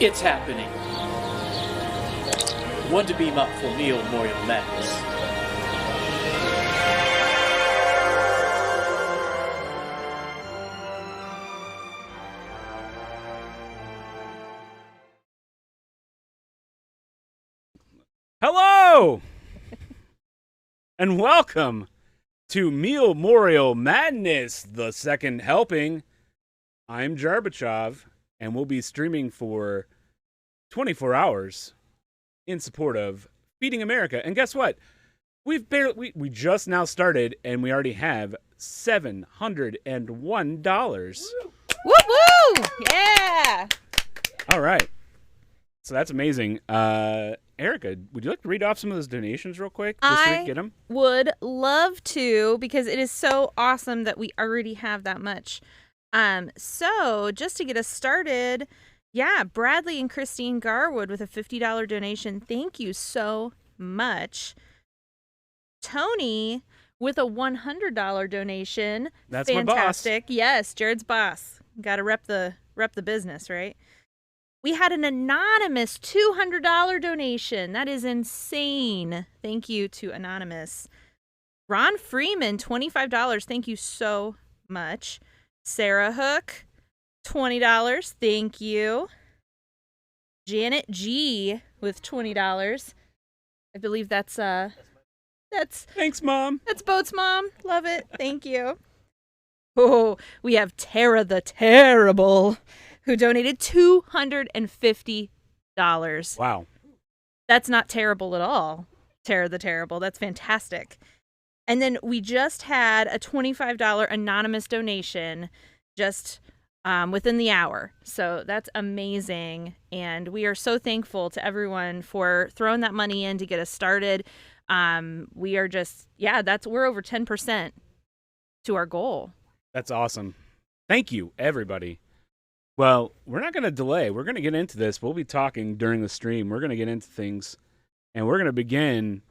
It's happening. One to beam up for Meal-Morial Madness. Hello! And welcome to Meal-Morial Madness, the second helping. I'm Jarbachov, and we'll be streaming for 24 hours in support of Feeding America. And guess what? We just now started, and we already have $701. Woo woo! Yeah. All right. So that's amazing. Erica, would you like to read off some of those donations real quick? Just so we can get them? Would love to, because it is so awesome that we already have that much. So just to get us started, yeah, Bradley and Christine Garwood with a $50 donation. Thank you so much. Tony with a $100 donation. That's fantastic. My boss. Yes, Jared's boss. Got to rep the business, right? We had an anonymous $200 donation. That is insane. Thank you to Anonymous. Ron Freeman, $25. Thank you so much. Sarah Hook, $20. Thank you. Janet G with $20. I believe that's Thanks, Mom. That's Boat's mom. Love it. Thank you. Oh, we have Tara the Terrible, who donated $250. Wow. That's not terrible at all. Tara the Terrible. That's fantastic. And then we just had a $25 anonymous donation just within the hour. So that's amazing. And we are so thankful to everyone for throwing that money in to get us started. We are just, we're over 10% to our goal. That's awesome. Thank you, everybody. Well, we're not going to delay. We're going to get into this. We'll be talking during the stream. We're going to get into things, and we're going to begin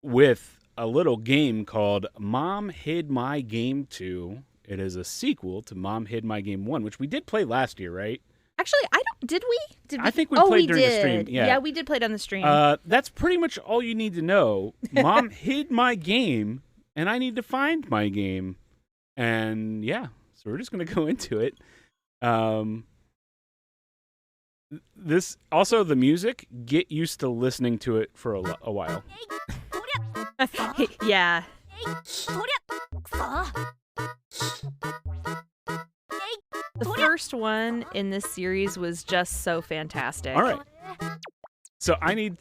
with a little game called Mom Hid My Game 2. It is a sequel to Mom Hid My Game 1, which we did play last year, right? Actually, did we? I think we played during the stream. Yeah, we did play it on the stream. That's pretty much all you need to know. Mom hid my game, and I need to find my game. And yeah, so we're just going to go into it. This also the music, get used to listening to it for a while. Yeah. The first one in this series was just so fantastic. All right. So I need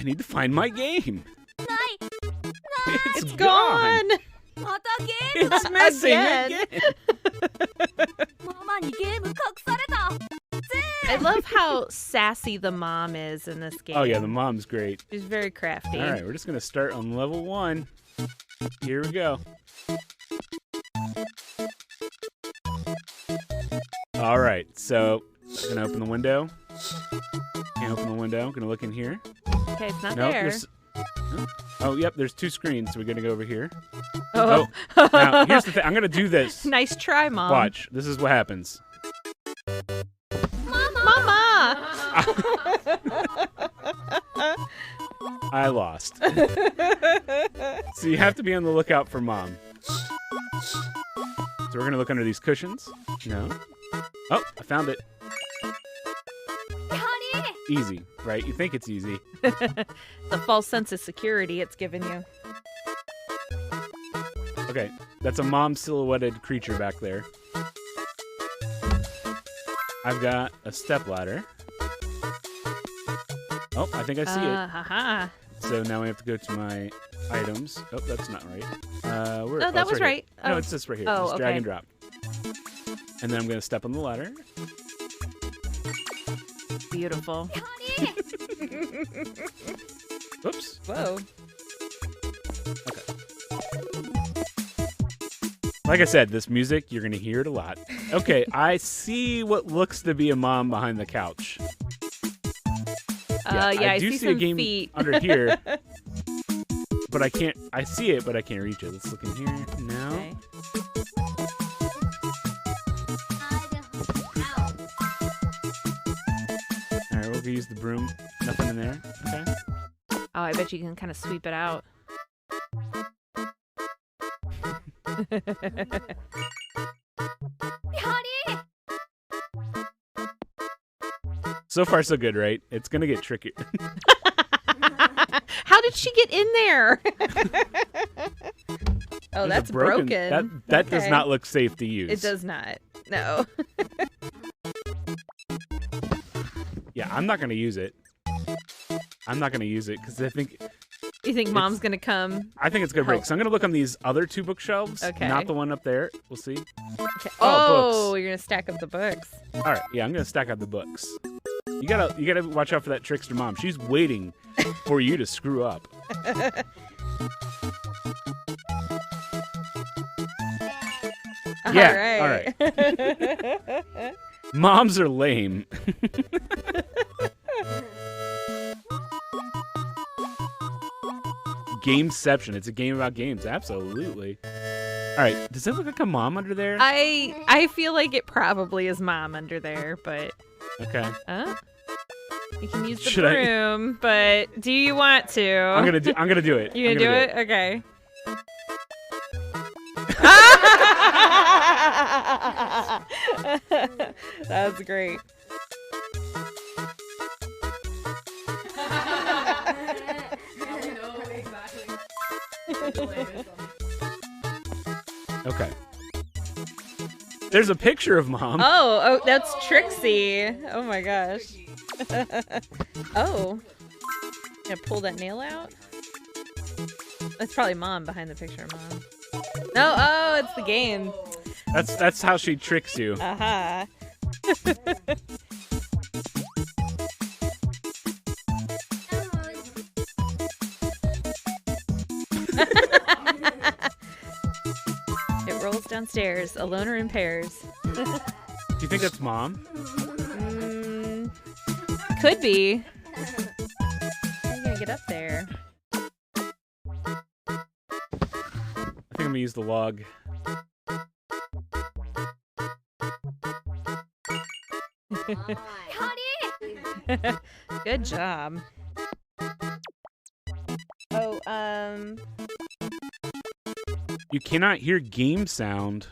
to find my game. It's gone. It's missing again. I love how sassy the mom is in this game. Oh yeah, the mom's great. She's very crafty. All right, we're just going to start on level 1. Here we go. All right, so I'm going to open the window. Can't open the window. I'm going to look in here. Okay, it's not Nope, there. Oh, yep, there's 2 screens, so we're going to go over here. Oh. Now, here's the thing. I'm going to do this. Nice try, Mom. Watch. This is what happens. Mama! I lost. So you have to be on the lookout for Mom. So we're going to look under these cushions. No. Oh, I found it. Easy, right? You think it's easy. The false sense of security it's given you. Okay, that's a mom silhouetted creature back there. I've got a stepladder. Oh, I think I see it. Haha. So now we have to go to my items. Oh, that's not right. That was right. No, it's this right here. Oh, Just drag okay. and drop. And then I'm going to step on the ladder. Beautiful. Oops. Whoa. Okay. Like I said, this music, you're going to hear it a lot. Okay, I see what looks to be a mom behind the couch. I do see see a some game feet. under here. But I can't, I see it, but I can't reach it. Let's look in here. No. Okay. We're gonna use the broom. Nothing in there. Okay. Oh, I bet you can kind of sweep it out. So far, so good, right? It's gonna get trickier. How did she get in there? Oh, There's that's a broken. That does Okay. not look safe to use. It does not. No. Yeah, I'm not gonna use it. I'm not gonna use it because I think You think Mom's gonna come? it's gonna break. Help. So I'm gonna look on these other two bookshelves. Okay. Not the one up there. We'll see. Okay. Oh, books. You're gonna stack up the books. All right. Yeah, I'm gonna stack out the books. You gotta watch out for that trickster mom. She's waiting for you to screw up. Yeah, all right. Moms are lame. Gameception. It's a game about games. Absolutely. All right. Does it look like a mom under there? I feel like it probably is Mom under there, but Okay. you can use the Should I- broom. But do you want to? I'm gonna do it. You gonna do it? Okay. That was great. Okay. There's a picture of mom. Oh, that's Trixie. Oh my gosh. Oh. Gonna pull that nail out? That's probably Mom behind the picture of Mom. No, oh, it's the game. That's how she tricks you. Aha. It rolls downstairs, alone or in pairs. Do you think that's mom? Could be. How are you gonna get up there? I think I'm gonna use the log. Good job. Oh, You cannot hear game sound.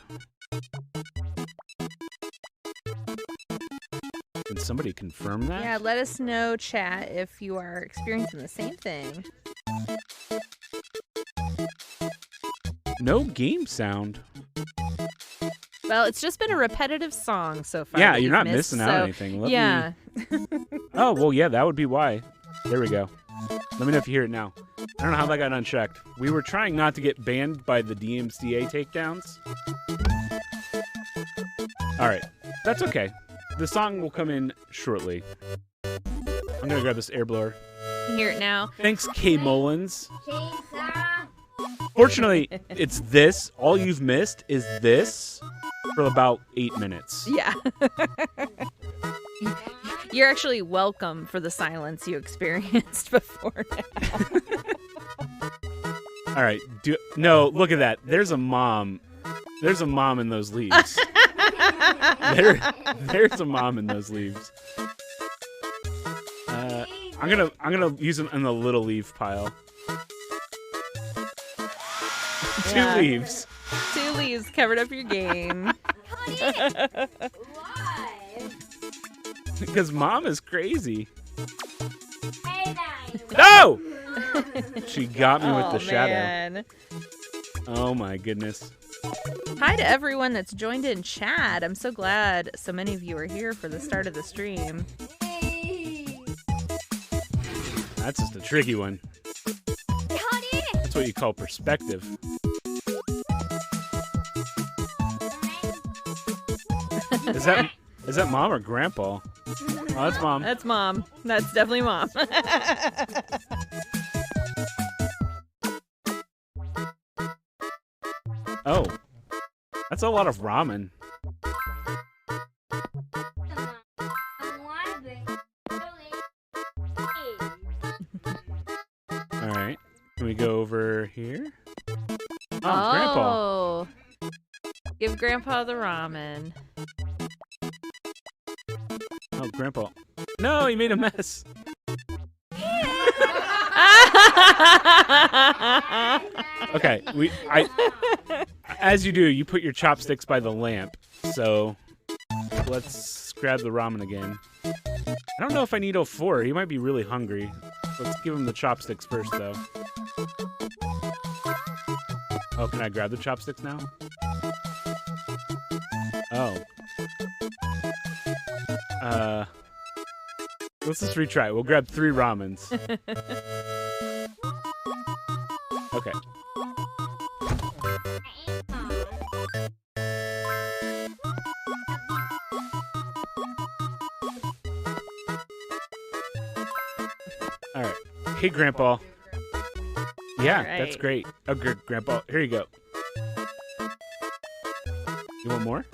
Can somebody confirm that? yeah, let us know, chat, if you are experiencing the same thing. No game sound. Well, it's just been a repetitive song so far. Yeah, that you're you've not missed, missing out so- anything. Yeah. Oh, well, yeah, that would be why. There we go. Let me know if you hear it now. I don't know how that got unchecked. We were trying not to get banned by the DMCA takedowns. All right. That's okay. The song will come in shortly. I'm going to grab this air blower. You can hear it now. Thanks, K. Mullins. Fortunately, it's this. All you've missed is this for about 8 minutes. Yeah. You're actually welcome for the silence you experienced before now. All right. No, look at that. There's a mom. There's a mom in those leaves. There's a mom in those leaves. I'm gonna use them in the little leaf pile. Yeah. 2 leaves. 2 leaves covered up your game. Because mom is crazy. No! She got me with the shadow. Man. Oh my goodness. Hi to everyone that's joined in chat. I'm so glad so many of you are here for the start of the stream. That's just a tricky one. That's what you call perspective. Is that mom or grandpa? Oh, that's mom. That's Mom. That's definitely Mom. Oh. That's a lot of ramen. All right. Can we go over here? Oh, Grandpa. Oh. Give Grandpa the ramen. Oh, Grandpa. No, he made a mess. Okay, as you do, you put your chopsticks by the lamp. So let's grab the ramen again. I don't know if I need 04. He might be really hungry. Let's give him the chopsticks first, though. Oh, can I grab the chopsticks now? Oh. Let's just retry. We'll grab 3 ramens. Okay. All right. Hey, Grandpa. Yeah, that's great. Oh, good, Grandpa. Here you go. You want more?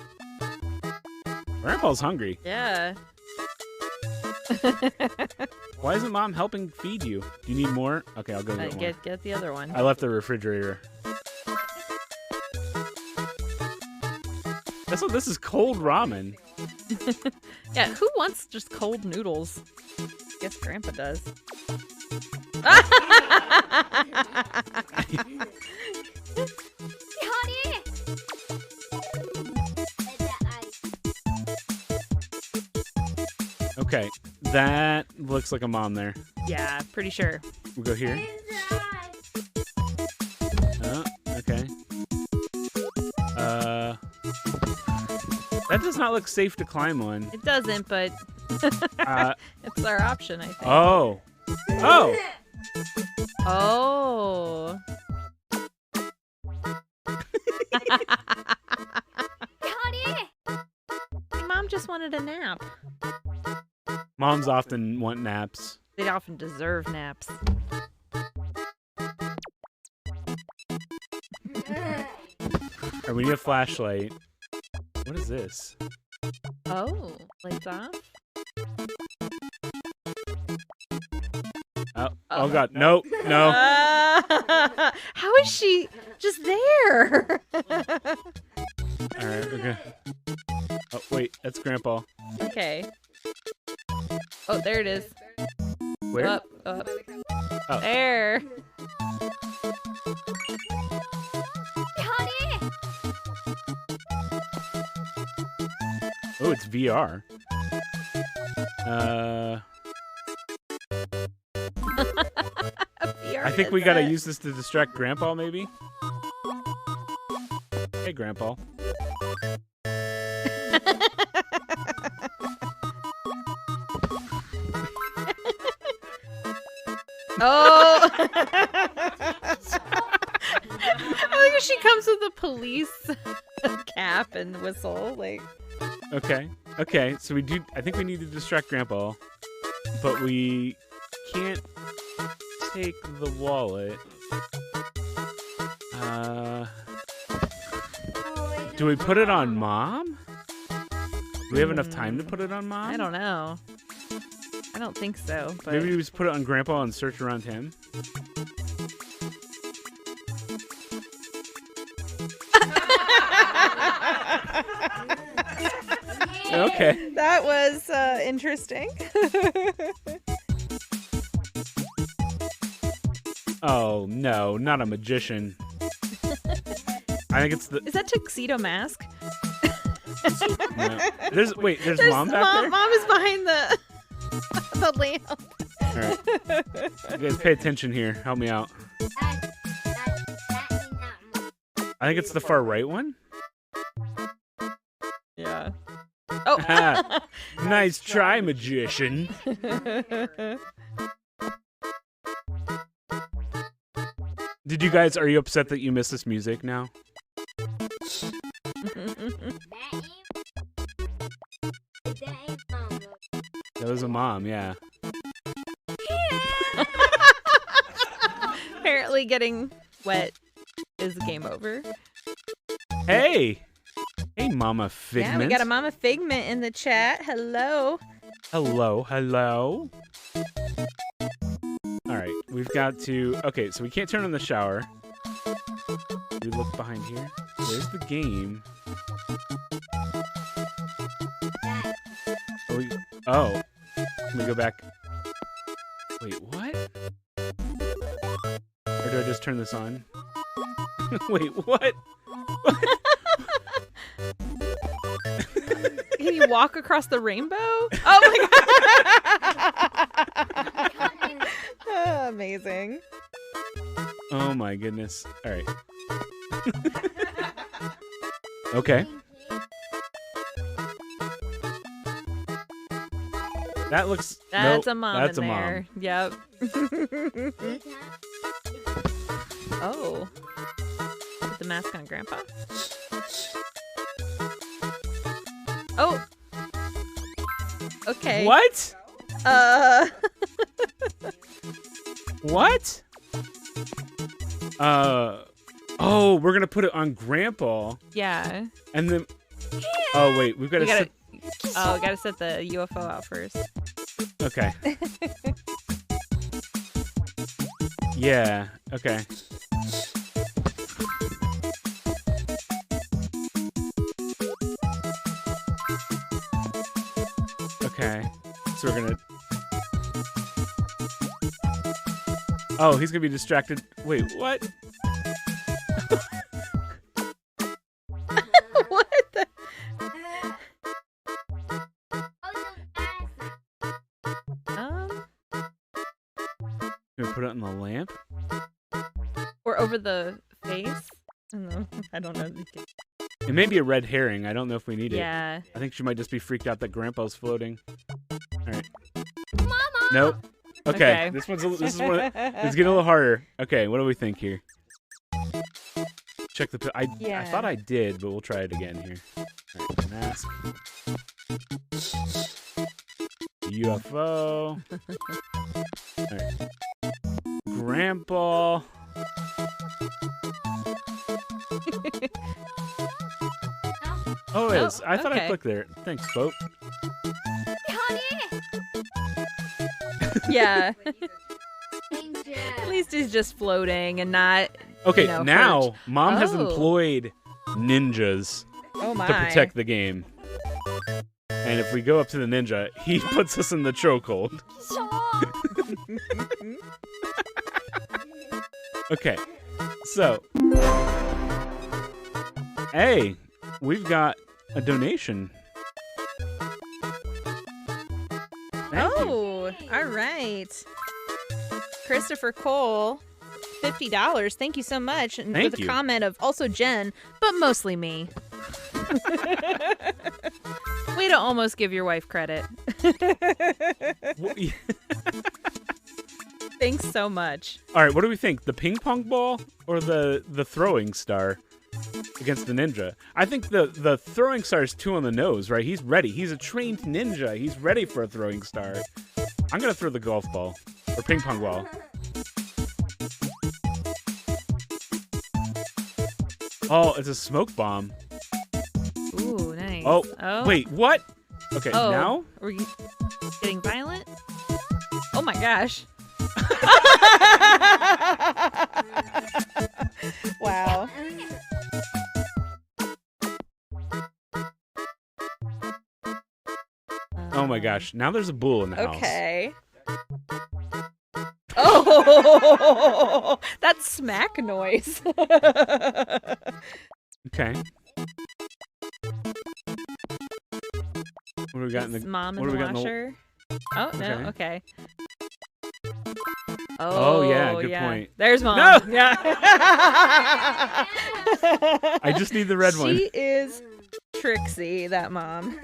Grandpa's hungry. Yeah. Why isn't Mom helping feed you? Do you need more? Okay, I'll go get one. Get the other one. I left the refrigerator. This is cold ramen. Yeah, who wants just cold noodles? Guess Grandpa does. Okay, that looks like a mom there. Yeah, pretty sure. We'll go here. Oh, okay. That does not look safe to climb on. It doesn't, but it's our option, I think. Oh. Oh. Oh. Mom just wanted a nap. Moms often want naps. They often deserve naps. Alright, we need a flashlight. What is this? Oh, lights off? Oh god, no, no. How is she just there? Alright, okay. Oh, wait, that's Grandpa. Okay. Oh, there it is. Where? Up. Oh. There. Oh, it's VR. I think we gotta use this to distract Grandpa, maybe? Hey, Grandpa. Oh! I think she comes with a police cap and whistle, like. Okay. Okay, so I think we need to distract Grandpa, but we can't take the wallet. Do we put it on Mom? Do we have enough time to put it on Mom? I don't know. I don't think so. But... Maybe we just put it on Grandpa and search around him. Okay. That was interesting. Oh, no, not a magician. I think it's the... Is that Tuxedo Mask? No. There's Mom back there? Mom is behind the lamp. All right. You guys pay attention here. Help me out. I think it's the far right one. Yeah. Oh. Nice try, magician. Are you upset that you missed this music now? That was a mom, yeah. Apparently getting wet is game over. Hey! Hey, Mama Figment. Yeah, we got a Mama Figment in the chat. Hello. Hello, hello. Alright, we've got to... Okay, so we can't turn on the shower. We look behind here. Where's the game? Oh. Can we go back? Wait, what? Or do I just turn this on? Wait, what? Can you walk across the rainbow? Oh my god! Amazing. Oh my goodness. All right. Okay. That looks. That's nope, a mom that's in a there. mom. Yep. Oh. Put the mask on Grandpa. Oh. Okay. What? What? Oh, we're gonna put it on Grandpa, Yeah. and then. Oh wait, we've got to. Gotta set the UFO out first. Okay. Yeah. Okay. Okay. So we're gonna. Oh, he's gonna be distracted. Wait, what? What the? Can we put it on the lamp? Or over the face? I don't know. It may be a red herring. I don't know if we need it. Yeah. I think she might just be freaked out that Grandpa's floating. All right. Mama. Nope. Okay. This is one. It's getting a little harder. Okay. What do we think here? Check the. I thought I did, but we'll try it again here. All right, mask. UFO. All right. Grandpa. Oh, it is. I thought I clicked there. Thanks, Boat. Yeah. At least he's just floating and not. Okay, now hurt. Mom has employed ninjas to protect the game. And if we go up to the ninja, he puts us in the chokehold. Okay, so. Hey, we've got a donation. All right. Christopher Cole, $50. Thank you so much. And with a comment of also Jen, but mostly me. Way to almost give your wife credit. Thanks so much. All right, what do we think? The ping pong ball or the throwing star against the ninja? I think the throwing star is too on the nose, right? He's ready. He's a trained ninja. He's ready for a throwing star. I'm going to throw the golf ball or ping pong ball. Oh, it's a smoke bomb. Ooh, nice. Oh. Wait, what? Okay, now? Are we getting violent? Oh my gosh. Wow. Oh my gosh, now there's a bull in the house. Okay. Oh, that smack noise. Okay. What do we got in the mom what in do the we got washer? Oh no, okay. Oh yeah, good point. There's Mom. No! Yeah. I just need the red one. She is Trixie, that mom.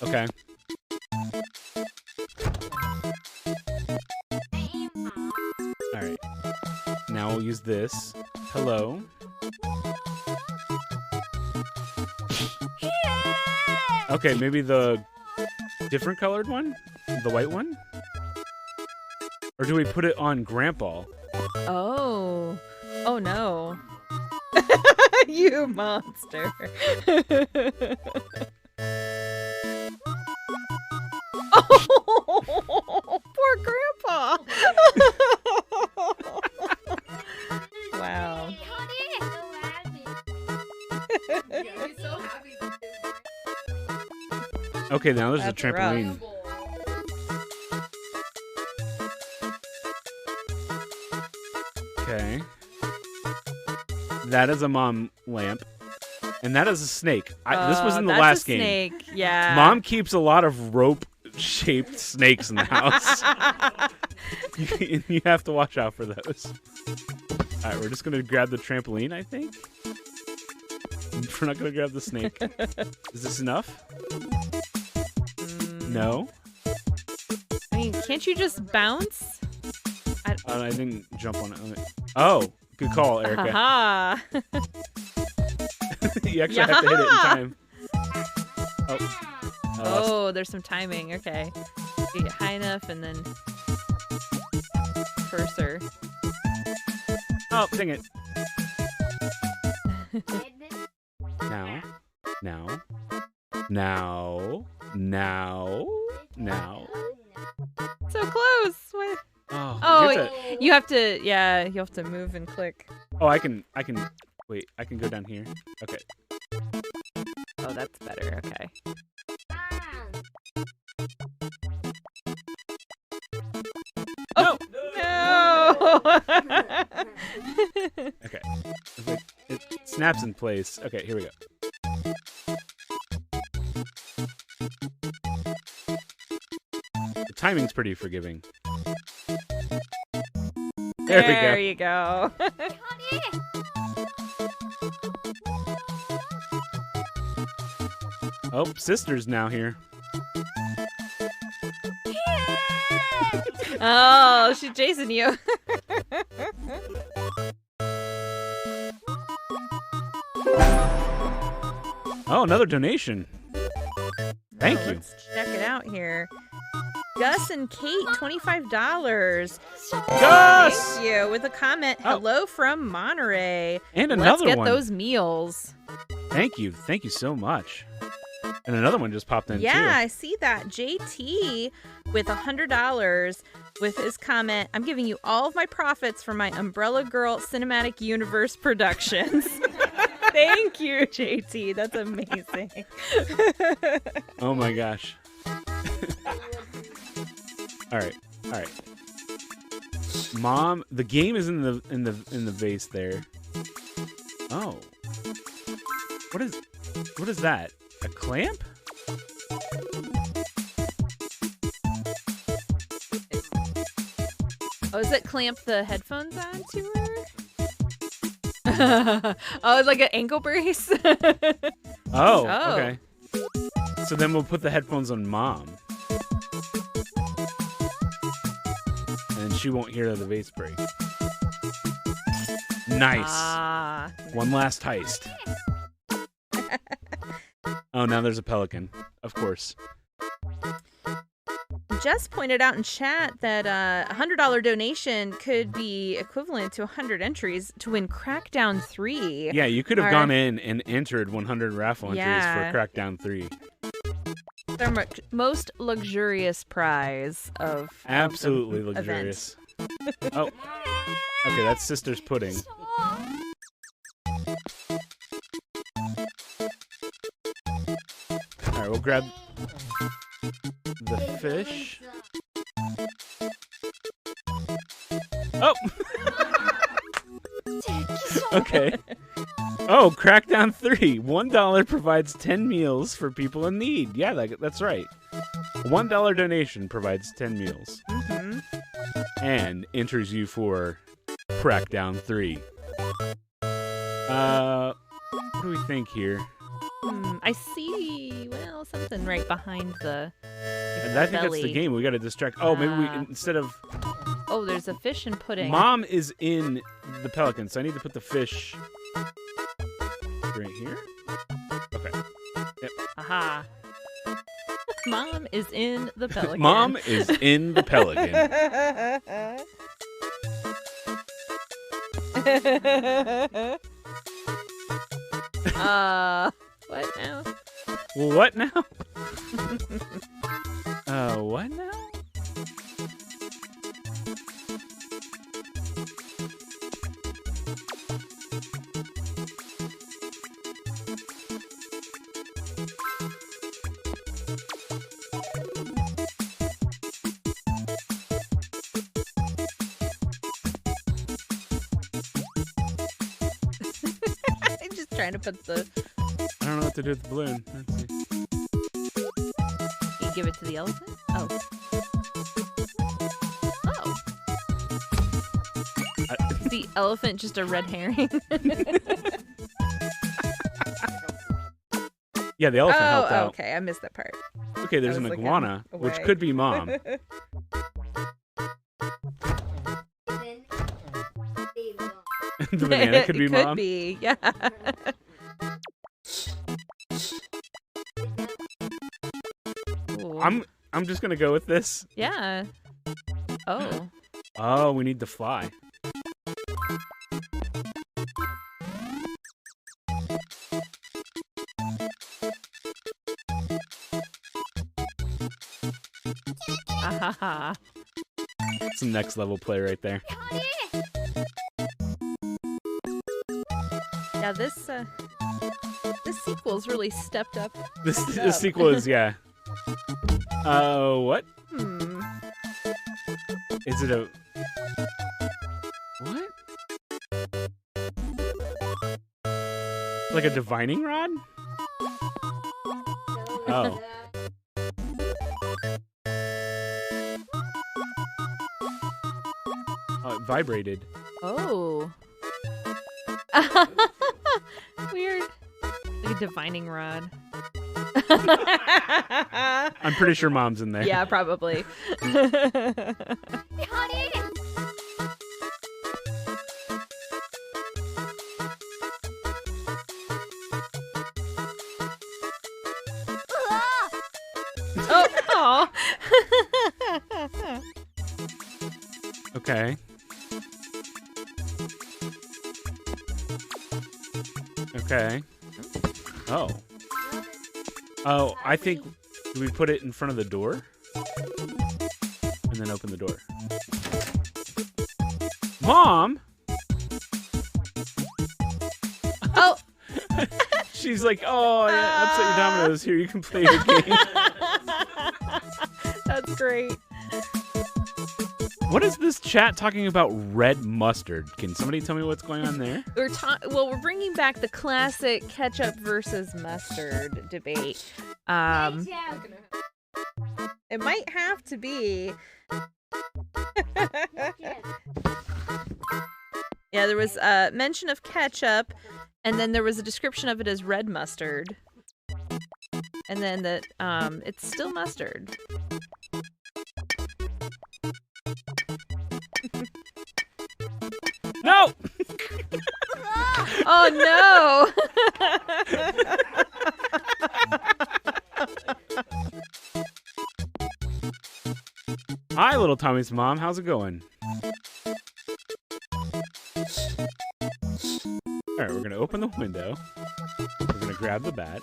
Okay. All right. Now we'll use this. Hello. Okay, maybe the different colored one? The white one? Or do we put it on Grandpa? Oh. Oh no. You monster. Oh, poor Grandpa. Wow. Okay, now there's That's a trampoline. Okay. That is a mom lamp. And that is a snake. This was in the that's last a game. Snake. Yeah. Mom keeps a lot of rope-shaped snakes in the house. You have to watch out for those. All right, we're just going to grab the trampoline, I think. We're not going to grab the snake. Is this enough? No? I mean, can't you just bounce? I didn't jump on it. Oh, good call, Erica. Ha You actually have to hit it in time. Oh, there's some timing. Okay. Get it high enough and then cursor. Oh, dang it. Now. So close. What? Oh, you have to. Yeah, you have to move and click. Oh, I can. Wait, I can go down here. Okay. Oh, that's better. Okay. Oh no! Okay. It snaps in place. Okay, here we go. The timing's pretty forgiving. There you go. Oh, sister's now here. Oh, she's chasing you. Oh, another donation. Thank you. Let's check it out here. Gus and Kate, $25. Gus! Thank you. With a comment, hello from Monterey. And another Let's get one. those meals. Thank you. Thank you so much. And another one just popped in, too. Yeah, I see that. JT with $100 with his comment, I'm giving you all of my profits from my Umbrella Girl Cinematic Universe productions. Thank you, JT. That's amazing. Oh, my gosh. All right. Mom, the game is in the vase there. Oh. What is that? A clamp? Oh, is it clamp the headphones on to her? Oh, it's like an ankle brace? Oh, okay. So then we'll put the headphones on Mom. And she won't hear the vase break. Nice. One last heist. Oh, now there's a pelican. Of course. Jess pointed out in chat that a $100 donation could be equivalent to 100 entries to win Crackdown 3. Yeah, you could have gone in and entered 100 raffle entries for Crackdown 3. Their most luxurious prize of absolutely luxurious. Oh, okay, that's Sister's pudding. All right, we'll grab the fish. Oh. Okay. Oh, Crackdown 3. $1 provides 10 meals for people in need. Yeah, that's right. $1 donation provides 10 meals. Mm-hmm. And enters you for Crackdown 3. What do we think here? I see, well, something right behind the I think that's the game. We got to distract. Oh, maybe we, instead of... Oh, there's a fish and pudding. Mom is in the pelican, so I need to put the fish right here. Okay. Yep. Aha. Mom is in the pelican. Mom is in the pelican. What now? What now? What now? trying to put the... I don't know what to do with the balloon. Let's see. You give it to the elephant? Oh. Oh. Is the elephant just a red herring? Yeah, the elephant helped out. Okay, I missed that part. Okay, there's an iguana, which could be mom. The banana could be mom. Could be, yeah. Ooh. I'm just gonna go with this. Yeah. Oh. Oh, we need to fly. Ahaha. Some next level play right there. Yeah, this sequel's really stepped up. This sequel is, yeah. What? Is it a... What? Like a divining rod? Oh. Oh, it vibrated. Oh. Weird. Like a divining rod. I'm pretty sure mom's in there. Yeah, probably. Oh, Okay. Okay. Oh. Oh, I think we put it in front of the door and then open the door. Mom! Oh. She's like, oh, I upset your dominoes. Here, you can play your game. That's great. What is this chat talking about red mustard? Can somebody tell me what's going on there? We're bringing back the classic ketchup versus mustard debate. It might have to be. Yeah, there was a mention of ketchup, and then there was a description of it as red mustard, and then that it's still mustard. No! Oh no! Hi, little Tommy's mom. How's it going? All right, we're gonna open the window. We're gonna grab the bat.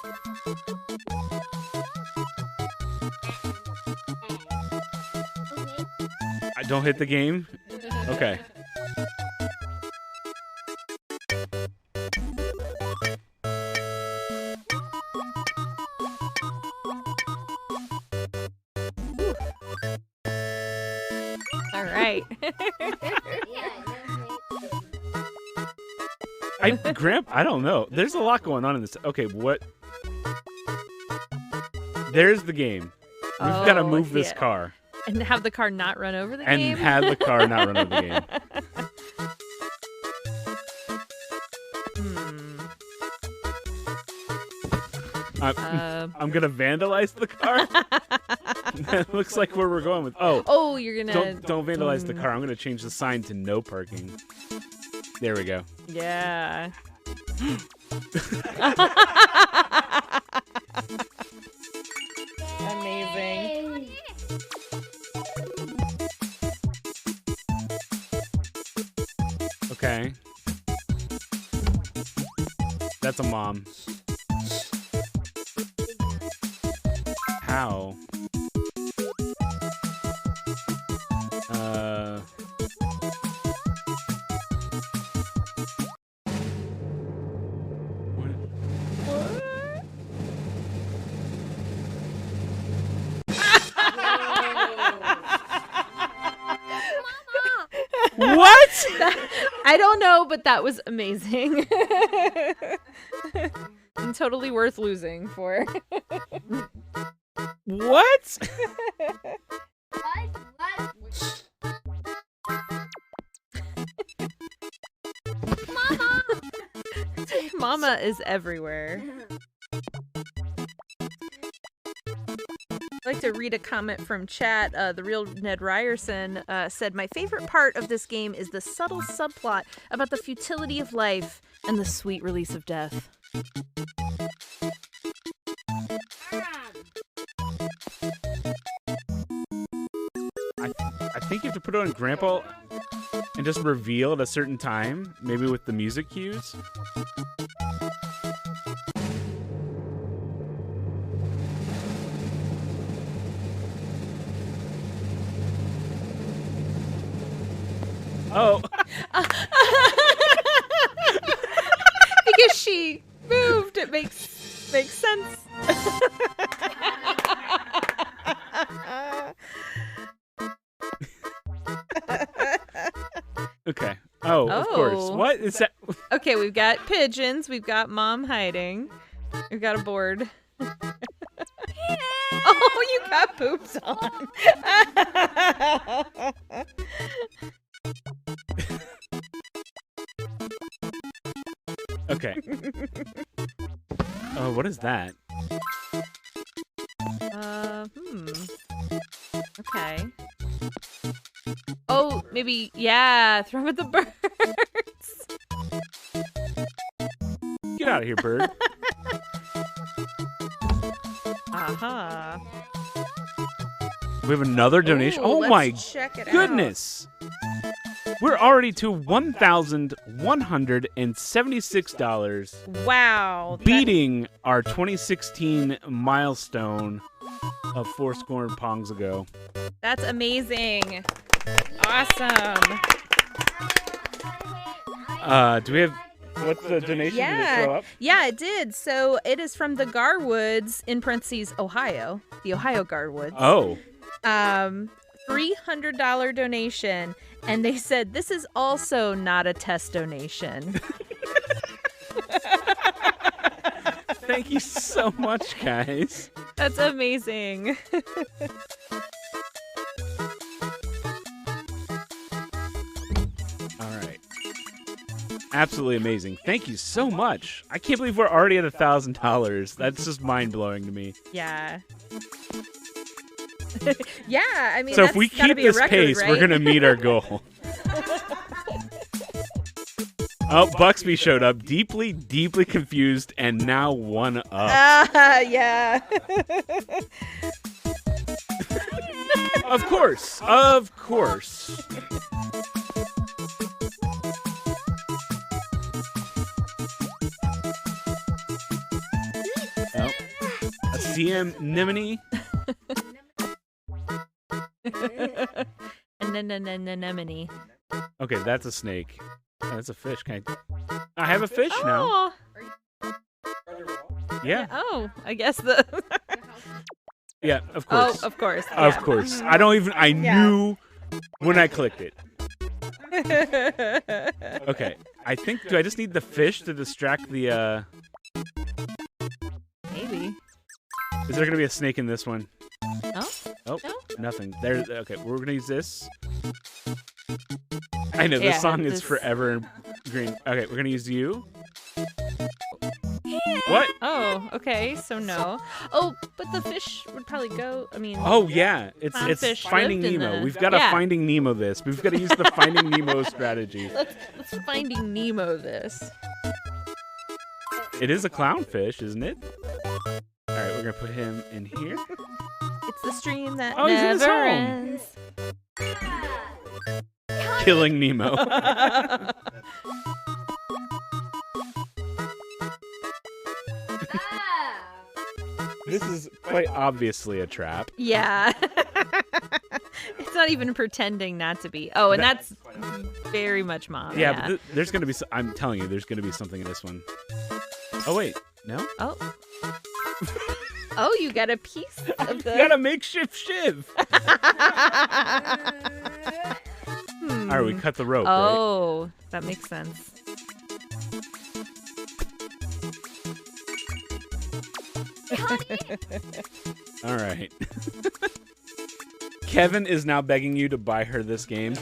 Don't hit the game. Okay. All right. I don't know. There's a lot going on in this. Okay, what? There's the game. We've got to move this car. And have the car not run over the game? And have the car not run over the game. I'm gonna vandalize the car. That looks like where we're going with. Oh, you're gonna don't vandalize the car. I'm gonna change the sign to no parking. There we go. Yeah. Amazing. Okay. That's a mom. How? What? I don't know, but that was amazing. And totally worth losing for. What? Mama is everywhere. I'd like to read a comment from chat. The real Ned Ryerson said, "My favorite part of this game is the subtle subplot about the futility of life and the sweet release of death." I think you have to put it on Grandpa and just reveal at a certain time, maybe with the music cues. Oh. Because she moved, it makes sense. Okay. Oh, of course. What is that? Okay, we've got pigeons. We've got Mom hiding. We've got a board. Oh, you got poops on. Okay. Oh, what is that? Okay. Oh, maybe, yeah, throw them at the birds. Get out of here, bird. Uh-huh. We have another donation. Ooh, Oh my check it goodness. We're already to $1,176. Wow. Beating our 2016 milestone of 4 scoring pongs ago. That's amazing. Awesome. Do we have... What's the donation? Did it show up? Yeah, it did. So it is from the Garwoods, in parentheses, Ohio. The Ohio Garwoods. Oh. $300 donation. And they said, this is also not a test donation. Thank you so much, guys. That's amazing. All right. Absolutely amazing. Thank you so much. I can't believe we're already at $1,000. That's just mind-blowing to me. Yeah. Yeah, I mean, so that's if we gotta keep be a this record, pace, right? we're going to meet our goal. Oh, Buxby showed up, deeply, deeply confused, and now one up. Yeah. Of course. Of course. Oh. A CM Nimini. Anemone. Okay, that's a snake. That's a fish. I have a fish now. Yeah. Oh, I guess the. Yeah, of course. Oh, of course. Of yeah. course. I knew when I clicked it. Okay. I think, do I just need the fish to distract the, Maybe. Is there going to be a snake in this one? Oh? Oh, No? nothing. There. Okay, we're going to use this. I know, this song is forever in green. Okay, we're going to use you. What? Oh, okay, so no. Oh, but the fish would probably go, I mean... Oh, yeah. It's Clownfish Finding lived in Nemo. the- We've got to yeah. Finding Nemo this. We've got to use the Finding Nemo strategy. Let's Finding Nemo this. It is a clownfish, isn't it? All right, we're going to put him in here. It's the stream that Oh, he's in his never home. ends. Killing Nemo. This is quite obviously a trap. Yeah. It's not even pretending not to be. Oh, and that's very much Mom. Yeah, but there's going to be... I'm telling you, there's going to be something in this one. Oh, wait. No? Oh. Oh, you got a piece of the... You got a makeshift shiv. right, we cut the rope, right? Oh, that makes sense. All right. Kevin is now begging you to buy her this game.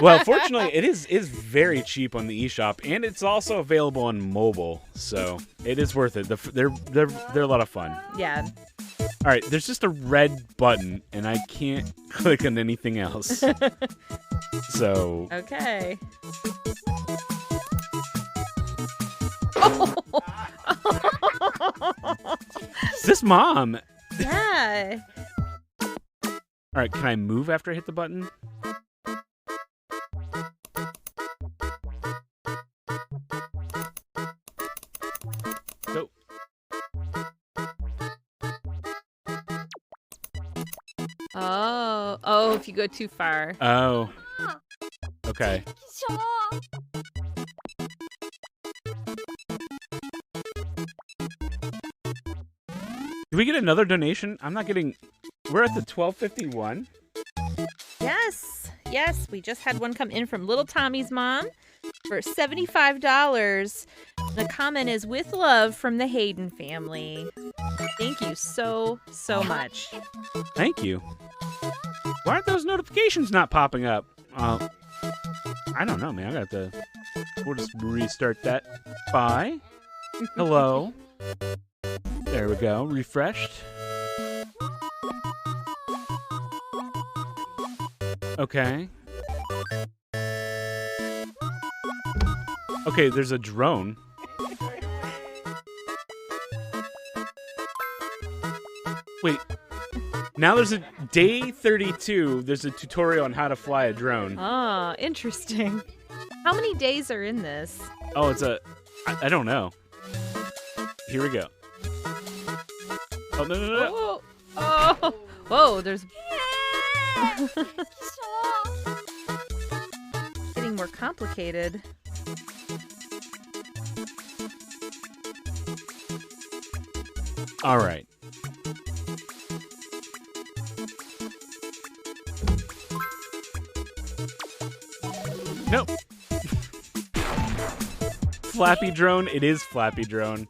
Well, fortunately, it is very cheap on the eShop, and it's also available on mobile, so it is worth it. They're a lot of fun. Yeah. All right, there's just a red button, and I can't click on anything else. So. Okay. Is this Mom? Yeah. All right, can I move after I hit the button? Go. Oh, if you go too far. Oh. Okay. Do we get another donation? I'm not getting... We're at the 1251. Yes, we just had one come in from Little Tommy's mom for $75. The comment is, with love from the Hayden family. Thank you so much. Thank you. Why aren't those notifications not popping up? I don't know, man. We'll just restart that. Bye. Hello. There we go. Refreshed. Okay. Okay, there's a drone. Wait. Now there's a day 32. There's a tutorial on how to fly a drone. Oh, interesting. How many days are in this? Oh, it's I don't know. Here we go. Oh, no. Oh. Whoa, there's... Getting more complicated. All right. Nope. Flappy drone. It is Flappy drone.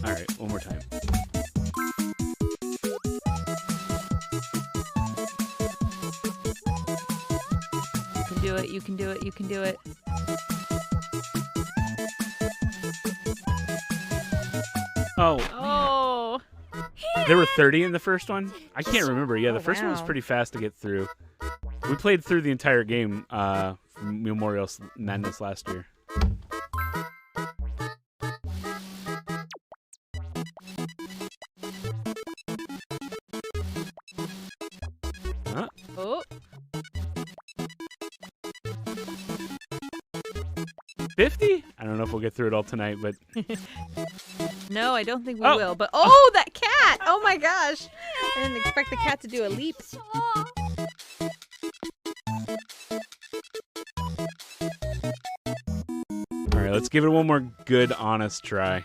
All right, one more time. You can do it. Oh. There were 30 in the first one? I can't remember. Yeah, the first one was pretty fast to get through. We played through the entire game from Meal-Morial Madness last year. Huh? Oh. 50? I don't know if we'll get through it all tonight, but... No, I don't think we will. But that cat! Oh my gosh! I didn't expect the cat to do a leap. All right, let's give it one more good, honest try.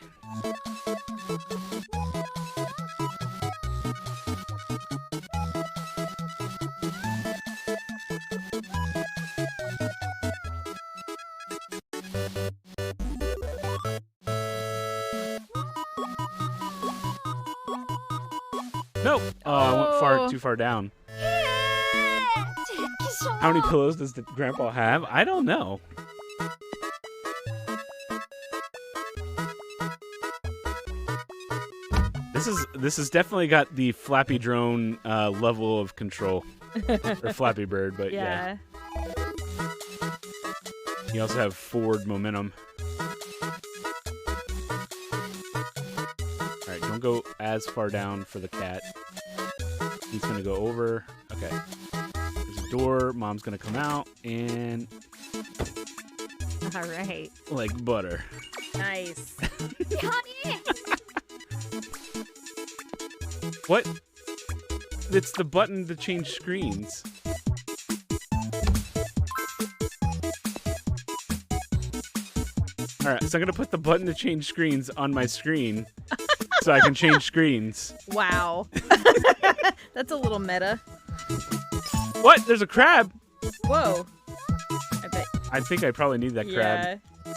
Nope. Oh, I went too far down. How many pillows does the grandpa have? I don't know. This has definitely got the Flappy drone level of control, or Flappy Bird, but yeah. You also have forward momentum. All right, don't go as far down for the cat. He's gonna go over. Okay. There's a door. Mom's gonna come out and. All right. Like butter. Nice. What? It's the button to change screens. Alright, so I'm gonna put the button to change screens on my screen so I can change screens. Wow. That's a little meta. What? There's a crab. Whoa. I bet. I think I probably need that crab. Yeah.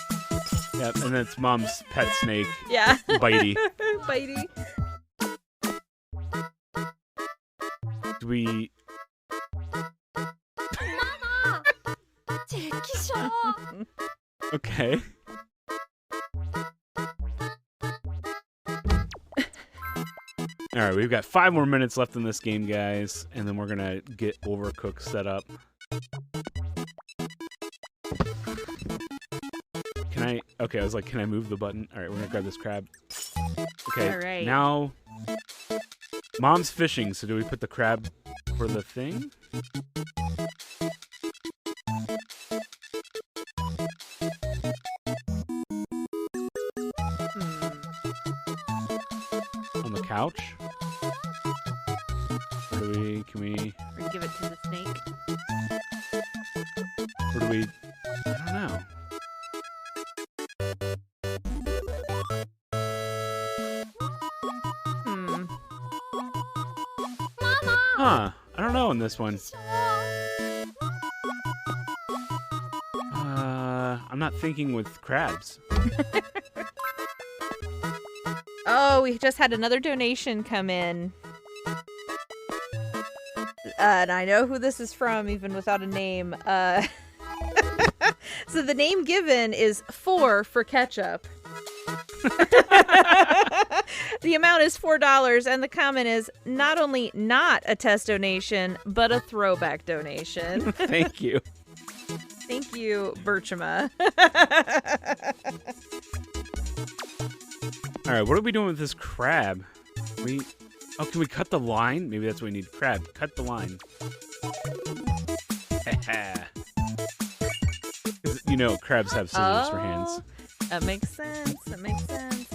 Yep, and then it's Mom's pet snake, Yeah. Bitey. Bitey. Do we... Okay. All right, we've got 5 more minutes left in this game, guys, and then we're gonna get Overcooked set up. Can I? Okay, I was like, can I move the button? All right, we're gonna grab this crab. Okay, All right. now Mom's fishing. So do we put the crab for the thing? On the couch? Or do we, can we... Or give it to the snake. Or do we... I don't know. Huh. I don't know on this one. I'm not thinking with crabs. Oh, we just had another donation come in. And I know who this is from, even without a name. So the name given is 4 for ketchup. The amount is $4, and the comment is not only not a test donation, but a throwback donation. Thank you. Thank you, Birchima. All right, what are we doing with this crab? Oh, can we cut the line? Maybe that's what we need. Crab, cut the line. 'Cause, you know, crabs have scissors for hands. That makes sense. That makes sense.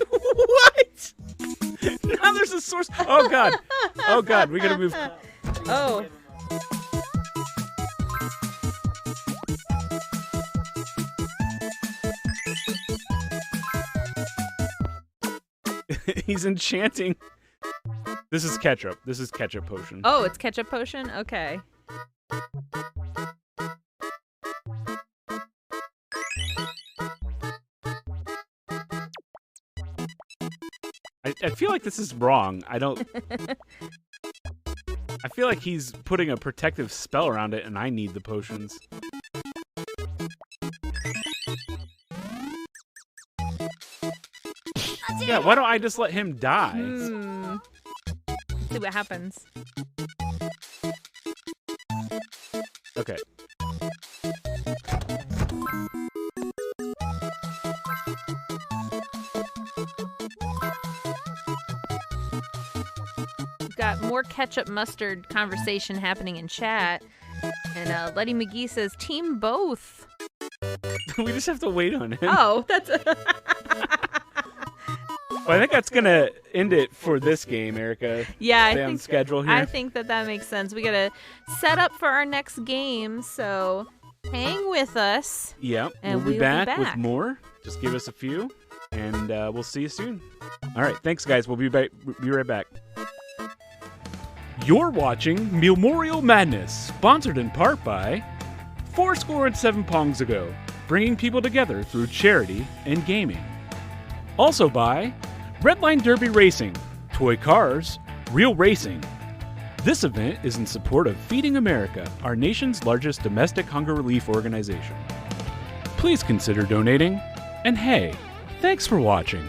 What? Now there's a source. Oh god. Oh god. We gotta move. Oh. He's enchanting. This is ketchup. This is ketchup potion. Oh, it's ketchup potion? Okay. I feel like this is wrong. I feel like he's putting a protective spell around it, and I need the potions. Yeah, why don't I just let him die? Let's see what happens. Okay. We've got more ketchup mustard conversation happening in chat. And Letty McGee says, team both. We just have to wait on him. Oh, that's... Well, I think that's going to end it for this game, Erica. Yeah, Stay on schedule here. I think that makes sense. We got to set up for our next game, so hang with us. Yep, And we'll be we'll back with more. Just give us a few, and we'll see you soon. All right, thanks, guys. We'll be right back. You're watching Meal-Morial Madness, sponsored in part by 7 Pongs Ago, bringing people together through charity and gaming. Also by Redline Derby Racing, Toy Cars, Real Racing. This event is in support of Feeding America, our nation's largest domestic hunger relief organization. Please consider donating, and hey, thanks for watching.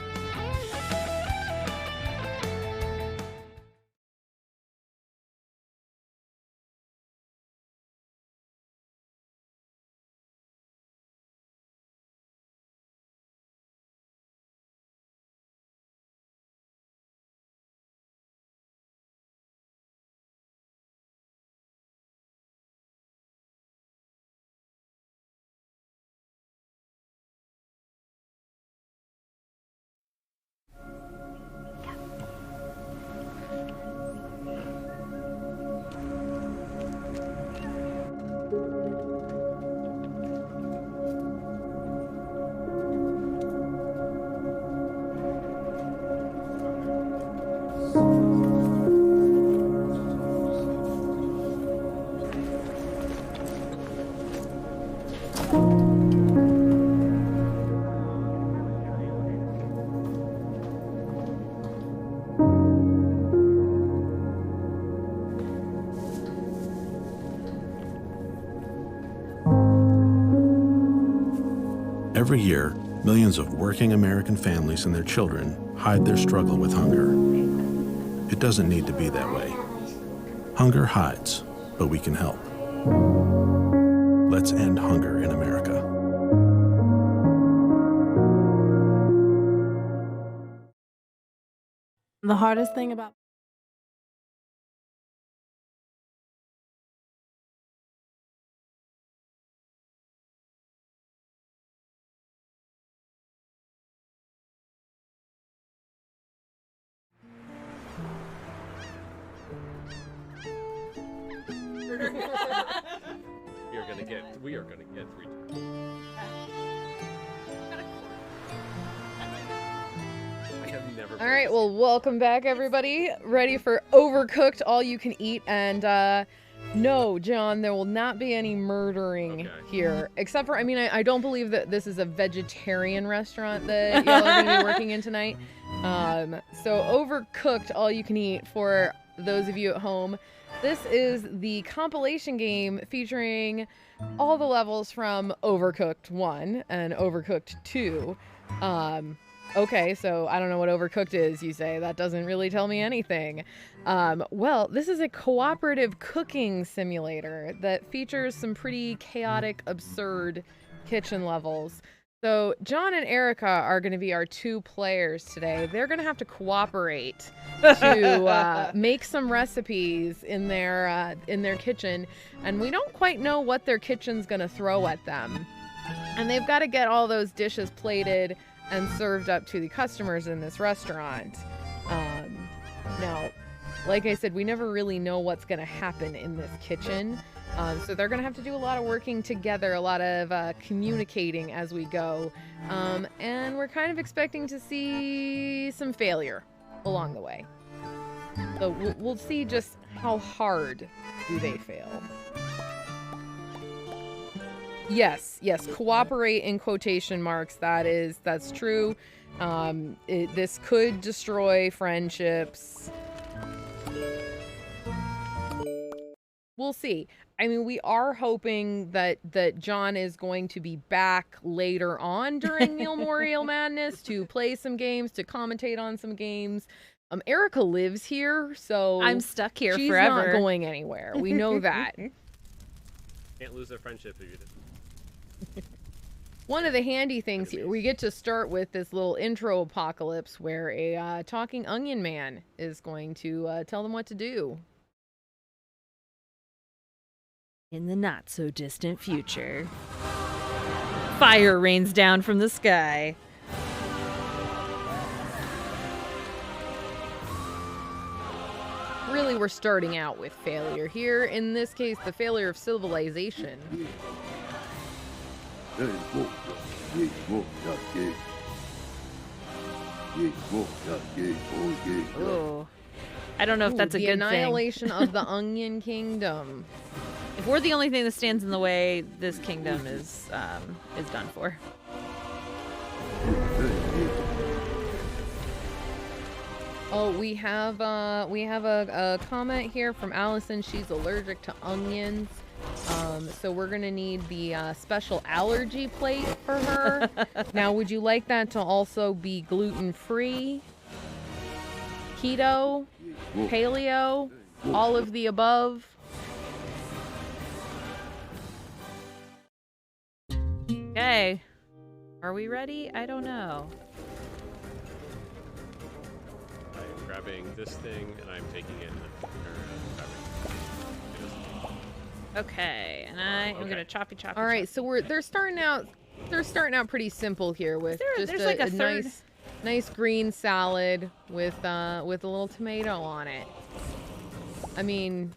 Every year, millions of working American families and their children hide their struggle with hunger. It doesn't need to be that way. Hunger hides, but we can help. Let's end hunger in America. The hardest thing about We are gonna get 3 turns. I have never. All right, well, welcome back, everybody. Ready for Overcooked, all you can eat. And no, John, there will not be any murdering here. Except for, I mean, I don't believe that this is a vegetarian restaurant that y'all are going to be working in tonight. So Overcooked, all you can eat for those of you at home. This is the compilation game featuring all the levels from Overcooked 1 and Overcooked 2. Okay, so I don't know what Overcooked is, you say. That doesn't really tell me anything. Well, this is a cooperative cooking simulator that features some pretty chaotic, absurd kitchen levels. So John and Erica are going to be our 2 players today. They're going to have to cooperate to make some recipes in their kitchen, and we don't quite know what their kitchen's going to throw at them. And they've got to get all those dishes plated and served up to the customers in this restaurant. Now, like I said, we never really know what's going to happen in this kitchen. So they're going to have to do a lot of working together, a lot of communicating as we go. And we're kind of expecting to see some failure along the way. So we'll see just how hard do they fail. Yes, cooperate in quotation marks. That's true. This could destroy friendships. We'll see. I mean, we are hoping that John is going to be back later on during Meal-Morial Madness to play some games, to commentate on some games. Erica lives here, so I'm stuck here she's forever. not going anywhere. We know that. Can't lose their friendship if you did. One of the handy things here, we get to start with this little intro apocalypse where a talking onion man is going to tell them what to do. In the not-so-distant future, fire rains down from the sky. Really, we're starting out with failure here. In this case, the failure of civilization. Ooh. I don't know if that's a the good annihilation of the Onion Kingdom. If we're the only thing that stands in the way, this kingdom is done for. Oh, we have a comment here from Allison. She's allergic to onions. So we're gonna need the special allergy plate for her. Now, would you like that to also be gluten-free, keto, paleo, all of the above? Okay. Are we ready? I don't know. I'm grabbing this thing and I'm taking it. Okay, and I am gonna choppy. All right, so they're starting out pretty simple here with just a nice green salad with a little tomato on it. I mean,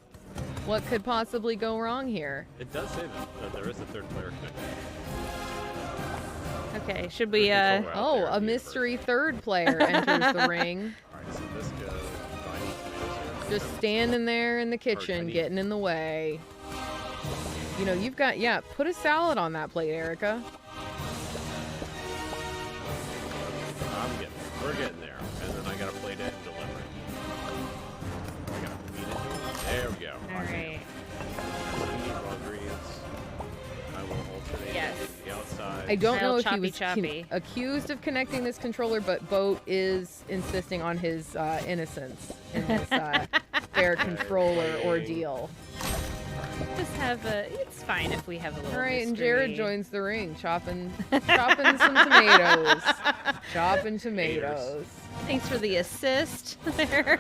what could possibly go wrong here? It does say that there is a third player connected. Okay, should we Oh, a mystery third player enters the ring. Alright, so this goes. Just standing there in the kitchen, getting in the way. You know, you've got, put a salad on that plate, Erica. We're getting there. And then I gotta plate it and deliver it. I gotta feed it here. There we go. Alright. Raw ingredients. I will alternate Yes. the outside. side. I don't know Real if he was choppy. accused of connecting this controller, but Boat is insisting on his innocence in this fair controller ordeal. Just have it's fine if we have a little All right, and mystery. Jared joins the ring, chopping some tomatoes. Chopping tomatoes. Thanks for the assist there.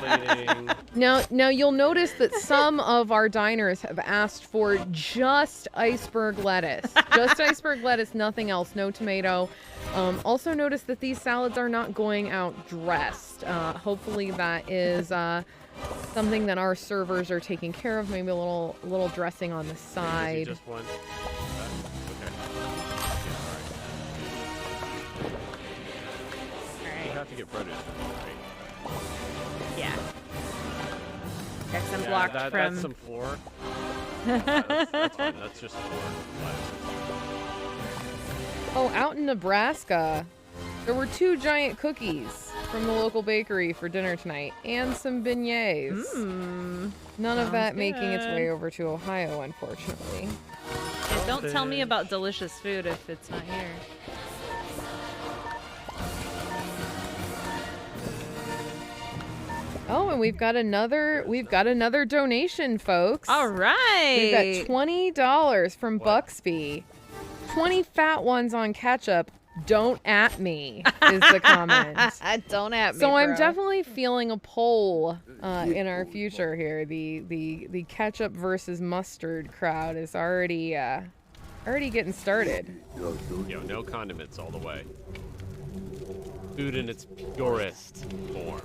Plating. Now you'll notice that some of our diners have asked for just iceberg lettuce. Just iceberg lettuce, nothing else, no tomato. Also notice that these salads are not going out dressed. Hopefully that is something that our servers are taking care of. Maybe a little dressing on the Is he side. just one? Okay. You have to get bread in, right? Yeah. Next, I'm Yeah, blocked that's from. some floor. That's fine. That's just floor. Oh, out in Nebraska, there were 2 giant cookies from the local bakery for dinner tonight, and some beignets. None of that making its good. way over to Ohio, unfortunately. Yeah, don't tell me about delicious food if it's not here. Oh, and we've got another donation, folks. All right. We've got $20 from Buxby. 20 fat ones on ketchup. Don't at me is the comment. Don't at me. So I'm bro. definitely feeling a pull in our future here. The ketchup versus mustard crowd is already getting started. Yo, no condiments all the way. Food in its purest form.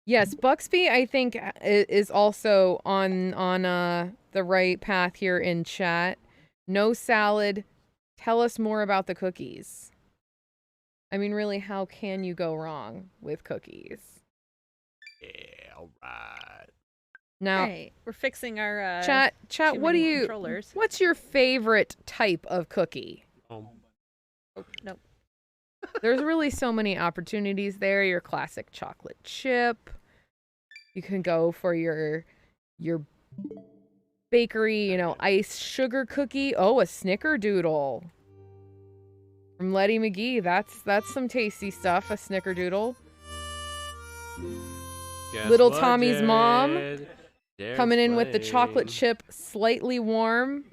Yes, Buxby, I think, is also on the right path here in chat. No salad. Tell us more about the cookies. I mean, really, how can you go wrong with cookies? Yeah, all right. Now, All right, we're fixing our chat. too What do many you? controllers. What's your favorite type of cookie? Nope. There's really so many opportunities there. Your classic chocolate chip. You can go for your bakery, ice sugar cookie. Oh, a snickerdoodle from Letty McGee. That's some tasty stuff. A snickerdoodle. Guess Little what, Tommy's mom Jared? Jared's coming in with the chocolate playing. chip, slightly warm.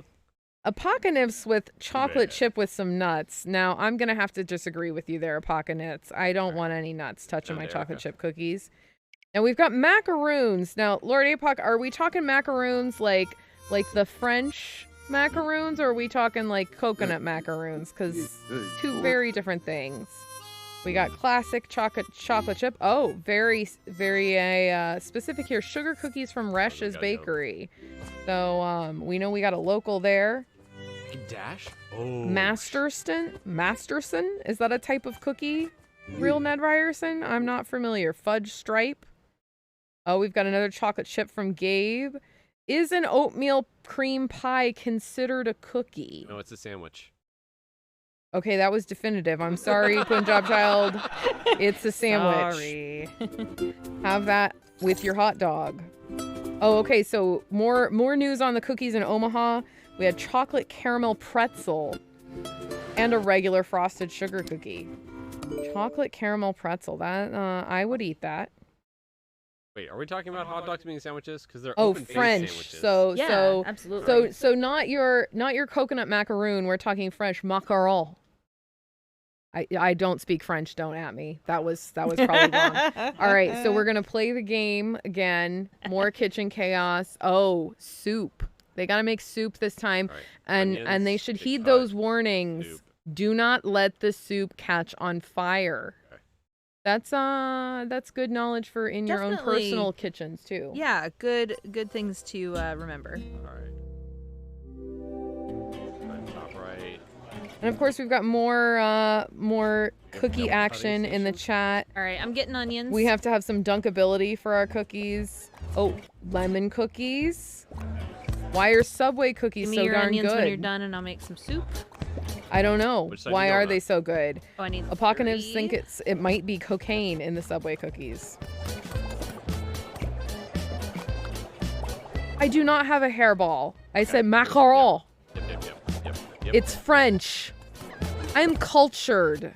Apocalypse with chocolate Yeah. chip with some nuts. Now, I'm going to have to disagree with you there, Apocalypse. I don't want any nuts touching my Okay, chocolate okay. chip cookies. And we've got macaroons. Now, Lord Apoc, are we talking macaroons like the French macaroons, or are we talking like coconut macaroons? Because 2 very different things. We got classic chocolate chip. Oh, very, very specific here. Sugar cookies from Resch's Bakery. So we know we got a local there. Big Dash? Oh. Masterson? Is that a type of cookie? Real Ned Ryerson? I'm not familiar. Fudge stripe. Oh, we've got another chocolate chip from Gabe. Is an oatmeal cream pie considered a cookie? No, it's a sandwich. Okay, that was definitive. I'm sorry, Punjab child. It's a sandwich. Sorry. Have that with your hot dog. Oh, okay, so more news on the cookies in Omaha. We had chocolate caramel pretzel and a regular frosted sugar cookie. Chocolate caramel pretzel. That I would eat that. Wait, are we talking about hot dogs being sandwiches? Because they're Oh, open-faced French. sandwiches. So absolutely. So not your coconut macaroon. We're talking French macaron. I don't speak French. Don't at me. That was probably wrong. All right, so we're gonna play the game again. More kitchen chaos. Oh, soup. They gotta make soup this time, Right. and Onions, they should big heed cut, those warnings. soup. Do not let the soup catch on fire. Okay. That's good knowledge for in your own Definitely. personal kitchens too. Yeah, good things to remember. All right. Top right. And of course, we've got more cookie Double action cutting in the station. chat. All right, I'm getting onions. We have to have some dunkability for our cookies. Oh, lemon cookies. Why are Subway cookies Give me so your darn onions good? when you're done, and I'll make some soup. I don't know. Which side Why you are going they on? so good? Oh, I need Apocalypse 3. think it might be cocaine in the Subway cookies. I do not have a hairball. I said macaron. Yep. It's French. I'm cultured.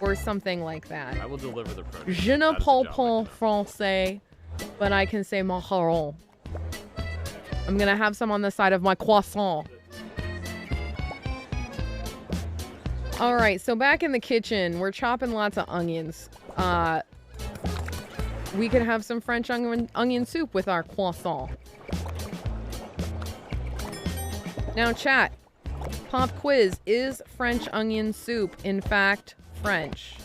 Or something like that. I will deliver the French. Je ne That is a parle job pas I know. français, but I can say macaron. I'm gonna have some on the side of my croissant. All right, so back in the kitchen, we're chopping lots of onions. We could have some French onion soup with our croissant. Now, chat, pop quiz, is French onion soup in fact French?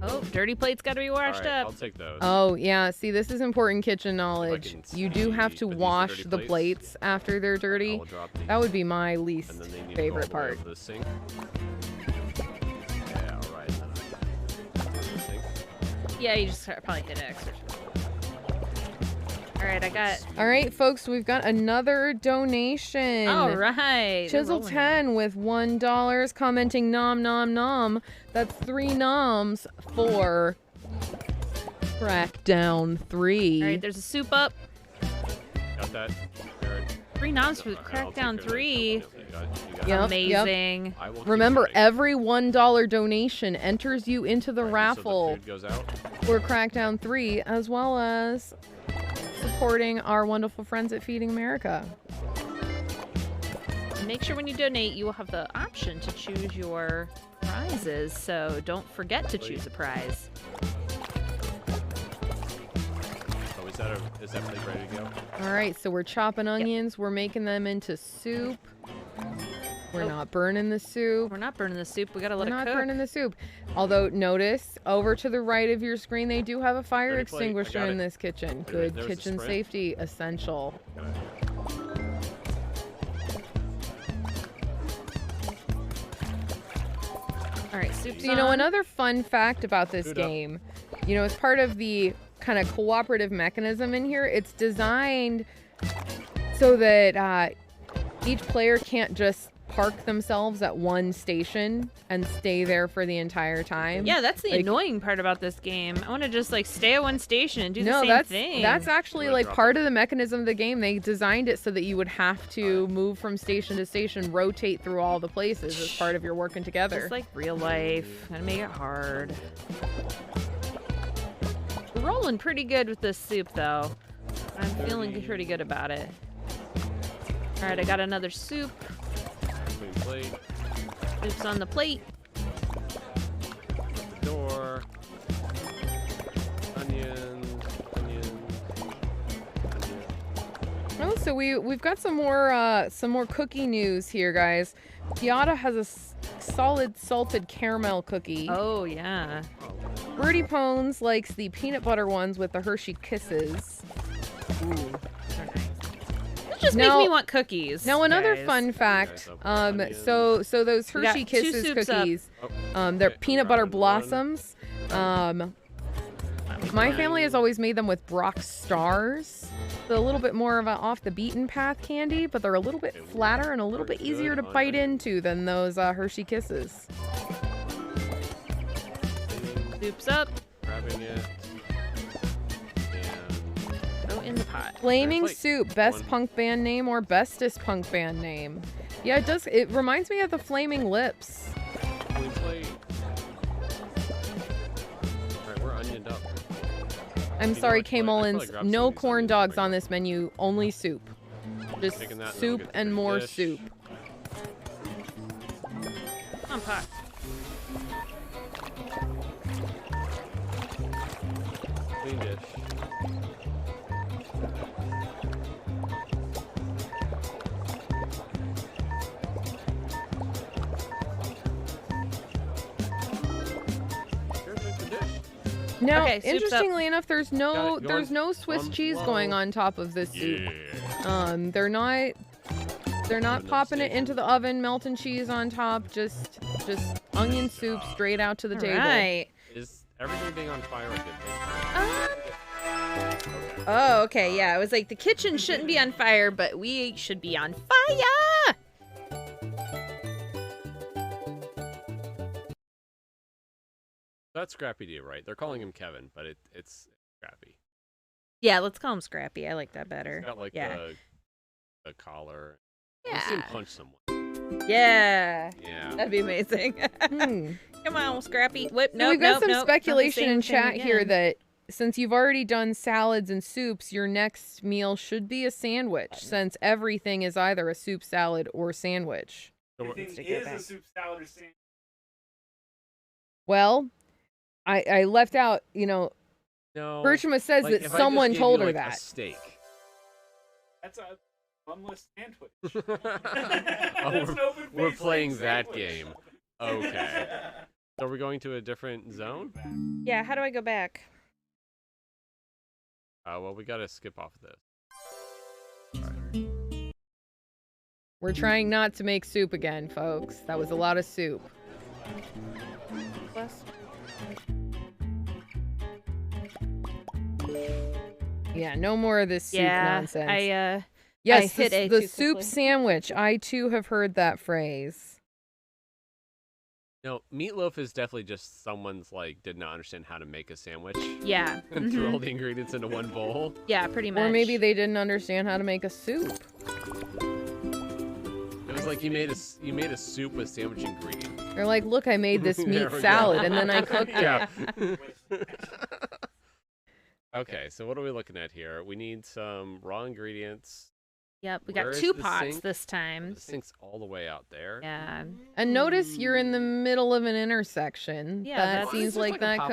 Oh, dirty plate's got to be washed All right, up. I'll take those. Oh, yeah. See, this is important kitchen knowledge. can You do have see- to are these the wash dirty the plates? plates after they're I dirty. will drop these. That would be my And least then they need favorite to go all the way part. over the sink. Yeah, all right. Sink. Yeah, you just probably did it extra. All right, I got. All right, folks, we've got another donation. All right. they're Chisel rolling 10 with $1 commenting nom nom nom. That's 3 noms for Crackdown 3. in. All right, there's a soup up. Got that? Jared? 3 noms for I'll take Crackdown care of that. 3. You got it. Yep. Amazing. I will keep Remember, writing. every $1 donation enters you into the Right, so raffle the food goes out. for Crackdown 3, as well as supporting our wonderful friends at Feeding America. And make sure when you donate, you will have the option to choose your prizes. So don't forget to choose a prize. Oh, is that plate ready to go? All right, so we're chopping onions. We're making them into soup. We're not burning the soup. We're not burning the soup. We gotta let We're it not cook. burning the soup. Although, notice, over to the right of your screen, they do have a fire Dirty plate. I extinguisher got in it. this kitchen. Wait a minute, Good there was a kitchen sprint? safety essential. All right, soup's So, you know, on. another fun fact about this Food up. game, you know, as part of the kind of cooperative mechanism in here, it's designed so that each player can't just park themselves at one station and stay there for the entire time. Yeah, that's the Like- annoying part about this game. I want to just like stay at one station and do the No, same that's thing. that's actually You wanna like drop part it? of the mechanism of the game. They designed it so that you would have to move from station to station, rotate through all the places as part of your working together. just like real life. Gotta make it hard. We're rolling pretty good with this soup, though. I'm feeling pretty good about it. All right, I got another soup. Clean plate. Soup's on the plate. The door. Onions. Oh, so we've got some more cookie news here, guys. Piata has a solid salted caramel cookie. Oh, yeah. Birdie Pones likes the peanut butter ones with the Hershey Kisses. Ooh, those are nice. This just Now- makes me want cookies. Now another guys. fun fact, guys have onions. so those We got Hershey 2 Kisses soups up. cookies, Oh, they're okay, peanut butter grabbing one. blossoms. My family has always made them with Brock Stars. So a little bit more of a off the beaten path candy, but they're a little bit flatter and a little bit Very easier to good. bite into than those Hershey Kisses. Soup's up. Grabbing it. And Go in the pot. Flaming plate. Soup, best One. punk band name or bestest punk band name? Yeah, it does. It reminds me of the Flaming Lips. clean plate. Alright, we're onioned up. I'm know sorry, what? K. I feel like Mullins. grab some No of these corn onions dogs right on now. this menu. Only soup. Just Taking that, and then we'll soup get the and dirty more dish. soup. Come on, pot. Clean dish. Here's the dish. Now, Okay, soup's up. interestingly enough, there's no Got it. Go there's on. no Swiss On cheese low. going on top of this soup. Yeah. They're not Oven popping it station. into the oven, melting cheese on top. Just onion soup straight out to the All table. right. Is everything being on fire a good thing? Oh, okay. Yeah, it was like the kitchen shouldn't be on fire, but we should be on fire. That's Scrappy D, right? They're calling him Kevin, but it's Scrappy. Yeah, let's call him Scrappy. I like that better. He's got like yeah. the collar. Yeah. I've seen punch someone. Yeah. Yeah. That'd be amazing. Come on, Scrappy. Whip. So Nope, we've got nope, some nope. Not the speculation same in thing chat here again. that since you've already done salads and soups, your next meal should be a sandwich, since everything is either a soup, salad, or sandwich. So we're- Stick it back. soup salad or sandwich. Well, I left out, no. Bertram says Like, that if I just someone gave told you, her like, that. A steak. That's a bunless sandwich. Oh, That's an open we're face playing like that sandwich. game. Okay. So we're going to a different zone? Yeah, how do I go back? Well, we gotta skip off of this. We're trying not to make soup again, folks. That was a lot of soup. Plus. Yeah, no more of this soup nonsense. I Yes, hit A the too soup quickly. sandwich. I too have heard that phrase. No, meatloaf is definitely just someone's like did not understand how to make a sandwich Yeah. and threw mhm. all the ingredients into one bowl. Yeah, pretty much. Or maybe they didn't understand how to make a soup. It was like you made a soup with sandwich ingredients. They're like, look, I made this There meat we go. salad and then I cooked it. Yeah. Okay, so what are we looking at here? We need some raw ingredients. Yep, we Where got is 2 the pots sink? this time. The sink's all the way out there. Yeah. And notice you're in the middle of an intersection. Yeah, that that's- seems It's just like like a that pop-up.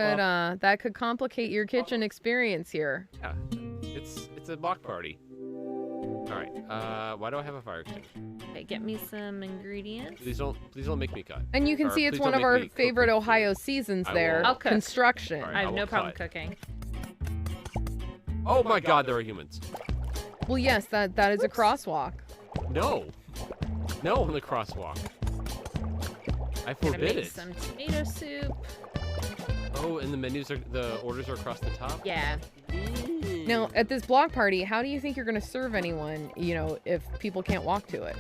could that could complicate your kitchen experience here. Yeah, it's a block party. All right. Why do I have a fire extinguisher? Okay, get me some ingredients. Please don't make me cut. And you can Or see it's please one don't of make our me cook favorite the food. Ohio seasons I there. will- I'll cook. Construction. All right. I have I no will problem cut. cooking. Oh my God, there are humans. Well, yes, that is a crosswalk. No in the crosswalk. I Gonna forbid make it. some tomato soup. Oh, and the orders are across the top. Yeah. Now, at this block party, how do you think you're going to serve anyone, if people can't walk to it?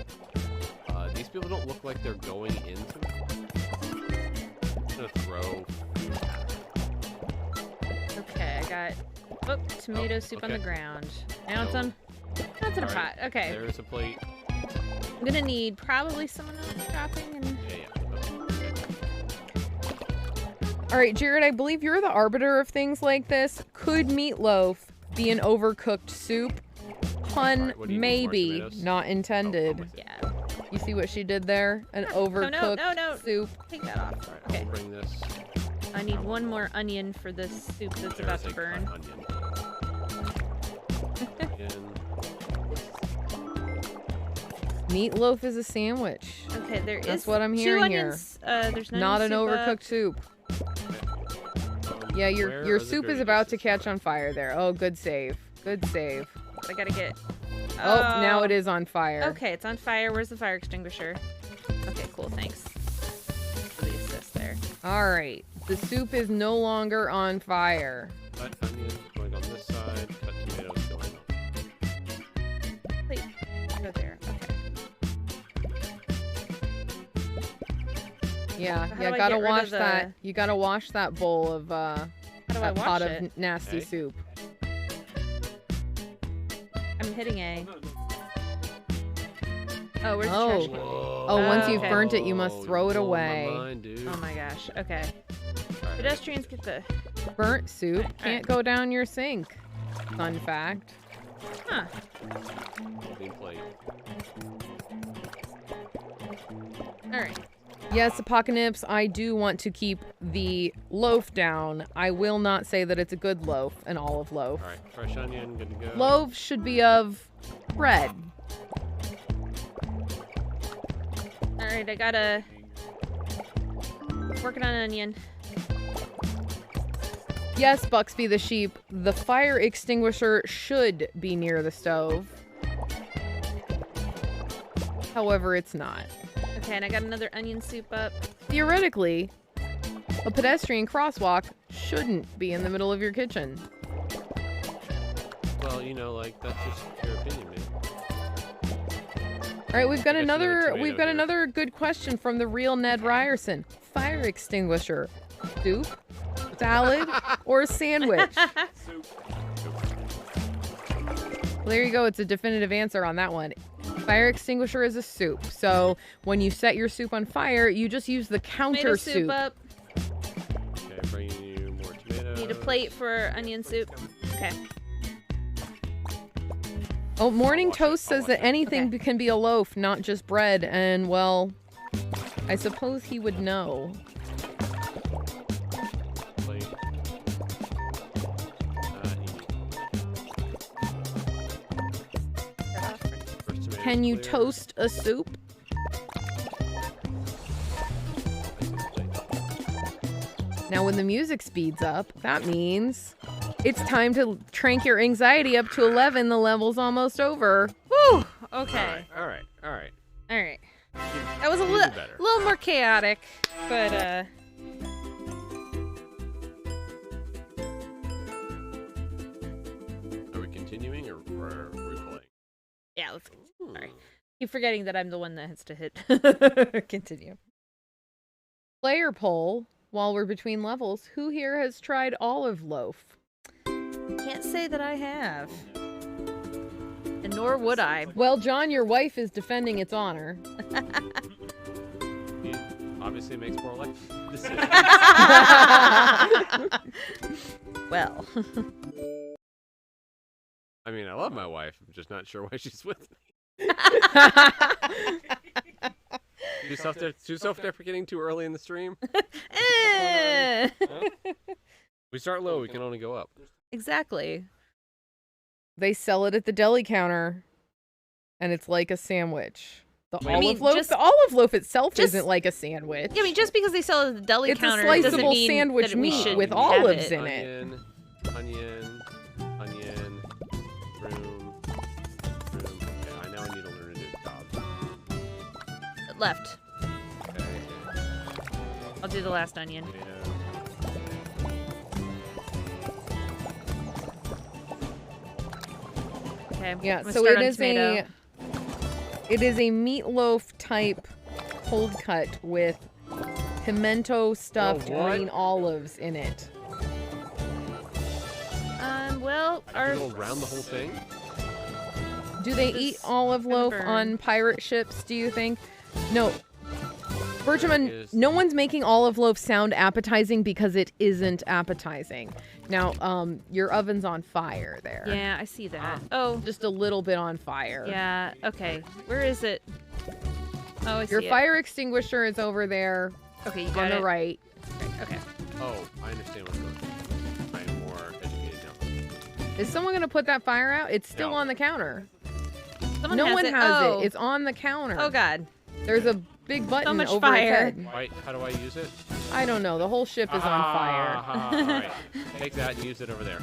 These people don't look like they're going into it. I'm gonna throw. Okay, I got tomato soup on the okay. ground. Now it's No. on. That's in a All pot. right, Okay. There's a plate. I'm gonna need probably someone else chopping and. Yeah. All right, Jared, I believe you're the arbiter of things like this. Could meatloaf be an overcooked soup? Pun, Alright, what do you need, more maybe, tomatoes? not Oh, intended. my- Yeah. You see what she did there? An Oh, overcooked no. soup. Take that off. All right, Okay. I'll bring this. I need one more onion for this soup that's about There's to a burn. cut onion. Meatloaf is a sandwich. Okay, there is That's what I'm 2 hearing here. onions. There's no Not an soup up. overcooked soup. Yeah, Where your are the soup is dirty about to dishes? catch on fire there. Oh, good save. Good save. I gotta get. Oh, now it is on fire. Okay, it's on fire. Where's the fire extinguisher? Okay, cool. Thanks for the assist there. All right. The soup is no longer on fire. Cut onions going on this side. Cut tomatoes going on. Wait, go there. Okay. Yeah, How yeah, do I gotta get rid of wash the- that. You gotta wash that bowl of How do I that wash pot it? of nasty Okay. soup. I'm hitting A. Oh, where's the Oh. trash can? Oh, once you've okay. burnt it, you must throw it You're blowing away. my mind, dude. Oh my gosh. Okay. All right. Pedestrians get the. Burnt soup Alright. can't go down your sink. Fun fact. Huh. Clean plate. All right. Yes, Apocalypse, I do want to keep the loaf down. I will not say that it's a good loaf, an olive loaf. All right, fresh onion, good to go. Loaves should be of bread. All right. I gotta. Working on onion. Yes, Buxby the sheep, the fire extinguisher should be near the stove. However, it's not. Okay, and I got another onion soup up. Theoretically, a pedestrian crosswalk shouldn't be in the middle of your kitchen. Well, like that's just your opinion, man. All right, we've got I got another tomato here. another good question from the real Ned Ryerson. Fire extinguisher, soup, salad, or sandwich? Well, there you go. It's a definitive answer on that one. Fire extinguisher is a soup. So when you set your soup on fire, you just use the counter Tomato soup. soup up. Okay, bringing you more tomatoes. Need a plate for onion soup. Okay. Oh, Morning Wash it. Toast I'll says wash that it. anything can be a loaf, not just bread. And, well, I suppose he would know. Plate. First tomato Can you clear. toast a soup? Now, when the music speeds up, that means it's time to crank your anxiety up to 11. The level's almost over. Whew. Okay. All right. All right. You- That was a you do little better. more chaotic, but Are we continuing or are we playing? yeah. Let's. Sorry. Hmm. Keep forgetting that I'm the one that has to hit. Continue. Player poll, while we're between levels, who here has tried olive loaf? Can't say that I have, and nor would I. Well, John, your wife is defending its honor. He obviously makes more life decisions. Well. I mean, I love my wife. I'm just not sure why she's with me. Too self-deprecating too early in the stream. Eh. We start low. We can only go up. Exactly. They sell it at the deli counter, and it's like a sandwich. The I mean, the olive loaf itself just- isn't like a sandwich. Yeah, I mean, just because they sell it at the deli It's a counter doesn't sliceable mean sandwich that we meat should with have olives it. in it. Onion, room. Okay, I know I need to learn a new job. Left. Okay, I'll do the last onion. tomato. Okay. Yeah, I'm gonna so start it on is tomato. a meatloaf type cold cut with pimento stuffed what? green olives in it. Well, our Go around the whole thing. Do they This eat olive gonna loaf burn. on pirate ships, do you think? No. Bergman, Is- no one's making olive loaf sound appetizing because it isn't appetizing. Now, your oven's on fire there. yeah, I see that. Oh, Just a little bit on fire. yeah. Okay, where is it? Oh, I see Your it. fire extinguisher is over there Okay, you on got the it. right. Okay. Oh, I understand what's going on. I'm more educated now. Is someone going to put that fire out? It's still No. on the counter. Someone no has one it. has Oh. it. It's on the counter. Oh God. There's a big button much over fire. its head. How do I use it? I don't know. The whole ship is on fire. All right. Take that and use it over there.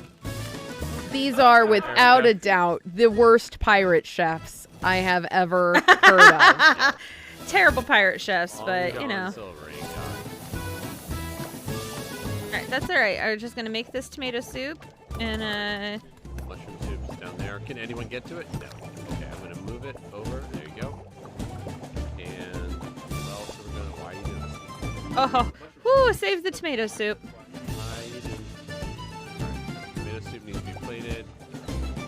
These are, without a doubt, the worst pirate chefs I have ever heard of. Terrible pirate chefs, Long but you John know. Silver, ain't got All right, that's all right. I'm just gonna make this tomato soup, and it. Mushroom soup's down there. Can anyone get to it? No. Okay, I'm gonna move it over. There you go. And well, so we're gonna. Why are you doing this? oh, whoo! Save the tomato soup. Why are you doing this? Alright, tomato soup needs to be plated.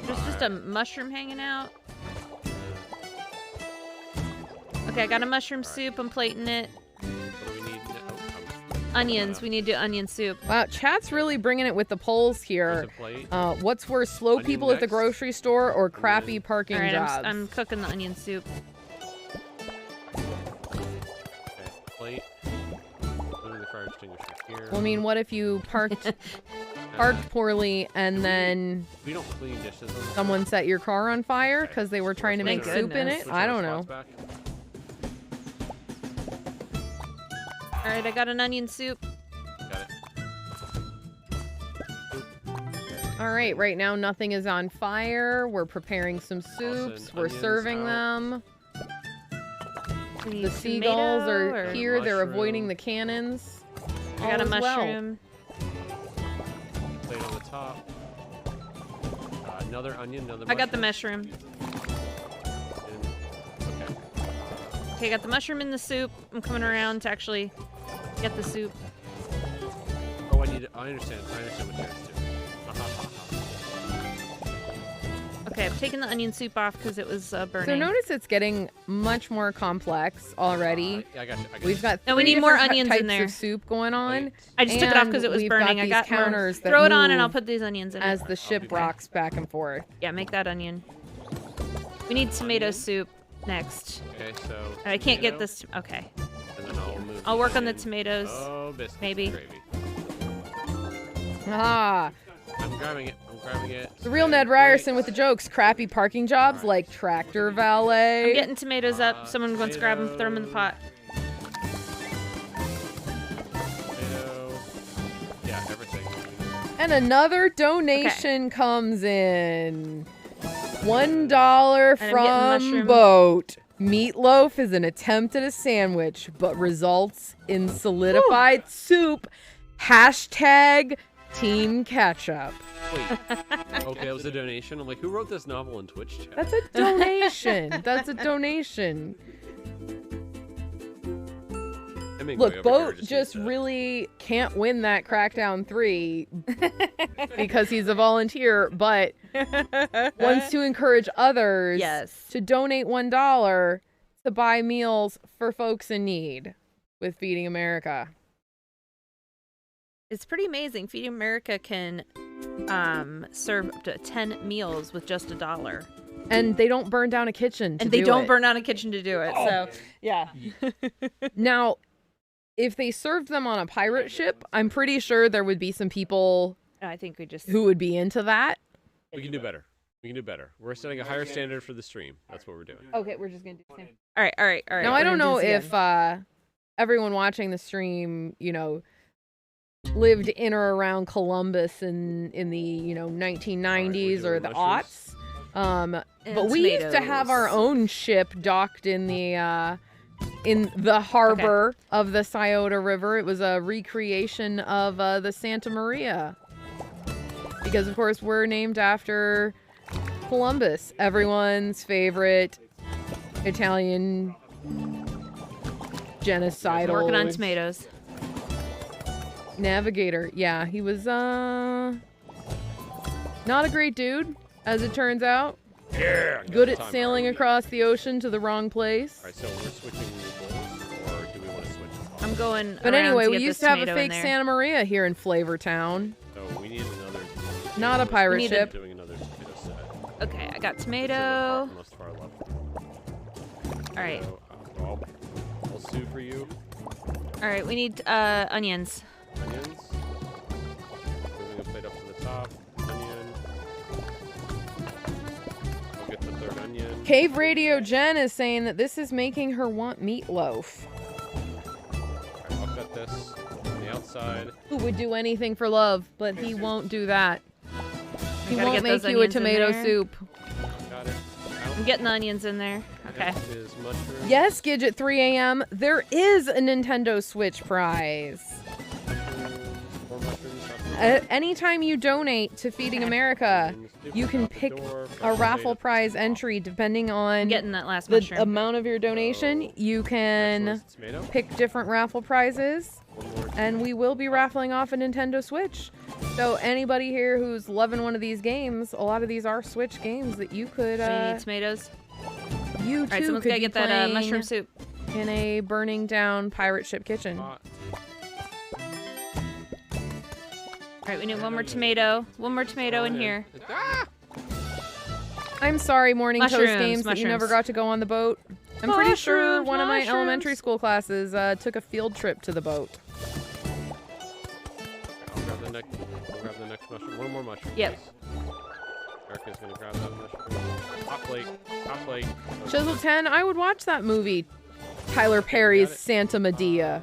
There's just a mushroom hanging out. Okay, I got a mushroom soup. I'm plating it. What do we need? Onions. We need to do onion soup. Wow, chat's really bringing it with the polls here. Plate. What's worse, slow Onion people at the next. grocery store or crappy Onion. parking All right, jobs? I'm cooking the onion soup. Okay, plate. Moving the fire extinguisher here. Well, I mean, what if you parked poorly and then We don't clean dishes. On someone set your car on fire Okay. because they were trying to Thank make soup in goodness. it? Switch I our don't know. spots back. All right, I got an onion soup. Got it. All right now nothing is on fire. We're preparing some soups. We're onions serving out. them. We need The seagulls tomato are or- here. They're Mushroom. avoiding the cannons. I got a All is well. mushroom. Plate on the top. Another onion, another I got the mushroom. mushroom. Okay. Okay, I got the mushroom in the soup. I'm coming around to actually get the soup. Oh, I understand. I understand what you guys do. Okay, I'm taking the onion soup off because it was burning. So notice it's getting much more complex already. Yeah, I got you. We've got No, we three need more different onions types in there. of soup going on. I just took it off because it and was we've burning. Got I these got more. counters that Throw it on and I'll move put these onions in as it. the ship rocks back and forth. Yeah, make that onion. We need tomato soup next. Okay, so. I can't get tomato, this. Okay. And then I'll move. I'll work on the onion. tomatoes. Oh, biscuits maybe. and gravy. Ah, I'm grabbing it. I'm grabbing it. the real Ned Ryerson with the jokes. Crappy parking jobs like tractor valet. I'm getting tomatoes up. Someone wants to grab them, throw them in the pot. Tomato. Yeah, everything. And another donation comes in. $1 And I'm getting from mushroom. Boat. Meatloaf is an attempt at a sandwich, but results in solidified soup. Hashtag Team Ketchup. Wait. Okay, that was a donation. I'm like, who wrote this novel in Twitch chat? That's a donation. That's a donation. Look, Boat just really can't win that Crackdown 3 because he's a volunteer, but wants to encourage others to donate $1 to buy meals for folks in need with Feeding America. It's pretty amazing. Feeding America can serve up to 10 meals with just $1. And they don't burn down a kitchen to And they do don't it. burn down a kitchen to do it. So, yeah. Now, if they served them on a pirate ship, I'm pretty sure there would be some people I think we just... who would be into that. We can do better. We can do better. We're setting a higher standard for the stream. That's what we're doing. Okay, we're just going to do the same. All right. Now, I don't know if everyone watching the stream, lived in or around Columbus in the, 1990s or the aughts. But we used to have our own ship docked in the harbor of the Scioto River. It was a recreation of the Santa Maria. Because, of course, we're named after Columbus, everyone's favorite Italian genocidal Working on tomatoes. navigator. Yeah, he was not a great dude, as it turns out. Yeah. Good at sailing across the ocean to the wrong place. All right, so we're switching bowls, or do we want to switch? I'm going But around anyway, to we get used this to have a tomato in fake there. Santa Maria here in Flavortown. So we need another. Not a pirate need ship. Doing another tomato set. Okay, I got Most tomato. far left. All right. So, I'll sue for you. All right, we need onions. Onions. Moving a plate up to the top. Onion. I'll get the third onion. Cave Radio Jen is saying that this is making her want meatloaf. Alright, I'll cut this on the outside. Who would do anything for love, but he won't do that. He gotta won't get those make you a onions in tomato there. soup. Got it. I'm getting the onions in there. Okay. Next is mushroom. Yes, Gidge at 3 a.m. There is a Nintendo Switch prize. More mushrooms. Anytime you donate to Feeding America, you can pick a raffle prize entry depending on I'm getting that last the mushroom. amount of your donation. You can Tomato. pick different raffle prizes, and we will be raffling off a Nintendo Switch. So anybody here who's loving one of these games, a lot of these are Switch games that you could, So you need tomatoes. you All right, too someone's could gotta be get that playing mushroom soup. in a burning down pirate ship kitchen. Hot. All right, we need one more tomato. One more tomato in here. Ah! I'm sorry, Morning Toast Mushrooms, Games, that you never mushrooms. got to go on the boat. I'm pretty sure Mushrooms, one of my mushrooms. elementary school classes took a field trip to the boat. I'll grab the next mushroom. One more mushroom. Yep. please. Erica's gonna grab that mushroom. Hot plate. Hot plate. Chisel 10, I would watch that movie. Tyler Perry's Santa Medea.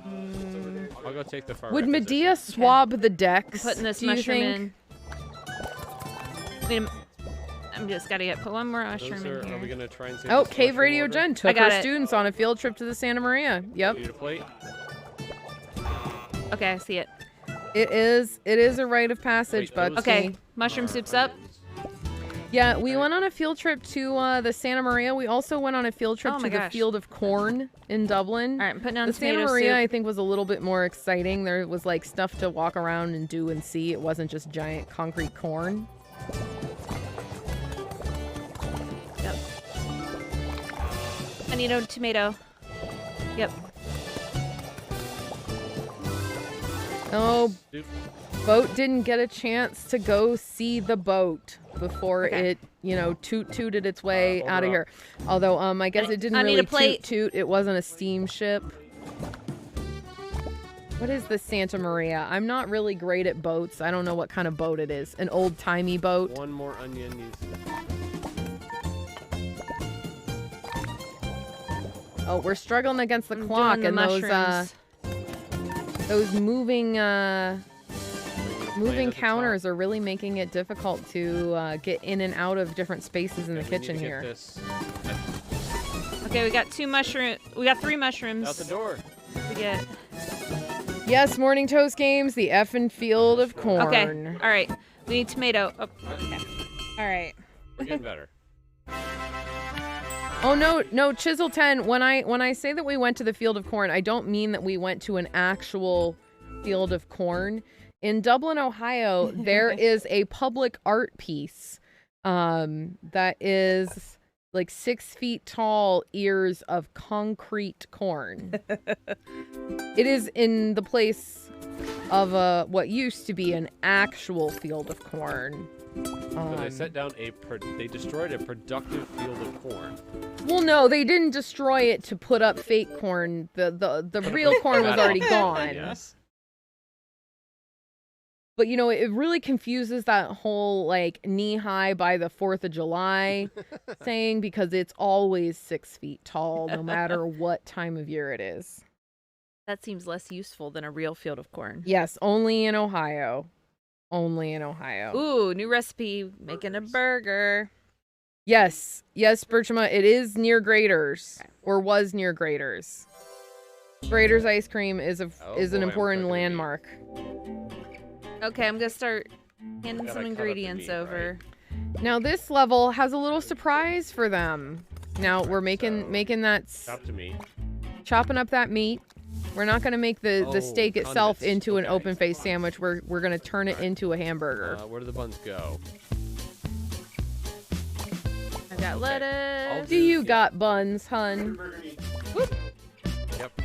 I'll go take the far Would right Medea position. swab the decks? I'm putting this do you mushroom think? in. Wait a minute. I'm just gotta put one more mushroom Those in are we here. gonna try and save Oh, this Cave mushroom Radio order? Jen took got her it. students on a field trip to the Santa Maria. Yep. Need a plate? Okay, I see it. It is a rite of passage, Wait, but those- Okay, mushroom soup's up. yeah, we went on a field trip to the Santa Maria. We also went on a field trip Oh to my the gosh. Field of Corn in Dublin. All right, I'm putting on The Santa tomato Maria, I soup. think, was a little bit more exciting. There was like stuff to walk around and do and see. It wasn't just giant concrete corn. I need a tomato. Yep. Oh, Soup. boat didn't get a chance to go see the boat before Okay. it, you know, tooted its way Hold out it of up. here. Although, I guess it didn't I need really a plate. toot. It wasn't a steamship. What is the Santa Maria? I'm not really great at boats. I don't know what kind of boat it is. An old-timey boat. One more onion needs. Oh, we're struggling against the I'm clock doing the and mushrooms. those moving Plate at the counters are really making it difficult to get in and out of different spaces in the Okay, we need kitchen to get here. this Okay, we got 3 mushrooms. out the door. To get. Yes, morning toast games, the effing field of corn. Okay. All right. We need tomato. Oh, okay. All right. We're getting better. Oh no, Chisel 10. When I say that we went to the field of corn, I don't mean that we went to an actual field of corn. In Dublin, Ohio, there is a public art piece that is like 6 feet tall ears of concrete corn. It is in the place of what used to be an actual field of corn. So they set down they destroyed a productive field of corn. Well, no, they didn't destroy it to put up fake corn. The real corn was already gone. Yes. But, you know, it really confuses that whole, like, knee-high by the 4th of July saying because it's always 6 feet tall no matter what time of year it is. That seems less useful than a real field of corn. Yes, only in Ohio. Only in Ohio. Ooh, new recipe. Making a burger. Yes, Birchma, it is near Grater's, or was near Grater's. Grater's ice cream is Oh an boy, I'm important cooking meat. landmark. Okay, I'm gonna start handing Gotta some cut up the ingredients meat, over. Now this level has a little surprise for them. Now we're making that Chop to meat. chopping up that meat. We're not gonna make the Oh, steak itself condiments. into an Okay. open face sandwich. We're gonna turn it into a hamburger. Where do the buns go? I got lettuce. Do you got buns, hun? Yep.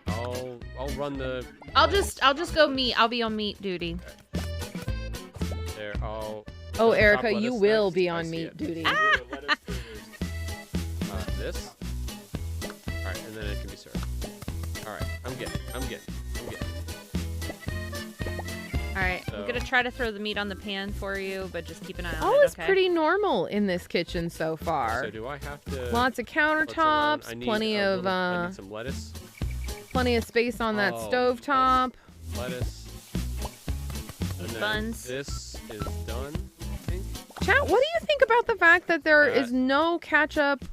I'll run the I'll just go meat. I'll be on meat duty. there. Oh, Chop Erica, you lettuce will next. be I on see meat it. duty. This. All right, and then it can be served. All right, I'm getting. All right, So- I'm gonna try to throw the meat on the pan for you, but just keep an eye on All it. is Okay. pretty normal in this kitchen so far. So do I have to? Lots of what's around? countertops, I need plenty a of little- I need some lettuce. plenty of space on that Oh. stovetop. Lettuce. And then buns. This is done. I think. Chat, what do you think about the fact that there That- is no ketchup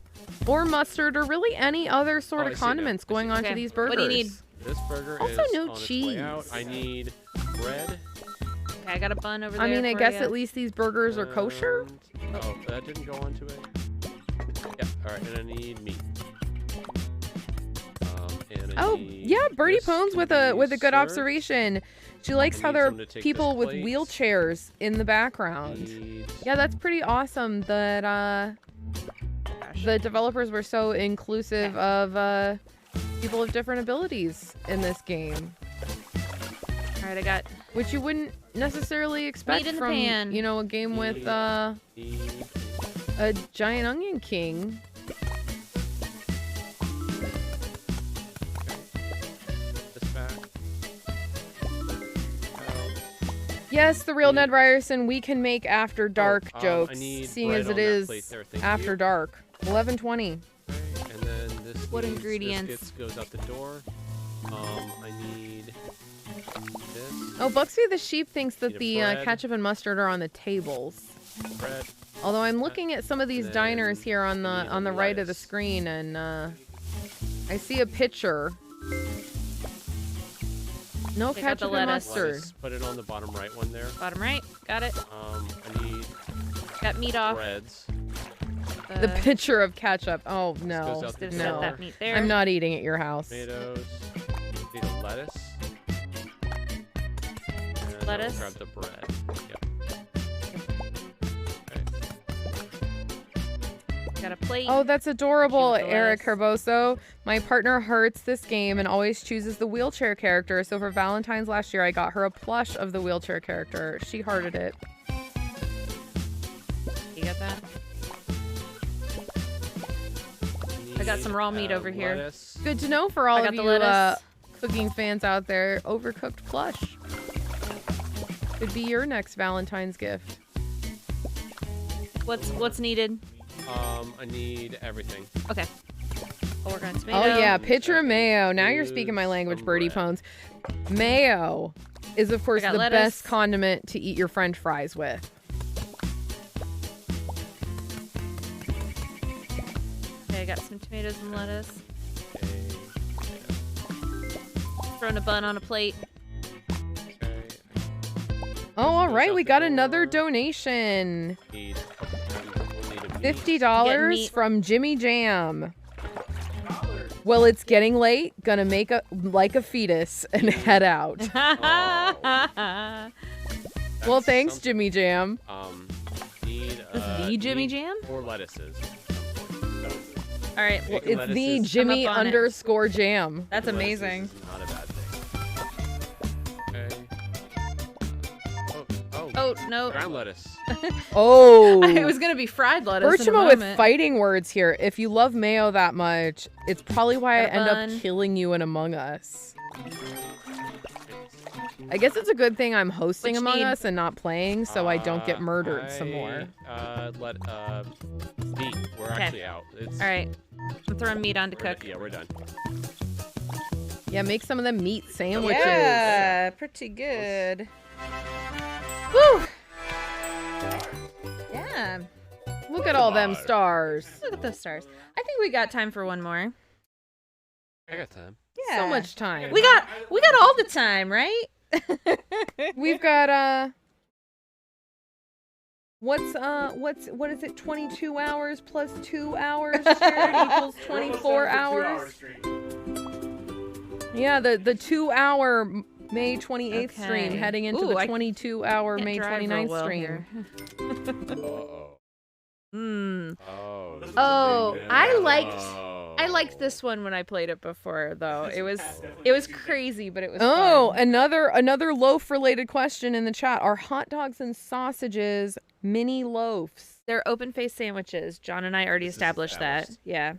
or mustard or really any other sort Oh, I of see now. condiments I see going now. onto Okay, these what burgers? do you need? This burger Also, is no on its way out. cheese. I need bread. Okay, I got a bun over there. I mean, I for guess ya. at least these burgers are kosher. and- Oh, that didn't go onto it. Yeah. All right, and I need meat. And I Oh, need yeah, Birdie this Pones to with be a good served. observation. She likes how need there are someone to take people this with plate. wheelchairs in the background. Need- Yeah, that's pretty awesome that the developers were so inclusive of people of different abilities in this game, All right, I got. which you wouldn't necessarily expect in the from pan. you know, a game with Need- need- a giant onion king. this back. Yes, the real Need- Ned Ryerson, we can make after dark I jokes, need seeing bread as on it that is plate there, thank after you. dark. 11:20. Okay, and then this What needs- ingredients? This goes out the door. I need this Oh, Buxby the sheep thinks that Need a the bread. ketchup and mustard are on the tables. bread. Although I'm looking at some of these then diners here on the we need right of the lettuce. screen, and I see a pitcher. No Take out the ketchup and lettuce. mustard. Lettuce. Put it on the bottom right one there. Bottom right. Got it. I need Got meat off. breads. The pitcher of ketchup. Oh goes no, out Just the gonna no. set that meat there. I'm not eating at your house. Tomatoes. Need a lettuce. And I'll Lettuce. grab the bread. Yep. Okay. Got a plate. Oh, that's adorable, Cute with the Eric lettuce. Herboso. My partner hearts this game and always chooses the wheelchair character. So for Valentine's last year, I got her a plush of the wheelchair character. She hearted it. You got that? I got some raw meat over here. Lettuce. Good to know for all I got of the you lettuce. cooking fans out there. Overcooked plush could be your next Valentine's gift. What's needed? I need everything. Okay. I'll work on tomato. Oh yeah, pitcher of mayo. Now you're speaking my Use language, some Birdie bread. Pones. Mayo is of course I got the lettuce. best condiment to eat your French fries with. Okay, I got some tomatoes and lettuce. Okay. Throwing a bun on a plate. Okay. Oh, all right, out we the got another door. donation. Need we'll need a meat. $50 meat. from Jimmy Jam. Well, it's getting late. Gonna make a like a fetus and head out. Well, That's thanks, something. Jimmy Jam. Need the Jimmy need Jam? 4 lettuces. All right. Well, It's lettuces. the Jimmy on it. _Jam. That's Lettuces amazing. is not a bad thing. Okay. Oh no. Ground lettuce. Oh. It was gonna be fried lettuce. in a Berchimo with moment. fighting words here. If you love mayo that much, it's probably why I Got a end bun. up killing you in Among Us. I guess it's a good thing I'm hosting What you Among need? Us and not playing, so I don't get murdered some more. Meat. We're actually out. It's, All right. I'm throwing meat on to we're- cook. Yeah, we're done. Yeah, make some of them meat sandwiches. Yeah, pretty good. Woo! Yeah. Look at all them stars. Look at those stars. I think we got time for one more. I got time. Yeah. So much time. We got all the time, right? We've got what is it? 22 hours plus 2 hours Jared, equals 24 hours. Yeah, the 2 hour May 28th stream Okay. heading into Ooh, the I 22 hour Can't May drive real 29th well stream. here. Uh-oh. Mm. Oh. this is Oh, big I now. I liked this one when I played it before, though. It was crazy, but it was Oh, fun. another loaf related question in the chat. Are hot dogs and sausages mini loaves? They're open-faced sandwiches. John and I already This is established that. established. Yeah.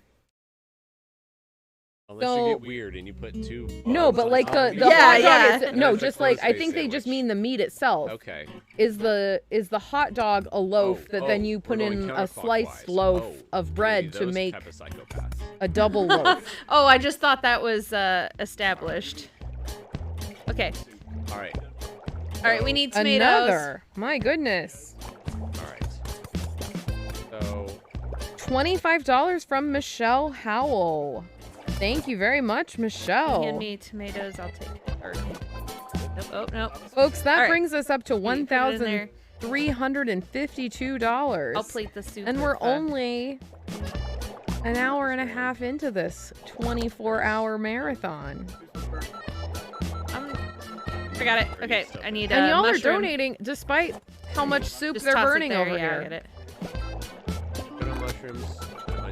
Unless So- you get weird and you put 2. No, buns but on like top the of each the other. Yeah, hot dog yeah. is, And no, that's a just like I closed-faced think they just sandwich. mean the meat itself. Okay. Is the hot dog a loaf that then you we're put going in a sliced counterclockwise. loaf Oh, of bread maybe to those make type of psychopaths. a double loaf? Oh, I just thought that was established. Okay. All right. All right, we need tomatoes. Another. My goodness. All right. So $25 from Michelle Howell. Thank you very much, Michelle. Hand me tomatoes. I'll take it. Or, nope. Oh, nope. Folks, that All right. brings us up to You put it in there. $1,352. I'll plate the soup. And with, we're only an hour and a half into this 24-hour marathon. I got it. Okay, I need And y'all mushroom. are donating despite how much soup Just they're toss it burning there. over Yeah, I here. get it. put on mushrooms.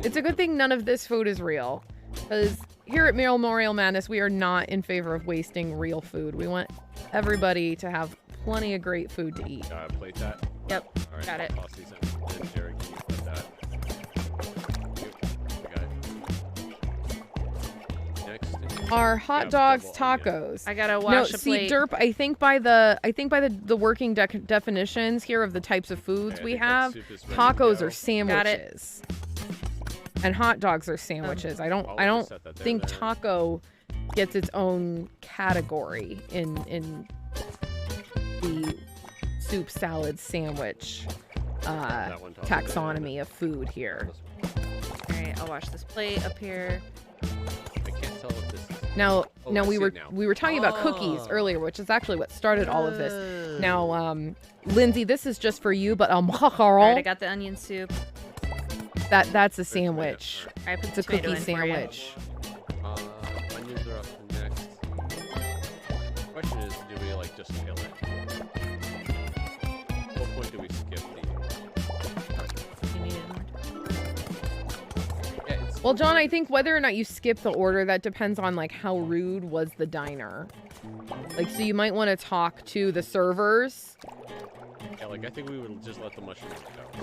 It's a good thing none of this food is real. Because here at Meal-Morial Madness, we are not in favor of wasting real food. We want everybody to have plenty of great food to eat. Plate that. Yep. All right. Got it. Toss these in. And Jared, can you put that? I got it. Next. Our hot Yeah, dogs, double onion. tacos. I gotta No, wash a see, plate. Derp. I think by the working definitions here of the types of foods Okay, I we think that have, soup is ready to tacos go. are sandwiches, and hot dogs are sandwiches. I don't I'll just set that there think then. taco gets its own category in the soup salad sandwich That one toss it in. taxonomy of food here. All right, I'll wash this plate up here. I can't tell if this is. Now, Oh, now I we see were it now. we were talking about cookies Oh. earlier, which is actually what started all of this. Oh. Now, Lindsay, this is just for you, but All right, I macaron, got the onion soup. that's a sandwich. I put It's a tomato cookie in for you. sandwich. Onions are up next. Question is, do we like just kill it? At what point do we skip the? You need it more. Well, John, I think whether or not you skip the order, that depends on like how rude was the diner. Like, so you might want to talk to the servers. Yeah, like I think we would just let the mushrooms go.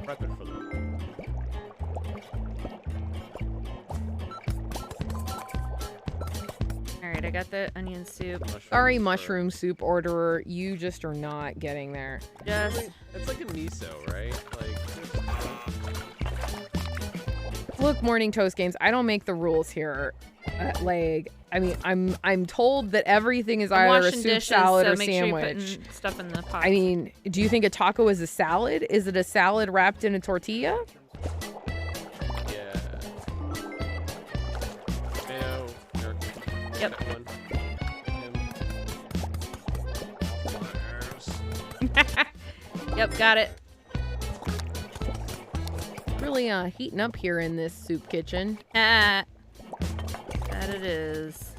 Prep it for them. All right, I got the onion soup. Sorry, mushroom soup orderer, you just are not getting there. Just It's like a miso, right? Like. Look, Morning Toast Games, I don't make the rules here. Like, I mean, I'm told that everything is I'm either a washing soup, dishes, salad, so or make sure you're sandwich. putting stuff in the pot. I mean, do you think a taco is a salad? Is it a salad wrapped in a tortilla? Yeah. Mayo. Yep. Yep, got it. Really heating up here in this soup kitchen. That it is.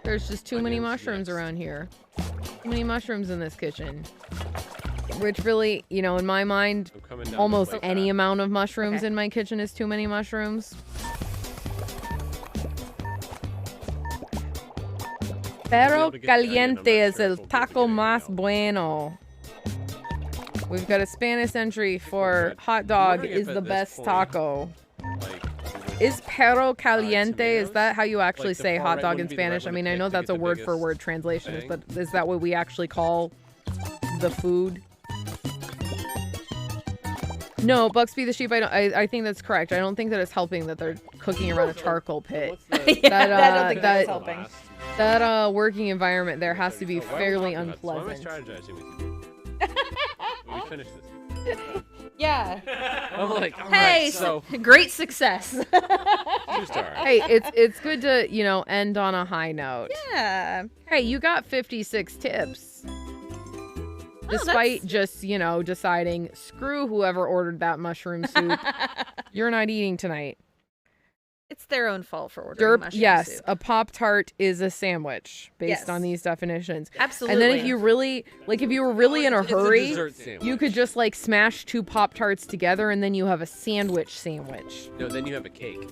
There's just too many Onions mushrooms next. around here. Too many mushrooms in this kitchen. Which really, you know, in my mind, I'm coming down almost with any amount of mushrooms Okay. in my kitchen is too many mushrooms. Pero able to get the onion, I'm not caliente is sure el if we'll be able to taco get it más out. bueno. We've got a Spanish entry for Good. hot dog wondering is if the at this best point, taco. Like, Is perro caliente? Is tomatoes? that how you actually Like, the say far hot right dog in wouldn't be the right Spanish? I one to mean, I pick know to that's get a the word for biggest word translation, thing. but is that what we actually call the food? No, Buxby the sheep. I think that's correct. I don't think that it's helping that they're cooking around a charcoal pit. what's the, Yeah, That, I don't think that's that- helping. last- That working environment there has to be Oh, why are we fairly talking about this? Why unpleasant. am I strategizing with you? When we finish this. Yeah. I'm like, all Hey, right, so great success. 2-star. Hey, it's good to, you know, end on a high note. Yeah. Hey, you got 56 tips. Despite that's- just, you know, deciding, screw whoever ordered that mushroom soup. You're not eating tonight. It's their own fault for ordering Derp, mushroom yes, soup. a Pop-Tart is a sandwich based Yes. on these definitions. Absolutely. And then if you really, like if you were really in a It's a hurry, dessert sandwich. you could just like smash 2 Pop-Tarts together and then you have a sandwich. No, then you have a cake.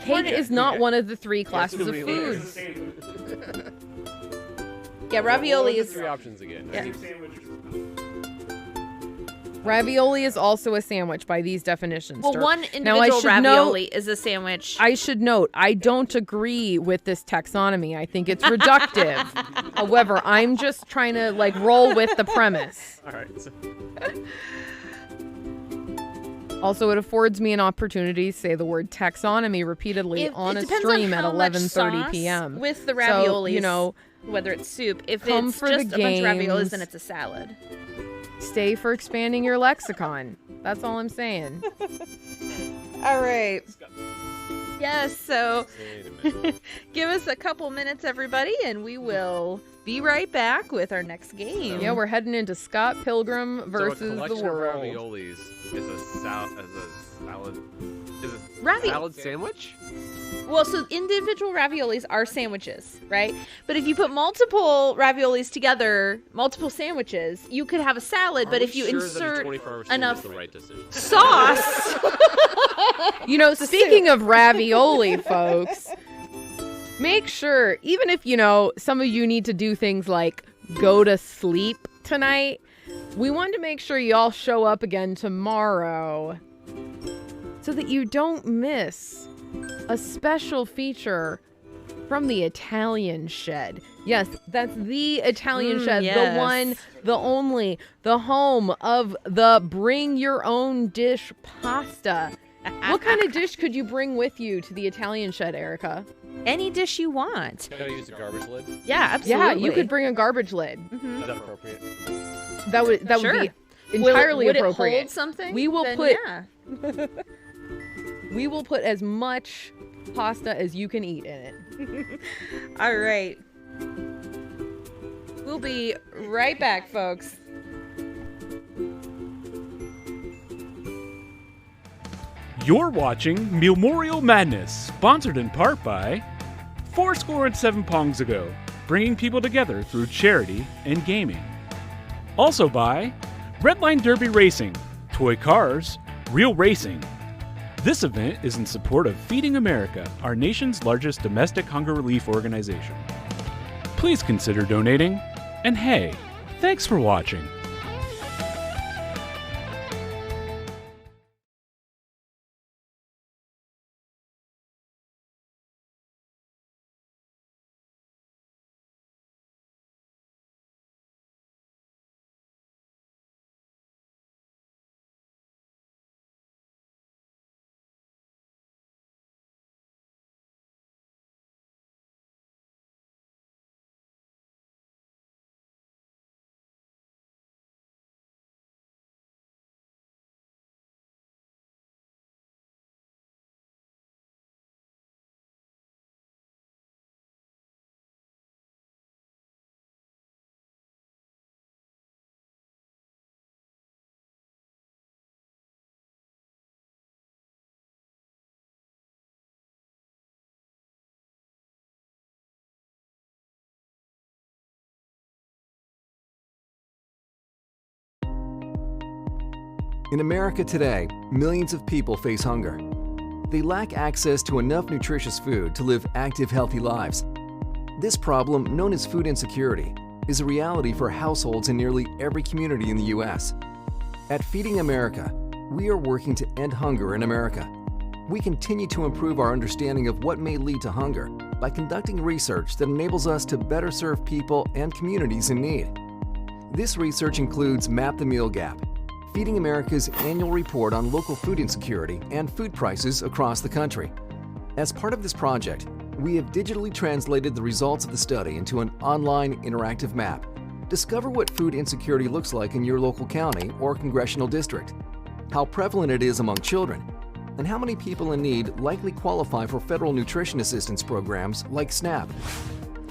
Cake is not one of the 3 classes of too many foods. Yeah, What ravioli are the is 3 options again? Yeah. Ravioli is also a sandwich by these definitions. well, Derp. one Now, I individual should note- ravioli is a sandwich. I should note, I don't agree with this taxonomy. I think it's reductive. However, I'm just trying to like roll with the premise. All right. So, Also, it affords me an opportunity to say the word taxonomy repeatedly on it a depends stream on at how much 11:30 sauce p.m. with the So, raviolis. you know, whether it's soup. If come it's for just the a bunch of raviolis, games. then it's a salad. stay for expanding your lexicon. That's all I'm saying. All right. Yes. So wait a minute. give us a couple minutes, everybody, and we will be right back with our next game. Yeah, we're heading into Scott Pilgrim So a versus the collection world. of raviolis is a salad. Is a Ravi- salad sandwich? Well, so individual raviolis are sandwiches, right? But if you put multiple raviolis together, multiple sandwiches, you could have a salad. But Are if we you sure that a insert 24-hour stream enough is the right decision? sauce, You know, speaking of ravioli, folks, make sure, even if, you know, some of you need to do things like go to sleep tonight, we want to make sure you all show up again tomorrow so that you don't miss a special feature from the Italian Shed. Yes, that's the Italian Shed, yes. the one, the only, the home of the bring your own dish pasta. What kind of dish could you bring with you to the Italian Shed, Erica? any dish you want. Can I use a garbage lid? Yeah, absolutely. Yeah, you could bring a garbage lid. Is that appropriate? That would Sure. be entirely would appropriate. It hold something? We will Then put- Yeah. We will put as much pasta as you can eat in it. All right. We'll be right back, folks. You're watching Meal-Morial Madness, sponsored in part by 4 Score and 7 Pongs Ago, bringing people together through charity and gaming. Also by Redline Derby Racing, Toy Cars, Real Racing. This event is in support of Feeding America, our nation's largest domestic hunger relief organization. Please consider donating, and hey, thanks for watching. In America today, millions of people face hunger. They lack access to enough nutritious food to live active, healthy lives. This problem, known as food insecurity, is a reality for households in nearly every community in the U.S. At Feeding America, we are working to end hunger in America. We continue to improve our understanding of what may lead to hunger by conducting research that enables us to better serve people and communities in need. This research includes Map the Meal Gap, Feeding America's annual report on local food insecurity and food prices across the country. As part of this project, we have digitally translated the results of the study into an online interactive map. Discover what food insecurity looks like in your local county or congressional district, how prevalent it is among children, and how many people in need likely qualify for federal nutrition assistance programs like SNAP.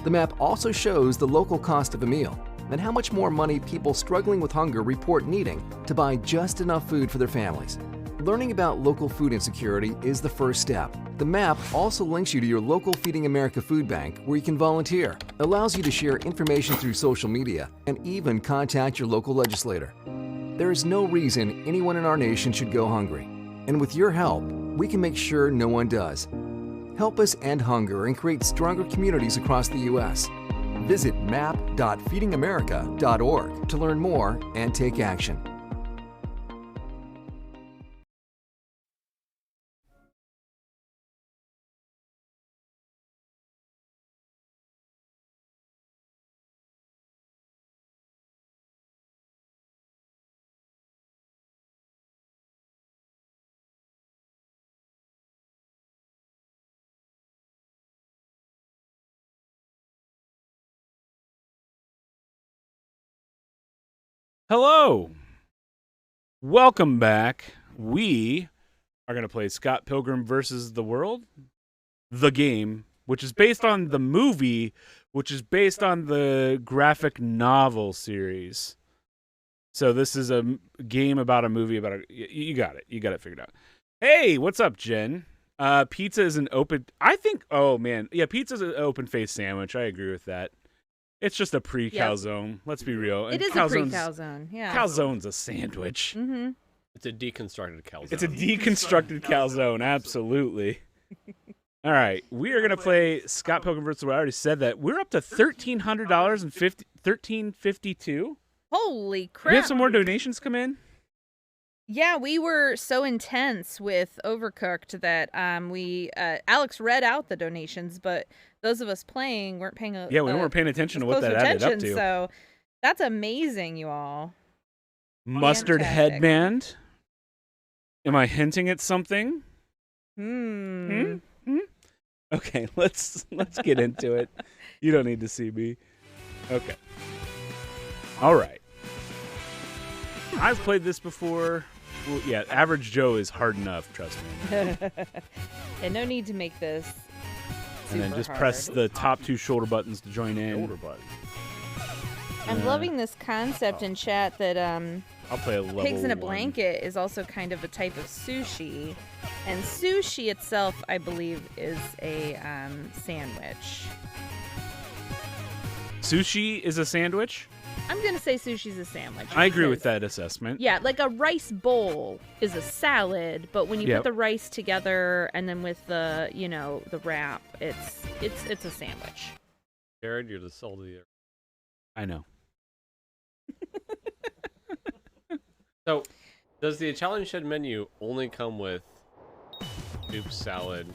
The map also shows the local cost of a meal and how much more money people struggling with hunger report needing to buy just enough food for their families. Learning about local food insecurity is the first step. The map also links you to your local Feeding America food bank where you can volunteer, allows you to share information through social media, and even contact your local legislator. There is no reason anyone in our nation should go hungry, and with your help, we can make sure no one does. Help us end hunger and create stronger communities across the U.S. Visit map.feedingamerica.org to learn more and take action. Hello! Welcome back. We are going to play Scott Pilgrim vs. the World, the game, which is based on the movie, which is based on the graphic novel series. So this is a game about a movie about a... You got it. You got it figured out. Hey, what's up, Jen? Pizza is an open... I think... Oh, man. Yeah, pizza's an open-faced sandwich. I agree with that. It's just a pre-calzone. Let's be real. It is a pre-calzone. Yeah. Calzone's a sandwich. Mm-hmm. It's a deconstructed calzone. It's a deconstructed calzone. Absolutely. All right, we are gonna play Scott Pilgrim vs. I already said that. We're up to $1,352. Holy crap! We have some more donations come in. Yeah, we were so intense with Overcooked that Alex read out the donations, but those of us playing weren't paying we weren't paying attention to what that added up to. So that's amazing, you all. Mustard Fantastic. headband. Am I hinting at something? Okay, let's get into it. You don't need to see me. Okay. All right. I've played this before. Well, yeah, Average Joe is hard enough, trust me. And no need to make this And then super just hard. press the top two shoulder buttons to join in. Shoulder button. I'm loving this concept in chat that I'll play a level pigs in a 1. blanket is also kind of a type of sushi, and sushi itself, I believe, is a sandwich. Sushi is a sandwich? I'm gonna say sushi's a sandwich. I agree with because- that assessment. Yeah, like a rice bowl is a salad, but when you Yep. put the rice together and then with the, the wrap, it's a sandwich. Jared, you're the soul of the earth. I know. So, does the Italian Shed menu only come with soup, salad,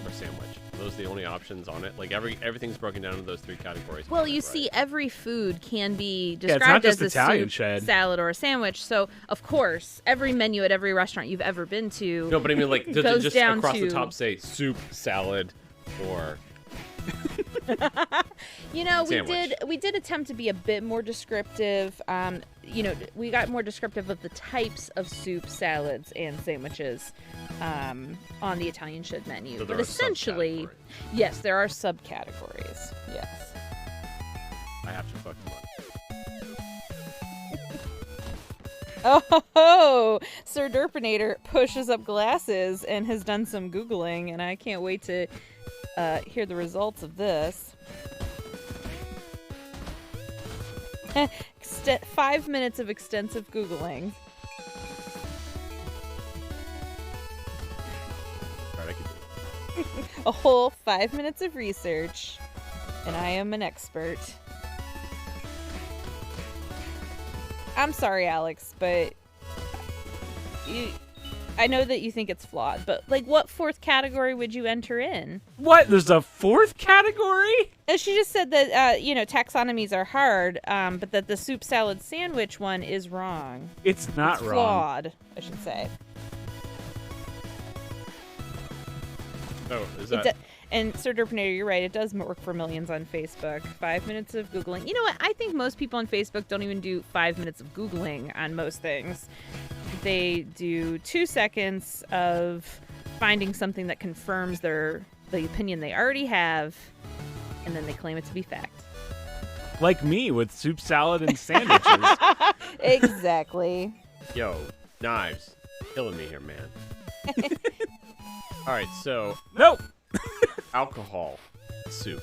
or sandwich? Are those the only options on it? Like everything's broken down into those 3 categories. Well, you right? see, every food can be it's not described just as a Italian soup, Shed. salad, or a sandwich. So, of course, every menu at every restaurant you've ever been to. No, but I mean, like, does it goes just down across the to- top say soup, salad, or Sandwich. we did attempt to be a bit more descriptive. We got more descriptive of the types of soup, salads, and sandwiches on the Italian Shed menu. So there But are essentially, subcategories. yes, there are subcategories. Yes. I have to fuck them up. Oh, Sir Derpinator pushes up glasses and has done some Googling, and I can't wait to hear the results of this. 5 minutes of extensive Googling. Alright, I can do it. A whole 5 minutes of research, and I am an expert. I'm sorry, Alex, but I know that you think it's flawed, but like, what 4th category would you enter in? What? There's a 4th category? She just said that taxonomies are hard, but that the soup salad sandwich one is wrong. It's not It's wrong. flawed, I should say. Oh, is It that... and Sir Derpinator, you're right. It does work for millions on Facebook. 5 minutes of Googling. You know what? I think most people on Facebook don't even do 5 minutes of Googling on most things. They do 2 seconds of finding something that confirms the opinion they already have, and then they claim it to be fact. Like me with soup, salad, and sandwiches. Exactly. Yo, knives. Killing me here, man. Alright, so, Nope. alcohol. Soup.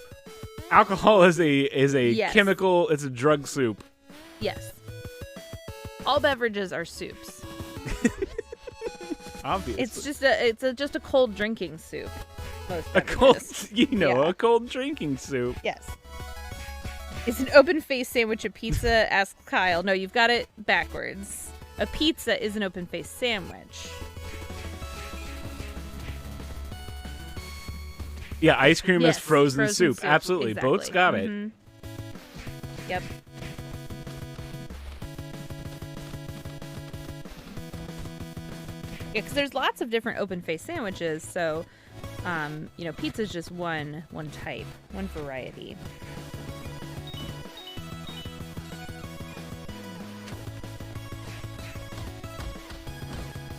Alcohol is a Yes. chemical. It's a drug soup. Yes. All beverages are soups. Obviously. It's just a cold drinking soup. Most a cold, beverages. a Yeah. cold drinking soup. Yes. Is an open faced sandwich a pizza? Asks Kyle. No, you've got it backwards. A pizza is an open faced sandwich. Yeah, ice cream Yes, is frozen soup. Absolutely. Exactly. Boats got it. Mhm. Yep. Yeah, because there's lots of different open-faced sandwiches, so, pizza's just one type, one variety.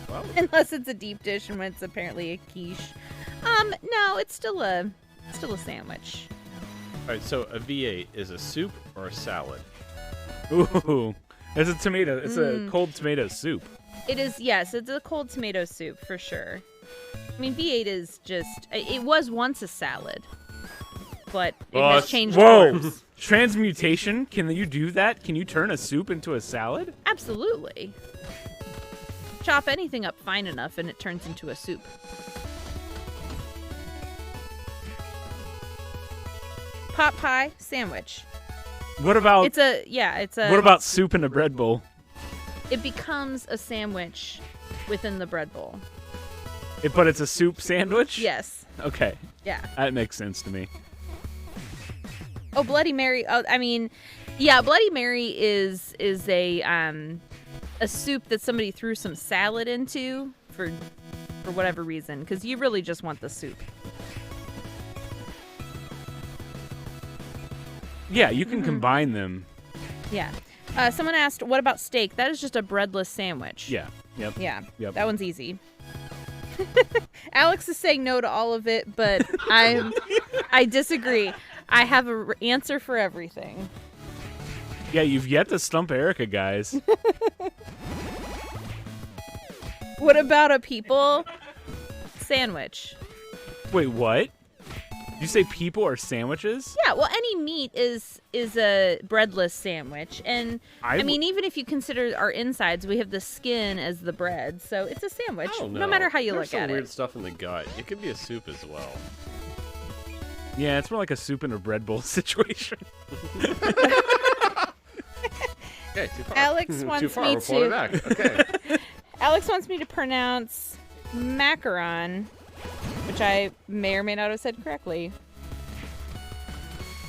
Well, Unless it's a deep dish and when it's apparently a quiche. No, it's still a sandwich. alright, so a V8 is a soup or a salad? Ooh. It's a tomato. It's a cold tomato soup. It is, yes, it's a cold tomato soup for sure. I mean, V8 is just, it was once a salad, but it has changed Whoa. forms. Transmutation? Can you do that? Can you turn a soup into a salad? Absolutely. Chop anything up fine enough and it turns into a soup. Pot pie sandwich. What about It's a what about soup in a bread bowl? it becomes a sandwich within the bread bowl. But it's a soup sandwich? Yes. Okay. Yeah. That makes sense to me. Oh, Bloody Mary. Oh, I mean, yeah, Bloody Mary is a soup that somebody threw some salad into for whatever reason, because you really just want the soup. Yeah, you can combine them. Yeah. Someone asked, what about steak? That is just a breadless sandwich. Yeah. Yep. Yeah. Yep. That one's easy. Alex is saying no to all of it, but I disagree. I have an answer for everything. Yeah, you've yet to stump Erica, guys. What about a people sandwich? Wait, what? You say people are sandwiches? Yeah, well, any meat is a breadless sandwich, and I mean, even if you consider our insides, we have the skin as the bread, so it's a sandwich. No matter how you There's look some at weird it. stuff in the gut. It could be a soup as well. Yeah, it's more like a soup in a bread bowl situation. Okay, too far. Alex wants too far. me We're pulling it back. Okay. Alex wants me to pronounce macaron, which I may or may not have said correctly.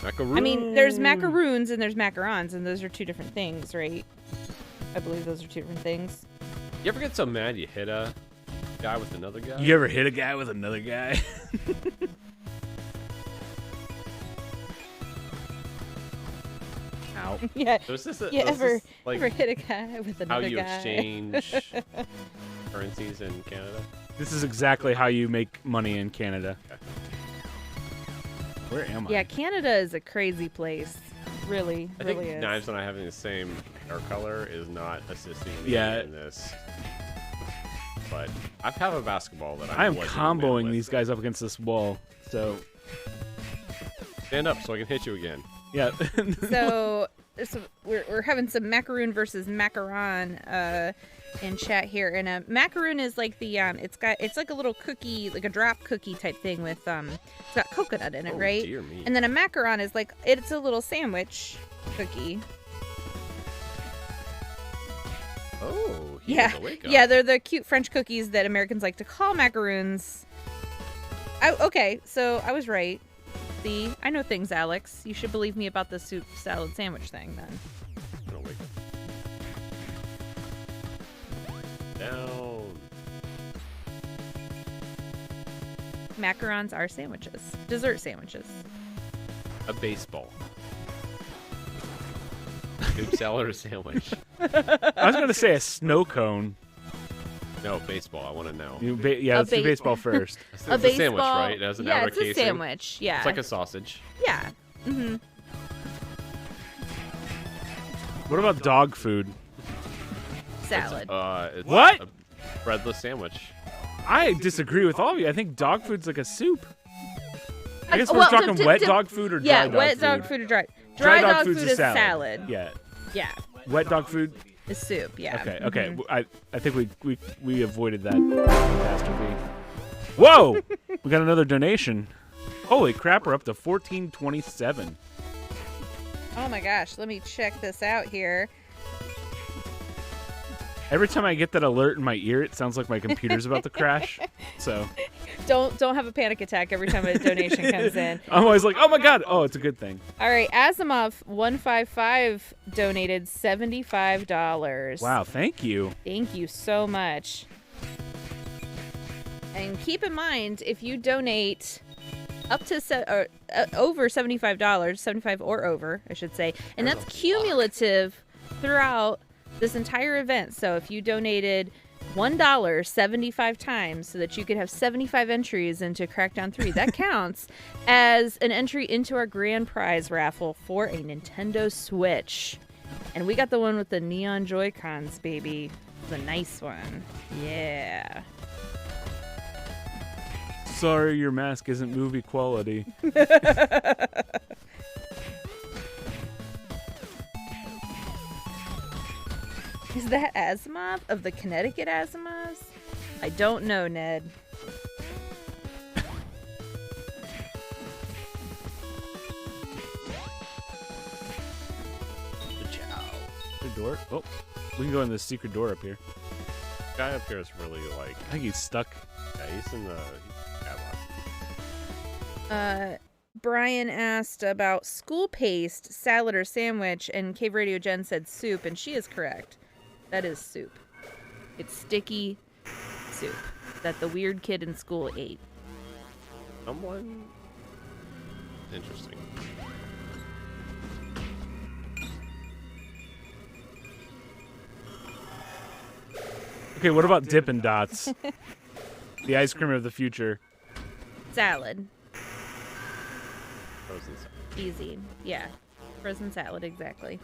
Macaroon. I mean, there's macaroons and there's macarons, and those are two different things, right? I believe those are two different things. You ever get so mad you hit a guy with another guy? You ever hit a guy with another guy? Ow. Yeah. So is this You ever like hit a guy with how another you guy? exchange currencies in Canada? This is exactly how you make money in Canada. Okay. Where am I? Yeah, Canada is a crazy place. Really, I really think is. Knives and I having the same hair color is not assisting me Yeah. in this. But I have a basketball that I am wasn't comboing with. these guys up against this wall. So, Stand up so I can hit you again. yeah. So we're having some macaroon versus macaron in chat here, and a macaroon is like the it's like a little cookie, like a drop cookie type thing with it's got coconut in it, Oh, right? dear me. And then a macaron is like it's a little sandwich cookie. Oh, he Yeah, has a wake up. yeah, they're the cute French cookies that Americans like to call macaroons. Okay, so I was right. See, I know things, Alex. You should believe me about the soup salad sandwich thing, then. I'm gonna wake up. Down. Macarons are sandwiches, dessert sandwiches. A baseball. Soup salad or sandwich? I was going to say a snow cone. No, baseball. I want to know. Yeah, let's do baseball first. It's A a baseball, sandwich, right? It has an yeah, outer it's casing. a sandwich. Yeah, It's like a sausage. yeah. Mm-hmm. What about dog food? Salad. It's What? A breadless sandwich. I disagree with all of you. I think dog food's like a soup. I guess Well, we're talking wet dog food or dry yeah, dog wet food. dog food or dry. Dry dog food's food a is salad. Yeah. Yeah, Wet dog food. is soup. Yeah. Okay. Mhm. I think we avoided that catastrophe. Whoa! We got another donation. Holy crap! We're up to 1427. Oh my gosh, let me check this out here. Every time I get that alert in my ear, it sounds like my computer's about to crash. So Don't have a panic attack every time a donation comes in. I'm always like, oh my god! Oh, it's a good thing. All right, Asimov155 donated $75. Wow! Thank you. Thank you so much. And keep in mind, if you donate up to over $75, 75 or over, I should say, and that's cumulative throughout this entire event. So if you donated $1 75 times so that you could have 75 entries into Crackdown 3, that counts as an entry into our grand prize raffle for a Nintendo Switch. And we got the one with the neon Joy-Cons, baby. The nice one. Yeah. Sorry, your mask isn't movie quality. Is that Asimov of the Connecticut Asimovs? I don't know, Ned. The door? Oh, we can go in the secret door up here. Guy up here is really like. I think he's stuck. Yeah, he's in the catwalk. Brian asked about school paste, salad, or sandwich, and Cave Radio Jen said soup, and she is correct. That is soup. It's sticky soup that the weird kid in school ate. Someone. Interesting. Okay, what about Dippin' Dots? The ice cream of the future. Salad. Frozen salad. Easy. Yeah. Frozen salad, exactly.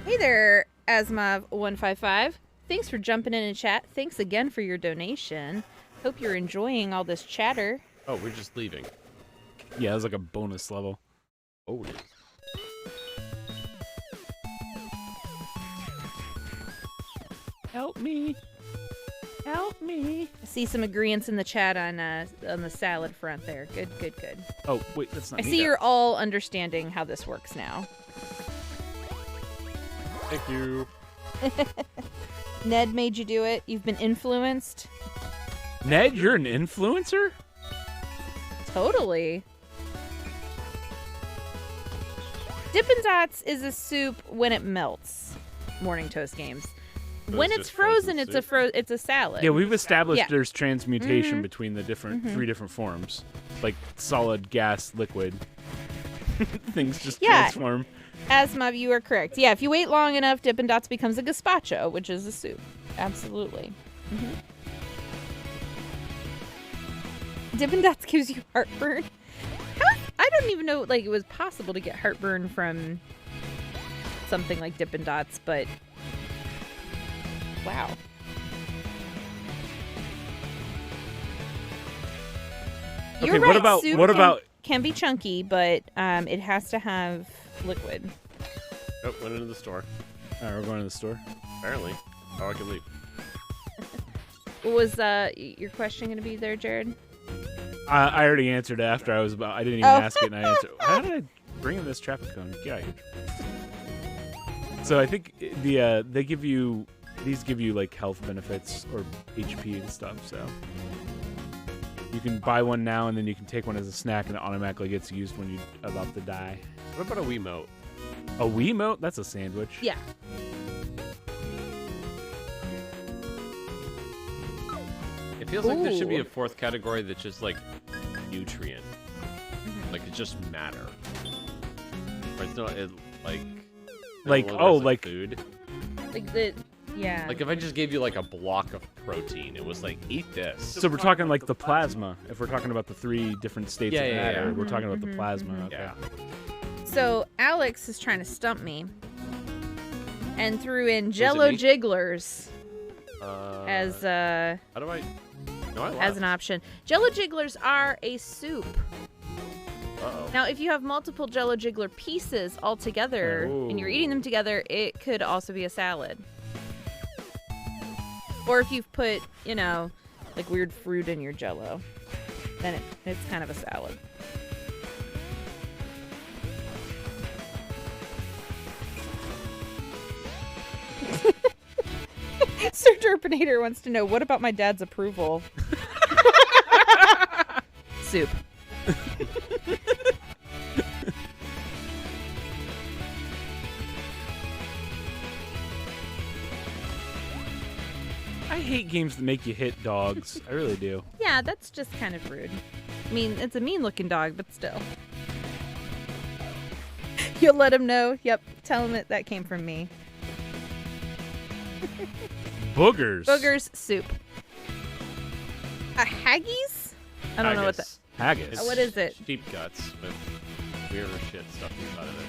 Hey there, Asimov155. Thanks for jumping in and chat. Thanks again for your donation. Hope you're enjoying all this chatter Oh, we're just leaving. Yeah, it was like a bonus level. Oh, it is. Help me. Help me. I see some agreeants in the chat on the salad front there. Good. Oh, wait, that's not I me. see you're all understanding how this works now. Thank you. Ned made you do it. You've been influenced. Ned, you're an influencer? Totally. Dippin' Dots is a soup when it melts. Morning Toast Games. So when it's it's just frozen frozen, it's a salad. Yeah, we've established Yeah. there's transmutation Mhm. between the three different forms. Like solid, gas, liquid. Things just Yeah. transform. Asma, you are correct. Yeah, if you wait long enough, Dippin' Dots becomes a gazpacho, which is a soup. Absolutely. Dippin' Dots gives you heartburn. I don't even know it was possible to get heartburn from something like Dippin' Dots, but wow. Okay, You're what right, about- soup what about- can be chunky, but it has to have liquid. Oh, went into the store. All right, we're going to the store. Apparently. Oh, I can leave. What was your question going to be there, Jared? I already answered after I didn't even Oh. ask it, and I answered. How did I bring in this traffic cone? Get out of here. So I think these give you like health benefits or HP and stuff. So you can buy one now, and then you can take one as a snack, and it automatically gets used when you're about to die. What about a Wiimote? A Wiimote? That's a sandwich. Yeah. It feels like there should be Ooh. a fourth category that's just like nutrient. Like it's just matter. Or it's not like Like, no oh, longer like- food. Yeah. Like if I just gave you like a block of protein, it was like eat this. So we're talking like the plasma. If we're talking about the three different states Yeah, of yeah, matter, yeah. we're talking about the plasma. Okay. Yeah. So Alex is trying to stump me and threw in it Jello me? Jigglers as How do I? No, I as an option. Jello Jigglers are a soup. Uh-oh. Now, if you have multiple Jello Jiggler pieces all together and you're eating them together, it could also be a salad. Or if you've put, like weird fruit in your Jello, then it's kind of a salad. Sir Derpinator wants to know, what about my dad's approval? Soup. I hate games that make you hit dogs. I really do. Yeah, that's just kind of rude. I mean, it's a mean-looking dog, but still. You'll let him know? Yep, tell him that came from me. Boogers. Boogers soup. A haggis? I don't know what that... Haggis. What is it? Sheep guts with weird shit stuff inside of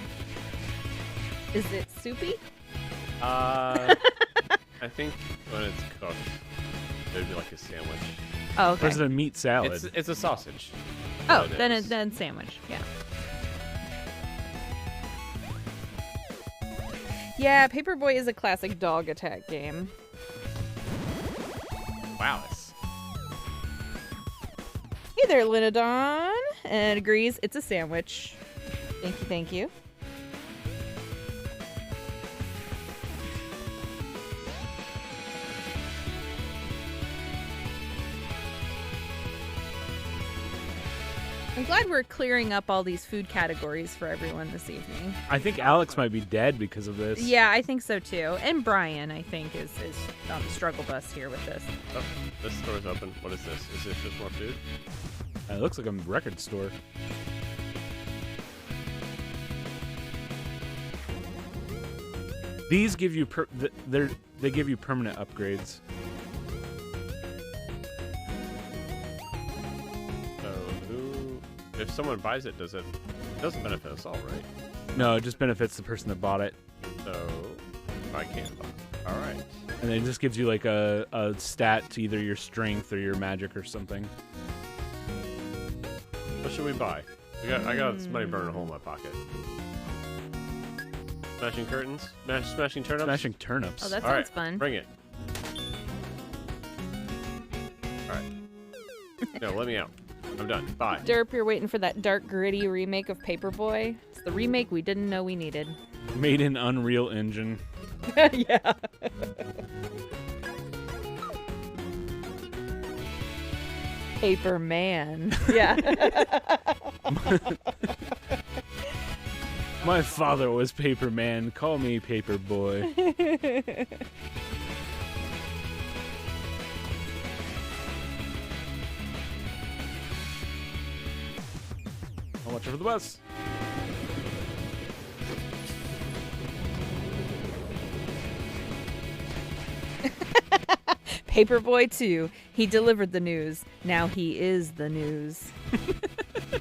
it. Is it soupy? I think when it's cooked, it'd be like a sandwich. Oh, Or okay. is it a meat salad? It's a sausage. Oh, It then is. then sandwich. Yeah. Yeah, Paperboy is a classic dog attack game. Wow. Hey there, Linodon. And agrees it's a sandwich. Thank you, thank you. I'm glad we're clearing up all these food categories for everyone this evening. I think Alex might be dead because of this. Yeah, I think so too. And Brian, I think, is on the struggle bus here with this. Oh, this store's open. What is this? Is this just more food? It looks like a record store. These give you they give you permanent upgrades. So if someone buys it, it doesn't benefit us all, right? No, it just benefits the person that bought it. So I can't buy. All right. And it just gives you like a stat to either your strength or your magic or something. should we buy? I got some money burning a hole in my pocket. Smashing curtains? Smashing turnips? Smashing turnips. Oh, that All sounds right, fun. bring it. Alright. No, let me out. I'm done. Bye. Derp, you're waiting for that dark, gritty remake of Paperboy. It's the remake we didn't know we needed. Made in Unreal Engine. Yeah. Paper Man. Yeah. My father was Paper Man. Call me Paper Boy. I'll watch out for the bus. Paperboy 2. He delivered the news. Now he is the news. Damn.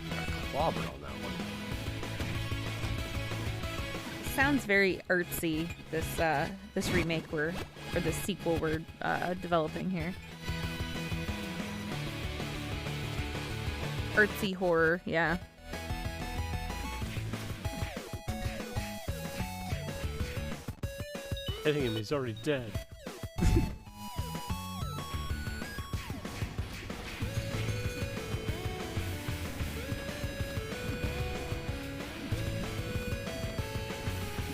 Got clobbered on that one. Sounds very artsy, this remake or this sequel we're developing here. Artsy horror, yeah. Hitting him, he's already dead.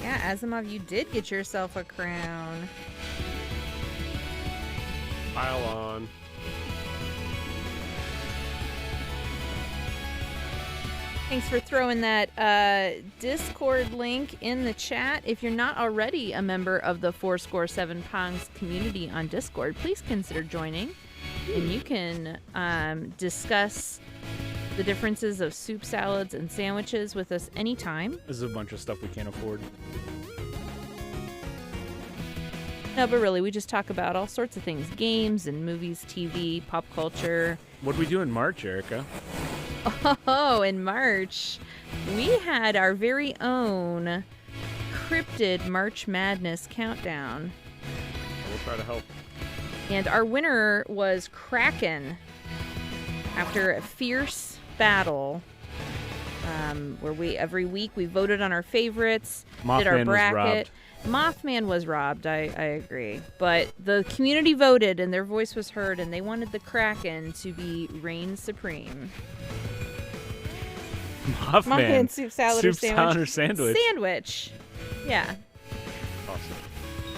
Yeah, Asimov, you did get yourself a crown. Pile on. Thanks for throwing that Discord link in the chat. If you're not already a member of the 4score7 Pongs community on Discord, please consider joining. And you can discuss the differences of soup, salads, and sandwiches with us anytime. This is a bunch of stuff we can't afford. No, but really, we just talk about all sorts of things. Games and movies, TV, pop culture. What did we do in March, Erica? Oh, in March, we had our very own cryptid March Madness countdown. We'll try to help. And our winner was Kraken after a fierce battle where every week we voted on our favorites, did our Mothman was bracket. robbed. Mothman was robbed, I agree. But the community voted and their voice was heard and they wanted the Kraken to be reign supreme. Mothman. Soup, salad, Soup, or sandwich. salad, or sandwich. Sandwich. Yeah. Awesome.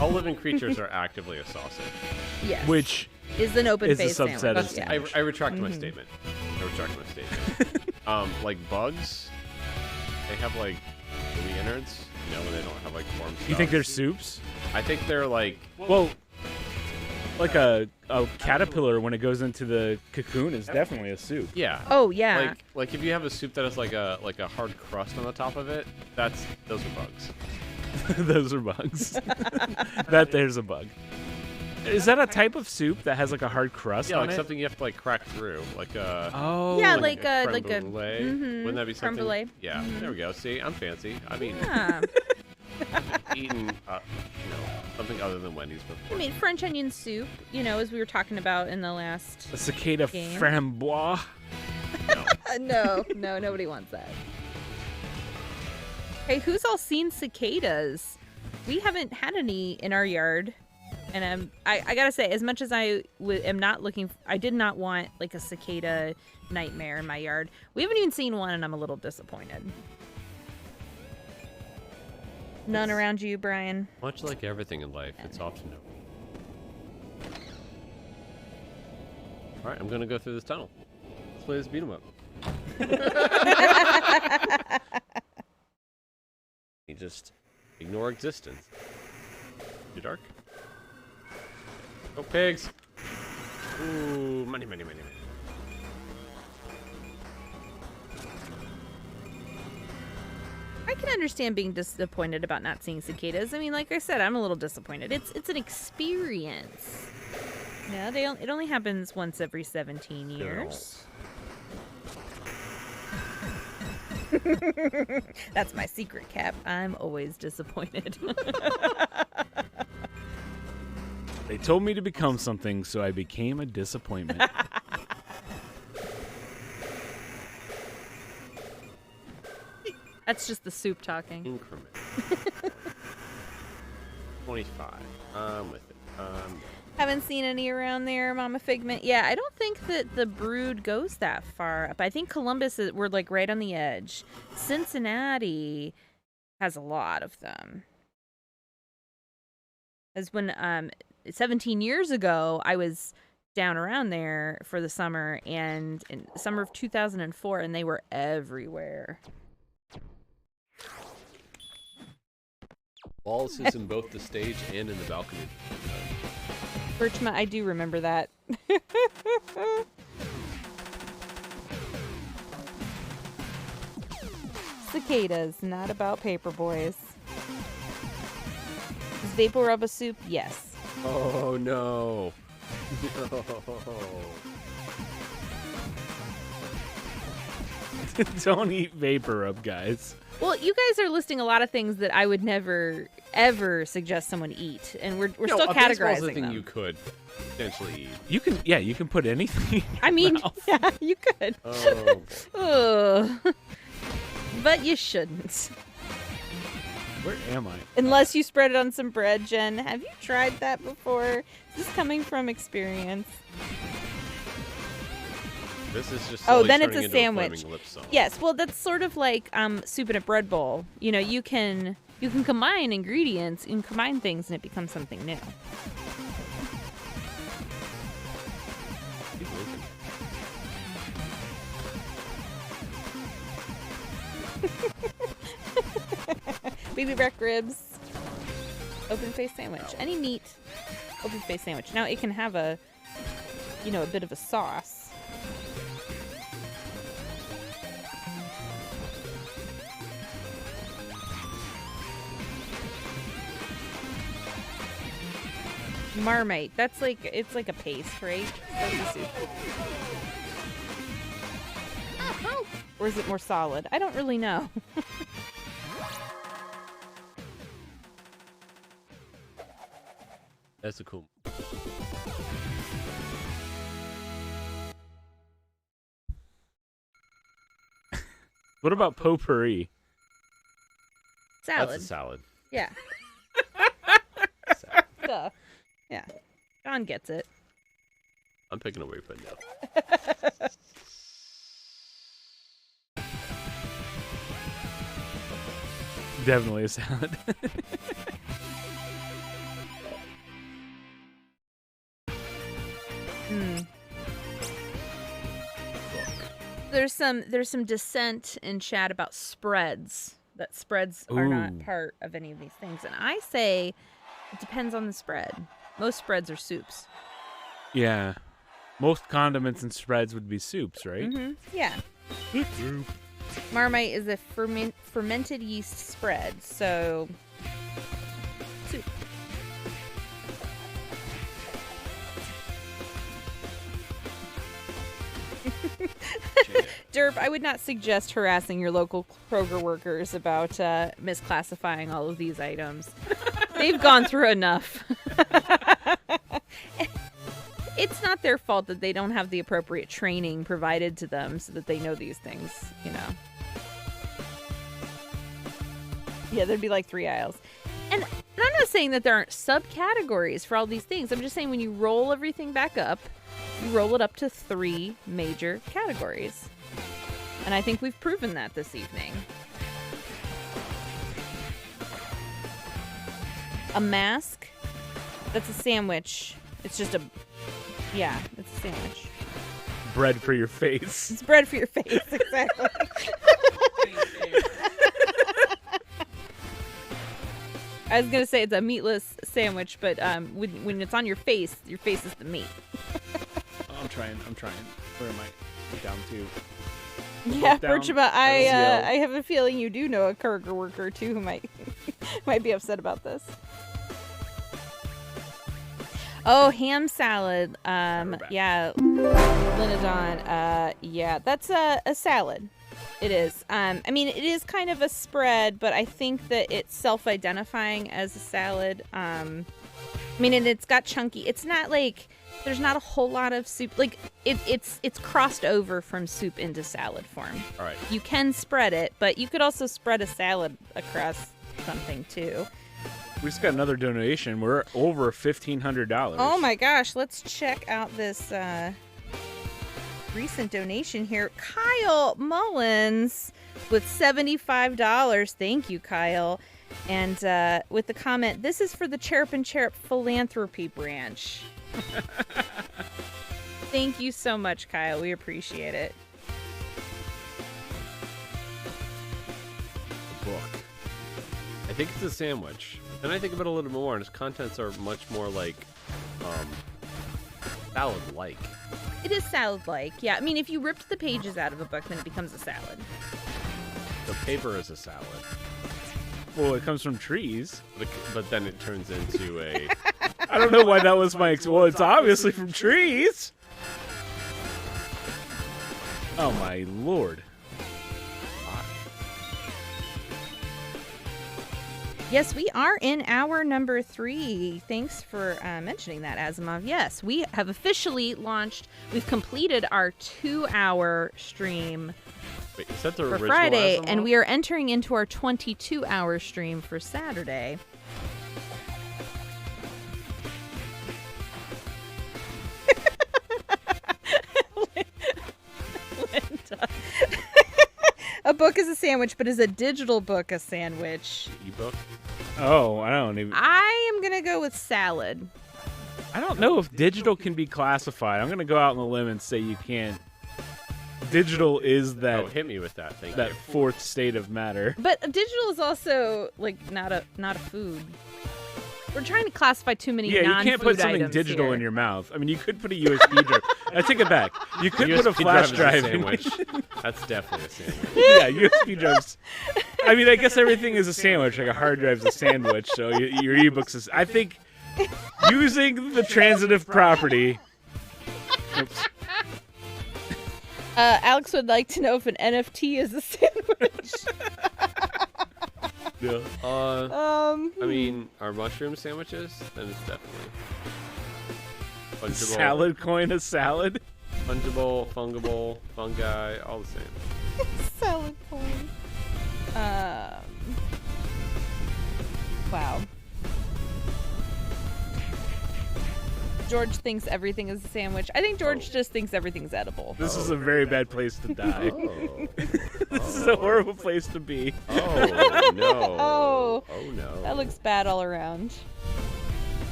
All living creatures are actively a sausage. Yes. Which is an open is a face subset sandwich. of Yeah. sandwich. I retract my statement. Like bugs, they have like gooey innards, you know, when they don't have like form stuff. You think they're soups? I think they're like, Well, like a caterpillar when it goes into the cocoon is definitely a soup. yeah. Oh yeah. Like if you have a soup that has like a hard crust on the top of it, those are bugs. Those are bugs. That there's a bug. Is that a type of soup that has like a hard crust Yeah, on like it? something you have to like crack through, like a Oh. Yeah, like a like a brulee. Wouldn't that be creme something? brulee. Yeah, there we go. See, I'm fancy. I mean, Yeah. eating something other than Wendy's I before. mean, French onion soup, you know, as we were talking about in the last. A cicada Game. framboise. No, nobody wants that. Hey, who's all seen cicadas? We haven't had any in our yard. And I gotta say, as much as I am not looking, I did not want like a cicada nightmare in my yard. We haven't even seen one, and I'm a little disappointed. None around you, Brian. Much like everything in life, it's often no. All right, I'm gonna go through this tunnel. Let's play this beat 'em up. You just ignore existence. Too dark. Oh, pigs! Ooh, money. I can understand being disappointed about not seeing cicadas. I mean, like I said, I'm a little disappointed. It's an experience. Yeah, it only happens once every 17 years. That's my secret, Cap. I'm always disappointed. They told me to become something, so I became a disappointment. That's just the soup talking. Increment. 25. I'm with it. Haven't seen any around there, Mama Figment. Yeah, I don't think that the Brood goes that far up. I think Columbus we're like right on the edge. Cincinnati has a lot of them. As when 17 years ago, I was down around there for the summer, and in the summer of 2004, and they were everywhere. Wallace is in both the stage and in the balcony. Birchma, I do remember that. Cicadas, not about paper boys. Is Vapor Rub a soup? Yes. Oh no. No. Don't eat Vapor Rub, guys. Well, you guys are listing a lot of things that I would never, ever suggest someone eat, and we're still a baseball's categorizing the thing them. you could potentially eat. You can put anything. I mean, yeah, you could. Oh. Ugh. But you shouldn't. Where am I? Unless you spread it on some bread, Jen. Have you tried that before? Is this coming from experience? This is just Oh, slowly then it's turning a into sandwich. Flaming Lips song. Yes, well, that's sort of like soup in a bread bowl. You know, you can combine ingredients, you can combine things, and it becomes something new. Keep looking. Baby back ribs, open face sandwich, any meat, open face sandwich. Now it can have a bit of a sauce. Marmite. That's like, it's like a paste, right? That's a soup. Or is it more solid? I don't really know. That's a cool. What about potpourri? Salad. That's a salad. Yeah. Salad. Duh. Yeah. John gets it. I'm picking away from now. Definitely a salad. There's some dissent in chat about spreads. That spreads are not Ooh. part of any of these things. And I say it depends on the spread. Most spreads are soups. Yeah. Most condiments and spreads would be soups, right? Mm-hmm. Yeah. Soup. Marmite is a fermented yeast spread, so soup. Derp, I would not suggest harassing your local Kroger workers about misclassifying all of these items. They've gone through enough. It's not their fault that they don't have the appropriate training provided to them so that they know these things, you know. Yeah, there'd be like 3 aisles. And I'm not saying that there aren't subcategories for all these things. I'm just saying when you roll everything back up, you roll it up to 3 major categories. And I think we've proven that this evening. A mask, that's a sandwich. It's just a, yeah, it's a sandwich. Bread for your face. It's bread for your face, exactly. I was going to say it's a meatless sandwich, but when it's on your face is the meat. I'm trying. Where am I? Down to. Yeah, down. Birchma, I have a feeling you do know a Kroger worker or two who might be upset about this. Oh, ham salad. Yeah, Linodon. Yeah, that's a salad. It is. I mean, it is kind of a spread, but I think that it's self-identifying as a salad. I mean, and it's got chunky. It's not like there's not a whole lot of soup. Like it's crossed over from soup into salad form. All right. You can spread it, but you could also spread a salad across something too. We just got another donation. We're over $1,500. Oh my gosh, let's check out this recent donation here. Kyle Mullins with $75. Thank you, Kyle. And with the comment, this is for the Chirp and Chirp Philanthropy Branch. Thank you so much, Kyle. We appreciate it. Book. I think it's a sandwich. Then I think about it a little bit more, and its contents are much more like salad-like. It is salad-like, yeah. I mean, if you ripped the pages out of a book, then it becomes a salad. The paper is a salad. Well, it comes from trees. But then it turns into a... I don't know why that was my... Well, it's obviously from trees. Oh, my Lord. Yes, we are in hour number 3. Thanks for mentioning that, Asimov. Yes, we have officially launched. We've completed our 2-hour stream Wait, is that the for original Friday, Asimov? and we are entering into our 22-hour stream for Saturday. Linda. A book is a sandwich, but is a digital book a sandwich? E-book? Oh, I don't even... I am going to go with salad. I don't know if digital can be classified. I'm going to go out on the limb and say you can't. Digital is that... Oh, hit me with that. Thank that you. fourth state of matter. But digital is also like not a food. We're trying to classify too many Yeah, non-food you can't put something items digital here. in your mouth. I mean, you could put a USB drive. I take it back. You could put a USB flash drive drive is a in. sandwich. That's definitely a sandwich. Yeah, USB drives. I mean, I guess everything is a sandwich. Like a hard drive's a sandwich. So your ebooks is. I think using the transitive property. Oops. Alex would like to know if an NFT is a sandwich. Yeah. I mean, are mushroom sandwiches? Then it's definitely fungible. Salad coin a salad. Fungible, fungible, fungi, all the same. Salad coin. Wow. George thinks everything is a sandwich. I think George just thinks everything's edible. This is a very bad place to die. Oh. This is a horrible place to be. Oh no. Oh. Oh no. That looks bad all around.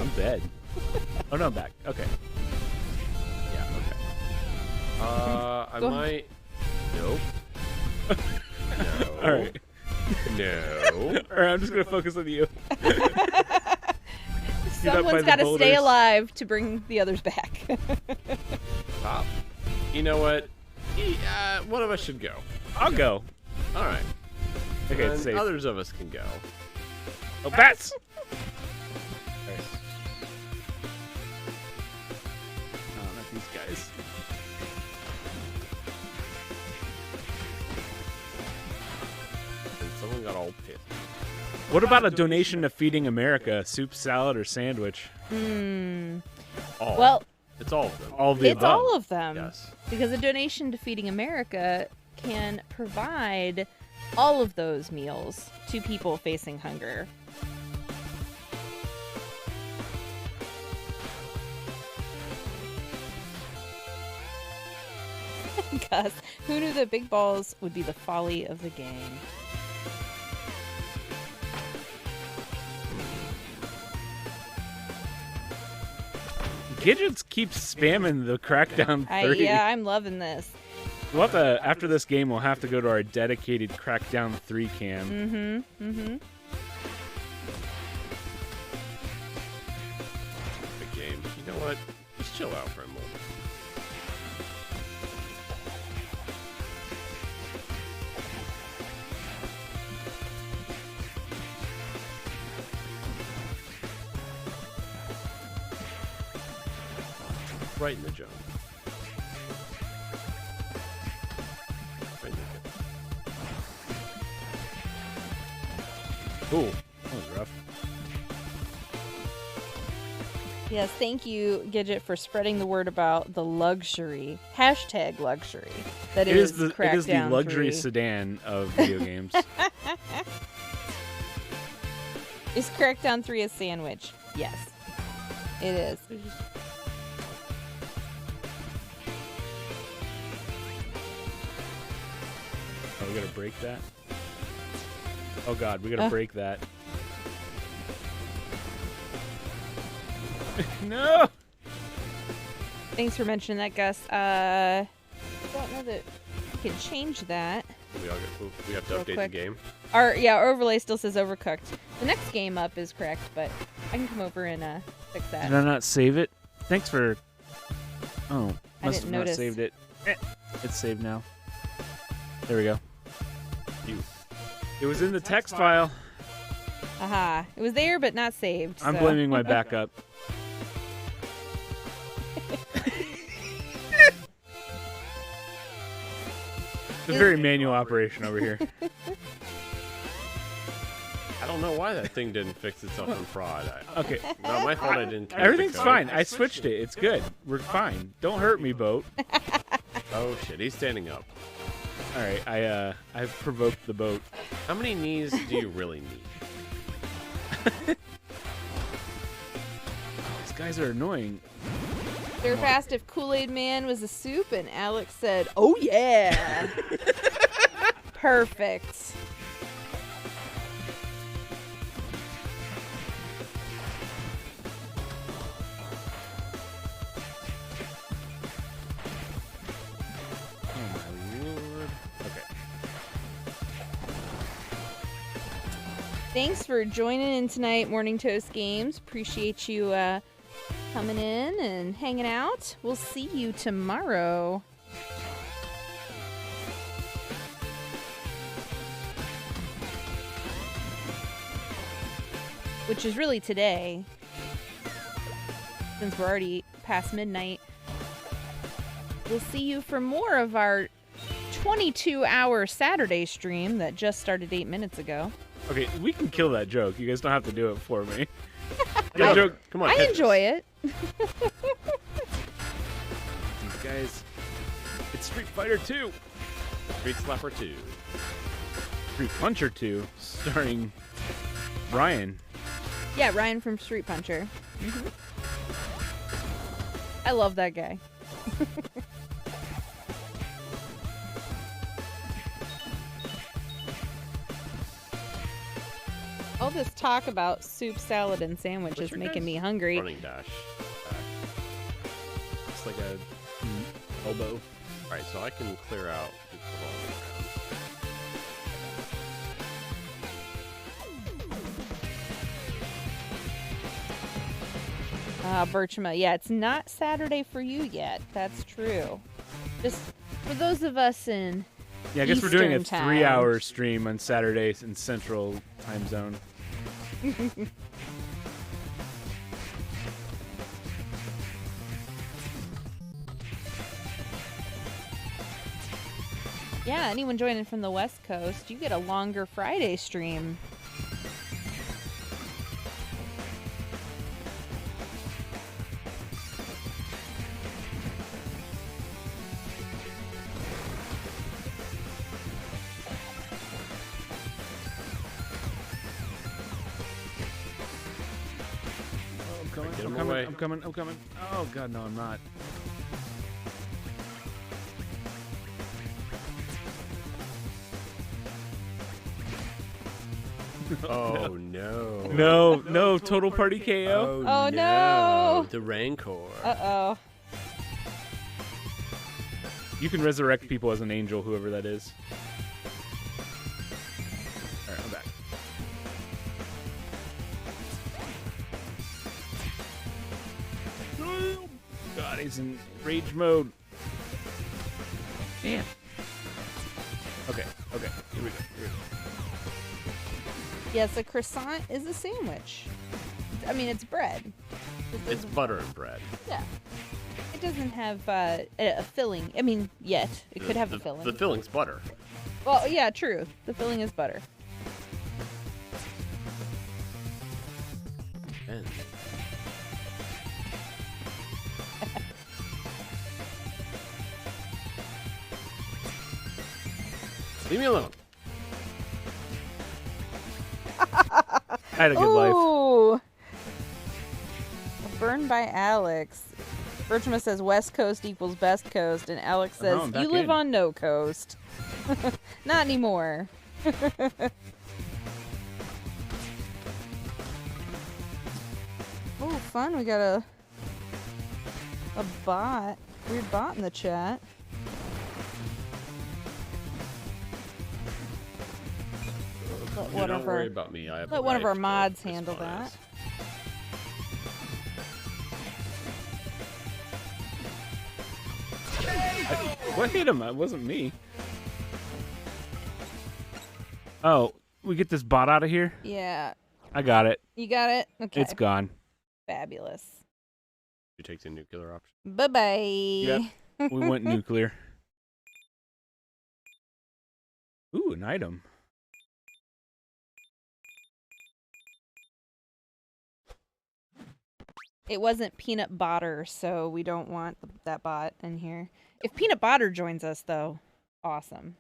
I'm dead. Oh no, I'm back. Okay. Yeah, okay. I Go might. Nope. No. All right. No. All right. I'm just gonna focus on you. up by Someone's the got to stay boulders. alive to bring the others back. Stop. You know what? One of us should go. I'll go. All right. Okay, And it's safe. others of us can go. Oh, bats! Alright. Oh, not these guys. And someone got all pissed. What about a donation to Feeding America? Soup, salad, or sandwich? All. Well, It's all of them. All of the it's above. all of them. Yes. Because a donation to Feeding America can provide all of those meals to people facing hunger. Gus, who knew that big balls would be the folly of the game? Gidgets keeps spamming the Crackdown 3. Yeah, I'm loving this. We'll have to, after this game, we'll have to go to our dedicated Crackdown 3 cam. The game. You know what? Just chill out for a moment. Right in the jump. Right in the jump. Cool. That was rough. Yes, thank you, Gidget, for spreading the word about the luxury #luxury. That It is the Crackdown luxury 3. sedan of video games. Is Crackdown 3 a sandwich? Yes, it is. Oh, we gotta break that. Oh God, we gotta break that. No. Thanks for mentioning that, Gus. I don't know that we can change that. We have to Real update the quick. game. Our overlay still says overcooked. The next game up is correct, but I can come over and fix that. Did I not save it? Thanks for. Oh, I must didn't have not notice. saved it. It's saved now. There we go. It was in the text file. Aha! It was there, but not saved. I'm so. blaming my backup. It's a very manual operation over here. I don't know why that thing didn't fix itself in prod. Okay. Not my fault I didn't. change the Everything's code. fine. I switched it. It's good. We're fine. Don't hurt me, boat. Oh shit, he's standing up. All right. I've provoked the boat. How many knees do you really need? These guys are annoying. They were asked if Kool-Aid Man was a soup, and Alex said, "Oh yeah." Perfect. Oh my lord. Okay. Thanks for joining in tonight, Morning Toast Games. Appreciate you coming in and hanging out. We'll see you tomorrow. Which is really today, since we're already past midnight. We'll see you for more of our 22-hour Saturday stream that just started 8 minutes ago. Okay, we can kill that joke. You guys don't have to do it for me. Come on, joke. come on. I hit enjoy this. it. These guys. It's Street Fighter 2. Street Slapper 2. Street Puncher 2, starring Ryan. Yeah, Ryan from Street Puncher. I love that guy. All this talk about soup, salad, and sandwich What's is your making guys' me hungry. Running dash. It's like a elbow. Alright, so I can clear out people Birchma, yeah, it's not Saturday for you yet. That's true. Just for those of us in Yeah, I guess we're doing a Eastern time. 3-hour stream on Saturdays in Central Time Zone. Yeah, anyone joining from the West Coast, you get a longer Friday stream. Oh, I'm coming. Get I'm him coming. away. I'm coming. I'm coming. Oh god, no, I'm not. Oh no. No, total party KO. Oh, no. The Rancor. Uh-oh. You can resurrect people as an angel, whoever that is. Alright, I'm back. God, he's in rage mode. Damn. Okay, here we go. Yes, a croissant is a sandwich. I mean, it's bread. It's butter and bread. Yeah. It doesn't have a filling. I mean, yet. It could have a filling. The filling's butter. Well, yeah, true. The filling is butter. And Leave me alone. I had a good life. Ooh. Burned by Alex. Bertrama says West Coast equals best coast, and Alex says I'm back you live in. on no coast. Not anymore. Oh, fun. We got a bot. Weird bot in the chat. Let one Don't of worry our about me. I have let a one of life our to mods handle despise. that. What hit him? It wasn't me. Oh, we get this bot out of here? Yeah. I got it. You got it? Okay. It's gone. Fabulous. You take the nuclear option. Bye-bye. Yep. We went nuclear. Ooh, an item. It wasn't Peanut Botter, so we don't want that bot in here. If Peanut Botter joins us, though, awesome.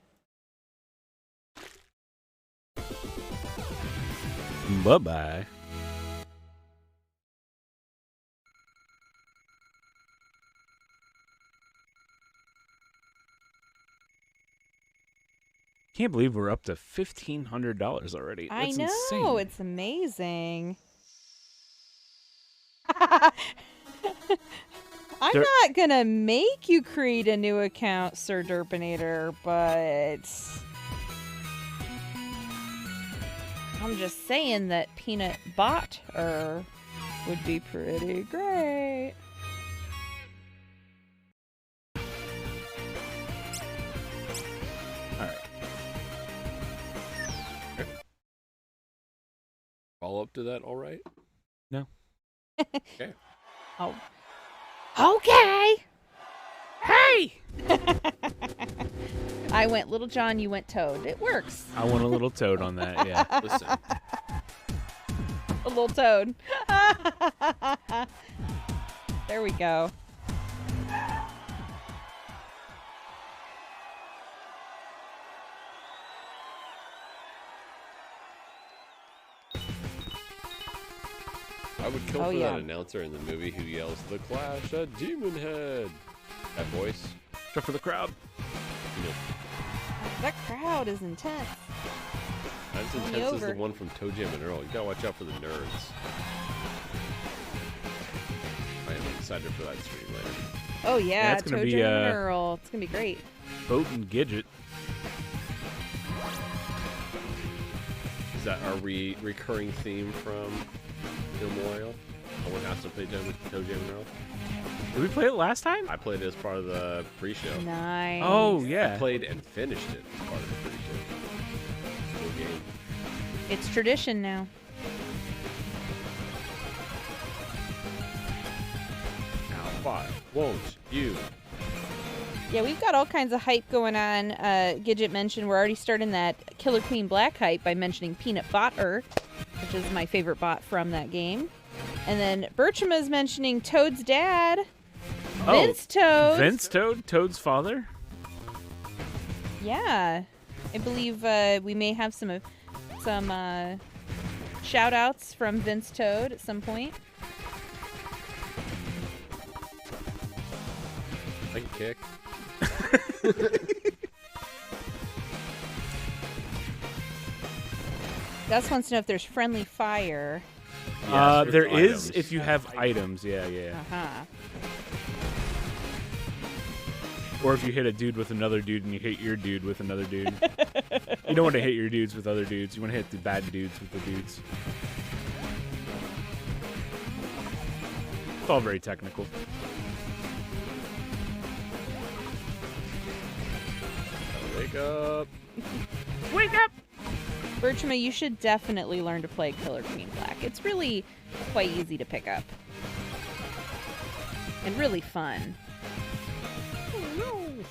Bye-bye. Can't believe we're up to $1,500 already. I That's know, insane. it's amazing. I'm not gonna make you create a new account, Sir Derpinator, but I'm just saying that Peanut Botter would be pretty great. All right. Follow up to that, all right? No. Okay. Oh. Okay. Hey! I went Little John, you went Toad. It works. I want a little toad on that, yeah. Listen. A little Toad. There we go. I would kill Oh, for yeah. that announcer in the movie who yells, "The Clash at Demon Head." That voice. Try for the crowd. You know, That crowd is intense. not as Tell me intense as the over. one from Toe Jam and Earl. You gotta watch out for the nerds. I am excited for that stream later. Oh yeah, it's gonna Toe be, Jam and Earl. It's gonna be great. Boat and Gidget. Is that our recurring theme from Meal-Morial? Someone has to play Toe Jam and Earl. Did we play it last time? I played it as part of the pre-show. Nice. Oh, I yeah. played and finished it as part of the pre-show. Cool game. It's tradition now. Now, why won't you? Yeah, we've got all kinds of hype going on. Gidget mentioned we're already starting that Killer Queen Black hype by mentioning Peanut Botter, which is my favorite bot from that game. And then Bertram is mentioning Toad's dad, Vince Toad. Vince Toad? Toad's father? Yeah, I believe we may have some shout outs from Vince Toad at some point. I can kick. Gus wants to know if there's friendly fire. Yes, There with is items. if you have items. Yeah. Uh-huh. Or if you hit a dude with another dude and you hit your dude with another dude. You don't want to hit your dudes with other dudes. You want to hit the bad dudes with the dudes. It's all very technical. Wake up. Wake up! Bertram, you should definitely learn to play Killer Queen Black. It's really quite easy to pick up. And really fun. Oh, no.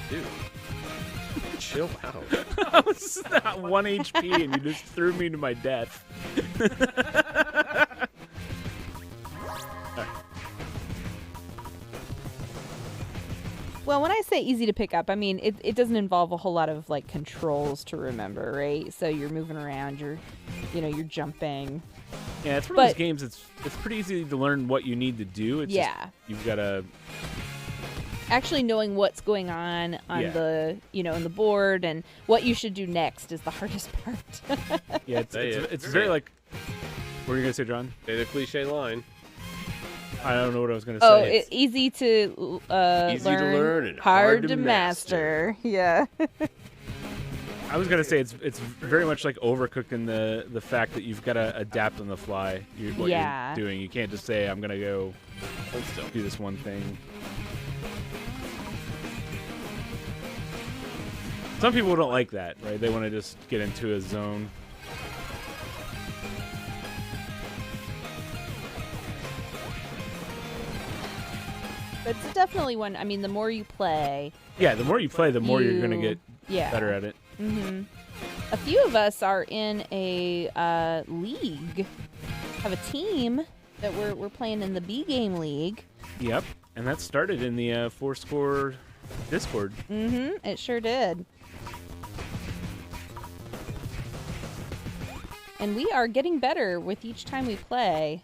Dude. Chill out. I was at 1 HP and you just threw me to my death. Well, when I say easy to pick up, I mean it doesn't involve a whole lot of like controls to remember, right? So you're moving around, you're jumping. Yeah, it's one of those games. It's pretty easy to learn what you need to do. It's just, you've got to actually knowing what's going on the in the board and what you should do next is the hardest part. Yeah, it's very like. What were you gonna say, John? Say the cliche line. I don't know what I was gonna say. Easy to easy learn, to learn and hard to master. Yeah. I was gonna say it's very much like Overcooked in the fact that you've got to adapt on the fly. What you're doing. You can't just say I'm gonna go do this one thing. Some people don't like that, right? They want to just get into a zone. But it's definitely one. I mean, the more you play. Yeah, the more you play, the more you're gonna get better at it. Mm-hmm. A few of us are in a league. Have a team that we're playing in the B Game League. Yep, and that started in the Fourscore Discord. Mm-hmm. It sure did. And we are getting better with each time we play.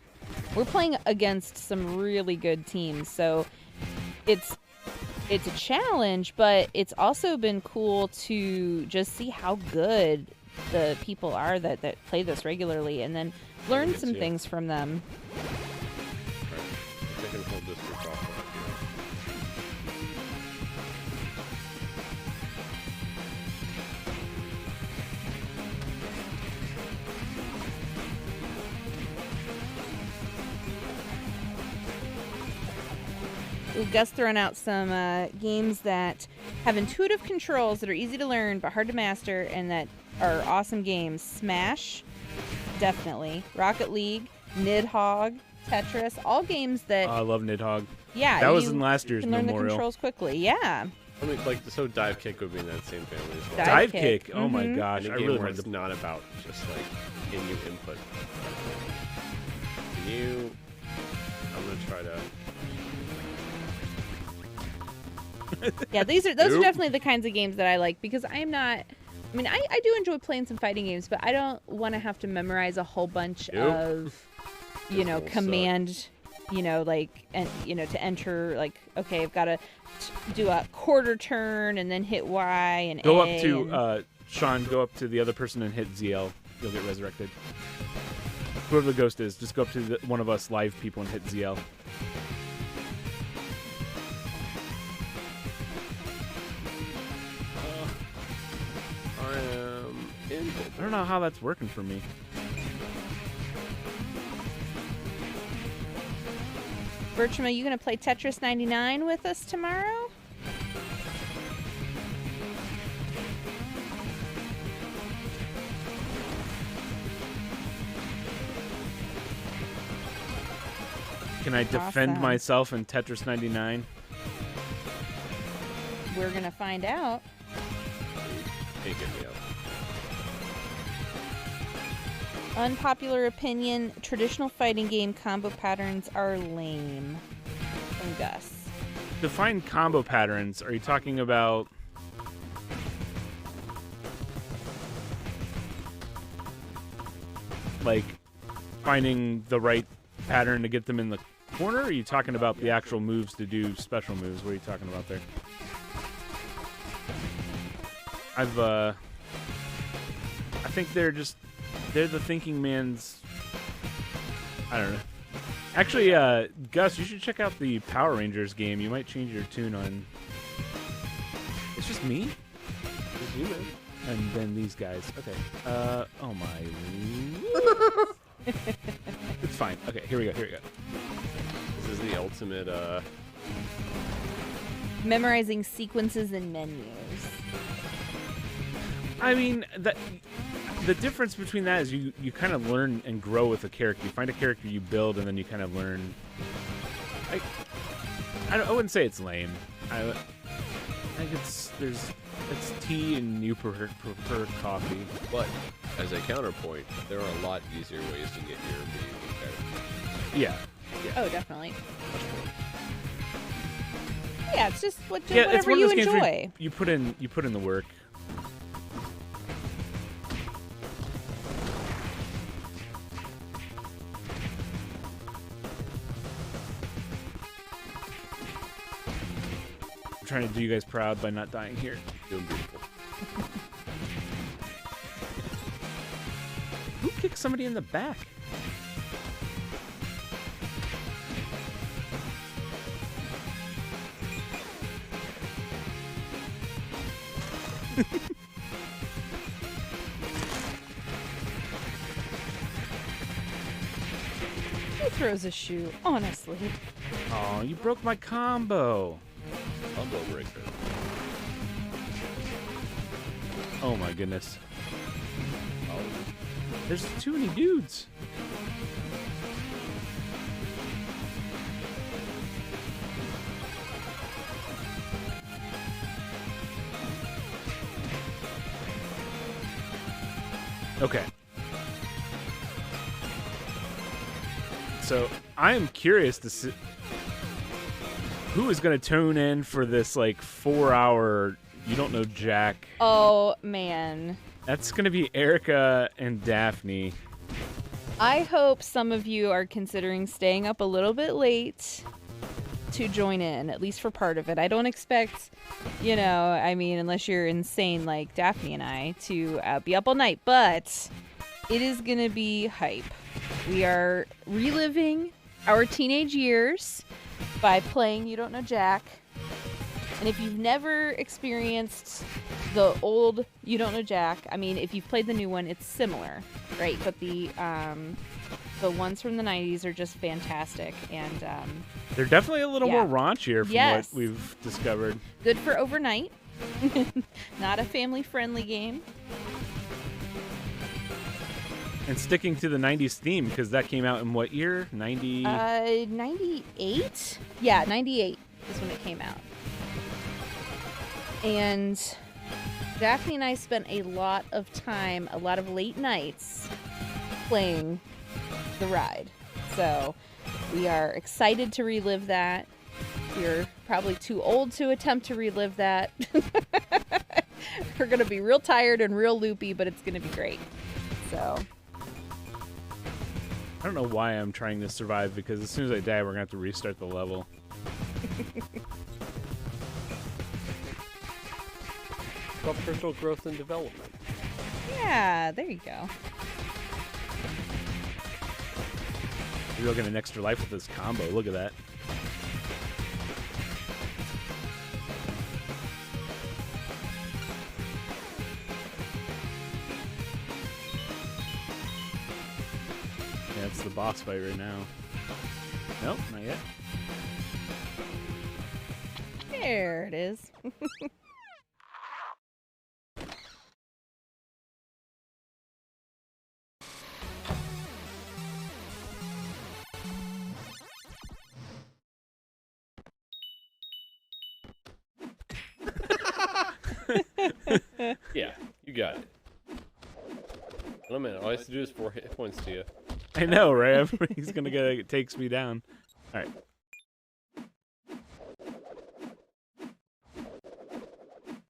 We're playing against some really good teams, so it's a challenge, but it's also been cool to just see how good the people are that play this regularly and then learn some things from them. I can hold this for off. Gus throwing out some games that have intuitive controls that are easy to learn but hard to master and that are awesome games. Smash, definitely. Rocket League, Nidhogg, Tetris, all games that... I love Nidhogg. Yeah. That was in last year's Meal-Morial. Meal-Morial. Learn the controls quickly, yeah. I mean, so Dive Kick would be in that same family as well. Dive Kick? Oh my gosh. I really it's not about just like, can you input? Can you... I'm going to try to... Yeah, those are definitely the kinds of games that I like because I do enjoy playing some fighting games, but I don't want to have to memorize a whole bunch of, command, to enter, like, okay, I've got to do a quarter turn and then hit Y and go A. Up to, Sean, go up to the other person and hit ZL. You'll get resurrected. Whoever the ghost is, just go up to one of us live people and hit ZL. I don't know how that's working for me. Bertram, are you going to play Tetris 99 with us tomorrow? Can I defend myself in Tetris 99? We're going to find out. Can't get me out. Unpopular opinion, traditional fighting game combo patterns are lame. From Gus. Define combo patterns. Are you talking about... like finding the right pattern to get them in the corner? Or are you talking about the actual moves to do special moves? What are you talking about there? I think they're the thinking man's... I don't know. Actually, Gus, you should check out the Power Rangers game. You might change your tune on... It's just me? Just you, man. And then these guys. Okay. Oh my... It's fine. Okay, here we go. This is the ultimate, Memorizing sequences and menus. I mean, the difference between that is you kind of learn and grow with a character. You find a character you build, and then you kind of learn. I wouldn't say it's lame. I think it's tea and you prefer coffee. But as a counterpoint, there are a lot easier ways to get your video game better. Yeah. Oh, definitely. Yeah, it's just Yeah, it's whatever one of you those games where enjoy. you put in the work. I'm trying to do you guys proud by not dying here. Doing beautiful. Who kicked somebody in the back? Who throws a shoe? Honestly. Oh, you broke my combo. Combo breaker. Oh my goodness. There's too many dudes. Okay. So I am curious to see who is going to tune in for this like 4-hour You Don't Know Jack. Oh man. That's going to be Erica and Daphne. I hope some of you are considering staying up a little bit late to join in, at least for part of it. I don't expect, unless you're insane like Daphne and I, to be up all night, but it is going to be hype. We are reliving our teenage years by playing You Don't Know Jack. And if you've never experienced the old You Don't Know Jack, if you've played the new one, it's similar, right? But the ones from the 90s are just fantastic. And they're definitely a little yeah. more raunchier from Yes. what we've discovered. Good for overnight. Not a family-friendly game. And sticking to the 90s theme, because that came out in what year? 90? 98? Yeah, 98 is when it came out. And Daphne and I spent a lot of time, a lot of late nights playing the ride. So we are excited to relive that. We're probably too old to attempt to relive that. We're going to be real tired and real loopy, but it's going to be great. So I don't know why I'm trying to survive, because as soon as I die, we're going to have to restart the level. About personal growth and development. yeah, there you go. We're going to get an extra life with this combo. Look at that. Yeah, it's the boss fight right now. Nope, not yet. There it is. Yeah, you got it. In a minute, all I have to do is 4 hit points to you. I know, right? He's going to get it takes me down. All right.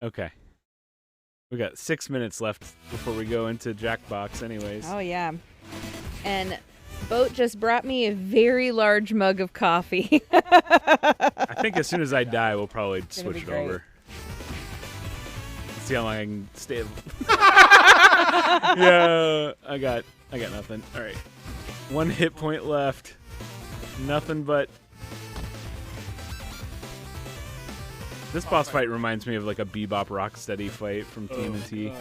Okay. We got 6 minutes left before we go into Jackbox anyways. Oh, yeah. And Boat just brought me a very large mug of coffee. I think as soon as I die, we'll probably switch it great. over. See how long I can stay. Yeah, I got nothing. All right. 1 hit point left. Nothing but. This boss fight reminds me of like a Bebop Rocksteady fight from TMNT.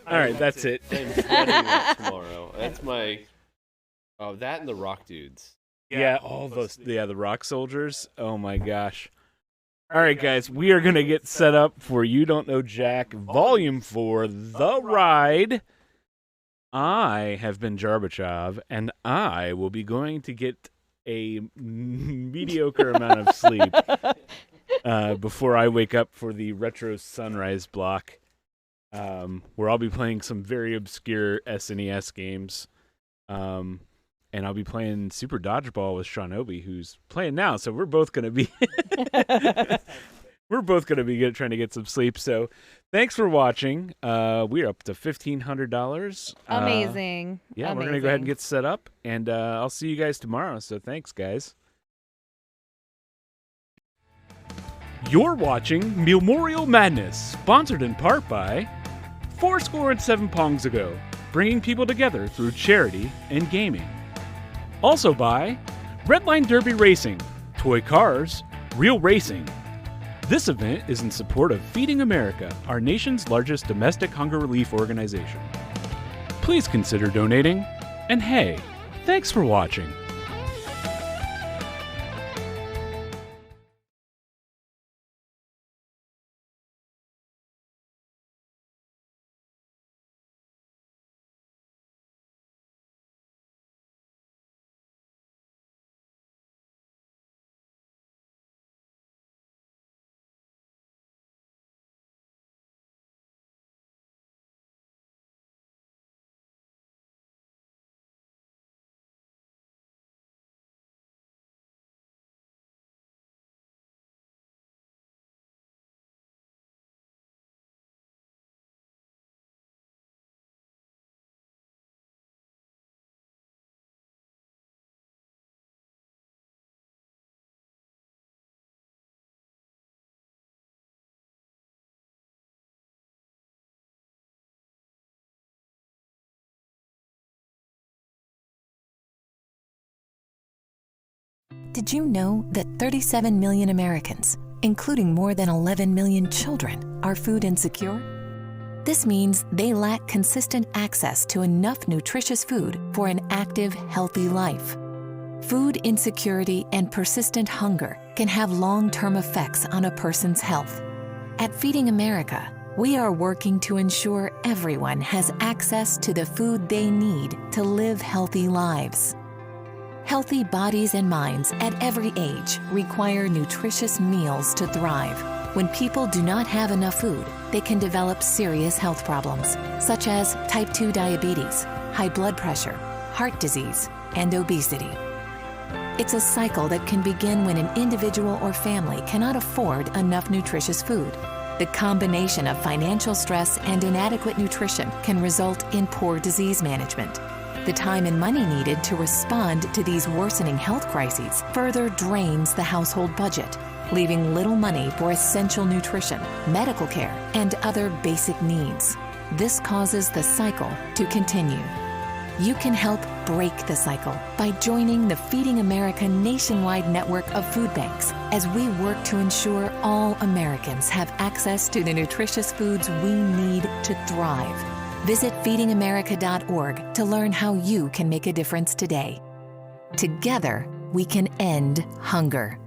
All right, that's it. I'm studying that tomorrow. That's my... Oh, that and the Rock Dudes. Yeah, all those. Yeah, the Rock Soldiers. Oh my gosh. All right, guys, we are going to get set up for You Don't Know Jack Volume 4, The Ride. I have been Jarbachov, and I will be going to get a mediocre amount of sleep before I wake up for the Retro Sunrise block, where I'll be playing some very obscure SNES games. and I'll be playing Super Dodgeball with Shinobi, who's playing now. So we're both gonna be trying to get some sleep. So thanks for watching. We're up to $1,500. Amazing. Yeah, we're gonna go ahead and get set up, and I'll see you guys tomorrow. So thanks, guys. You're watching Meal-Morial Madness, sponsored in part by 7 Pongs Ago, bringing people together through charity and gaming. Also by Redline Derby Racing, Toy Cars, Real Racing. This event is in support of Feeding America, our nation's largest domestic hunger relief organization. Please consider donating, and hey, thanks for watching. Did you know that 37 million Americans, including more than 11 million children, are food insecure? This means they lack consistent access to enough nutritious food for an active, healthy life. Food insecurity and persistent hunger can have long-term effects on a person's health. At Feeding America, we are working to ensure everyone has access to the food they need to live healthy lives. Healthy bodies and minds at every age require nutritious meals to thrive. When people do not have enough food, they can develop serious health problems, such as type 2 diabetes, high blood pressure, heart disease, and obesity. It's a cycle that can begin when an individual or family cannot afford enough nutritious food. The combination of financial stress and inadequate nutrition can result in poor disease management. The time and money needed to respond to these worsening health crises further drains the household budget, leaving little money for essential nutrition, medical care, and other basic needs. This causes the cycle to continue. You can help break the cycle by joining the Feeding America nationwide network of food banks as we work to ensure all Americans have access to the nutritious foods we need to thrive. Visit feedingamerica.org to learn how you can make a difference today. Together, we can end hunger.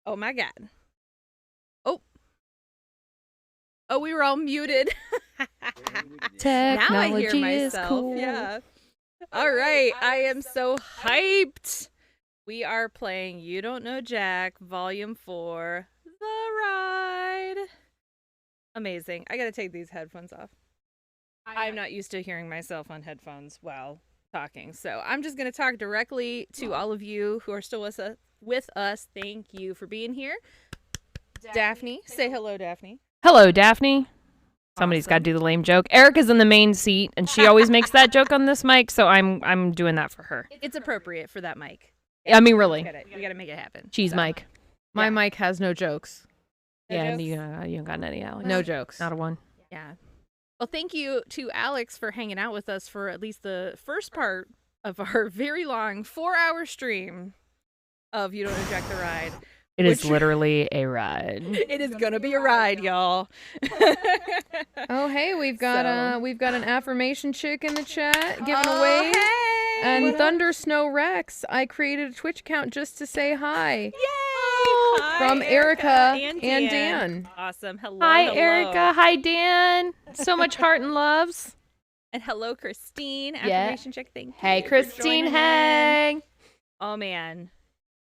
Oh my God. Oh, we were all muted. Technology now I hear is myself. cool. Yeah. All right. I am so hyped. We are playing You Don't Know Jack, Volume 4, The Ride. Amazing. I got to take these headphones off. I'm not used to hearing myself on headphones while talking. So I'm just going to talk directly to all of you who are still with us. Thank you for being here. Daphne. Say hello, Daphne. Hello, Daphne. Somebody's got to do the lame joke. Erica's in the main seat, and she always makes that joke on this mic, so I'm doing that for her. It's appropriate for that mic. I mean, really. We got to make it happen. Cheese mic. My mic has no jokes. No Yeah, jokes? you don't got any, Alex. No jokes. Not a one. Yeah. Well, thank you to Alex for hanging out with us for at least the first part of our very long 4-hour stream of You Don't Know Jack the Ride. It is literally a ride. It is gonna be a ride, y'all. Oh, hey, we've got an affirmation chick in the chat giving Oh, away. hey! And What up? Thunder Snow Rex, I created a Twitch account just to say hi. Yay! Hi, From Erica and Dan. Awesome. Hello. Hi, hello. Erica. Hi, Dan. So much heart and loves. And hello, Christine. Yeah. Affirmation check. Thank you. Hey, for Christine. joining in. Hey. Oh man.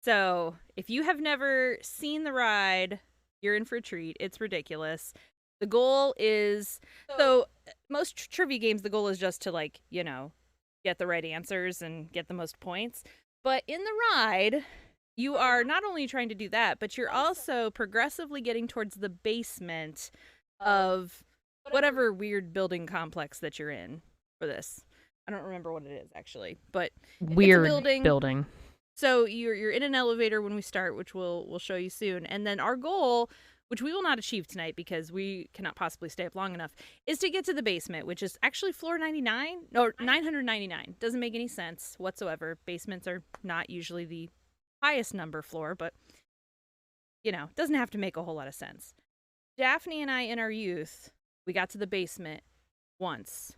So if you have never seen the ride, you're in for a treat. It's ridiculous. The goal is most trivia games, the goal is just to get the right answers and get the most points. But in the ride, you are not only trying to do that, but you're also progressively getting towards the basement of whatever weird building complex that you're in for this. I don't remember what it is actually, but Weird building. So you're in an elevator when we start, which we'll show you soon. And then our goal, which we will not achieve tonight because we cannot possibly stay up long enough, is to get to the basement, which is actually floor 99. No, 999. Doesn't make any sense whatsoever. Basements are not usually the highest number floor, but doesn't have to make a whole lot of sense. Daphne and I in our youth, we got to the basement once.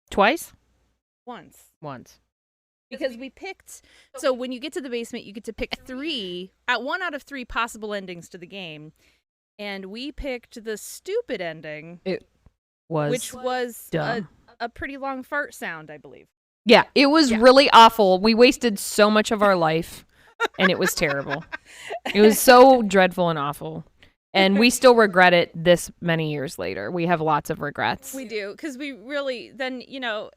Twice? Once. Because we picked, so when you get to the basement, you get to pick one out of three possible endings to the game. And we picked the stupid ending, which was a pretty long fart sound, I believe. Yeah, it was really awful. We wasted so much of our life, and it was terrible. It was so dreadful and awful. And we still regret it this many years later. We have lots of regrets. We do, because we really, then,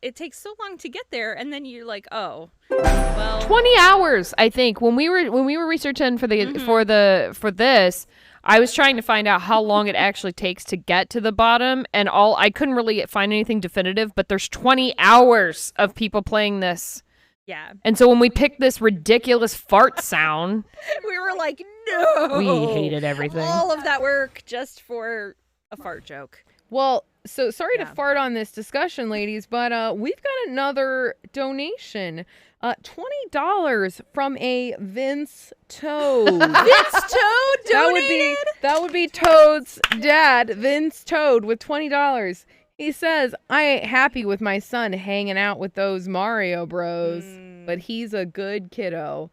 it takes so long to get there, and then you're like, oh, well. 20 hours, I think. When we were researching for for this, I was trying to find out how long it actually takes to get to the bottom, and I couldn't really find anything definitive, but there's 20 hours of people playing this. Yeah. And so when we picked this ridiculous fart sound, we were like, no. We hated everything. All of that work just for a fart joke. Well, so sorry to fart on this discussion, ladies, but we've got another donation. $20 from a Vince Toad. Vince Toad donated? That would be Toad's dad, Vince Toad, with $20. He says, I ain't happy with my son hanging out with those Mario bros, but he's a good kiddo.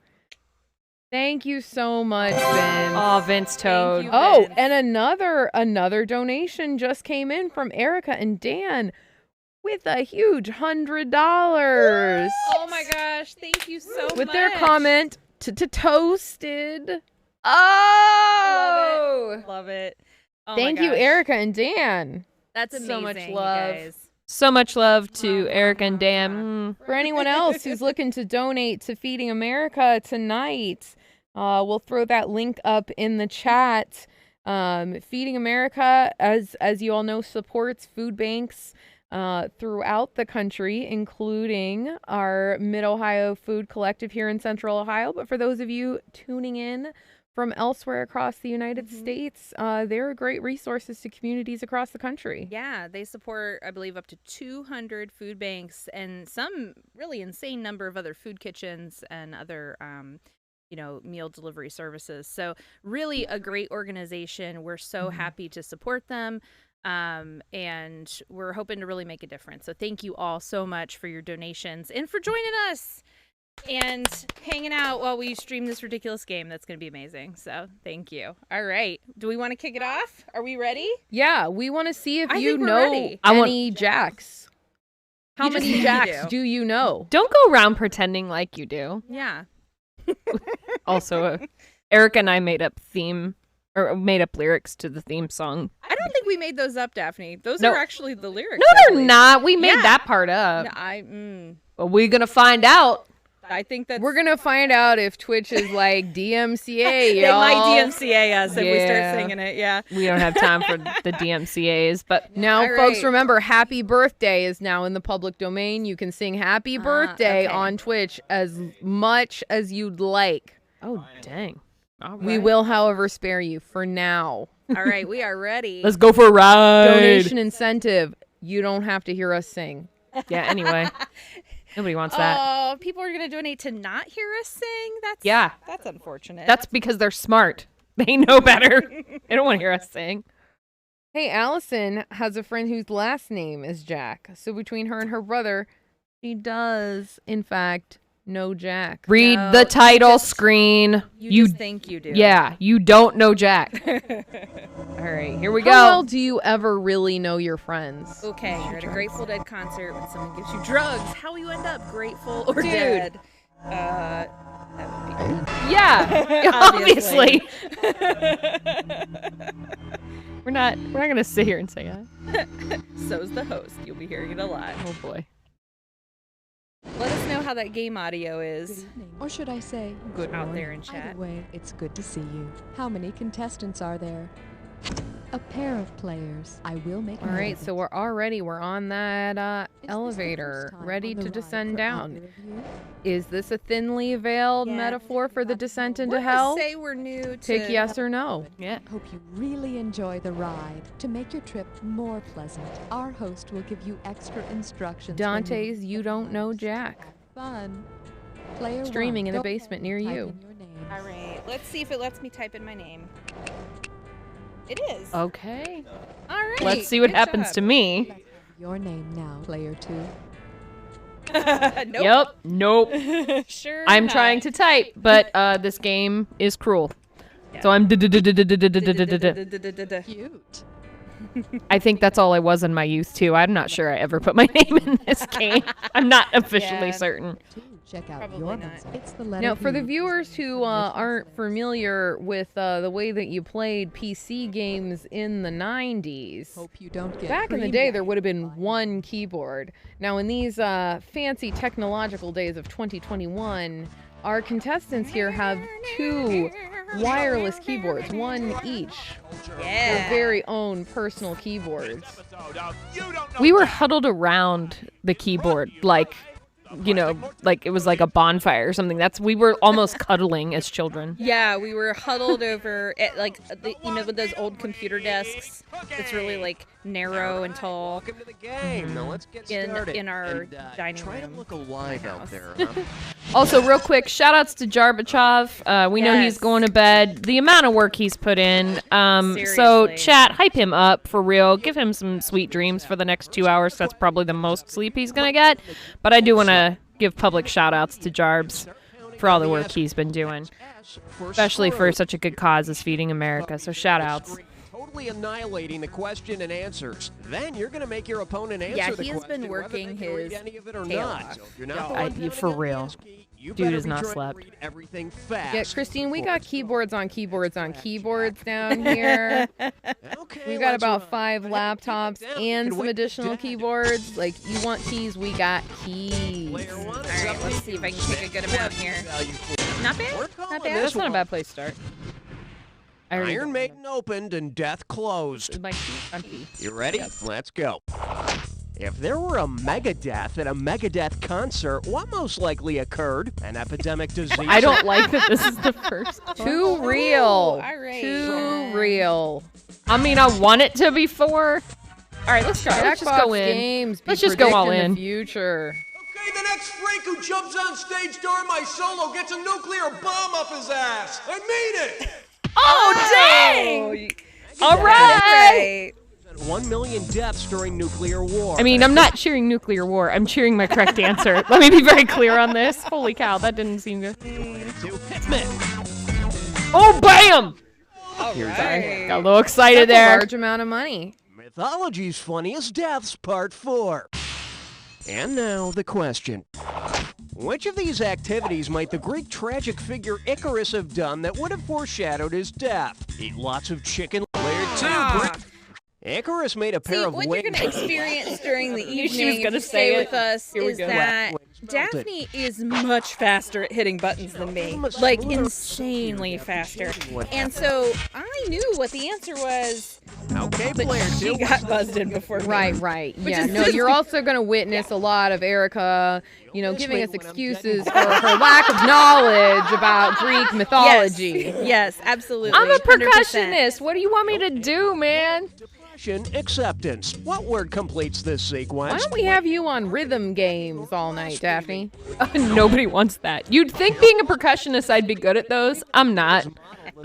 Thank you so much, Vince. Oh, Vince Toad. Vince. Oh, and another donation just came in from Erica and Dan with a huge $100. Oh my gosh, thank you so much. With their comment to Toasted. Oh! Love it. Oh Thank my you, gosh. Erica and Dan. That's amazing, So much you love. guys. So much love to Eric and Dan. For anyone else who's looking to donate to Feeding America tonight, we'll throw that link up in the chat. Feeding America, as you all know, supports food banks throughout the country, including our Mid-Ohio Food Collective here in Central Ohio. But for those of you tuning in from elsewhere across the United States, they're great resources to communities across the country. Yeah, they support, I believe, up to 200 food banks and some really insane number of other food kitchens and other meal delivery services. So really a great organization. We're so happy to support them. And we're hoping to really make a difference. So thank you all so much for your donations and for joining us. and hanging out while we stream this ridiculous game. That's going to be amazing. So thank you. All right. Do we want to kick it off? Are we ready? Yeah, we want to see if I you think we're know ready. any Jacks. How You just many think you Jacks do. do you know? Don't go around pretending like you do. Yeah. Also, Erica and I made up lyrics to the theme song. I don't think we made those up, Daphne. Those No. are actually the lyrics. No, I they're believe. not. We made Yeah. that part up. No, But we're gonna find out. I think that's... We're gonna find out if Twitch is like DMCA, They y'all. might DMCA us if we start Yeah. singing it, yeah. We don't have time for the DMCA's, but Now, All folks, right. remember, Happy Birthday is now in the public domain. You can sing Happy Birthday okay. on Twitch as much as you'd like. oh dang. All We right. will, however, spare you for now. All right, we are ready. Let's go for a ride. Donation incentive. You don't have to hear us sing. Yeah. Anyway, nobody wants that. Oh, people are going to donate to not hear us sing? That's unfortunate. That's because they're smart. They know better. They don't want to hear us sing. Hey, Allison has a friend whose last name is Jack. So between her and her brother, she does, in fact, know Jack. Read No, the you title just- screen. you just think you do. Yeah, you don't know Jack. All right, here we go. How well do you ever really know your friends? Okay, you're at a Grateful Dead concert when someone gives you drugs. How will you end up, grateful or Dude. dead? That would be good. Yeah, Obviously. We're not gonna sit here and say that. So's the host. You'll be hearing it a lot. Oh boy. Let us know how that game audio is. Or should I say, good Out morning. there in chat. Either way, it's good to see you. How many contestants are there? A pair of players. I will make All note right, of so it. we're on that Is this the elevator, first time ready on the to ride descend for down. either of you? Is this a thinly veiled Yeah. metaphor for the descent into We're hell? gonna say we're new to... Pick yes or no. Yeah. Hope you really enjoy the ride. To make your trip more pleasant, our host will give you extra instructions. when Dante's You Don't Know Jack. Have fun. Player Streaming one, in a go basement near type you. in your name. All right, let's see if it lets me type in my name. It is. Okay. All right. Let's see what good happens job. to me. Let's have your name now, player two. Nope. Yep. Nope. Sure. I'm trying to type, but this game is cruel. So I'm. Cute. I think that's all I was in my youth too. I'm not sure I ever put my name in this game. I'm not officially Yeah. certain. Check out Probably your not. answer. It's the letter Now, for the B. viewers who aren't familiar with the way that you played PC games in the 90s, Hope you don't get back in the day there would have been one keyboard. Now, in these fancy technological days of 2021, our contestants here have two wireless keyboards, one each. Yeah. Their very own personal keyboards. We were huddled around the keyboard like, you know, like it was like a bonfire or something. We were almost cuddling as children. Yeah, we were huddled over at like with those old computer desks. It's really like narrow and tall. Welcome to the game. Now let's get In- started. in our And, dining try room to look alive out house. there, huh? Also, real quick, shout outs to Jarbachov. We know he's Yes. going to bed. The amount of work he's put in. So Seriously. chat, hype him up for real. Give him some sweet dreams for the next 2 hours. That's probably the most sleep he's going to get. But I do want to give public shout outs to Jarbs for all the work he's been doing, especially for such a good cause as Feeding America. So shout outs. Totally annihilating the question and answers. Then you're going to make your opponent answer Yeah, the he has question, been whether working they can read his any of it or tail not. off. So if you're not Yeah. the one counting for down the real. ASCII, you Dude better has be not trying to slept. read everything fast. Yeah, Christine, we got before- keyboards on keyboards on keyboards down here. Okay, We've got let's about run. 5 Go ahead, keep it laptops down. and You can some wait additional dead. keyboards. Like, you want keys, we got keys. Player one, All right, let's see if I can take a good amount here. Not bad. We're calling Not bad. this That's not a one. bad place to start. I already Iron got Maiden opened and death closed. my key on key. You ready? Let's go. If there were a Megadeth at a Megadeth concert, what most likely occurred? An epidemic disease? I don't like that this is the first. Too real. all right. Too real. I mean, I want it to be 4. All right, let's try. Let's just Jackbox go in. Games be Let's just go all predicting in. the future. Okay, the next freak who jumps on stage during my solo gets a nuclear bomb up his ass. I mean it. Oh, dang! All right. Right. 1 million deaths during nuclear war. I mean, I'm not cheering nuclear war. I'm cheering my correct answer. Let me be very clear on this. Holy cow, that didn't seem good. Oh, bam! Right. Got a little excited That's there. a large amount of money. Mythology's Funniest Deaths, Part 4. And now, the question. Which of these activities might the Greek tragic figure Icarus have done that would have foreshadowed his death? Eat lots of chicken. Player 2. Icarus made a pair of what wings. you're going to experience during the evening she was gonna if you say stay it. with us Here we is go. that Daphne is much faster at hitting buttons than me. Like, insanely faster. And so I knew what the answer was, Okay, but player she 2. got buzzed in before me. Right. Which Yeah, is no, just- you're also going to witness a lot of Erica, giving us excuses for her lack of knowledge about Greek mythology. Yes, absolutely. I'm a 100%. percussionist. What do you want me to do, man? Acceptance. What word completes this sequence? Why don't we have you on rhythm games all night, Daphne? Nobody wants that. You'd think being a percussionist I'd be good at those. I'm not.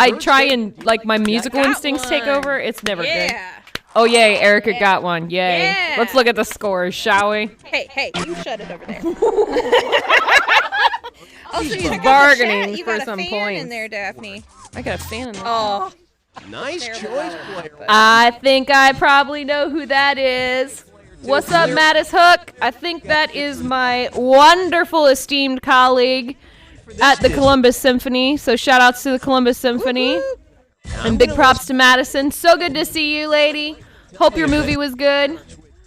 I try and, my musical instincts take over. It's never good. Yeah. Oh, yay, Erica got one. Yay. Yeah. Let's look at the scores, shall we? Hey, you shut it over there. She's you bargaining you for got a some fan points. in there, Daphne. I got a fan in there. Oh, Nice choice, player. I think I probably know who that is. What's up, Mattis Hook? I think that is my wonderful, esteemed colleague at the Columbus Symphony. So shout outs to the Columbus Symphony. And big props to Madison. So good to see you, lady. Hope your movie was good.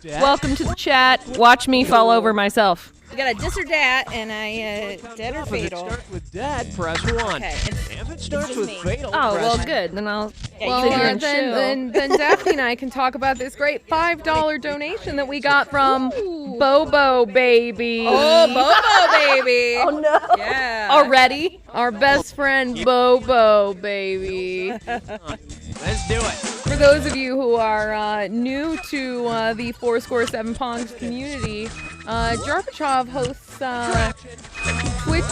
Welcome to the chat. Watch me fall over myself. you got a dis or dat and a dead or If it fatal. starts with dead, press 1. Okay, If it starts just with me. fatal, Oh, press well, good. Then I'll Well, sit here and chill. then Daphne and I can talk about this great $5 donation that we got from Bobo Baby. Oh, Bobo baby. Oh, no. Yeah. Already? Our best friend Bobo Baby. Let's do it. For those of you who are new to the Fourscore 7 Pongs community, Jarpachov hosts Twitch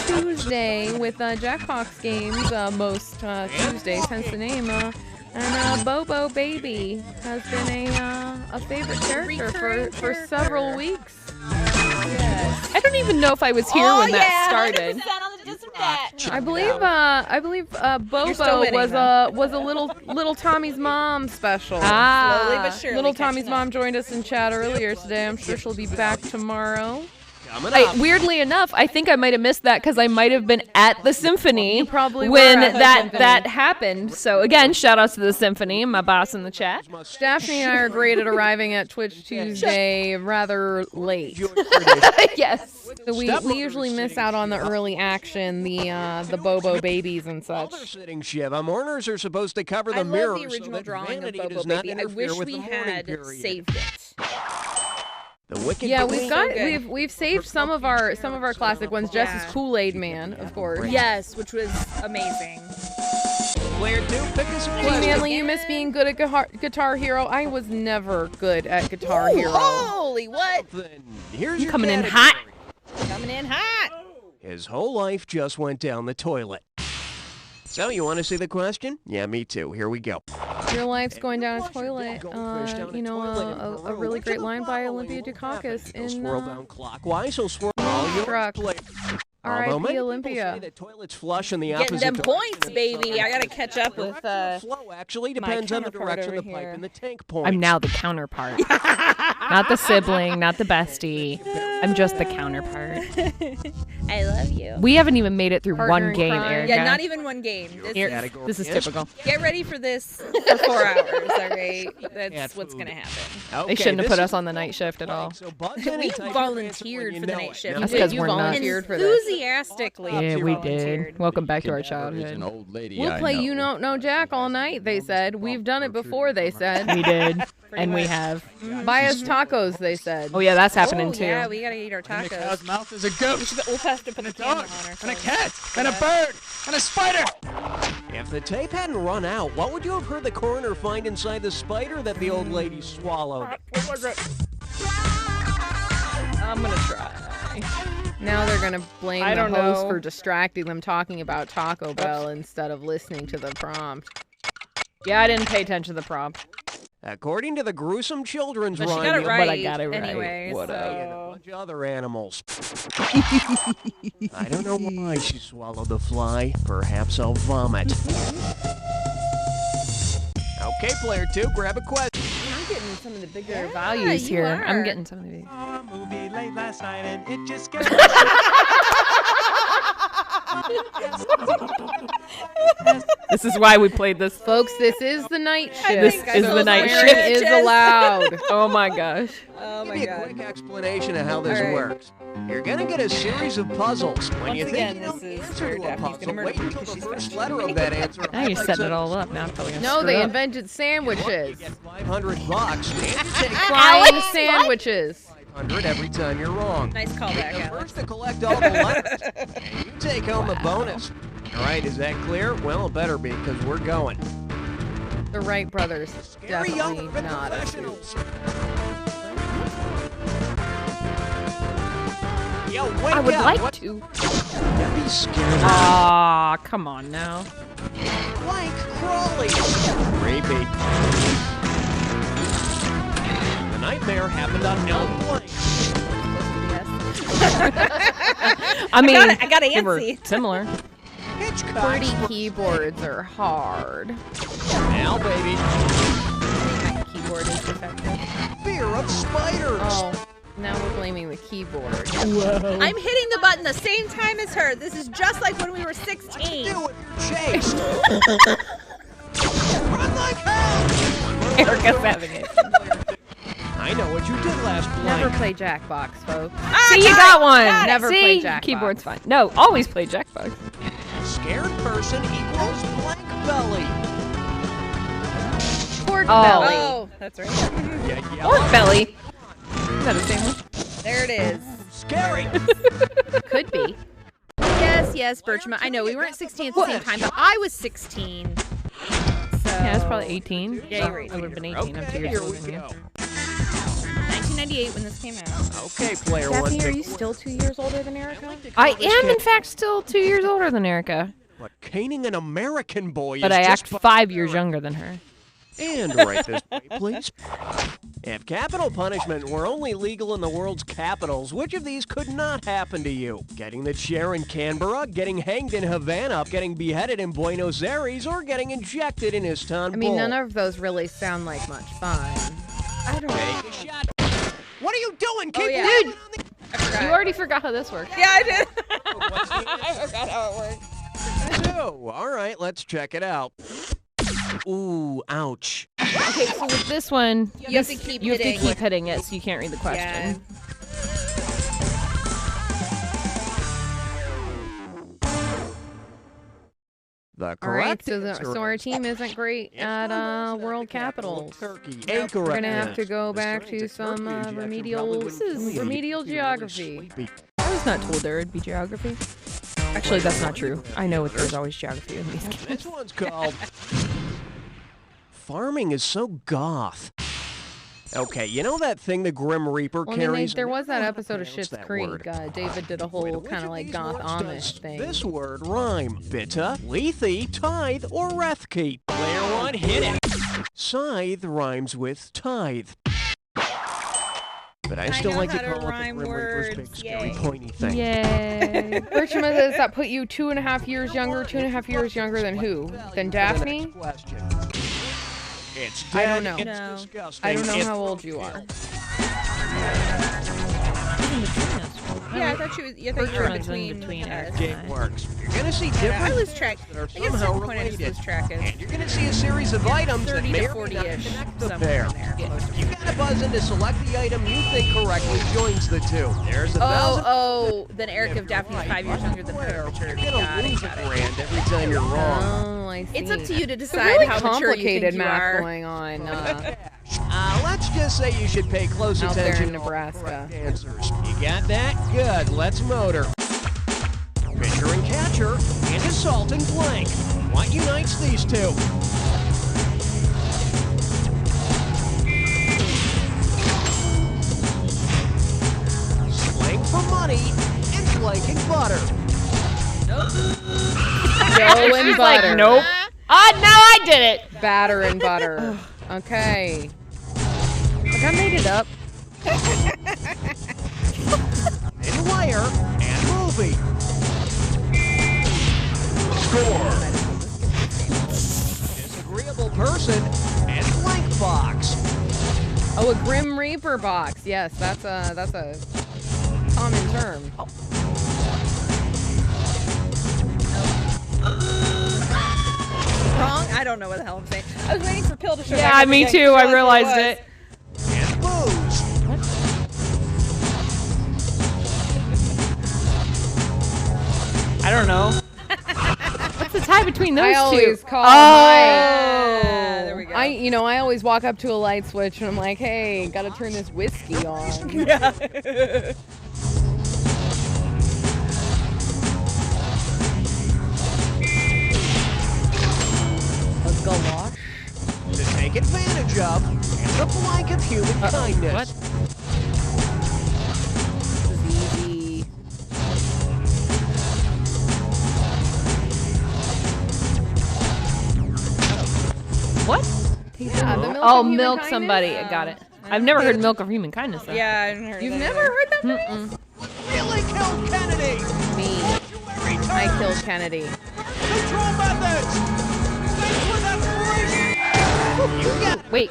Tuesday with Jackbox games most Tuesdays, hence the name. And Bobo Baby has been a favorite character for several weeks. Yes. I don't even know if I was here when that started. 100% on the dis or dat. I believe Bobo still winning, was though. a little Tommy's mom special. Slowly but surely Little catching Tommy's up. mom joined us in chat earlier today. I'm sure she'll be back tomorrow. Coming up. Weirdly enough, I think I might have missed that because I might have been at the symphony You probably when were at the symphony. that happened. So again, shout outs to the symphony, my boss in the chat. Daphne and I are great at arriving at Twitch Tuesday rather late. Yes. So we usually miss out on the early action, the Bobo babies and such. Other sitting Shiva mourners are supposed to cover the I love mirror the so original that drawing of vanity Bobo does not Baby. I interfere wish with we the mourning had period. saved it. The Wicked Yeah, Queen. we've saved some of our classic ones. Jess's Kool-Aid Man, of course. Yes, which was amazing. Player 2, pick us a Hey, question. Manly, you miss being good at Guitar Hero. I was never good at Guitar Hero. Holy what? Then here's your Coming in category. hot. Coming in hot. His whole life just went down the toilet. So, you want to see the question? Yeah, me too. Here we go. Your life's going down a toilet. A really great line by Olympia Dukakis in Swirl down clockwise, so swirl all your Truck. play. R.I.P. Although many people Olympia. say that toilets flush in the Getting opposite them direction. points, baby. I gotta catch up with Flow actually depends on the counterpart direction of over the pipe here. and the tank points. I'm now the counterpart. Not the sibling, not the bestie. I'm just the counterpart. I love you. We haven't even made it through Partner one in game, crime. Erica. Yeah, not even one game. Here, this is typical. Get ready for this for 4 hours, all right? That's what's gonna happen. They shouldn't have put us on the night shift at all. So buzz in We and type your answer volunteered when for you the know night it. shift. Now, That's 'cause You we're not. volunteered for this. Enthusiastically. Yeah, we did. volunteered. Welcome back to our Is childhood. an old lady We'll I play know. You Don't Know Jack all night, they said. We've done it before, they said. We did, and we have. Buy us tacos, they said. Oh yeah, that's happening Oh, too. yeah, we gotta eat our In the cow's tacos. mouth is a goat, We'll have to put a camera on and a ourselves. cat, and a bird, and a spider. If the tape hadn't run out, what would you have heard the coroner find inside the spider that the old lady swallowed? What was it? I'm gonna try. Now they're going to blame I the don't host know. for distracting them talking about Taco Bell instead of listening to the prompt. Yeah, I didn't pay attention to the prompt. According to the gruesome children's But she rhyme, got it you'll right But I got it right. anyway. What so. and a bunch of other animals. I don't know why she swallowed the fly. Perhaps I'll vomit. Okay, player 2, grab a question. I'm getting some of the bigger Yeah, values you here. are. I'm getting some of the big. A movie late last night and it just got This is why we played this, folks. This is the night shift. This think I is know the night where shift. it Is is. allowed. Oh my gosh. Oh Give my me a god. quick explanation of how this All right. works. You're gonna get a series of puzzles. When Once you again, think you know this the is answer where to a Daphne's gonna puzzle, murder wait me until because the she's first fast. letter of that answer. Now you highlights set it a- all up. Now I'm probably gonna No, screw they up. invented sandwiches. You get $500 and you take Flying sandwiches. 500 every time you're wrong. Nice callback, You're Alex. first to collect all the letters. And you take home the bonus. All right, is that clear? Well, it better be because we're going. The Wright brothers Scary young definitely fit not a professionals. Yo, wake I would up. like What? to. Don't be scared. Ah, come on now. Blank Crawley. Creepy. The nightmare happened on Elm Blank. I mean, I got they were antsy. similar. Hitchcock. Pretty keyboards are hard. Now, baby. My keyboard is defective. Fear of spiders. Oh, now we're blaming the keyboard. I'm hitting the button the same time as her. This is just like when we were 16. Do it. You're chased. Run like hell. Erica's having it. I know what you did last Never blank. play Jackbox, folks. See, you got one. Never See, play Jackbox. keyboard's fine. No, always play Jackbox. Scared person equals blank belly. Pork Oh. belly. Oh, that's right. Yeah, Pork belly. Is that a sandwich? There it is. Scary. Could be. Yes, Birchma. I know we weren't 16 at the same time, but I was 16. So Yeah, it's probably 18. Yeah, you're right. I would have been 18. I'm 2 years Here older we than you. go. 1998 when this came out. Okay, player one. Daphne, are pick you still 2 years older than Erica? I am, in fact, still 2 years older than Erica. But caning an American boy But is I just act 5 years younger than her. And write this way, please. If capital punishment were only legal in the world's capitals, which of these could not happen to you? Getting the chair in Canberra, getting hanged in Havana, getting beheaded in Buenos Aires, or getting injected in Istanbul? I mean, none of those really sound like much fun. I don't Take a shot. What are you doing? Keep yeah. laughing on You already forgot how this works. Yeah, I did. What's the I forgot how it worked. So, all right, let's check it out. Ooh, ouch. Okay, so with this one, You have to keep you have to hitting. keep hitting it so you can't read the question. The All right, correct so, answer so our is team isn't great at world capitals. Turkey. We're Incorrect. gonna have to go The back strains to of some turkey injection remedial. probably This wouldn't kill is you. remedial You'd be really geography. sleepy. I was not told there would be geography. Actually, that's not true. I know there's always geography in these games. This one's called Farming is so goth. Okay, you know that thing the Grim Reaper Well, I mean, carries? there was that episode of What's Schitt's that Creek. word? David did a Wait, whole which kind of of like these goth words Amish does thing. This word rhyme. Bitta, lethe, tithe, or rethkeep. Player one, hit it. Scythe rhymes with tithe. But I still know like to how to call it the rhyme Grim Reaper's big words. scary Yay. pointy thing. Yay. Birchma says that put you 2.5 years younger. 2.5 years younger than who? Than Daphne? Question. It's I don't dead, know. it's disgusting, I don't know it's how old you are. Yeah, I thought you were Bertrand's in between. between us. Game works. You're gonna see I different lose track. that are I guess at somehow some point I just related. lose track of And you're gonna see a series of items that 30 may to or may not 40-ish, connect the somewhere pair. in there. You gotta buzz in to select the item you think correctly joins the two. There's $1,000. Oh, then Eric of Daphne's 5 years younger than her. You're Maturity. gonna Got it, lose got $1 it. grand every time you're wrong. Oh, I see. It's up to you to It's decide really how mature you complicated think you math are. going on Let's just say you should pay close out there attention in to all the Nebraska. correct answers. You got that? Good. Let's motor. Fisher and catcher and assault and blank. What unites these two? Slang for money and flanking butter. Dough and butter. Like, nope. Ah, no, I did it. Batter and butter. Okay. Like, I made it up. In layer and movie. Score. Disagreeable person and blank box. Oh, a Grim Reaper box. Yes, that's a common term. Oh. Wrong? I don't know what the hell I'm saying. I was waiting for Pill to show back Yeah, up me again, too. 'cause I realized it. it. And booze. I don't know. What's the tie between those I two? always call there we go. I always walk up to a light switch and I'm like, hey, gotta turn this whiskey on. Yeah. A galosh? To take advantage of and the blank of human kindness. What? This is easy. What? Yeah, the milk Oh, of human milk kindness? somebody. I got it. I've never heard milk of human kindness, though. Yeah, I haven't heard You've that never either. heard that Mm-mm. Really killed Kennedy. Me. I killed Kennedy. Control methods. Thanks for that break. You got it. Wait.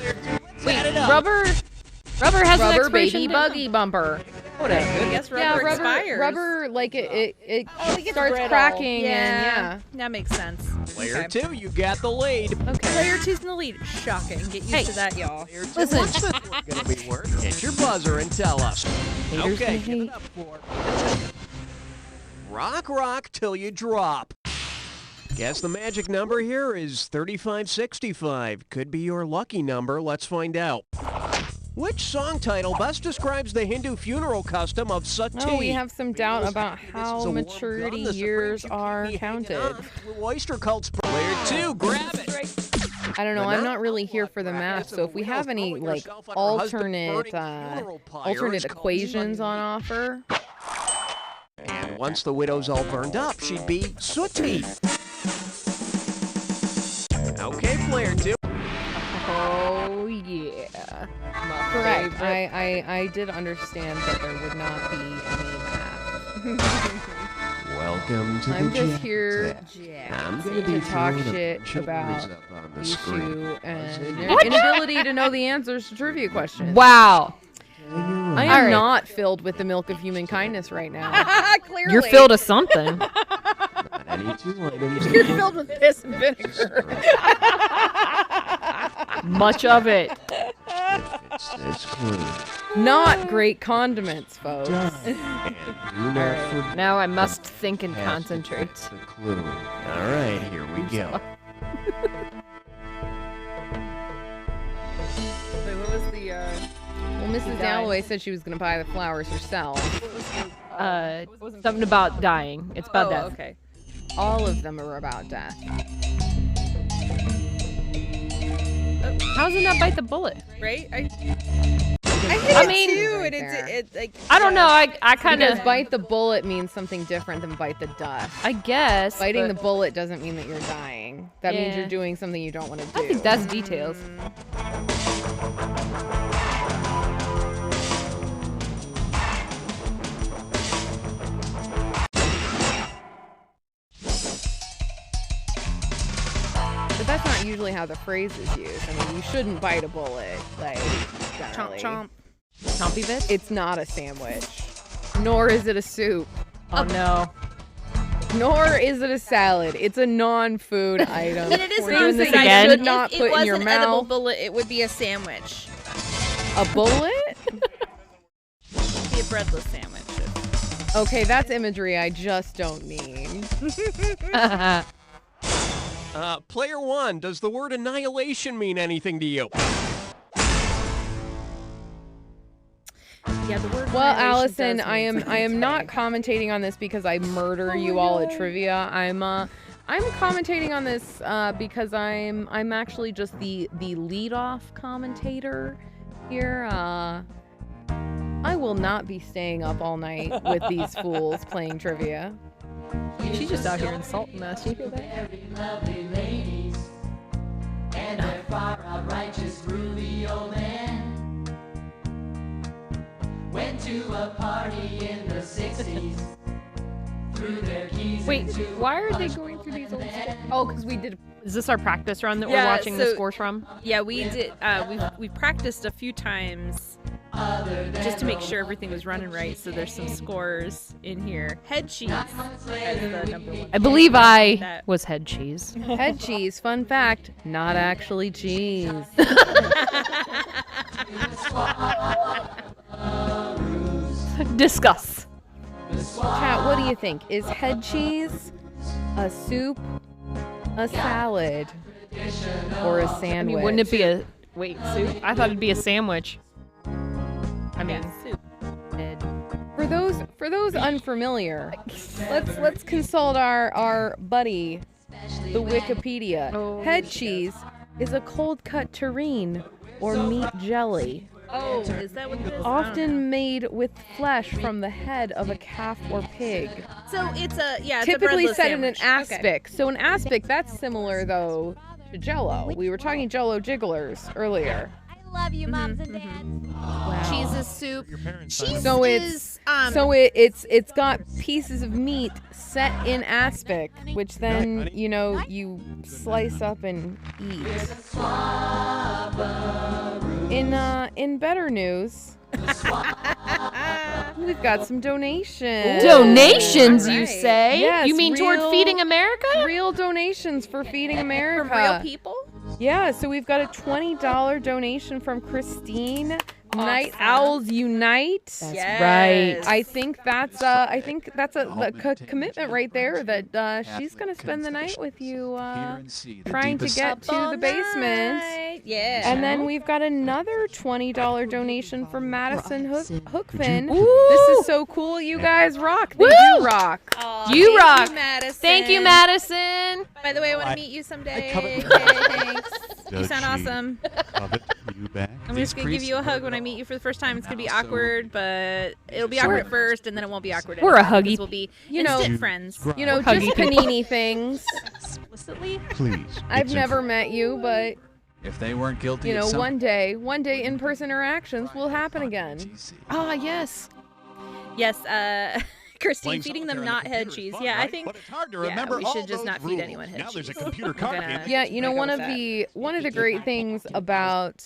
Add it up. Rubber has an Rubber expiration baby date? buggy bumper. Whatever. I guess rubber expires. Rubber, like it it gets starts brittle. cracking Yeah, and yeah. that makes sense. Player Okay. 2, you got the lead. Okay. Player 2's in the lead. Shocking. Get used to that, y'all. Player 2, Listen. what's this one gonna be worth? Hit your buzzer and tell us. Haters Okay, gonna give it hate. up for rock till you drop. Guess the magic number here is 3565. Could be your lucky number. Let's find out. Which song title best describes the Hindu funeral custom of sati? Oh, we have some doubt about This is how a warm maturity gun. The years Supremes, you are keep me hanging counted. on. Blue Oyster Cult's player 2, grab it. I don't know. I'm not really here for the math, so if we have any like alternate equations on offer. And once the widow's all burned up, she'd be sooty. Okay, player 2. Oh yeah. Correct. I did understand that there would not be any math. Welcome to I'm the just Jack here Attack. I'm gonna be to talk throwing a shit bunch of about numbers up on the you screen. two and your inability to know the answers to trivia questions. Wow. I am All right. not filled with the milk of human kindness right now. Clearly. You're filled with something. Not any two items. You're filled with piss and vinegar. Much of it. It's this clue. Not great condiments, folks. And do not forget Now I must think and to concentrate. the clue. All right, here we go. Wait, what was the, Well, Mrs. died. Dalloway said she was going to buy the flowers herself. Something about dying. It's about death. Okay. All of them are about death. How does it not bite the bullet? Right? I I hit mean- it too, Right and there. it's like. I don't know. I kind Because of. bite the bullet means something different than bite the dust. I guess. Biting the but bullet doesn't mean that you're dying. That means Yeah. you're doing something you don't want to do. I think that's details. But that's not usually how the phrase is used. I mean, you shouldn't bite a bullet. Like, Chomp, generally. chomp. Chompy bits? It's not a sandwich. Nor is it a soup. Oh no. Nor is it a salad. It's a non-food item. And it is We're not doing this food. again. If Should not it put was in your an edible mouth. bullet, it would be a sandwich. A bullet? It'd be a breadless sandwich. Okay, that's imagery I just don't need. Player 1, does the word annihilation mean anything to you? Yeah, the word. Well, annihilation Allison, does I mean am something not today. commentating on this because I murder you all at trivia. I'm commentating on this because I'm actually just the lead-off commentator here. I will not be staying up all night with these fools playing trivia. She's just out here insulting us. You feel that? Wait, why are they going through these old scores? Oh, because we did. Is this our practice run that we're watching the scores from? Yeah, we did. We practiced a few times just to make sure everything was running right. So there's some scores in here. Head cheese as the number one. I believe I was head cheese. Head cheese, fun fact, not actually cheese. Discuss. Chat, what do you think? Is head cheese a soup, a salad, or a sandwich? I mean, wouldn't it be a soup? I thought it'd be a sandwich. I mean, soup. For those unfamiliar, let's consult our buddy, the Wikipedia. Head cheese is a cold cut terrine or meat jelly. Oh, is that what it is? Often made with flesh from the head of a calf or pig. So it's a typically it's a set in an sandwich. aspic. So an aspic, that's similar though to Jell-O. We were talking Jell-O jigglers earlier. Love you, moms and dads. Wow. Cheese is soup. Cheese So is it's got pieces of meat set in aspic, which then you slice up and eat. In better news, we've got some donations. Donations, All you right. say? Yes, you mean toward Feeding America? Real donations for Feeding America. From real people? Yeah, so we've got a $20 donation from Christine. Awesome. Night Owls Unite. That's Yes. right. I think that's a commitment right there that she's gonna spend the night with you, trying to get to the basement. Yeah. And then we've got another $20 donation from Madison Hookfin. Ooh. This is so cool. You guys rock. They Woo. do rock. Aw, You thank rock. You, Madison. Thank you, Madison. By the way, I want to meet you someday. covered- Yay, thanks. You sound Judge, awesome. Love it. You back? I'm just gonna give you a hug when I meet you for the first time. It's gonna be awkward, but it'll be awkward at first, and then it won't be awkward. We're a anymore, huggy- because We'll be You know- instant friends. You know, Huggy just people. panini things. Explicitly? Please. I've never met you, but If they weren't guilty, one day in-person interactions will happen again. Ah, yes. Yes, Christine, Playing feeding them solitaire on not the head computer is cheese. fun, Yeah, I right? think. But it's hard to Yeah, remember we all should just those not feed rules. anyone head Now there's a cheese. computer I'm card gonna- game. Yeah, you know, Gonna go one with of the great things about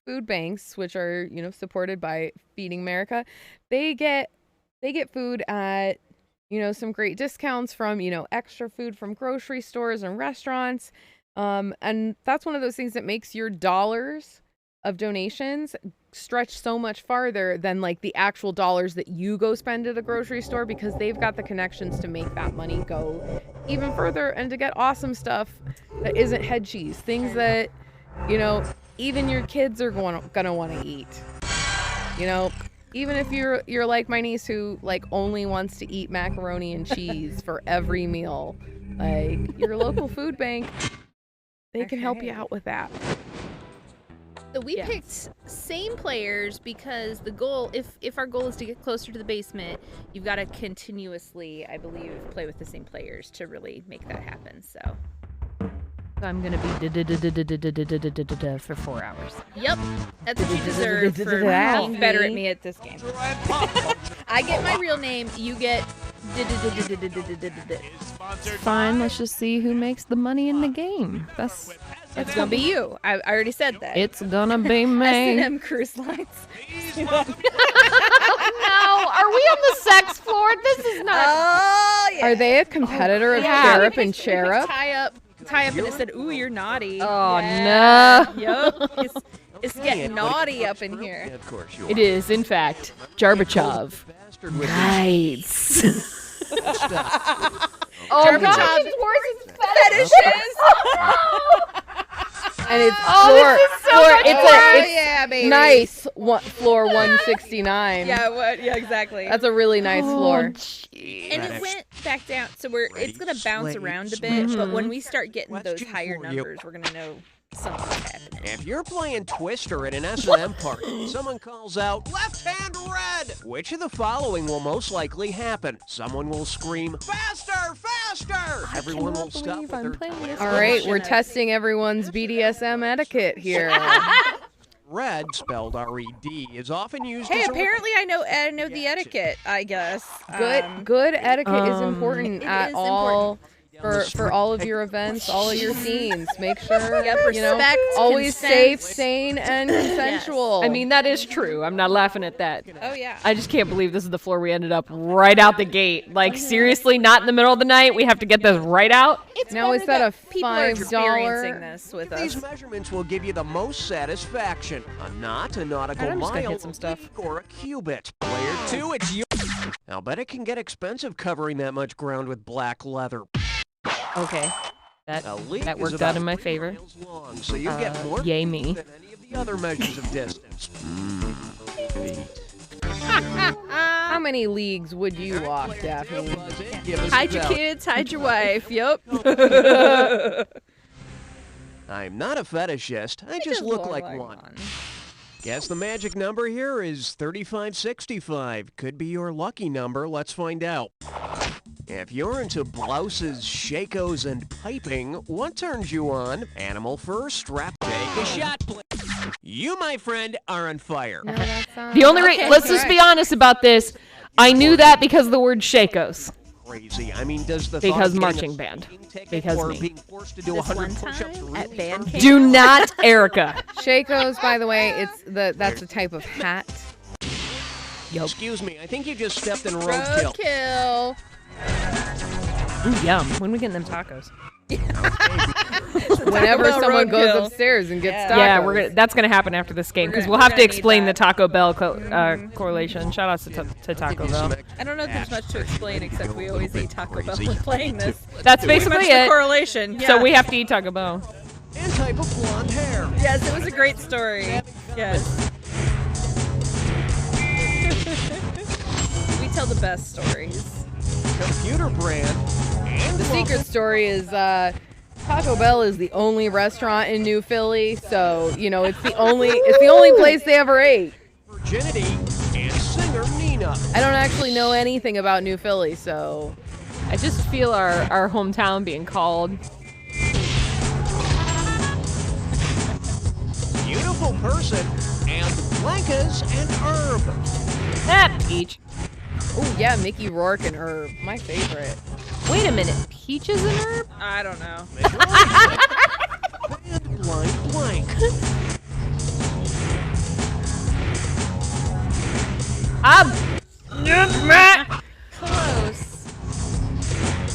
food banks, which are supported by Feeding America, they get food at some great discounts from extra food from grocery stores and restaurants, and that's one of those things that makes your dollars of donations stretch so much farther than like the actual dollars that you go spend at a grocery store, because they've got the connections to make that money go even further and to get awesome stuff that isn't head cheese, things that even your kids are gonna want to eat. Even if you're like my niece who like only wants to eat macaroni and cheese for every meal, like your local food bank, they can help you out with that. So we picked same players because the goal, if our goal is to get closer to the basement, you've got to continuously, I believe, play with the same players to really make that happen. So I'm gonna be for 4 hours. Yep, that's what you deserve for being better at me at this game. I get my real name, you get. Fine, let's just see who makes the money in the game. That's gonna be you. I already said that. It's gonna be me. S&M Cruise Lines. No, are we on the sex floor? This is not. Oh yeah. Are they a competitor of Cherub and Cherub? Tie up, and it said, "Ooh, you're naughty." Oh yeah. no. Yup. It's getting naughty up in here. Of course you It is, in fact, Gorbachev. Nice. Oh, Gorbachev. Fetishes. And it's floor. this is so much It's yeah, baby. nice. Floor 169. Yeah. What? Yeah. Exactly. That's a really nice floor. And it went back down, so it's gonna bounce around a bit. But when we start getting those higher numbers, we're gonna know something's happening. If you're playing Twister at an S&M party, someone calls out, "Left hand red!" Which of the following will most likely happen? Someone will scream, "Faster! Faster!" stir. Everyone will stop with their toilet. All right, we're testing everyone's BDSM etiquette here. Red, spelled R-E-D, is often used Hey, as apparently I know the etiquette, I guess. Good etiquette is important It at is all. For all of your events, all of your scenes, make sure Yep, you know, respect, always consent. safe, sane, and consensual. I mean, that is true. I'm not laughing at that. Oh, yeah. I just can't believe this is the floor we ended up right out the gate. Like, seriously, not in the middle of the night? We have to get this right out? Now, is that a People are experiencing $5? this with These us. measurements will give you the most satisfaction. A knot, a nautical I'm just gonna mile, hit some stuff. a league, or a cubit. Player 2, it's you. I'll bet it can get expensive covering that much ground with black leather. Okay. That A league that is worked about out in my 3 favor. miles long, so you get more Yay feet me. than any of the other measures of distance. How many leagues would you walk, Daphne? Give us Hide a your bell. kids, hide your wife. Yup. I'm not a fetishist. I just look like one. Guess the magic number here is 3565. Could be your lucky number. Let's find out. If you're into blouses, shakos, and piping, what turns you on? Animal fur, strap, take a shot, please. You, my friend, are on fire. No, that sounds The only Okay, let's just be honest about this. I knew that because of the word Shakos. Crazy. I mean, does the Because thought of getting marching a band. speeding ticket Because or me. being forced to do This 100 one push-ups time really at band hurt? camp. Do not, Erica. Shakos, by the way, that's a type of hat. Excuse me, I think you just stepped in roadkill. Roadkill. Ooh, yum. When we getting them tacos? Whenever Bell someone goes roadkill. upstairs and gets tacos. Yeah, that's gonna happen after this game because we'll have to explain the Taco Bell correlation. Shout outs to Taco Bell. I don't know if there's much to explain except we always eat Taco Bell when playing this. That's Pretty much basically the it. correlation. Yeah. So we have to eat Taco Bell. And type of blonde hair. Yes, it was a great story. Yes. We tell the best stories. Computer brand. And The secret story is Taco Bell is the only restaurant in New Philly, so you know it's the only place they ever ate. virginity and singer Nina. I don't actually know anything about New Philly, so I just feel our hometown being called. Beautiful person and blancas and herb. That Peach. oh yeah, Mickey Rourke and Herb, my favorite. Wait a minute. Peaches and herb? I don't know. And blank blank. Close.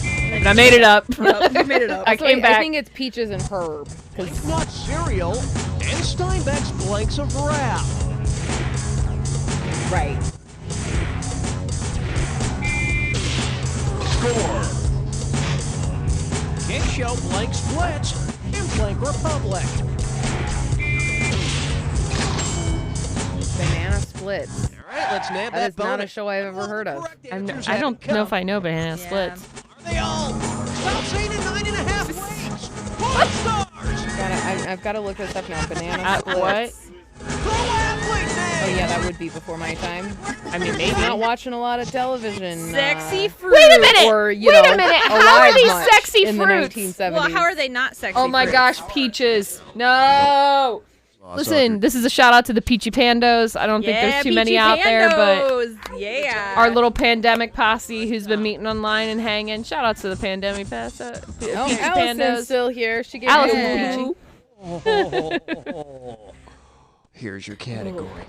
And I made it up. You made it up. I came I back. think it's Peaches and Herb. Blank nut cereal and Steinbeck's blanks of wrath. Right. Score. Kick show blank splits and blank republic. Banana Splits. All right, let's nab That that is not a bonus. show I've ever heard of. I don't know if I know banana splits. Are they all? Stop saying it 9.5 weeks. 4 stars. I've got to look this up now. Banana Splits. What? Pro athlete name. Oh yeah, that would be before my time. I mean, maybe. I'm not watching a lot of television. Sexy fruit. Wait a minute. Or, you Wait know, a minute. How are alive these much sexy in fruits? the 1970s. Well, how are they not sexy? Oh my fruits? gosh, Peaches. No. Listen, this is a shout out to the Peachy Pandos. I don't think there's too many Peachy out there, but Pandos. Yeah. our little pandemic posse who's been meeting online and hanging. Shout out to the pandemic Oh, Peachy Allison's Pandos. still here. She gave Allison me Peachy. Here's your category.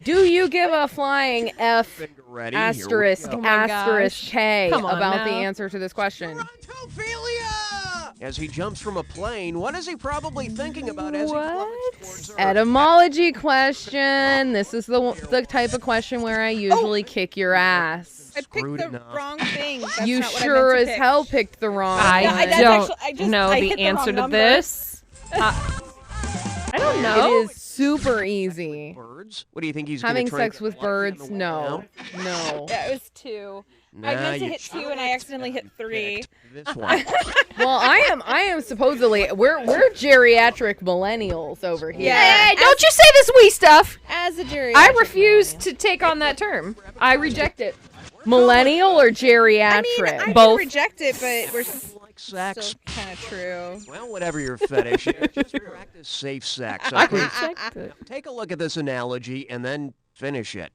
Do you give a flying F Finger ready. asterisk Here we go. asterisk K Come on about the now. answer to this question? Ophelia! As he jumps from a plane, what is he probably thinking about as he plummets towards Earth? Etymology question. This is the type of question where I usually kick your ass. I picked Screwed the enough. wrong thing. That's You not what I sure meant as to pick. hell picked the wrong I Yeah, one. that's don't actually- know I the hit the answer wrong to number. this. I don't know. It is super easy. Birds? What do you think he's Having gonna try sex to with get lucky on birds? the way No. out? No. Yeah, it was 2. I Nah, meant to you hit 2 and I accidentally hit 3. picked this one. Well, I am supposedly we're geriatric millennials over here. Yeah. Hey, don't you say this wee stuff. As a jury. I refuse to take on that term. I reject it. Millennial or geriatric? I mean, I Both. can reject it, but we're Like sex. still kind of true. Well, whatever your fetish is, just practice safe sex. I Okay? reject it. Take a look at this analogy and then finish it.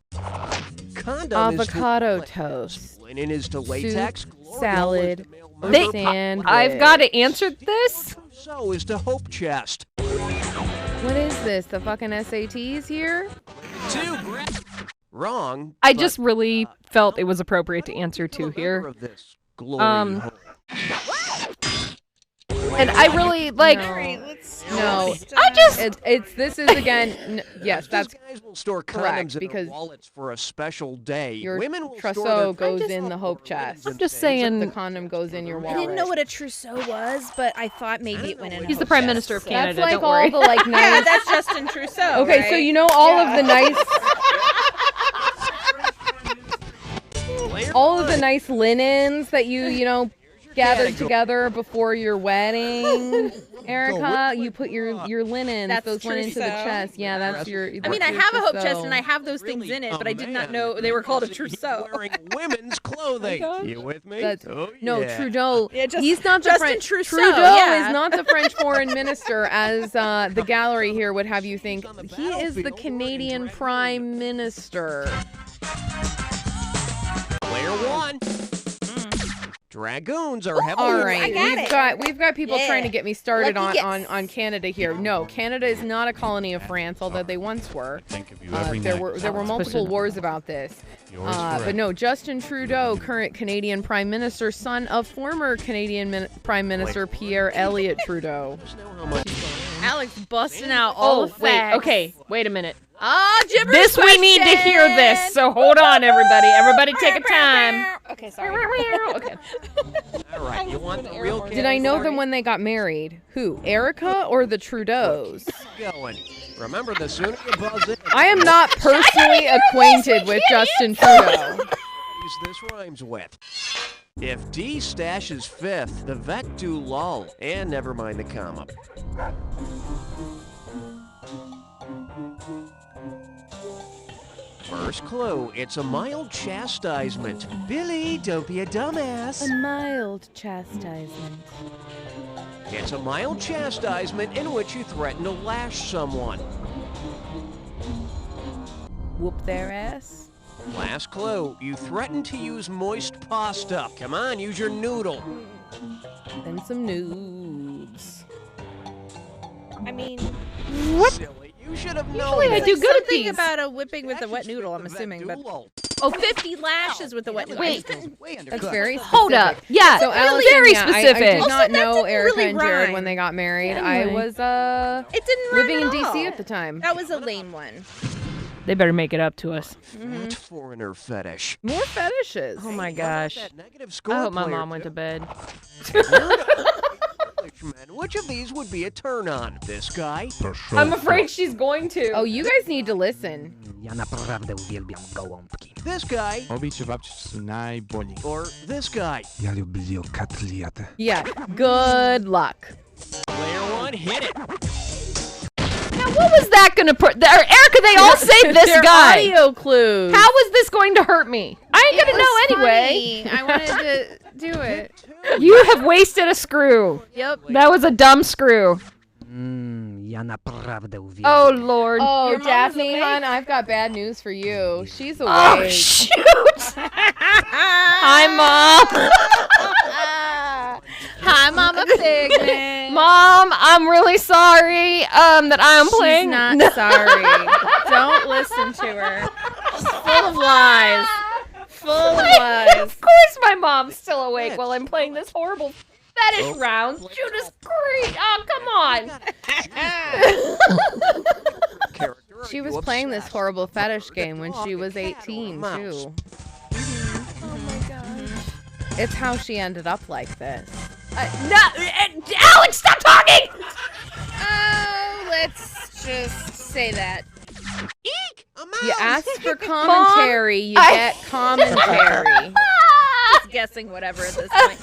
Condom is Avocado to toast. linen is to latex. Soup, salad, They- sandwich. I've got to answer this. So is to hope chest. What is this? The fucking SATs here? Wrong. I but just really felt it was appropriate to answer two here. of this glory hole. And I really like. No, I just. this is again. Yes, that's guys will store correct condoms in because their wallets for a special day. your Women will store trousseau their goes in the hope chest. I'm just saying. The condom goes in your I wallet. didn't know what a trousseau was, but I thought maybe it went in. He's the Prime Minister of Canada. That's like don't all worry. the like nice. Yeah, that's Justin Trudeau. Okay, so right? you know all of the nice. All of the nice linens that you know, gathered together before your wedding, Erica. You put your linens, That's those went into the trousseau. chest. Yeah, that's your. I mean, I have a hope chest and I have those things in it, but I did not know they were called a trousseau. Wearing women's clothing. You with me? That's, Oh, no, yeah. Trudeau. Yeah, just- he's not the Justin French. Trudeau, Trudeau yeah. is not the French foreign minister, as the gallery here would have you think. He is the Canadian Prime Minister. Player one. Dragoons are heavily. All right, we've got people Yeah. trying to get me started Lucky on Canada here. No, Canada is not a colony of France, although they once were. There were multiple wars about this. But no, Justin Trudeau, current Canadian Prime Minister, son of former Canadian Prime Minister Pierre Elliott Trudeau. Alex busting out all the facts. Okay, wait a minute. Ah, gibberish This we need to hear this. So hold on, everybody. Everybody, take a time. Okay, sorry. Okay. All right, you want the real Did I know them when they got married? Who, Erica or the Trudeaus? going? Remember, the sooner you buzz in. I am not personally acquainted with Justin Trudeau. This rhymes with. If D stashes fifth, the vet do lull. And never mind the comma. First clue, it's a mild chastisement. Billy, don't be a dumbass. A mild chastisement. It's a mild chastisement in which you threaten to lash someone. Whoop their ass. Last clue, you threaten to use moist pasta. Come on, use your noodle. And some noobs. I mean, Silly, you should have known. Usually I do good at something these. about a whipping with a wet noodle, I'm assuming. But 50 lashes with the wet noodle. Wait. That's very specific. Hold up. Yeah, So Alex, very I specific. did Also, not that know didn't Erica really and Jared rhyme. when they got married. Anyway. I was It didn't rhyme living in at DC all. at the time. That was a lame one. They better make it up to us. That foreigner fetish. More fetishes. Oh my gosh. That negative score I hope my player mom went to bed. Englishman. Which of these would be a turn on? This guy? I'm afraid she's going to. Oh, you guys need to listen. This guy? Obicie babci najboli. Or this guy? Ja lubię kotlety. Yeah. Good luck. Player one, hit it. Now, what was that going to put? Erica, they all say this They're guy. audio clues. How was this going to hurt me? I ain't going to know anyway. Funny. I wanted to do it. You have wasted a screw. Yep. That was a dumb screw. Oh, Lord. Oh, Your mom's Daphne, awake? hon, I've got bad news for you. She's awake. Oh, shoot. Hi, Mom. Hi, Mama Pigman. Mom, I'm really sorry that I'm playing. She's not sorry. Don't listen to her. She's full of lies. Full of lies. Of course my mom's still awake while I'm playing this horrible fetish round. Judas Creed. Oh, come on. She was playing this horrible fetish game when she was 18, too. It's how she ended up like this. Alex, stop talking! Oh, let's just say that. Eek! A mouse! You ask for commentary, you get commentary. Just guessing whatever at this point.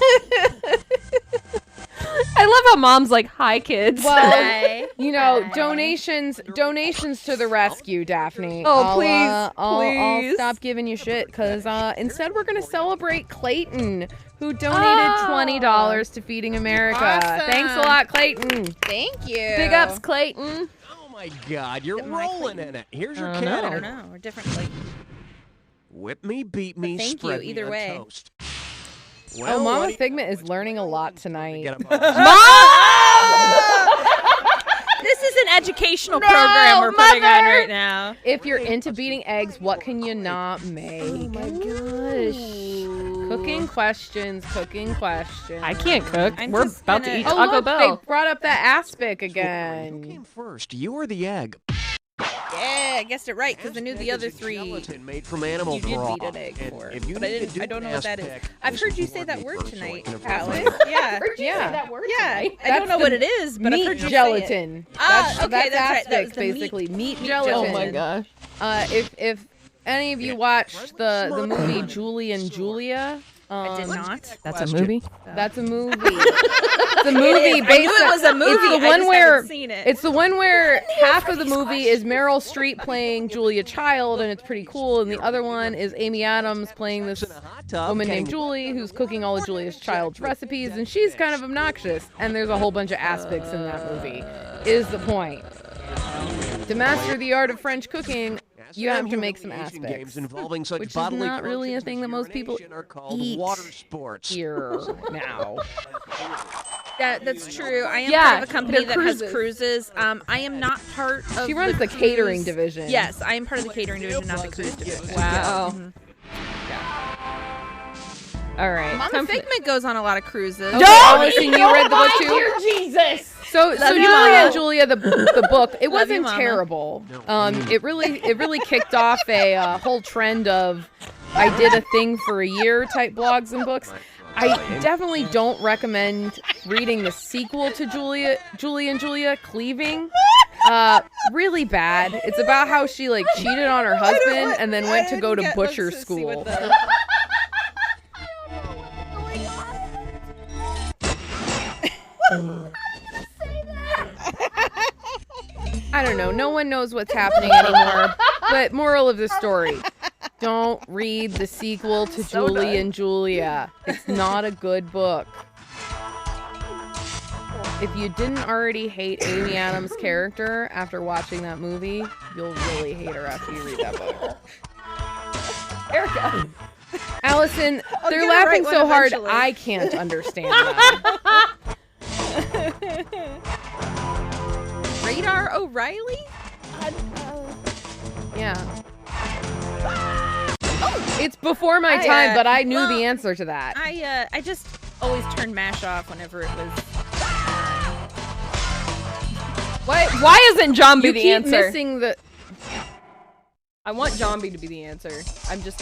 I love how mom's like, "Hi, kids." Well, you know, donations to the rescue, Daphne. Oh, please, I'll stop giving you shit because instead we're gonna celebrate Clayton, who donated $20 to Feeding America. Awesome. Thanks a lot, Clayton. Thank you. Big ups, Clayton. Oh my God, you're rolling in it. Here's your I cat. don't know. We're different. Like, Whip me, beat me, thank you, spread me either on way. toast. Oh, Well, Mama what do you- Figment is learning a lot tonight. this is an educational program we're putting on right now. If you're into beating eggs, what can you not make? Oh my gosh. Cooking questions. I can't cook. I'm We're just about to gonna- eat Oh, Taco look, Bell. they brought up that aspic again. First, you or the egg? Yeah, I guessed it right because I knew the other three. Gelatin made from animal You did broth. beat an egg And for, if you but I need to didn't. do I don't know what that is. aspic, I've this heard is you say more that me word first, so I tonight, can Alex. Yeah, Heard you say that word yeah. tonight. I don't know That's what the it is, but I've meat heard you gelatin. say it. Ah, okay, that's that's right. That was aspic, the meat- basically. Meat meat gelatin. Oh my gosh. If any of you watched the movie Julie and Julia, I did not. That's a movie. That's a movie. It's a movie. I knew it was a movie. It's the I one just where haven't seen it. it's the one where half of the movie is Meryl Streep playing Julia Child, and it's pretty cool, and the other one is Amy Adams playing this woman named Julie who's cooking all of Julia Child's recipes, and she's kind of obnoxious. And there's a whole bunch of aspects in that movie. Is the point? To master the art of French cooking, you have to make some aspects, games involving such which is bodily not really a functions thing that as most people urination are called eat water sports. here now. That's true. I am Yeah, part of a company they're that has cruises. cruises. I am not part of. She runs the cruise- catering division. Yes, I am part of the catering division, not the cruise division. Wow. All right. Mama Figment goes on a lot of cruises. Okay, Allison, you read the book too? Dear Jesus. So Love Julia you, Mama. and Julia, the book, it Love you, wasn't Mama. terrible. It really kicked off a whole trend of I did a thing for a year type blogs and books. I definitely don't recommend reading the sequel to Julie and Julia, Cleaving. Really bad. It's about how she like cheated on her husband and then went to go to butcher school. I don't know. No one knows what's happening anymore. But moral of the story, don't read the sequel to Julie and Julia. It's not a good book. If you didn't already hate Amy Adams' character after watching that movie, you'll really hate her after you read that book. Erica. Allison, I'll they're get the right laughing one so hard, eventually. I can't understand that. Radar O'Reilly? Yeah. It's before my time, but I knew the answer to that. I just always turned MASH off whenever it was. Why isn't Zombie You the keep answer? missing the. I want Zombie to be the answer. I'm just.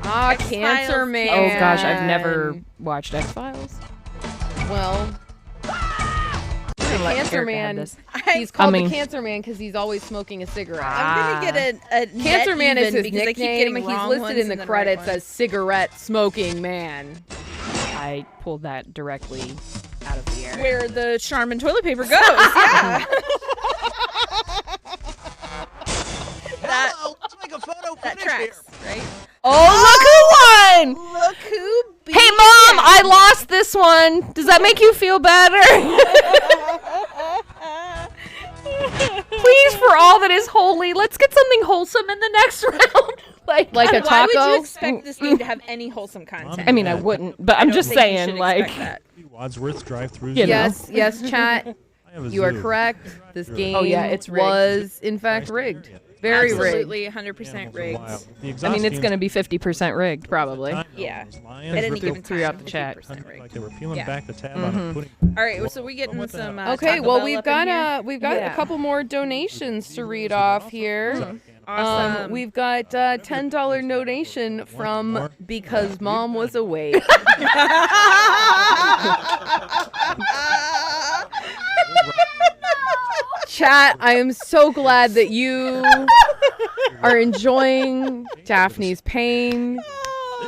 X-Files. Cancer Man. Oh gosh, I've never watched X-Files. Well, the let Cancer Erica have Man. this. He's called I mean- the Cancer Man because he's always smoking a cigarette. I'm gonna get a Cancer net Man is even his because I keep nickname. getting He's wrong listed ones in the and then right credits ones. as cigarette smoking man. I pulled that directly out of the air. Where the Charmin toilet paper goes. Yeah. that Let's make a photo that finish tracks, right? Oh, look who won! Look who beat Hey, Mom, I lost this one. Does that make you feel better? Please, for all that is holy, let's get something wholesome in the next round. Like a Why would taco. you expect this game to have any wholesome content? I mean, I wouldn't, but I'm don't just think you saying, should like, expect that. Wadsworth drive-throughs. You know. Yes, chat. I have a You are zoo. correct. This game Oh, yeah, it's rigged. was in fact rigged. Very rigged. Absolutely, 100% rigged. I mean, it's going to be 50% rigged, probably. Yeah. Lions At any were given throughout time, the chat. 50% rigged. like they were peeling Yeah. back the tab on it, putting. All right, so we're getting some. Okay, Taco well Bell we've up in got here. a couple more donations to read off here. Awesome. We've got a $10 donation from Because Mom Was Awake. Chat, I am so glad that you are enjoying Daphne's pain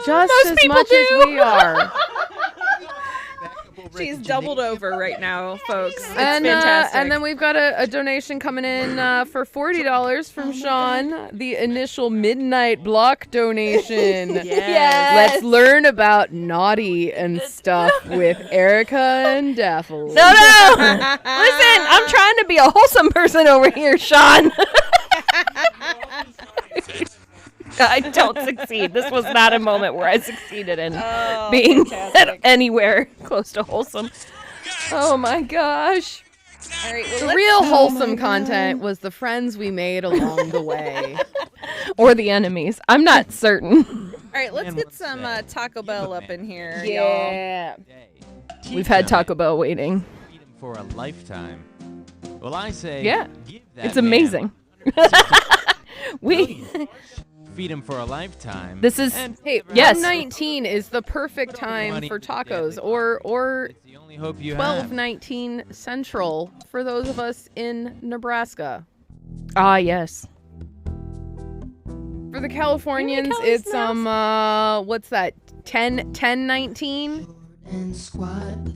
just Most as people much do. as we are. She's doubled over right now, folks. It's And fantastic. and then we've got a donation coming in for $40 from Sean, the initial midnight block donation. Yes. Let's learn about naughty and stuff with Erica and Daffle. No, no. Listen, I'm trying to be a wholesome person over here, Sean. I don't succeed. This was not a moment where I succeeded in being anywhere close to wholesome. Oh my gosh. All right, The real wholesome content was the friends we made along the way. Or the enemies. I'm not certain. All right, let's get some Taco Bell up in here, Yeah. We've had Taco Bell waiting. For a lifetime. Well, I say, Yeah. give that It's man amazing. We feed him for a lifetime. This is Hey, yes. 119 is the perfect time for tacos, or only hope you 12:19 Central for those of us in Nebraska. Ah, yes. For the Californians, it's what's that? 10:19?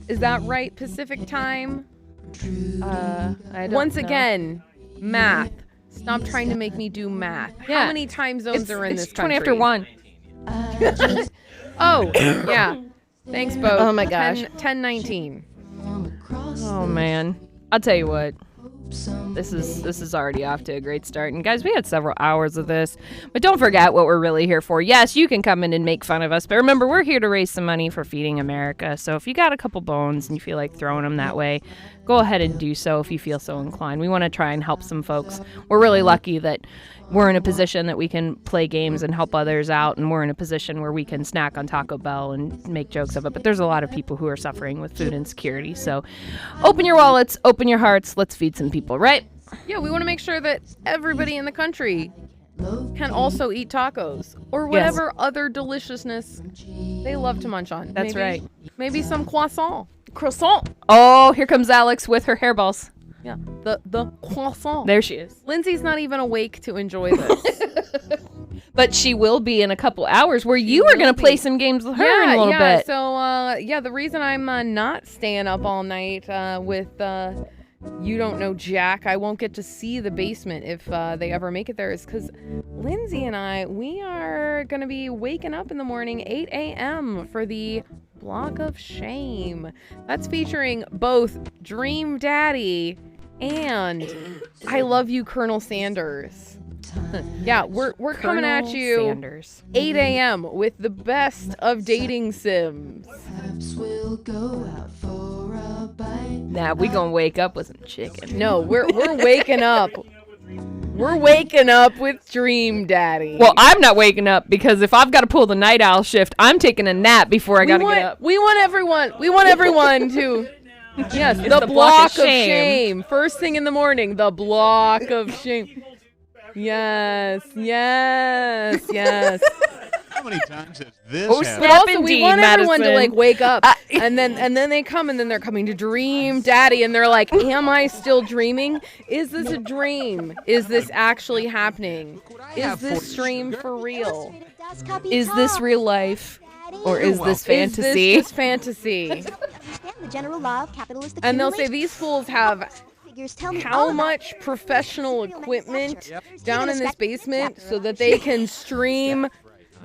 Is that right, Pacific time? I don't Once know. again, math. Stop trying to make me do math. Yeah. How many time zones are in It's this 20 country? after 1. Oh, yeah. Thanks, Bo. Oh my gosh. 10:19. Oh man. I'll tell you what. This is already off to a great start. And guys, we had several hours of this. But don't forget what we're really here for. Yes, you can come in and make fun of us. But remember, we're here to raise some money for Feeding America. So if you got a couple bones and you feel like throwing them that way, go ahead and do so if you feel so inclined. We want to try and help some folks. We're really lucky that we're in a position that we can play games and help others out. And we're in a position where we can snack on Taco Bell and make jokes of it. But there's a lot of people who are suffering with food insecurity. So open your wallets, open your hearts. Let's feed some people, right? Yeah, we want to make sure that everybody in the country can also eat tacos or whatever other deliciousness they love to munch on. That's right. Maybe some croissant. Croissant. Oh, here comes Alex with her hairballs. Yeah, the croissant. There she is. Lindsay's not even awake to enjoy this. But she will be in a couple hours where you are going to play some games with her in a little bit. So, the reason I'm not staying up all night with You Don't Know Jack, I won't get to see the basement if they ever make it there, is because Lindsay and I, we are going to be waking up in the morning 8 a.m. for the Block of Shame. That's featuring both Dream Daddy and I Love You, Colonel Sanders. Yeah, we're coming at you Sanders. 8 a.m. with the best of dating sims. Nah, we gonna wake up with some chicken. No, we're waking up. We're waking up with Dream Daddy. Well, I'm not waking up because if I've got to pull the night owl shift, I'm taking a nap before I gotta get up. We want everyone to. Yes, the block of shame. First thing in the morning, the block of shame. Yes. How many times has this Oh, happened? But also, we indeed, want everyone to Madison. like wake up, and then they come, and then they're coming to Dream Daddy, and they're like, "Am I still dreaming? Is this a dream? Is this actually happening? Is this stream for real? Is this real life, or is this fantasy? Is this just fantasy?" The general law of capitalist And they'll say accumulation. these fools have Tell me how all much professional equipment down in this basement so that they can stream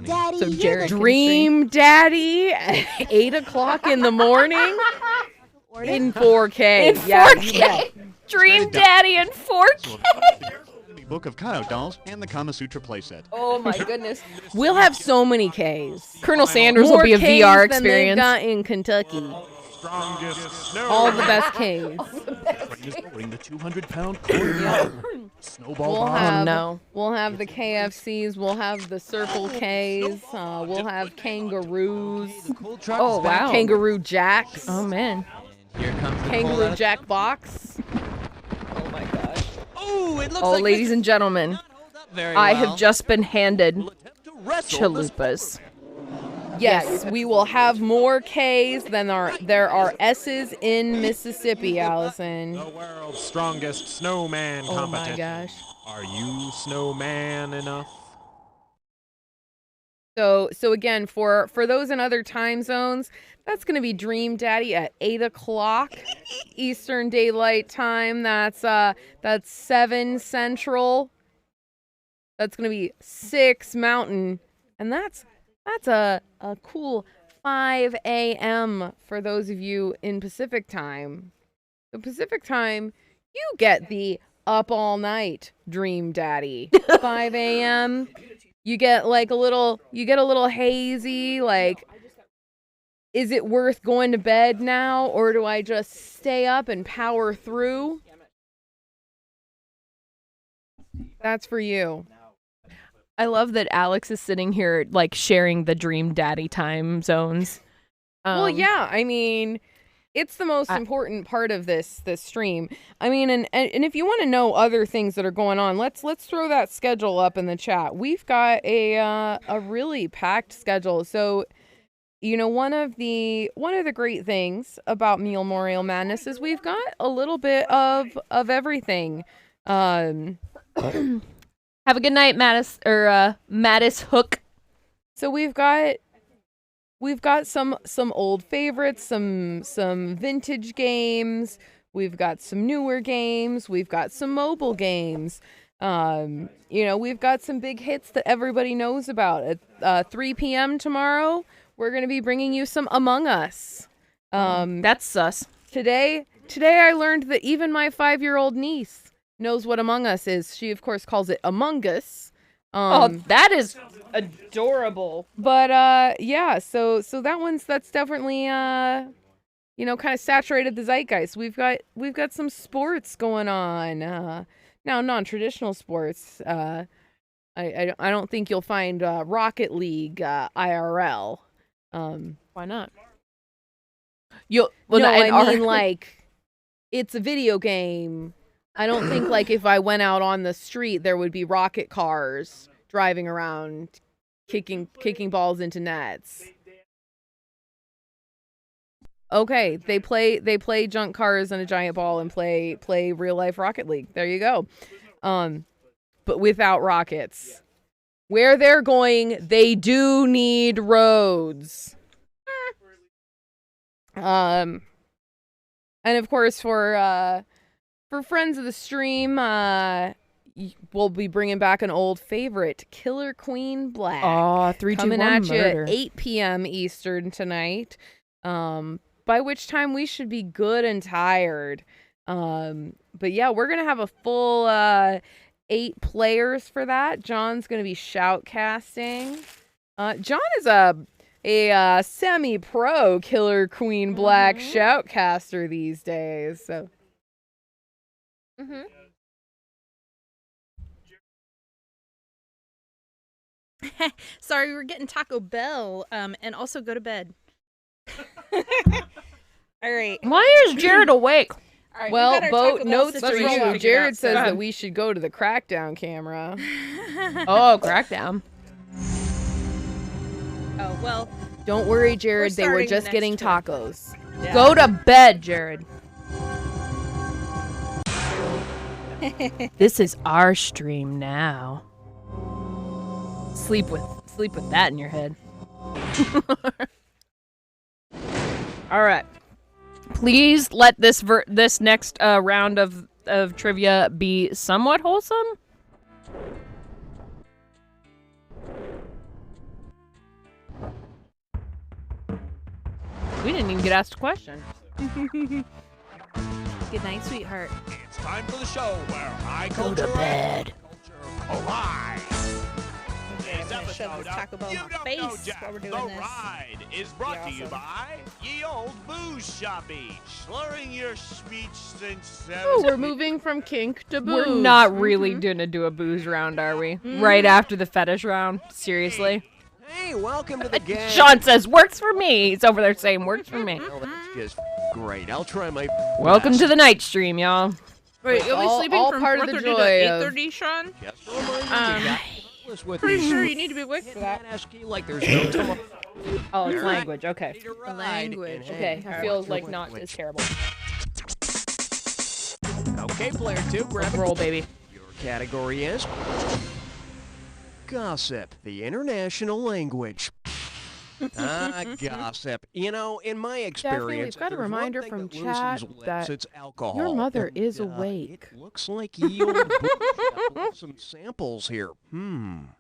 Daddy, So Jared can Dream Daddy at 8 o'clock in the morning in 4K. In 4K. Dream Daddy in 4K. The Book of Kyle dolls and the Kama Sutra playset. Oh my goodness. We'll have so many Ks. Colonel Sanders More will be a Ks VR than they've experience. got in Kentucky. All the best Ks. Bring the 200-pound corn snowball bomb. We'll have the KFCs. We'll have the Circle Ks. We'll have kangaroos. Oh wow. Kangaroo Jacks. Oh man. Here comes the Kangaroo Jack box. Oh my gosh. Oh, it looks Oh, like ladies and gentlemen, very I well. have just been handed chalupas. Yes, we will have more Ks than there are S's in Mississippi, Allison. The world's strongest snowman Oh my competition. gosh. Are you snowman enough? So again, for those in other time zones, that's going to be Dream Daddy at 8 o'clock Eastern Daylight Time. That's 7 Central. That's going to be 6 Mountain, and that's a cool 5 a.m. for those of you in Pacific Time. So Pacific Time, you get the up all night Dream Daddy. 5 a.m. You get like a little hazy, like, is it worth going to bed now, or do I just stay up and power through? That's for you. I love that Alex is sitting here, like, sharing the Dream Daddy time zones. Well, yeah, I mean, it's the most important part of this stream. I mean, and if you want to know other things that are going on, let's throw that schedule up in the chat. We've got a really packed schedule. So, you know, one of the great things about Meal-Morial Madness is we've got a little bit of everything. Have a good night, Mattis Hook. So we've got some old favorites, some vintage games. We've got some newer games. We've got some mobile games. You know, we've got some big hits that everybody knows about. At 3 p.m. tomorrow, we're going to be bringing you some Among Us. That's sus. Today I learned that even my 5-year-old niece knows what Among Us is. She, of course, calls it Among Us. That is adorable. But yeah, so that's definitely you know, kind of saturated the zeitgeist. We've got some sports going on. Now non-traditional sports. I don't think you'll find Rocket League IRL. Why not? I mean, like, it's a video game. I don't think, like, if I went out on the street, there would be rocket cars driving around, kicking balls into nets. Okay, they play junk cars and a giant ball and play real life Rocket League. There you go. But without rockets. Where they're going, they do need roads. And of course, for friends of the stream, we'll be bringing back an old favorite, Killer Queen Black. Oh, 3, 2, 1, coming at you murder. at 8 p.m. Eastern tonight. By which time we should be good and tired. But yeah, we're gonna have a full 8 players for that. John's gonna be shoutcasting. John is a semi-pro Killer Queen Black shoutcaster these days. So. Mm-hmm. Sorry, we're getting Taco Bell, and also go to bed. All right. Why is Jared awake? All right, Well, we've got our Boat, Taco Bell notes for situation you. figured Jared out, says so- that we should go to the Crackdown camera. Oh, Crackdown. Oh, well. Don't worry, Jared. They were starting the just next getting trip. tacos. Yeah. Go to bed, Jared. This is our stream now. Sleep with that in your head. All right. Please let this next round of trivia be somewhat wholesome. We didn't even get asked a question. Good night, sweetheart. It's time for the show where I Go to bed. alive. Okay, I'm gonna shove this Taco Bell in my face while we're doing the this. ride is brought to you by Ye Old Booze Shoppy, slurring your speech since Oh, we're moving from kink to booze. We're not really gonna do a booze round, are we? Right after the fetish round? Seriously? Hey, welcome to the gang. Sean says, works for me. He's over there saying, works for me. Oh, that's just great. I'll try my Welcome best. to the night stream, y'all. Wait, you'll be sleeping all from part of the 4:30 to joy of- 8:30, Sean? Just a reminder, you got this with Pretty you. sure you need to be awake for that. Like there's no tomorrow. Oh, it's All right. language. Okay. The language. Okay, it feels like not as terrible. Okay, player 2, grab Let's a roll, baby. Your category is Gossip, the international language. Gossip. You know, in my experience, we've got a there's one reminder thing from that chat loosens lips, that it's alcohol. your mother And, is awake. It looks like ye old Boosh got some samples here.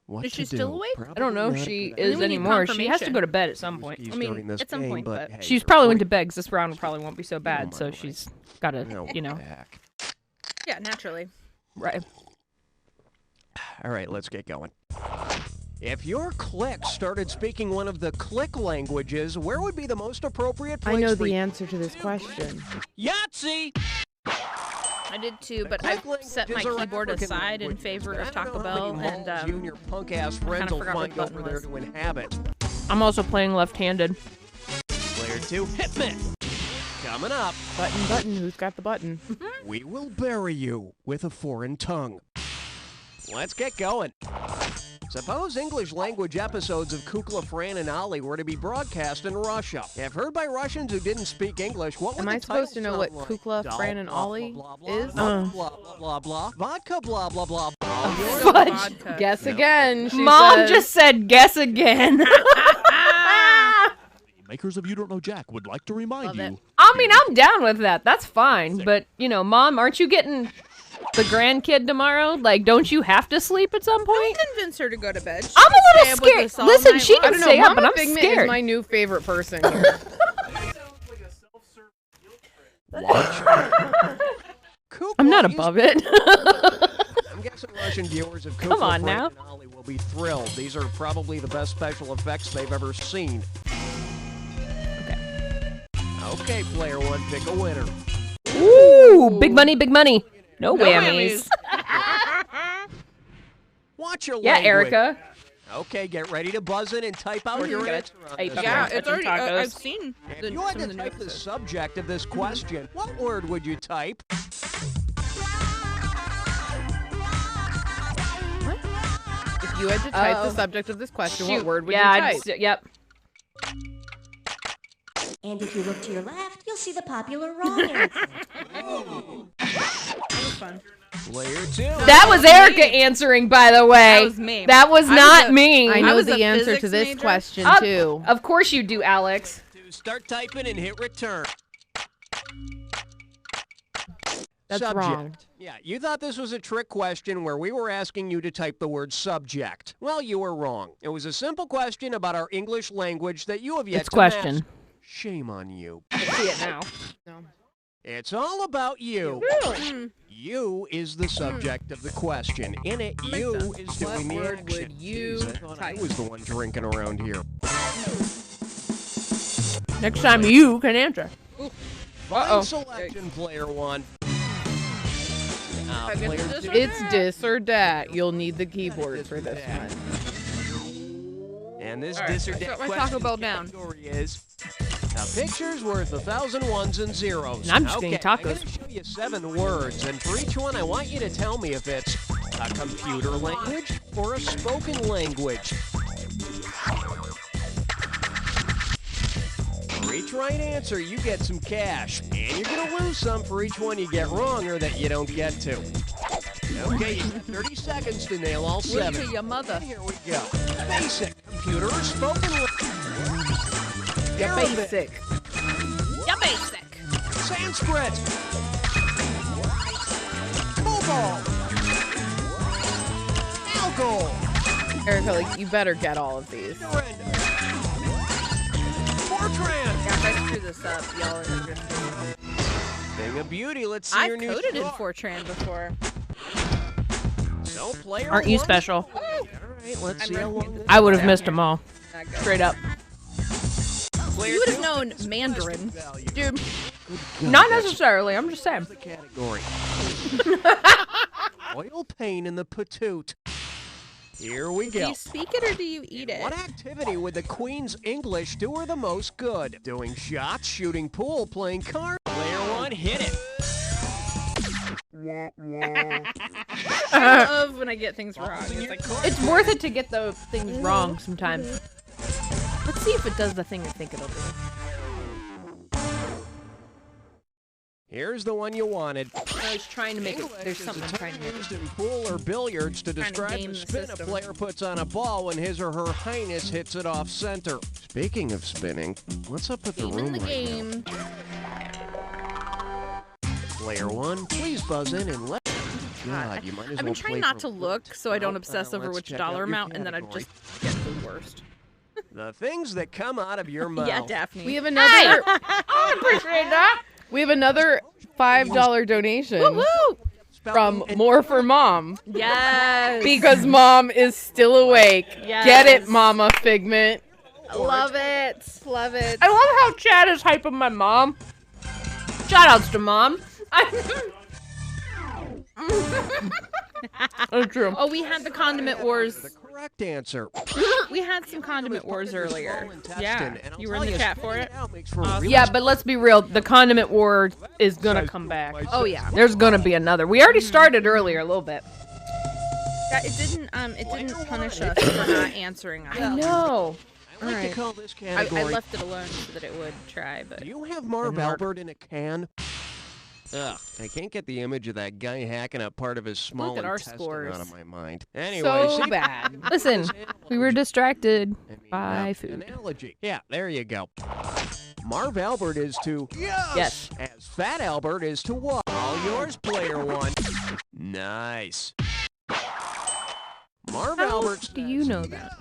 What Is to she still do? awake? I don't know if Not she good. is we need anymore. She has to confirmation. go to bed at some point. I mean, During this at some game, point, but hey, She's you're probably went free. to bed 'cause this round probably won't be so bad, so right. she's got to, No, you know. back. yeah, naturally. Right. All right, let's get going. If your clique started speaking one of the clique languages, where would be the most appropriate place I know for the answer to this question. Yahtzee! I did too, but clique I've set my languages are keyboard African aside in languages. favor I of don't know Taco how Bell, many and malls you and your punk-ass friends will forgot what find button over there was. to inhabit. I'm also playing left-handed. Player 2, Hitman. Coming up, Button, who's got the button? we will bury you with a foreign tongue. Let's get going. Suppose English language episodes of Kukla, Fran, and Ollie were to be broadcast in Russia. If heard by Russians who didn't speak English, what would Am the I supposed to title know what sound like? Kukla, Doll, Fran, and blah, blah, Ollie blah, blah, is? blah, blah, blah, blah, blah. Vodka, blah, blah, blah. Fudge. Vodka. Guess again. She Mom says. just said guess again. Makers of You Don't Know Jack would like to remind Love you. it. I mean, I'm down with that. That's fine. But, you know, Mom, aren't you getting the grandkid tomorrow? Like, don't you have to sleep at some point? Convince her to go to bed. She I'm can a stay little up with scared. us all Listen, night she long. can I don't know. stay up, Mama but I'm Figment scared. is my new favorite person here. I'm not above it. I'm guessing Russian viewers of Come Kukla, on Fran, now. and Ollie will be thrilled. These are probably the best special effects they've ever seen. Okay, player 1, pick a winner. Ooh, big money, big money. No whammies. Watch your Yeah, language. Erica. Okay, get ready to buzz in and type out We're your gonna answer. on type this up Yeah, one. it's already. tacos. I've seen If the, you had some to of the new type the episodes. subject of this question, what word would you type? If you had to type the Uh-oh. subject of this question, Shoot. what word would Yeah, you I'd type? yep. And if you look to your left, you'll see the popular wrong answer. That was fun. Player 2. That was Erica answering, by the way. That was me. That was I was not a- me. I I know was the a answer to physics this major. question, Of- too. Of course you do, Alex. Start typing and hit return. That's subject. wrong. Yeah, you thought this was a trick question where we were asking you to type the word subject. Well, you were wrong. It was a simple question about our English language that you have yet It's to question. master. Shame on you. I see it now. It's all about you. Really? You is the subject of the question. In it, you is doing the word action. would you Jeez, I thought I type? was the one drinking around here. Next time you can answer. Fine selection, player 1. Player 2. It's dis or dat. You'll need the keyboard for this one. And this All right, dis or I dat shut my question Taco Bell down. category is a picture's worth 1,000 ones and zeros. And I'm just okay, getting I'm tacos. gonna show you 7 words, and for each one, I want you to tell me if it's a computer language or a spoken language. For each right answer, you get some cash, and you're gonna lose some for each one you get wrong or that you don't get to. Okay, you got 30 seconds to nail all 7. Look to your mother. Here we go. Basic computer or spoken language. Yeah, basic. You're basic. Sanskrit. Mobile. Alcohol. Erica, like, you better get all of these. Fortran. Yeah, if I screw this up, y'all are gonna Thing of beauty. Let's see your I've new coded in straw. Fortran before. So player Aren't you 1. special? All right, let's see how long. I would have missed them all. Straight up. You would have known Mandarin. Dude. Not necessarily. I'm just saying. Category. Oil pain in the patoot. Here we Do go. you speak it or do you eat it? What activity would the Queen's English do her the most good? Doing shots, shooting pool, playing cards. Player 1, hit it. I love when I get things wrong. It's like, It's worth it to get the things wrong sometimes. Let's see if it does the thing I think it'll do. Here's the one you wanted. I was trying to make it. There's something I'm trying to make. Used in pool or billiards to Trying to describe game the the spin a system. player puts on a ball when his or her highness hits it off center. Speaking of spinning, what's up with the Game in room the right game. now? Player one, please buzz in and let. God, you might as I've well been trying play not for- to look so I don't Well, obsess over let's which check dollar out your amount, and then I category. just get the worst. The things that come out of your mouth. Yeah, Daphne. We have another. I appreciate that. We have another $5 donation Woo woo! from More for Mom. Yes. Because Mom is still awake. Yes. Get it, Mama Figment. Love it. Love it. I love how Chad is hyping my mom. Shout outs to Mom. That's true. Oh, we had the condiment wars. The correct answer. We had some condiment wars earlier. Yeah. You were in the chat for it? Yeah, but let's be real. The condiment war is gonna come back. Oh, yeah. There's gonna be another. We already started earlier a little bit. Yeah, it didn't punish us for not answering. I know. I like Alright. to call this I category. left it alone so that it would try, but Do you have Marv Didn't work. Albert in a can? Ugh, I can't get the image of that guy hacking up part of his small at our intestine scores. out of my mind. Anyway, So see, bad. Listen, we were distracted I mean, by that's food. Analogy. Yeah, there you go. Marv Albert is to Yes. as Fat Albert is to what? All yours, player one. Nice. Marv How Albert's do you know that?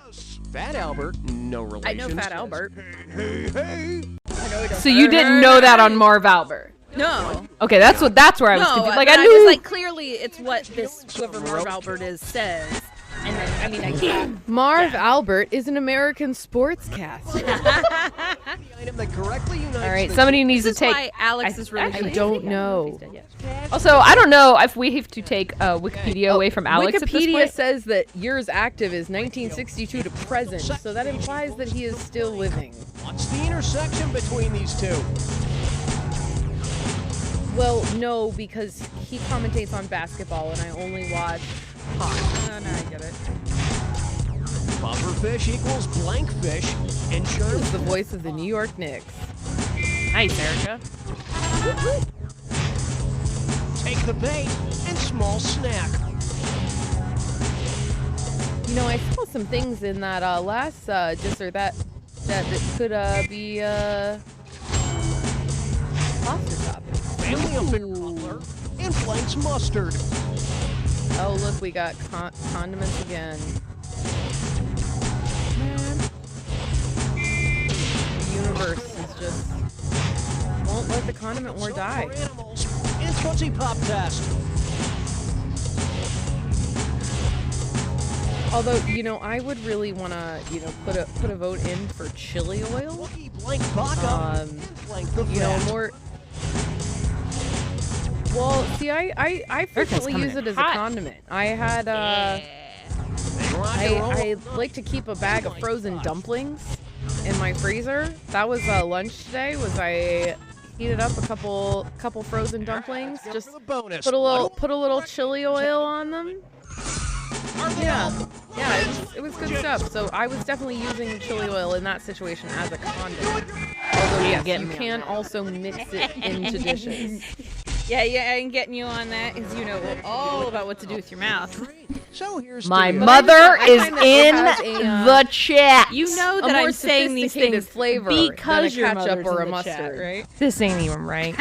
Fat Albert, no relation. I know Fat Albert. Hey, hey. I know he does. So you didn't know that on Marv Albert? No. Okay, that's where I was No, confused. Like but I was knew. like, clearly it's what this whoever Marv Albert is says. And then, I mean, I can't. Marv Albert is an American sportscaster. Item that correctly unites All right, the somebody needs to This is take. why Alex is really I good. don't know. Also, I don't know if we have to take Wikipedia away from Alex at this Wikipedia point. says that years active is 1962 to present, so that implies that he is still living. What's the intersection between these two? Well, no, because he commentates on basketball, and I only watch hockey. Oh, no, I get it. Pufferfish equals blank fish. He Insurance. is the voice of the New York Knicks. Nice, Erica. Take the bait and small snack. You know, I saw some things in that last disser that could be pasta topping. Family affair color and Blank's mustard. Oh, look, we got condiments again. Man. The universe is just won't let the condiment war die. For animals and Tootsie Pop test. Although, you know, I would really want to, you know, put a vote in for chili oil. Blank vodka and blank the You know, fat. more. Well, see, I frequently coming use in it as a hot. condiment. I had I like to keep a bag of frozen dumplings in my freezer. That was lunch today. Was I heated up a couple frozen dumplings? Just bonus. put a little chili oil on them. Yeah, it was good stuff. So I was definitely using chili oil in that situation as a condiment. Although yes, you can also mix it into dishes. Yeah, I'm getting you on that because you know all about what to do with your mouth. So here's My to you. mother I is find that in it has a, the chat. You know a that more I'm saying these sophisticated things flavor because than your a ketchup mother's or in a the chat, mustard, right? This ain't even right.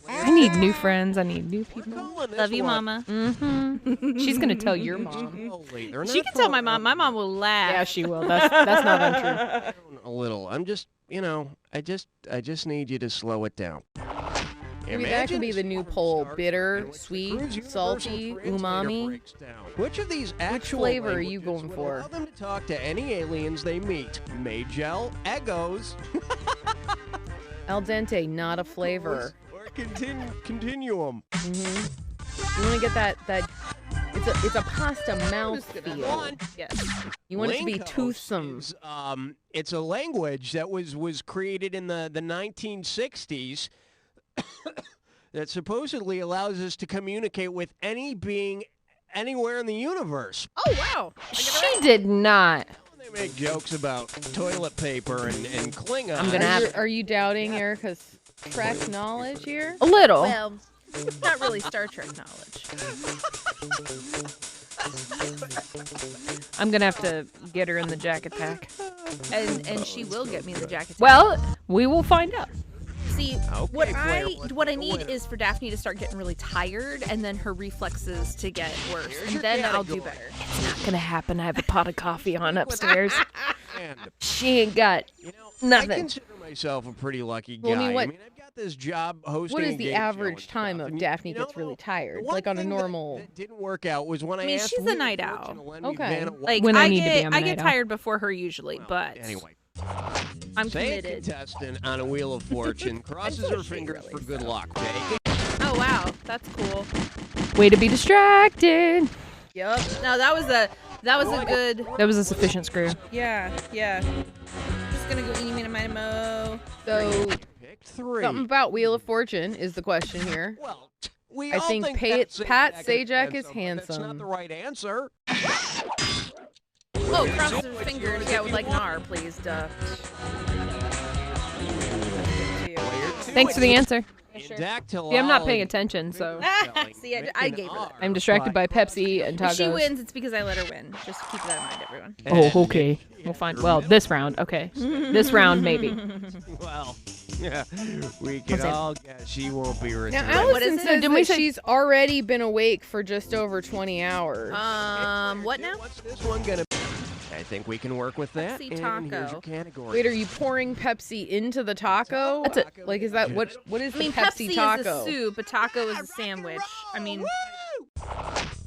I need new friends. I need new people. Love you, Mama. Mm-hmm. She's gonna tell your mom. Holy, they're She not can tell my full mom. My mom will laugh. Yeah, she will. That's not untrue. a little. I'm just, you know, I just need you to slow it down. Maybe that could be the new poll: bitter, sweet, salty, umami. Which of these actual flavor are you languages going would for? allow them to talk to any aliens they meet? Magel, Egos, Al dente, not a flavor. or continuum. You want to get that it's a pasta mouthfeel. Yes. You want it to be Linkos toothsome. is, it's a language that was created in the 1960s that supposedly allows us to communicate with any being anywhere in the universe. Oh wow. She did not. They make jokes about toilet paper and Klingon. I'm gonna have. Are you doubting Erica's Trek knowledge here? A little. Well, not really Star Trek knowledge. I'm gonna have to get her in the jacket pack. And she will get me the jacket. Well, we will find out. See, Okay, Claire, what I need is for Daphne to start getting really tired, and then her reflexes to get worse, and then I'll do better. It's not gonna happen. I have a pot of coffee on upstairs. She ain't got I nothing. consider myself a pretty lucky guy. Well, I mean, what- I've got this job hosting. What is a the game show average and time stuff, of and Daphne you know, gets really tired? the one Like on a thing normal. that didn't work out was when I mean, asked she's a Wheel night of owl. Fortune to lend me Okay. Vanna Like When I I need to be get on the I night get owl. tired before her usually, but Anyway, I'm say a committed. contestant on a Wheel of Fortune crosses her fingers for good luck. Okay. Oh wow, that's cool. Way to be distracted. Yep. No, that was a good. That was a sufficient screw. Yeah. Just gonna go eeny, meeny, mo. So, Picked 3. something about Wheel of Fortune is the question here. Well, we I all think Pat Pat Sajak is but That's not handsome. the right answer. Oh, cross her fingers. Yeah, with like an R, please. Duh. Thanks for the answer. Dactyl. See, I'm not paying attention, so See, I gave her that. I'm distracted by Pepsi and If tacos. she wins, it's because I let her win. Just keep that in mind, everyone. Oh, okay. We'll find. Well, this round, okay. This round, maybe. Well, yeah, we can all guess she won't be Now, returned. Allison says Didn't we that say- she's already been awake for just over 20 hours. What now? What's this one gonna be? I think we can work with that. Pepsi And here's taco. your category. Wait, are you pouring Pepsi into the taco? That's it. Like, is that what is I mean, the Pepsi Pepsi taco? is a soup. A taco is a sandwich. I mean,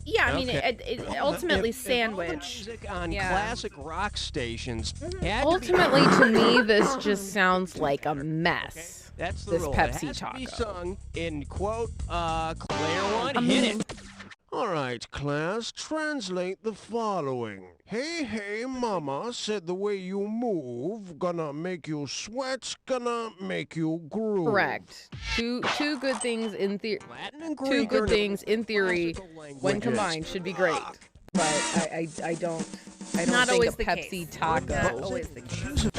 yeah. I mean, it ultimately If all the sandwich. music on Yeah. classic rock stations had to be- Ultimately, to me, this just sounds like a mess. That's the this rule. Pepsi it has taco. to be sung in quote Claire one. Hit it. All right, class, translate the following. Hey, mama said the way you move gonna make you sweat, gonna make you groove. Correct. Two good things in theory. Latin and Two Greek good are things in theory, classical languages. when combined, should be great. But I don't Not think always a the Pepsi case. taco. Not always the case.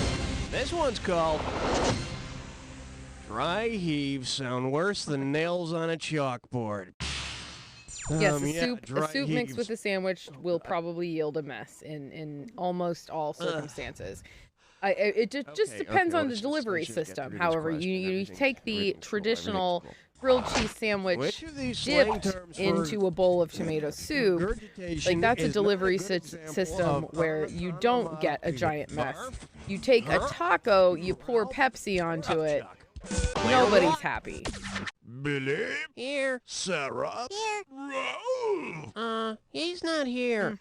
This one's called Dry Heaves Sound Worse Than Nails on a Chalkboard. Yes, Yeah, a dry soup mixed with heaves. a sandwich will probably yield a mess in almost all circumstances. It just Okay, depends okay, on the let's delivery just get system. through this However, question. you Everything's take the everything's cool, traditional everything's grilled cheese sandwich Which of these slang dipped terms for into a bowl of tomato soup. Like regurgitation that's a is not delivery good example system of where you don't get a giant mess. You take a taco, you pour Pepsi onto it. Nobody's happy. Billy? Here. Sarah? Here. He's not here.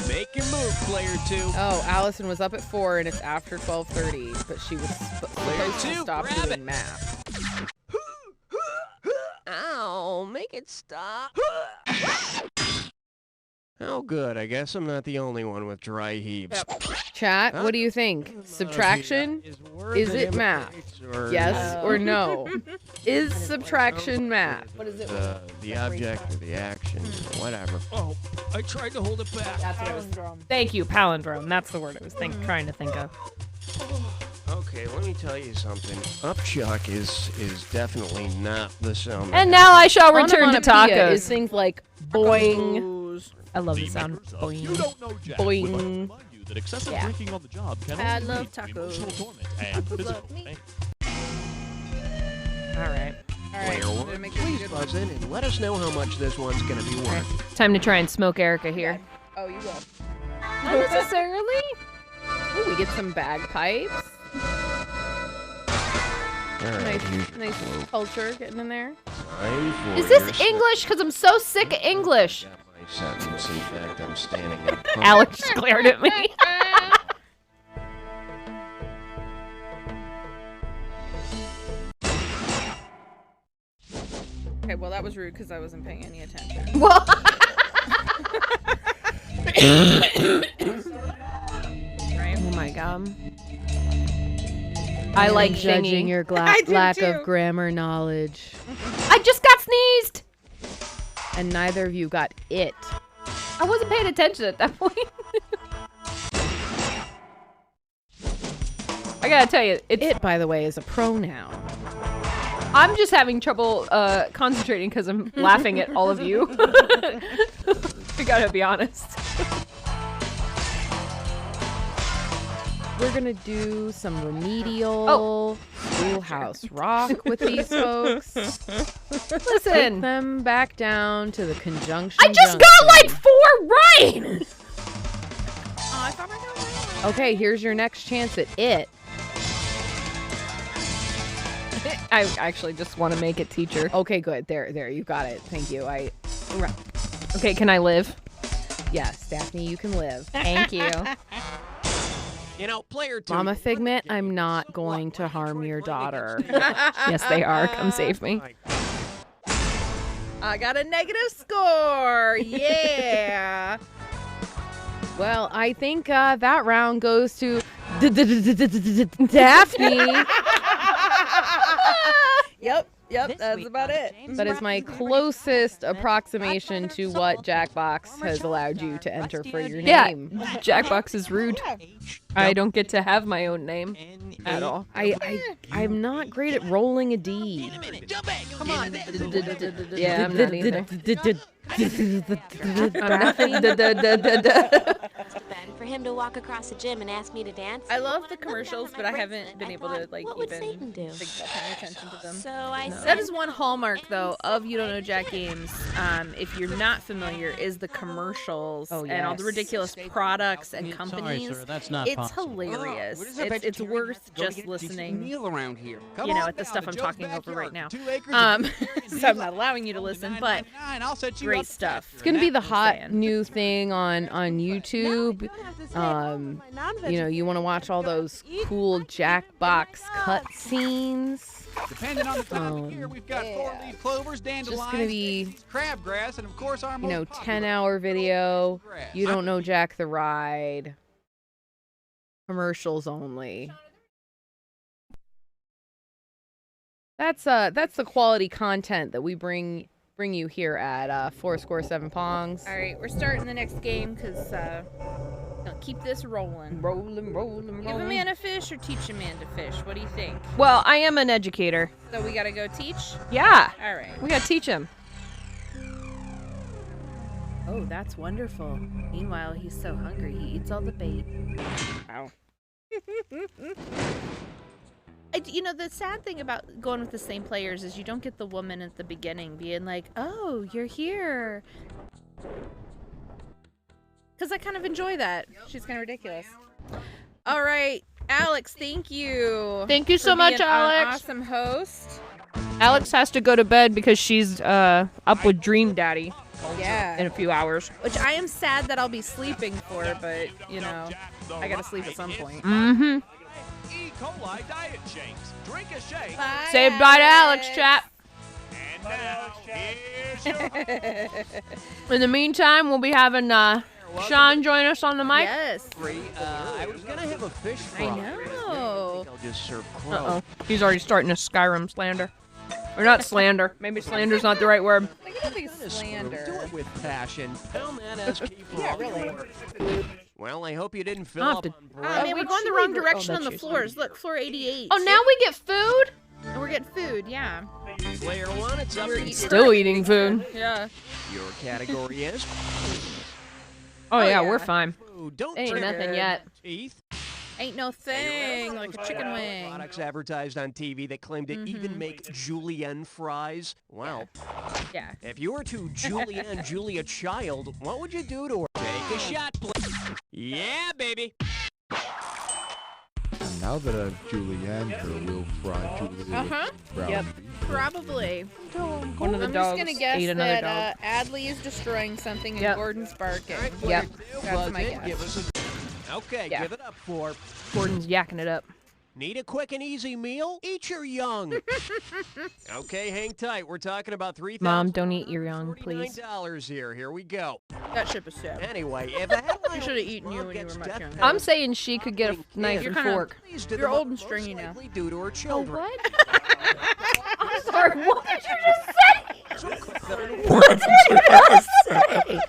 Make your move, player 2. Oh, Allison was up at 4 and it's after 12:30, but she was supposed to stop doing math. Ow, make it stop. Oh, good. I guess I'm not the only one with dry heaves. Chat, what do you think? Subtraction? Is it math? Yes or no? Is subtraction math? What is it? The object or the action, whatever. Oh, I tried to hold it back. That's what I was. Thank you, palindrome. That's the word I was trying to think of. Okay, let me tell you something. Upchuck is definitely not the sound. And now I shall return to Onomatopoeia is tacos. things like boing, I love the sound. Boing. You don't know Jack. boing. We'd like to remind you that excessive Yeah. drinking on the job can I only love lead to tacos. emotional torment and physical pain. All right. Player one, please buzz in and let us know how much this one's gonna be worth. Time to try and smoke Erica here. Oh, you will. Not necessarily. Ooh, we get some bagpipes. All right, here's Nice culture getting in there. time for Is this your slip. English? Because I'm so sick of English. Got my sentence. In fact, I'm standing in front. Alex glared at me. Okay, well that was rude because I wasn't paying any attention. Well, Right? oh my god. I like judging singing. your I do lack too. of grammar knowledge, I just got sneezed. and neither of you got it. I wasn't paying attention at that point. I gotta tell you, It, by the way, is a pronoun. I'm just having trouble concentrating because I'm laughing at all of you. I gotta be honest. We're gonna do some remedial Schoolhouse Rock with these folks. Listen. Take them back down to the conjunction. I just got like 4 right! Oh, I thought I got one. Okay, here's your next chance at it. I actually just want to make it teacher. Okay, good. There, you got it. Thank you. Okay, can I live? Yes, Daphne, you can live. Thank you. You know, player 2. Mama Figment, I'm not going to harm your daughter. Yes, they are. Come save me. I got a negative score. Yeah. Well, I think that round goes to Daphne. Yep, that's about it. That is my closest approximation to what Jackbox has allowed you to enter for your name. Yeah, Jackbox is rude. I don't get to have my own name at all. I'm not great at rolling a D. Come on. Yeah, I'm not either. For him to walk across the gym and ask me to dance. I love the commercials, but I haven't been able to like what would even Satan do? pay attention to them. So I That is one hallmark though of You Don't Know Jack games. If you're not familiar, is the commercials and all the ridiculous products and companies. Sorry, sir, that's not it's possible. hilarious. What is that It's worth just listening. Meal around here. You know, at the stuff I'm talking over right now. So I'm not allowing you to listen, but great stuff. It's gonna be the hot new thing on YouTube. You know, you want to watch all those cool Jackbox cutscenes. Depending on the time of year, we've got 4-leaf clovers, dandelions, Just gonna be, crabgrass, and of course our 10-hour video. You Don't Know Jack the Ride. Commercials only. That's the quality content that we bring you here at 4score7 Pongs. All right, we're starting the next game because keep this rolling. Rolling. Give a man a fish or teach a man to fish. What do you think? Well, I am an educator. So we gotta go teach? Yeah. All right. We gotta teach him. Oh, that's wonderful. Meanwhile, he's so hungry, he eats all the bait. Wow. You know, the sad thing about going with the same players is you don't get the woman at the beginning being like, oh, you're here. Because I kind of enjoy that. She's kind of ridiculous. All right, Alex, thank you. Thank you so much, being Alex. An awesome host. Alex has to go to bed because she's up with Dream Daddy. Yeah. In a few hours. Which I am sad that I'll be sleeping for, but, you know, I gotta sleep at some point. Mm-hmm. E. coli diet shakes. Drink a shake. Bye, Say bye to Alex, chat. And now, here's your... In the meantime, we'll be having Sean join us on the mic. Yes. I was gonna have a fish fry. I know. I'll just serve crow. Uh-oh. He's already starting a Skyrim slander. Or not slander. Maybe slander's not the right word. I gotta think slander. Do it with passion. Pound that SK for Yeah, all really. your work. Well, I hope you didn't fill I'll have up to- on bread. Man, we're going the wrong direction on the floors. Look, floor 88. Oh, now we get food? And we're getting food, yeah. Player 1, it's up. Still eating food. Yeah. Your category is Oh, yeah, we're fine. food. Don't Ain't trip nothing your yet. teeth. Ain't no thing like a chicken wing. Products advertised on TV that claim to even make julienne fries. Wow. Yeah. If you were to julienne Julia Child, what would you do to her? Take a shot, please. Yeah, baby. And now that I've julienne her, we'll fry Julia brown Yep. beef. Probably. One of the I'm dogs just gonna guess ate another that Adley is destroying something and Yep. Gordon's barking. Yep. That's my Give guess. us okay, Yeah. give it up for. Gordon's yakking it up. Need a quick and easy meal? Eat your young. Okay, hang tight. We're talking about $3,049 Mom, don't eat your young, please. here. Here we go. That ship is set. Anyway, if the headline You should have eaten you when you were much younger. I'm saying she could get a knife You're and kinda- fork. You're old and stringy now. Due to her children. What? I'm sorry, what did you just say? What did you just say?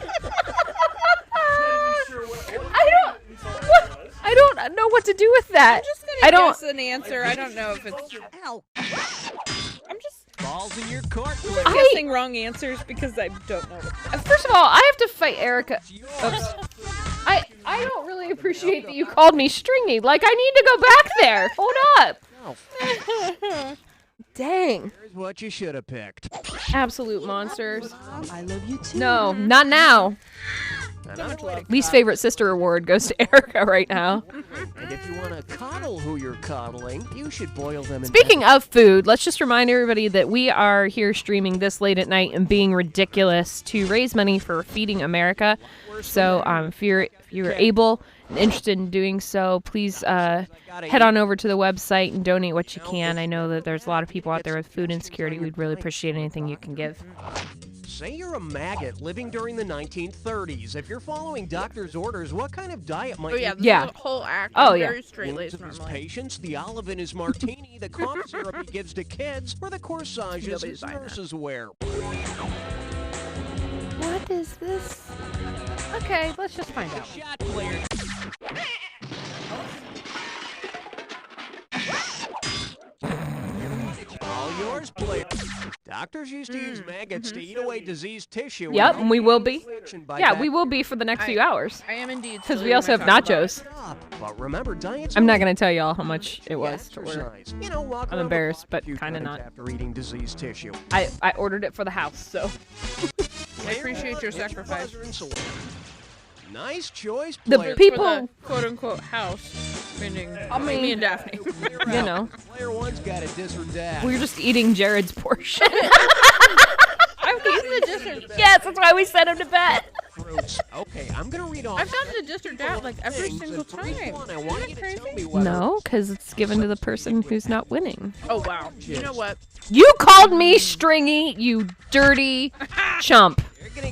I don't know what to do with that. I'm just gonna I don't. guess an answer. I don't know if it's. Ow. I'm just Balls in your court. guessing wrong answers because I don't know. First of all, I have to fight Erica. Oops. I don't really appreciate that you called me stringy. Like, I need to go back there. Hold up. Dang. Here's what you should have picked. Absolute monsters. I love you too. No, not now. Least favorite sister award goes to Erica right now. And if you want to coddle who you're coddling, you should boil them in Speaking of food, let's just remind everybody that we are here streaming this late at night and being ridiculous to raise money for Feeding America. So if you're able and interested in doing so, please head on over to the website and donate what you can. I know that there's a lot of people out there with food insecurity. We'd really appreciate anything you can give. Say you're a maggot living during the 1930s. If you're following doctor's orders, what kind of diet might you The whole act. Oh, I'm yeah. very straight-laced his normally. patients, the olive in his martini, the cough syrup he gives to kids, or the corsages his nurses wear. What is this? Okay, let's just find out. Shot player. All yours, player. Doctors used to use maggots to eat away diseased tissue. Yep, and we will be. By Yeah, back- we will be for the next few hours. I am indeed. Because still we also have eating my taco nachos. But remember, diets. I'm not going to tell y'all how much it was to order. Exercise. You know, walk I'm around the embarrassed, block but a few kind of times not. after eating diseased tissue. I ordered it for the house, so. I appreciate your sacrifice. Nice choice, The player. people- For the quote-unquote house, meaning me and Daphne. You know. Player one's got a dis or dat. We're just eating Jared's portion. I've gotten the dis or Yes, that's why we sent him to bed. Fruits. Okay, I'm gonna read off. I've gotten the dis or dat like every things, single and for each time. one, I want you Isn't to that tell crazy? me whether No, because it's given to the person who's not winning. Oh wow! You know what? You called me stringy, you dirty chump.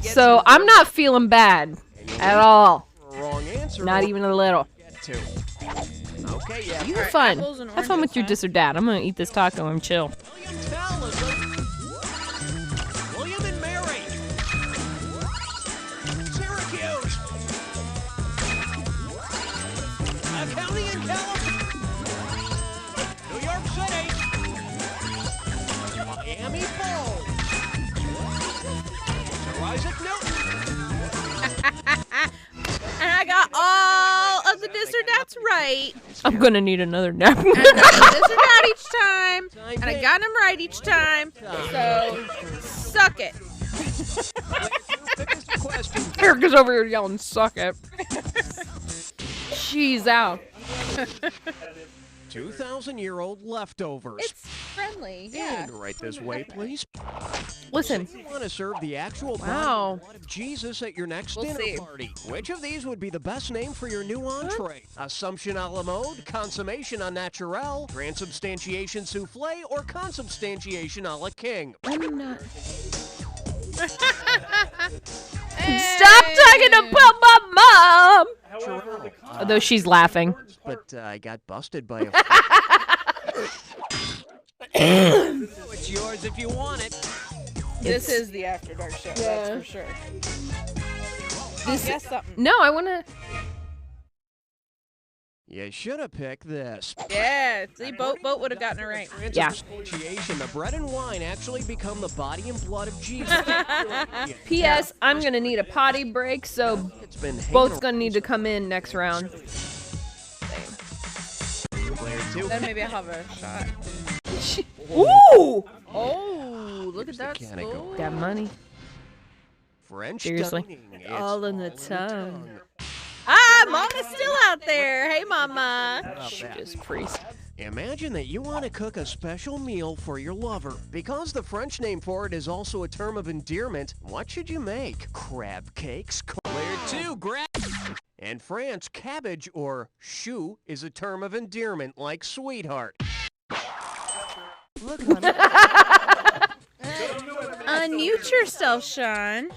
So I'm not feeling bad at all. wrong answer. Not even a little. Get to. Okay, yeah. You have fun. Have fun with your dis or dat. I'm gonna eat this taco and chill. William and Mary. Syracuse. A county in California. New York City. Miami Falls. Sir Isaac Newton. And I got all of the dis or dats right. I'm gonna need another nap. And I got the dis or dat each time. And I got them right each time. So, suck it. Erica's over here yelling, suck it. She's out. 2,000-year-old leftovers. It's friendly, yeah. And right this way, please. Listen. You want to serve the actual body Wow. and blood of Jesus at your next We'll dinner see. party. Which of these would be the best name for your new entree? Assumption a la mode, consommation a naturel, transubstantiation souffle, or consubstantiation a la king? I'm not. Stop talking about my mom! Although she's laughing. But I got busted by a... It's yours if you want it. This is the After Dark show, that's for sure. Guess something. No, I wanna. You should have picked this. Yeah, see, Boat would have gotten it right. Yeah. Transubstantiation, the bread and wine actually become the body and blood of Jesus. P.S. I'm gonna need a potty break, so It's been hanging both's gonna need to come in next round. Player two. Then maybe I'll have a shot. Ooh! Oh, look at that Mechanical. skull. Got money. French Seriously. dining. It's All in the all tongue. Ah, Mama's still out there. Hey, Mama. She just priest. Imagine that you want to cook a special meal for your lover. Because the French name for it is also a term of endearment, what should you make? Crab cakes? Player two, grab. In France, cabbage or chou is a term of endearment like sweetheart. Look on it. Unmute yourself, Sean.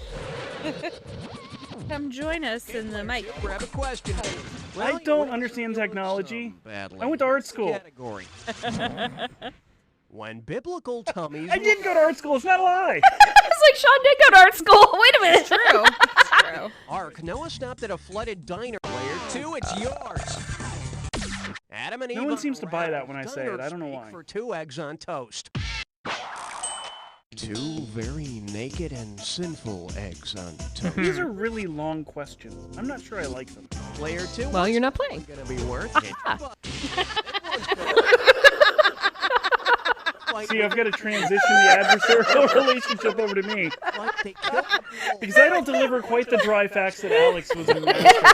Come join us in the mic. Grab a question. I don't understand technology. Badly. I went to art school. Category. When biblical tummies... I did go to art school. It's not a lie. It's like Sean did go to art school. Wait a minute. True. It's true. Ark, Noah stopped at a flooded diner. Player two, it's yours. Adam and Eve No one seems to buy that when I Gunner say it. I don't know speak why. For 2 eggs on toast. 2 very naked and sinful eggs on toast. These are really long questions. I'm not sure I like them. Player 2. Well, you're not playing. Gonna be worth it. See, I've got to transition the adversarial relationship over to me. Because I don't deliver quite the dry facts that Alex was in master of.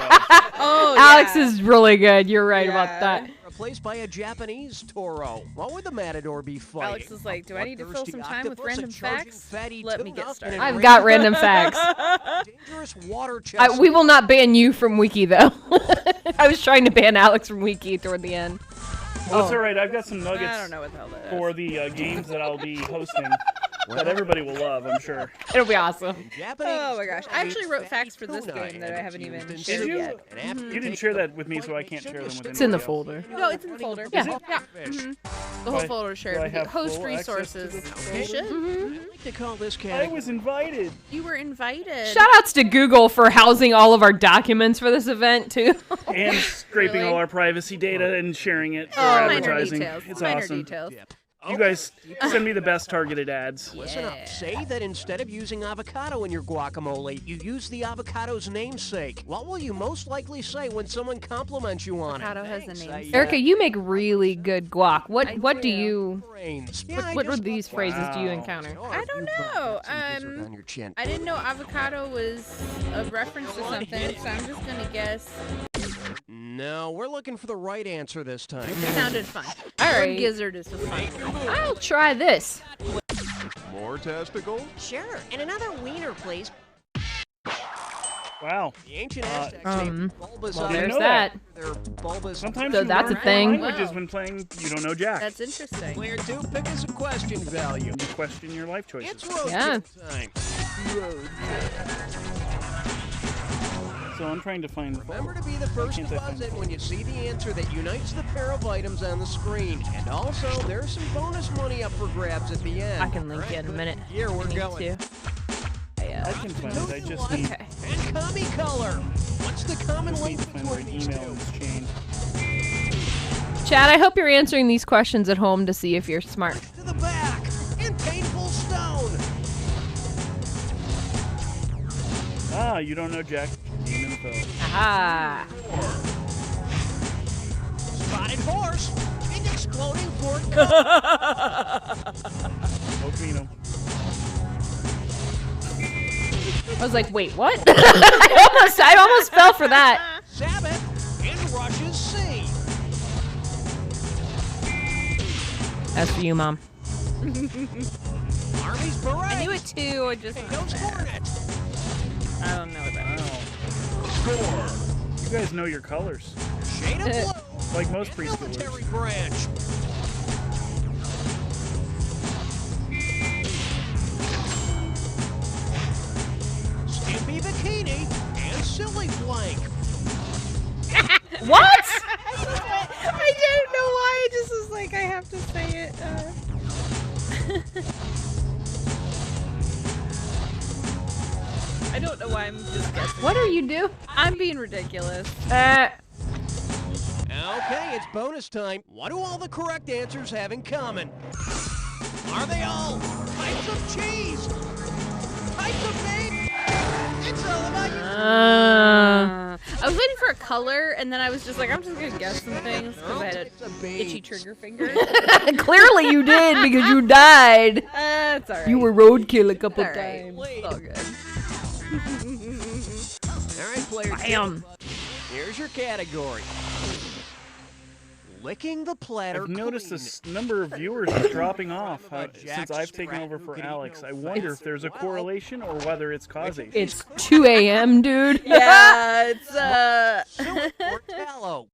Oh, Alex is really good. You're right about that. Replaced by a Japanese toro. What would the matador be fighting? Alex is like, do I need to fill some time with random facts? Let me get started. I've got random facts. Dangerous water chest. We will not ban you from Wiki, though. I was trying to ban Alex from Wiki toward the end. Well, it's all right. I've got some nuggets I don't know what the hell that is. for the games that I'll be hosting that everybody will love, I'm sure. It'll be awesome. Oh my gosh. I actually wrote facts for this game that I haven't even shared yet. You didn't share that with me, so I can't share them with anybody. It's in the folder. No, it's in the folder. Yeah. Yeah. The whole folder is shared with you. Host resources. You should. I'd like to call this I category. was invited. You were invited. Shout outs to Google for housing all of our documents for this event, too. And scraping all our privacy data and sharing it for Minor advertising. details. It's Minor awesome. details. You guys send me the best targeted ads. Listen up. Say that instead of using avocado in your guacamole, you use the avocado's namesake. What will you most likely say when someone compliments you on Avocado it? has a namesake. Erica, you make really good guac. What do you... Brains. What of these phrases do you encounter? I don't know. On your chin. I didn't know avocado was a reference to something, so I'm just gonna guess. No, we're looking for the right answer this time. It sounded fun. All Or right. gizzard is just fun. I'll try this. More testicles? Sure, and another wiener, please. Wow. The ancient Aztecs named bulbous well, eyes. There's know that. They're bulbous. Sometimes So you that's learn a thing. foreign languages when playing You Don't Know Jack. That's interesting. Player 2, pick us a question value. You question your life choices. It's road Yeah. trip time. So I'm trying to find... Remember to be the first to can't I buzz find in when you see the answer that unites the pair of items on the screen. And also, there's some bonus money up for grabs at the end. I can link you in a minute. Here we're Need going. to. I can find it. I just need, Okay. And commie color. What's the common need link to find between my these email two? in this chain. Chad, I hope you're answering these questions at home to see if you're smart. To the back. In painful stone. Ah, You Don't Know Jack. Game info. Ah. Spotted horse. In exploding fork. Ocarino. I was like, wait, what? I almost fell for that. Sabbath. In Russia's sea. That's for you, Mom. Army's beret. I knew it too. I just Those hornet. I don't know what that is. Wow. You guys know your colors. Shade of blue. Like most Military preschoolers. branch. Skimpy bikini and silly blank. What? I didn't know why. I just was like, I have to say it. I don't know why I'm just guessing. What are you doing? I'm being ridiculous. Okay, it's bonus time. What do all the correct answers have in common? Are they all types of cheese? Types of meat? It's all about you. I was waiting for a color, and then I was just like, I'm just gonna guess some things because I had an itchy trigger finger. Clearly you did because you died. It's alright. You were roadkill a couple It's all right. times. It's all good. All right, player Bam. two. Here's your category. Licking the platter I've noticed clean. this number of viewers is dropping off since Jack's I've taken over for Alex. I wonder if there's a correlation or whether it's causation. It's 2 a.m., dude. Yeah, it's Silk or tallow.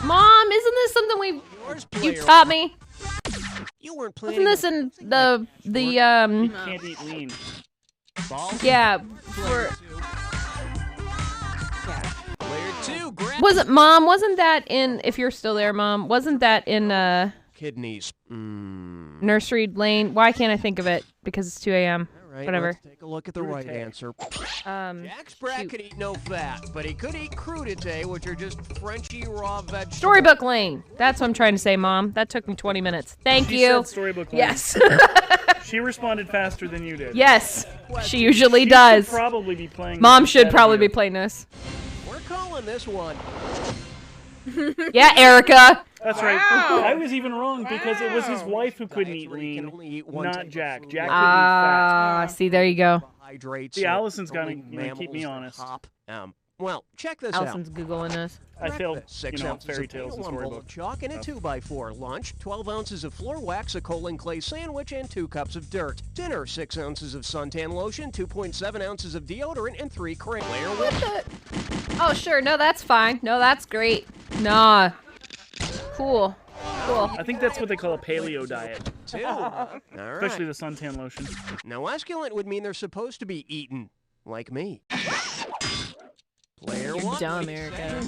Mom, isn't this something Yours, you player. taught me? You weren't planning. Wasn't this in the You can't eat lean. Ball. yeah, Player two. Grab wasn't that in, if you're still there, Mom, wasn't that in kidneys. Nursery Lane? Why can't I think of it? Because it's 2 a.m. All right, Whatever. Let's take a look at the right answer. Jack's brat could eat no fat, but he could eat crudité, which are just Frenchy raw vegetables. Storybook Lane. That's what I'm trying to say, Mom. That took me 20 minutes. Thank She you. said Storybook Lane. Yes. She responded faster than you did. Yes. She usually She does. should probably be playing. Mom this should instead of probably you. be playing this. We're calling this one. Yeah, Erica. That's right. Wow. I was even wrong because it was his wife who couldn't eat lean, not Jack. Jack couldn't eat Ah, fat. see, there you go. See, Allison's gonna keep me honest. Well, check this Allison's out. Googling this. I failed, 6 you know, ounces fairy of tales and potato, 1 bowl storybook of chalk, and a stuff. 2x4 lunch, 12 ounces of floor wax, a coal and clay sandwich, and 2 cups of dirt. Dinner, 6 ounces of suntan lotion, 2.7 ounces of deodorant, and 3 crayons. Oh, sure. No, that's fine. No, that's great. Nah. Cool. Cool. I think that's what they call a paleo diet. 2. All right. Especially the suntan lotion. Now, esculent would mean they're supposed to be eaten, like me. Player You're 1. dumb, Erica.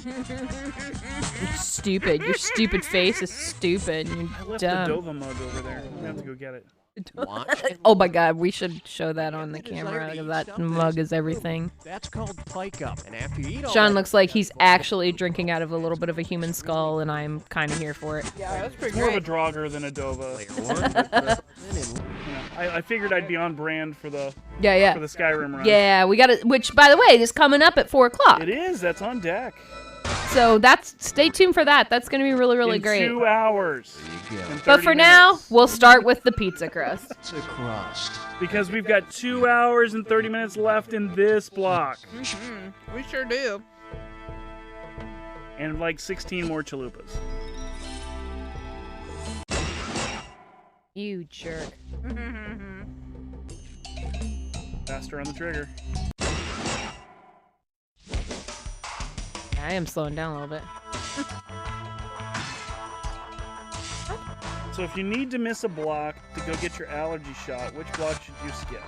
You're stupid. Your stupid face is stupid. You're I left dumb. the Dova mug over there. I'm gonna have to go get it. Oh my god, we should show that on the camera because that mug is everything. That's called pike up, and after you eat all Sean that, looks like he's actually drinking out of a little bit of a human skull, and I'm kind of here for it. Yeah, that's pretty More of a great. Draugr than a Dova. I figured I'd be on brand for the for the Skyrim run. Yeah, we got it. Which, by the way, is coming up at 4 o'clock. It is. That's on deck. So stay tuned for that. That's going to be really, really In great. 2 hours. But for now, we'll start with the pizza crust. Pizza crust. Because we've got 2 hours and 30 minutes left in this block. We sure do. And like 16 more chalupas. You jerk. Faster on the trigger. I am slowing down a little bit. So if you need to miss a block to go get your allergy shot, which block should you skip?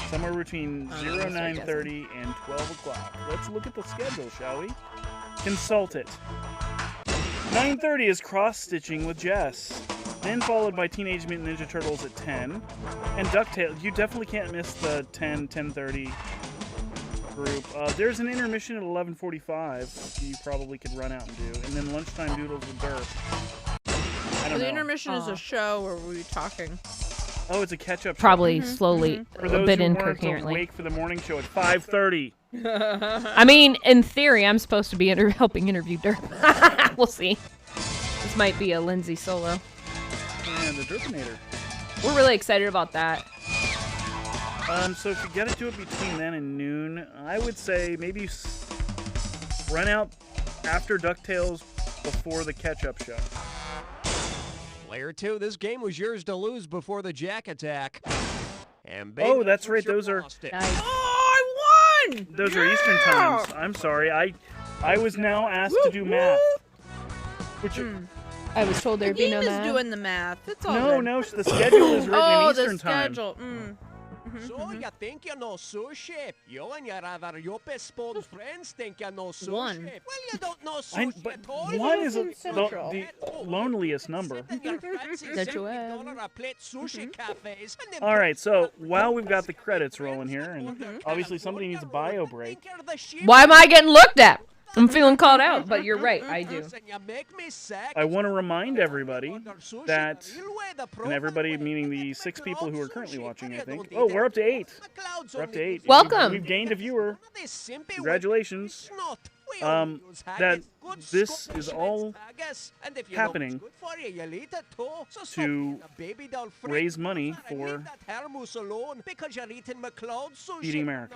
Somewhere between 9:30 and 12 o'clock. Let's look at the schedule, shall we? Consult it. 9:30 is cross-stitching with Jess. Then followed by Teenage Mutant Ninja Turtles at 10. And DuckTales. You definitely can't miss the 10:30 group. There's an intermission at 11:45 you probably could run out and do. And then lunchtime doodles with Durf. I don't The know. intermission is a show, or were we talking? Oh, it's a catch-up show. Probably slowly, For a those bit who weren't incoherently. awake for the morning show at 5:30. I mean, in theory, I'm supposed to be helping interview Derp. We'll see. This might be a Lindsay solo. And the Derpinator. We're really excited about that. So if you gotta do it between then and noon, I would say maybe run out after DuckTales before the catch-up show. Player 2, this game was yours to lose before the Jack attack. And baby, Oh, that's right. Those are lost it. Oh, I won! those are Eastern times. I'm sorry. I was now asked to do math. Which I was told there'd The be game no is math. doing the math. It's all no, good. no. The schedule is written Oh, in the Eastern time. schedule. So you think you know sushi? You and your other your best old friends think you know sushi. One. Well, you don't know sushi But at all. one is in Central. the loneliest number. That you have. All right, so while we've got the credits rolling here, and obviously somebody needs a bio break. Why am I getting looked at? I'm feeling called out, but you're right, I do. I want to remind everybody that, and everybody meaning the 6 people who are currently watching, I think. Oh, we're up to 8. We're up to 8. Welcome. We've gained a viewer. Congratulations. That this is all happening to raise money for Feeding America.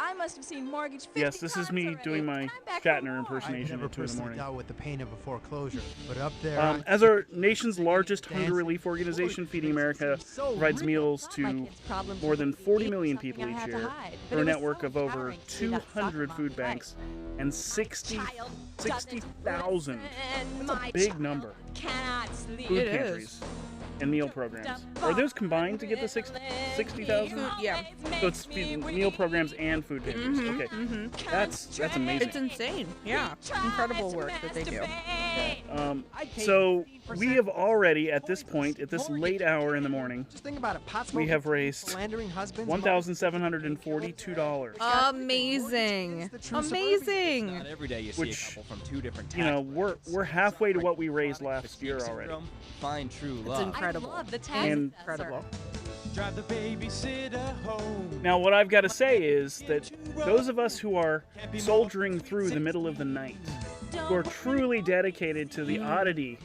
I must have seen mortgage 50 Yes, this is me doing my Shatner impersonation Never at 2 in the personally morning. dealt with the pain of a foreclosure, but up there. As our nation's largest hunger relief organization, Feeding America provides meals to more than 40 million people each year through a network of over 200 food banks and 60,000. That's a big number. Food pantries and meal programs. Are those combined to get the 60,000? Yeah. So it's meal programs and food pantries. Okay. That's amazing. It's insane. Yeah. Incredible work that they do. So we have already, at this point, at this late hour in the morning, Just think about it. Pot we have smoking, raised slandering husbands. $1,742. Amazing. Amazing. Not every day you see Which, a couple from two different You know, we're halfway to what we raised last year already. Find true It's love. incredible. I love the It's And- incredible. Drive the babysitter home. Now, what I've got to say is that those of us who are soldiering through the middle of the night, who are truly dedicated to the oddity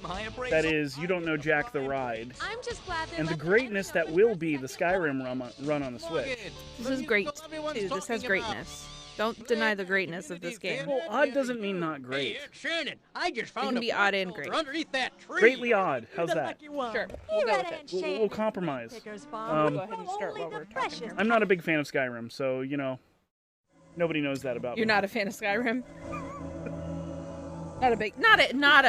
that is You Don't Know Jack the Ride, I'm just glad and the greatness that will be the Skyrim run on the Switch. This is great, too. This has greatness. Don't deny the greatness of this game. Well, odd doesn't mean not great. Shannon, I just It found can a be odd and great. underneath that tree. Greatly odd. How's that? Sure, we'll go with it. We'll compromise. Go ahead and start while we're talking here. I'm not a big fan of Skyrim, so, nobody knows that about You're me. not a fan of Skyrim? Not a big fan. Not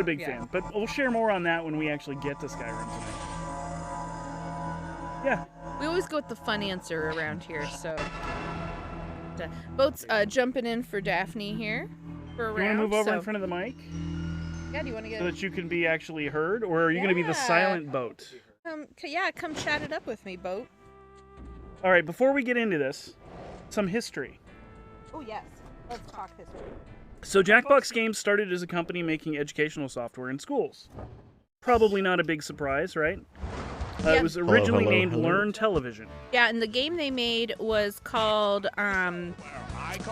a big Yeah. fan, but we'll share more on that when we actually get to Skyrim tonight. Yeah. We always go with the fun answer around here, so. Boat's jumping in for Daphne here for a You round. want to move over so. in front of the mic Yeah, do you want to get? so that you can be actually heard, or are you going to be the silent boat? Come chat it up with me, Boat. All right, before we get into this, some history. Oh yes, let's talk history. So Jackbox Games started as a company making educational software in schools. Probably not a big surprise, right? It was originally named Learn Television. Yeah, and the game they made was called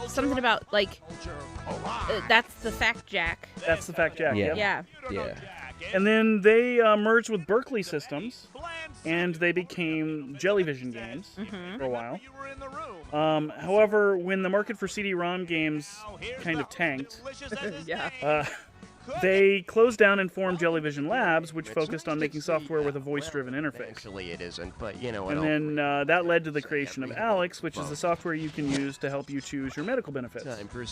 something about that's the Fact Jack. That's the Fact Jack. Yeah. And then they merged with Berkeley Systems, and they became Jellyvision Games for a while. However, when the market for CD-ROM games kind of tanked, they closed down and formed Jellyvision Labs, which focused on making software with a voice-driven interface. Actually, it isn't, but you know what? And then that led to the creation of Alex, which is the software you can use to help you choose your medical benefits.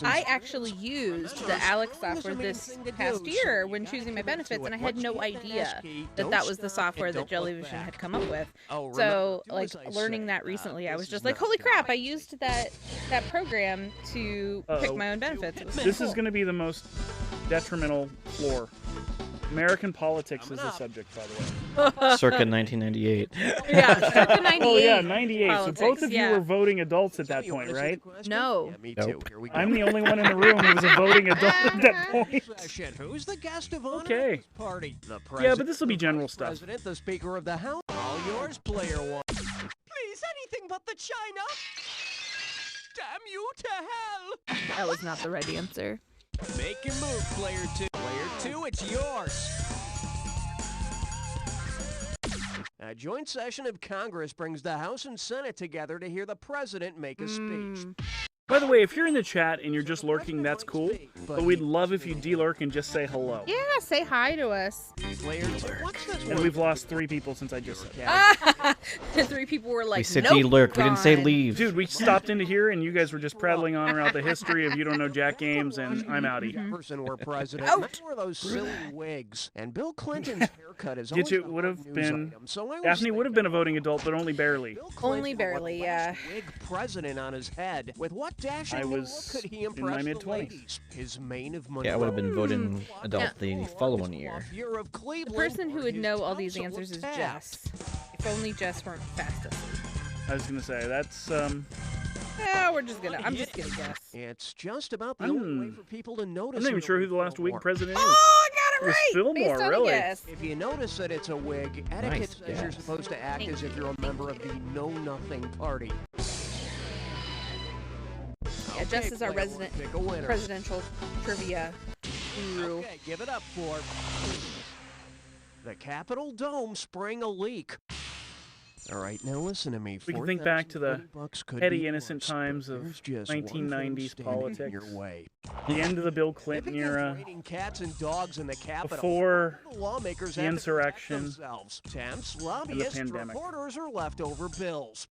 I actually used the Alex software this past year when choosing my benefits, and I had no idea that was the software that Jellyvision had come up with. So, learning that recently, I was just like, holy crap, I used that program to pick my own benefits. It was This cool. is going to be the most detrimental floor. American politics is the subject, by the way. Circa 1998. Yeah, circa 98. Oh, yeah, 98. Politics, So both of you were voting adults at that point, right? No. Me too. Here we go. I'm the only one in the room who was a voting adult at that point. Who's the guest of honor Okay. at this party? The Yeah, but this will be general stuff. President, the Speaker of the House. All yours, player one. Please, anything but the China. Damn you to hell. That was not the right answer. Make your move, player two. Player two, it's yours. A joint session of Congress brings the House and Senate together to hear the president make a speech. By the way, if you're in the chat and you're just lurking, that's cool. But we'd love if you de-lurk and just say hello. Yeah, say hi to us. Player two, what's this And one? we've lost 3 people since I just said that. 3 people were like, We said nope, de-lurk. We didn't say gone. leave. Dude, we stopped into here and you guys were just prattling on about the history of You Don't Know Jack games, and I'm outie. Jefferson were president. Out. Were those silly wigs? And Bill Clinton's haircut is always Gidget a would hot have news been. item, so I was Daphne would have been a voting adult, but only barely. Bill Clinton Only barely, wore the yeah. last wig president on his head. With what dashing I new was look could he in impress my the mid-20s. ladies? His mane of Yeah, I would have been Monroe. voting adult the following year. Year of The Cleveland, person who where would his know all these tonsil answers was is tapped. Jess. If only Jess weren't fast asleep. I was gonna say that's Yeah, I'm just gonna guess. It's just about the only way for people to notice. I'm not even it sure who over the last wig Fillmore. president is. Oh, I got it It was right! Fillmore, Based on a really? guess. If you notice that it's a wig, etiquette Nice says you're guess. supposed to act Thank as if you, you're a member of the Know-Nothing Party. Yeah, Jess is our player resident one, pick a winner. presidential trivia guru. Okay, give it up for the Capitol Dome spraying a leak. All right, now listen to me. We can think back to the $4,020 could heady, be innocent worse, times but of there's just one thing 1990s standing politics. in your way. The end of the Bill Clinton If it gets era, raining cats and dogs in the Capitol, before the lawmakers the have to insurrection protect themselves. Temps, lobbyists, pandemic. reporters, or leftover bills.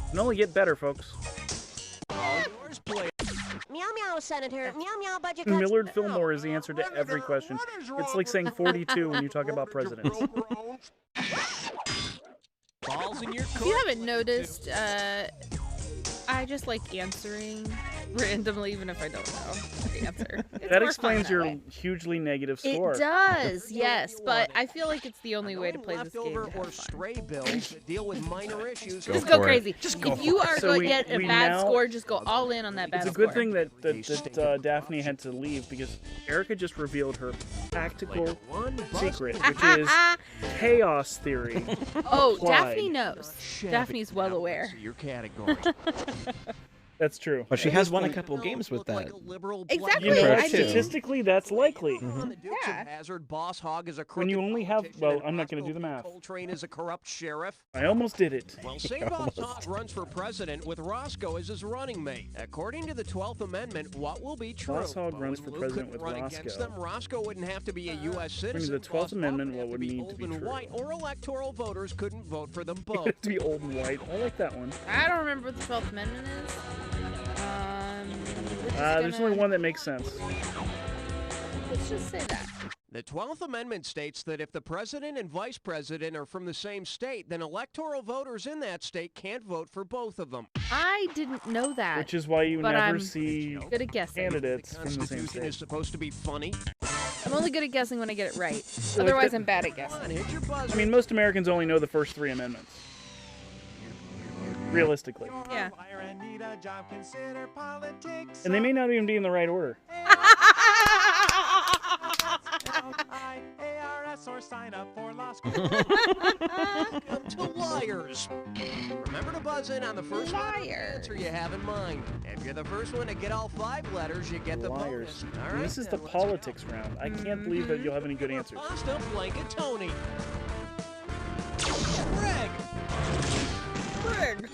can only get better, folks. All yours, play. Meow meow, Senator. Meow meow, budget cuts. Millard Fillmore is the answer to every question. It's like saying 42 when you talk about presidents. Balls in your If court. you haven't noticed, I just like answering randomly, even if I don't know the answer. That more explains fun your that way. hugely negative score. It does, yes, but I feel like it's the only way to play this game. Leftover or stray bills that deal with minor issues. Just go crazy. Just go if you for it. are So going we- to get a we bad now- score, just go all in on that bad It's a score. good thing that Daphne had to leave because Erica just revealed her tactical secret, which is chaos theory. Oh, applied. Daphne knows. Daphne's well aware. Your category. That's true. But she has won a couple games with that. Exactly. You know, I mean- statistically, that's likely. Hazard, Boss Hog is a When you only have, well, I'm not going to do the math. Coltrane is a corrupt sheriff. I almost did it. Well, say Boss Hog runs for president with Roscoe as his running mate. According to the 12th Amendment, what will be true? Boss Hog runs for When Lou president couldn't with run against Roscoe. them, Roscoe wouldn't have to be a U.S. According citizen. to the 12th Boss Hog Amendment, would what have would to be need old to be and true? white, or electoral voters couldn't vote for them both. to be old and white. I like that one. I don't remember what the 12th Amendment is. There's only one that makes sense. Let's just say that. The 12th Amendment states that if the president and vice president are from the same state, then electoral voters in that state can't vote for both of them. I didn't know that. Which is why you but never I'm see good at guessing. candidates The from the same Constitution state. is supposed to be funny. I'm only good at guessing when I get it right. like Otherwise, the- I'm bad at guessing. Come on, hit your buzzer. I mean, most Americans only know the first 3 amendments. Realistically. Yeah. And they may not even be in the right order. or sign up for law school. Welcome to Liars. Remember to buzz in on the first letter of the answer you have in mind. If you're the first one to get all 5 letters, you get the Liars. bonus. All And right, this is the then let's politics round. I can't believe that you'll have any good answers. Lost a blanket Tony. Greg.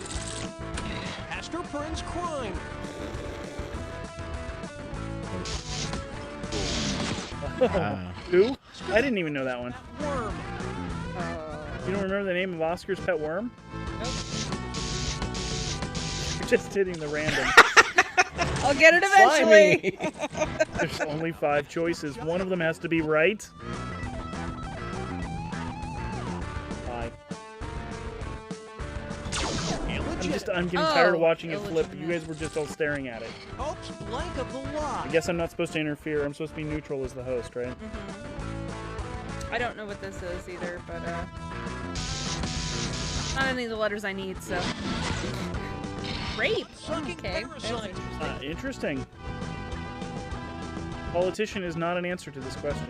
Pastor Prince crime. Who? I didn't even know that one. Worm. You don't remember the name of Oscar's pet worm? You're just hitting the random. I'll get it eventually. There's only 5 choices. One of them has to be right. 5. I'm getting tired of watching it flip. You guys were just all staring at it. Oops, blank of the law. I guess I'm not supposed to interfere. I'm supposed to be neutral as the host, right? I don't know what this is either, but not any of the letters I need, so. Rape. Okay. Interesting. Politician is not an answer to this question.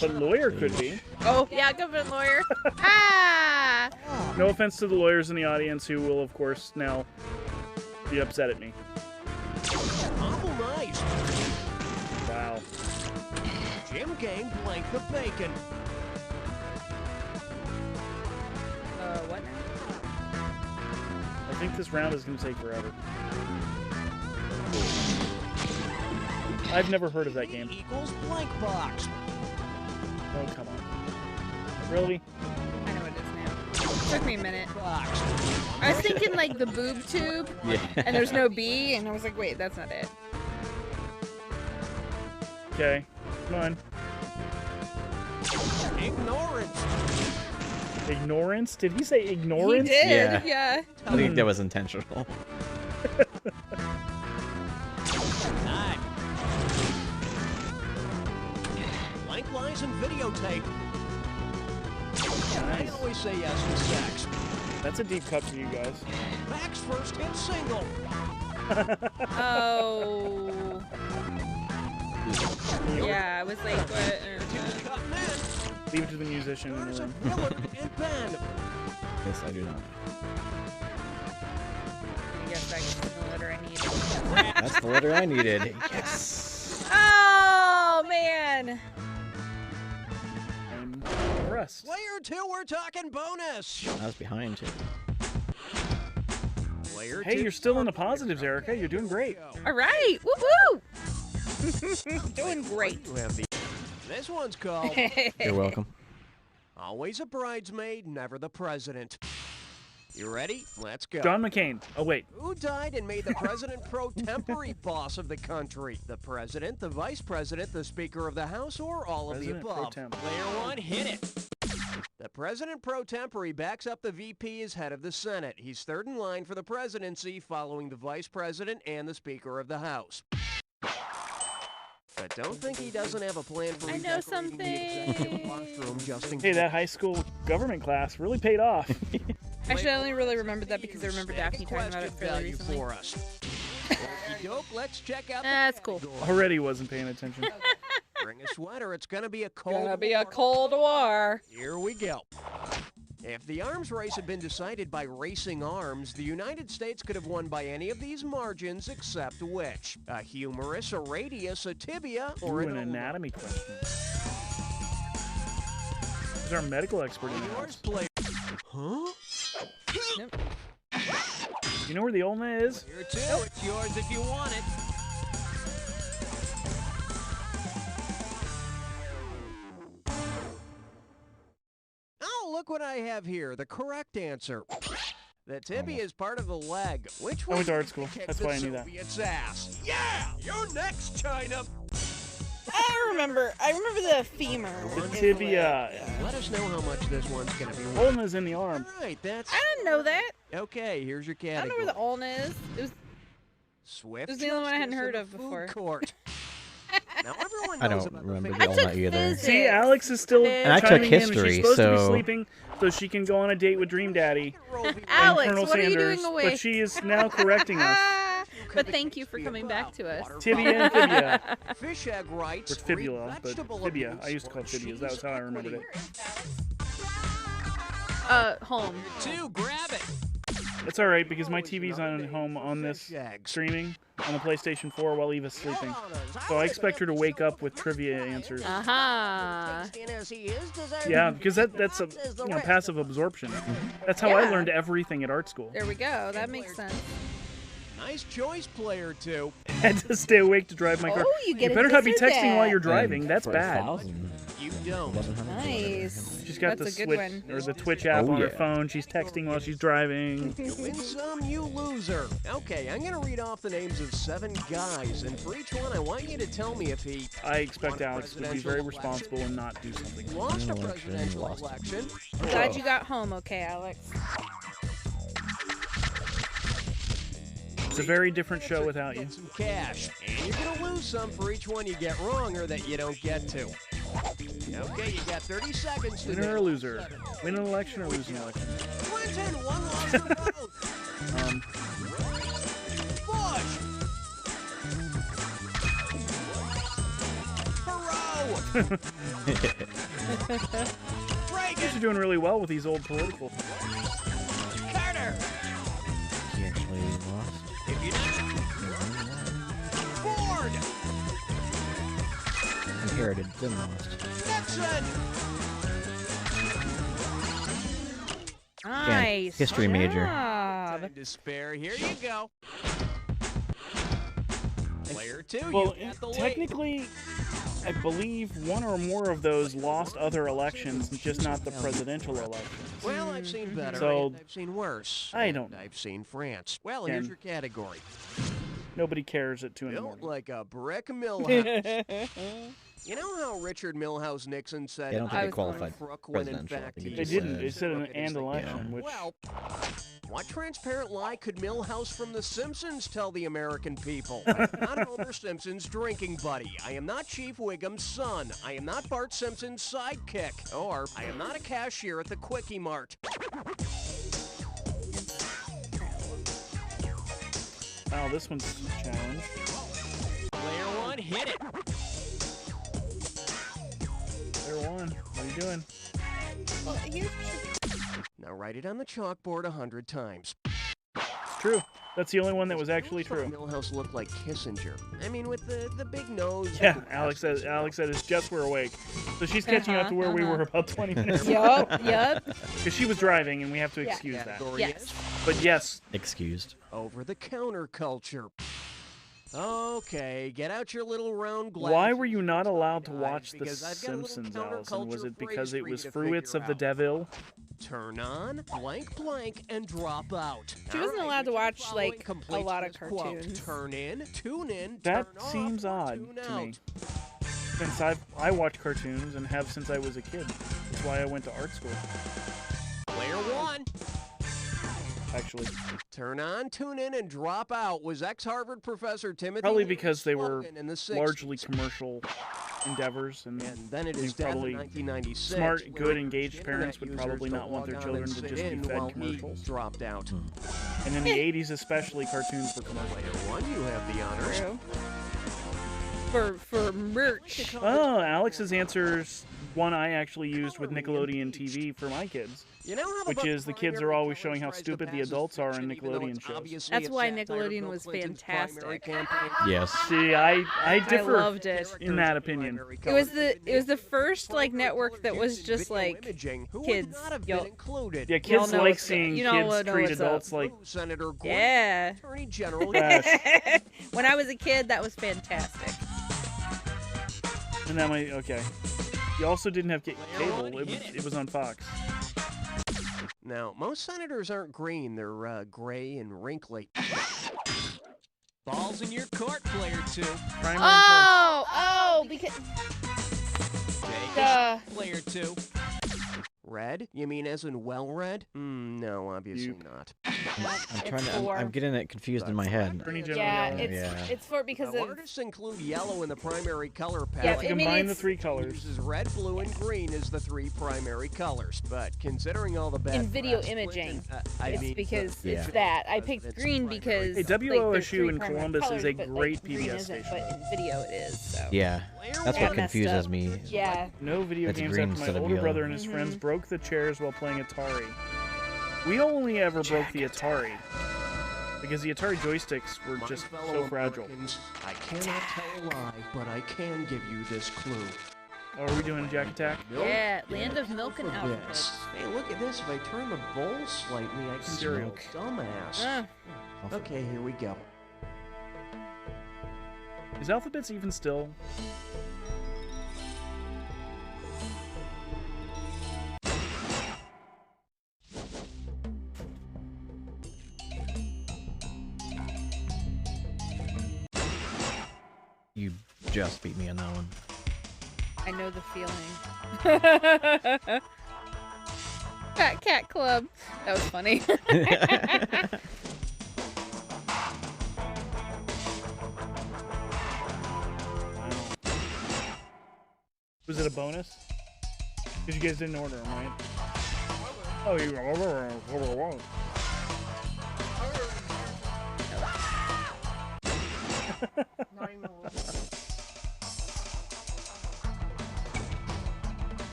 But lawyer could be. Oh, yeah, government lawyer. Ah! No offense to the lawyers in the audience who will, of course, now be upset at me. Awful nice. Wow. Jim Gang blank the bacon. What now? I think this round is going to take forever. I've never heard of that game. Equals blank box. Oh, come on. Really? I know what it is now. Took me a minute. I was thinking like the boob tube, Yeah. and there's no B, and I was like, wait, that's not it. Okay. Come on. Ignorance. Ignorance? Did he say ignorance? He did, Yeah. yeah. I think that was intentional. Time. Blank lies and videotape. I always say yes to sex. That's a deep cut for you guys. Max first hit single. Oh. Yeah, I was like, what? Leave it to the musician in the room. And Ben. Yes, I do not. I guess that's the letter I need. That's the letter I needed. Yes. Oh, man. I'm impressed. Player 2, we're talking bonus. I was behind too. Player Hey, 2. you're still in the positives, Erica. You're doing great. All right. Woo-woo. Doing great. You have the... This one's called... You're welcome. Always a bridesmaid, never the president. You ready? Let's go. John McCain. Oh, wait. Who died and made the president pro tempore boss of the country? The president, the vice president, the speaker of the house, or all President of the pro above? tem. Player 1, hit it. The president pro tempore backs up the VP as head of the Senate. He's third in line for the presidency, following the vice president and the speaker of the house. Don't think he doesn't have a plan for I know redecorating the executive washroom just in Hey, case. that high school government class really paid off. Actually, I only really remembered that because I remember Daphne talking about it fairly recently. For us. Okey-doke, let's check out That's cool. Already wasn't paying attention. Bring a sweater, it's gonna be a cold Gonna be a cold war. Here we go. If the arms race had been decided by racing arms, the United States could have won by any of these margins except which? A humerus, a radius, a tibia, or Ooh, an anatomy question. Who's our medical expert in the house? Huh? Nope. You know where the ulna is? Here too, it's yours if you want it. Oh, look what I have here. The correct answer. The tibia is part of the leg. Which I one went to art did school. kick That's the why I knew that. Soviets' ass? Yeah! You're next, China! I remember the femur. The tibia. Let us know how much this one's gonna be worth. Ulna's in the arm. All right, that's... I didn't know that. Okay, here's your I don't category. know where the ulna is. Swift It was the only one I hadn't justice heard in of the food before. Court. Now everyone I knows don't about remember the the famous- ulna either. See, Alex is still And I took chiming in, and history, she's supposed to be so- sleeping so she can go on a date with Dream Daddy Alex, and Colonel what are you Sanders, doing away? but she is now correcting us. But thank you for coming back to us. Tibia and fibia. Fish egg Or rights. it's fibula, read but vegetable fibia. abuse, I used to call it or fibias. That was how I remembered it. Home. Two, grab it. It's all right because my TV's on home on this streaming on the PlayStation 4 while Eva's sleeping. So I expect her to wake up with trivia answers. Aha. Yeah, because that's a passive absorption. That's how I Yeah. learned everything at art school. There we go. That makes sense. Nice choice, player two. Had to stay awake to drive my car. Oh, you get a better not be dessert texting that. while you're driving. And That's for bad. 1,000, You don't. 1,100. Nice. She's got That's the a good Switch one. or the Twitch app Oh, on her yeah. phone. She's texting while she's driving. You win some, you loser. Okay, I'm gonna read off the names of 7 guys, and for each one, I want you to tell me if he I expect Alex would be very responsible and not do something. lost a Election, presidential lost. election. I'm glad you got home okay, Alex. It's a very different show without you. Get some cash, and you're gonna lose some for each one you get wrong or that you don't get to. Okay, you got 30 seconds to Winner or loser? Win an election or lose an election? Clinton, one lost to both. Bush. You're doing really well with these old political. Carter. He actually lost. If you Ford. Inherited, then lost. Nixon. Nice. history major. job. Time to spare. Here you go. Player two. Well, you got the lead. technically, I believe one or more of those lost other elections, just not the presidential elections. Well, I've seen better. So, and I've seen worse. I and don't- I've seen France. Well, here's Again. your category. Nobody cares at 2 in the Built morning. like a brick Millhouse. You know how Richard Milhouse Nixon said, They don't think "I they was qualified crook," when in presidential. I fact think he They just didn't. said- They said an crooked as and they election, come. which Well, what transparent lie could Milhouse from The Simpsons tell the American people? I am not Homer Simpson's drinking buddy. I am not Chief Wiggum's son. I am not Bart Simpson's sidekick. Or I am not a cashier at the Quickie Mart. wow, this one's a challenge. Player one, hit it. Player one, what are you doing? Well, here's Now write it on the chalkboard 100 times. It's true. That's the only one that was actually true. Milhouse looked like Kissinger. I mean, with the big nose. and Yeah, the Alex said his jets were awake. So she's Uh-huh, catching up to where we were about 20 minutes Yup, yup. Because she was driving, and we have to Yeah. excuse that. category Yes. is But yes, Excused. over-the-counter culture. Okay, get out your little round glass. why were you not allowed to guys, watch The because I've got a little Simpsons, Allison? Was counterculture it because phrase it for you was to fruits figure of the out. devil? Turn on, blank, blank, and drop out. She wasn't All right, allowed to which of the watch, following like, a completes lot of this quote? cartoons. Turn in, tune in, That turn seems off, odd tune to out. me. Since I watch cartoons and have since I was a kid. That's why I went to art school. Player one. actually. Turn on, tune in, and drop out was ex-Harvard professor Timothy. Probably because they were in the 60s. largely commercial endeavors, and then it is probably 1996, smart, good, engaged internet parents would probably users not want their log on children and to sit just be in fed while he commercials. dropped out. And in the 80s especially, cartoons were commercial. Player one, you have the honors. For merch. Oh, Alex's answer's one I actually used with Nickelodeon TV for my kids. You know how Which is the kids are always showing how stupid the adults are in Nickelodeon shows. That's why Nickelodeon was fantastic. Yes. See, I differ loved it. in that opinion. It was the first like network that was just like kids. Yeah, kids like seeing kids treat adults like Senator Gordon, yeah. Attorney General. When I was a kid, that was fantastic. And that might okay. You also didn't have cable. It was on Fox. Now, most senators aren't green. They're gray and wrinkly. Balls in your court, player two. Because Player two. Red? You mean as in well-read? No, obviously not. I'm trying to. I'm getting it confused in my head. Yeah, it's for because now, of artists include yellow in the primary color You palette. have to combine the three colors. Uses red, blue, and green as the three primary colors. But considering all the bad in video press, imaging. I mean, because yeah. it's that. I picked green because Hey, like, WOSU there's three in primary Columbus colors, is a but, great like, green PBS isn't, station. But in video it is. So. Yeah, that's what confuses me. Yeah. No video It's games green after my instead of older yellow. brother and his friends broke the chairs while playing Atari. We only ever broke the Atari because the Atari joysticks were my just fellow so fragile. Americans, I cannot tell a lie, but I can give you this clue. Oh, are we doing Jack Attack? Yeah, land of milk and alphabets. Hey, look at this. If I turn the bowl slightly, I can Cereal. spell dumbass. Okay, here we go. Is alphabets even still? You just beat me on that one. I know the feeling. Fat Cat Club. That was funny. Was it a bonus? Because you guys didn't order them, right? Oh, you.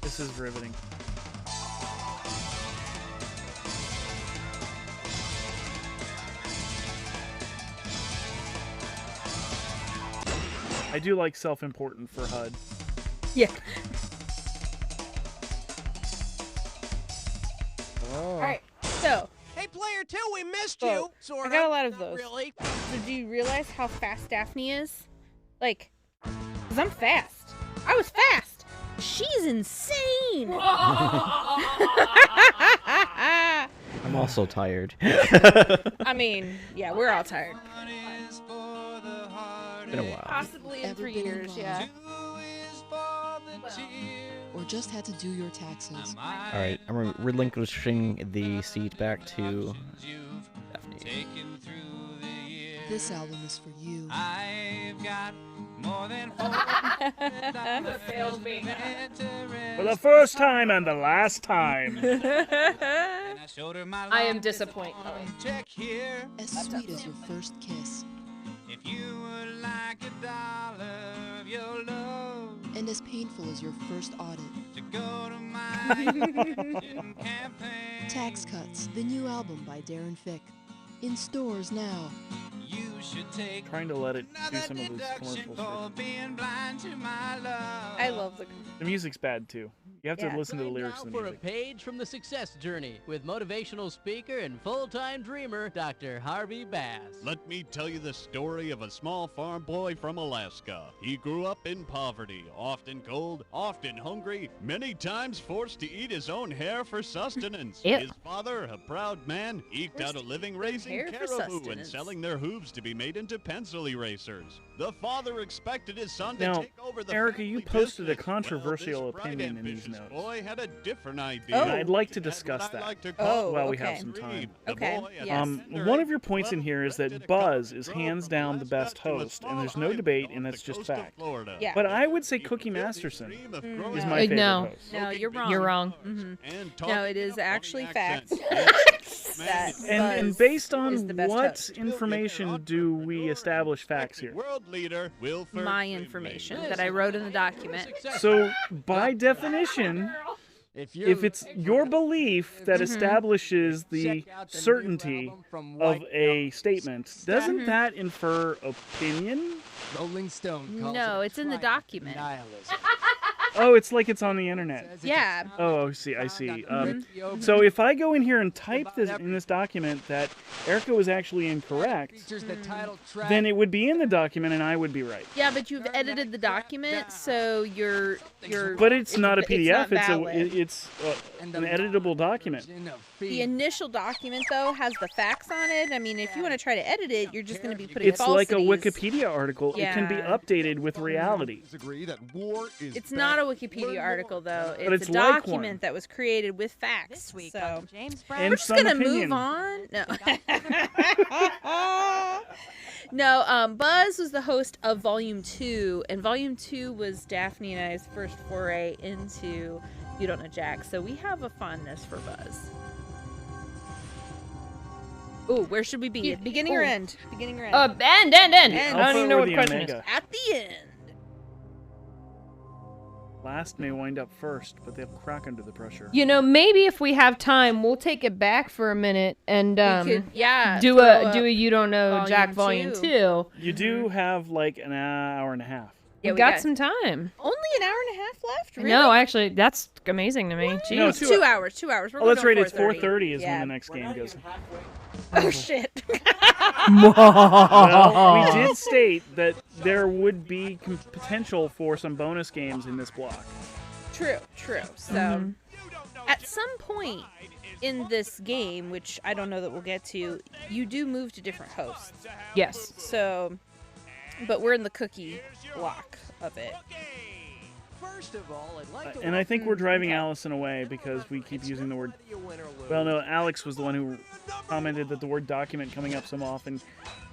This is riveting. I do like self-important for HUD. Yeah. Oh. Alright, so. Hey, player two, we missed Oh, you. Sort I got of. a lot of Not those. Really. Did you realize how fast Daphne is? Like, because I'm fast. I was fast. She's insane. I'm also tired. I mean, yeah, we're all tired. Been a while. Possibly in 3 years, yeah. Or just had to do your taxes. All right, I'm relinquishing the seat back to Daphne. This album is for you. I've got more than failed me. For the first time and the last time. I am disappointed. Check here. As sweet as your first kiss. If you would like $1 of your love And as painful as your first audit. to go to my campaign, Tax Cuts, the new album by Darren Fick. In stores now. you should take Trying to let it do some of those deduction commercials. for being blind to my love. I love the. The music's bad too. You have to Yeah. listen to the lyrics Now of the for a music. page from the success journey with motivational speaker and full-time dreamer, Dr. Harvey Bass. Let me tell you the story of a small farm boy from Alaska. He grew up in poverty, often cold, often hungry, many times forced to eat his own hair for sustenance. Ew. His father, a proud man, eked out a living raising hair for caribou and sustenance. selling their hooves to be made into pencil erasers. The father expected his son to Now, take over the Erica, family you posted a business. controversial Well, this bright opinion in these ambitious knows. boy had a different idea. And I'd like to discuss that while we have okay. some time. Okay, yes. One of your points in here is that Buzz is hands down the best host, and there's no debate, and that's just fact. Yeah. But I would say Cookie Masterson is my favorite host. No, you're wrong. You're wrong. No, it is actually fact. And based on the best what host. information do we establish facts here? World leader Wilford My information that I wrote in the document. So, by definition, if it's your belief that establishes the certainty of a statement, doesn't that infer opinion? Rolling Stone calls No, it it's in the document. nihilism. Oh, it's like it's on the internet. Yeah. Oh, I see. So if I go in here and type this in this document that Erica was actually incorrect, then it would be in the document and I would be right. Yeah, but you've edited the document, so you're. But it's not a PDF. It's not valid. It's an editable document. The initial document, though, has the facts on it. I mean, if you want to try to edit it, you're just going to be putting It's like a falsities. Wikipedia article. It can be Yeah. updated with reality. It's not a Wikipedia article, though. But It's it's a like document one. that was created with facts. So And we're just some gonna opinion. move on. No. No, Buzz was the host of Volume 2, and Volume 2 was Daphne and I's first foray into You Don't Know Jack, so we have a fondness for Buzz. Ooh, where should we be? Beginning or end? Beginning or end? End. End. I don't even know what the question is. Omega. At the end. Last may wind up first, but they'll crack under the pressure. You know, maybe if we have time, we'll take it back for a minute and do do a You Don't Know Volume Jack Volume 2. You do have like an hour and a half. Yeah, we got some time. Only an hour and a half left? Really? No, actually, that's amazing to me. Jeez. No, 2 hours. 2 hours. We're Oh, that's going right. till It's 4:30 is when the next game goes. Oh, shit. Well, we did state that there would be potential for some bonus games in this block. True. So, at some point in this game, which I don't know that we'll get to, you do move to different hosts. Yes. So, but we're in the cookie block of it. First of all, I'd like to And I think we're driving Allison away because we keep using the word. Well, no, Alex was the one who commented that the word document coming up so often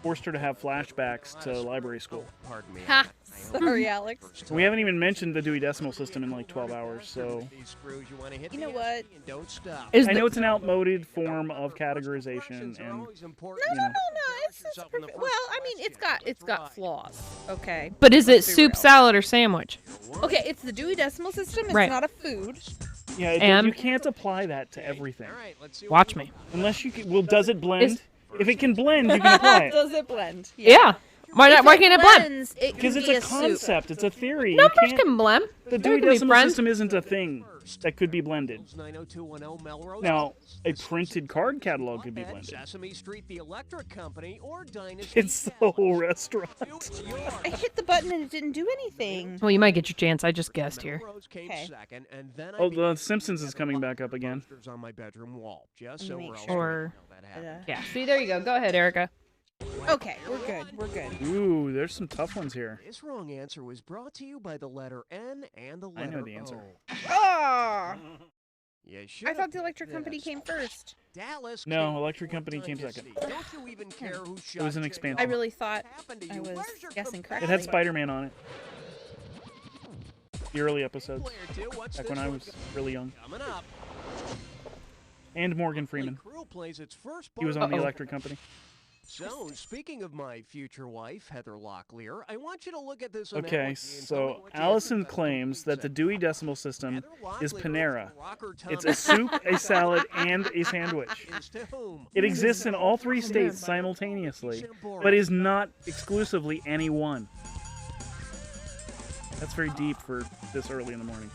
forced her to have flashbacks to library school. Pardon me. Ha! Sorry, Alex. We haven't even mentioned the Dewey Decimal System in like 12 hours, so. You know what? Don't stop. I know it's an outmoded form of categorization, and No. It's perfect. Well, I mean, it's got flaws. Okay. But is it Let's be soup, real. salad, or sandwich? Okay, it's the Dewey Decimal System. It's Right. not a food. yeah, And? you can't apply that to everything. Watch me. Unless you can, well, does it blend? If it can blend, you can apply it. Does it blend? Yeah. Why can't it blend? blends, it can Because it's be a soup. concept, it's a theory. No, You first can't- can blend. The There Dewey can be Decimal friends. System isn't a thing that could be blended. Now, a printed card catalog could be blended. Sesame Street, the electric company, or Dynasty. It's the whole restaurant. I hit the button and it didn't do anything. Well, you might get your chance. I just guessed here. Okay. Second, and then Oh, The Simpsons is coming back up again. on my bedroom wall, just so Make we're all sure. Or that happened. yeah. See, there you go. Go ahead, Erica. Okay, we're good. We're good. Ooh, there's some tough ones here. This wrong answer was brought to you by the letter N and the letter I know the answer. O. Oh! You should I thought the electric company came first. Dallas. No, Electric Company came second. Don't you even care who It was an expansion. I really thought I was guessing correctly. It had Spider-Man on it. The early episodes, back when I was really young. Coming up. And Morgan Freeman. Crew plays its first He was on the part- Electric Company. So, speaking of my future wife, Heather Locklear, I want you to look at this Okay, analogy and tell me so what you Allison claims that the Dewey Decimal System is Panera. It's a soup, a salad, and a sandwich. It exists in all three states simultaneously, but is not exclusively any one. That's very deep for this early in the morning.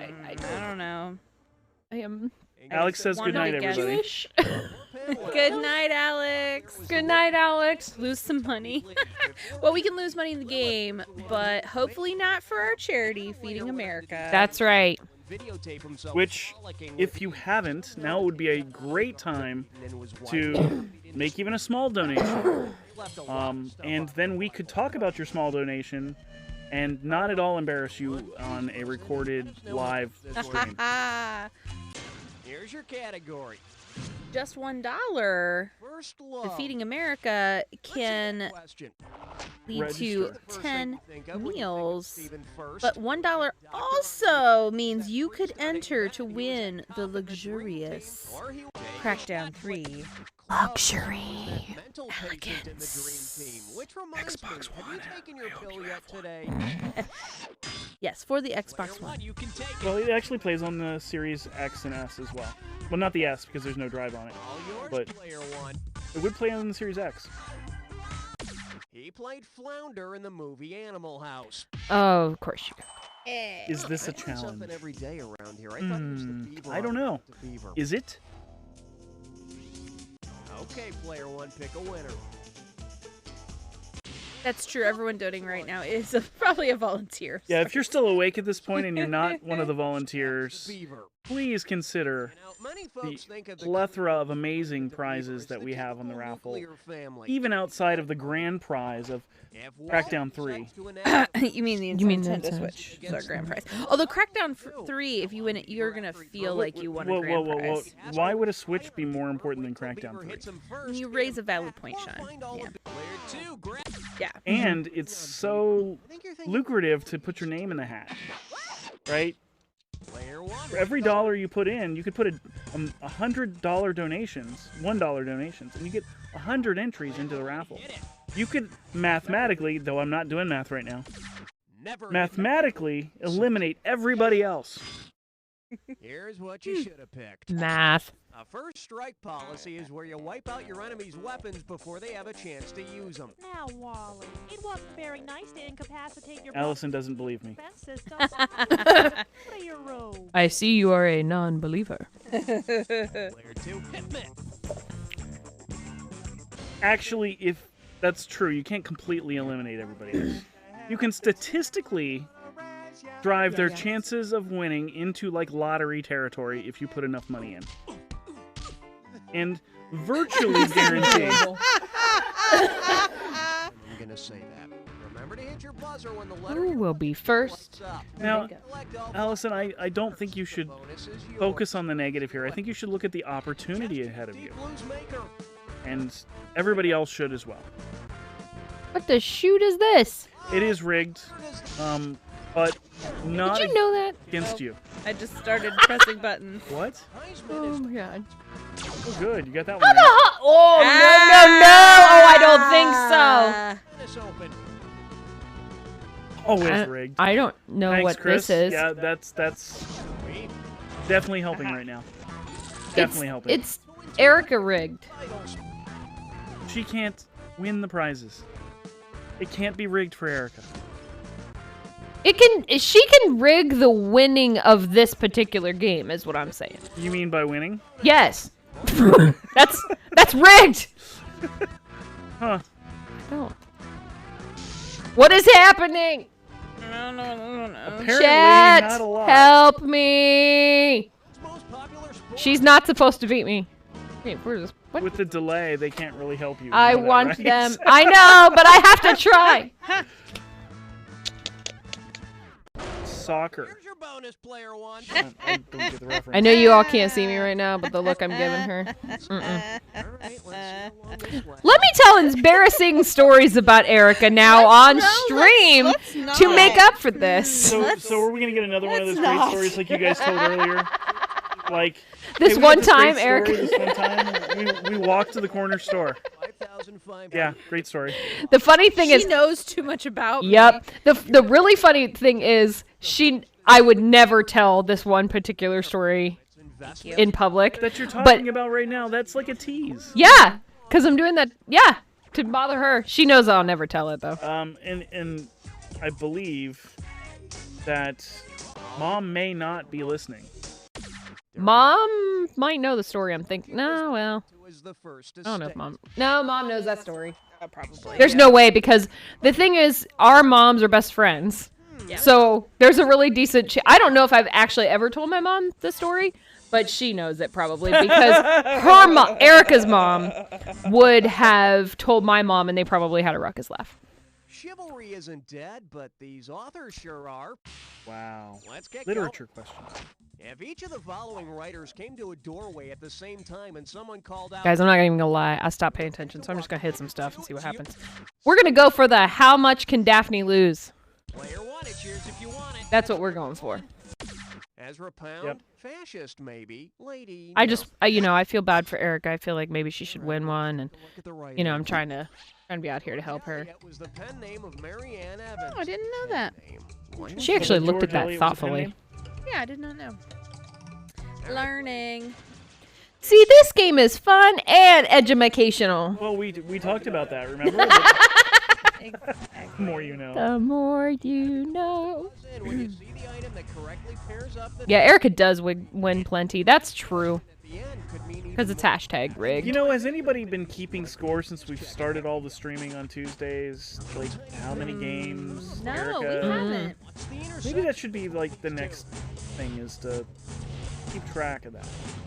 I don't know. I am. Alex says Wanna goodnight, guess. everybody. Jewish. Good night, Alex. Good night, Alex. Lose some money. Well, we can lose money in the game, but hopefully not for our charity, Feeding America. That's right. Which, if you haven't, now would be a great time to make even a small donation. And then we could talk about your small donation and not at all embarrass you on a recorded live stream. Here's your category. Just $1. First love. Defeating America can lead to 10 meals, but $1 also means you could enter to win the luxurious Crackdown 3 luxury elegance Xbox One. Have you taken your pill yet today? Yes, for the Xbox One. Well, it actually plays on the Series X and S as well. Well, not the S because there's no drive on it, but it would play on the Series X. He played Flounder in the movie Animal House. Oh, of course you got. Is this a challenge? Every day around here. I thought it was the beaver. I don't know. Is it? Okay, player one, pick a winner. That's true. Everyone donating right now is probably a volunteer. Yeah, if you're still awake at this point and you're not one of the volunteers, please consider the plethora of amazing prizes that we have on the raffle, even outside of the grand prize of Crackdown 3. You mean the Nintendo Switch? Is our grand prize. Although Crackdown 3, if you win it, you're gonna feel like you won a grand prize. Why would a Switch be more important than Crackdown 3? You raise a valid point, Sean. Yeah. Yeah. And it's so lucrative to put your name in the hat, right? For every dollar you put in, you could put $100 donations, $1 donations, and you get 100 entries into the raffle. You could mathematically, though I'm not doing math right now, mathematically eliminate everybody else. Here's what you should have picked. Math. A first strike policy is where you wipe out your enemy's weapons before they have a chance to use them. Now, Wally, it wasn't very nice to incapacitate your Allison doesn't believe me. system. What are your robes? I see you are a non-believer. Player two, hit me. Actually, if that's true, you can't completely eliminate everybody else. You can statistically drive their chances of winning into like lottery territory if you put enough money in. And virtually guaranteed. I'm gonna say that. Remember to hit your buzzer when the letter Who will be first? Now, Allison, I don't think you should focus on the negative here. I think you should look at the opportunity ahead of you. And everybody else should as well. What the shoot is this? It is rigged, but not Did you know that? against you. I just started pressing buttons. What? Oh my god. Oh, good. You got that one. How the right. hell? Oh, no. Oh, I don't think so. Always rigged. I don't know Thanks, what Chris. this is. Yeah, that's definitely helping right now. Definitely helping. It's Erica rigged. She can't win the prizes. It can't be rigged for Erica. She can rig the winning of this particular game, is what I'm saying. You mean by winning? Yes. That's rigged. Huh. No. What is happening? No. Apparently Chat, not a lot. help me. She's not supposed to beat me. Wait, where's this? What? With the delay, they can't really help you. I know that, want right? them. I know, but I have to try. Soccer. Here's your bonus, player one. I don't get the reference. I know you all can't see me right now, but the look I'm giving her. Let me tell embarrassing stories about Erica now on stream to make up for this. So are we gonna get another one of those great stories like you guys told earlier? Like This hey, we one had this great time, story Erica. This one time, we walked to the corner store. Yeah, great story. The funny thing is, She knows too much about me. yep. The really funny thing is, I would never tell this one particular story in public. That you're but talking about right now, that's like a tease. yeah, because I'm doing that. Yeah, to bother her. She knows I'll never tell it though. And I believe that Mom may not be listening. Mom might know the story. I'm thinking. No, well, I don't know if Mom. No, Mom knows that story. Probably. There's no way, because the thing is, our moms are best friends. Yeah. So there's a really decent. I don't know if I've actually ever told my mom the story, but she knows it probably because her mom, Erica's mom, would have told my mom, and they probably had a ruckus laugh. Chivalry isn't dead, but these authors sure are. Wow. Let's get Literature questions. If each of the following writers came to a doorway at the same time and someone called out... Guys, I'm not even gonna lie. I stopped paying attention, so I'm just gonna hit some stuff and see what happens. We're gonna go for the how much can Daphne lose? Player one, it cheers if you want it. That's what we're going for. Ezra Pound, Yep. fascist maybe, lady. I feel bad for Erica. I feel like maybe she should win one, and I'm trying to be out here to help her. It was the pen name of Mary Ann Evans. Oh, I didn't know that. She actually looked at George that Eliot was a pen thoughtfully. name? Yeah, I did not know. Learning. See, this game is fun and educational. Well, we talked about that, remember? The more you know. The more you know. When you see the item that correctly pairs up the Yeah, Erica does win plenty. That's true. Because it's hashtag rigged. You know, has anybody been keeping score since we've started all the streaming on Tuesdays? Like, how many games? No, Erica? we haven't. Maybe that should be, like, the next thing is to keep track of that.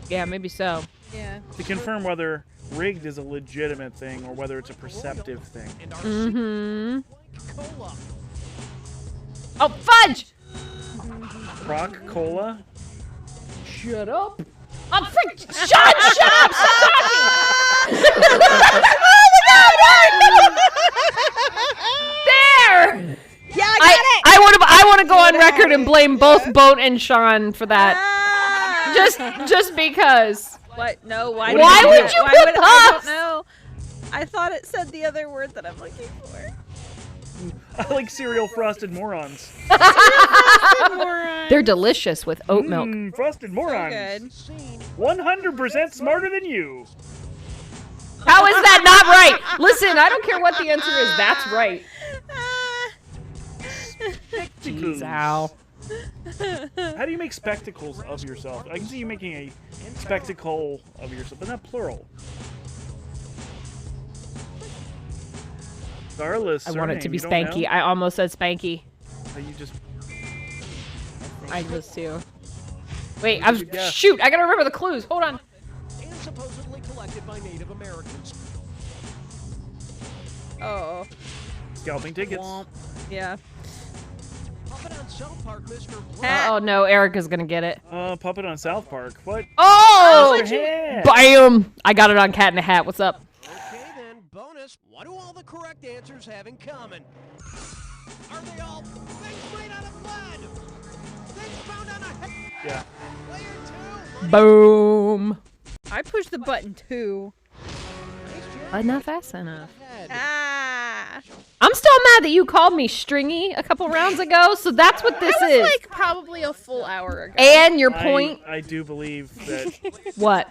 Yeah, maybe so. Yeah. To confirm whether rigged is a legitimate thing or whether it's a perceptive thing. Mm-hmm. Oh, fudge! Croc Cola? Shut up. I'm freaking. Shut up! Stop talking! There! Yeah, I got it! I want to go on record and blame both Boat and Sean for that. Just because. What? No, why would you put I puffs? don't know. I thought it said the other word that I'm looking for. I like cereal frosted morons. They're delicious with oat milk. Frosted morons. 100% smarter than you. How is that not right? Listen, I don't care what the answer is. That's right. Jeez, ow. How do you make spectacles of yourself? I can see you making a spectacle of yourself, but not plural. Starless. I want it to be surname, you don't Spanky. know? I almost said Spanky. You just. I was too. Wait, shoot! I gotta remember the clues. Hold on. And supposedly collected by Native Americans. Oh. Scalping tickets. Yeah. Puppet on South Park, Mr. Oh no, Erica's gonna get it. Puppet on South Park. What? Oh! Mr. Hat. Bam! I got it on Cat in a Hat. What's up? Okay then, bonus. What do all the correct answers have in common? Are they all things made out of blood? Things found on a head? Yeah. Player 2. Boom. I pushed the button too. But not fast enough. Ah. I'm still mad that you called me stringy a couple rounds ago, so that's what this That is. was like probably a full hour ago. And your point. I do believe that. What?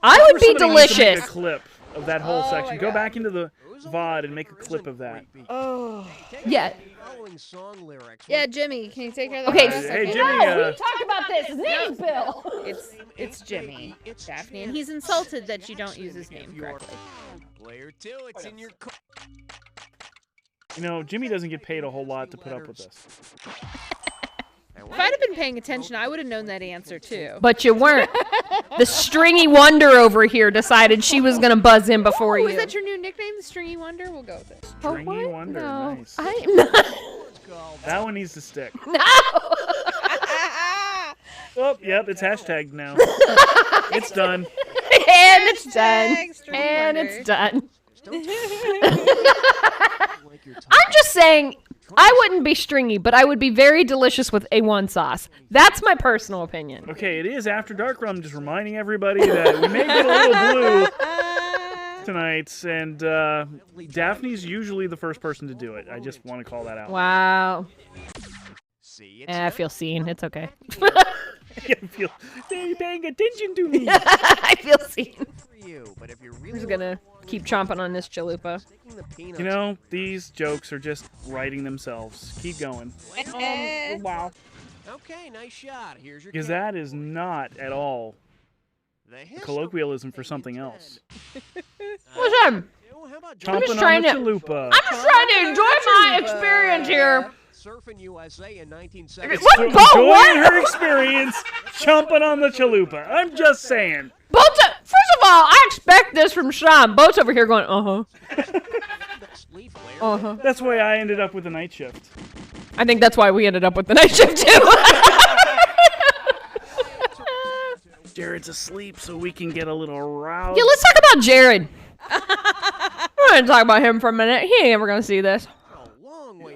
I would be Somebody needs to make delicious. a clip of that whole section. my Go God. back into the VOD and make a clip of that. Oh. Yeah. Song lyrics. Yeah, Jimmy, can you take care of that? Okay, for a hey, second? Jimmy, No, we talked about this. His name is Bill. It's Jimmy, Daphne, and he's insulted that you don't use his name correctly. Player 2, it's in your You know, Jimmy doesn't get paid a whole lot to put up with this. If I'd have been paying attention, I would have known that answer too. But you weren't. The stringy wonder over here decided she was gonna buzz in before you. Is that your new nickname, the Stringy Wonder? We'll go with it. Stringy Wonder, No, nice. I'm not. That one needs to stick. No. Oh, yep, it's hashtagged now. It's done. And it's done. Stringy And Wonder. it's done. I'm just saying, I wouldn't be stringy, but I would be very delicious with A1 sauce. That's my personal opinion. Okay, it is After Dark. I'm just reminding everybody that we may get a little blue tonight, and Daphne's usually the first person to do it. I just want to call that out. Wow. See, I feel seen. It's okay. They're paying attention to me. I feel seen. but if you're I'm really just gonna keep chomping on this chalupa. You know, these jokes are just writing themselves. Keep going. Wow. Okay, nice shot. Here's your Because that is not at all The a colloquialism for something else. Listen, Chomping trying on the to- chalupa. I'm just trying to enjoy my experience here. Surfing USA in 1970. Enjoying her experience, chomping on the chalupa. I'm just saying. First of all, I expect this from Sean. Boat's over here going, uh-huh. Uh-huh. That's why I ended up with a night shift. I think that's why we ended up with the night shift too. Jared's asleep, so we can get a little roused. Yeah, let's talk about Jared. We're gonna talk about him for a minute. He ain't ever gonna see this.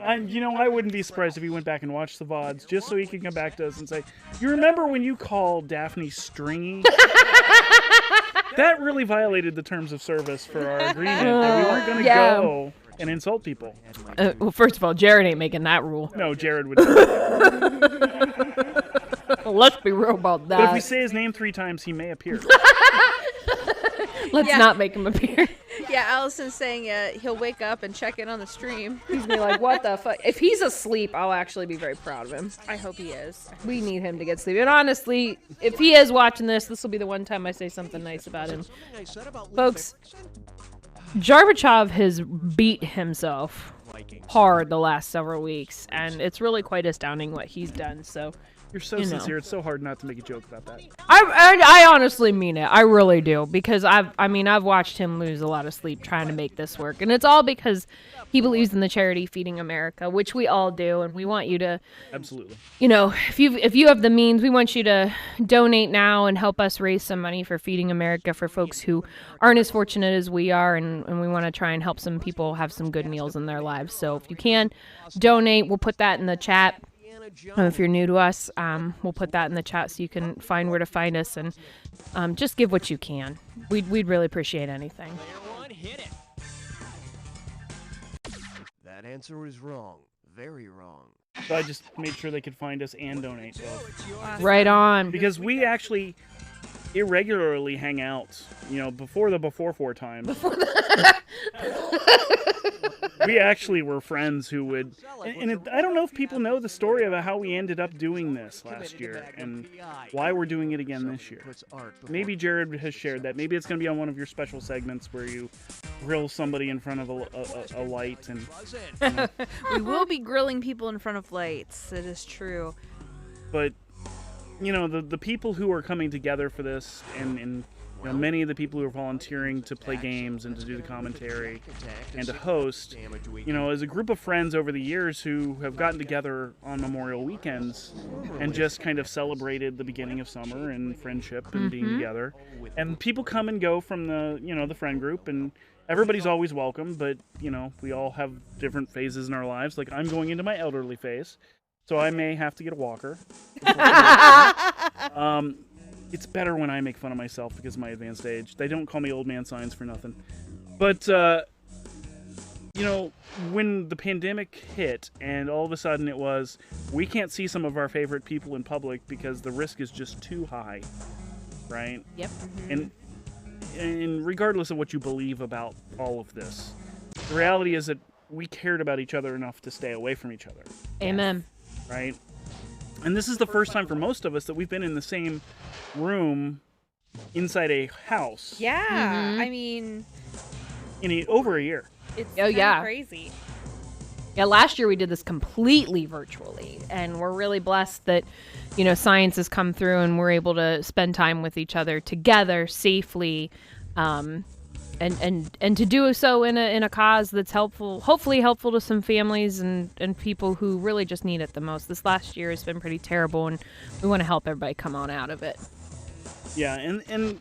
I wouldn't be surprised if he went back and watched the VODs just so he could come back to us and say, "You remember when you called Daphne stringy?" That really violated the terms of service for our agreement. That we weren't going to go and insult people. Well, first of all, Jared ain't making that rule. No, Jared would. Let's be real about that. But if we say his name 3 times, he may appear. Let's not make him appear. Yeah, Allison's saying he'll wake up and check in on the stream. He's gonna be like, what the fuck? If he's asleep, I'll actually be very proud of him. I hope he is. We need him to get sleep. And honestly, if he is watching this will be the one time I say something nice about him. Folks, Gorbachev has beat himself hard the last several weeks, and it's really quite astounding what he's done. So You're so sincere. It's so hard not to make a joke about that. I honestly mean it. I really do, because I've watched him lose a lot of sleep trying to make this work, and it's all because he believes in the charity Feeding America, which we all do, and we want you to absolutely. If you have the means, we want you to donate now and help us raise some money for Feeding America for folks who aren't as fortunate as we are, and we want to try and help some people have some good meals in their lives. So if you can donate, we'll put that in the chat. If you're new to us, we'll put that in the chat so you can find where to find us, and just give what you can. We'd really appreciate anything. That answer is wrong. Very wrong. So I just made sure they could find us and donate. Both. Right on. Because we actually irregularly hang out, before the before 4 times. We actually were friends who would, and I don't know if people know the story about how we ended up doing this last year and why we're doing it again this year. Maybe Jared has shared that. Maybe it's going to be on one of your special segments where you grill somebody in front of a light. And We will be grilling people in front of lights. It is true. But the people who are coming together for this, and many of the people who are volunteering to play games and to do the commentary and to host, as a group of friends over the years who have gotten together on Memorial weekends and just kind of celebrated the beginning of summer and friendship and being together. And people come and go from the friend group, and everybody's always welcome, but we all have different phases in our lives. Like, I'm going into my elderly phase, so I may have to get a walker. It's better when I make fun of myself because of my advanced age. They don't call me old man signs for nothing. But, when the pandemic hit and all of a sudden it was, we can't see some of our favorite people in public because the risk is just too high, right? Yep. And regardless of what you believe about all of this, the reality is that we cared about each other enough to stay away from each other. Amen. Right? And this is the first time for most of us that we've been in the same room inside a house. Yeah, I mean, in over a year. It's crazy. Yeah, last year we did this completely virtually, and we're really blessed that science has come through and we're able to spend time with each other together safely, and to do so in a cause that's hopefully helpful to some families and people who really just need it the most. This last year has been pretty terrible, and we want to help everybody come on out of it. Yeah, and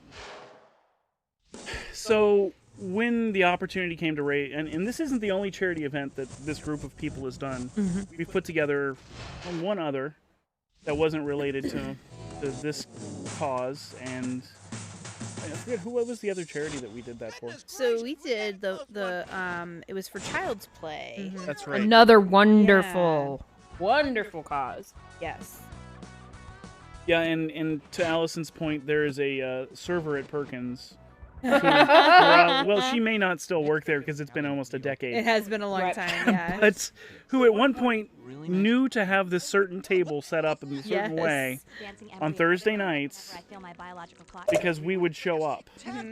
so when the opportunity came to raise, and this isn't the only charity event that this group of people has done. We've put together one other that wasn't related to this cause, and I forget what was the other charity that we did that for. So we did the it was for Child's Play. That's right. Another wonderful cause. Yes. Yeah, and to Allison's point, there is a server at Perkins. Well, she may not still work there because it's been almost a decade. It has been a long time, yeah. But who at one point knew to have this certain table set up in a certain way on Thursday nights because we would show up. I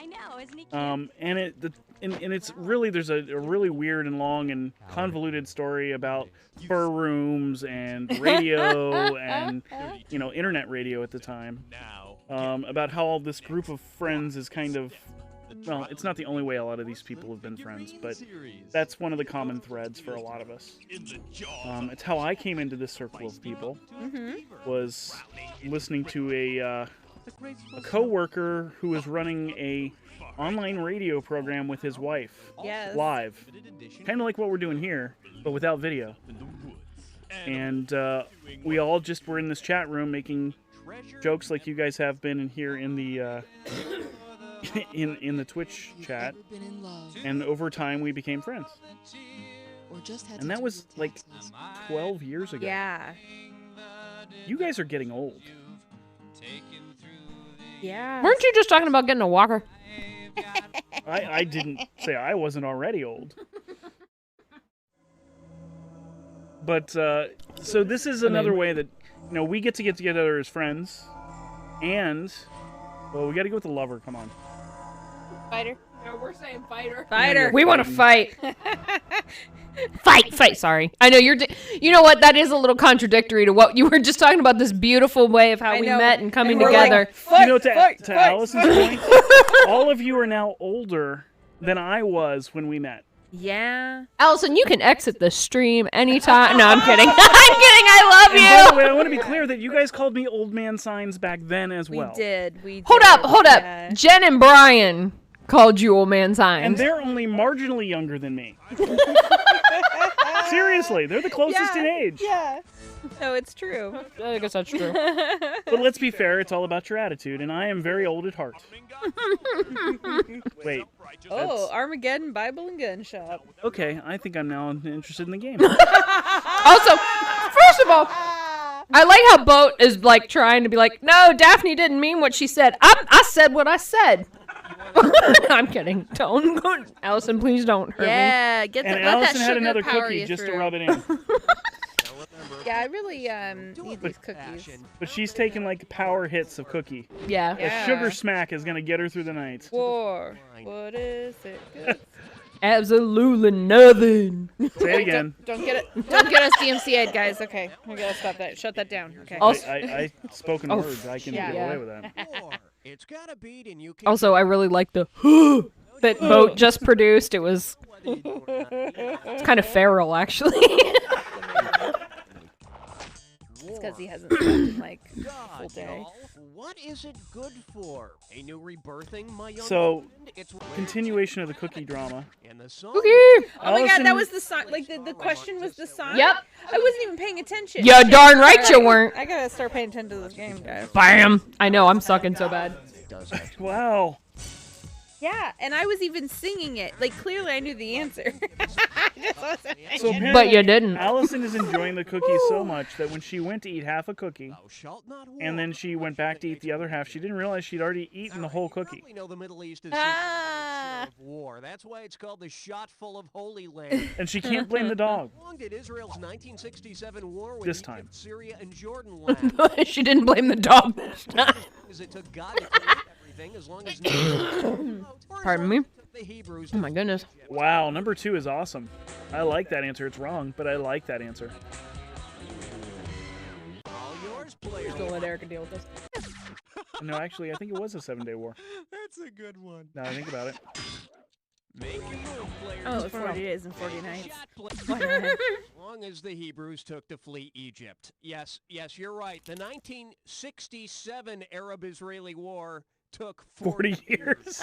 know, isn't he cute? And it's really, there's a really weird and long and convoluted story about fur rooms and radio and internet radio at the time. About how all this group of friends is kind of well, it's not the only way a lot of these people have been friends, but that's one of the common threads for a lot of us. It's how I came into this circle of people, was listening to a co-worker who was running a online radio program with his wife, live, kind of like what we're doing here, but without video. And we all just were in this chat room making jokes like you guys have been in here in the in the Twitch chat, and over time we became friends. And that was like 12 years ago. Yeah. You guys are getting old. Yeah. Weren't you just talking about getting a walker? I didn't say I wasn't already old. But, so this is another way that, we get together as friends, and, well, we gotta go with the lover, come on. Fighter? No, we're saying fighter. Fighter. We want to fight. Fight, sorry. I know you know what, that is a little contradictory to what you were just talking about, this beautiful way of how we met and coming together. Like, to Allison's point, all of you are now older than I was when we met. Yeah. Allison, you can exit the stream anytime. No, I'm kidding. I'm kidding. I love you. By the way, I want to be clear that you guys called me old man signs back then as well. We did. Hold up. Yeah. Jen and Brian called you old man signs. And they're only marginally younger than me. Seriously, they're the closest in age. Yeah. No, it's true. I guess that's true. But let's be fair, it's all about your attitude, and I am very old at heart. Wait. Oh, Armageddon Bible and Gun Shop. Okay, I think I'm now interested in the game. Also, first of all, I like how Boat is like trying to be like, no, Daphne didn't mean what she said. I said what I said. I'm kidding. Don't go. Allison, please don't hurt me. Yeah, get that. And Allison had another cookie just to rub it in. Yeah, I really need these cookies. But she's taking like power hits of cookie. Yeah. A sugar smack is gonna get her through the night. War. What is it good? Absolutely nothing. Say it again. Don't get it. Don't get us DMCA'd, guys. Okay, we gotta stop that. Shut that down. Okay. I spoken words. I can get away with that. It's gotta beat and you can. Also, I really like the that Boat just produced. It was it's kind of feral, actually. It's because he hasn't slept in like a full day. What is it good for? A new rebirthing, my young So, continuation of the cookie drama. Cookie! Oh my god, that was the song. Like, the question was the song? Yep. I wasn't even paying attention. Yeah, darn right you weren't. I gotta start paying attention to this game, guys. Bam! I know, I'm sucking so bad. Wow. Yeah, and I was even singing it. Like, clearly I knew the answer. So but you didn't. Allison is enjoying the cookies so much that when she went to eat half a cookie, and then she went back to eat the other half, she didn't realize she'd already eaten the whole cookie. We know the Middle East is of war. That's why it's called the shot full of Holy Land. And she can't blame the dog. How long did Israel's 1967 war with this time? Syria and Jordan last? She didn't blame the dog this time. It took God to create everything as long as Pardon me? Oh my goodness. Wow, number 2 is awesome. I like that answer. It's wrong, but I like that answer. Just don't let Erica deal with this. No, actually, I think it was a 7-day war. That's a good one. Now I think about it. Oh, 40 days and 40 nights. As long as the Hebrews took to flee Egypt. Yes, you're right. The 1967 Arab-Israeli War took 40 years.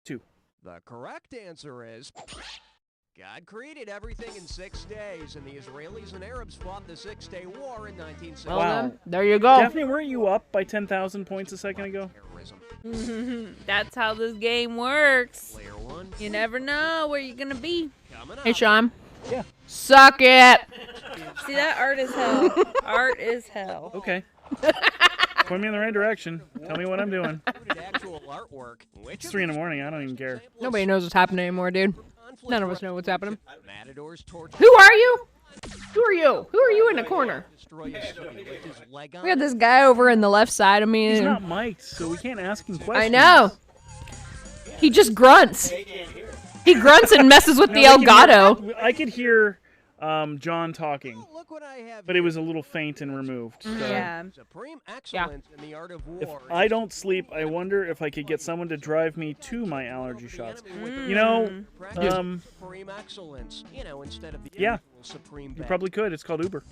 2. The correct answer is God created everything in 6 days, and the Israelis and Arabs fought the 6-Day War in 1960. Wow. There you go. Daphne, weren't you up by 10,000 points a second ago? That's how this game works. You never know where you're gonna be. Hey, Sean. Yeah. Suck it. See, that art is hell. Art is hell. Okay. Point me in the right direction. Tell me what I'm doing. It's 3 in the morning. I don't even care. Nobody knows what's happening anymore, dude. None of us know what's happening. Who are you? Who are you? Who are you in the corner? We got this guy over in the left side of me. He's not mic'd, so we can't ask him questions. I know. He just grunts. He grunts and messes with the Elgato. I could hear John talking. Look what I have. But it was a little faint and removed. So. Yeah. Supreme excellence in the art of If war. I don't sleep, I wonder if I could get someone to drive me to my allergy shots. You know, Supreme excellence. You know, instead of the yeah, supreme you bet. probably could. It's called Uber.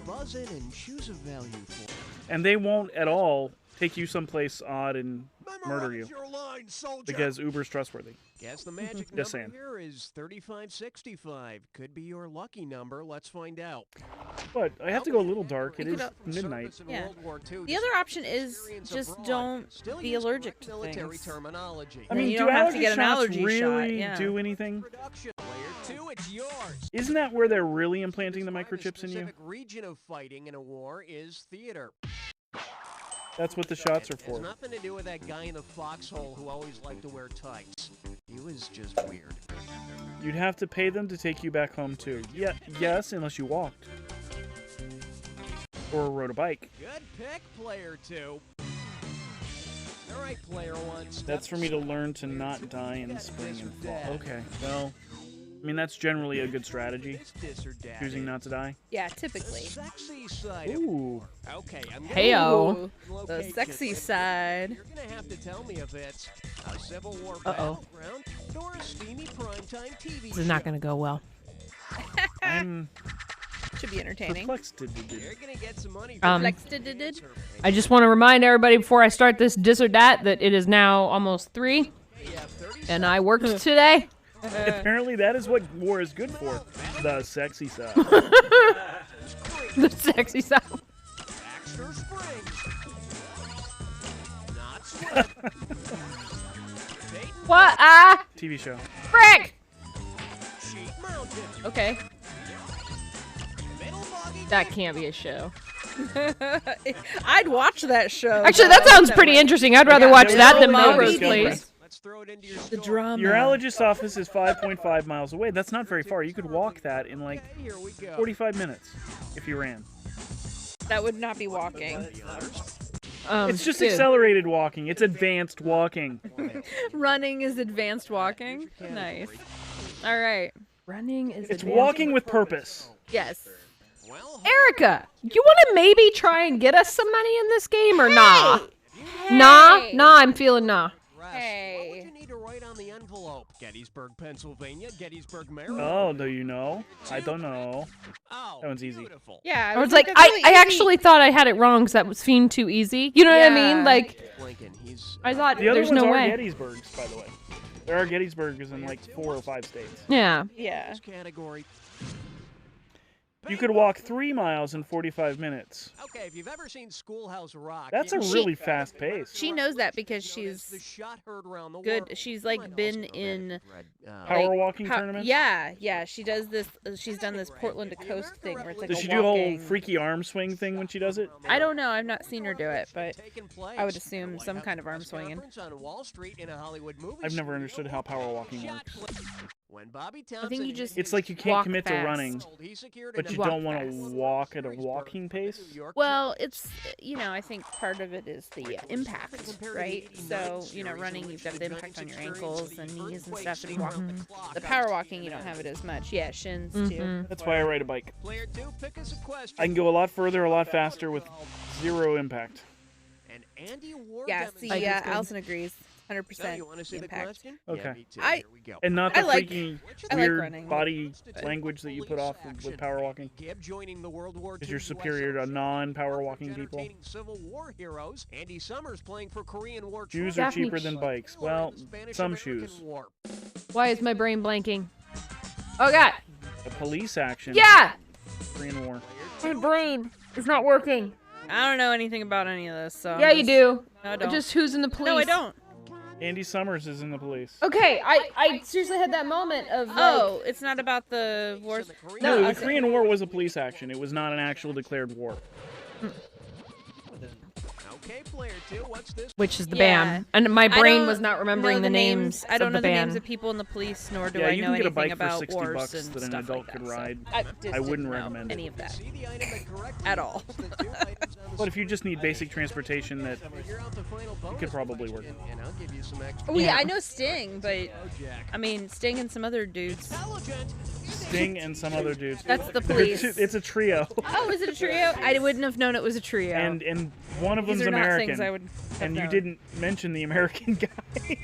Buzz in and choose a value for. And they won't at all take you someplace odd and murder you. Your line, soldier. Because Uber's trustworthy. Guess the magic number Just saying. here is 3565. Could be your lucky number. Let's find out. But I have to go a little dark. It is midnight. Yeah. The other option is just don't be allergic to military things. terminology. I mean, you do don't have to allergy get an shots allergy really shot, yeah. do anything? Production layer 2, it's yours. Isn't that where they're really implanting the microchips in you? Specific region of fighting in a war is theater. That's what the shots are It has for. nothing to do with that guy in the foxhole who always liked to wear tights. He was just weird. You'd have to pay them to take you back home too. Yeah, yes, unless you walked. Or rode a bike. Good pick, player 2. All right, player 1. That's for me to learn to not die in spring and fall. Okay, well, I mean, that's generally a good strategy. Choosing not to die. Yeah, typically. Sexy side. Ooh. Okay, I'm Heyo. Ooh, the sexy side. You're gonna have to tell me if it's a Civil War Uh-oh. battleground or a steamy primetime TV This is not going to go well. I'm Should be entertaining. You're gonna get some money. Perplexed-did-did. I just want to remind everybody before I start this or that it is now almost 3, and I worked today. Apparently that is what war is good for. The sexy side. The sexy side. Baxter Springs. Not Swift. What? TV show. Frick! Sheep Mountain. Okay. That can't be a show. I'd watch that show. Actually, that sounds pretty interesting. I'd rather watch that than Melrose Place. The drama. Your allergist office is 5.5 miles away. That's not very far. You could walk that in like 45 minutes if you ran. That would not be walking. It's just accelerated walking. It's advanced walking. Running is advanced walking. Nice. All right. Running is It's walking with purpose. Yes. Erica, you want to maybe try and get us some money in this game or nah? Nah, I'm feeling nah. Hey. What would you need to write on the envelope? Gettysburg, Pennsylvania, Gettysburg, Maryland. Oh, do you know? I don't know. Oh, that one's easy. Yeah. I was like, I actually thought I had it wrong because that seemed too easy. You know what I mean? Like, I thought The other there's ones no are way. Gettysburgs, by the way. There are Gettysburgs in like 4 or 5 states. Yeah. Yeah. Category. You could walk 3 miles in 45 minutes. Okay, if you've ever seen Schoolhouse Rock, That's a really fast pace. She knows that because she's good. She's like been in Power walking tournaments? Yeah. She does this. She's done this Portland to Coast thing where it's like Does a she do a whole walking- freaky arm swing thing when she does it? I don't know. I've not seen her do it, but I would assume some kind of arm swinging. on Wall Street in a Hollywood movie. I've never understood how power walking works. When Bobby I think you just It's like you can't walk commit fast. to running, but you Walk don't want to fast. walk at a walking pace. Well, it's, I think part of it is the impact, right? So, running, you've got the impact on your ankles and knees and stuff. And walking, the power walking, you don't have it as much. Yeah, shins too. That's why I ride a bike. Player 2, pick us a question. I can go a lot further, a lot faster with 0 impact. And Andy Ward Yeah, see, Allison agrees. 100% you want to see the impact. question? Okay. Yeah, me too. I- Here we go. And not the I like- freaky I like weird running. body language that you put off with power walking. Gibb joining the World War II Because you're US superior to non-power walking people. entertaining Civil War heroes. Andy Summers playing for Korean War Shoes troops. are Daphne- cheaper than bikes. Well, some shoes. War. Why is my brain blanking? Oh, God. A police action. Yeah. Korean War. My brain is not working. I don't know anything about any of this, so. Yeah, you do. No, I don't. Just who's in the police? No, I don't. Andy Summers is in the police. Okay, I seriously had that moment of like, It's not about the wars. No, the Korean War was a police action. It was not an actual declared war. Okay, player 2, what's this? Which is the Yeah. band. And my I brain don't was not remembering know the names. I don't of know the the names band. of people in the police, nor do Yeah, I you know can get a anything bike for about 60 wars bucks and that an stuff adult like could that, so ride. I just wouldn't didn't know recommend any it. of that at all. But if you just need basic transportation, that it could probably work. And I'll give you some extra. Oh yeah, I know Sting, but I mean Sting and some other dudes. Sting and some other dudes. That's the police. It's a trio. Oh, is it a trio? I wouldn't have known it was a trio. And one of These them's are not American. things I would have and you known. didn't mention the American guy,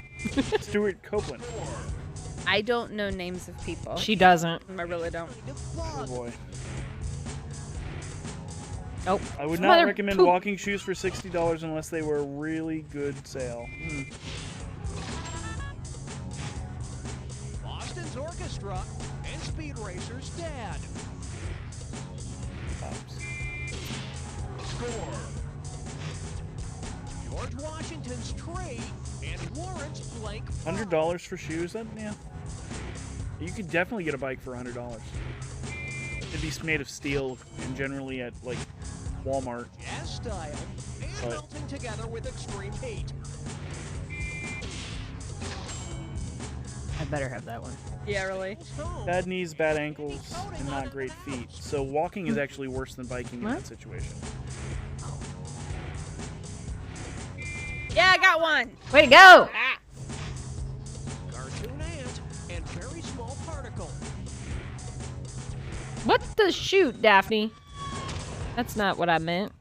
Stuart Copeland. I don't know names of people. She doesn't. I really don't. Oh boy. Oh. I would Mother not recommend poop. walking shoes for $60 unless they were a really good sale. Boston's Orchestra and Speed Racer's dad. Score. George Washington's tree and Lawrence Blank. $100 for shoes? Yeah. You could definitely get a bike for $100. It'd be made of steel and generally at like Walmart. Jazz style and melting together with extreme heat. I better have that one. Yeah, really. Bad knees, bad ankles, and not great feet. So walking is actually worse than biking in that situation. Yeah, I got one. Way to go! Cartoon ant and very small particle. What the shoot, Daphne? That's not what I meant.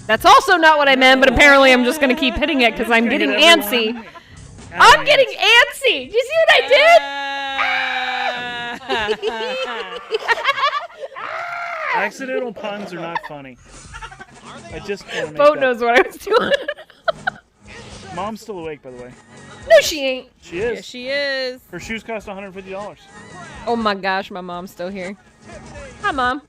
That's also not what I meant, but apparently I'm just going to keep hitting it because I'm getting antsy. I'm getting antsy! Do you see what I did? Accidental puns are not funny. I just want to make Boat that. knows what I was doing. Mom's still awake, by the way. No, she ain't. She is. Yes, she is. Her shoes cost $150. Oh my gosh, my mom's still here. Hi, Mom.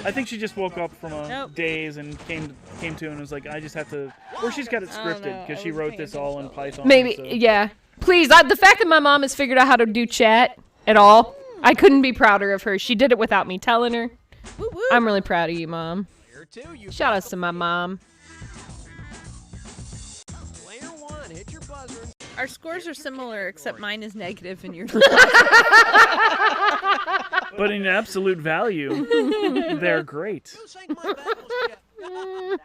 I think she just woke up from a daze and came to and was like, I just have to. Or she's got it scripted because she wrote this all in Python. Maybe, so. yeah. Please, the fact that my mom has figured out how to do chat at all, I couldn't be prouder of her. She did it without me telling her. I'm really proud of you, Mom. Shout outs to my mom. Player 1, hit your buzzer. Our scores are similar, except mine is negative and yours. But in absolute value, they're great.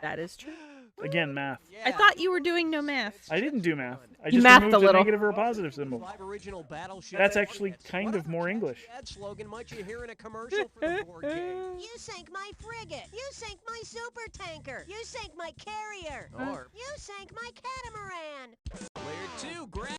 That is true. Again, math. I thought you were doing no math. I didn't do math. I You just mathed removed a little. negative or a positive symbol. That's actually kind of more English. That slogan might you hear in a commercial for the board game. You sank my frigate. You sank my super tanker. You sank my carrier. Or You sank my catamaran. player 2, grab.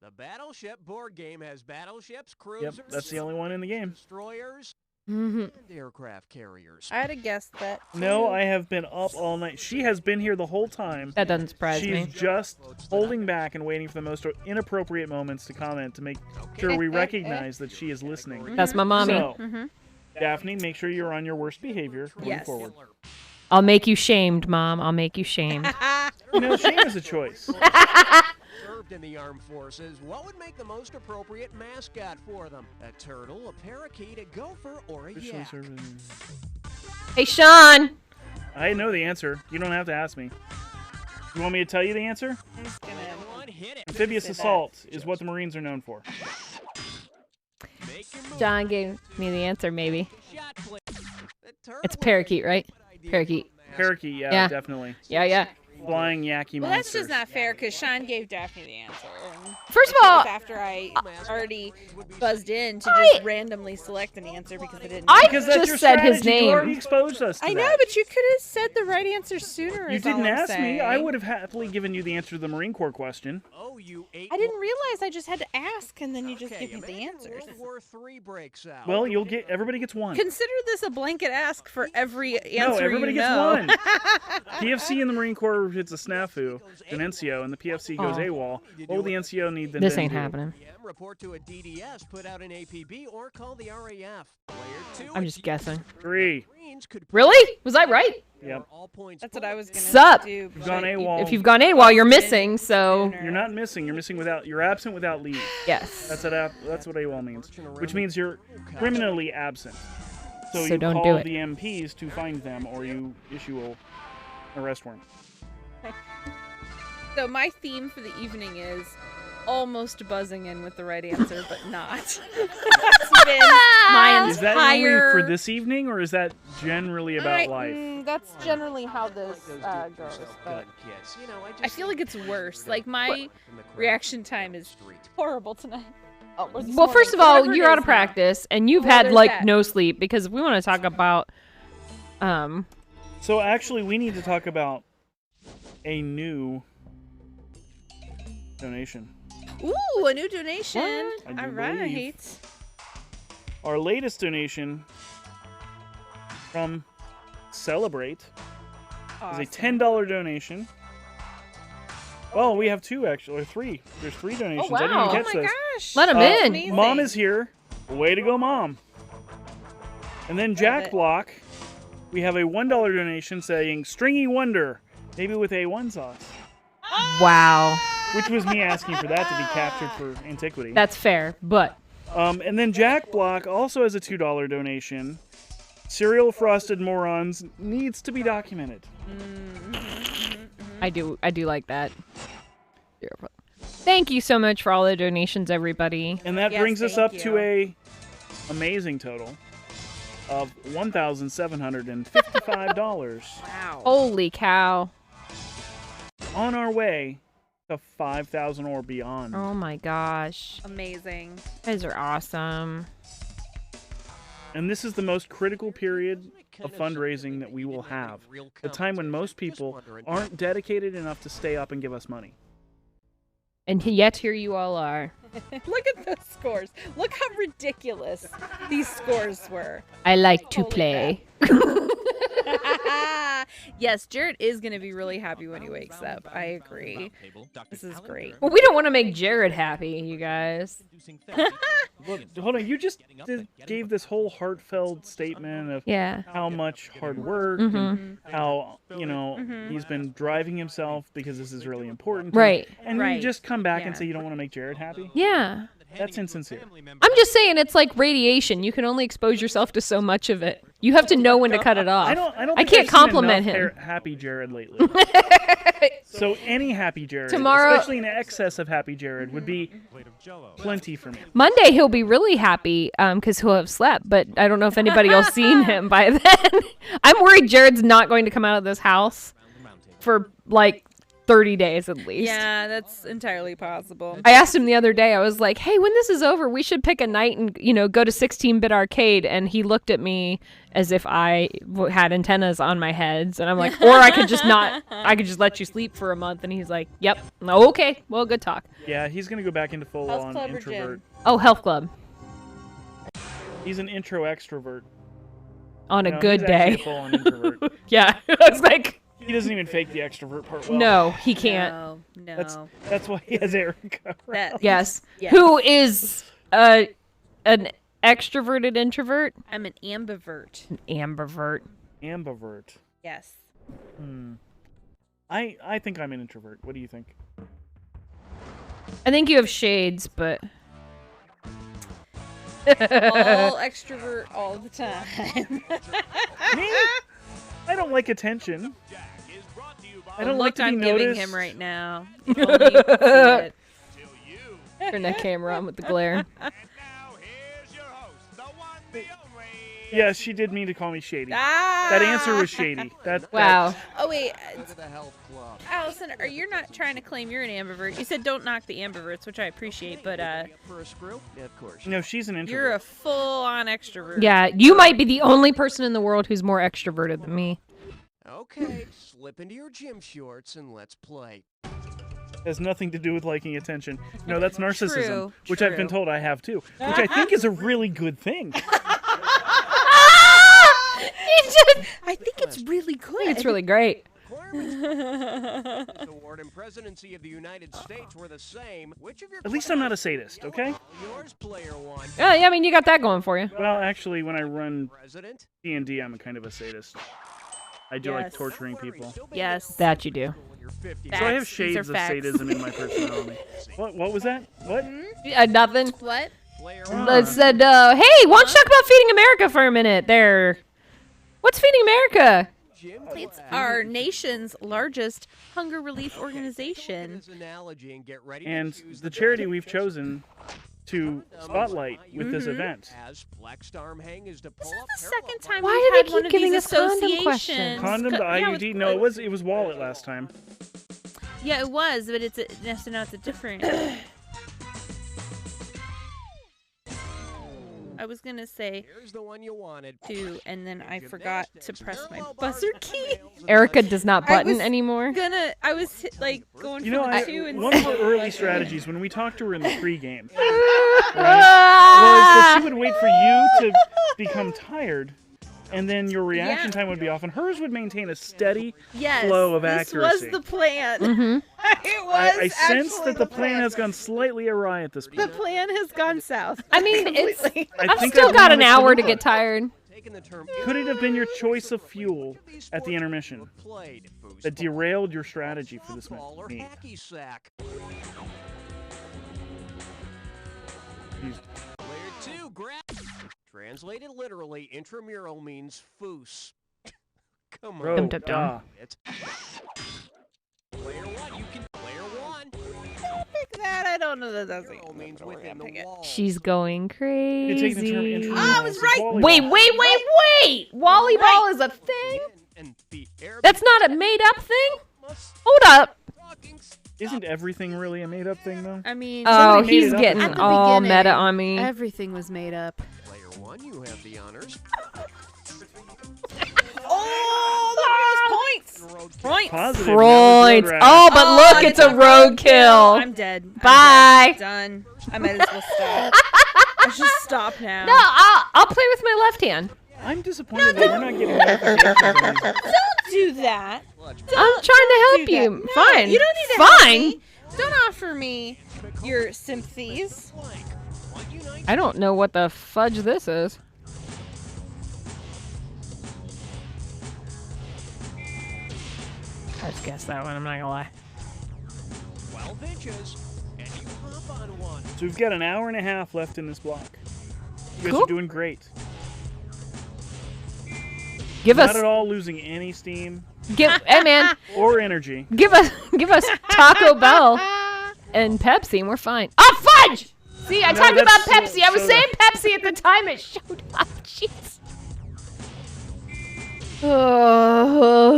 The Battleship board game has battleships, cruisers, Yep, that's the only one in the game. destroyers, Mm-hmm. and aircraft carriers. I had to guess that. No, I have been up all night. She has been here the whole time. That doesn't surprise She's me. just holding back and waiting for the most inappropriate moments to comment to make sure we recognize that she is listening. That's my mommy. So, Daphne, make sure you're on your worst behavior moving Yes. forward. I'll make you shamed, Mom. I'll make you shamed. You know, shame is a choice. Served in the armed forces, what would make the most appropriate mascot for them? A turtle, a parakeet, a gopher, or a yak? Hey, Sean. I know the answer. You don't have to ask me. You want me to tell you the answer? Amphibious assault is what the Marines are known for. John gave me the answer, maybe. It's parakeet, right? Parakeet. Parakeet, yeah, Yeah. definitely. Yeah. Flying yaki Well, that's monsters. just not fair because Sean gave Daphne the answer. And First of all, after I already buzzed in to just randomly select an answer because I didn't. I know. Because that's just your said his strategy. You already name. exposed us to I know, that. but you could have said the right answer sooner. You is all didn't I'm ask me. I saying. would have happily given you the answer to the Marine Corps question. Oh, you ate. I didn't realize I just had to ask, and then you just Okay, give me the imagine answers. World War III breaks out. Well, you'll get. Everybody gets one. Consider this a blanket ask for every answer. No, everybody you gets know. one. PFC in the Marine Corps, it's a snafu, an NCO, and the PFC goes Aw. AWOL. What will the NCO need then? This then ain't do? happening. Report to a DDS, put out an APB, or call the RAF. Player 2. I'm just guessing. 3. Marines could Really? Was I right? Yep. all points. That's what I was gonna Sup? do. You've gone AWOL. If you've gone AWOL, you're missing, so... You're not missing. You're missing without. You're absent without leave. Yes. That's what AWOL means, which means you're criminally absent. So you don't call do it. the MPs to find them, or you issue a arrest warrant. So my theme for the evening is almost buzzing in with the right answer, but not. That's been my Is that only entire... for this evening, or is that generally about life? That's generally how this goes. But I feel like it's worse. Like my reaction time is horrible tonight. Well, first of all, you're out of practice, and you've had there's like that. no sleep because we want to talk about. So actually, we need to talk about a new donation. Ooh, a new donation. I do All right. believe. Our latest donation from Celebrate is a $10 donation. Well, we have two actually, or three. There's three donations. I didn't even catch this. Gosh. Let 'em in. Amazing. Mom is here. Way to go, Mom. And then Jack it. Block, we have a $1 donation saying Stringy Wonder, maybe with A1 sauce. Wow. Which was me asking for that to be captured for antiquity. That's fair, but. And then Jack Block also has a $2 donation. Cereal Frosted Morons needs to be documented. I do like that. Thank you so much for all the donations, everybody. And that brings us up to a amazing total of $1,755. Wow. Holy cow. On our way to 5,000 or beyond. Oh my gosh. Amazing. You guys are awesome. And this is the most critical period of fundraising that we will have. The time when most people aren't dedicated enough to stay up and give us money. And yet here you all are. Look at those scores. Look how ridiculous these scores were. I like to play. Yes, Jared is going to be really happy when he wakes up. I agree. This is great. Well, we don't want to make Jared happy, you guys. Look, hold on, you just gave this whole heartfelt statement of how much hard work and how, he's been driving himself because this is really important. Right. And you just come back and say you don't want to make Jared happy? Yeah. That's insincere. I'm just saying it's like radiation. You can only expose yourself to so much of it. You have to know when to cut it off. I don't I think can't I've seen compliment enough him. Happy Jared lately. So any Happy Jared, Tomorrow- especially in excess of Happy Jared, would be plenty for me. Monday he'll be really happy because he'll have slept, but I don't know if anybody else seen him by then. I'm worried Jared's not going to come out of this house for like 30 days at least. Yeah, that's entirely possible. I asked him the other day, I was like, hey, when this is over, we should pick a night and, go to 16-bit arcade. And he looked at me as if I had antennas on my heads. And I'm like, or I could just let you sleep for a month. And he's like, yep. Okay. Well, good talk. Yeah, he's going to go back into full-on Club or introvert. gym? Oh, health club. He's an intro extrovert. On a No, good he's actually day. a full-on introvert. Yeah. I was like... He doesn't even fake the extrovert part well. No, he can't. No. That's why he has Erica. Yes. Who is an extroverted introvert? I'm an ambivert. An ambivert. Ambivert. Yes. I think I'm an introvert. What do you think? I think you have shades, but... All extrovert all the time. Me? I don't like attention. I don't Look, like to be I'm noticed. giving him right now. If only you could see it. Turn that camera on with the glare. Yeah, she did mean to call me shady. That answer was shady. Wow. Oh wait, Allison, you're not trying to claim you're an ambivert. You said don't knock the ambiverts, which I appreciate, but For a screw? Yeah, of course. No, she's an introvert. you're a full-on extrovert. Yeah, you might be the only person in the world who's more extroverted than me. Okay, slip into your gym shorts and let's play. Has nothing to do with liking attention. No, that's narcissism, True, which I've been told I have too, which I think is a really good thing. I think it's really good. It's really great. The award and presidency of the United States were the same. Which of your At least I'm not a sadist, okay? yours, player one? Yeah, I mean, you got that going for you. Well, actually, when I run President? D&D, I'm a kind of a sadist. I do like torturing people. Yes. That you do. So I have shades of sadism in my personality. What was that? What? Nothing. What? I said, hey, why don't you talk about Feeding America for a minute there? What's Feeding America? It's our nation's largest hunger relief organization. And the charity we've chosen to spotlight with this event. This is the second time Why we've do had they one keep of giving these us condom associations. questions? Condom to IUD? No, it was wallet last time. Yeah, it was, but so now it's a different. I was gonna say Here's the one you wanted. two, and then I forgot to press my buzzer key. Erica does not I button was anymore. I was going for You know, the two and one of her early strategies when we talked to her in the pregame, was that she would wait for you to become tired, and then your reaction time would be off, and hers would maintain a steady flow of accuracy. This was the plan. Mm-hmm. It was. I sense that the plan has gone slightly awry at this point. The plan has gone south. I mean, it's. I've think still I'd got lean an with hour to Tallulah. get tired. Could it have been your choice of fuel at the intermission that derailed your strategy for this meet? Translated literally, intramural means foos. Come Bro, on. ah. Player one, you can player one. Pick that. I don't know that that's means within the wall. She's going crazy. taking the term intramural. I was right. Wait! Volleyball is a thing? That's not a made-up thing? Hold up. Isn't everything really a made-up thing, though? I mean, Oh, made he's it up getting at the all beginning. meta on me. Everything was made up. Player one, you have the honors. Oh, look at those points. Points. Positive. Points. Now Oh, but look, it's a roadkill. I'm dead. Bye. I'm done. I might as well stop. I should stop now. No, I'll play with my left hand. I'm disappointed that we're not getting notifications on these. Don't do that. I'm trying to help do you. that. No, Fine. you don't need to help Fine. me. Don't offer me your sympathies. I don't know what the fudge this is. I just guessed that one. I'm not gonna lie. 12 inches, and you hop on one. So we've got an hour and a half left in this block. You guys Cool. are doing great. Give Not us, at all losing any steam hey man, or energy. give us Taco Bell and Pepsi, and we're fine. Oh fudge! See, I No, talked about that's Pepsi. I was soda. saying Pepsi at the time it showed up. Jeez. Oh.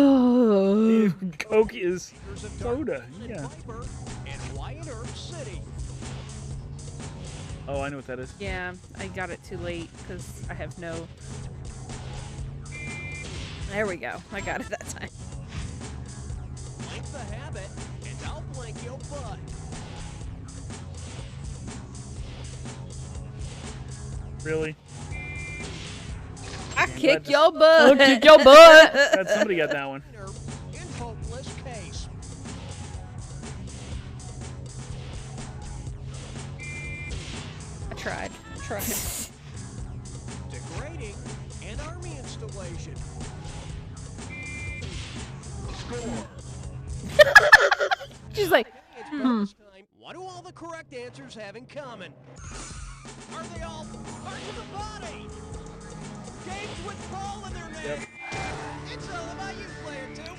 Coke is soda. Yeah. And Wyatt Earp City. Oh, I know what that is. Yeah, I got it too late because I have no. There we go. I got it that time. Blank the habit, and I'll blank your butt. Really? I glad kick to- your butt. I'll kick your butt. Glad somebody got that one. In hopeless case. I tried. Degrading and army installation. Score. She's like, It's bonus time. What do all the correct answers have in common? Are they all parts of the body? Games with ball in their name. It's all about you, player two.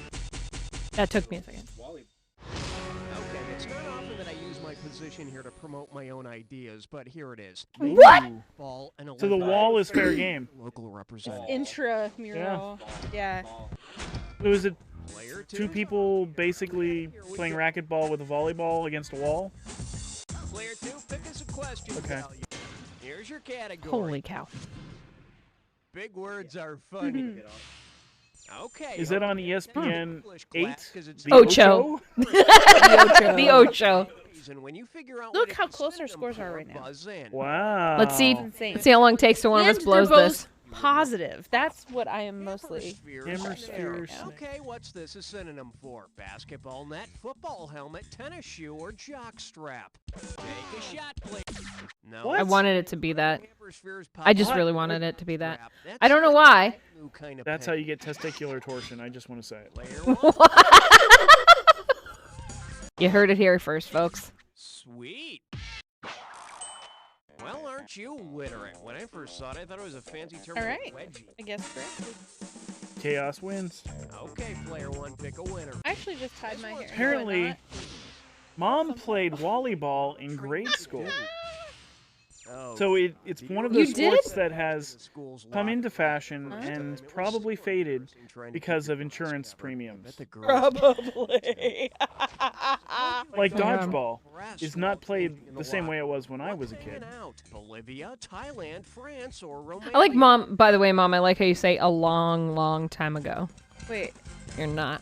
that took me a second. Okay, it's not often that I use my position here to promote my own ideas, but here it is. What? Ball and So the wall is fair game. local representative. Intramural. Yeah. It was it Player two people basically playing racquetball with a volleyball against a wall? Player two, pick us a question. Okay. Value. Here's your category. Holy cow. Big words are funny. Okay. Is that on ESPN English 8? class, 'cause it's The Ocho. The Ocho. And when you figure out Look what how it's close our synonym scores are for, right now. buzz in. Wow. Let's see. Insane. Let's see how long it takes till one of us And blows they're both this. positive. That's what I am mostly. Hemispheres. Okay, what's this a synonym for? Basketball net, football helmet, tennis shoe, or jock strap? Take a shot, please. No. What? I wanted it to be that. Hemispheres I just pop- really wanted it to be that. That's I don't know why. new kind of That's pen. how you get testicular torsion. I just want to say it. Player one. You heard it here first, folks. Sweet. Well, aren't you literate? When I first saw it, I thought it was a fancy term All for right. wedgie. I guess correct. Chaos wins. Okay, player one, pick a winner. I actually just tied my hair. Apparently, Mom played volleyball in grade school. So it's one of those sports that has come into fashion and probably faded because of insurance premiums. Probably. Like dodgeball is not played the same way it was when I was a kid. Bolivia, Thailand, France, or Romania. I like Mom. By the way, Mom, I like how you say a long, long time ago. Wait. You're not.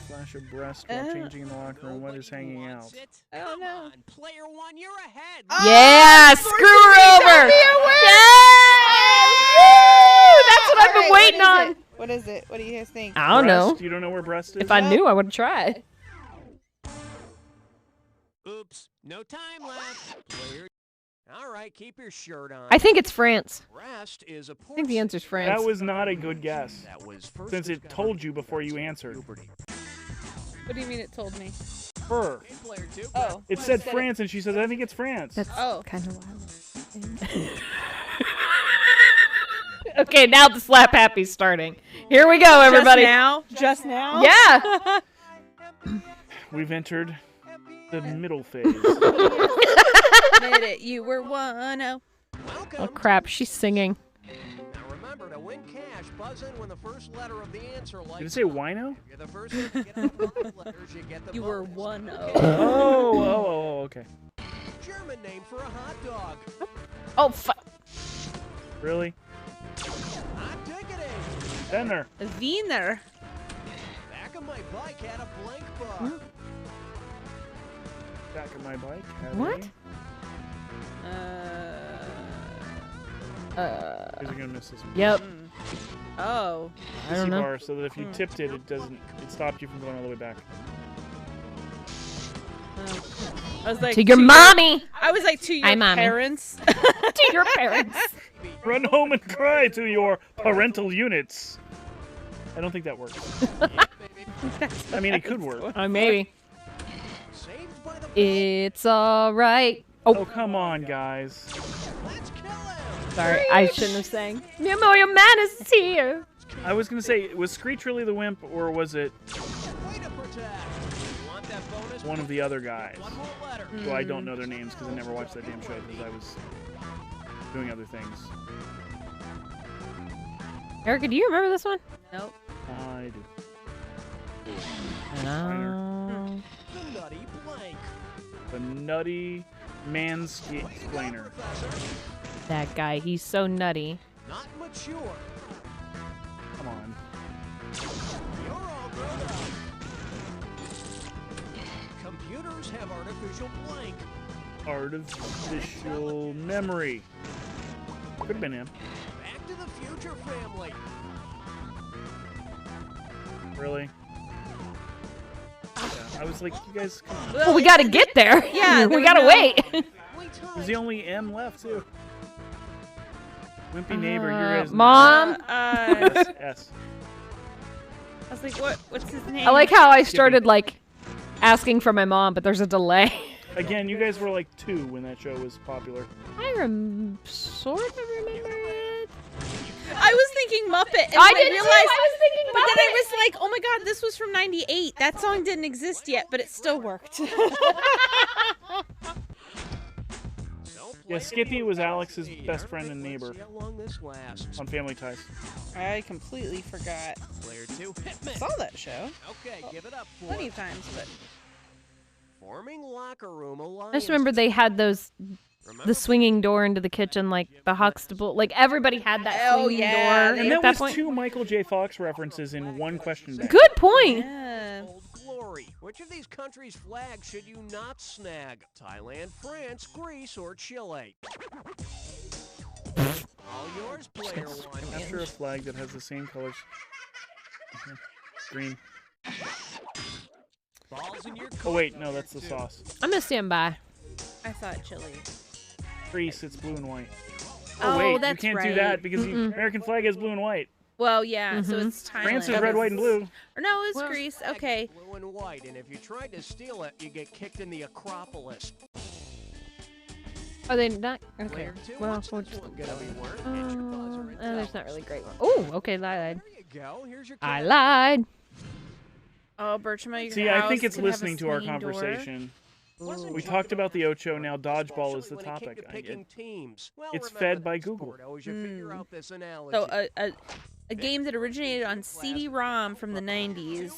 Flash of breast while changing in the locker room. What is hanging out? I don't know. Player one, you're ahead. Yeah, screw her over. That's what I've been waiting on. What is it? What do you guys think? I don't know. You don't know where breast is? If I knew, I would have tried. Oops, no time left. Player. All right, keep your shirt on. I think it's France. Breast is a I think the answer's France. That was not a good guess. That was first Since it told you before you answered. What do you mean it told me? Her. Oh. It said France, and she says, I think it's France. That's kind of wild. Okay, now the slap happy's starting. Here we go, everybody. Just now? Yeah. We've entered the middle phase. Admit it, you were 1-0. Oh crap, she's singing. Now remember to win cash, buzz in when the first letter of the answer lights. Did it say wino? You're the first one to get the 5 letters, you get the You were bonus. 1-0. Oh, okay. German name for a hot dog. Oh, fuck. Really? I'm ticketing. Dinner. Wiener. Back of my bike had a blank bar. Back of my bike. What? Who's gonna miss this one? Yep. Oh. I don't know. Bar, so that if you tipped it, it stopped you from going all the way back. I was like, To your mommy. I was like, to your Hi, mommy. parents. To your parents. Run home and cry to your parental units. I don't think that works. I mean, it could work. Maybe. It's all right. Oh, come on, guys. Sorry, I shouldn't have sang. Meal-Morial Man is here. I was gonna say, was Screech really the wimp, or was it one of the other guys? Well, I don't know their names because I never watched that damn show because I was doing other things. Erica, do you remember this one? Nope. I do. No. The nutty blank. The nutty mansplainer. That guy, he's so nutty. Not mature. Come on. You're all grown up. Computers have artificial blank. Artificial memory. Could have been him. Back to the Future family. Really? Yeah, I was like, you guys, come on. Well, we gotta get there. Yeah, we gotta wait. There's the only M left, too. Wimpy neighbor, you're his Mom? S. I was like, what's his name? I like how I started, like, asking for my mom, but there's a delay. Again, you guys were like 2 when that show was popular. I sort of remember it. I was thinking Muppet, and I I did realized, too. I was thinking but then Muppet. I was like, oh my god, this was from '98. That song didn't exist yet, but it still worked. Yeah, Skippy was Alex's best friend and neighbor on Family Ties. I completely forgot. Player 2, hit me. I saw that show. Okay, give it up for Plenty of times, but forming locker room alliance. I just remember they had the swinging door into the kitchen, like the Huxtable. Like everybody had that swinging door And at that that was point. 2 Michael J. Fox references in one question bank. Good point. yeah. Old glory. Which of these countries' flags should you not snag? Thailand, France, Greece, or Chile? All yours, player one. After a flag that has the same colors. Green. Balls in your Oh wait, no, that's the sauce. I'm gonna stand by. I thought chili. Greece, it's blue and white. Oh, wait, that's you can't do right. that because the American flag is blue and white. Well, yeah, so it's Thailand. France is red, white, and blue. Or no, it's Greece. Okay. Blue and white, and if you tried to steal it, you get kicked in the Acropolis. Are they not? Okay. Well, we'll just... there's not really great one. Oh, okay, lied. I lied. Oh, Bertram, see, I think it's listening to our conversation. We talked about the Ocho, now dodgeball is the topic. It's fed by Google. So, a game that originated on CD-ROM from the 90s.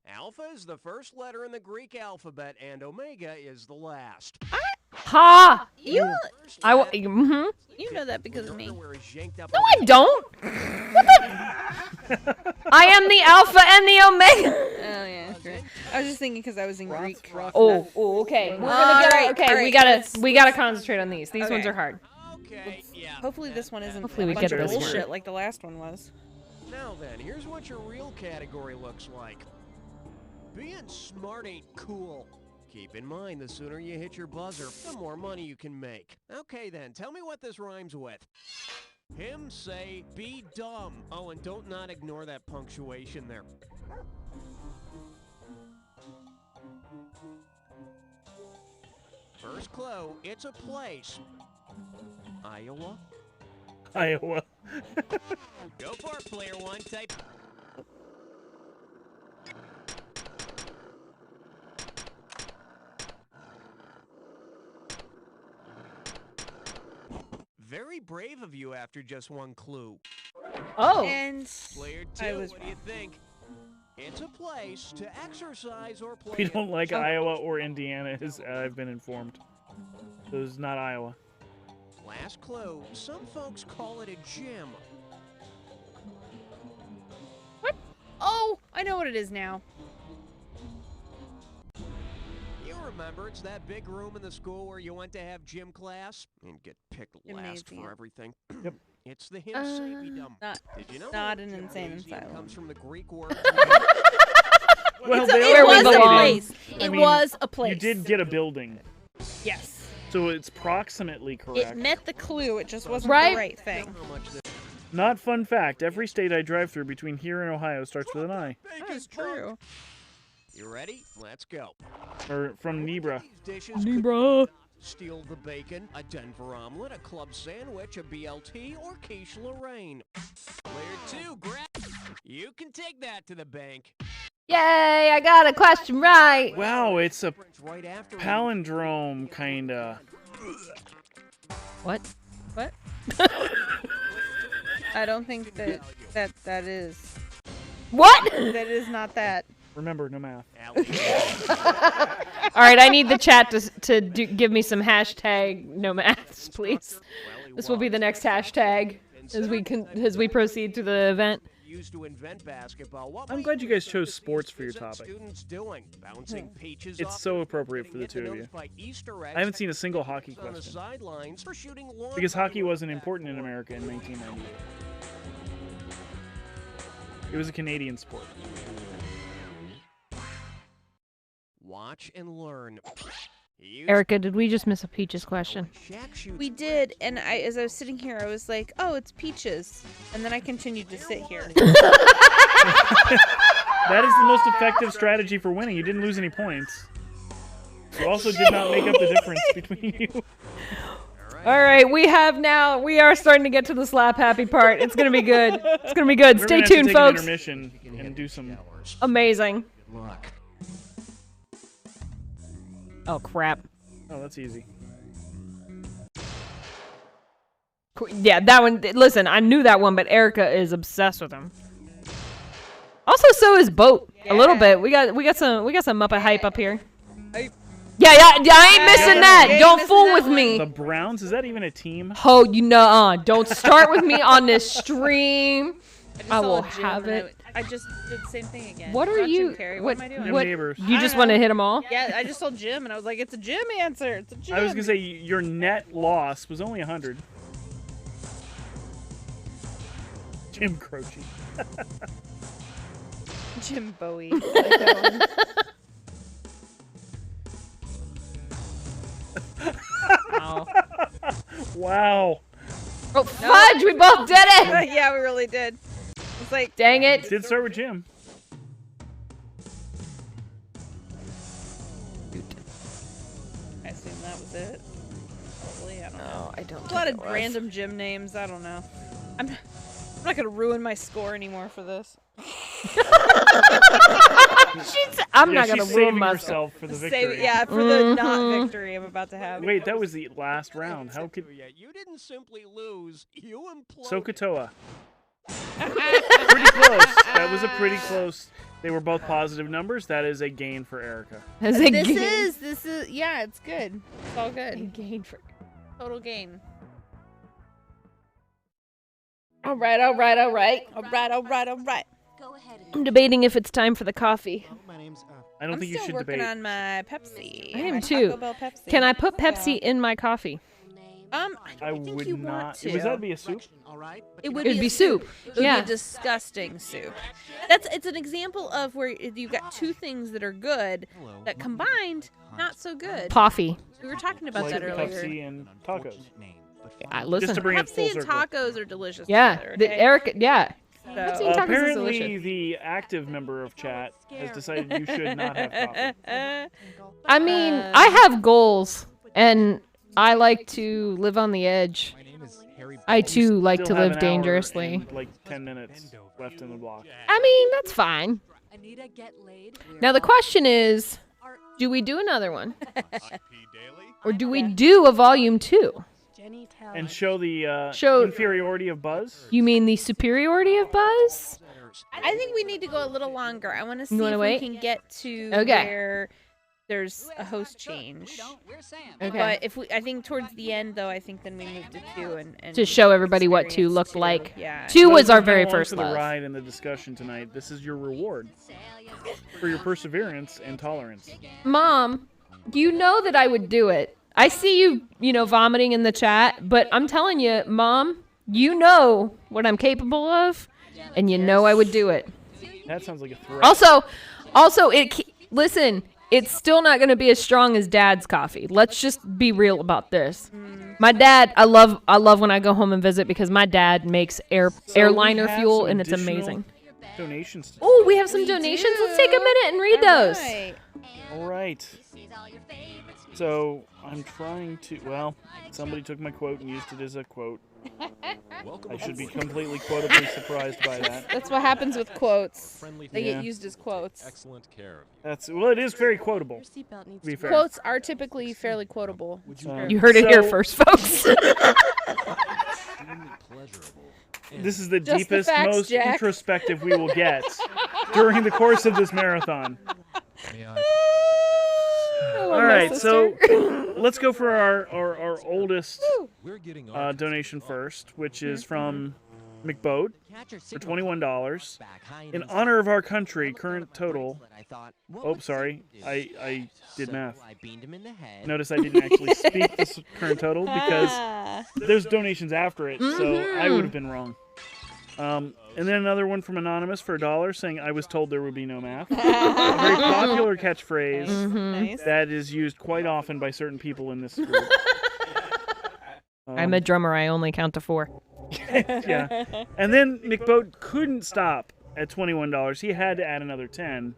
Alpha is the first letter in the Greek alphabet, and Omega is the last. Ha! You know that because of me. No, I don't. What the? I am the Alpha and the Omega. Oh yeah, great. I was just thinking because I was in Greek. Oh, okay. We're gonna get we gotta concentrate on these. These ones are hard. Hopefully this one isn't Hopefully we a bunch get of this one. bullshit like the last one was. Now then, here's what your real category looks like. Being smart ain't cool. Keep in mind, the sooner you hit your buzzer, the more money you can make. Okay then, tell me what this rhymes with. Him say, be dumb. Oh, and don't not ignore that punctuation there. First clue, it's a place. Iowa? Iowa. Go for it, player one. Type. Very brave of you after just one clue. Oh. And player two, what do you think? It's a place to exercise or play. We don't like Iowa or Indiana, as I've been informed. So this is not Iowa. Last clue. Some folks call it a gym. What? Oh, I know what it is now. You remember, it's that big room in the school where you went to have gym class and get picked last for everything. Yep. It's the him say be dumb. Did you know? Not an insane asylum. Comes from the Greek word. Well, it was a place. It was a place. You did get a building. Yes. So it's approximately correct. It met the clue. It just wasn't the right thing. Not fun fact. Every state I drive through between here and Ohio starts with an I. That is true. You ready? Let's go. Or from Nebra. Nebra. Steal the bacon, a Denver omelet, a club sandwich, a BLT, or quiche Lorraine. Player two, grab. You can take that to the bank. Yay! I got a question right. Wow, it's a palindrome, kinda. What? What? I don't think that is. What? That is not that. Remember, no math. All right, I need the chat to give me some hashtag no maths, please. This will be the next hashtag as we proceed through the event. Used to invent basketball. I'm glad you guys chose sports for your topic. Doing? Bouncing peaches it's so appropriate for the two of you. I haven't seen a single hockey question. Because hockey wasn't important in America in 1998. It was a Canadian sport. Watch and learn. Erica, did we just miss a Peaches question? We did, and as I was sitting here, I was like, oh, it's Peaches. And then I continued to sit here. That is the most effective strategy for winning. You didn't lose any points. You also did not make up the difference between you. All right, we are starting to get to the slap happy part. It's going to be good. It's going to be good. Stay tuned, take folks. An intermission and do some amazing. Good luck. Oh, crap. Oh, that's easy. Yeah, that one. Listen, I knew that one, but Erica is obsessed with him. Also, so is Boat. A little bit. We got some Muppet hype up here. Yeah, I ain't missing that. Don't fool with me. The Browns? Is that even a team? Oh, you know, don't start with me on this stream. I will have it. I just did the same thing again. What are you? What am I doing? What, you just want to hit them all? Yeah, I just told Jim, and I was like, "It's a Jim answer. It's a Jim." I was gonna say your net loss was only 100. Jim Croce. Jim Bowie. Wow. Wow. Oh, fudge! We both did it! Yeah, we really did. It's like, dang it. Did start with Jim. I assume that was it. Probably. I don't know. No, I don't. A lot think of it was. random gym names. I don't know. I'm not gonna ruin my score anymore for this. I'm not gonna she's ruin saving my herself for the Save victory. it, yeah, for the not victory I'm about to have. Wait, that was the last round. How could You didn't simply lose, you imploded. Sokotoa? Pretty close. That was a pretty close. They were both positive numbers. That is a gain for Erica. This is, yeah, it's good. It's all good. Gain for Total gain. All right. All right. I'm debating if it's time for the coffee. I don't I'm think you still should working debate. on my Pepsi. I am my too. Taco Bell Pepsi. Can I put Pepsi in my coffee? I think would you want not. to. Was that be a soup? It would It'd be be soup. It would Yeah. be a disgusting soup. It's an example of where you've got two things that are good that combined not so good. Coffee. We were talking about Like that earlier. Pepsi and tacos. Listen. Just to bring it full Pepsi and circle. tacos are delicious. Yeah. together, The okay? Eric. Yeah. So- Pepsi and tacos is Apparently, delicious. the active member of chat has decided you should not have coffee. I mean, I have goals, and I like to live on the edge. I too like to Still have live an hour dangerously. and, like 10 minutes left in the block. I mean, that's fine. Now the question is, do we do another one, or do we do a volume 2? And show the Show- inferiority of Buzz. You mean the superiority of Buzz? I think we need to go a little longer. I want to see wanna if wait? we can get to Okay. where there's a host change. Okay. But I think towards the end though, I think then we move to 2 and To show everybody what 2 experience looked 2. like. Yeah. 2 was Those our who've been very along first for the love. ride in the discussion tonight. This is your reward for your perseverance and tolerance. Mom, you know that I would do it. I see you, vomiting in the chat, but I'm telling you, Mom, you know what I'm capable of, and you know I would do it. That sounds like a threat. Also, listen, it's still not going to be as strong as Dad's coffee. Let's just be real about this. My dad, I love when I go home and visit because my dad makes airliner we have fuel, some and it's additional amazing. Donations. Oh, we have some donations. Let's take a minute and read those. All right. So I'm trying to. Well, somebody took my quote and used it as a quote. I should be completely quotably surprised by that. That's what happens with quotes. They Yeah. get used as quotes. Excellent care. It is very quotable. To be fair. Quotes are typically fairly quotable. You heard it here first, folks. This is the Just the deepest, facts, most Jack. introspective we will get during the course of this marathon. All right, so let's go for our oldest donation first, which is from McBoat for $21. In honor of our country, current total. Oh, sorry, I did math. Notice I didn't actually speak this current total because there's donations after it, so I would have been wrong. And then another one from Anonymous for $1 saying, I was told there would be no math. A very popular catchphrase that is used quite often by certain people in this group. I'm a drummer. I only count to 4. Yeah. And then McBoat couldn't stop at $21. He had to add another 10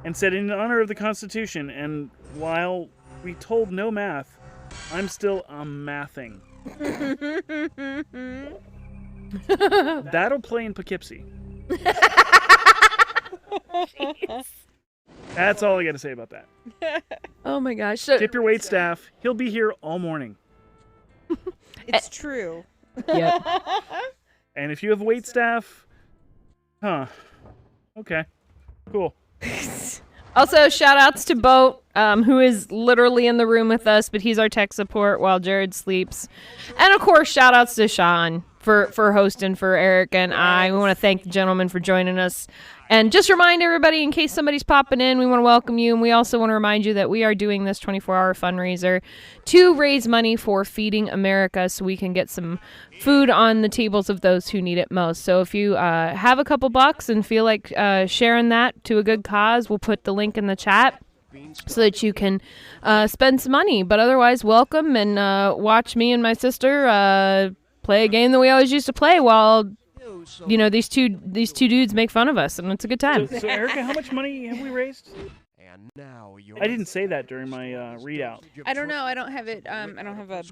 and said, in honor of the Constitution, and while we told no math, I'm still mathing. That'll play in Poughkeepsie. That's all I got to say about that. Oh my gosh. Tip your wait staff. He'll be here all morning. It's true. Yep. And if you have wait staff, okay, cool. Also, shout outs to Boat, who is literally in the room with us, but he's our tech support while Jared sleeps. And of course, shout outs to Sean for hosting for Eric and I. We want to thank the gentleman for joining us. And just remind everybody, in case somebody's popping in, we want to welcome you. And we also want to remind you that we are doing this 24-hour fundraiser to raise money for Feeding America so we can get some food on the tables of those who need it most. So if you have a couple bucks and feel like sharing that to a good cause, we'll put the link in the chat so that you can spend some money. But otherwise, welcome and watch me and my sister play a game that we always used to play while these two dudes make fun of us, and it's a good time. So Erica, how much money have we raised? And now your I didn't say that during my readout. I don't know. I don't have it. I don't have a.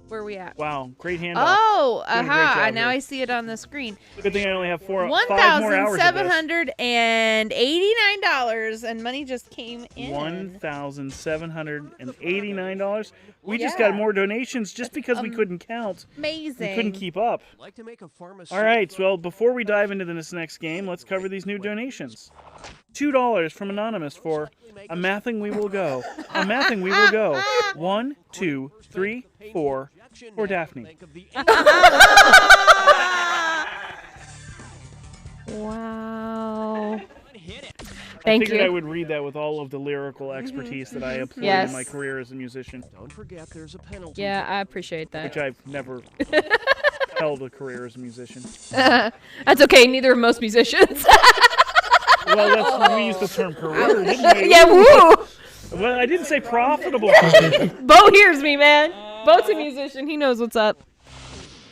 Where are we at? Wow, great handoff. Oh, Doing a great aha! job Now here. I see it on the screen. Good thing I only have 5 more hours of this. $1,789, and money just came in. $1,789. We just got more donations just because we couldn't count. Amazing. We couldn't keep up. Like to make a All right, well, before we dive into this next game, let's cover these new donations. $2 from Anonymous for a mathing we will go. A mathing we will go. 1, 2, 3, 4 for Daphne. Wow. I Thank figured you. I would read that with all of the lyrical expertise that I employ Yes. in my career as a musician. Don't forget there's a penalty. Yeah, I appreciate that. Which I've never held a career as a musician. That's okay. Neither of most musicians. Well, that's we used the term career, didn't we? Yeah, woo! Well, I didn't say profitable. Bo hears me, man. Bo's a musician. He knows what's up.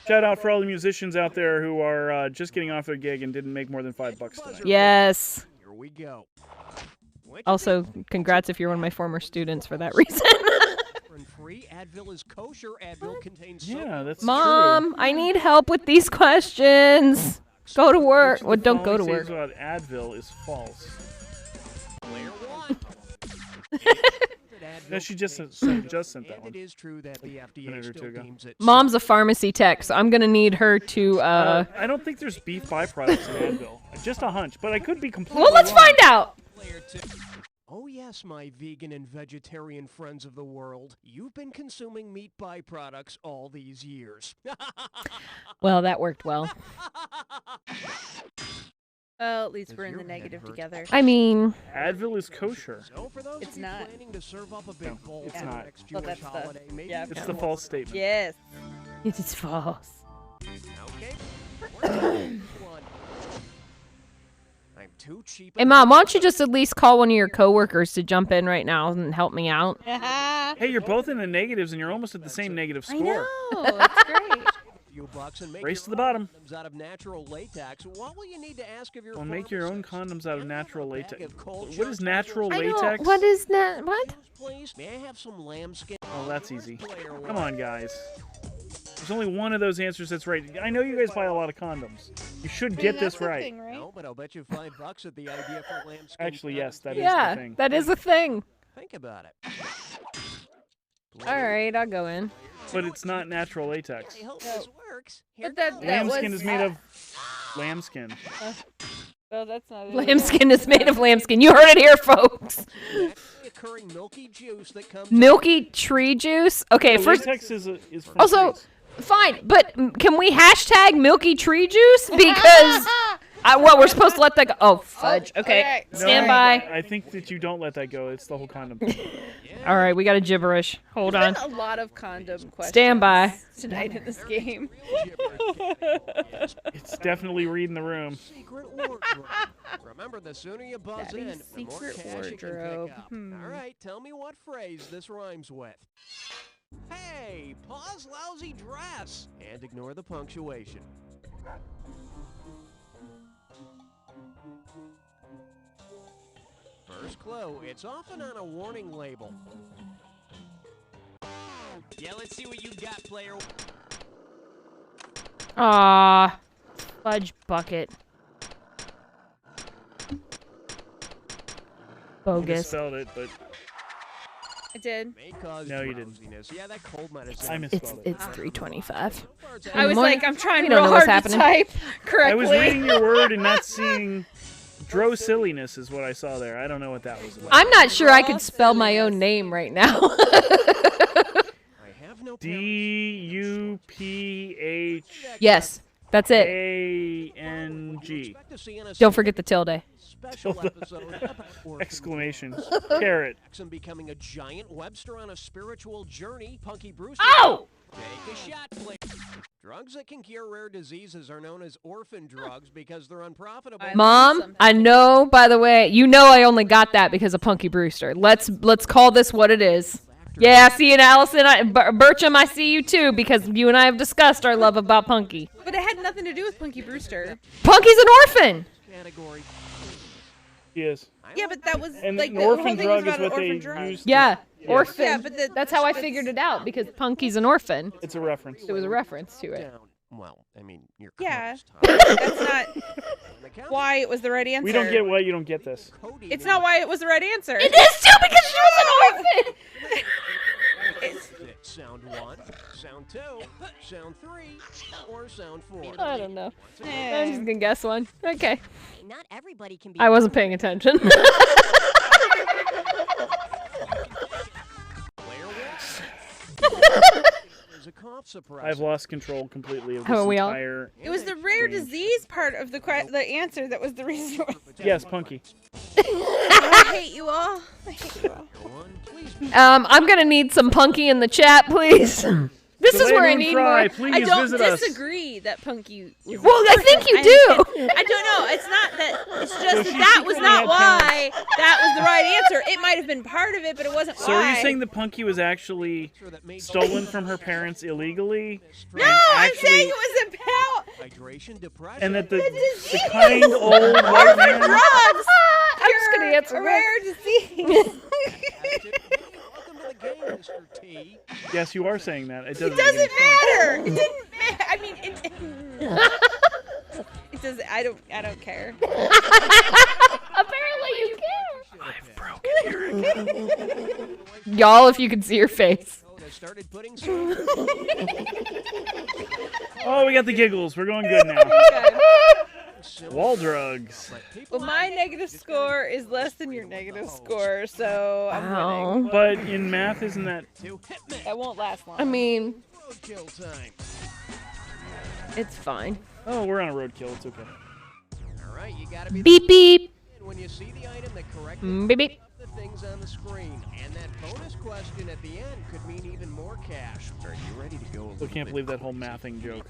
Shout out for all the musicians out there who are just getting off their gig and didn't make more than $5 tonight. Yes. Here we go. Also, congrats if you're one of my former students for that reason. Free Advil is kosher. Advil contains Yeah, that's Mom, I need help with these questions. Go to work. Well, don't go to work. About Advil is false. No, she just sent that one. It is true that the FDA Minute or two still ago. deems it Mom's a pharmacy tech, so I'm gonna need her to. I don't think there's beef byproducts in Advil. Just a hunch, but I could be completely Well, let's wrong. find out. Oh yes, my vegan and vegetarian friends of the world. You've been consuming meat byproducts all these years. Well, that worked well. Well, at least we're in the negative together. I mean, Advil is kosher. It's not. No, it's not. Well, that's the. Yeah. It's the false statement. Yes. It is false. Okay. I'm too cheap. Hey, Mom, why don't you just at least call one of your coworkers to jump in right now and help me out? Hey, you're both in the negatives, and you're almost at the same negative score. I know. That's great. Race to the bottom. Out of natural latex. What will you need to ask of your Well, make your own condoms out of natural latex. What is natural I don't. latex? What is that? What? Please, may I have some lambskin? Oh, that's easy. Come on, guys. There's only one of those answers that's right. I know you guys buy a lot of condoms. You should get this right. No, but I'll bet you $5 at the idea for lambskin. Actually, yes, that is Yeah, the thing. that is a thing. Think about it. All right, I'll go in. But it's not natural latex. I hope this works. But that Lambskin was, is made of lambskin. Well, that's not it. Lambskin is made of lambskin. You heard it here, folks. Occurring milky juice that comes Milky tree juice. Okay, The first. latex is from Also, trees. fine, but can we hashtag milky tree juice? Because we're supposed to let that go. Oh, fudge. Okay, No, stand by. I think that you don't let that go. It's the whole condom thing. All right, we got a gibberish. Hold on. There's been a lot of condom questions Stand by. tonight in this game. It's definitely reading the room. secret wardrobe. Remember, the sooner you buzz Daddy's in, the more secret cash you can wardrobe. pick up. All right, tell me what phrase this rhymes with. Hey, pause lousy dress. And ignore the punctuation. First clue, it's often on a warning label. Yeah, let's see what you got, player. Ah, fudge bucket. You Bogus. misspelled it, but I did. May cause No, you didn't. drowsiness. Yeah, that cold might have I set misspelled It's it. 3:25. I was like, I'm trying We real don't know what's hard to happening. type correctly. I was reading your word and not seeing dro silliness is what I saw there. I don't know what that was about. I'm not sure I could spell my own name right now. D-U-P-H Yes, that's it. A-N-G. Don't forget the tilde. special episode about Exclamation. Carrot. Jackson becoming a giant Webster on a spiritual journey. Punky Brewster. Oh! Take a shot, please. Drugs that can cure rare diseases are known as orphan drugs because they're unprofitable. Mom, I know, by the way, you know I only got that because of Punky Brewster. Let's call this what it is. Yeah, see you, Allison. Bertram, I see you too because you and I have discussed our love about Punky. But it had nothing to do with Punky Brewster. Punky's an orphan. Category. He is. Yeah, but that was And like an the whole orphan thing was drug is about an what they orphan drug. used. Yeah, Yes. orphan. Yeah, but that's how I figured it out because Punky's an orphan. It's a reference. It was a reference to it. Well, I mean, you're Yeah, close, that's not why it was the right answer. We don't get why you don't get this. It's not why it was the right answer. It is too because she was an orphan. Sound 1, sound 2, sound 3, or sound 4. I don't know. I'm just gonna guess one. Okay. Not everybody can be. I wasn't paying attention. There's a cough suppressor. I've lost control completely of this Haven't we all? entire. It was the rare disease part of the answer that was the reason. Yes, Punky. I hate you all. I hate you all. I'm gonna need some Punky in the chat, please. This is where I need more. Please I don't visit us. disagree that Punky was. Well, I think you do. I don't know. It's not that. It's just So that she that was secretly not had why that was the right answer. It might have been part of it, but it wasn't So why. are you saying that Punky was actually stolen from her parents illegally? No, and I'm actually, saying it was about Hydration, depression. and that the disease. kind old white man. drugs. I'm just gonna answer a rare disease. Yes, you are saying that. It doesn't. It doesn't make any sense. matter. It didn't matter. I mean, it does. I don't care. Apparently you care. I've broken Eric. Y'all, if you could see your face. Started putting Oh, we got the giggles. We're going good now. Wall drugs. Well, my negative score is less than your negative score, so I'm winning. But in math, isn't that? That won't last long. I mean, Roadkill time. it's fine. Oh, we're on a roadkill. It's okay. All right, you gotta be Beep beep. when you see the item that correctly Beep beep. the things on the screen. And that bonus question at the end could mean even more cash. Are you ready to go? I can't believe that whole mathing joke.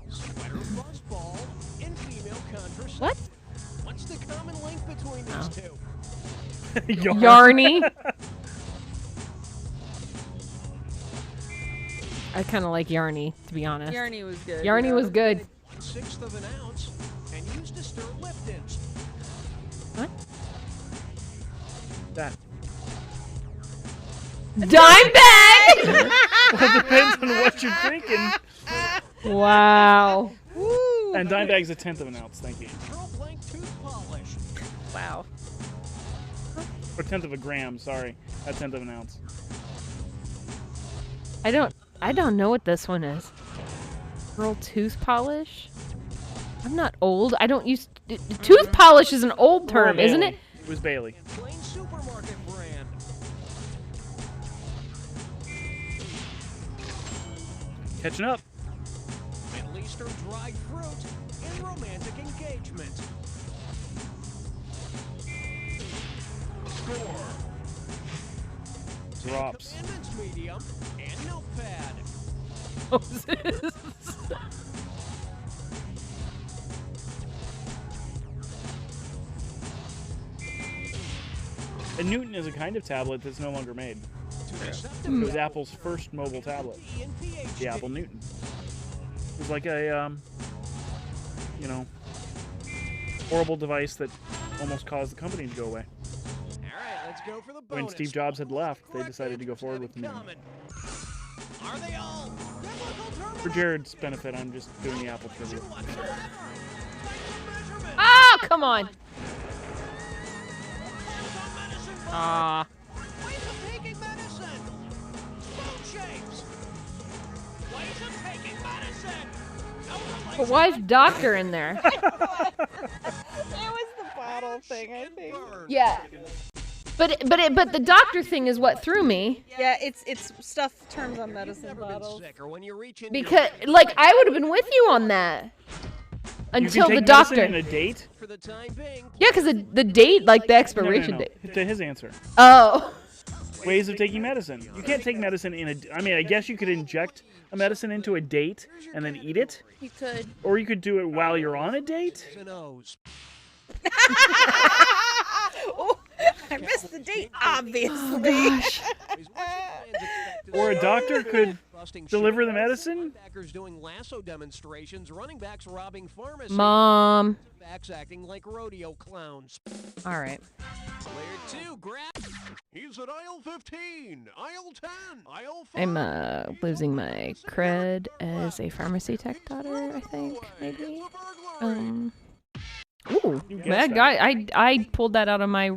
Sweater buzzball and female contraception. What? What's the common link between these two? Yarny. I kind of like Yarny, to be honest. Yarny was good. Yarny was good. 1/6 of an ounce and used to stir Lipton's. What? That. Dime bag. Well, it depends on what you're drinking. Wow. And dime bag's 1/10 of an ounce. Thank you. Pearl blank tooth polish. Wow. Or 1/10 of a gram. Sorry, a 1/10 of an ounce. I don't know what this one is. Pearl tooth polish? I'm not old. I don't use tooth polish is an old term, isn't it? It was Bailey. Plain supermarket brand. Catching up. Middle Eastern dried fruit in romantic engagement. Score. Drops. Commandments medium and notepad. A Newton is a kind of tablet that's no longer made. It was Apple's first mobile tablet. The Apple Newton. It was like a, horrible device that almost caused the company to go away. All right, let's go for the bonus. When Steve Jobs had left, they decided to go forward with the Newton. Are they all biblical terms? For Jared's benefit, I'm just doing the Apple trivia. Oh, come on. Ah. Ways of taking medicine. Spoon shapes. Ways of taking medicine. No But why is doctor in there? That was the bottle thing, I think. Yeah. But the doctor thing is what threw me. Yeah, it's stuff terms on medicine bottles. Because I would have been with you on that. Until you the can take medicine doctor. in a date? Yeah, because the date, like the expiration No. date. To his answer. Oh. Ways of taking medicine. You can't take medicine in a. I mean, I guess you could inject a medicine into a date and then eat it. You could. Or you could do it while you're on a date. Oh, I missed the date, obviously. Gosh. Or a doctor could Deliver the medicine? Linebackers doing lasso demonstrations, running backs robbing pharmacies. Mom. Backs acting like rodeo clowns. All right. Player 2, grab. He's at aisle 15, aisle 10, aisle 5. I'm losing my cred as a pharmacy tech daughter, I think, maybe. Ooh, bad guy. I pulled that out of my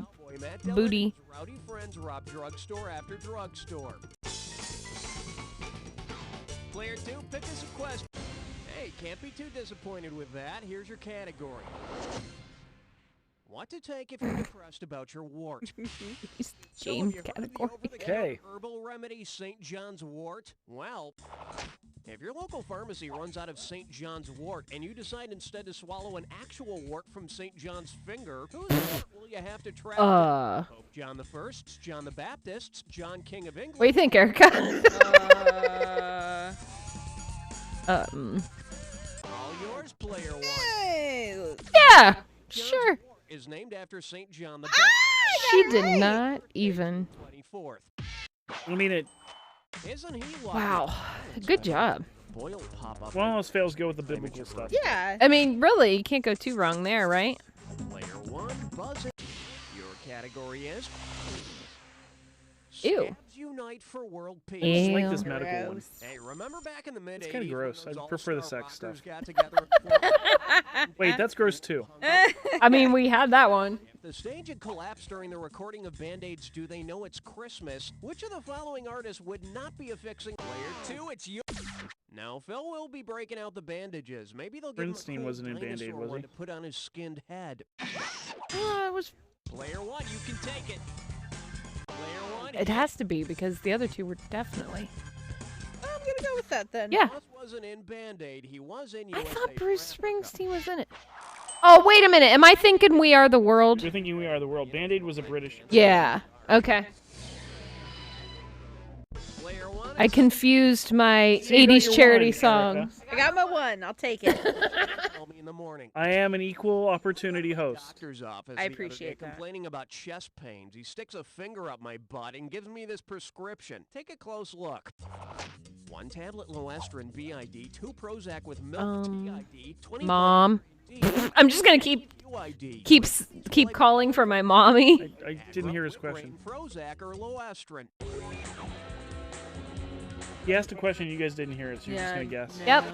booty. Rowdy friends rob drugstore after drugstore. Player 2, pick us a question. Hey, can't be too disappointed with that. Here's your category. What to take if you're depressed about your wart? James category. Okay. Herbal remedy St. John's wort? Well, if your local pharmacy runs out of St. John's wort and you decide instead to swallow an actual wart from St. John's finger, whose wort will you have to track? Pope John the First, John the Baptist, John King of England. What do you think, Erica? All yours, player 1. Yeah, sure. Is named after St. John the She did not even. 24th. I mean it. Isn't he Wow. Good job. Boil pop up. One of those fails go with the biblical stuff. Yeah. I mean, really, you can't go too wrong there, right? Player 1, buzz it. Your category is Ew. Scabs Unite for World Peace. I just like this medical one. Hey, remember back in the mid-80s? It's kind of gross. I prefer the sex stuff. Got together Wait, that's gross too. I mean, we had that one. If the stage had collapsed during the recording of Band-Aid's Do They Know It's Christmas, which of the following artists would not be affixing Player 2? It's you. Now, Phil will be breaking out the bandages. Maybe they'll give him a Springsteen cool wasn't in Band-Aid, dinosaur was one he? to put on his skinned head. It was. Player 1, you can take it. Player 1. It has to be because the other two were definitely. I'm gonna go with that then. Yeah. He wasn't in Band-Aid. He was in I USA. thought Bruce Springsteen was in it. Oh, wait a minute. Am I thinking We Are the World? You're thinking We Are the World. Band-Aid was a British. Yeah. Okay. Player 1. I confused my So you got 80s your charity one, song. Erica. I got my one. I'll take it. Call me in the morning. I am an equal opportunity host. Doctor's office. I the other appreciate day that. Complaining about chest pains. He sticks a finger up my butt and gives me this prescription. Take a close look. 1 tablet Loestrin BID, 2 Prozac with milk TID, 20 Mom. I'm just gonna keep calling for my mommy. I didn't hear his question. Prozac or Loestrin. He asked a question, you guys didn't hear it, so you're just gonna guess. Yep.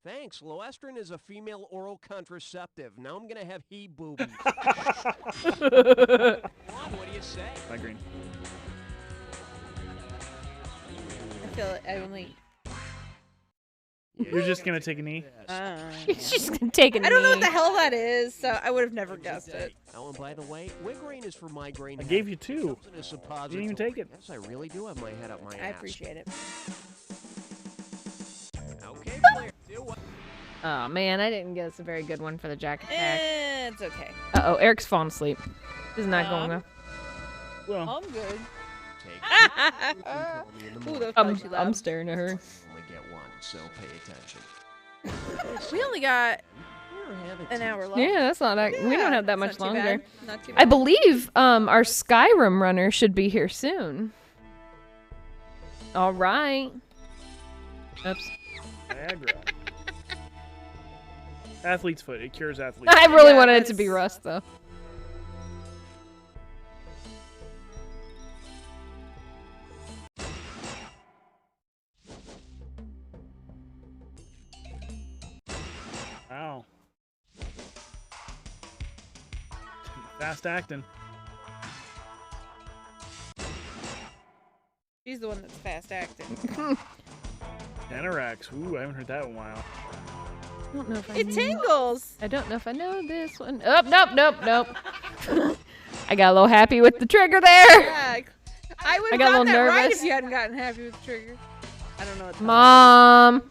Thanks. Loestrin is a female oral contraceptive. Now I'm gonna have he boobies. What do you say? My green. I feel like I only. You're just gonna take a knee? She's gonna take a knee. I don't know what the hell that is, so I would have never guessed it. Oh, and by the way, Wigraine is for migraine. I gave you 2. You didn't even take it. Yes, I really do have my head up my ass. I appreciate it. Okay, player 2. Oh man, I didn't guess a very good one for the Jack attack. It's okay. Uh-oh, Eric's falling asleep. This is not going well. Well, I'm good. Ooh, that was probably too loud. I'm staring at her. Only get one, so pay attention. We only got an hour left. Yeah, that's not. We Yeah, don't have that it's much not too longer. bad. Not too I bad. believe our Skyrim runner should be here soon. All right. Oops. Viagra. Athlete's foot. It cures athlete's I foot. really wanted it to be Russ, though. Wow. Fast acting. She's the one that's fast acting. Anorax. Ooh, I haven't heard that in a while. I don't know if I It know. tingles. I don't know if I know this one. Oh, nope. I got a little happy with the trigger there. Yeah, I would I have got a gotten that little right nervous. if you hadn't gotten happy with the trigger. I don't know what. Mom.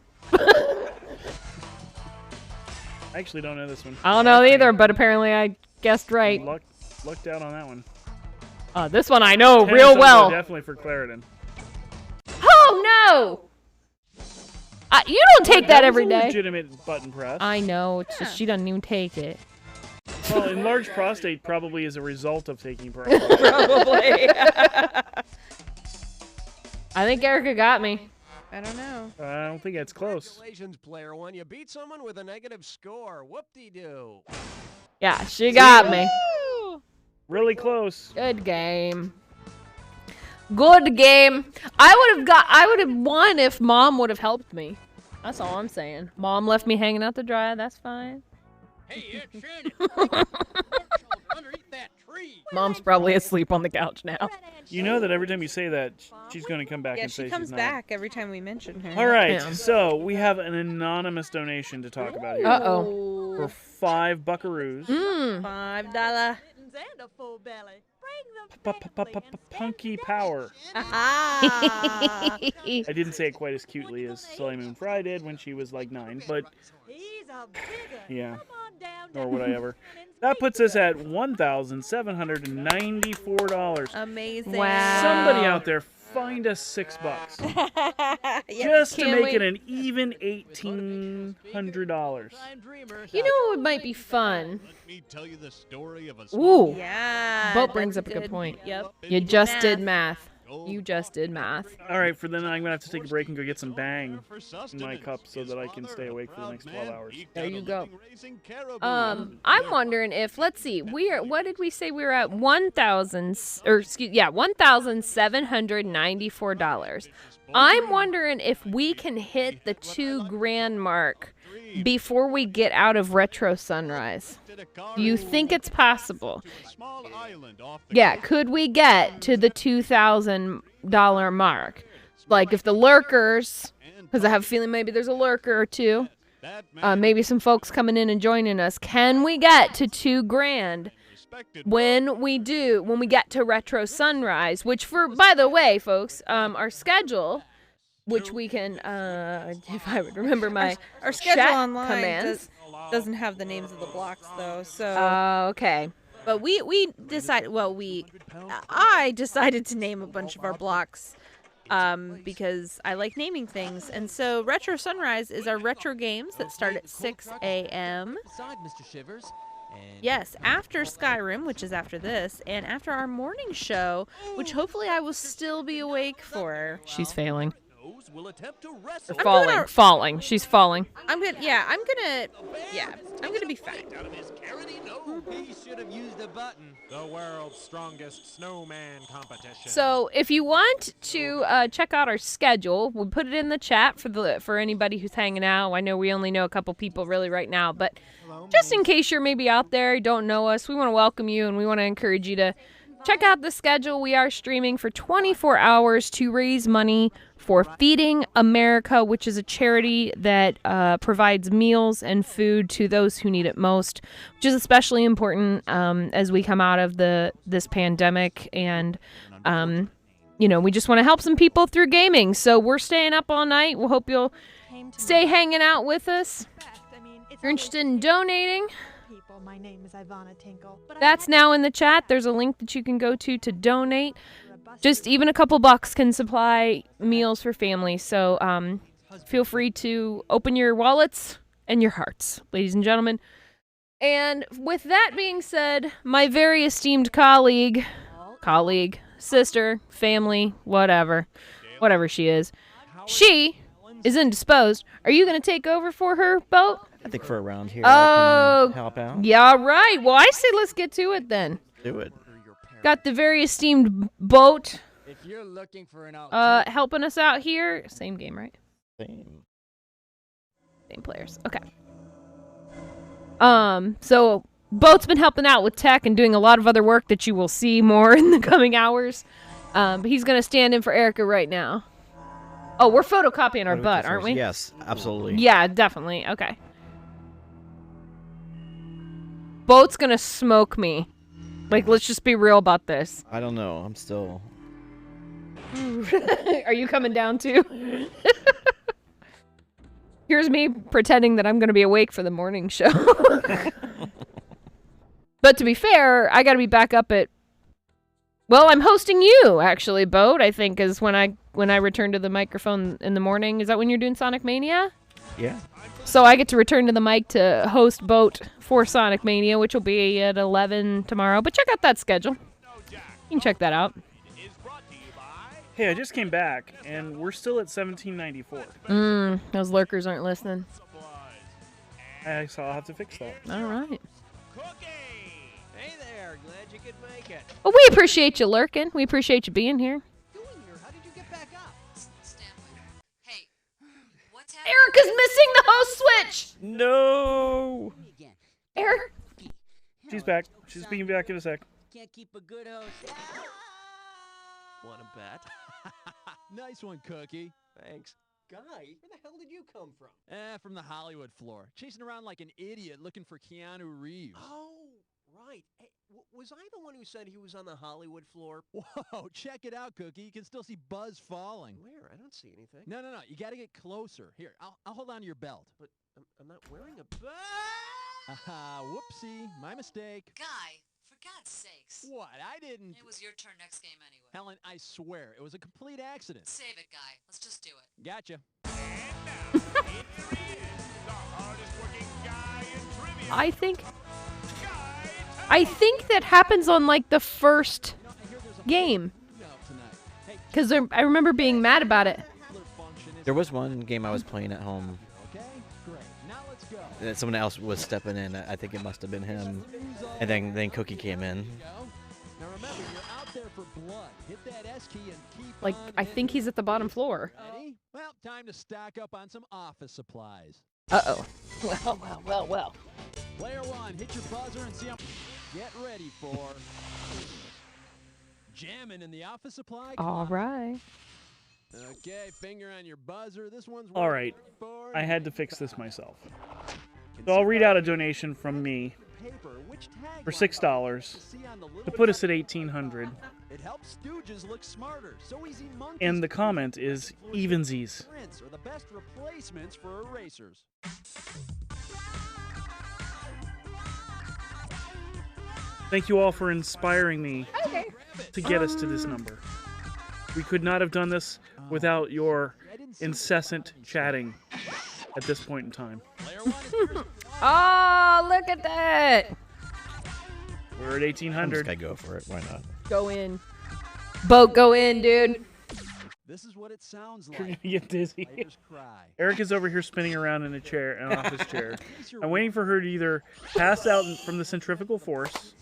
I actually don't know this one. I don't know either, but apparently I guessed right. Lucked out on that one. This one I know Tennis real elbow well. Definitely for Clarendon. Oh no! You don't take that was every a day. Legitimate button press. I know. It's just she doesn't even take it. Well, enlarged prostate probably is a result of taking prostate. Probably. I think Erica got me. I don't know. I don't think it's close. Congratulations, player one. You beat someone with a negative score. Whoop-de-doo. Yeah, she got me. Really close. Good game. Good game. I would have won if Mom would have helped me. That's all I'm saying. Mom left me hanging out to dry. That's fine. Hey, it's Shannon. Underneath that tree. Mom's probably asleep on the couch now. You know that every time you say that, she's going to come back Yeah, and say she comes she's not. back every time we mention her. All right, Yeah. so we have an anonymous donation to talk about here. Uh-oh. For 5 buckaroos. $5. And a full belly. Punky Power. Ah. I didn't say it quite as cutely as Soleil Moon Fry did when she was like 9, but yeah, or whatever. That puts us at $1,794. Amazing. Wow. Somebody out there, find us $6 just to Can make we- it an even $1,800. You know what might be fun? Let me tell you the story of a Ooh. Yeah. Boat brings that's up a good point. Yep. You just did math. You just did math. All right, for then I'm gonna have to take a break and go get some Bang in my cup so that I can stay awake for the next 12 hours. There you go. I'm wondering if, let's see, what did we say we were at? $1,794. I'm wondering if we can hit the $2,000 mark before we get out of Retro Sunrise. Do you think it's possible? Yeah, could we get to the $2,000 mark? Like if the lurkers, because I have a feeling maybe there's a lurker or two, maybe some folks coming in and joining us. Can we get to $2,000 when we get to Retro Sunrise? Which, by the way, folks, our schedule, which we can, if I would remember my our schedule chat online commands. doesn't have the names of the blocks though. So. Okay. But we decided. Well, I decided to name a bunch of our blocks. Because I like naming things. And so Retro Sunrise is our retro games that start at 6 a.m. Mr. Shivers. Yes, after Skyrim, which is after this, and after our morning show, which hopefully I will still be awake for. She's failing. I'm Falling. She's falling. I'm gonna be fine. He should have used the button. The world's strongest snowman competition. So if you want to check out our schedule, we'll put it in the chat for anybody who's hanging out. I know we only know a couple people really right now, but just in case you're maybe out there, you don't know us, we want to welcome you and we want to encourage you to check out the schedule. We are streaming for 24 hours to raise money for Feeding America, which is a charity that provides meals and food to those who need it most, which is especially important as we come out of this pandemic. And, we just want to help some people through gaming. So we're staying up all night. We hope you'll stay hanging out with us. If you're interested in donating, My name is Ivana Tinkle. that's now in the chat. There's a link that you can go to donate. Just even a couple bucks can supply meals for families. So feel free to open your wallets and your hearts, ladies and gentlemen. And with that being said, my very esteemed colleague, sister, family, whatever she is indisposed. Are you going to take over for her, Boat? I think for a round here, I can help out. Yeah, right. Well, I say let's get to it then. Do it. Got the very esteemed Boat If you're looking for an helping us out here. Same game, right? Same players. Okay. So Boat's been helping out with tech and doing a lot of other work that you will see more in the coming hours. But he's going to stand in for Erica right now. Oh, we're photocopying our butt, aren't we? Yes, absolutely. Yeah, definitely. Okay. Boat's gonna smoke me. Like, let's just be real about this. I don't know. I'm still... Are you coming down too? Here's me pretending that I'm gonna be awake for the morning show. But to be fair, I gotta be back up at... Well, I'm hosting you, actually, Boat, I think, is when I return to the microphone in the morning. Is that when you're doing Sonic Mania? Yeah. So I get to return to the mic to host Boat for Sonic Mania, which will be at 11 tomorrow. But check out that schedule. You can check that out. Hey, I just came back, and we're still at 1794. Those lurkers aren't listening. So I'll have to fix that. All right. Hey there, glad you could make it. Well, we appreciate you lurking. We appreciate you being here. How did you get back up? Erica's missing the host switch. No. Eric. She's back. She's being back in a sec. Can't keep a good host. Want to bet? Nice one, Cookie. Thanks. Guy, where the hell did you come from? From the Hollywood floor. Chasing around like an idiot looking for Keanu Reeves. Oh, right. Hey, was I the one who said he was on the Hollywood floor? Whoa, check it out, Cookie. You can still see Buzz falling. Where? I don't see anything. No. You got to get closer. Here, I'll hold on to your belt. But I'm not wearing a belt. Whoopsie. My mistake. Guy, for God's sakes. What? I didn't. It was your turn next game anyway. Helen, I swear, it was a complete accident. Save it, Guy. Let's just do it. Gotcha. I think that happens on like the first game. Because I remember being mad about it. There was one game I was playing at home. That someone else was stepping in. I think it must have been him. And then Cookie came in. Now remember, you're out there for blood. Hit that S key and keep Like, I think he's at the bottom floor. Ready? Well, time to stock up on some office supplies. Uh-oh. Well. Player one, hit your buzzer and see how... Get ready for... jamming in the office supply. All right. Okay, finger on your buzzer. This one's... All right. I had to fix this myself. So I'll read out a donation from me for $6 to put us at 1,800. It helps Stooges look smarter. So easy monkeys. And the comment is evensies. Are the best replacements for erasers. Thank you all for inspiring me to get us to this number. We could not have done this without your incessant chatting at this point in time. Oh, look at that. We're at 1,800. I'm just gonna go for it. Why not? Go in. Boat, go in, dude. This is what it sounds like. You're gonna get dizzy. Players cry. Erica's over here spinning around in an office chair. I'm waiting for her to either pass out from the centrifugal force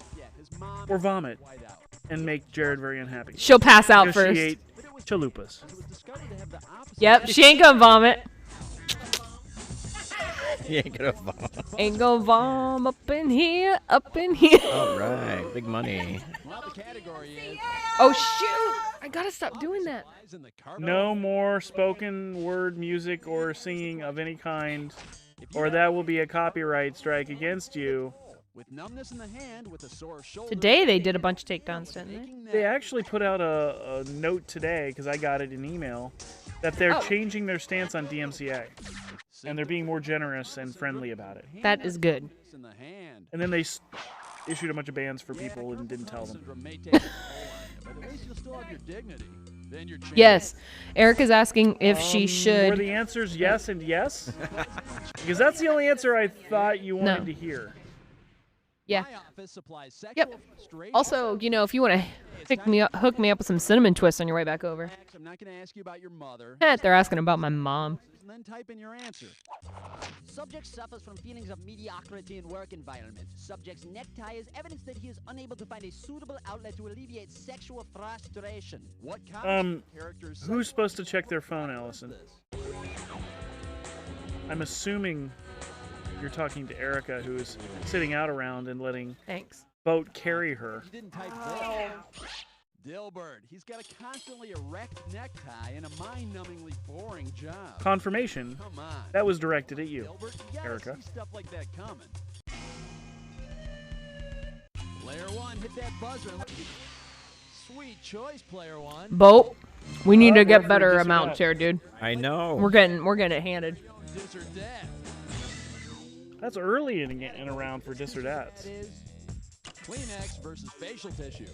or vomit and make Jared very unhappy. She'll pass out because first. She ate chalupas. Yep, she ain't gonna vomit. You ain't gonna vom. Ain't gonna vom up in here, up in here. All right, big money. Oh shoot! I gotta stop doing that. No more spoken word music or singing of any kind, or that will be a copyright strike against you. With numbness in the hand, with a sore shoulder. Today they did a bunch of takedowns, didn't they? They actually put out a note today, because I got it in email, that they're changing their stance on DMCA. And they're being more generous and friendly about it. That is good. And then they issued a bunch of bans for people and didn't tell them. Yes. Erica's asking if she should. Were the answers yes and yes? Because that's the only answer I thought you wanted to hear. Yeah. Yep. Also, you know, if you want to hook me up with some cinnamon twists on your way back over. I'm not going to ask you about your mother. They're asking about my mom. And then type in your answer. Subject suffers from feelings of mediocrity in work environment. Subject's necktie is evidence that he is unable to find a suitable outlet to alleviate sexual frustration. What kind of characters? Who's supposed to check their phone, Allison? I'm assuming you're talking to Erica, who is sitting out around and letting Boat carry her. You didn't type this. Dilbert, he's got a constantly erect necktie and a mind-numbingly boring job. Confirmation. Come on. That was directed at you, Dilbert, you Erica. See stuff like that coming. Player one, hit that buzzer. Sweet choice, player one. Boat, we need to get better amounts here, dude. I know. We're getting it handed. Dis or dat. That's early in a round for dis or dats. Kleenex versus facial tissue.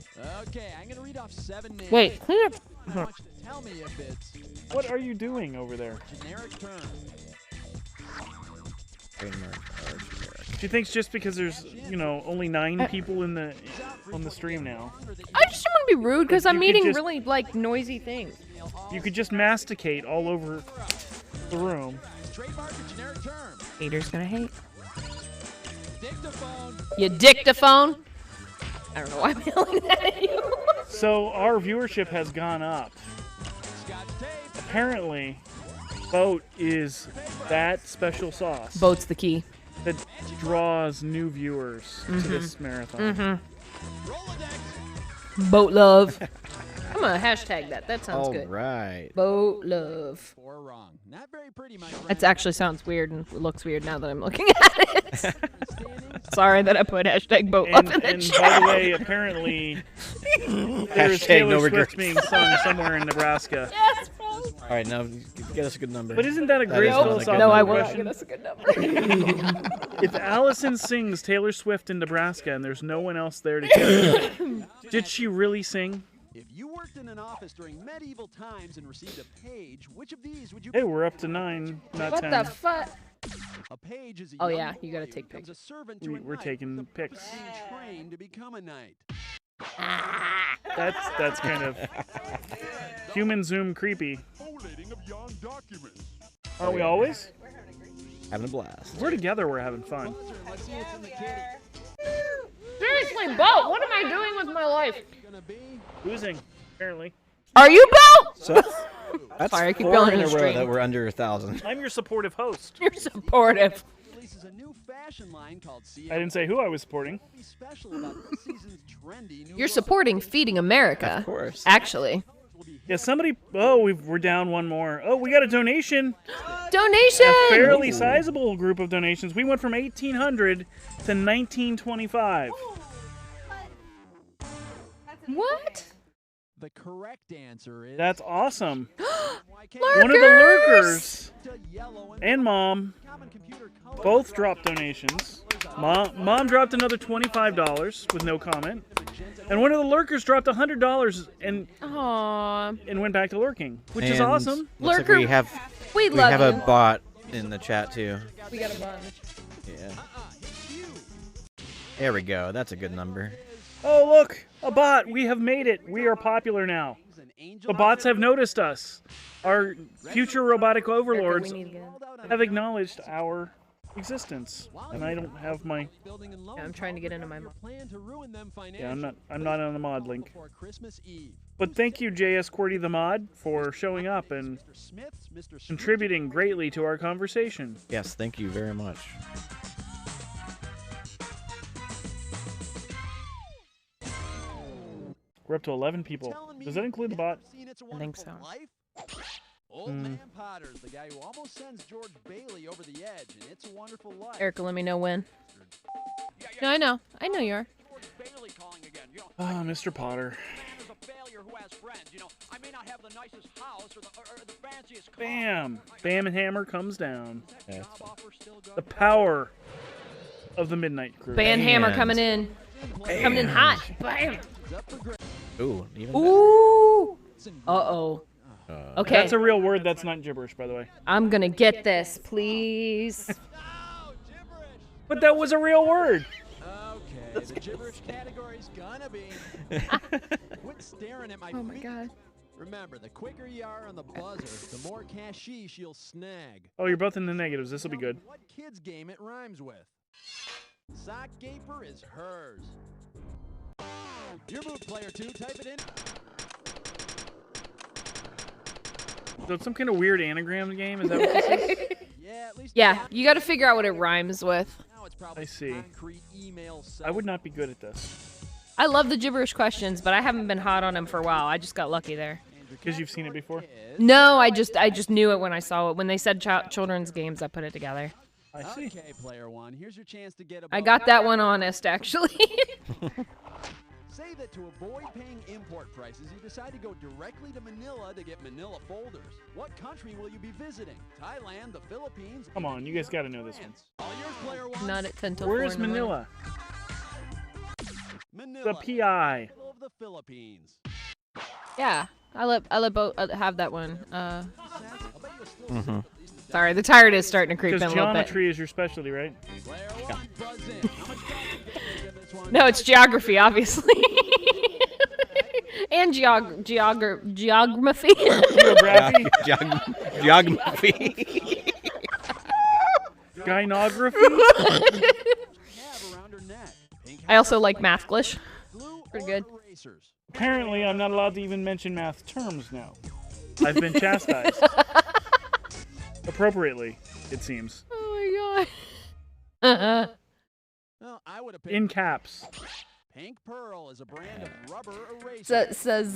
Okay, I'm gonna read off 7 names. Wait, Kleenex. I want you to tell me if it's What are you doing over there? generic term. She thinks just because there's, you know, only 9 people on the stream now. I just don't want to be rude because I'm You could eating just- really like noisy things. You could just masticate all over the room. Haters gonna hate. Dictaphone. You dictaphone? I don't know why I'm yelling that at you. So our viewership has gone up. Apparently, Boat is that special sauce. Boat's the key. That draws new viewers to this marathon. Boat love. I'm gonna hashtag that. That sounds good. All right. Boat love. Four wrong. Not very pretty, my friend. That actually sounds weird and looks weird now that I'm looking at it. Sorry that I put hashtag boat love in the And chat. by the way, apparently there's Hashtag Taylor no Swift regrets. being sung somewhere in Nebraska. Yes, bro. All right, now get us a good number. But isn't that a great is not a good philosophical No, I number. will not question? get us a good number. If Allison sings Taylor Swift in Nebraska and there's no one else there to hear it, did she really sing? If you worked in an office during medieval times and received a page, which of these would you? Hey, we're up to 9, not What 10. the fuck? A page is a Oh young yeah, you gotta boy take who becomes pictures. a servant to a We're knight taking with the pics. being trained to become a knight. That's kind of human Zoom creepy. Aren't we always? Having a blast. We're together, we're having fun. Let's see what's in the kitty. Seriously, Boat, what am I doing with my life? Gonna be Losing, apparently. Are you Boat? So that's Sorry, I keep 4 yelling in in a the row stream. that we're under 1,000. I'm your supportive host. You're supportive. releases a new fashion line called I didn't say who I was supporting. What will be special about this season's trendy new You're look? supporting Feeding America. Of course. Actually. Yeah, somebody. Oh, we're down one more. Oh, we got a donation. Donation! A fairly sizable group of donations. We went from 1,800 to 1,925. What? The correct answer is That's awesome. Lurkers! One of the lurkers yellow and Mom common computer color. both dropped donations. Mom dropped another $25 with no comment, and one of the lurkers dropped $100 and went back to lurking, which is And awesome. Looks like Lurker, we love have you. a bot in the chat too. We got a bunch. Yeah. There we go. That's a good number. Oh, look, a bot. We have made it. We are popular now. The bots have noticed us. Our future robotic overlords have acknowledged our existence. And I don't have my... Yeah, I'm trying to get into my mod. Yeah, I'm not on the mod link. But thank you, JS Qwerty the mod, for showing up and contributing greatly to our conversation. Yes, thank you very much. We're up to 11 people. Does that include the bot? I think so. Old Man Potter's the guy who almost sends George Bailey over the edge, and It's a Wonderful Life. Erica, let me know when. No, I know. I know you are. Bailey calling again. You know, Ah, Mr. Potter. as a failure who has friends. You know, I may not have the nicest house or the fanciest car. Bam! Bam and hammer comes down. Yeah, Job offer still The going. power of the Midnight Crew. Band Hammer Band. coming in. Coming in hot. Bam! Ooh, even Ooh! Uh-oh. Okay. That's a real word. That's not gibberish, by the way. I'm gonna get this, please. But that was a real word. Okay, the gibberish category's gonna be. Quit staring at my Oh my feet. god. Remember, the quicker you are on the buzzer, the more cashish you'll snag. Oh, you're both in the negatives. This will be good. What kids game it rhymes with? Sock Gaper is hers. Your move, player 2. Type it in. So it's some kind of weird anagram game. Is that what this is? Yeah, at least. Yeah, you gotta figure out what it rhymes with. Now it's probably I see. concrete email I would not be good at this. I love the gibberish questions, but I haven't been hot on them for a while. I just got lucky there. Because you've seen it before? No, I just knew it when I saw it. When they said children's games, I put it together. I see. Okay, player 1. Here's your chance to get a. I got that one honest, actually. Say that to avoid paying import prices, you decide to go directly to Manila to get Manila folders. What country will you be visiting? Thailand, the Philippines? Come on, you guys got to know this one. All yours, player 1. Not at 10 till Where 4 is in the morning. Manila? Manila, The PI. capital of the Philippines. Yeah, I let both have that one. I'll bet you'll still Mm-hmm. Sorry, the tired is starting to creep in a Because little bit. geometry is your specialty, right? Player 1, buzz in. How much time do you give this one? No, it's geography, obviously. And and geography. Geography. Geography. Gynography. I also like Mathglish. Pretty good. Apparently, I'm not allowed to even mention math terms now. I've been chastised. Appropriately, it seems. Oh my Well, I would have In caps. Pink Pearl is a brand of rubber eraser. Says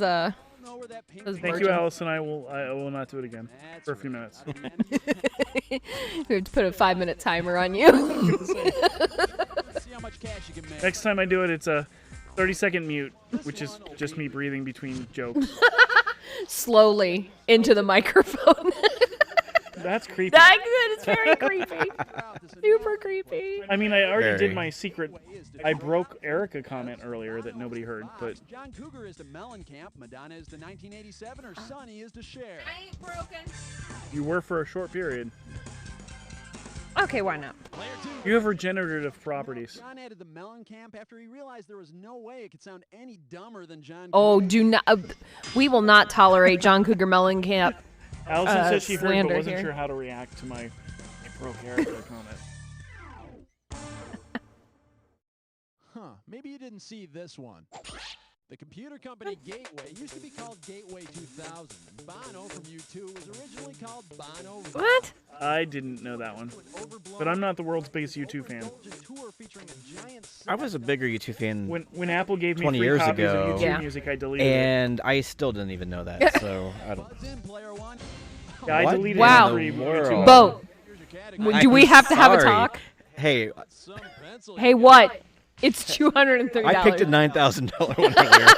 Thank you, Allison. I will not do it again for a few minutes. We have to put a 5-minute timer on you. See how much cash you can make. Next time I do it, it's a 30-second mute, which is just me breathing between jokes. Slowly into the microphone. That's creepy. It's very creepy. Super creepy. I mean, I already Very. did my secret. I broke Erica comment earlier that nobody heard, but John Cougar is to Mellencamp, Madonna is to 1987, or Sonny is to Cher. I ain't broken. you were for a short period. Okay, why not? You have regenerative properties. John added the Mellencamp after he realized there was no way it could sound any dumber than John Oh, do not. We will not tolerate John Cougar Mellencamp. Allison said she heard but slander wasn't here. sure how to react to my broke Erica comment. Huh, maybe you didn't see this one. The computer company Gateway used to be called Gateway 2000. Bono from U2 was originally called Bono. What? I didn't know that one. But I'm not the world's biggest U2 fan. I was a bigger U2 fan When Apple gave me 20 free years copies ago. of U2 music, I deleted it. And I still didn't even know that, so I don't. Yeah, I What deleted Wow. it. Bo, do we have to have a talk? Hey, Hey, what? It's $230. I picked a $9,000 one earlier.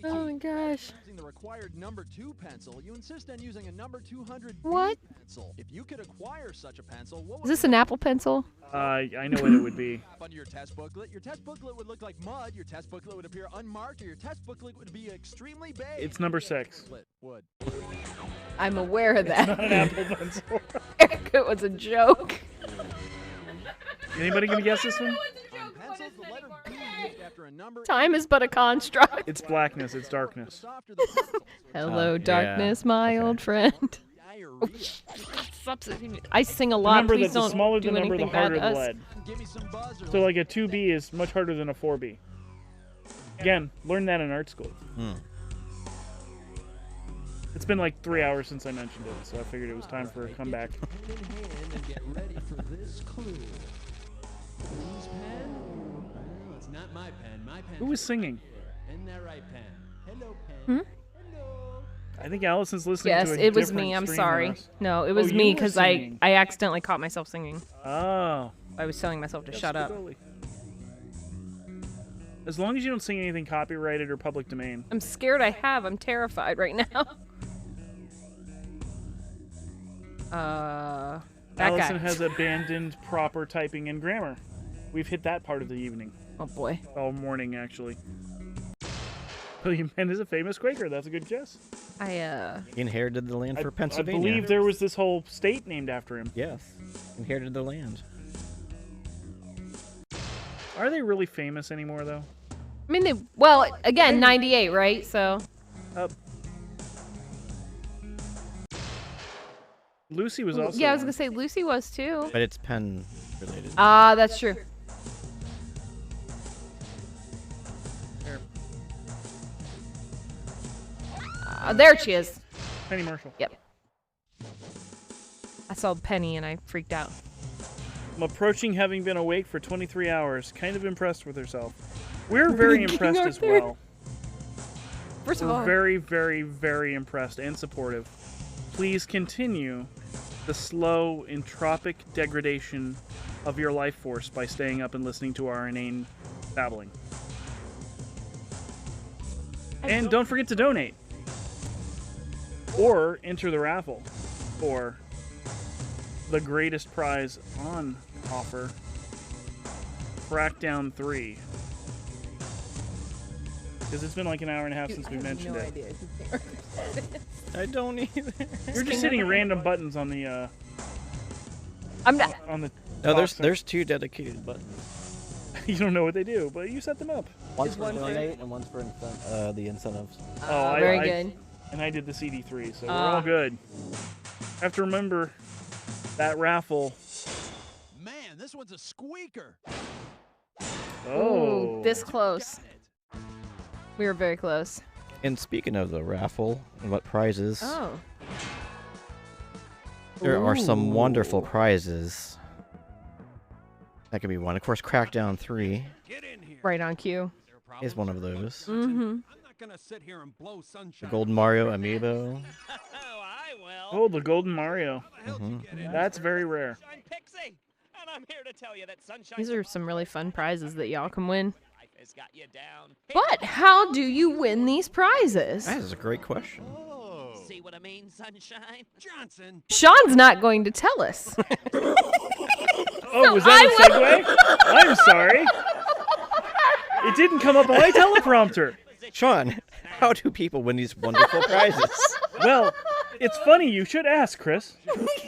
Oh my gosh. Using the required number 2 pencil, you insist on using a number 200 What? pencil. If you could acquire such a pencil, what Is would this an Apple Pencil? I know what it would be. under your test booklet? Your test booklet would look like mud. Your test booklet would appear unmarked, or your test booklet would be extremely big. It's number 6. Would. I'm aware of that. Not an Apple Pencil. It was a joke. Anybody gonna guess this one? Time is but a construct. It's blackness. It's darkness. Hello, Yeah. darkness, my old friend. I sing a lot. Remember Please that the don't smaller do the number, the anything bad harder to the us. lead. So like a 2B is much harder than a 4B. Again, learned that in art school. It's been like 3 hours since I mentioned it, so I figured it was time for a comeback. And get ready for this clue. Whose pen? Well, it's not my pen. My pen. Who was singing? Isn't that right, pen? Hello, pen. Hello. I think Allison's listening Yes, to a it was different me. I'm stream sorry. than us. No, it was you me were because singing. I accidentally caught myself singing. Oh. I was telling myself to shut up. As long as you don't sing anything copyrighted or public domain. I'm scared I have. I'm terrified right now. That Allison guy. has abandoned proper typing and grammar. We've hit that part of the evening. Oh boy. All morning, actually. William Penn is a famous Quaker. That's a good guess. He inherited the land for I Pennsylvania. believe there was this whole state named after him. Yes, inherited the land. Are they really famous anymore, though? I mean, well, again, 98, right? So. Lucy was also. Yeah, I was gonna say Lucy was too. But it's Penn related. Ah, that's true. There she is. Penny Marshall. Yep. I saw Penny and I freaked out. I'm approaching having been awake for 23 hours. Kind of impressed with herself. We're very impressed as well. First of We're all, very, very, very impressed and supportive. Please continue the slow, entropic degradation of your life force by staying up and listening to our inane babbling. And don't forget to donate. Or enter the raffle for the greatest prize on offer, Crackdown 3. Because it's been like an hour and a half since we mentioned it. I don't either. You're just hitting random buttons on the I'm not. on the No, box. there's 2 dedicated buttons. You don't know what they do, but you set them up. One's for donate and one's for the incentives. Very good. And I did the CD3, so we're all good. I have to remember that raffle. Man, this one's a squeaker. Oh. Ooh, this close. We were very close. And speaking of the raffle, what prizes? Oh. There are some wonderful prizes. That could be one. Of course, Crackdown 3 Right on cue. is one of those. Mm-hmm. I'm not gonna sit here and blow sunshine. The Golden Mario Amiibo. Oh, the Golden Mario. Mm-hmm. That's very rare. Pixie, and I'm here to tell you that sunshine. These are some really fun prizes that y'all can win. has got you down. But how do you win these prizes? That is a great question. See what I mean, sunshine? Johnson. Sean's not going to tell us. Oh, was that a segue? I'm sorry. It didn't come up on my teleprompter. Sean, how do people win these wonderful prizes? Well, it's funny you should ask, Chris.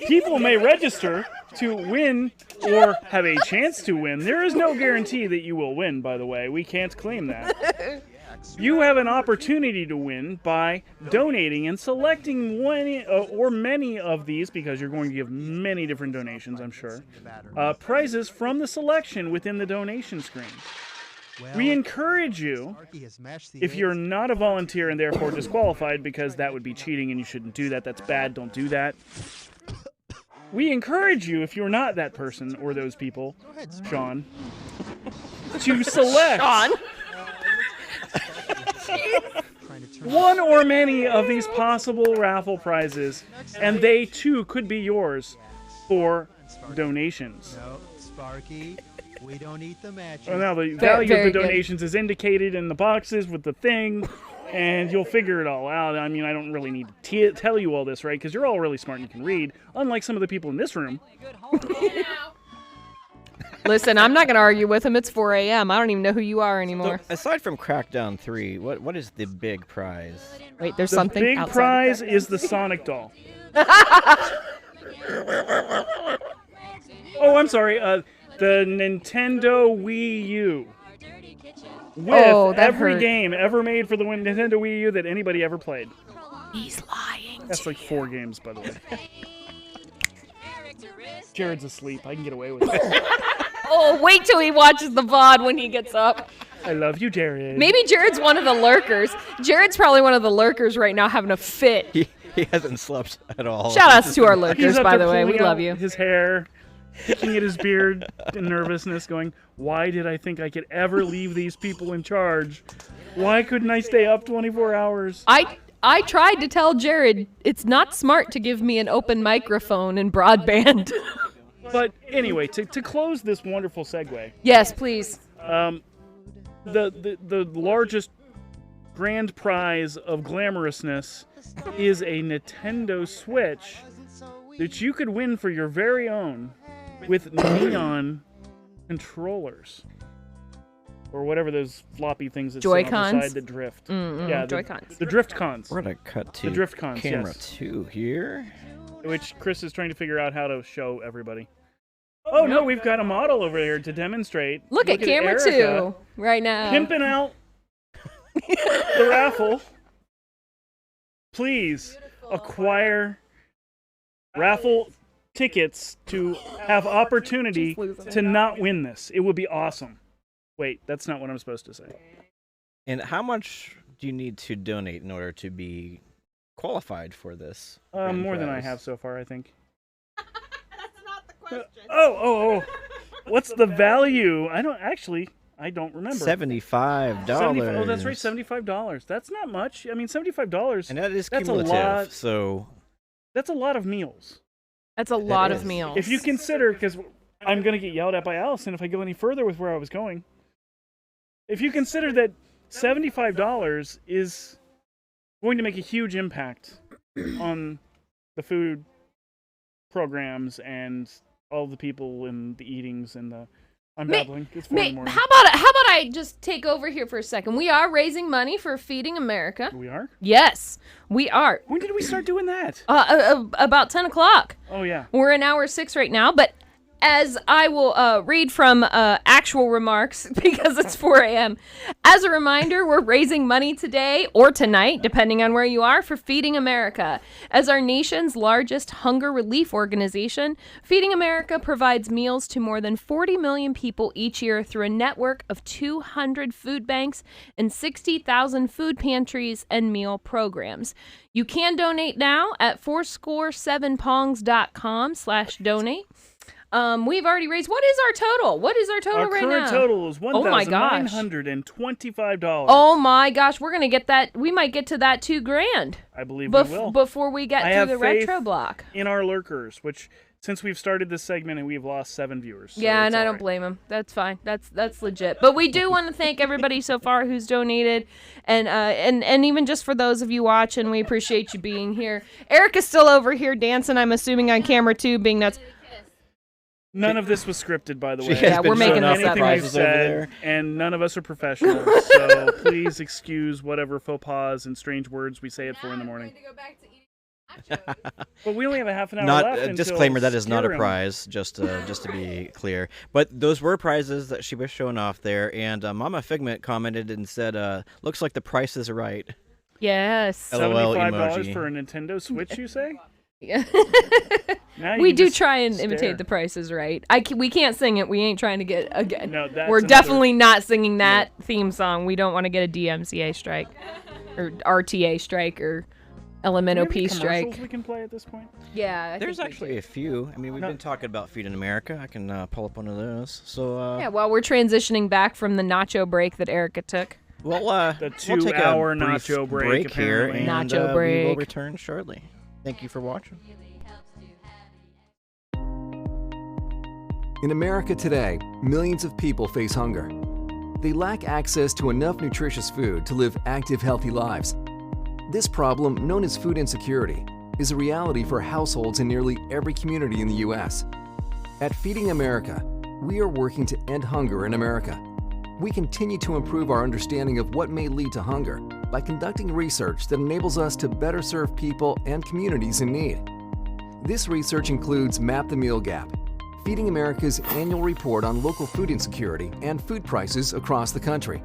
People may register to win or have a chance to win. There is no guarantee that you will win, by the way. We can't claim that. You have an opportunity to win by donating and selecting one or many of these, because you're going to give many different donations, I'm sure, prizes from the selection within the donation screen. We encourage you, if you're not a volunteer and therefore disqualified, because that would be cheating and you shouldn't do that, that's bad, don't do that. We encourage you, if you're not that person or those people, Sean, to select one or many of these possible raffle prizes, and they too could be yours for donations. No, Sparky, we don't eat the matches. Well, now the value of the donations is indicated in the boxes with the thing, and you'll figure it all out. I mean, I don't really need to tell you all this, right? Because you're all really smart and you can read, unlike some of the people in this room. Listen, I'm not going to argue with him. It's 4 a.m. I don't even know who you are anymore. So, aside from Crackdown 3, what is the big prize? Wait, there's The something big outside. prize is the Sonic doll. Oh, I'm sorry. The Nintendo Wii U. With every game ever made for the Nintendo Wii U that anybody ever played. He's lying. That's like 4 games, by the way. Jared's asleep. I can get away with it. Oh, wait till he watches the VOD when he gets up. I love you, Jared. Maybe Jared's one of the lurkers. Jared's probably one of the lurkers right now having a fit. He hasn't slept at all. Shout outs to our He's lurkers, up by there the way. We pulling love out you. His hair, picking at his beard in nervousness, going, why did I think I could ever leave these people in charge? Why couldn't I stay up 24 hours? I tried to tell Jared it's not smart to give me an open microphone and broadband. But anyway, to close this wonderful segue. Yes, please. The largest grand prize of glamorousness is a Nintendo Switch that you could win for your very own with neon controllers. Or whatever those floppy things that sit on the Joy-Cons? side that drift. Mm-mm, Yeah, Joy-Cons. The drift cons. We're going to cut to the drift cons, camera yes. 2 here. Which Chris is trying to figure out how to show everybody. Oh no, we've got a model over here to demonstrate. Look at camera Erica 2 right now. pimping out the raffle. Please acquire raffle tickets to have opportunity to not win this. It would be awesome. Wait, that's not what I'm supposed to say. And how much do you need to donate in order to be qualified for this? More than I have so far, I think. Oh. What's the value? I don't remember. $75. Oh, that's right, $75. That's not much. I mean, $75. And that is that's cumulative, a lot. so... That's a lot of meals. That's a lot of meals. If you consider, because I'm going to get yelled at by Allison if I go any further with where I was going. If you consider that $75 is going to make a huge impact on the food programs and all the people and the eatings and the... I'm babbling. It's 4 in the morning. How about I just take over here for a second? We are raising money for Feeding America. We are? Yes, we are. When did we start doing that? About 10 o'clock. Oh, yeah. We're in hour 6 right now, but as I will read from actual remarks because it's 4 a.m. As a reminder, we're raising money today or tonight, depending on where you are, for Feeding America. As our nation's largest hunger relief organization, Feeding America provides meals to more than 40 million people each year through a network of 200 food banks and 60,000 food pantries and meal programs. You can donate now at fourscore7pongs.com/donate. We've already raised. What is our total? What is our total right now? Our current total is $1,925. Oh my gosh, we're gonna get that. We might get to that $2,000. I believe we will before we get through the retro block. In our lurkers, which since we've started this segment and we've lost 7 viewers. So yeah, and I don't blame them. That's fine. That's legit. But we do want to thank everybody so far who's donated, and even just for those of you watching, we appreciate you being here. Erica's still over here dancing. I'm assuming on camera too, being nuts. None of this was scripted, by the way. Yeah, we're making this up. Anything we've said, and none of us are professionals. So please excuse whatever faux pas and strange words we say at 4 in the morning. But we only have a half an hour left. A disclaimer: that is not a prize. Just to be clear. But those were prizes that she was showing off there. And Mama Figment commented and said, "Looks like the price is right." Yes. LOL $75 emoji. for a Nintendo Switch, you say? Yeah. We do try and imitate the prices right. We can't sing it. We ain't trying to get again. No, we're definitely not singing that theme song. We don't want to get a DMCA strike or RTA strike or LMNOP strike. We can play at this point. Yeah, there's actually a few. I mean, we've been talking about Feeding America. I can pull up one of those. So yeah, well, we're transitioning back from the nacho break that Erica took. Well, the we'll take a two-hour brief nacho break here, and nacho we break. will return shortly. Thank you for watching. In America today, millions of people face hunger. They lack access to enough nutritious food to live active, healthy lives. This problem, known as food insecurity, is a reality for households in nearly every community in the U.S. At Feeding America, we are working to end hunger in America. We continue to improve our understanding of what may lead to hunger by conducting research that enables us to better serve people and communities in need. This research includes Map the Meal Gap, Feeding America's annual report on local food insecurity and food prices across the country.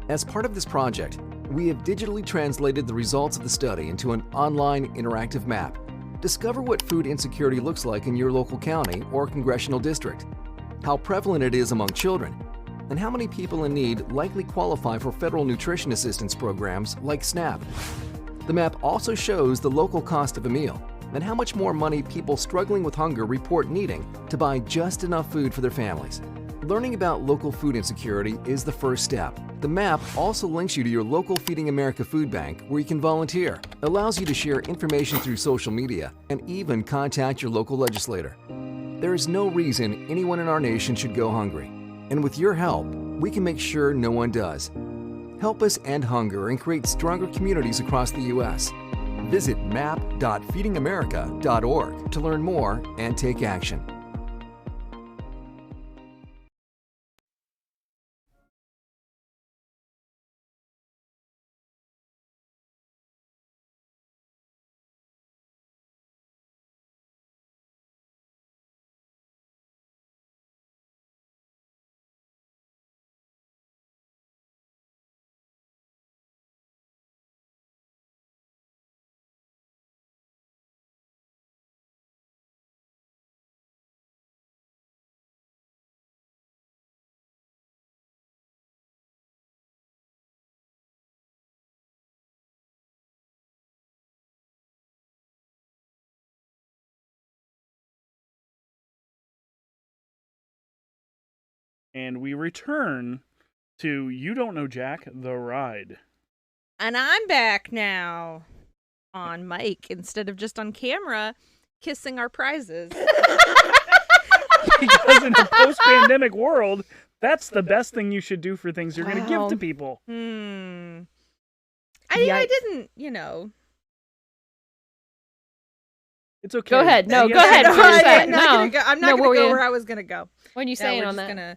As part of this project, we have digitally translated the results of the study into an online interactive map. Discover what food insecurity looks like in your local county or congressional district, how prevalent it is among children, and how many people in need likely qualify for federal nutrition assistance programs like SNAP. The map also shows the local cost of a meal and how much more money people struggling with hunger report needing to buy just enough food for their families. Learning about local food insecurity is the first step. The map also links you to your local Feeding America food bank where you can volunteer, allows you to share information through social media, and even contact your local legislator. There is no reason anyone in our nation should go hungry, and with your help, we can make sure no one does. Help us end hunger and create stronger communities across the U.S. Visit map.feedingamerica.org to learn more and take action. And we return to You Don't Know Jack, the ride. And I'm back now on mic instead of just on camera kissing our prizes. Because in a post-pandemic world, that's the best thing you should do for things you're going to give to people. I didn't, It's okay. Go ahead. No, go ahead. I'm not going to go where I was going to go. What are you saying on that?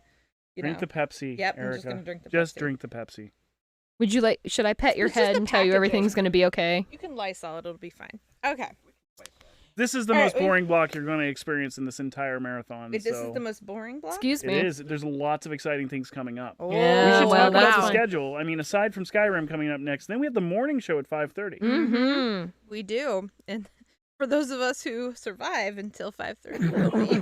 Drink the Pepsi, Yep, Erica. I'm just going to drink the Pepsi. Just drink the Pepsi. Would you like? Should I pet your head and tell you everything's going to be okay? You can Lysol it. It'll be fine. Okay. This is the most boring block you're going to experience in this entire marathon. Wait, this is the most boring block? Excuse me. It is. There's lots of exciting things coming up. Oh, We should talk about the schedule. I mean, aside from Skyrim coming up next, then we have the morning show at 5:30. Mm-hmm. We do. And for those of us who survive until 5:30, we'll be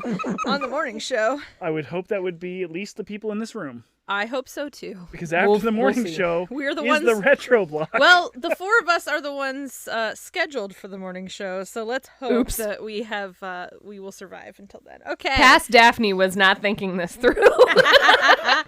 on the morning show. I would hope that would be at least the people in this room. I hope so too. Because after the morning show, we're the is ones. the retro block. Well, the four of us are the ones scheduled for the morning show, so let's hope that we have we will survive until then. Okay. Past Daphne was not thinking this through. I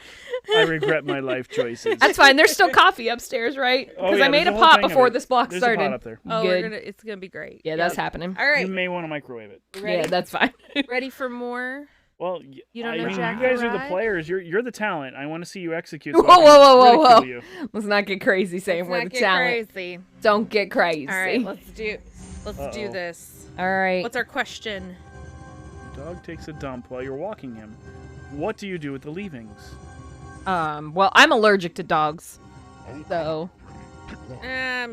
regret my life choices. That's fine. There's still coffee upstairs, right? Because I made a pot before this block started. There's a pot up there. Oh, Good. it's gonna be great. Yeah, that's happening. All right. You may want to microwave it. Ready? Yeah, that's fine. Ready for more? Well, you don't know Jack you guys the are the Ride? players. You're the talent. I want to see you execute. Whoa, so I can whoa. ridicule you. Let's not get crazy saying we're the talent. Crazy. Don't get crazy. All right, let's do this. All right. What's our question? Dog takes a dump while you're walking him. What do you do with the leavings? Well, I'm allergic to dogs. So.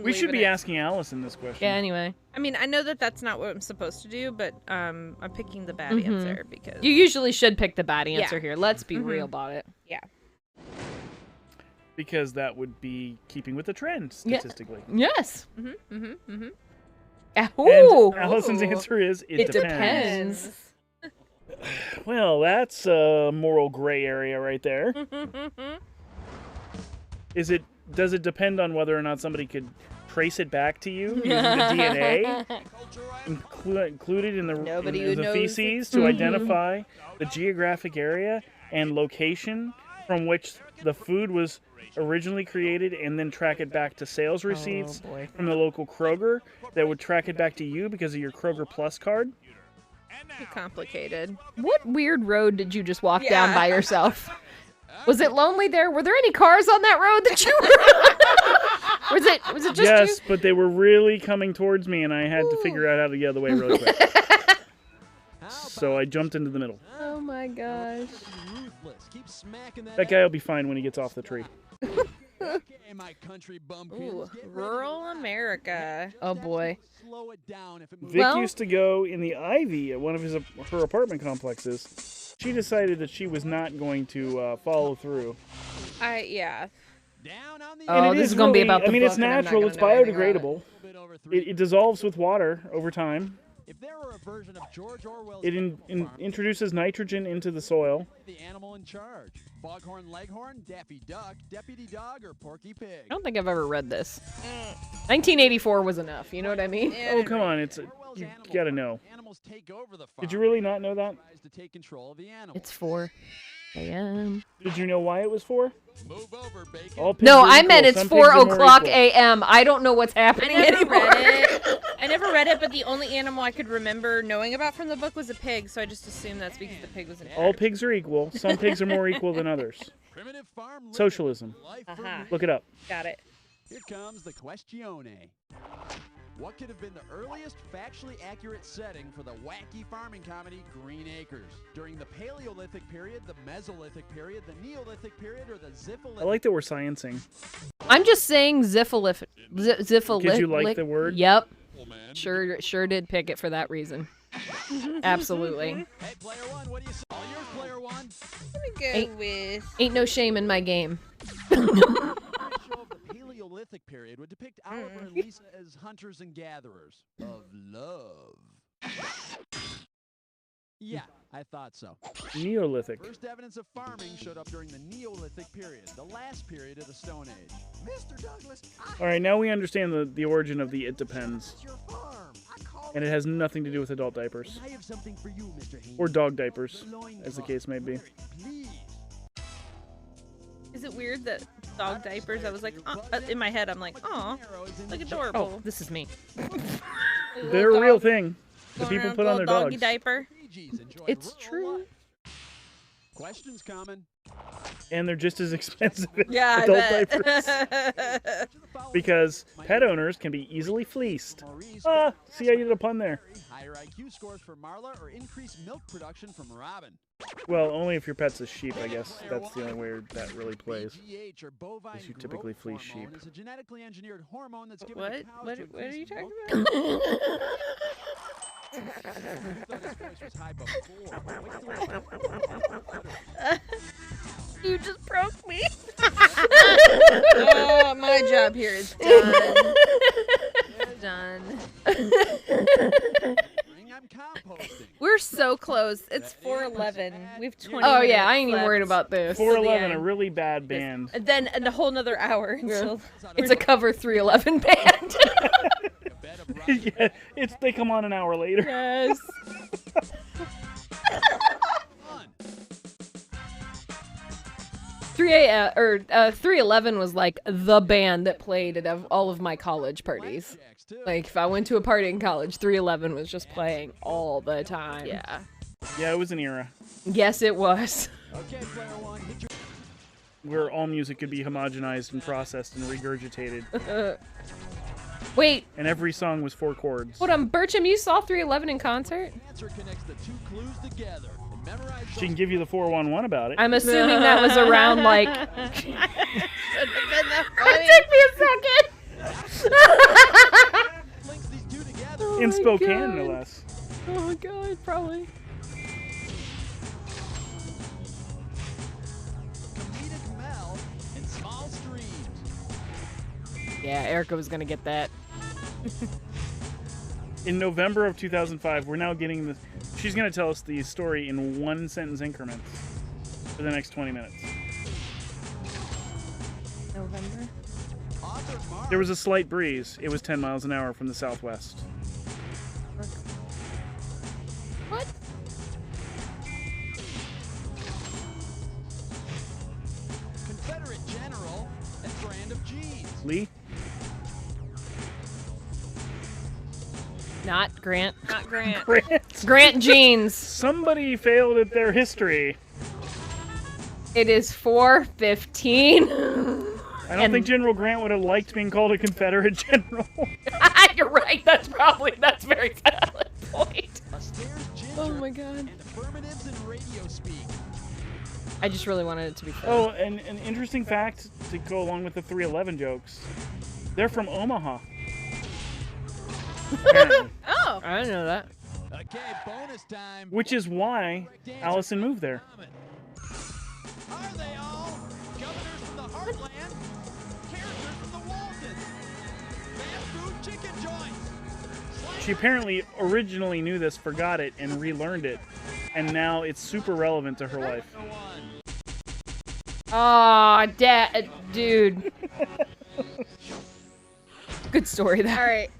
We should be asking Allison this question. Yeah, anyway. I mean, I know that that's not what I'm supposed to do, but I'm picking the bad answer because You usually should pick the bad answer Yeah. here. Let's be real about it. Yeah. Because that would be keeping with the trend statistically. Yes. And Ooh. Allison's answer is it depends. Well, that's a moral gray area right there. Does it depend on whether or not somebody could trace it back to you using the DNA included in the feces to identify the geographic area and location from which the food was originally created, and then track it back to sales receipts from the local Kroger that would track it back to you because of your Kroger Plus card? Complicated. What weird road did you just walk down by yourself? Was it lonely there? Were there any cars on that road that you were Was it just Yes, you? but they were really coming towards me, and I had to figure out how to get out of the way really quick. So I jumped into the middle. Oh my gosh. That guy will be fine when he gets off the tree. Ooh, rural America. Oh boy. Vic used to go in the Ivy at one of her apartment complexes. She decided that she was not going to follow through. Yeah. Oh, this is going to be about the I mean, book, it's and I'm not natural. gonna It's know anything about biodegradable. It dissolves with water over time. If there were a version of George Orwell's It introduces nitrogen into the soil. the animal in charge, Foghorn Leghorn, Daffy Duck, Deputy Dog, or Porky Pig. I don't think I've ever read this. 1984 was enough, you know what I mean? Oh, come on. You gotta know. Did you really not know that? To take control of the animal. It's 4 a.m. Did you know why it was 4? Move over, Bacon. All pigs No, are I equal. meant it's Some 4 pigs are more o'clock equal. a.m. I don't know what's happening anymore. I never read it, but the only animal I could remember knowing about from the book was a pig, so I just assumed that's because the pig was an All pigs are equal. Some pigs are more equal than others. Socialism. Look it up. Got it. Here comes the questione. What could have been the earliest factually accurate setting for the wacky farming comedy Green Acres? During the Paleolithic period, the Mesolithic period, the Neolithic period, or the Ziffalithic? I like that we're sciencing. I'm just saying ziffalif. Did you like the word? Yep. Sure did pick it for that reason. Absolutely. Hey, player one, what do you say? All yours, player one. I'm gonna go with... Ain't no shame in my game. Paleolithic period would depict Oliver and Lisa as hunters and gatherers of love. Yeah, I thought so. Neolithic. First evidence of farming showed up during the Neolithic period, the last period of the Stone Age. Mr. Douglas, All right, now we understand the origin of the it depends. And it has nothing to do with adult diapers. I have something for you, Mr. Haynes. Or dog diapers, as the case may be. Is it weird that dog diapers, I was like, in my head, I'm like, aw, look adorable. Oh, this is me. They're a real thing that Going people around put on their with a little doggy dogs. diaper. It's true. Questions coming. And they're just as expensive as Yeah, adult I bet. diapers. Because pet owners can be easily fleeced. See, I did a pun there. Higher IQ scores for Marla or increased milk production from Robin. Well, only if your pet's a sheep, I guess. That's the only way that really plays. BGH or bovine Is you typically growth fleece hormone sheep. is a genetically engineered hormone that's given What? to cows What to are you increase talking milk about? You just broke me. Oh, my job here is done. Done. We're so close. It's 4:11. We've 20 Oh minutes yeah, I ain't even left. worried about this. 411, a really bad band. And then a whole nother hour until It's a cover 311 band. Yeah, they come on an hour later. Yes. 311 was like the band that played at all of my college parties. Like if I went to a party in college, 311 was just playing all the time. Yeah. Yeah, it was an era Yes, it was. where all music could be homogenized and processed and regurgitated. Wait. And every song was 4 chords. Hold on, Bircham, you saw 311 in concert? She can give you the 411 about it. I'm assuming that was around like. Shouldn't have been that Take me a second. In my Spokane, no God. less. Oh god, probably. Yeah, Erica was gonna get that. In November of 2005, we're now getting the. She's going to tell us the story in 1-sentence increments for the next 20 minutes. November? There was a slight breeze. It was 10 miles an hour from the southwest. What? Confederate general and brand of jeans. Lee? Not Grant. Not Grant. Grant jeans. Somebody failed at their history. It is 4:15. I don't think General Grant would have liked being called a Confederate general. You're right. That's very valid point. Oh my god. I just really wanted it to be fun. Oh, and an interesting fact to go along with the 311 jokes. They're from Omaha. Oh. I didn't know that. Okay, bonus time. Which is why Allison moved there. Are they all? Governors from the Heartland, characters from the Waltons, fast food chicken joints. She apparently originally knew this, forgot it, and relearned it. And now it's super relevant to her life. Aw, dude. Good story there. All right.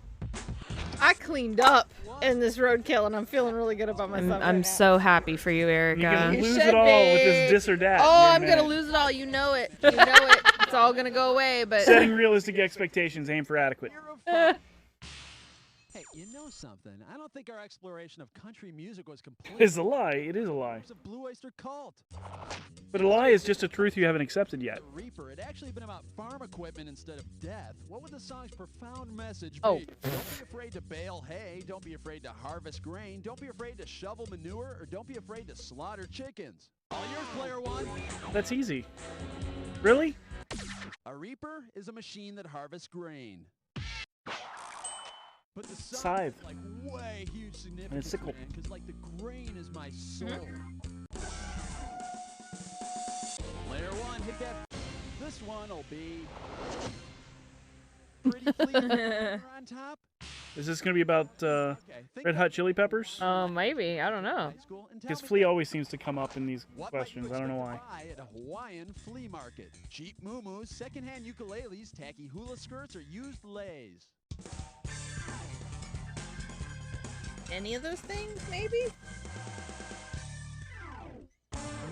I cleaned up in this roadkill, and I'm feeling really good about myself. I'm so happy for you, Erica. You're going to lose it all with this dis or dat. Oh, I'm going to lose it all. You know it. You know it. It's all going to go away, but... Setting realistic expectations, aim for adequate. Hey, you know something? I don't think our exploration of country music was complete. It's a lie. It is a lie. It's a Blue Oyster Cult. But a lie is just a truth you haven't accepted yet. Reaper had actually been about farm equipment instead of death. What would the song's profound message be? Oh. Don't be afraid to bale hay. Don't be afraid to harvest grain. Don't be afraid to shovel manure. Or don't be afraid to slaughter chickens. All yours, player one. That's easy. Really? A reaper is a machine that harvests grain. But the song Scythe. is like way huge significance, And a sickle. man, because like the grain is my soul. Player one, hit that. This one'll be pretty fleet on top. Is this going to be about Red Hot Chili Peppers? Maybe. I don't know. Because flea always seems to come up in these questions. I don't know why. At a Hawaiian flea market. Cheap moo-moos, secondhand ukuleles, tacky hula skirts, or used leis. Any of those things, maybe?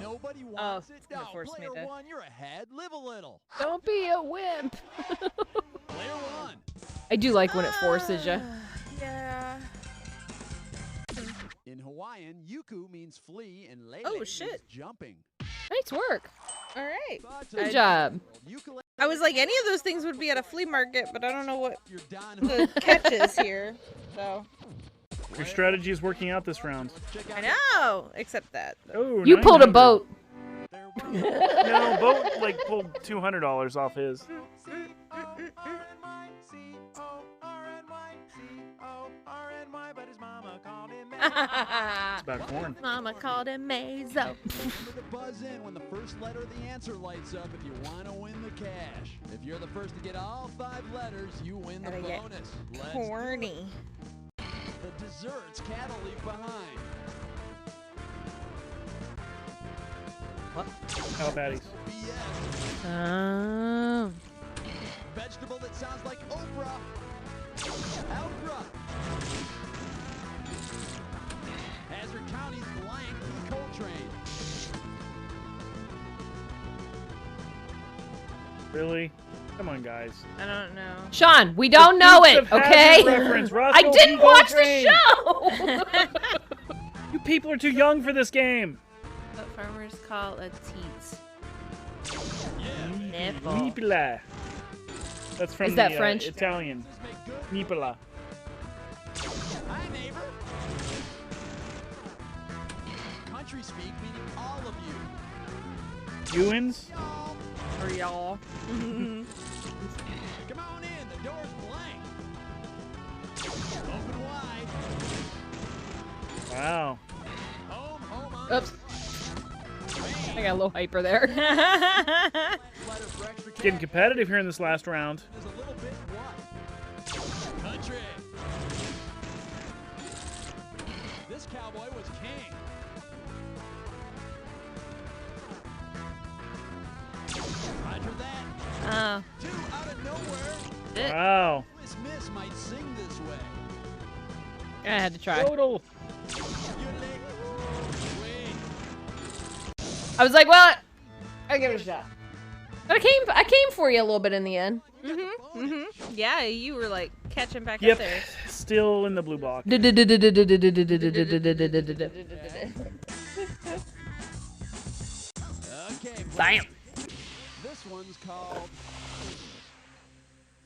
Nobody wants it. It's gonna force me player to... one, you're ahead. Live a little. Don't be a wimp. Player one. I do like when it forces you. Yeah. In Hawaiian, yuku means flea and lele means jumping. Nice work. All right. Good job. I was like, any of those things would be at a flea market, but I don't know what the catch is here. So. Your strategy is working out this round. I know, except that. Oh, You pulled a 900. boat. No, boat pulled $200 off his. but his mama called him It's about corn. Mama called him Mazo. Remember to buzz in when the first letter of the answer lights up if you want to win the cash. If you're the first to get all 5 letters, you win the Gotta get bonus. Let's corny. do it. The desserts cattle leave behind. What? Cow patties. Oh. Vegetable that sounds like Oprah. Okra. Hazard County's blank Coltrane. Really? Come on, guys. I don't know. Sean, we don't know it, okay? Reference, I Roscoe didn't P. watch Coltrane. the show. You people are too young for this game. What farmers call a teats. Nipple. Nipola. That's from Is that the, French? Italian. Nipola. Hi, neighbor. Country speak meaning all of you. Ewins? Or y'all. Come on in, the door's blank. Open wide. Wow. Home. Oops. I got a little hyper there. Getting competitive here in this last round. There's a little bit what? Country. This cowboy was king. Roger that. 2 out of nowhere. Wow. Louis Miss might sing this way. I had to try. Total. I was like, well, I'll give it a shot. But I came for you a little bit in the end. Yeah, you were like catching back Yep. up there. Still in the blue box. Okay. Bam. This one's called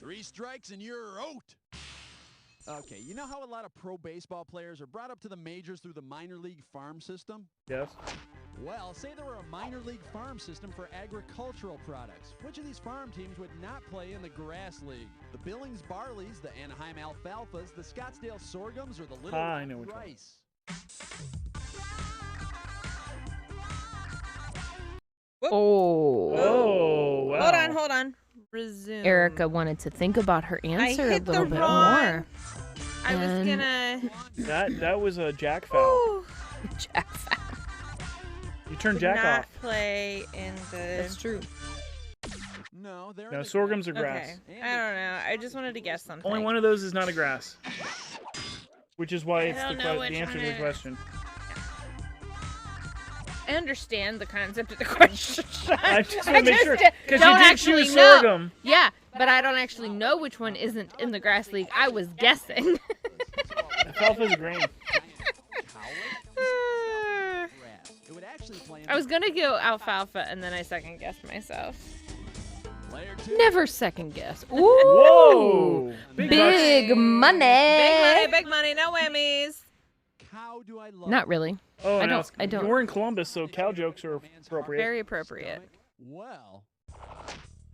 3 strikes and you're out. Okay, you know how a lot of pro baseball players are brought up to the majors through the minor league farm system? Yes. Well, say there were a minor league farm system for agricultural products. Which of these farm teams would not play in the grass league? The Billings Barleys, the Anaheim Alfalfas, the Scottsdale Sorghums, or the Little I know which one. Rice? Oh. Oh, wow. Hold on. Resume. Erica wanted to think about her answer a hit the little bit wrong- more. I was And- gonna. That was a jack foul. Jack foul. You turned Did jack not off. play in the. That's true. No, they're No, sorghums are grass. Okay. I don't know. I just wanted to guess something. Only one of those is not a grass. Which is why it's don't the, know the which answer to one the it- question. I understand the concept of the question. I just want to make sure. Because don't you did actually choose know. sorghum. Yeah, but I don't actually know which one isn't in the grass league. I was guessing. Alfalfa's green. It would actually play in I was gonna go alfalfa, and then I second guessed myself. Player 2. Never second guess. Ooh. Whoa! Big, Big money. big money, no whammies. Cow do I love? Not really. Oh, I now don't. I don't. We're in Columbus, so cow jokes are appropriate. Very appropriate. Well,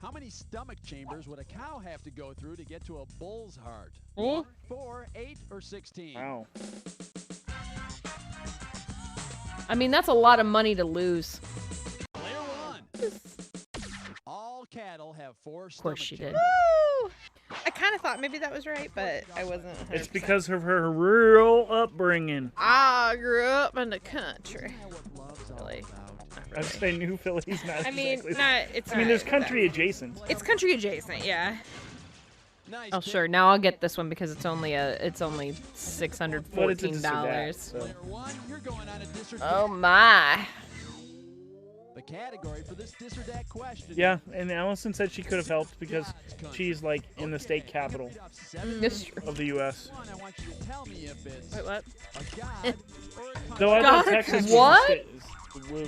how many stomach chambers would a cow have to go through to get to a bull's heart? 1, 4, 8, or 16? Wow. I mean, that's a lot of money to lose. Player 1. All cattle have 4 stomach Of course she did. Woo! I kind of thought maybe that was right, but I wasn't. 100%. It's because of her rural upbringing. I grew up in the country. Really? I'd say New Philly's not. I mean, exactly. not. It's. I mean, not there's exactly. country adjacent. It's country adjacent, yeah. Nice Oh pick. sure. Now I'll get this one because it's only $614. But it's a disregard, so. Player 1, you're going on a dis or Oh dat. my. The category for this dis or dat question. Yeah, and Allison said she could have helped because she's like in the state capital That's true. of the U.S. One, I want you to tell me if it's Wait, what? a god or a country. Though I thought God, Texas what?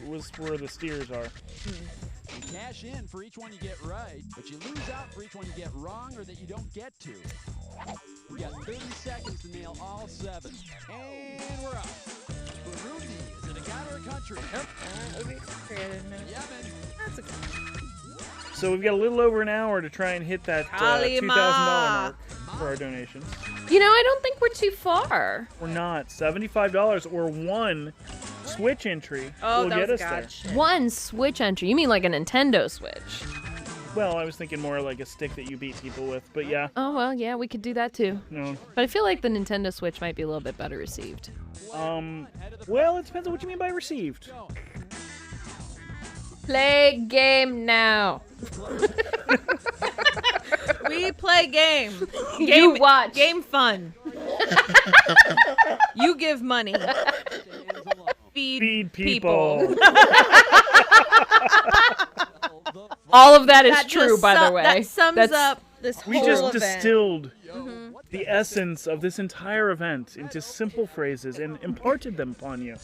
was where the steers are. You cash in for each one you get right, but you lose out for each one you get wrong or that you don't get to. We got 30 seconds to nail all 7. And we're up. Burundi, is it a god or a country? Yemen. That's okay. So we've got a little over an hour to try and hit that $2,000 Kalima. mark. for our donations. You know, I don't think we're too far. We're not. $75 or one Switch entry will get us there. One Switch entry. You mean like a Nintendo Switch? Well, I was thinking more like a stick that you beat people with, but yeah. Oh, well, yeah, we could do that too. No. But I feel like the Nintendo Switch might be a little bit better received. Well, it depends on what you mean by received. Play game now. We play game. You watch. Game fun. You give money. Feed people. All of that is true, by the way. That sums up this whole We just event. distilled the essence of this entire event into simple phrases and imparted them upon you.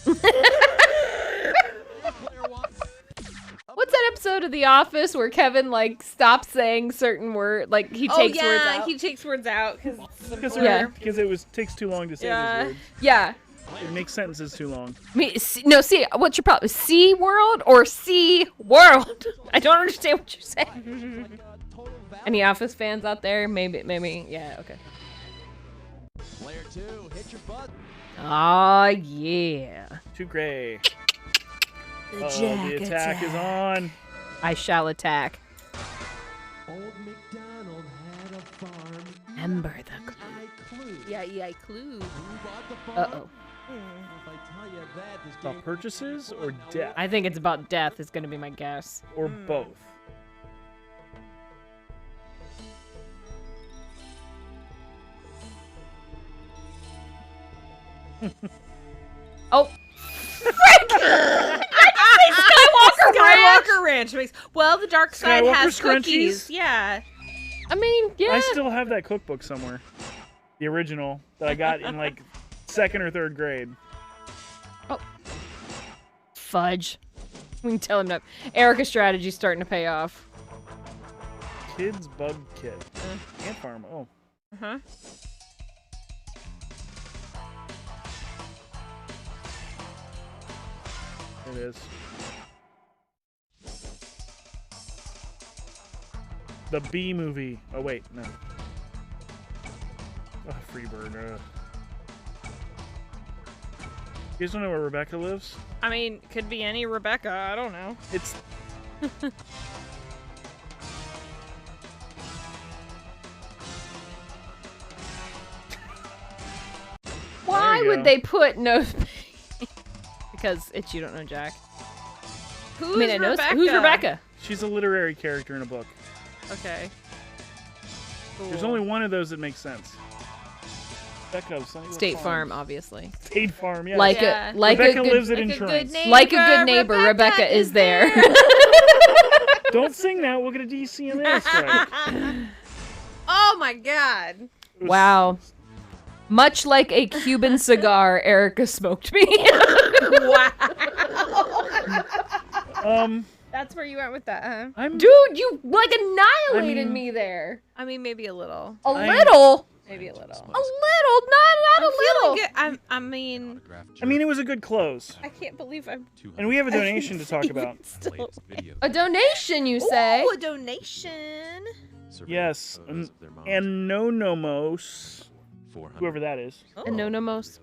What's that episode of The Office where Kevin like stops saying certain words, like he takes words out? He takes words out Because because it takes too long to say those words. Yeah. It makes sentences too long. See, what's your problem? Sea World or Sea World? I don't understand what you're saying. Any Office fans out there? Maybe, yeah, okay. Player 2, hit your button. Oh, yeah. Too gray. The The attack is on. I shall attack. Old MacDonald had a farm. Remember the clue. Yeah, clue. Uh-oh. If I tell you that, this About purchases or death? I think it's about death is going to be my guess. Or both. Oh. Frick! Skywalker Ranch makes. Well, the dark side Skywalker has scrunchies? cookies. Yeah. I mean, yeah. I still have that cookbook somewhere. The original that I got in like 2nd or 3rd grade. Oh. Fudge. We can tell him that. Erica's strategy's starting to pay off. Kids Bug Kit. Ant Farm. Oh. Uh-huh. There it is. The Bee Movie. Oh, wait. No. Oh, Freebird. You guys don't know where Rebecca lives? I mean, could be any Rebecca. I don't know. It's... Why you would go. they put no... Because it's You Don't Know Jack. Who's I mean, I know Rebecca? who's Rebecca? She's a literary character in a book. Okay. Cool. There's only one of those that makes sense. Rebecca of Sunnyvale State Farms. Farm, obviously. State Farm, yeah. Like Yeah. like Rebecca a good, lives at like a insurance. good like a good neighbor, Rebecca is there. Don't sing that. We'll get a DCMA strike. Oh my God. Wow. Much like a Cuban cigar, Erica smoked me. Wow. Um, That's where you went with that, huh? I'm... Dude, you like annihilated I mean- me there. I mean, maybe a little. A little? Maybe a little. A little, not a little. I mean, it was a good close. I can't believe I'm. And we have a donation to talk about. A donation, you say? Ooh, a donation. Yes. Anonymous, whoever that is, Anonymous.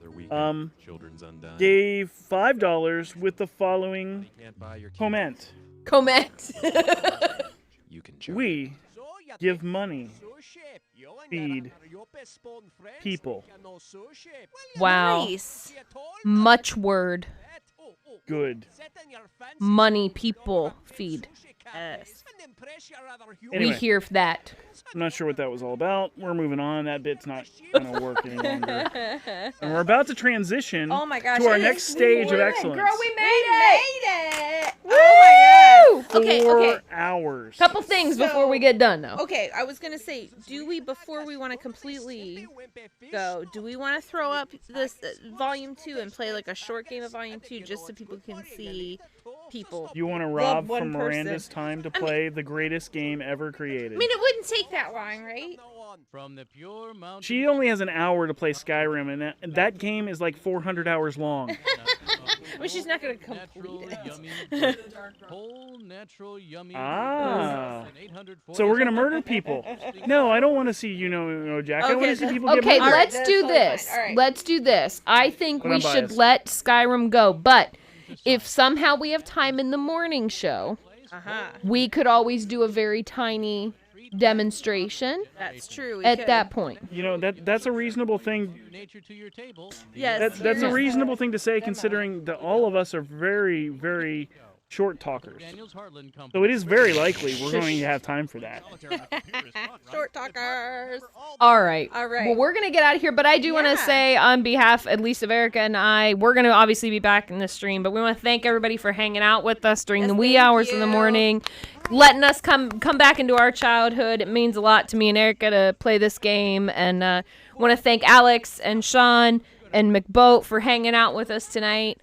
gave $5 with the following comment. Comment. We give money, feed people. Wow. Nice. Much word. Good. Money, people, feed. Yes. Anyway, We hear that. I'm not sure what that was all about. We're moving on. That bit's not going to work any longer. And we're about to transition Oh my gosh, to our it next is stage of excellence. Girl, we made it! Oh my God. Okay, 4 hours. Couple things before we get done, though. Okay, I was gonna say, before we want to completely go, do we want to throw up this volume 2 and play like a short game of volume 2 just so people can see people? You want to love rob one from person. Miranda's time to play the greatest game ever created. I mean, it wouldn't take that long, right? From the pure mountain. She only has an hour to play Skyrim, and that game is like 400 hours long. Well, she's not going to complete it. Whole natural yummy. Ah. So we're gonna murder people. No, I don't want to see Jack. I want to see people get Okay, murdered. let's do this. Let's do this. I think But we I'm should biased. let Skyrim go, but if somehow we have time in the morning show, we could always do a very tiny demonstration. That's true. At that point. That's a reasonable thing. Yes. That's a reasonable thing to say, considering that all of us are very, very short talkers. So it is very likely we're going to have time for that. Short talkers. All right. All right. Well, we're going to get out of here, but I do want to say on behalf, at least of Erica and I, we're going to obviously be back in the stream, but we want to thank everybody for hanging out with us during the wee hours of the morning, letting us come back into our childhood. It means a lot to me and Erica to play this game, and want to thank Alex and Sean and McBoat for hanging out with us tonight.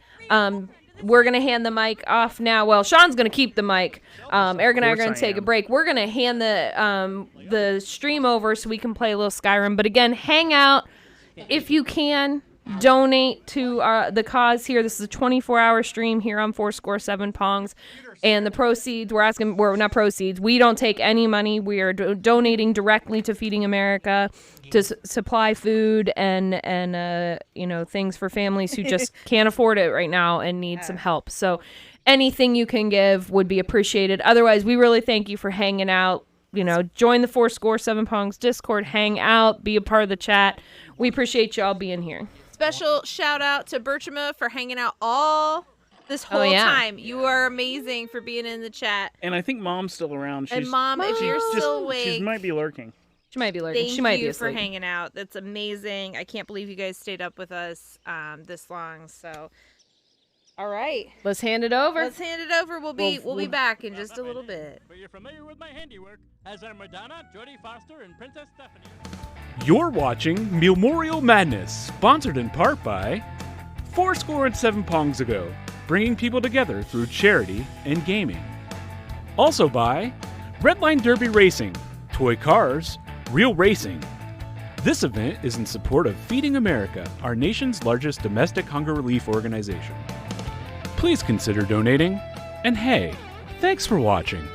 We're going to hand the mic off now. Well, Sean's going to keep the mic. Eric and I are going to take a break. We're going to hand the stream over so we can play a little Skyrim. But again, hang out if you can. Donate to the cause here. This is a 24-hour stream here on 4score7 Pongs. And the proceeds, not proceeds. We don't take any money. We are donating directly to Feeding America to supply food and things for families who just can't afford it right now and need some help. So anything you can give would be appreciated. Otherwise, we really thank you for hanging out. Join the 4score7 Pongs Discord, hang out, be a part of the chat. We appreciate y'all being here. Special shout out to Bertrama for hanging out all this whole time. You are amazing for being in the chat. And I think Mom's still around. And Mom, if you're still awake, she might be lurking. She might be lurking. Thank She might be you for asleep. hanging out. That's amazing. I can't believe you guys stayed up with us this long. So, all right, let's hand it over. We'll be back in just a little bit. But you're familiar with my handiwork, as are Madonna, Jodie Foster, and Princess Stephanie. You're watching Meal-Morial Madness, sponsored in part by 4score7 Pongs Ago, bringing people together through charity and gaming. Also by Redline Derby Racing, Toy Cars, Real Racing. This event is in support of Feeding America, our nation's largest domestic hunger relief organization. Please consider donating, and hey, thanks for watching.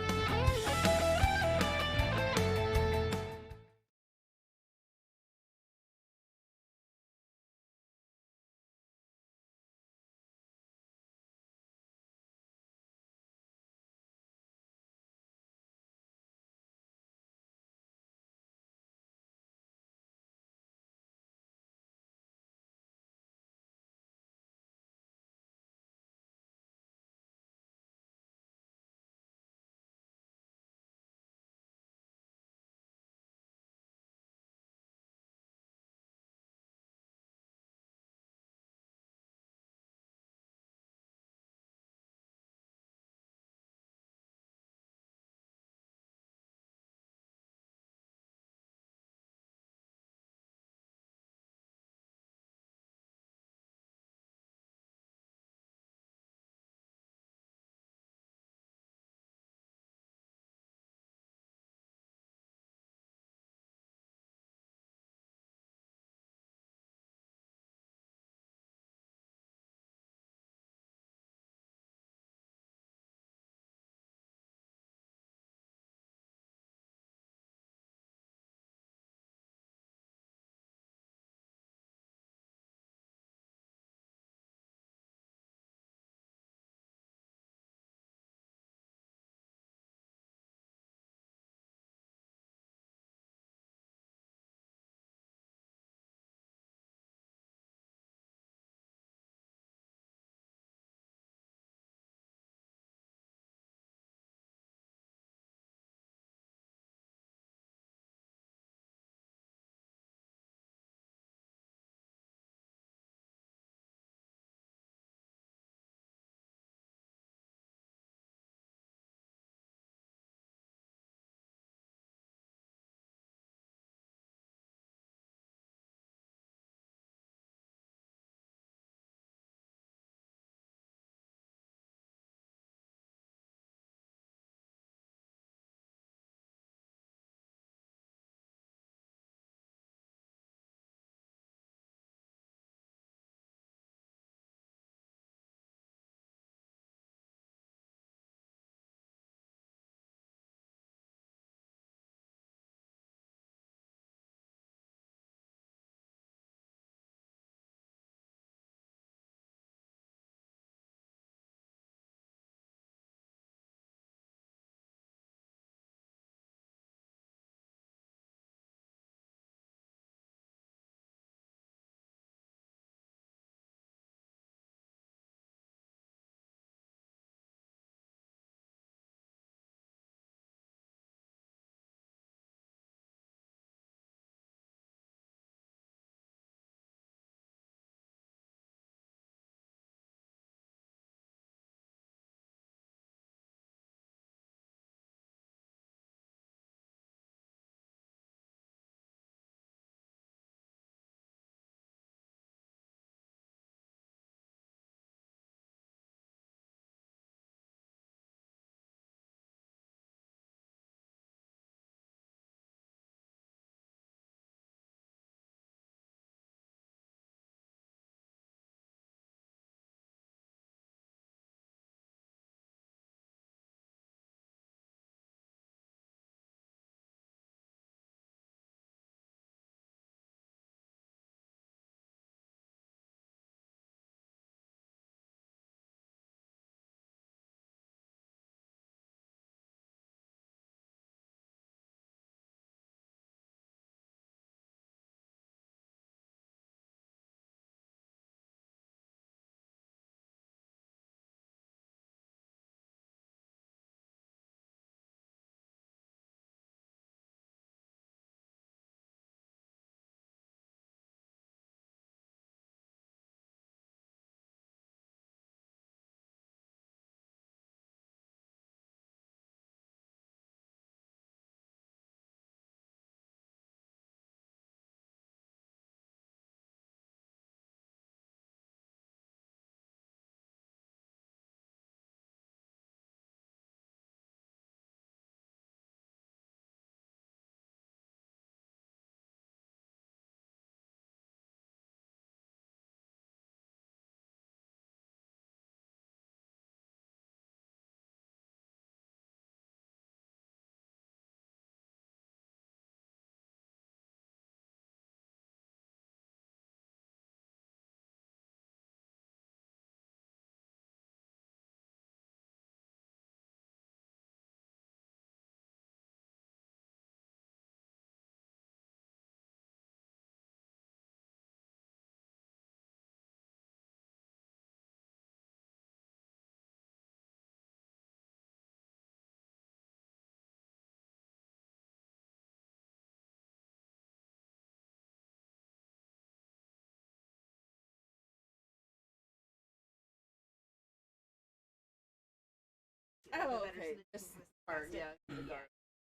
Oh, okay. This part, yeah.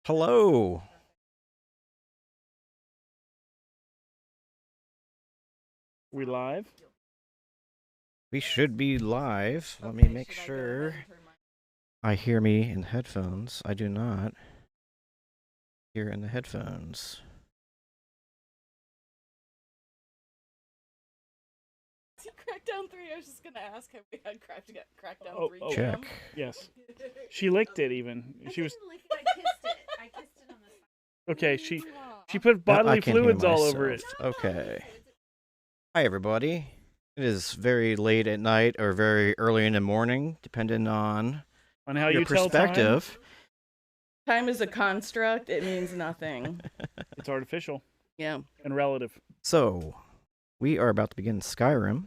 Hello. We live? We should be live. Let me make sure. I hear me in headphones. I do not hear in the headphones. Crackdown 3, I was just gonna ask have we had Crackdown 3 Check. Yes. She licked it even. She was lick it, I kissed it on the Okay, she put bodily fluids all over it. Okay. Hi everybody. It is very late at night or very early in the morning, depending on how your you tell perspective. Time is a construct. It means nothing. It's artificial. Yeah. And relative. So, we are about to begin Skyrim,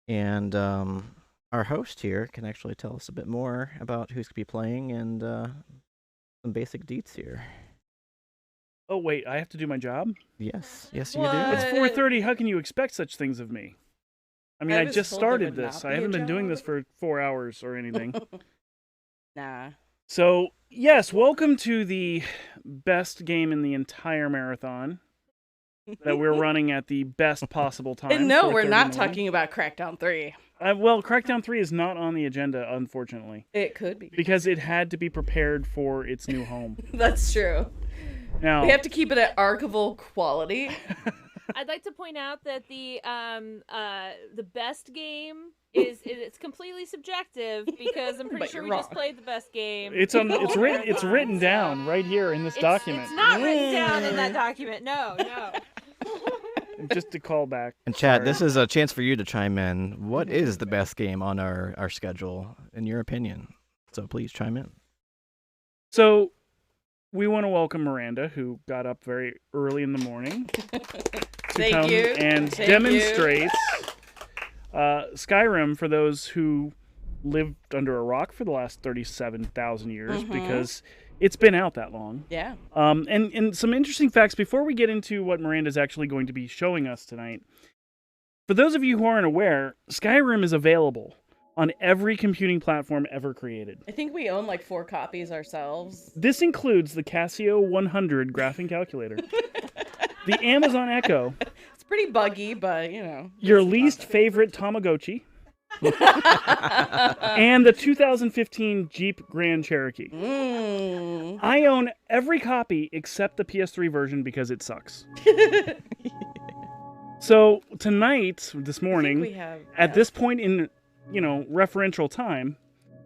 and our host here can actually tell us a bit more about who's going to be playing and some basic deets here. Oh, wait, I have to do my job? Yes, you do. It's 4:30. How can you expect such things of me? I mean, I just started this. I haven't been doing this for 4 hours or anything. Nah. So, yes, welcome to the best game in the entire marathon that we're running at the best possible time. And no, we're 4:30 not in the morning. talking about Crackdown 3. Well, Crackdown 3 is not on the agenda, unfortunately. It could be. Because it had to be prepared for its new home. That's true. Now, we have to keep it at archival quality. I'd like to point out that the best game it's completely subjective because I'm pretty But sure you're we just wrong. played the best game. it's written down right here in this document. It's not written down in that document. No. Just to call back. And Chad, this is a chance for you to chime in. What is the best game on our schedule, in your opinion? So please chime in. So, we want to welcome Miranda, who got up very early in the morning to come and demonstrate Skyrim for those who lived under a rock for the last 37,000 years, because it's been out that long. Yeah. And some interesting facts before we get into what Miranda's actually going to be showing us tonight. For those of you who aren't aware, Skyrim is available on every computing platform ever created. I think we own like 4 copies ourselves. This includes the Casio 100 graphing calculator, the Amazon Echo, It's pretty buggy, but you know. your least favorite Tamagotchi, and the 2015 Jeep Grand Cherokee. I own every copy except the PS3 version because it sucks. So tonight, this morning, at this point in referential time,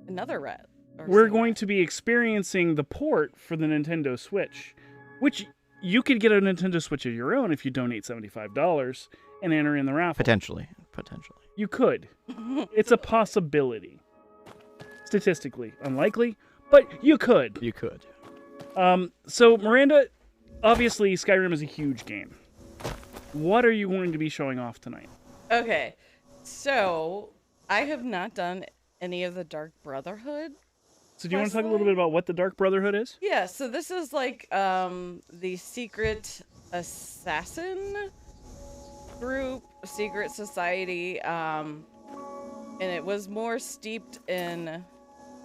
Another rat. we're going to be experiencing the port for the Nintendo Switch, which you could get a Nintendo Switch of your own if you donate $75 and enter in the raffle. Potentially. You could. It's a possibility. Statistically unlikely, but you could. You could. So, Miranda, obviously Skyrim is a huge game. What are you going to be showing off tonight? Okay, so I have not done any of the Dark Brotherhood. So do you want to talk a little bit about what the Dark Brotherhood is? Yeah, so this is like the secret assassin group, secret society, and it was more steeped in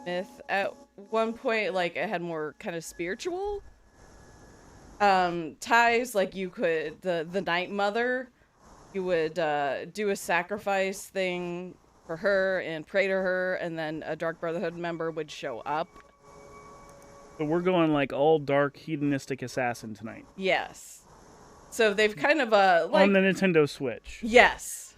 myth. At one point, like, it had more kind of spiritual ties. Like, you could, the Night Mother, you would do a sacrifice thing for her and pray to her, and then a Dark Brotherhood member would show up. But we're going like all dark hedonistic assassin tonight. Yes. So they've kind of on the Nintendo Switch. Yes.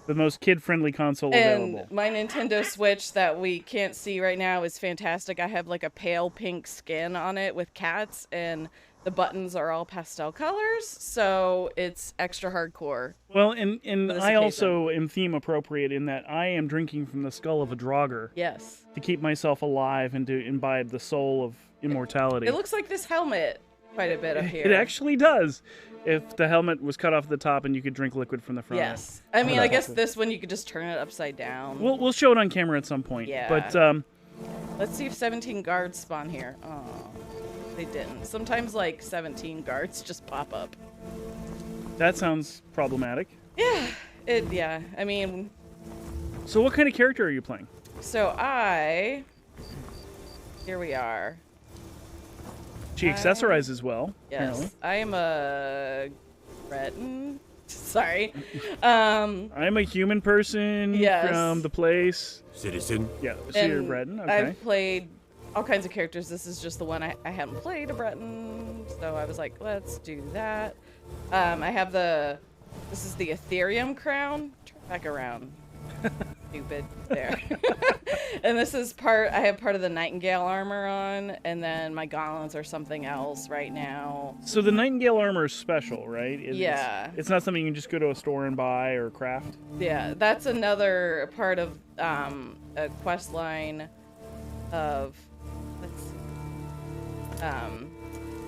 The most kid-friendly console And available. my Nintendo Switch that we can't see right now is fantastic. I have like a pale pink skin on it with cats, and the buttons are all pastel colors, so it's extra hardcore. Well, and for this I occasion. also am theme appropriate in that I am drinking from the skull of a Draugr. Yes. To keep myself alive and to imbibe the soul of immortality. It looks like this helmet quite a bit up here. It actually does. If the helmet was cut off the top and you could drink liquid from the front. Yes. I mean, I guess this one you could just turn it upside down. We'll show it on camera at some point. Yeah. But let's see if 17 guards spawn here. Oh, they didn't. Sometimes like 17 guards just pop up. that sounds problematic. Yeah. Yeah. I mean. So what kind of character are you playing? So I Here we are. She accessorizes well, Yes, apparently. I am a Breton. Sorry. I'm a human person Yes. from the place. Citizen. Yeah, so you're And Breton. Okay. I've played all kinds of characters. This is just the one I hadn't played a Breton, so I was like, let's do that. I have this is the Ethereum crown. Turn back around. Stupid. There. And this is I have part of the Nightingale armor on, and then my gauntlets are something else right now. So the Nightingale armor is special, right? Yeah. It's not something you can just go to a store and buy or craft. Yeah, that's another part of a quest line of, let's see,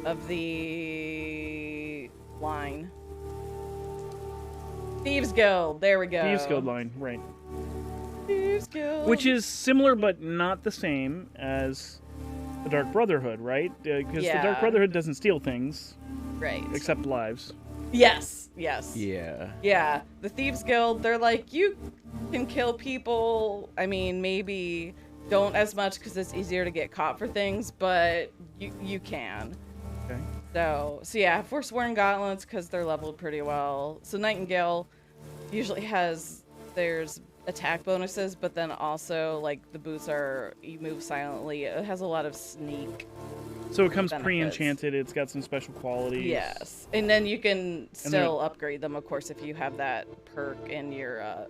of the line. Thieves Guild, there we go. Thieves Guild line, right. Thieves Guild. Which is similar but not the same as the Dark Brotherhood, right? Because the Dark Brotherhood doesn't steal things. Right. Except lives. Yes. Yeah. Yeah, the Thieves Guild, they're like, you can kill people. I mean, maybe don't as much because it's easier to get caught for things, but you can. Okay. So yeah, Forsworn Gauntlets because they're leveled pretty well. So Nightingale usually there's attack bonuses, but then also like the boots you move silently. It has a lot of sneak. So it comes benefits. pre-enchanted. It's got some special qualities. Yes, and then you can still upgrade them, of course, if you have that perk in your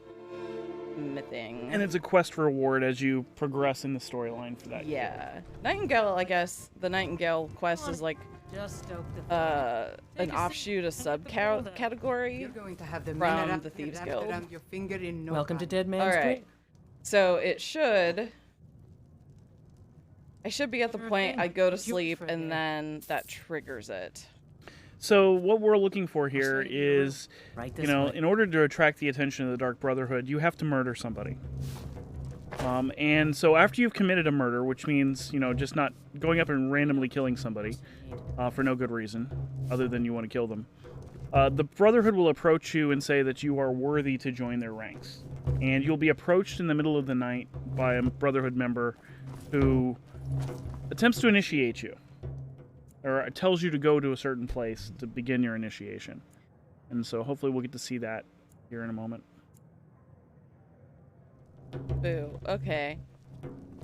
thing. And it's a quest reward as you progress in the storyline for that. Yeah, Nightingale. I guess the Nightingale quest is like an offshoot, a subcategory from the Thieves Guild. Welcome to Dead Man's All right, Grave. so I should be at the point I go to sleep and then that triggers it. So what we're looking for here is, in order to attract the attention of the Dark Brotherhood, you have to murder somebody. And so after you've committed a murder, which means, just not going up and randomly killing somebody for no good reason, other than you want to kill them, the Brotherhood will approach you and say that you are worthy to join their ranks. And you'll be approached in the middle of the night by a Brotherhood member who attempts to initiate you, or tells you to go to a certain place to begin your initiation. And so hopefully we'll get to see that here in a moment. Boo. Okay.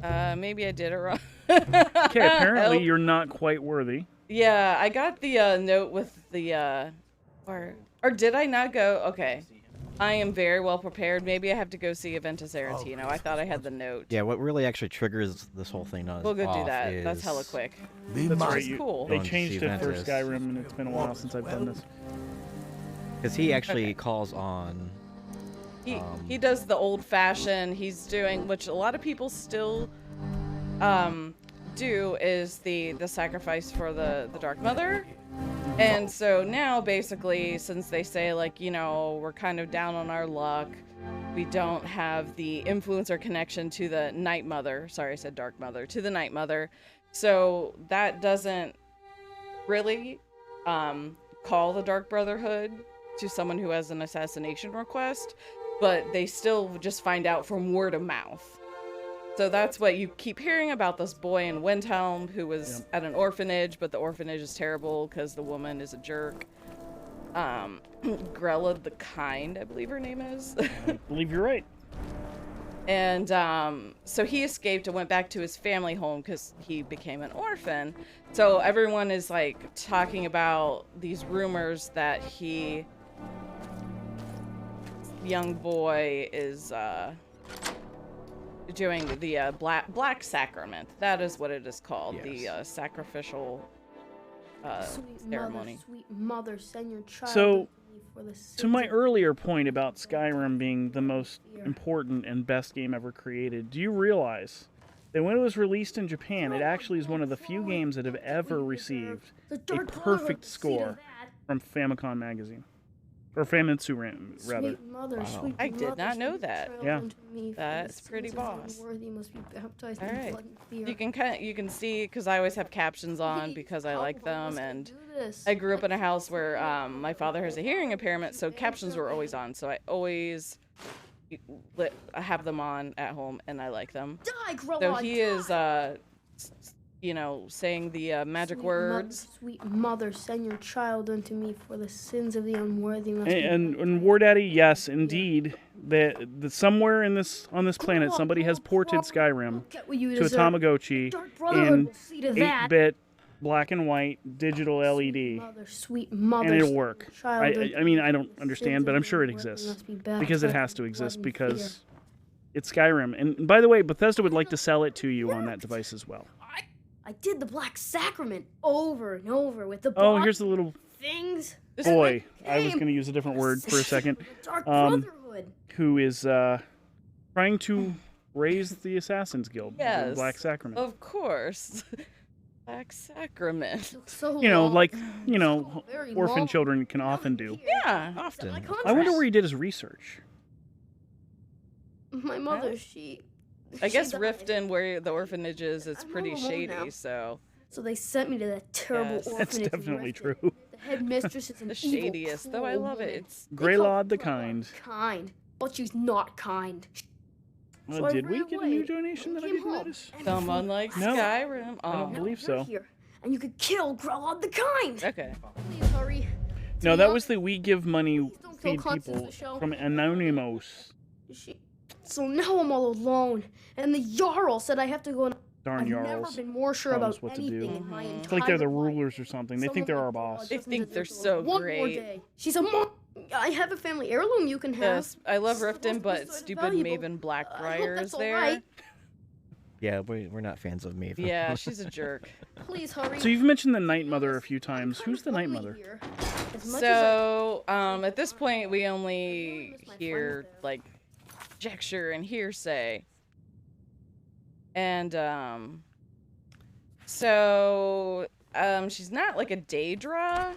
Maybe I did it wrong. Okay, apparently you're not quite worthy. Yeah, I got the note with the or did I not go? Okay. I am very well prepared. Maybe I have to go see Aventus Arantino. I thought I had the note. Yeah, what really actually triggers this whole thing We'll go do that. That's hella quick. That's right. Cool. They changed it for Skyrim, and it's been a while since I've done this. Because he actually calls on... He does the old-fashioned. He's doing, which a lot of people still do, is the sacrifice for the Dark Mother. And so now, basically, since they say, like, we're kind of down on our luck, we don't have the influencer connection to the Night Mother. Sorry, I said Dark Mother. To the Night Mother. So that doesn't really call the Dark Brotherhood to someone who has an assassination request, but they still just find out from word of mouth. So that's what you keep hearing about, this boy in Windhelm who was at an orphanage, but the orphanage is terrible because the woman is a jerk. Grella the Kind, I believe her name is. I believe you're right. And so he escaped and went back to his family home because he became an orphan. So everyone is like talking about these rumors that young boy is doing the black sacrament. That is what it is called. Yes. The sacrificial ceremony. Sweet mother, send your child. So, to my earlier point about Skyrim being the most important and best game ever created, do you realize that when it was released in Japan, it actually is one of the few games that have ever received a perfect score from Famicom Magazine? Or Famitsu, rather. Wow. I did not know that. Yeah. That's pretty boss. Must be baptized All in right. blood and fear. You can see, because I always have captions on because I like them, and I grew up in a house where my father has a hearing impairment, so captions were always on. So I always have them on at home, and I like them. Die, Grella, So he is you know, saying the magic Sweet words. Sweet mother, send your child unto me for the sins of the unworthy. Must be And War Daddy, yes, indeed, that somewhere in this on this planet somebody has ported Skyrim get what you to a deserve. Tamagotchi Dark Brotherhood in will see to that. 8-bit black and white digital LED, Sweet mother, and it'll send work. your child I mean, I don't understand, but I'm sure it exists because it has to exist because it's Skyrim. And by the way, Bethesda would like to sell it to you on that device as well. I did the Black Sacrament over and over with the Oh, box here's the little things. boy. I was going to use a different word for a second. Dark Brotherhood. Who is trying to raise the Assassin's Guild, the Yes. Black Sacrament. Of course. Black Sacrament. You know, like, you know, very orphan long. children can often do. Yeah. Often. I wonder where he did his research. My mother, she. I guess died. Riften, where the orphanage is, it's pretty alone shady, now. so. So they sent me to that terrible Yes. orphanage. That's in definitely Riften. true. The headmistress is an The evil, shadiest, though I cruel love it. woman. It's Greylod the Kind. Kind, but she's not kind. So I Did we ran get a away new donation that I came didn't home, notice? and someone like No, Skyrim. I don't Oh. believe you're so. here, and you could kill Grelod the Kind. Okay. Please hurry. No, that was the We Give Money don't kill Feed Constance People Michelle. from Anonymous. So now I'm all alone, and the Jarl said I have to go. Darn I've never Jarls. been more sure Tell about us what to anything do. in my It's like they're the entire life. rulers or something. They think they're our boss. They think they're so One more great. day. She's a mom. I have a family heirloom you can have. Yes, I love Riften, Supposed but to be so stupid valuable. Maven Blackbriar that's is all there. right. Yeah, we're not fans of Maven. Yeah, she's a jerk. Please hurry. So you've mentioned the Night Mother a few times. Who's the Night Mother? As much So, at this point, we only hear, like, conjecture and hearsay. And, she's not like a Daedra,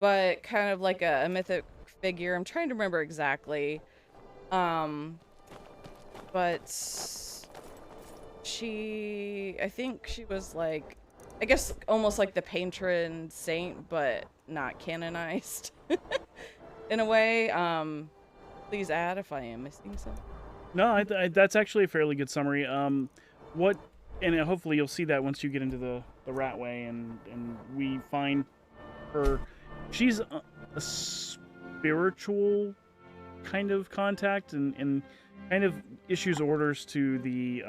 but kind of like a mythic figure. I'm trying to remember exactly. But I think she was like, I guess almost like the patron saint, but not canonized in a way. Please add if I am missing something. No, that's actually a fairly good summary. And hopefully you'll see that once you get into the Ratway and we find her. She's a spiritual kind of contact and kind of issues orders to the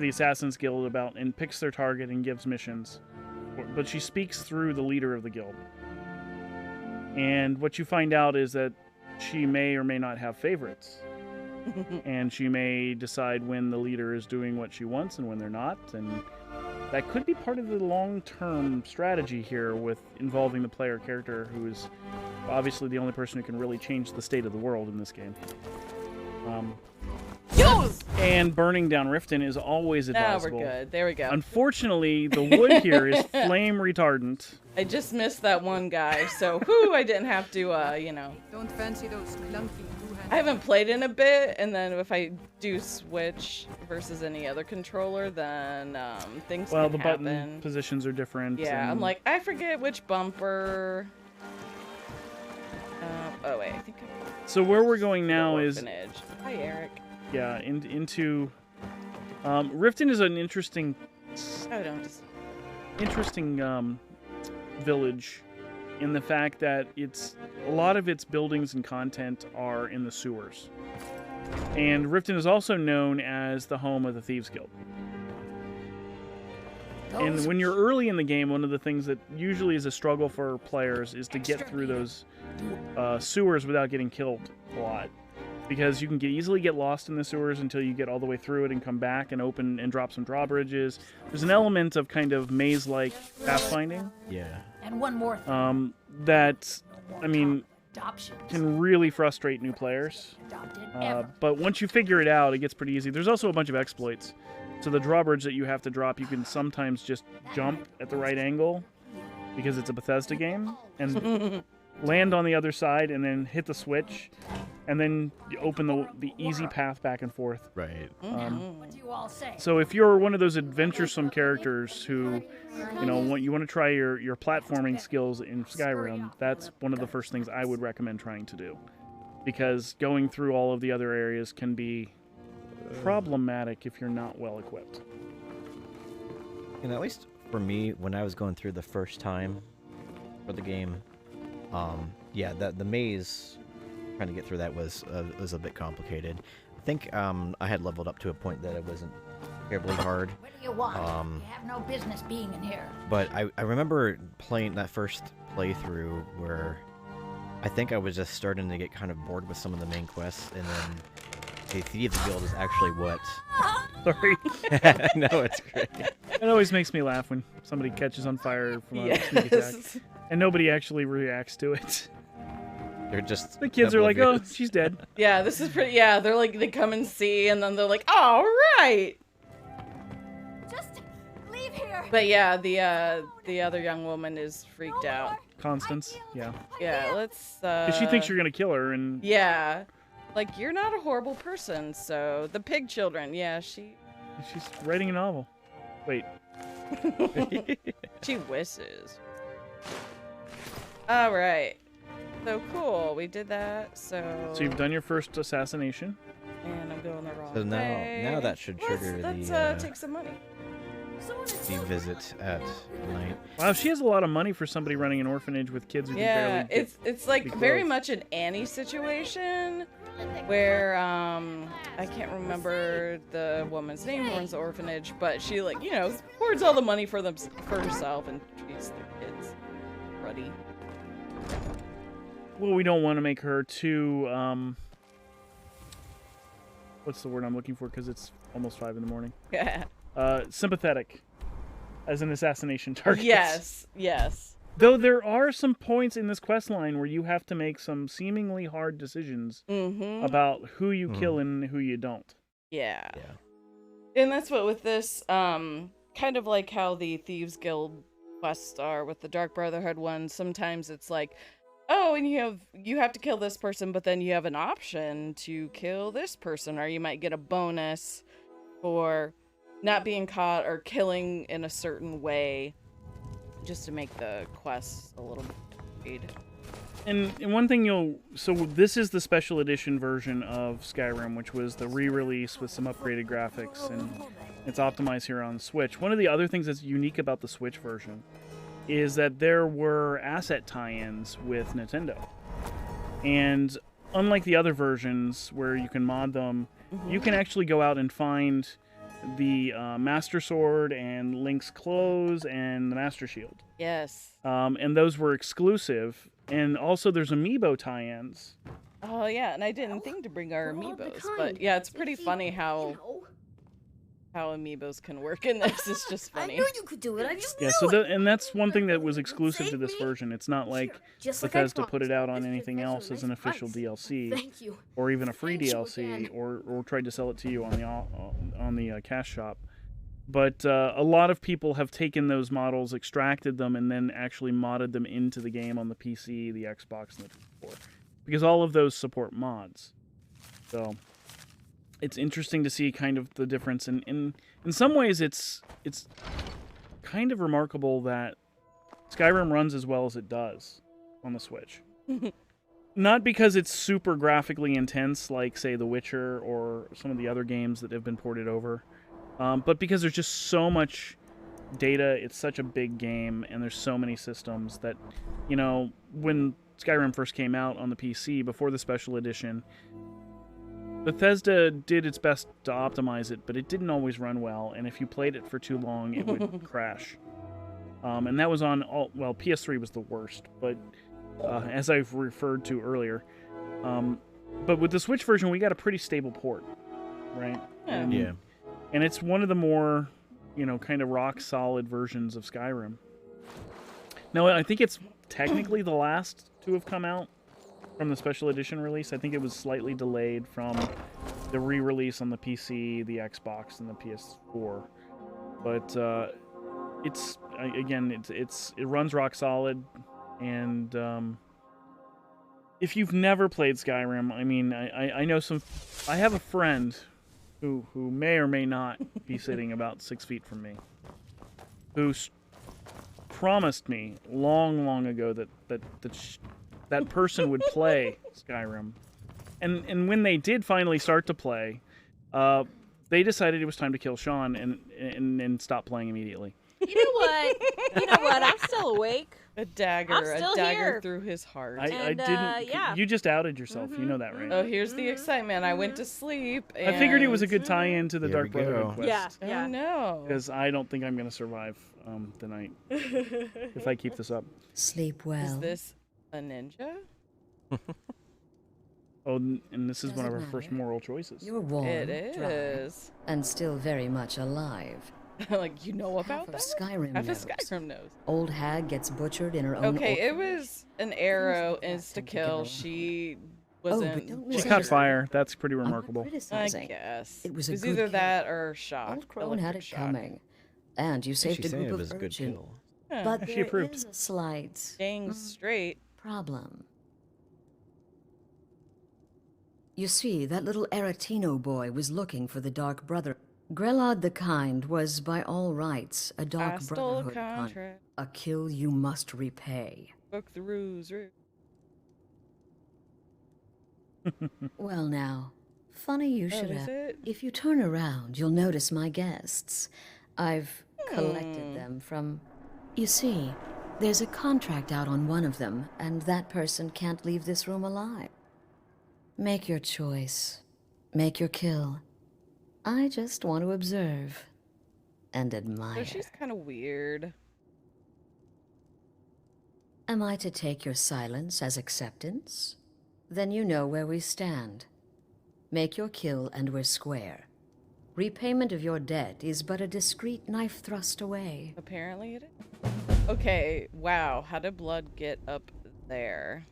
Assassin's Guild about and picks their target and gives missions. But she speaks through the leader of the guild. And what you find out is that she may or may not have favorites. And she may decide when the leader is doing what she wants and when they're not. And that could be part of the long-term strategy here with involving the player character, who is obviously the only person who can really change the state of the world in this game. And burning down Riften is always Now advisable. we're good. There we go. Unfortunately, the wood here is flame retardant. I just missed that one guy, so whew, I didn't have to, you know. Don't fancy those clunky two-handed. I haven't played in a bit, and then if I do switch versus any other controller, then things Well, can the happen. button positions are different. Yeah, I'm and- like, I forget which bumper. Oh wait, I think So where we're going now is orphanage. Hi, Eric. yeah into Riften is an interesting Oh, don't just. village in the fact that a lot of its buildings and content are in the sewers. And Riften is also known as the home of the Thieves Guild. And when you're early in the game, one of the things that usually is a struggle for players is to get through those sewers without getting killed a lot. Because you can easily get lost in the sewers until you get all the way through it and come back and open and drop some drawbridges. There's an element of kind of maze-like pathfinding. Yeah. And one more thing. That, I mean, Adoptions. can really frustrate new players. But once you figure it out, it gets pretty easy. There's also a bunch of exploits. So the drawbridge that you have to drop, you can sometimes just jump at the right angle because it's a Bethesda game and land on the other side and then hit the switch and then you open the easy path back and forth. Right. What do you all say? So if you're one of those adventuresome characters who, you want to try your platforming skills in Skyrim, that's one of the first things I would recommend trying to do. Because going through all of the other areas can be problematic if you're not well equipped. And at least for me, when I was going through the first time for the game, yeah, the maze, trying to get through that was a bit complicated. I think I had leveled up to a point that it wasn't terribly hard. What do you want? You have no business being in here. But I remember playing that first playthrough where I think I was just starting to get kind of bored with some of the main quests, and then a Thieves Guild is actually what... Sorry. No, it's great. It always makes me laugh when somebody catches on fire from a sneak attack, and nobody actually reacts to it. They're just... The kids are like, oh, she's dead. Yeah, this is pretty... Yeah, they're like, they come and see, and then they're like, all right! Just leave here. But yeah, the other young woman is freaked out. Constance, yeah. Yeah, let's... 'Cause she thinks you're gonna kill her, and... Yeah. Like, you're not a horrible person, so... The pig children, yeah, she's writing a novel. Wait. She wishes. Alright. So cool, we did that, so... So you've done your first assassination. And I'm going the wrong So way. now that should trigger Let's take some money. the visit at night. Wow, she has a lot of money for somebody running an orphanage with kids who can Yeah, barely it's like be very clothed. much an Annie situation where I can't remember the woman's name who runs the orphanage, but she, like, you know, hoards all the money for herself and treats the kids cruddy. Well, we don't want to make her too, what's the word I'm looking for? Because it's almost 5 in the morning. Yeah. Sympathetic as an assassination target. Yes, yes. Though there are some points in this quest line where you have to make some seemingly hard decisions about who you kill and who you don't. Yeah. And that's what with this, kind of like how the Thieves Guild quests are with the Dark Brotherhood ones. Sometimes it's like, oh, and you have to kill this person, but then you have an option to kill this person, or you might get a bonus for not being caught or killing in a certain way, just to make the quests a little varied. And one thing so this is the special edition version of Skyrim, which was the re-release with some upgraded graphics, and it's optimized here on Switch. One of the other things that's unique about the Switch version is that there were asset tie-ins with Nintendo. And unlike the other versions where you can mod them, you can actually go out and find the Master Sword and Link's clothes and the Master Shield. Yes. And those were exclusive. And also there's amiibo tie-ins. Oh, yeah, and I didn't think to bring our amiibos, but yeah, it's pretty funny how amiibos can work in this. It's just funny. I knew you could do it. I just Yeah, so and that's one thing that was exclusive to this version. It's not like Just like I Bethesda put it out on anything else as an official DLC, Thank you. or even a free Thanks DLC, or tried to sell it to you on the cash shop. But a lot of people have taken those models, extracted them, and then actually modded them into the game on the PC, the Xbox, and the PS4, because all of those support mods. So it's interesting to see kind of the difference. And in some ways, it's kind of remarkable that Skyrim runs as well as it does on the Switch. Not because it's super graphically intense, like, say, The Witcher or some of the other games that have been ported over, but because there's just so much data, it's such a big game, and there's so many systems that, you know, when Skyrim first came out on the PC, before the special edition, Bethesda did its best to optimize it, but it didn't always run well, and if you played it for too long, it would crash. And that was on PS3 was the worst, but as I've referred to earlier. But with the Switch version, we got a pretty stable port, right? Yeah. And it's one of the more, you know, kind of rock-solid versions of Skyrim. Now, I think it's technically the last to have come out from the special edition release. I think it was slightly delayed from the re-release on the PC, the Xbox, and the PS4. But it runs rock solid, and if you've never played Skyrim, I mean, I know I have a friend who may or may not be sitting about 6 feet from me, who promised me long ago that person would play Skyrim, and when they did finally start to play, they decided it was time to kill Sean and stop playing immediately. You know what? I'm still awake. A dagger, I'm still a dagger here. through his heart. I didn't. yeah. You just outed yourself. You know that, right? Oh, here's the excitement. I went to sleep. I figured it was a and- good tie-in to the Here Dark we go. Brotherhood quest. Oh no. Because I don't think I'm gonna survive the night if I keep this up. Sleep well. Is this a ninja? Oh, and this is Does one of it our first matter? moral choices. You're warm, It dry, is. and still very much alive. Like, you know about Half of that? Skyrim Half of knows. Skyrim knows. Old hag gets butchered in her own. Okay, it orphanage. was an arrow insta-kill. She wasn't... don't She miss caught it. fire. That's pretty remarkable. I criticizing. guess. It was a good either kill. that or shock. Old crone had electric it shock. coming, and you saved she a said group it of was a good urchin. kill. Yeah. But She there approved. is a slight Dang straight. problem. You see, that little Aretino boy was looking for the Dark Brother. Grelod the Kind was, by all rights, a I Dark stole a Brotherhood contract. a kill you must repay. Book the ruse. Well now, funny you should is have. it? If you turn around, you'll notice my guests. I've collected them from... You see, there's a contract out on one of them, and that person can't leave this room alive. Make your choice. Make your kill. I just want to observe and admire. So she's kind of weird. Am I to take your silence as acceptance? Then you know where we stand. Make your kill and we're square. Repayment of your debt is but a discreet knife thrust away. Apparently it is. Okay, wow. How did blood get up there?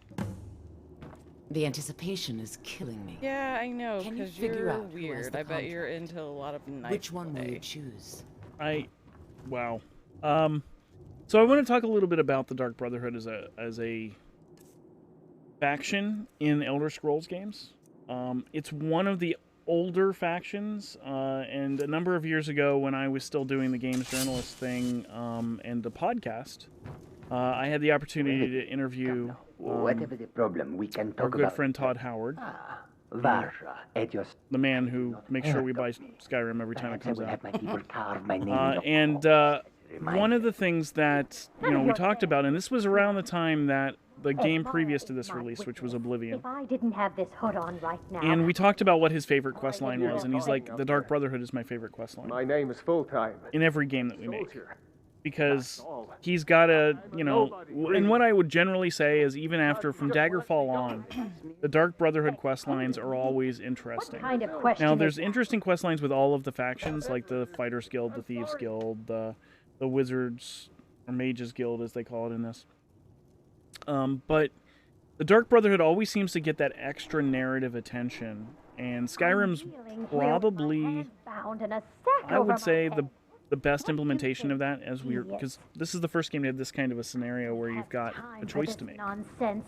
The anticipation is killing me. Yeah, I know, Can you because figure you're out who has weird. the I bet you're contract? into a lot of knife Which one will you play. choose? Wow. So I want to talk a little bit about the Dark Brotherhood as a faction in Elder Scrolls games. It's one of the older factions, and a number of years ago when I was still doing the games journalist thing and the podcast, I had the opportunity to interview Whatever the problem, we can our talk good about friend Todd Howard, Varsha, at your the man who makes sure we buy Skyrim every time it Perhaps I comes will out. have my people carve my name in the And one of the things that we talked about, and this was around the time that the game previous to this release, which was Oblivion, If I didn't have this hood on right now. and we talked about what his favorite quest line was, and he's like, the Dark Brotherhood is my favorite quest line. My name is Full-Time. In every game that we make. Because he's got a, and what I would generally say is even after from Daggerfall on, the Dark Brotherhood quest lines are always interesting. What kind of question Now, is there's that? interesting quest lines with all of the factions, like the Fighters Guild, the Thieves Guild, the Wizards, or Mages Guild, as they call it in this. But the Dark Brotherhood always seems to get that extra narrative attention, and Skyrim's probably, I would say, the best implementation of that, as we're, because this is the first game to have this kind of a scenario where you've got a choice to make. Nonsense.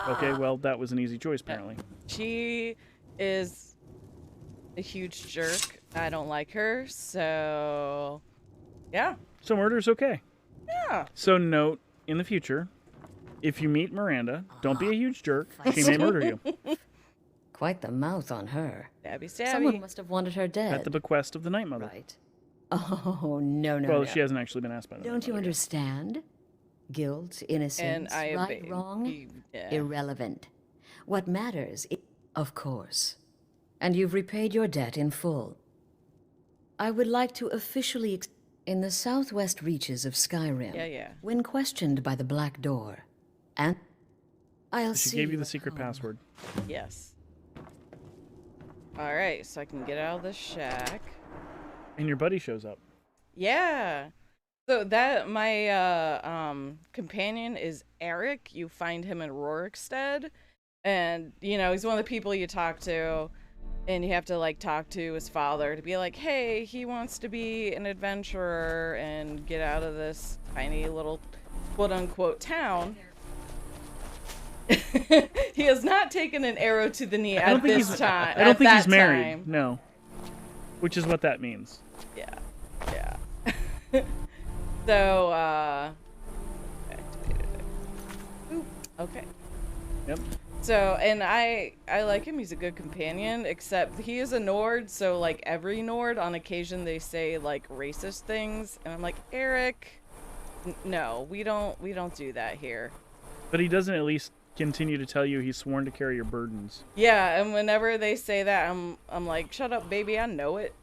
Okay, well, that was an easy choice, apparently. She is a huge jerk. I don't like her, so yeah. So murder's okay. Yeah. So note, in the future, if you meet Miranda, don't be a huge jerk. She may murder you. Quite the mouth on her. Stabby, stabby. Someone must have wanted her dead. At the bequest of the Night Mother. Right. Oh, no, no, Well, no. she hasn't actually been asked by the Don't you understand? Guilt, innocence, I right, obey. wrong, Yeah. irrelevant. What matters is, of course. And you've repaid your debt in full. I would like to officially in the southwest reaches of Skyrim. Yeah. When questioned by the Black Door, and I'll She see gave you you the at secret home. password. Yes. All right, so I can get out of the shack. And your buddy shows up. Yeah. So that my companion is Eric. You find him in Rorikstead, and he's one of the people you talk to, and you have to like talk to his father to be like, hey, he wants to be an adventurer and get out of this tiny little quote unquote town. He has not taken an arrow to the knee at this time. I don't think he's at that married. time. No. Which is what that means. Yeah. So, activated it. Ooh, okay. Yep. So, and I like him. He's a good companion, except he is a Nord, so like every Nord, on occasion they say like racist things, and I'm like, Eric, no, we don't do that here. But he doesn't at least continue to tell you he's sworn to carry your burdens. Yeah, and whenever they say that, I'm like, shut up, baby, I know it.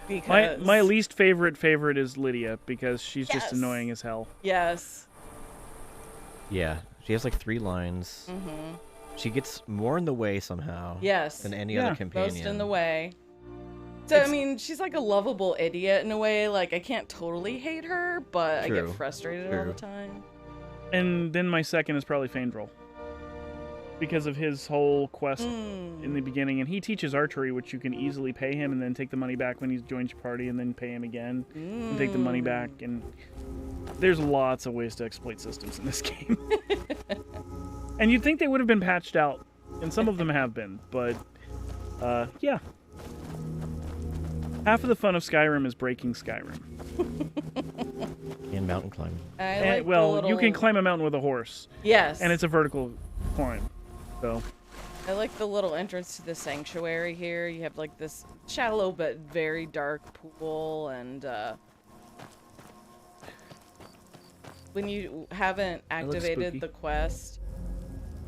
Because My least favorite is Lydia, because she's just annoying as hell. Yes. Yeah, she has like 3 lines. Mm-hmm. She gets more in the way somehow. Yes. Than any other companion. Most in the way. So, I mean, she's like a lovable idiot in a way. Like, I can't totally hate her, but I get frustrated all the time. And then my second is probably Faendril, because of his whole quest in the beginning. And he teaches archery, which you can easily pay him and then take the money back when he joins your party, and then pay him again and take the money back. And there's lots of ways to exploit systems in this game. And you'd think they would have been patched out, and some of them have been, but yeah. Half of the fun of Skyrim is breaking Skyrim. And mountain climbing. You can climb a mountain with a horse. Yes. And it's a vertical climb. So I like the little entrance to the sanctuary here. You have like this shallow but very dark pool, and when you haven't activated the quest,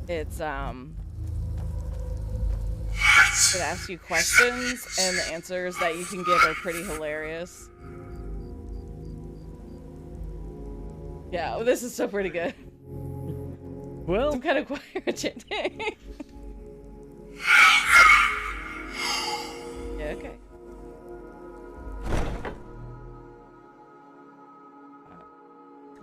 it's it asks you questions, and the answers that you can give are pretty hilarious. Yeah, well, this is so pretty good. Well, some kind of choir chanting. Yeah, okay.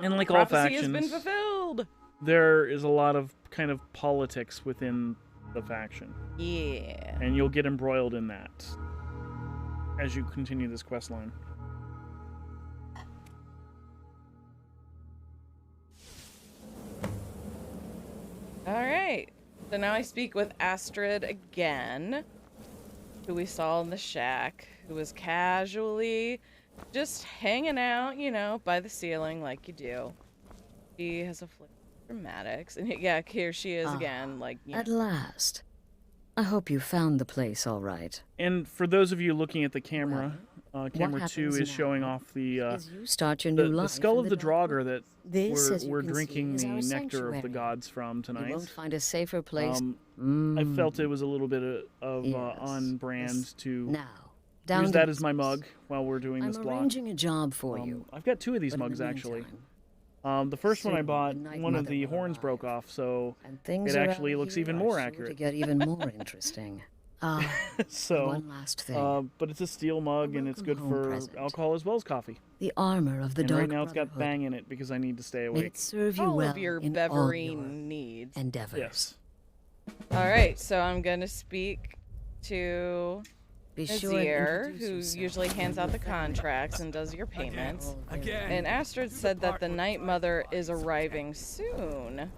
And like all Prophecy factions, has been fulfilled. There is a lot of kind of politics within the faction. Yeah. And you'll get embroiled in that as you continue this quest line. All right. So now I speak with Astrid again, who we saw in the shack, who was casually just hanging out, you know, by the ceiling like you do. She has a flavor for dramatics. And yeah, here she is again, like, you know. At last. I hope you found the place all right. And for those of you looking at the camera, camera 2 is showing off the start your new the life skull in of the the Draugr that This, as you we're can see, drinking is the our nectar of sanctuary. the gods from tonight. You won't find a safer place. I felt it was a little bit of on brand to down use to that as my mug while we're doing I'm this block. arranging a job for you. I've got 2 of these But in mugs the actually. meantime, The first one I soon bought, the Night one of Mother the will horns broke off, so things it around actually looks here even are more sure accurate. to get even more interesting. So, one last thing. but it's a steel mug and it's good home for present. alcohol as well as coffee. The armor of the And Dark right now it's got Brotherhood. bang in it because I need to stay May awake. it serve you all well of your in beverine all your needs. endeavors. Yes. All right, so I'm going to speak to Be sure and Azir, introduce who yourself. usually hands out the contracts and does your payments. Again. And Astrid said that the Night Mother is arriving soon.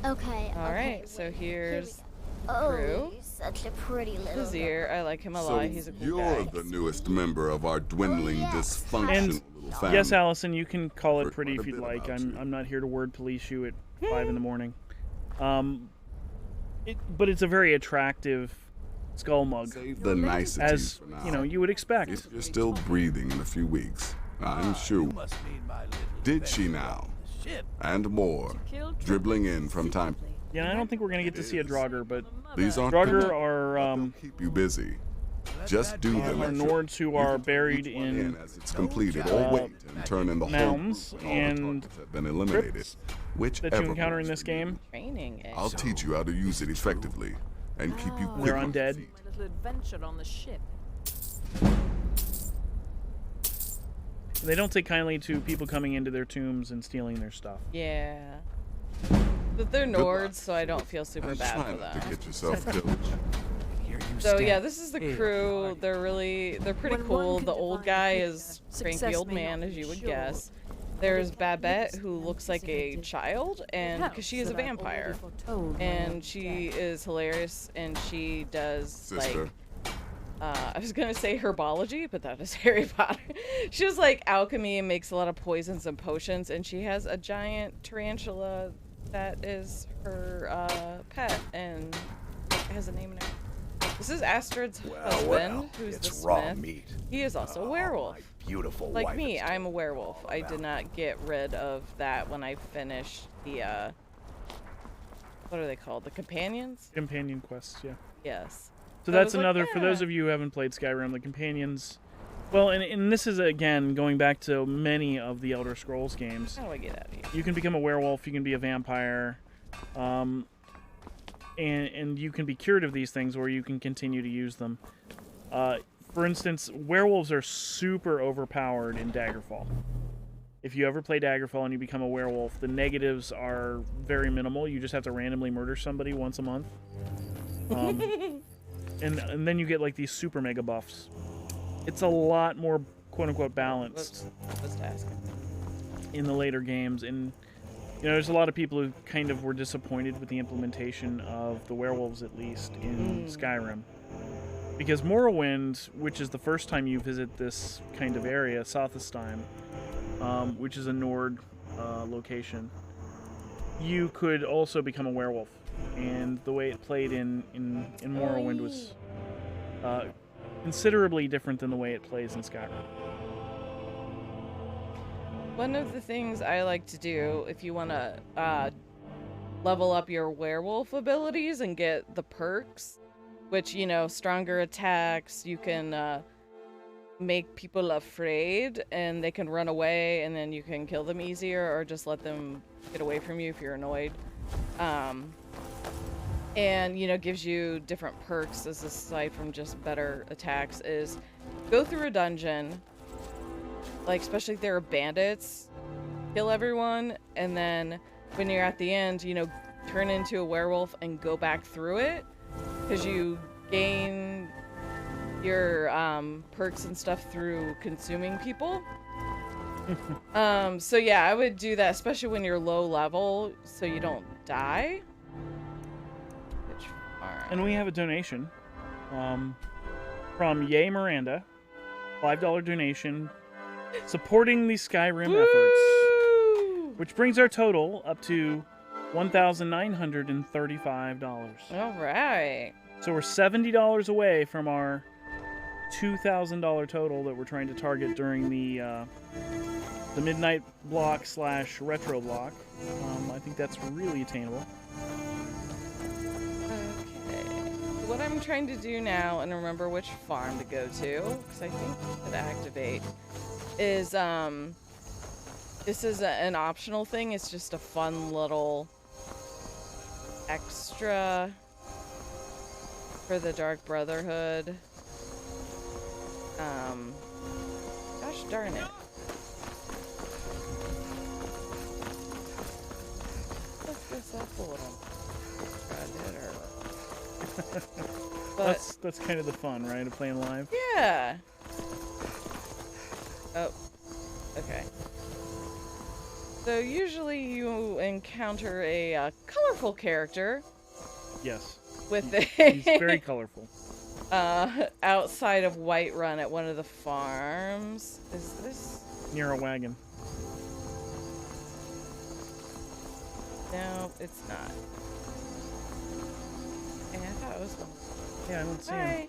Okay. All right, so here's Oh, crew. he's such a pretty little Azir, I like him a lot. He's a cool You're guy. the newest member of our dwindling, dysfunctional And little family. yes, Allison, you can call it pretty if you'd like. I'm not here to word police you at 5 in the morning. But it's a very attractive skull mug. Save the niceties as for now. you know, you would expect. If you're still breathing in a few weeks, I'm sure. Did she now? And more, dribbling in from time. Yeah, I don't think we're gonna get to see a Draugr, but These aren't Draugr are keep you busy. Just do them. are Nords who are buried in as it's completed, or wait and turn in the whole mounds group when all the and targets have been eliminated. crypts Whichever that you encounter in works this for you. game. Training it. I'll teach you how to use it effectively and keep you quick. They're on your undead. feet. My little adventure on the ship. They don't take kindly to people coming into their tombs and stealing their stuff. Yeah. But they're Nords, so I don't feel super bad Try for not to them. get yourself killed. So yeah, this is the crew. They're pretty cool. The old guy is cranky old man, as you would guess. There's Babette, who looks like a child, and because she is a vampire, and she is hilarious, and she does like I was gonna say herbology, but that is Harry Potter. She does like alchemy and makes a lot of poisons and potions, and she has a giant tarantula that is her pet, and it has a name in it. This is Astrid's husband, who's the smith. Raw meat. He is also a werewolf. Beautiful Like wife me, is I'm a werewolf. I did not get rid of that when I finished the, what are they called? The companions? Companion quests, yeah. Yes. So that's another, for those of you who haven't played Skyrim, the companions. Well, and this is, again, going back to many of the Elder Scrolls games. How do I get out of here? You can become a werewolf, you can be a vampire, and you can be cured of these things, or you can continue to use them. For instance, werewolves are super overpowered in Daggerfall. If you ever play Daggerfall and you become a werewolf, the negatives are very minimal. You just have to randomly murder somebody once a month. And then you get like these super mega buffs. It's a lot more quote-unquote balanced in the later games. And you know, there's a lot of people who kind of were disappointed with the implementation of the werewolves, at least in Skyrim. Because Morrowind, which is the first time you visit this kind of area, Sothistheim, which is a Nord location, you could also become a werewolf. And the way it played in Morrowind was considerably different than the way it plays in Skyrim. One of the things I like to do, if you want to level up your werewolf abilities and get the perks, which, you know, stronger attacks, you can make people afraid and they can run away, and then you can kill them easier or just let them get away from you if you're annoyed. And, you know, gives you different perks as aside from just better attacks, is go through a dungeon, like especially if there are bandits, kill everyone, and then when you're at the end, you know, turn into a werewolf and go back through it, because you gain your perks and stuff through consuming people. So yeah, I would do that, especially when you're low level, so you don't die. And we have a donation from Yay Miranda, $5 donation, supporting the Skyrim efforts, which brings our total up to $1,935. All right. So we're $70 away from our $2,000 total that we're trying to target during the midnight block / retro block. I think that's really attainable. What I'm trying to do now, and remember which farm to go to, because I think you could activate, is this is an optional thing. It's just a fun little extra for the Dark Brotherhood. Gosh darn it. Let's this up a little. That's kind of the fun, right, of playing live? Yeah. Oh, okay. So usually you encounter a colorful character. Yes. With he's very colorful. Outside of Whiterun at one of the farms. Is this near a wagon? No, it's not. Hey, I thought it was one. Yeah, I don't see him.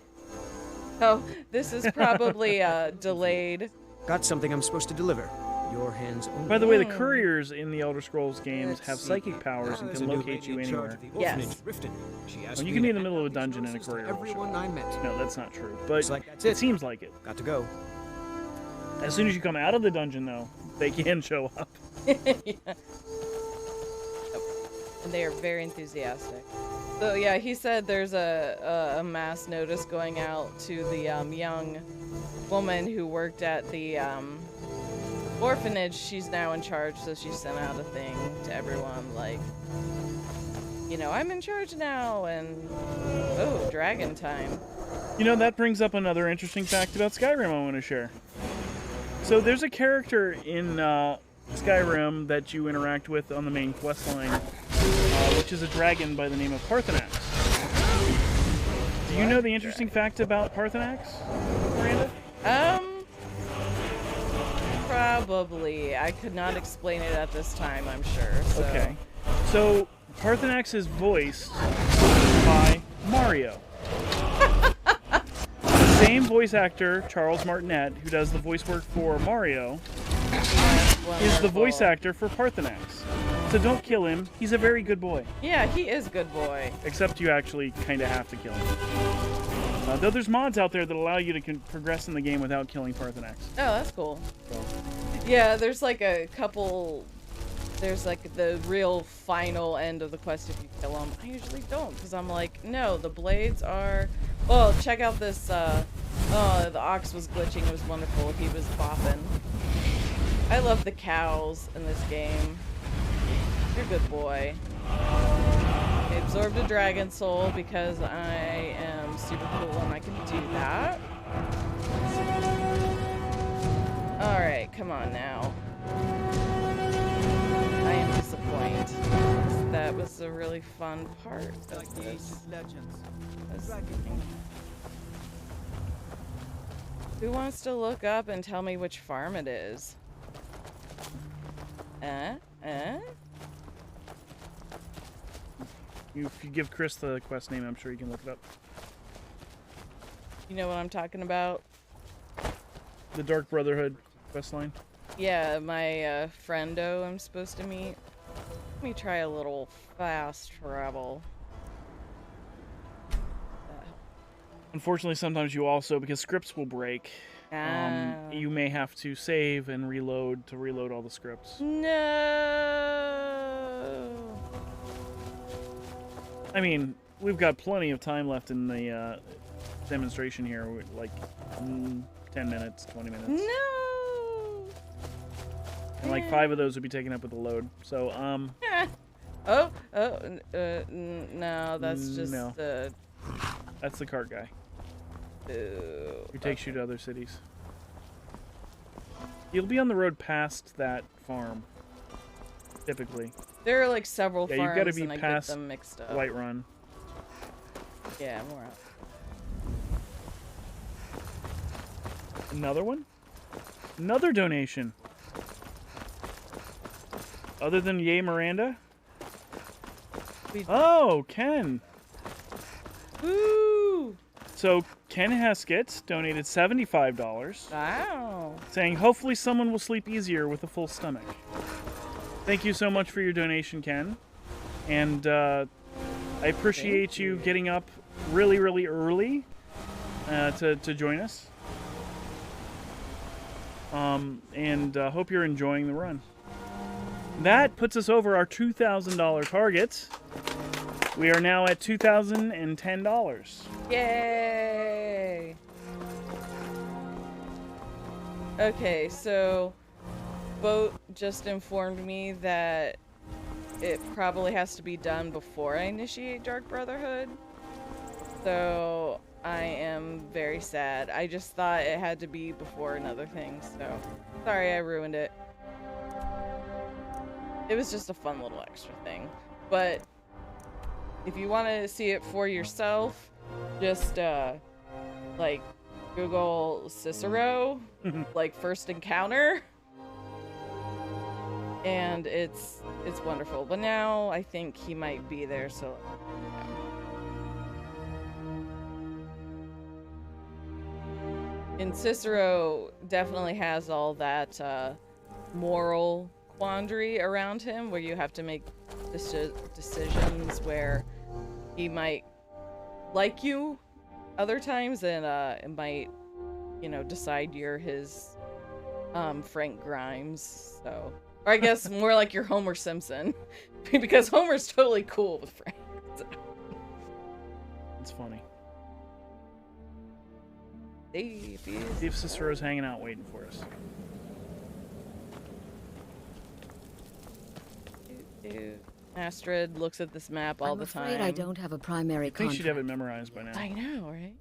Oh, this is probably delayed. Got something I'm supposed to deliver. Your hands only. By the way, the couriers in the Elder Scrolls games have psychic powers and can locate you anywhere. Yes. Well, you can be in the middle of a dungeon and a courier will show up. No, that's not true, but it seems like it. Got to go. As soon as you come out of the dungeon, though, they can show up. Yeah. And they are very enthusiastic. So yeah, he said there's a mass notice going out to the young woman who worked at the orphanage. She's now in charge, so she sent out a thing to everyone like, you know, I'm in charge now, and oh, dragon time. You know, that brings up another interesting fact about Skyrim I want to share. So there's a character in Skyrim that you interact with on the main quest line, which is a dragon by the name of Parthenax. Do you know the interesting fact about Parthenax, Miranda? Probably. I could not explain it at this time, I'm sure. So. Okay. So, Parthenax is voiced by Mario. The same voice actor, Charles Martinet, who does the voice work for Mario, is the voice actor for Parthenax. So don't kill him. He's a very good boy. Yeah, he is good boy. Except you actually kind of have to kill him. Though there's mods out there that allow you to progress in the game without killing Parthenax. Oh, that's cool. So. Yeah, there's like a couple... There's like the real final end of the quest if you kill him. I usually don't, because I'm like, no, the blades are... Oh, check out this, oh, the ox was glitching. It was wonderful. He was bopping. I love the cows in this game. You're a good boy. I absorbed a dragon soul because I am super cool and I can do that. Alright, come on now. I am disappointed. That was a really fun part of this. Who wants to look up and tell me which farm it is? If you give Chris the quest name, I'm sure you can look it up. You know what I'm talking about? The Dark Brotherhood quest line? Yeah, my friendo I'm supposed to meet. Let me try a little fast travel. Unfortunately, sometimes you also, because scripts will break, you may have to save and reload to reload all the scripts. No. I mean, we've got plenty of time left in the demonstration here, like 10 minutes, 20 minutes. No. And like 5 of those would be taken up with the load. So, no, that's just no. That's the cart guy. Who takes you to other cities. You'll be on the road past that farm, typically. There are like several farms, you gotta be and I past get them mixed up. Whiterun. Yeah, more out. Another one? Another donation. Other than Yay Miranda? Oh, Ken. Woo! So Ken Heskett donated $75. Wow. Saying, hopefully someone will sleep easier with a full stomach. Thank you so much for your donation, Ken. And I appreciate you getting up really, really early to join us. And hope you're enjoying the run. That puts us over our $2,000 target. We are now at $2,010. Yay! Okay, so Boat just informed me that it probably has to be done before I initiate Dark Brotherhood. So I am very sad. I just thought it had to be before another thing, so sorry I ruined it. It was just a fun little extra thing. But if you want to see it for yourself, just like Google Cicero, like first encounter, and it's wonderful. But now I think he might be there, so and Cicero definitely has all that moral quandary around him, where you have to make decisions where he might like you other times, and it might, you know, decide you're his Frank Grimes. So, or I guess more like you're Homer Simpson, because Homer's totally cool with Frank. So. It's funny. See if Cicero's hanging out waiting for us. Astrid looks at this map all the time. I don't have a primary I think she'd have it memorized by now. I know, right?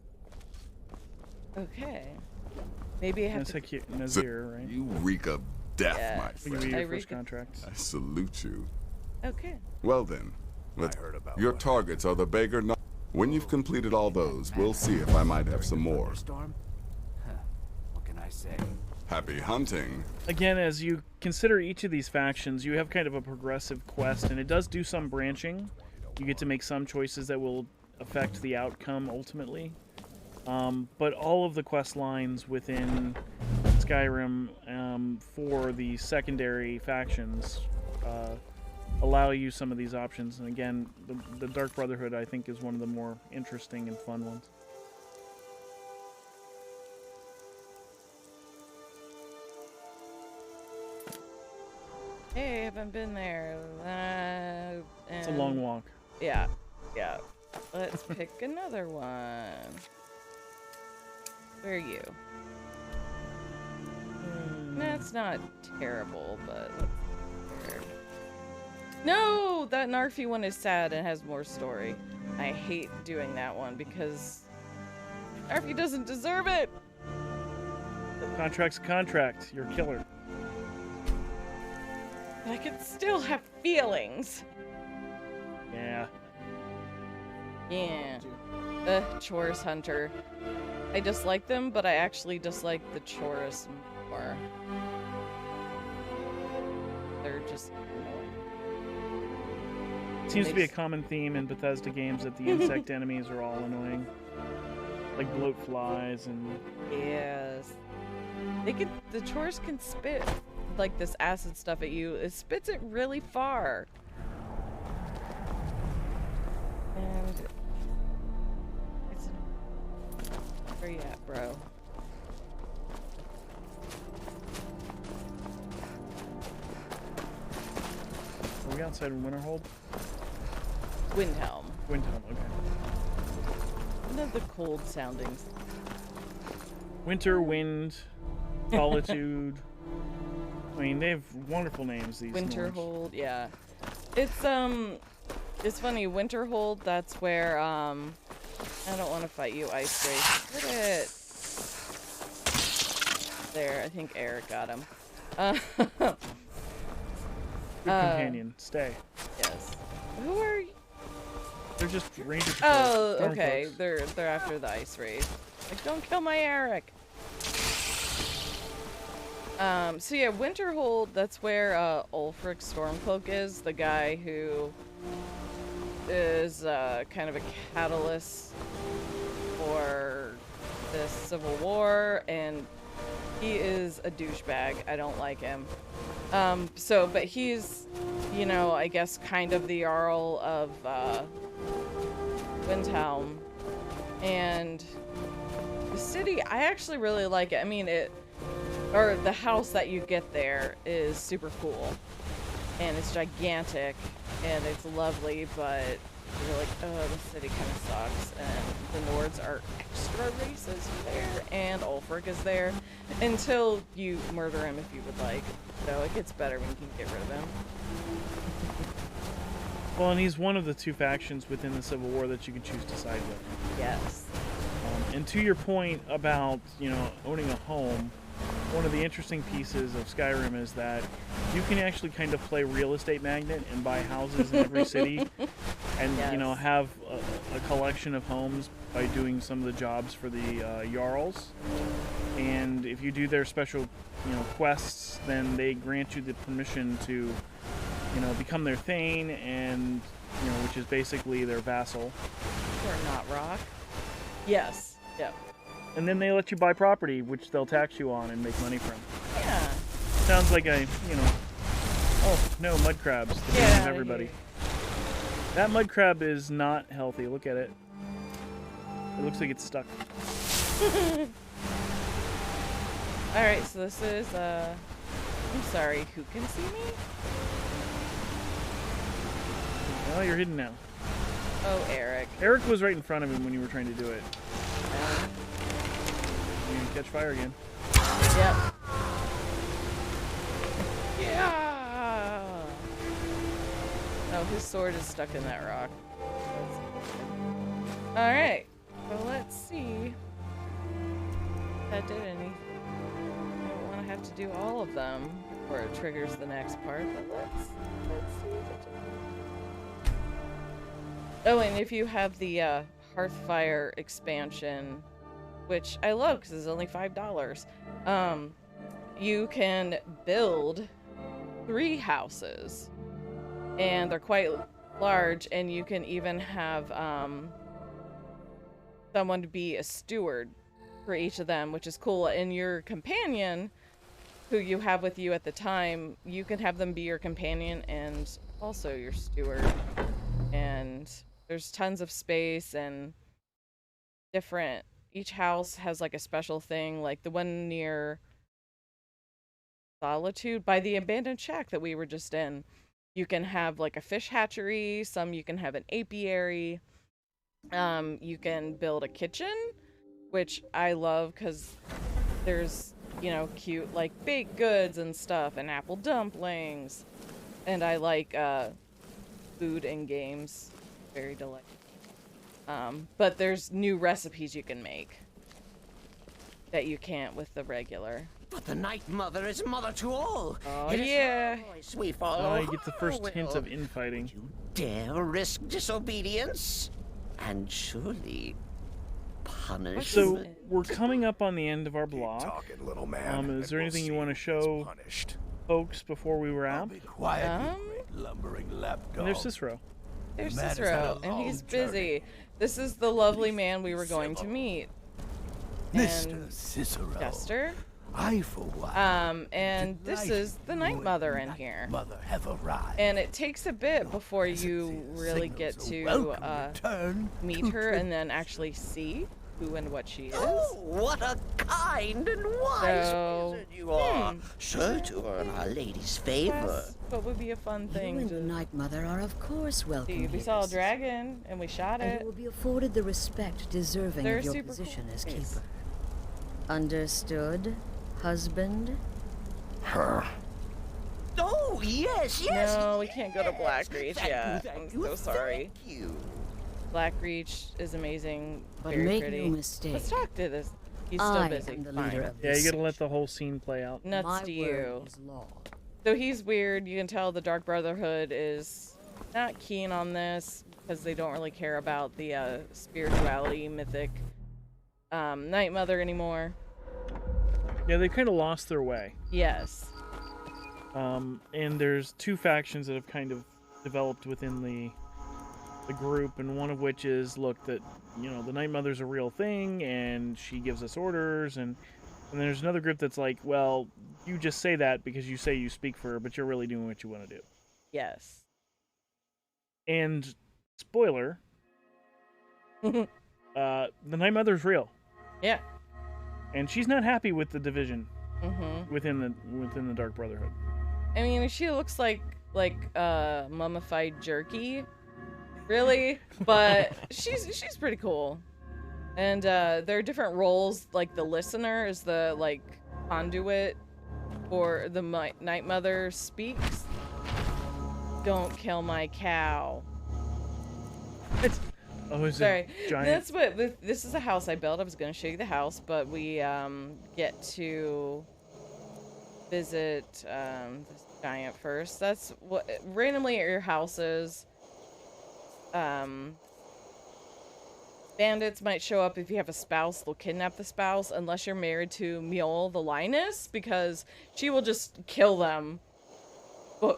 Okay. Maybe I have to... Nazir, right? You reek of death, Yeah, my friend. Your first contract. I salute you. Okay. Well then, your targets are the beggar. When you've completed all those, we'll see if I might have some more. Storm? Huh. What can I say? Happy hunting. Again, as you consider each of these factions, you have kind of a progressive quest, and it does do some branching. You get to make some choices that will affect the outcome ultimately. But all of the quest lines within Skyrim for the secondary factions allow you some of these options. And again, the Dark Brotherhood, I think, is one of the more interesting and fun ones. Hey, haven't been there. It's a long walk. Yeah, yeah. Let's pick another one. Where are you? That's not terrible, but let's see. No, that Narfi one is sad and has more story. I hate doing that one because Narfi doesn't deserve it. Contract's a contract. You're a killer. But I can still have feelings. Yeah. Yeah. Chorus Hunter. I dislike them, but I actually dislike the Chorus more. They're just annoying. Seems to be a common theme in Bethesda games that the insect enemies are all annoying. Like bloat flies and... Yes. The Chorus can spit like this acid stuff at you. It spits it really far. And it's where you at, bro? Are we outside of Winterhold? Windhelm. Windhelm, okay. One of the cold soundings. Winter, Wind, Solitude. I mean, they have wonderful names, these Winterhold, yeah. It's funny, Winterhold, that's where, I don't want to fight you, Ice Race. Get it! There, I think Eric got him. Good companion. Stay. Yes. Who are you? They're just ranger patrols. Oh, Storm okay. folks. They're after the Ice Race. Like, don't kill my Eric! So yeah, Winterhold, that's where Ulfric Stormcloak is, the guy who is kind of a catalyst for this civil war, and he is a douchebag. I don't like him. But he's, you know, I guess kind of the Jarl of Windhelm, and the city, I actually really like it. I mean, the house that you get there is super cool, and it's gigantic, and it's lovely, but you're like, oh, the city kind of sucks, and the Nords are extra racist there, and Ulfric is there, until you murder him if you would like. So it gets better when you can get rid of him. Well, and he's one of the two factions within the Civil War that you can choose to side with. Yes. And to your point about, you know, owning a home, one of the interesting pieces of Skyrim is that you can actually kind of play real estate magnet and buy houses in every city, and yes. You know, have a collection of homes by doing some of the jobs for the Jarls. And if you do their special, you know, quests, then they grant you the permission to, you know, become their thane, and you know, which is basically their vassal. Or not rock. Yes. Yep. And then they let you buy property, which they'll tax you on and make money from. Yeah. Sounds like a, you know... Oh, no, mud crabs. The bane of everybody. That mud crab is not healthy. Look at it. It looks like it's stuck. Alright, so this is, I'm sorry, who can see me? Oh, you're hidden now. Oh, Eric. Eric was right in front of him when you were trying to do it. You can catch fire again. Yep. Yeah! Oh, his sword is stuck in that rock. Alright. Well, let's see if that did anything. I don't want to have to do all of them before it triggers the next part, but let's see if it did. Oh, and if you have the Hearthfire expansion, which I love because it's only $5, you can build 3 houses, and they're quite large, and you can even have someone to be a steward for each of them, which is cool. And your companion, who you have with you at the time, you can have them be your companion and also your steward. And there's tons of space and different, each house has like a special thing, like the one near Solitude by the abandoned shack that we were just in. You can have like a fish hatchery, some you can have an apiary. You can build a kitchen, which I love because there's, you know, cute like baked goods and stuff and apple dumplings. And I like food and games. Very delightful. But there's new recipes you can make that you can't with the regular. But the Night Mother is mother to all. Oh, yeah. We follow. I get the first hint of infighting. You dare risk disobedience? And surely punishment. So we're coming up on the end of our block. Talking, little man. Is there anything you want to show folks before we wrap? Lumbering lapdog. There's Cicero. There's Cicero, and he's busy. This is the lovely man we were going to meet. Mr. Cicero. Jester. I, for one. And this is the Night Mother in here. Mother have arrived. And it takes a bit before you really get to meet her and then actually see who and what she is. Oh, what a kind and wise wizard you are. Sure to earn Our Lady's favor. What would be a fun thing? You and the Night Mother are of course welcome here. We saw a dragon and we shot and it. you will be afforded the respect deserving of your position as keeper. Understood, husband? Her. Oh, yes, yes. No, we can't go to Blackreach yet. I'm so sorry. Thank you. Blackreach is amazing. But very make pretty. no mistake. Let's talk to this. He's still busy. Am the Fine. leader of Yeah, this you gotta let the whole scene play out. Nuts My to word you. is law. So he's weird. You can tell the Dark Brotherhood is not keen on this because they don't really care about the spirituality, mythic Night Mother anymore. Yeah, they kind of lost their way. Yes. And there's 2 factions that have kind of developed within the group, and one of which is, look, that, you know, the Night Mother's a real thing, and she gives us orders, and there's another group that's like, well, you just say that because you say you speak for her, but you're really doing what you want to do. Yes. And, spoiler, the Night Mother's real. Yeah. And she's not happy with the division Mm-hmm. within the Dark Brotherhood. I mean, she looks like mummified jerky, really, but she's pretty cool. And there are different roles. Like the listener is the like conduit, or the Night Mother speaks. Don't kill my cow. Oh, is Sorry. it giant? That's what this is a house I built. I was going to show you the house, but we get to visit this giant first. That's what randomly at your houses. Bandits might show up if you have a spouse. They'll kidnap the spouse unless you're married to Meal the lioness, because she will just kill them,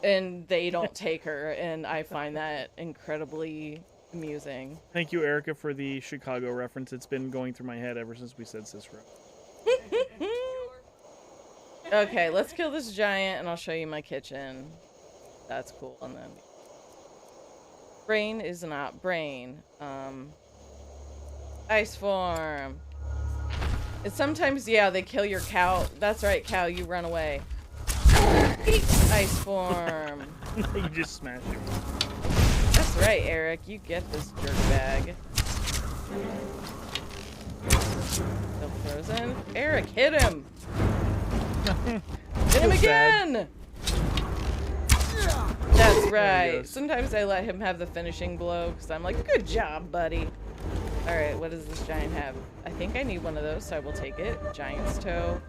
and they don't take her. And I find that incredibly amusing. Thank you, Erica, for the Chicago reference. It's been going through my head ever since we said Cicero. Okay, let's kill this giant and I'll show you my kitchen. That's cool. And then Brain is not Brain. Ice form. And sometimes, yeah, they kill your cow. That's right, cow, you run away. Ice form. You just smashed him. That's right, Eric. You get this jerk bag. Still frozen. Eric, hit him! Hit him again! That's right. Sometimes I let him have the finishing blow because I'm like, good job, buddy. Alright, what does this giant have? I think I need one of those, so I will take it. Giant's toe.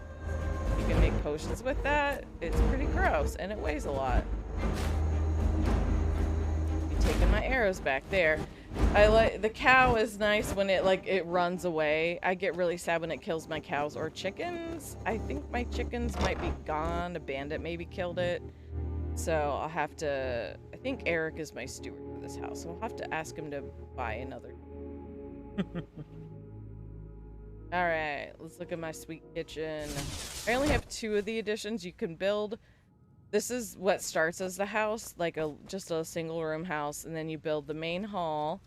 You can make potions with that. It's pretty gross, and it weighs a lot. Taking my arrows back there. I like the cow is nice when it runs away. I get really sad when it kills my cows or chickens. I think my chickens might be gone. A bandit maybe killed it. So I'll have to, I think Eric is my steward for this house. So I'll have to ask him to buy another. All right, let's look at my sweet kitchen. I only have 2 of the additions you can build. This is what starts as the house, like just a single room house, and then you build the main hall,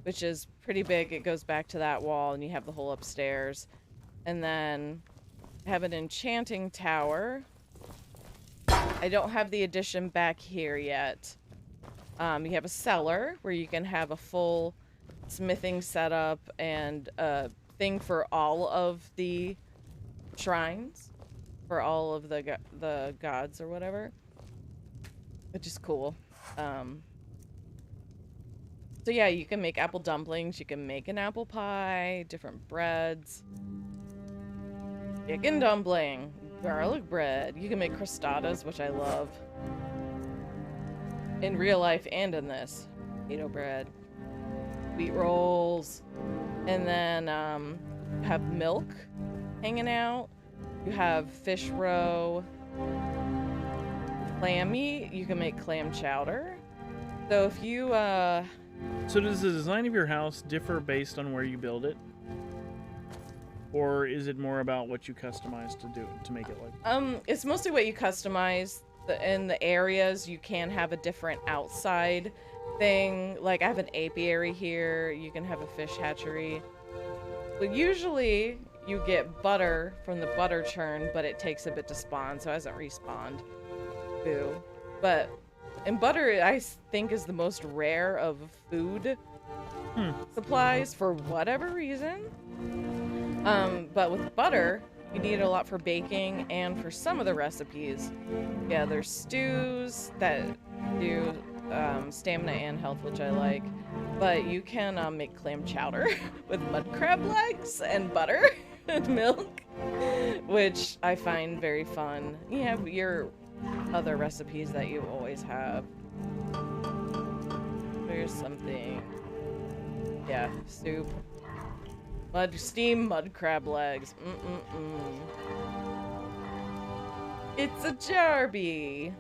which is pretty big. It goes back to that wall, and you have the whole upstairs. And then have an enchanting tower. I don't have the addition back here yet. You have a cellar where you can have a full smithing setup and a thing for all of the shrines, for all of the gods or whatever, which is cool. So yeah, you can make apple dumplings, you can make an apple pie, different breads, chicken dumpling, garlic bread. You can make crostadas, which I love. In real life and in this. Potato bread. Wheat rolls. And then have milk hanging out. You have fish roe. Clam meat. You can make clam chowder. So if you So does the design of your house differ based on where you build it? Or is it more about what you customize to make it like? It's mostly what you customize. In the areas, you can have a different outside thing. Like, I have an apiary here. You can have a fish hatchery. But usually, you get butter from the butter churn, but it takes a bit to spawn, so it hasn't respawned. Boo. But, and butter, I think, is the most rare of food supplies for whatever reason. But with butter, you need it a lot for baking and for some of the recipes. Yeah, there's stews that do stamina and health, which I like. But you can make clam chowder with mud crab legs and butter and milk, which I find very fun. You have your other recipes that you always have. There's something. Yeah, soup. Steamed mud crab legs. It's a Jarby.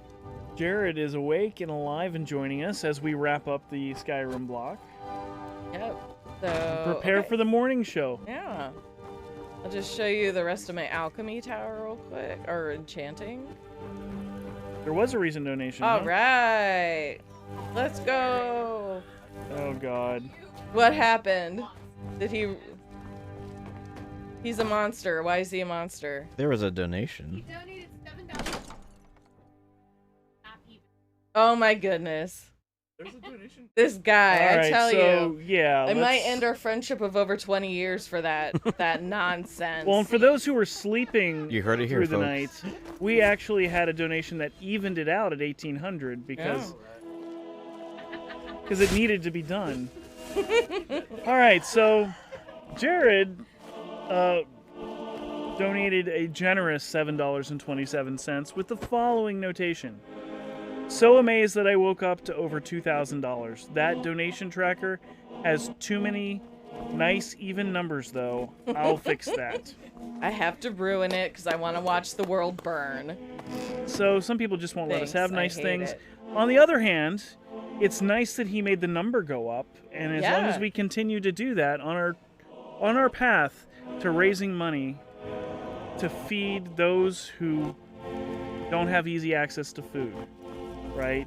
Jared is awake and alive and joining us as we wrap up the Skyrim block. Yep. So prepare for the morning show. Yeah. I'll just show you the rest of my alchemy tower real quick, or enchanting. There was a recent donation. All right. Let's go. Oh God. What happened? Did he? He's a monster. Why is he a monster? There was a donation. He donated $7. Oh my goodness. There's a donation. This guy, All right, I tell you. Yeah, I might end our friendship of over 20 years for that nonsense. Well, and for those who were sleeping you heard it here, through the night, we actually had a donation that evened it out at 1,800 because it needed to be done. All right, so Jared donated a generous $7.27 with the following notation. So amazed that I woke up to over $2,000. That donation tracker has too many nice even numbers, though. I'll fix that. I have to ruin it because I want to watch the world burn. So some people just won't let us have nice things. It. On the other hand, it's nice that he made the number go up, and as long as we continue to do that on our path to raising money to feed those who don't have easy access to food, right?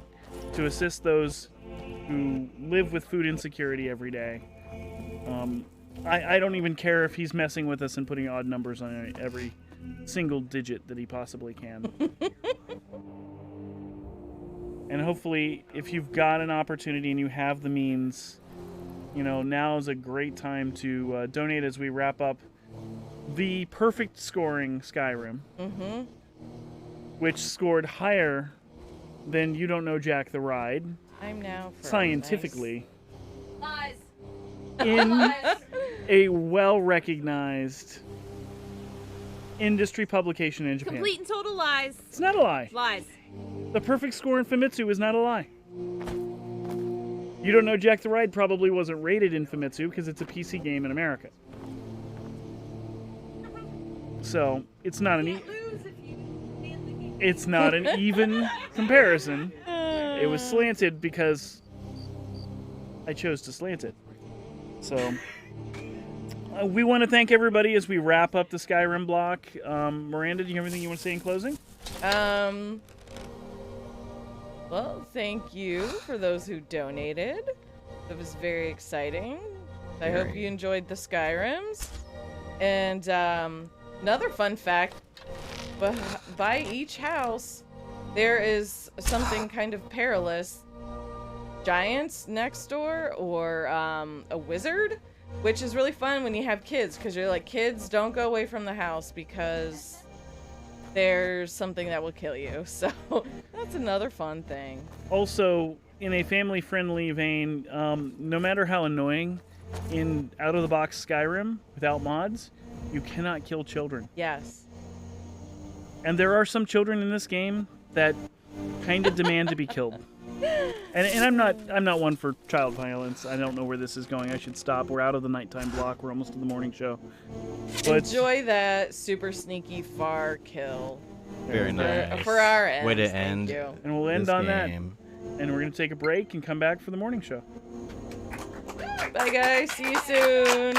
To assist those who live with food insecurity every day. I don't even care if he's messing with us and putting odd numbers on every single digit that he possibly can. And hopefully, if you've got an opportunity and you have the means, now is a great time to donate as we wrap up the perfect scoring Skyrim, which scored higher than You Don't Know Jack the Ride. I'm now scientifically Lies. in a well-recognized industry publication in Japan. Complete and total lies. It's not a lie. Lies. The perfect score in Famitsu is not a lie. You don't know Jack the Ride probably wasn't rated in Famitsu because it's a PC game in America. So it's not an even comparison. It was slanted because I chose to slant it. So we want to thank everybody as we wrap up the Skyrim block. Miranda, do you have anything you want to say in closing? Well, thank you for those who donated. It was very exciting. I hope you enjoyed the Skyrims. And another fun fact, by each house, there is something kind of perilous. Giants next door, or a wizard, which is really fun when you have kids, because you're like, kids, don't go away from the house because there's something that will kill you. So that's another fun thing. Also, in a family-friendly vein, no matter how annoying, in out-of-the-box Skyrim, without mods, you cannot kill children. Yes. And there are some children in this game that kind of demand to be killed. And I'm not one for child violence. I don't know where this is going. I should stop. We're out of the nighttime block. We're almost to the morning show. But enjoy that super sneaky far kill. Very nice. For our end. Way to end. And we'll end on that. And we're going to take a break and come back for the morning show. Bye, guys. See you soon.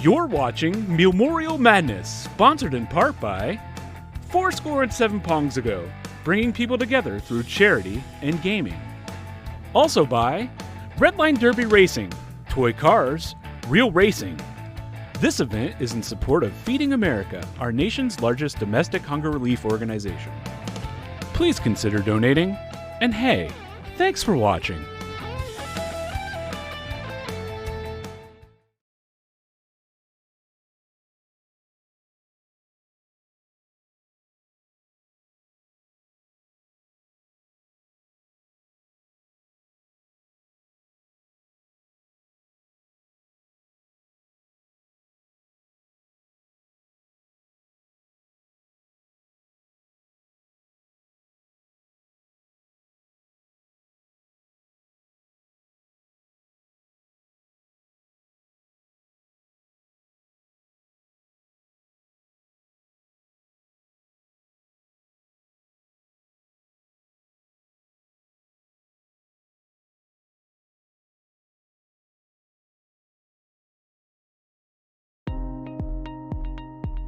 You're watching Meal-Morial Madness, sponsored in part by 7 Pongs Ago, bringing people together through charity and gaming. Also by Redline Derby Racing, toy cars, real racing. This event is in support of Feeding America, our nation's largest domestic hunger relief organization. Please consider donating, and hey, thanks for watching.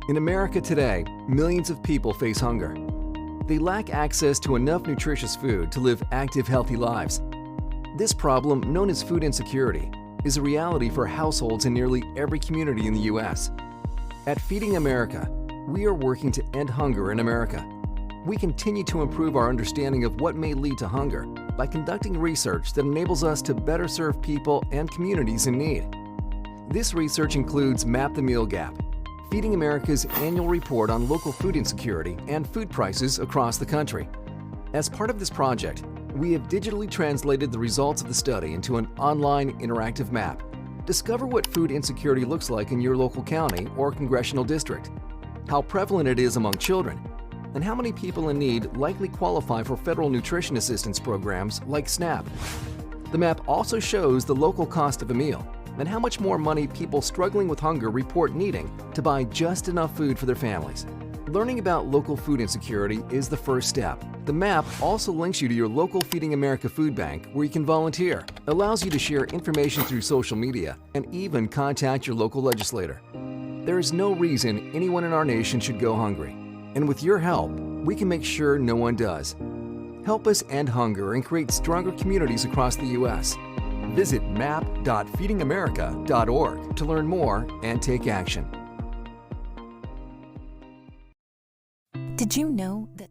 In America today, millions of people face hunger. They lack access to enough nutritious food to live active, healthy lives. This problem, known as food insecurity, is a reality for households in nearly every community in the U.S. At Feeding America, we are working to end hunger in America. We continue to improve our understanding of what may lead to hunger by conducting research that enables us to better serve people and communities in need. This research includes Map the Meal Gap, Feeding America's annual report on local food insecurity and food prices across the country. As part of this project, we have digitally translated the results of the study into an online interactive map. Discover what food insecurity looks like in your local county or congressional district, how prevalent it is among children, and how many people in need likely qualify for federal nutrition assistance programs like SNAP. The map also shows the local cost of a meal and how much more money people struggling with hunger report needing to buy just enough food for their families. Learning about local food insecurity is the first step. The map also links you to your local Feeding America food bank where you can volunteer, allows you to share information through social media, and even contact your local legislator. There is no reason anyone in our nation should go hungry, and with your help, we can make sure no one does. Help us end hunger and create stronger communities across the U.S. Visit map.feedingamerica.org to learn more and take action. Did you know that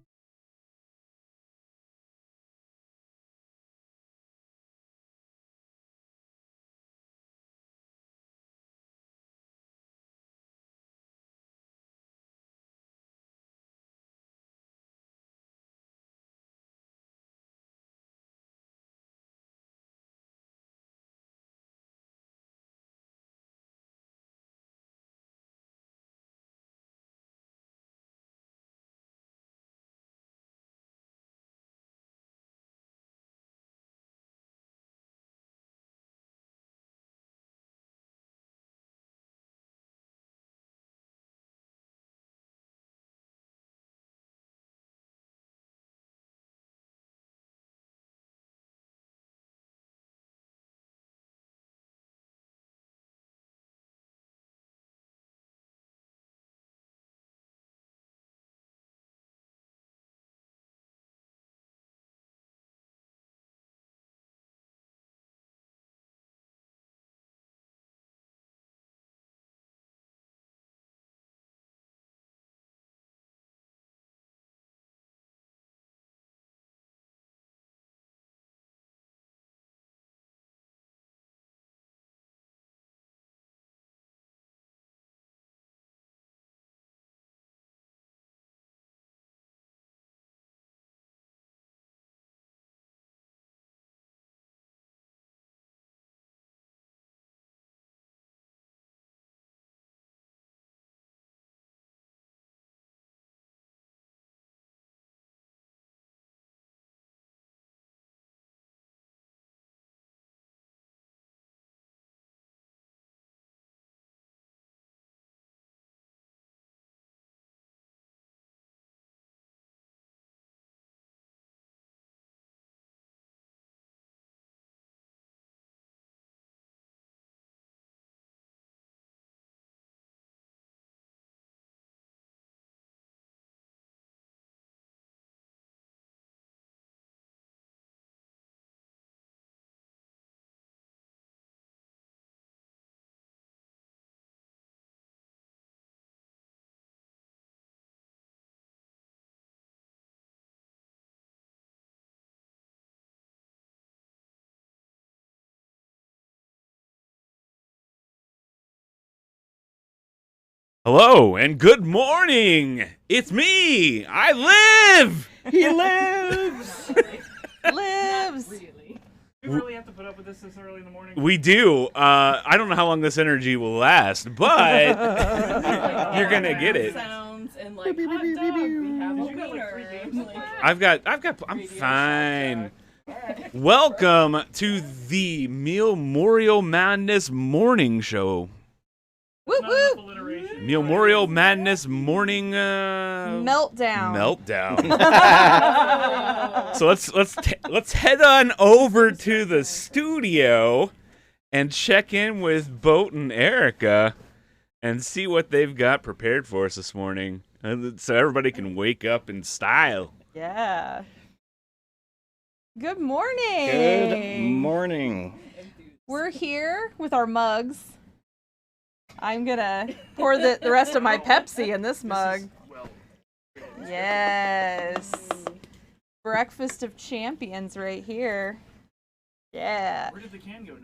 Hello and good morning. It's me. I live. He lives. Lives. You really have to put up with this early in the morning? We do. I don't know how long this energy will last, but you're gonna get it. Sounds and like hot dog. We have a wiener. I'm fine. Welcome to the Meal-Morial Madness Morning Show. Whoop whoop. Meal-Morial Madness Morning Meltdown. So let's head on over to the studio and check in with Boat and Erica and see what they've got prepared for us this morning, so everybody can wake up in style. Yeah. Good morning. Good morning. We're here with our mugs. I'm gonna pour the rest of my Pepsi in this mug. Yes. Breakfast of champions right here. Yeah. Where did the can go?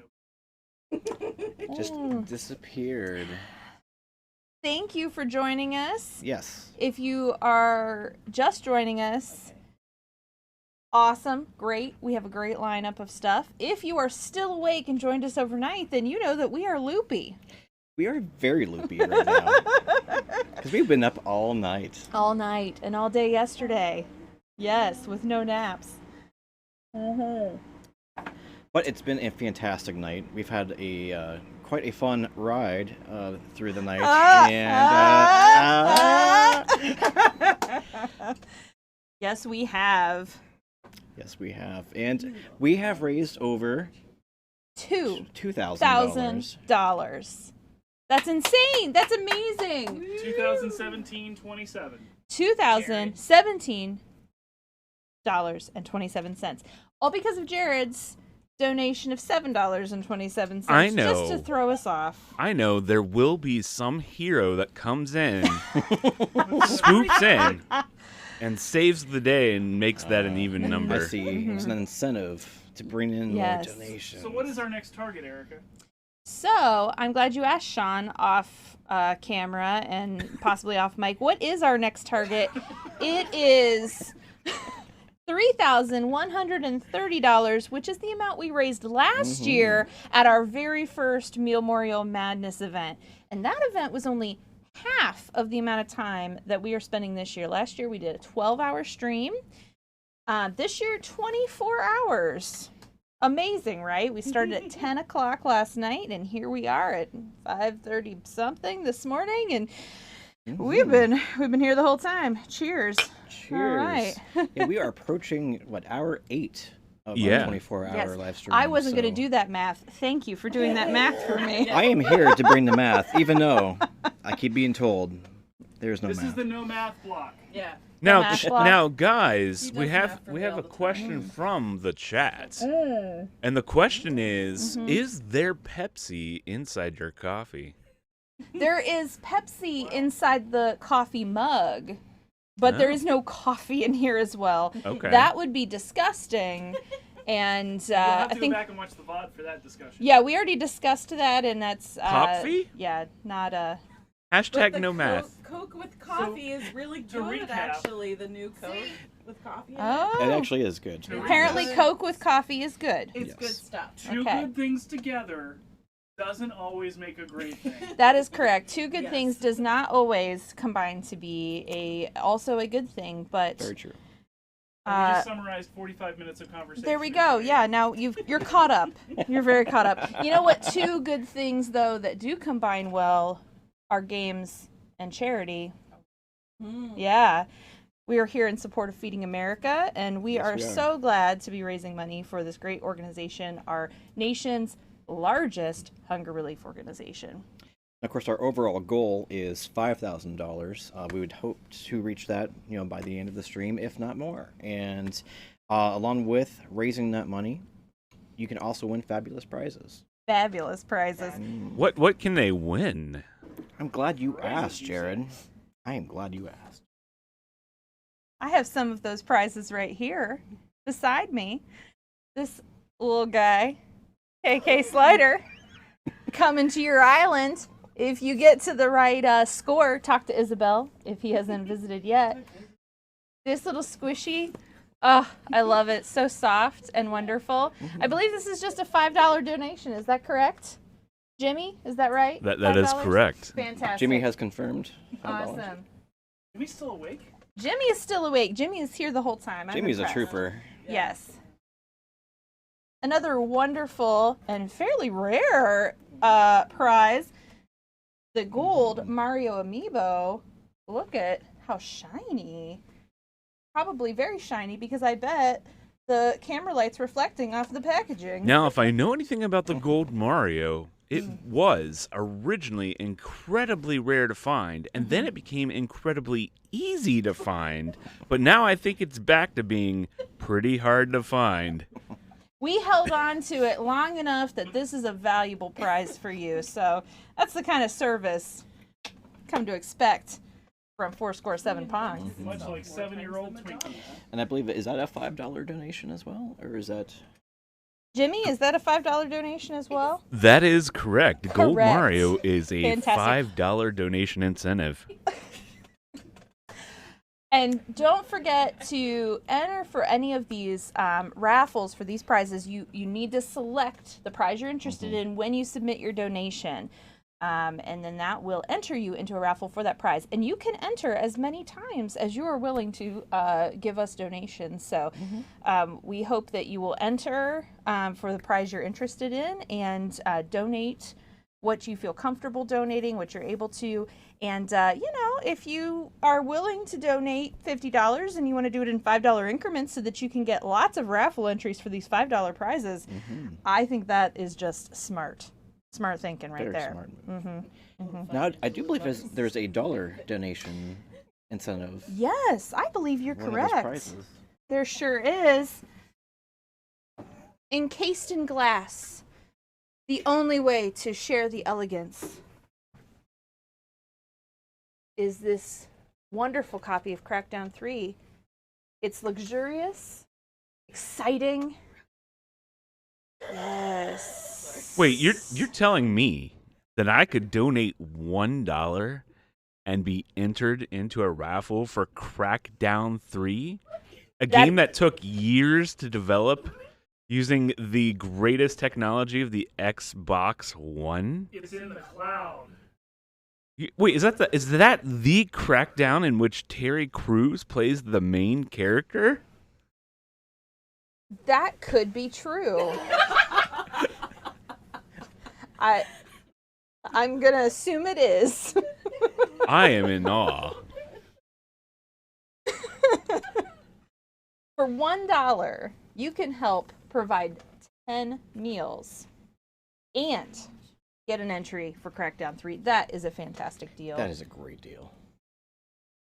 It just disappeared. Thank you for joining us. Yes. If you are just joining us, awesome, great. We have a great lineup of stuff. If you are still awake and joined us overnight, then you know that we are loopy. We are very loopy right now. Because we've been up all night. All night and all day yesterday. Yes, with no naps. But it's been a fantastic night. We've had a quite a fun ride through the night. Yes, we have. Yes, we have. And we have raised over $2,000. That's insane. That's amazing. 2017-27. $2,017.27. All because of Jared's donation of $7.27. I know. Just to throw us off. I know there will be some hero that comes in, swoops in, and saves the day and makes that an even number. I see. It's an incentive to bring in more donations. So what is our next target, Erica? So I'm glad you asked, Sean, off camera and possibly off mic. What is our next target? It is $3,130, which is the amount we raised last year at our very first Meal-Morial Madness event. And that event was only half of the amount of time that we are spending this year. Last year we did a 12-hour stream. This year, 24 hours. Amazing, right? We started at 10 o'clock last night, and here we are at 5:30 something this morning, and we've been here the whole time. Cheers. Cheers. All right. Yeah, we are approaching hour 8 of our 24-hour live stream. I wasn't going to do that math. Thank you for doing that math for me. I am here to bring the math, even though I keep being told there's no math. This is the no math block. Yeah. Now, guys, we have a question from the chat, and the question is there Pepsi inside your coffee? There is Pepsi inside the coffee mug, but there is no coffee in here as well. Okay. That would be disgusting. And We'll have to I think go back and watch the VOD for that discussion. Yeah, we already discussed that, and that's coffee. Yeah, not a. Hashtag no math. Coke with coffee is really good, actually. The new Coke with coffee in Oh. It actually is good. Apparently, Coke with coffee is good. It's good stuff. Two good things together doesn't always make a great thing. That is correct. Two good things does not always combine to be also a good thing, but very true. We just summarized 45 minutes of conversation. There we go. Yeah, now you're caught up. You're very caught up. You know what? Two good things though that do combine well are games and charity. Yeah. We are here in support of Feeding America, and we are so glad to be raising money for this great organization, our nation's largest hunger relief organization. Of course, our overall goal is $5,000. We would hope to reach that, by the end of the stream, if not more. And along with raising that money, you can also win fabulous prizes. Fabulous prizes. What can they win? I'm glad you asked, Jared. I am glad you asked. I have some of those prizes right here beside me. This little guy, KK Slider, coming to your island. If you get to the right score, talk to Isabel if he hasn't visited yet. This little squishy, oh, I love it. So soft and wonderful. I believe this is just a $5 donation. Is that correct? Jimmy, is that right? That is correct. Fantastic. Jimmy has confirmed. $5. Awesome. Jimmy's still awake? Jimmy is still awake. Jimmy is here the whole time. I'm Jimmy's impressed. a trooper. Yes. Another wonderful and fairly rare prize, the gold Mario amiibo. Look at how shiny. Probably very shiny because I bet the camera light's reflecting off the packaging. Now, if I know anything about the gold Mario, it was originally incredibly rare to find, and then it became incredibly easy to find. But now I think it's back to being pretty hard to find. We held on to it long enough that this is a valuable prize for you. So that's the kind of service come to expect from 7 Pongs. Much like 7-year-old Twinkie. And I believe, is that a $5 donation as well? Or is that... Jimmy, is that a $5 donation as well? That is correct. Gold Correct. Mario is a Fantastic. $5 donation incentive. And don't forget to enter for any of these raffles for these prizes. You need to select the prize you're interested in when you submit your donation. And then that will enter you into a raffle for that prize. And you can enter as many times as you are willing to give us donations. So we hope that you will enter for the prize you're interested in and donate what you feel comfortable donating, what you're able to. And, if you are willing to donate $50 and you want to do it in $5 increments so that you can get lots of raffle entries for these $5 prizes, I think that is just smart. Smart thinking right Very there. Smart. Now, I do believe there's a $1 donation incentive. Yes, I believe you're One of those correct. prizes. There sure is. Encased in glass. The only way to share the elegance is this wonderful copy of Crackdown 3. It's luxurious, exciting. Yes. Wait, you're telling me that I could donate $1 and be entered into a raffle for Crackdown 3? A game that took years to develop using the greatest technology of the Xbox One? It's in the cloud. Wait, is that the Crackdown in which Terry Crews plays the main character? That could be true. I'm going to assume it is. I am in awe. For $1, you can help provide 10 meals and get an entry for Crackdown 3. That is a fantastic deal. That is a great deal.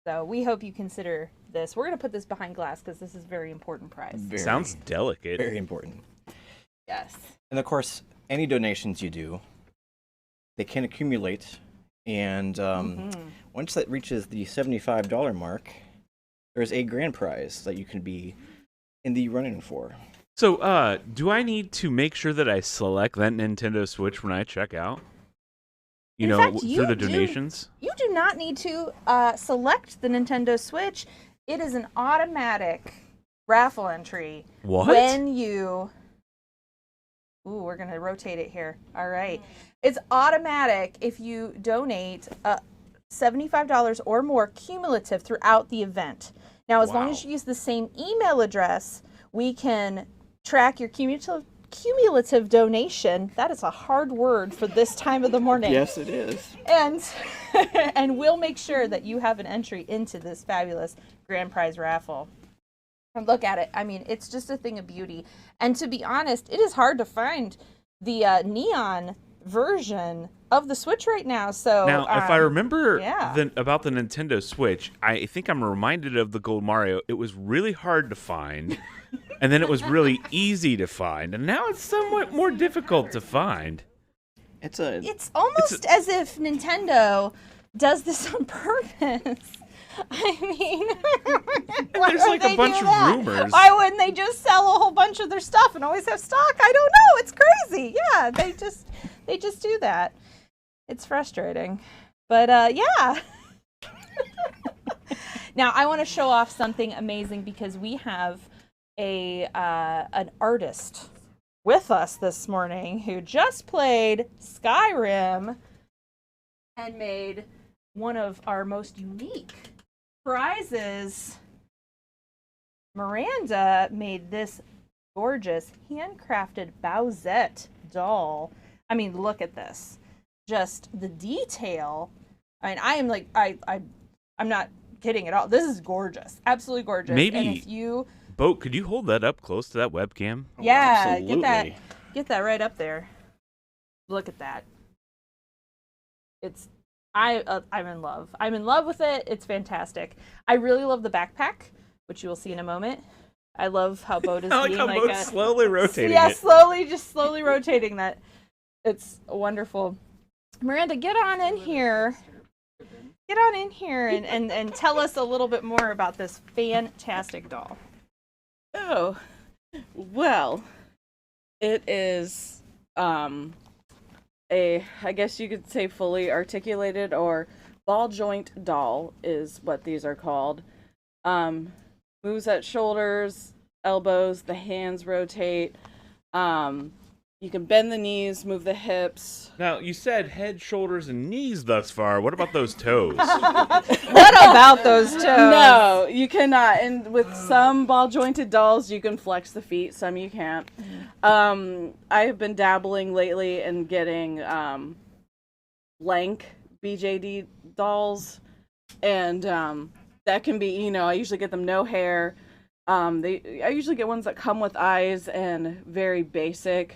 So we hope you consider this. We're going to put this behind glass because this is a very important prize. Sounds delicate. Very important. Yes. And of course, any donations you do, they can accumulate. And once that reaches the $75 mark, there's a grand prize that you can be in the running for. So, do I need to make sure that I select that Nintendo Switch when I check out? In fact, through the donations? You do not need to select the Nintendo Switch. It is an automatic raffle entry. What? When you... Ooh, we're going to rotate it here. All right. It's automatic if you donate $75 or more cumulative throughout the event. Now, as long as you use the same email address, we can track your cumulative donation. That is a hard word for this time of the morning. Yes, it is. And we'll make sure that you have an entry into this fabulous grand prize raffle. And look at it. I mean, it's just a thing of beauty. And to be honest, it is hard to find the neon version of the Switch right now. So now, if I remember yeah. about the Nintendo Switch, I think I'm reminded of the Gold Mario. It was really hard to find, and then it was really easy to find, and now it's somewhat more difficult to find. It's almost as if Nintendo does this on purpose. I mean, why there's would like a they bunch do of that? rumors. Why wouldn't they just sell a whole bunch of their stuff and always have stock? I don't know. It's crazy. Yeah, they just do that. It's frustrating. But yeah. Now I want to show off something amazing because we have an artist with us this morning who just played Skyrim and made one of our most unique prizes. Miranda made this gorgeous handcrafted Bowsette doll. I mean, look at this. Just the detail. I mean, I am like, I'm not kidding at all. This is gorgeous. Absolutely gorgeous. Maybe, and if you... Boat, could you hold that up close to that webcam? Yeah, get that right up there. Look at that. I'm in love. I'm in love with it. It's fantastic. I really love the backpack, which you will see in a moment. I love how Boat is being how like Boat's slowly rotating yeah, it. slowly rotating that. It's wonderful. Miranda, get on in here. Get on in here and tell us a little bit more about this fantastic doll. Oh, well, it is I guess you could say fully articulated or ball joint doll is what these are called. Moves at shoulders, elbows, the hands rotate. You can bend the knees, move the hips. Now, you said head, shoulders, and knees thus far. What about those toes? What about those toes? No, you cannot. And with some ball jointed dolls, you can flex the feet. Some you can't. I have been dabbling lately in getting blank BJD dolls, and that can be, I usually get them no hair. I usually get ones that come with eyes and very basic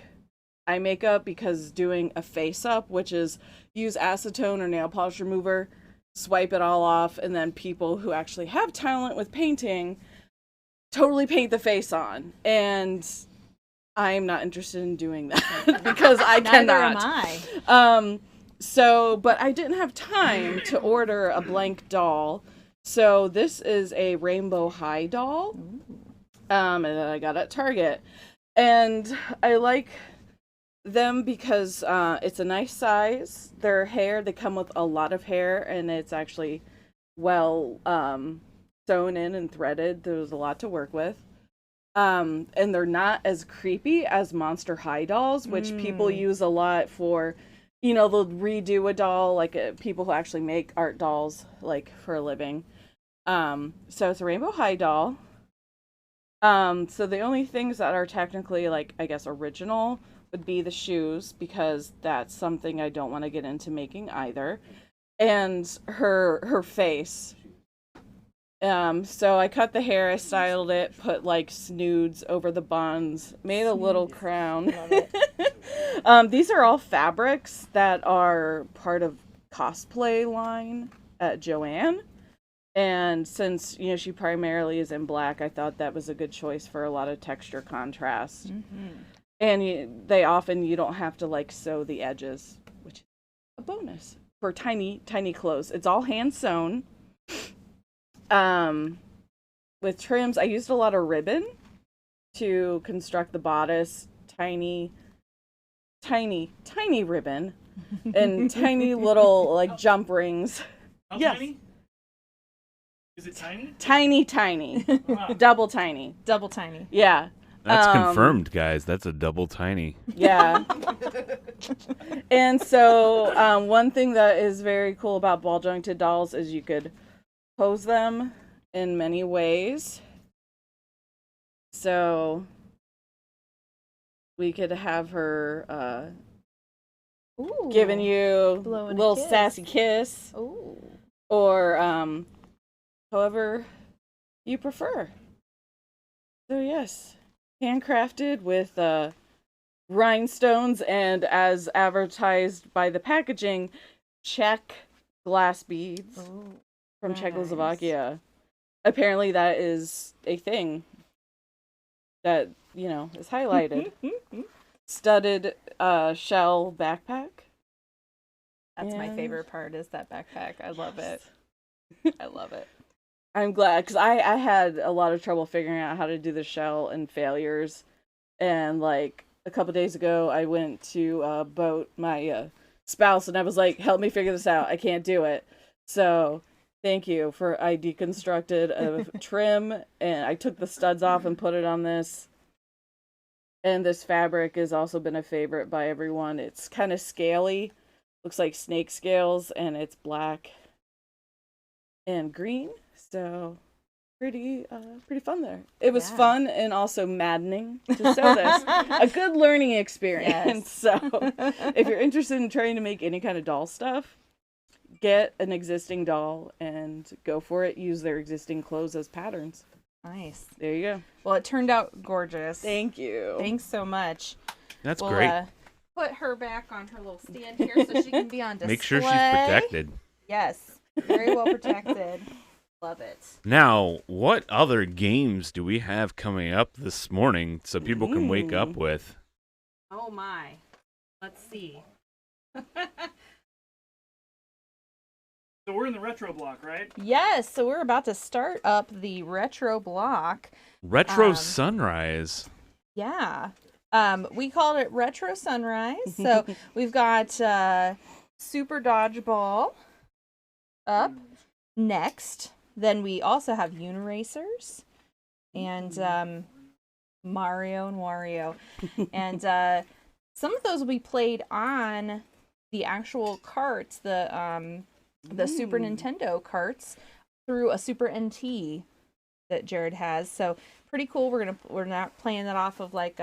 eye makeup, because doing a face up, which is use acetone or nail polish remover, swipe it all off, and then people who actually have talent with painting totally paint the face on. And I'm not interested in doing that because I cannot. Neither am I. But I didn't have time to order a blank doll. So this is a Rainbow High doll. And that I got at Target. And I like them because it's a nice size. Their hair, they come with a lot of hair, and it's actually well sewn in and threaded. There's a lot to work with. And they're not as creepy as Monster High dolls, which people use a lot for, they'll redo a doll, like people who actually make art dolls, like for a living. So it's a Rainbow High doll. So the only things that are technically, like, I guess, original would be the shoes, because that's something I don't want to get into making either. And her face. So I cut the hair, I styled it, put like snoods over the buns, made a little crown. Love it. These are all fabrics that are part of cosplay line at Joanne. And since, she primarily is in black, I thought that was a good choice for a lot of texture contrast. Mm-hmm. And you don't have to like sew the edges, which is a bonus for tiny, tiny clothes. It's all hand sewn. With trims, I used a lot of ribbon to construct the bodice. Tiny, tiny, tiny ribbon and tiny little like jump rings. How yes. tiny? Is it tiny? Tiny, tiny. Wow. Double tiny. Double tiny. Yeah. That's confirmed, guys. That's a double tiny. Yeah. And so one thing that is very cool about ball jointed dolls is you could pose them in many ways. So we could have her Ooh, giving you a blowing a little kiss. sassy kiss. Ooh. Or however you prefer. So yes, handcrafted with rhinestones, and as advertised by the packaging, Czech glass beads from Czechoslovakia. Apparently that is a thing that, is highlighted. Studded shell backpack. That's my favorite part, is that backpack. I love it. I love it. I'm glad, because I had a lot of trouble figuring out how to do the shell and failures. And like a couple days ago, I went to boat my spouse, and I was like, help me figure this out. I can't do it. So thank you for I deconstructed a trim, and I took the studs off and put it on this. And this fabric has also been a favorite by everyone. It's kind of scaly, looks like snake scales, and it's black and green. So pretty fun there. It was fun and also maddening to sew this. A good learning experience. So if you're interested in trying to make any kind of doll stuff, get an existing doll and go for it. Use their existing clothes as patterns. Nice. There you go. Well, it turned out gorgeous. Thank you. Thanks so much. That's great. Put her back on her little stand here so she can be on display. Make sure she's protected. Yes. Very well protected. Love it. Now, what other games do we have coming up this morning so people can wake up with? Oh my. Let's see. So we're in the retro block, right? Yes, so we're about to start up the retro block. Retro Sunrise. Yeah. We called it Retro Sunrise. So we've got Super Dodgeball up next. Then we also have Uniracers and Mario and Wario. And some of those will be played on the actual carts, the Super Nintendo carts, through a Super NT that Jared has. So pretty cool. We're not playing that off of like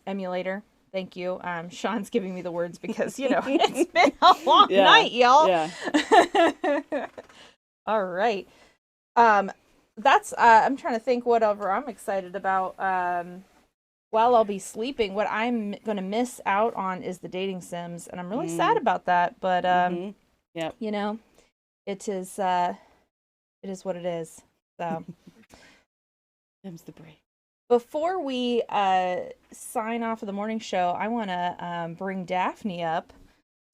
emulator. Thank you. Sean's giving me the words because it's been a long night, y'all. Yeah. All right. That's I'm trying to think whatever I'm excited about. While I'll be sleeping, what I'm gonna miss out on is the dating sims, and I'm really sad about that. But yep. It is what it is. So them's the break. Before we sign off of the morning show, I want to bring Daphne up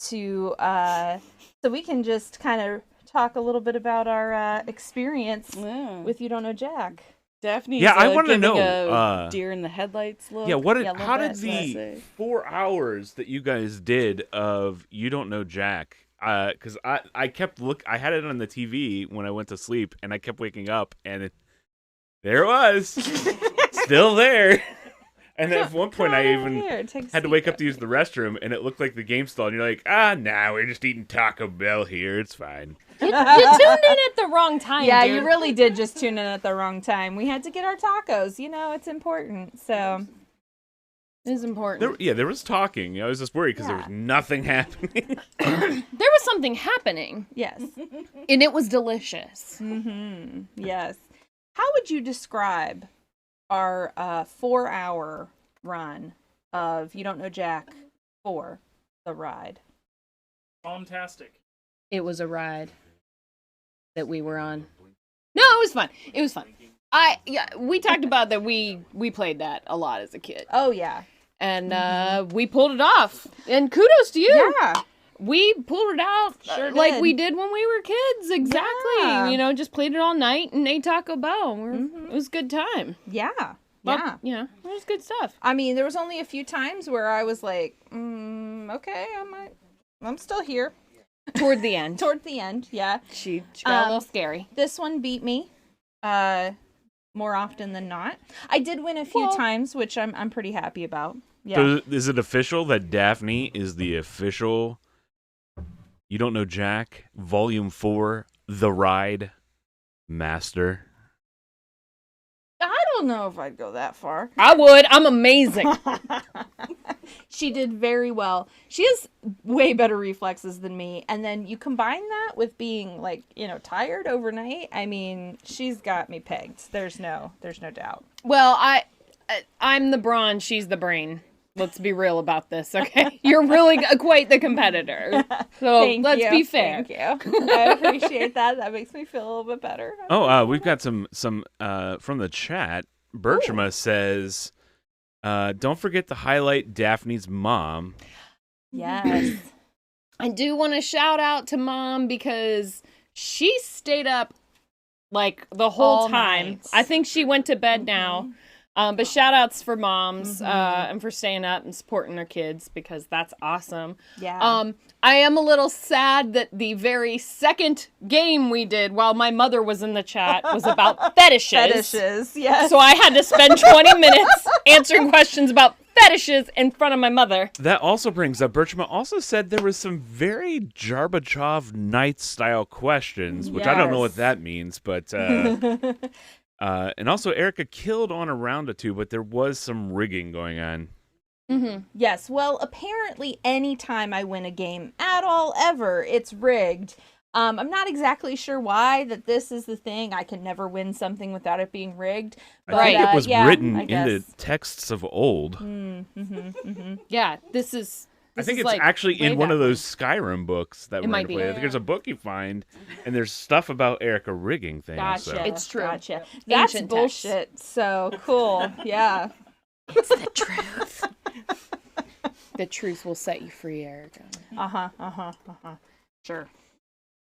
to so we can just kind of talk a little bit about our experience with You Don't Know Jack. Daphne's I want to know a deer in the headlights look. Yeah, how did the 4 hours that you guys did of You Don't Know Jack? Because I kept I had it on the TV when I went to sleep, and I kept waking up, and there it was, still there. And then at one point, I even had to wake up to use the restroom, and it looked like the game stalled. And you're like, we're just eating Taco Bell here. It's fine. You tuned in at the wrong time. Yeah, dude. you really did just tune in at the wrong time. We had to get our tacos. It's important. So it is important. There was talking. I was just worried because there was nothing happening. There was something happening. Yes. And it was delicious. Mm-hmm. Yes. How would you describe our 4-hour run of You Don't Know Jack for the ride? Fantastic. It was a ride that we were on. No, it was fun. It was fun. We talked about that we played that a lot as a kid. Oh yeah. And we pulled it off. And kudos to you. Yeah. We pulled it out like we did when we were kids. Exactly. Yeah. Just played it all night and ate Taco Bell. It was a good time. Yeah. Well, it was good stuff. I mean, there was only a few times where I was like, okay, I'm still here. Toward the end. Toward the end, yeah. She got a little scary. This one beat me more often than not. I did win a few times, which I'm pretty happy about. Yeah. So is it official that Daphne is the official You Don't Know Jack Volume 4 The Ride Master? I don't know if I'd go that far. I would. I'm amazing. She did very well. She has way better reflexes than me. And then you combine that with being tired overnight. I mean, she's got me pegged. There's no doubt. Well, I'm the brawn, she's the brain. Let's be real about this, okay? You're really quite the competitor. So let's be fair. Thank you. I appreciate that. That makes me feel a little bit better. We've got some from the chat. Bertrama says, don't forget to highlight Daphne's mom. Yes. I do want to shout out to Mom because she stayed up the whole All time. night. I think she went to bed now. But shout outs for moms and for staying up and supporting their kids because that's awesome. Yeah. I am a little sad that the very second game we did while my mother was in the chat was about fetishes. Fetishes, yes. So I had to spend 20 minutes answering questions about fetishes in front of my mother. That also brings up, Berchma also said there was some very Gorbachev Knight style questions, which I don't know what that means, but and also Erica killed on a round or two, but there was some rigging going on. Yes, well, apparently anytime I win a game at all, ever, it's rigged. I'm not exactly sure why that this is the thing. I can never win something without it being rigged. But, I think it was written I in the guess. texts of old. Yeah, this is... I think it's like actually way in one back of those Skyrim books that It we're might going to be. play. I think there's a book you find, and there's stuff about Erica rigging things. Gotcha. So. It's true. Gotcha. That's Ancient bullshit. So cool. Yeah. It's the truth. The truth will set you free, Erica. Sure.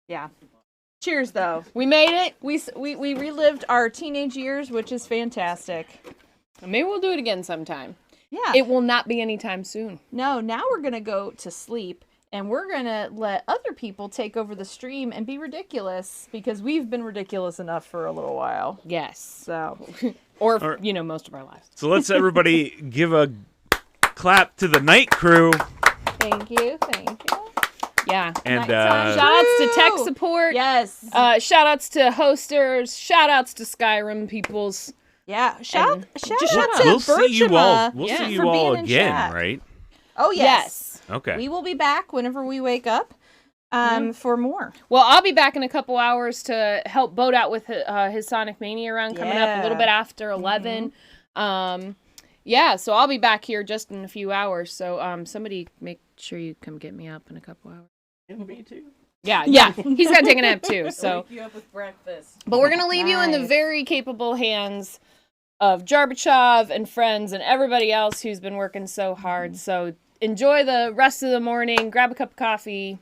Yeah. Cheers, though. We made it. We relived our teenage years, which is fantastic. Maybe we'll do it again sometime. Yeah. It will not be anytime soon. No, now we're going to go to sleep, and we're going to let other people take over the stream and be ridiculous, because we've been ridiculous enough for a little while. Yes. So, or most of our lives. So let's everybody give a clap to the night crew. Thank you. Yeah. And shout outs to tech support. Yes. Shout outs to hosters. Shout outs to Skyrim peoples. Yeah. Shout out to we'll see you all. Berchma We'll for see you being all in again, chat. right? Oh, yes. Okay. We will be back whenever we wake up for more. Well, I'll be back in a couple hours to help Boat out with his Sonic Mania run coming up a little bit after 11. Yeah, so I'll be back here just in a few hours. So somebody make sure you come get me up in a couple hours. Me too. Yeah, he's got to take a nap too. So, Wake you up with breakfast. but we're gonna leave you in the very capable hands of Gorbachev and friends and everybody else who's been working so hard. So enjoy the rest of the morning. Grab a cup of coffee.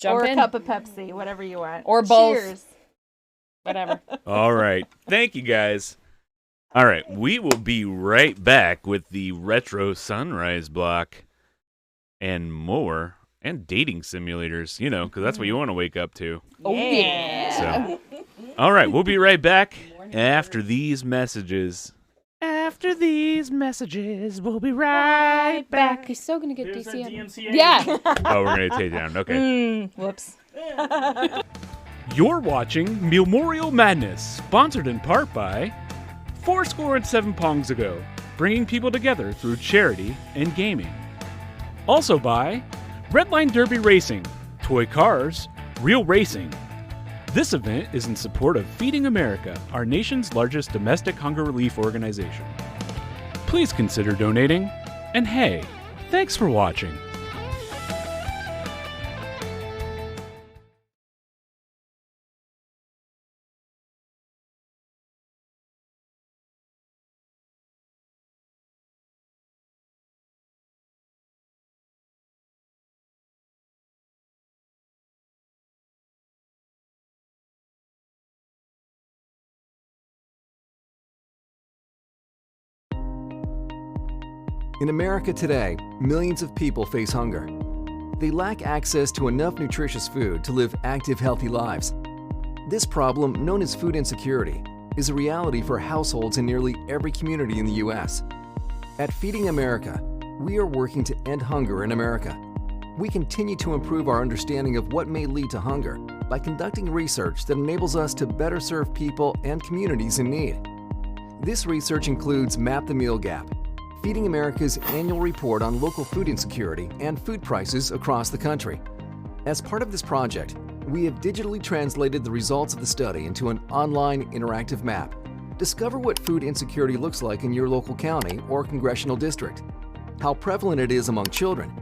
Jump or in. a cup of Pepsi, whatever you want. Or both. Cheers. Whatever. All right. Thank you, guys. All right. We will be right back with the Retro Sunrise block and more. And dating simulators, because that's what you want to wake up to. Oh, yeah. So, all right. We'll be right back after these messages. After these messages, we'll be right back. He's still going to get There's our DCM. DMCA. Yeah. Oh, we're going to take it down. Okay. Whoops. You're watching Meal-Morial Madness, sponsored in part by 7 Pongs Ago, bringing people together through charity and gaming. Also by Redline Derby Racing, toy cars, real racing. This event is in support of Feeding America, our nation's largest domestic hunger relief organization. Please consider donating, and hey, thanks for watching. In America today, millions of people face hunger. They lack access to enough nutritious food to live active, healthy lives. This problem, known as food insecurity, is a reality for households in nearly every community in the U.S. At Feeding America, we are working to end hunger in America. We continue to improve our understanding of what may lead to hunger by conducting research that enables us to better serve people and communities in need. This research includes Map the Meal Gap, Feeding America's annual report on local food insecurity and food prices across the country. As part of this project, we have digitally translated the results of the study into an online interactive map. Discover what food insecurity looks like in your local county or congressional district, how prevalent it is among children,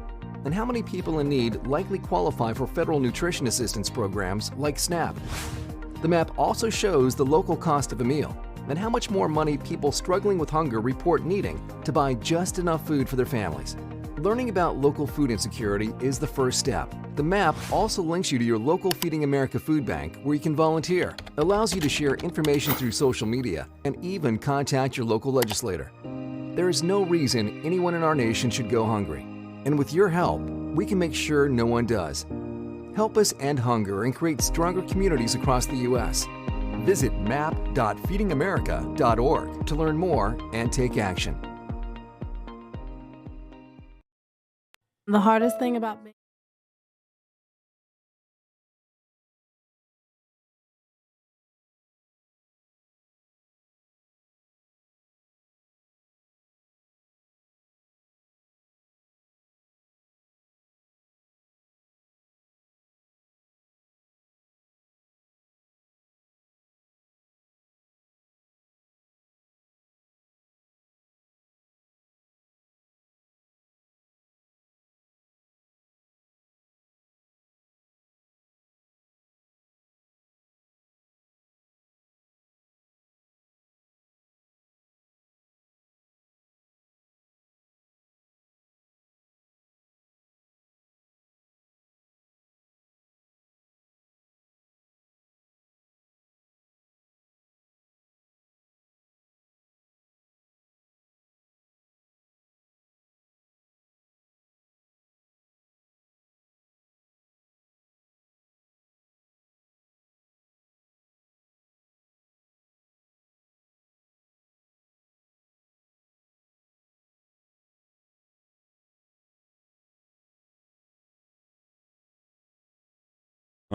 and how many people in need likely qualify for federal nutrition assistance programs like SNAP. The map also shows the local cost of a meal and how much more money people struggling with hunger report needing to buy just enough food for their families. Learning about local food insecurity is the first step. The map also links you to your local Feeding America food bank where you can volunteer, allows you to share information through social media, and even contact your local legislator. There is no reason anyone in our nation should go hungry. And with your help, we can make sure no one does. Help us end hunger and create stronger communities across the U.S. Visit map.feedingamerica.org to learn more and take action. The hardest thing about being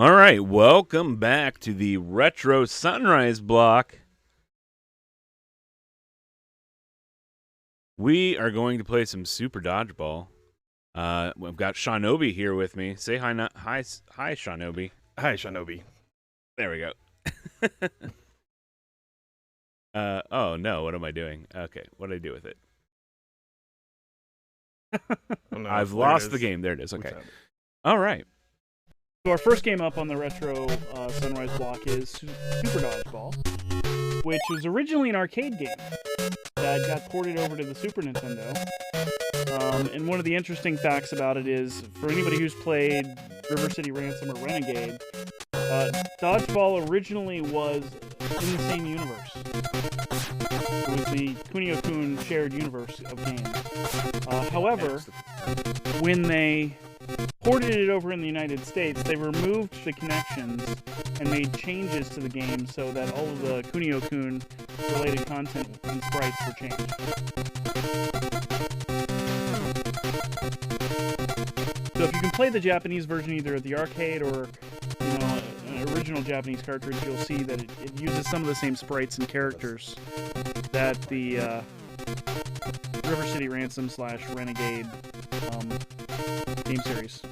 All right, welcome back to the Retro Sunrise block. We are going to play some Super Dodgeball. We've got Shinobi here with me. Say hi, hi, Shinobi. Hi, Shinobi. There we go. Oh no, what am I doing? Okay, what did I do with it? Oh, no, I've lost the game. There it is. Okay. All right. So our first game up on the Retro Sunrise block is Super Dodgeball, which was originally an arcade game that got ported over to the Super Nintendo. And one of the interesting facts about it is, for anybody who's played River City Ransom or Renegade, Dodgeball originally was in the same universe. It was the Kunio-kun shared universe of games. However, when they ported it over in the United States, they removed the connections and made changes to the game so that all of the Kunio-kun related content and sprites were changed. So if you can play the Japanese version either at the arcade or an original Japanese cartridge, you'll see that it uses some of the same sprites and characters that the River City Ransom / Renegade game series.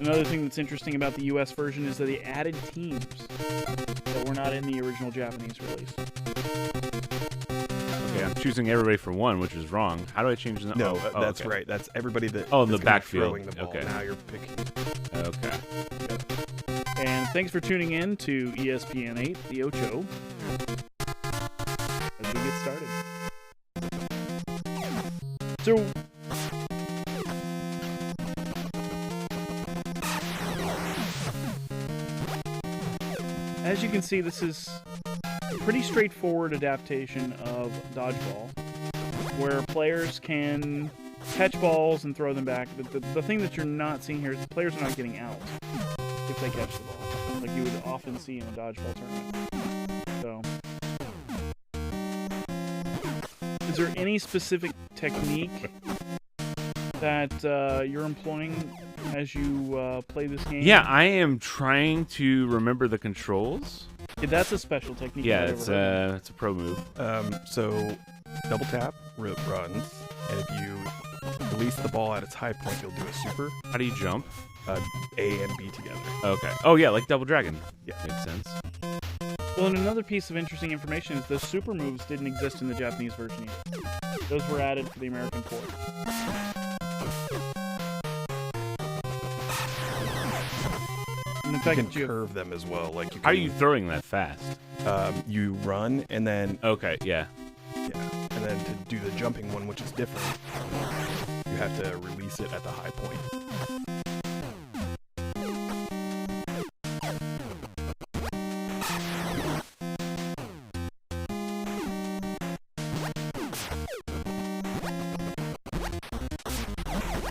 Another thing that's interesting about the US version is that they added teams that were not in the original Japanese release. Okay, I'm choosing everybody for one, which is wrong. How do I change the... No, oh, that's okay. right. That's everybody that in the is backfield. throwing the ball. Okay. Now you're picking. Okay. And thanks for tuning in to ESPN 8, the Ocho, as we get started. So, as you can see, this is a pretty straightforward adaptation of Dodgeball, where players can catch balls and throw them back. But the thing that you're not seeing here is the players are not getting out if they catch the ball, like you would often see in a Dodgeball tournament. So, is there any specific technique that you're employing as you play this game? Yeah, I am trying to remember the controls. Yeah, that's a special technique. Yeah, it's a pro move. So double tap runs, and if you release the ball at its high point, you'll do a super. How do you jump? A and B together. Okay. Oh yeah, like Double Dragon. Yeah, makes sense. Well, and another piece of interesting information is the super moves didn't exist in the Japanese version either. Those were added for the American port. And in fact, you can curve them as well. Like, how are you throwing that fast? You run and then. Okay. Yeah. Yeah, and and then to do the jumping one, which is different, you have to release it at the high point.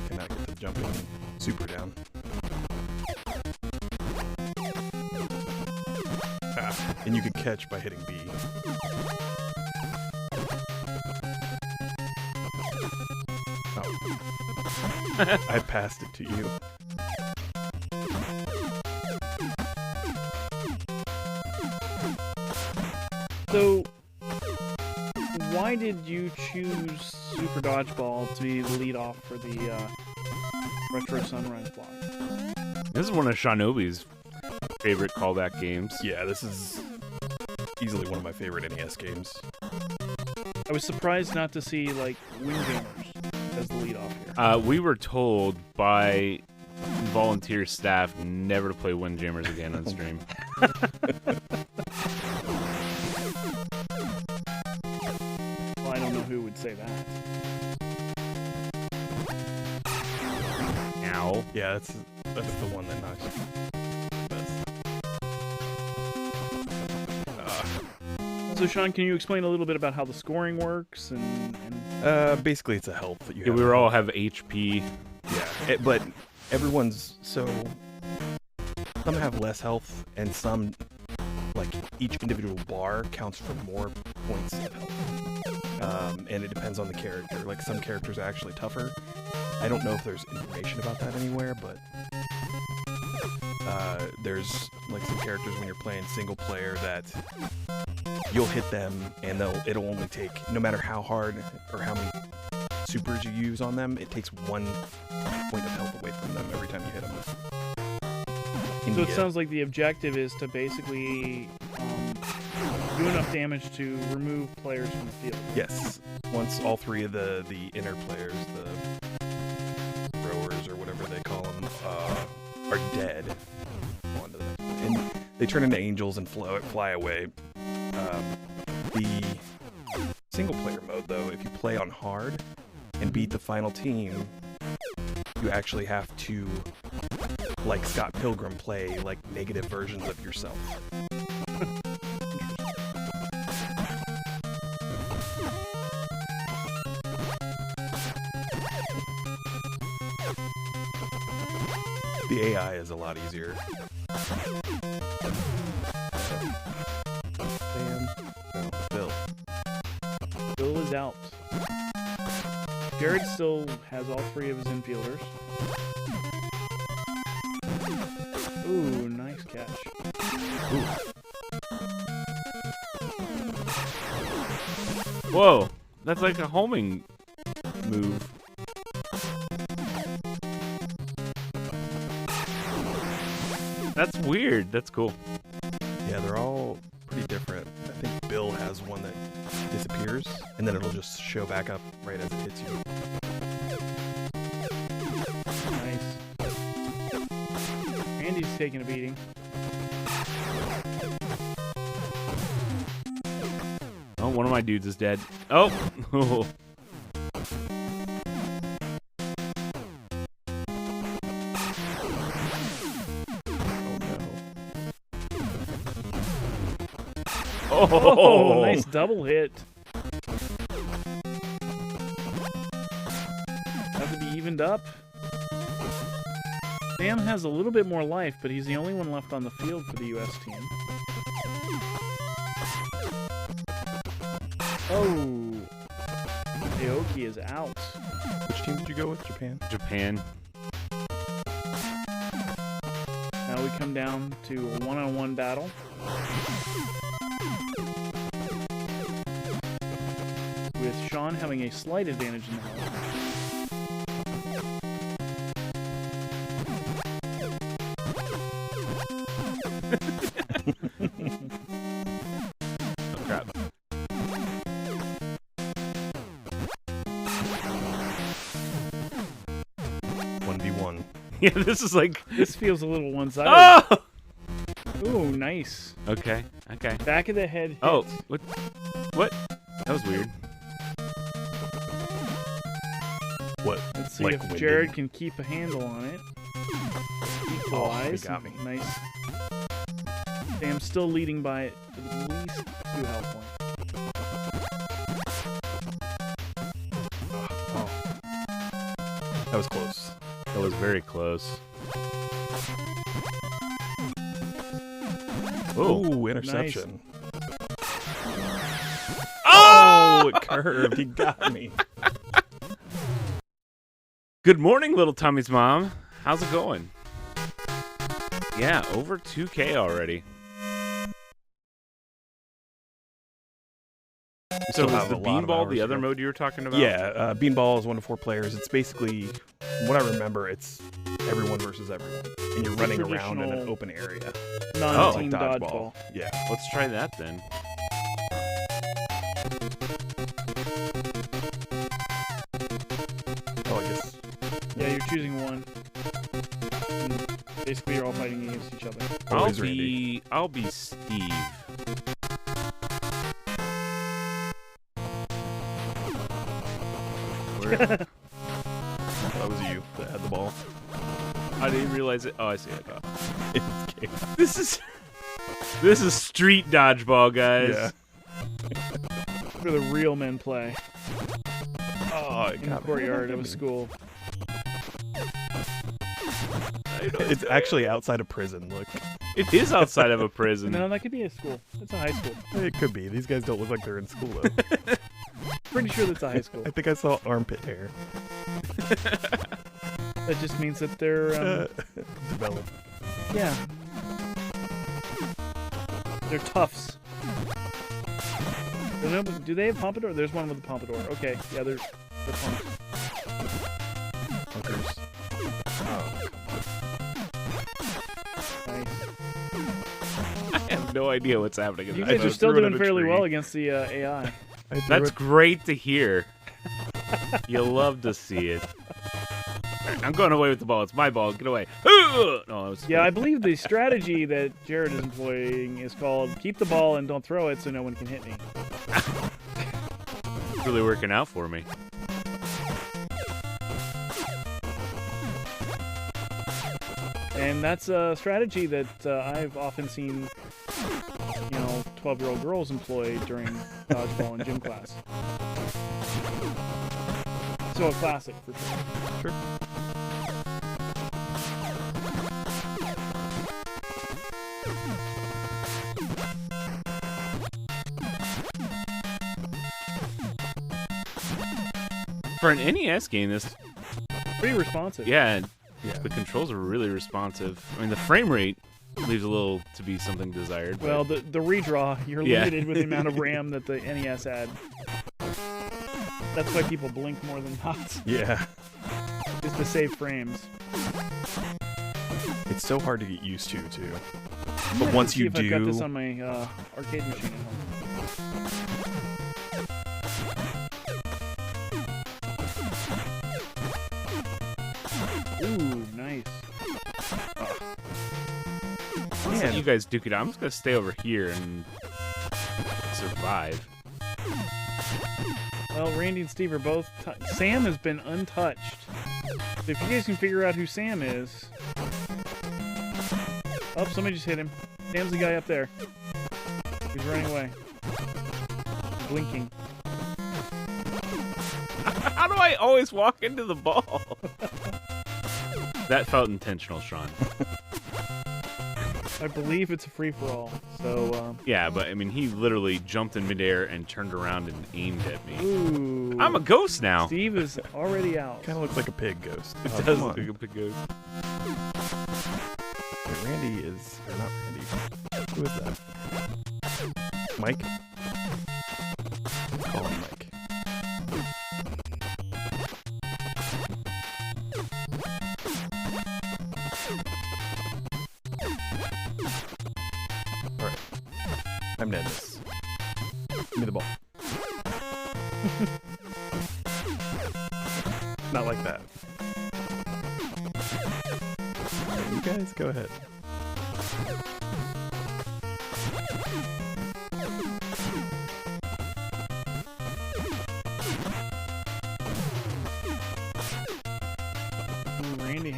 Cannot get the jumping super down. And you can catch by hitting B. Oh. I passed it to you. So, why did you choose Super Dodgeball to be the lead off for the Retro Sunrise block? This is one of Shinobi's favorite callback games. Yeah, this is easily one of my favorite NES games. I was surprised not to see, like, Windjammers as the lead off here. We were told by volunteer staff never to play Windjammers again on stream. Well, I don't know who would say that. Ow. Yeah, that's the one that knocks you. So, Sean, can you explain a little bit about how the scoring works? And basically, it's a health that you have. Yeah, we all have HP. Yeah, but everyone's so... Some have less health, and some, like, each individual bar counts for more points of health. And it depends on the character. Like, some characters are actually tougher. I don't know if there's information about that anywhere, but... there's, like, some characters when you're playing single player that... You'll hit them, and it'll only take, no matter how hard or how many supers you use on them, it takes 1 point of health away from them every time you hit them. So it sounds like the objective is to basically do enough damage to remove players from the field. Yes. Once all 3 of the inner players, the rowers or whatever they call them, are dead, on to the next one. And they turn into angels and fly away. The single-player mode, though, if you play on hard and beat the final team, you actually have to, like Scott Pilgrim, play, like, negative versions of yourself. The AI is a lot easier. Bill is out. Jared still has all 3 of his infielders. Ooh, nice catch. Ooh. Whoa, that's like a homing move. That's weird. That's cool. Yeah, they're all pretty different. I think Bill has one that disappears, and then it'll just show back up right as it hits you. Nice. Andy's taking a beating. Oh, one of my dudes is dead. Oh! Oh, nice double hit. Have to be evened up. Sam has a little bit more life, but he's the only one left on the field for the U.S. team. Oh, Aoki is out. Which team did you go with? Japan? Japan. Now we come down to a one-on-one battle. With Sean having a slight advantage in the health. Oh, crap. Yeah, this is like... This feels a little one-sided. Oh! Ooh, nice. Okay, okay. Back of the head hit. Oh, what? That was weird. What? Let's see like if winded? Jared can keep a handle on it. Equalize. he got me. Nice. Sam's still leading by at least 2 health points. That was close. That was very close. Oh, interception. Nice. Oh, it curved. He got me. Good morning, little Tommy's mom. How's it going? Yeah, over 2K already. So is the beanball the other mode you were talking about? Yeah, beanball is 1 to 4 players. It's basically, from what I remember, it's everyone versus everyone, and you're running around in an open area. Non-team like dodgeball. Yeah. Let's try that then. Oh, I guess. Yeah, you're choosing one. And basically, you're all fighting against each other. I'll be Steve. That was you that had the ball. I didn't realize it. Oh, I see it. This is street dodgeball, guys. Yeah. Where the real men play. Oh, in the courtyard of a school. It's actually outside a prison. Look. It is outside of a prison. No, that could be a school. It's a high school. It could be. These guys don't look like they're in school though. Pretty sure that's a high school. I think I saw armpit hair. That just means that they're developed. Yeah. They're toughs. Do they have pompadour? There's one with a pompadour. Okay, yeah, they're punks. Punkers. Oh. Nice. I have no idea what's happening. You guys are still doing fairly well against the AI. That's great to hear. You love to see it. Right, I'm going away with the ball. It's my ball. Get away. No, yeah, I believe the strategy that Jared is employing is called keep the ball and don't throw it so no one can hit me. It's really working out for me. And that's a strategy that I've often seen, 12-year-old girls employ during dodgeball and gym class. So a classic for sure. Sure. For an NES game, this pretty responsive. Yeah, the controls are really responsive. I mean, the frame rate leaves a little to be something desired. Well, the redraw, you're limited with the amount of RAM that the NES had. That's why people blink more than not. Yeah. Just to save frames. It's so hard to get used to, too. But once you do... I've got this on my arcade machine at home. Ooh, nice. I'll let you guys duke it out. I'm just going to stay over here and survive. Well, Randy and Steve are both... Sam has been untouched. If you guys can figure out who Sam is... Oh, somebody just hit him. Sam's the guy up there. He's running away. Blinking. How do I always walk into the ball? That felt intentional, Sean. I believe it's a free-for-all, so... Yeah, but, I mean, he literally jumped in midair and turned around and aimed at me. Ooh. I'm a ghost now. Steve is already out. Kind of looks like a pig ghost. It does look like a pig ghost. Wait, Randy is... Or not Randy. Who is that? Mike? Let's call him Mike. Alright. I'm Nedness. Give me the ball. Not like that. Right, you guys, go ahead.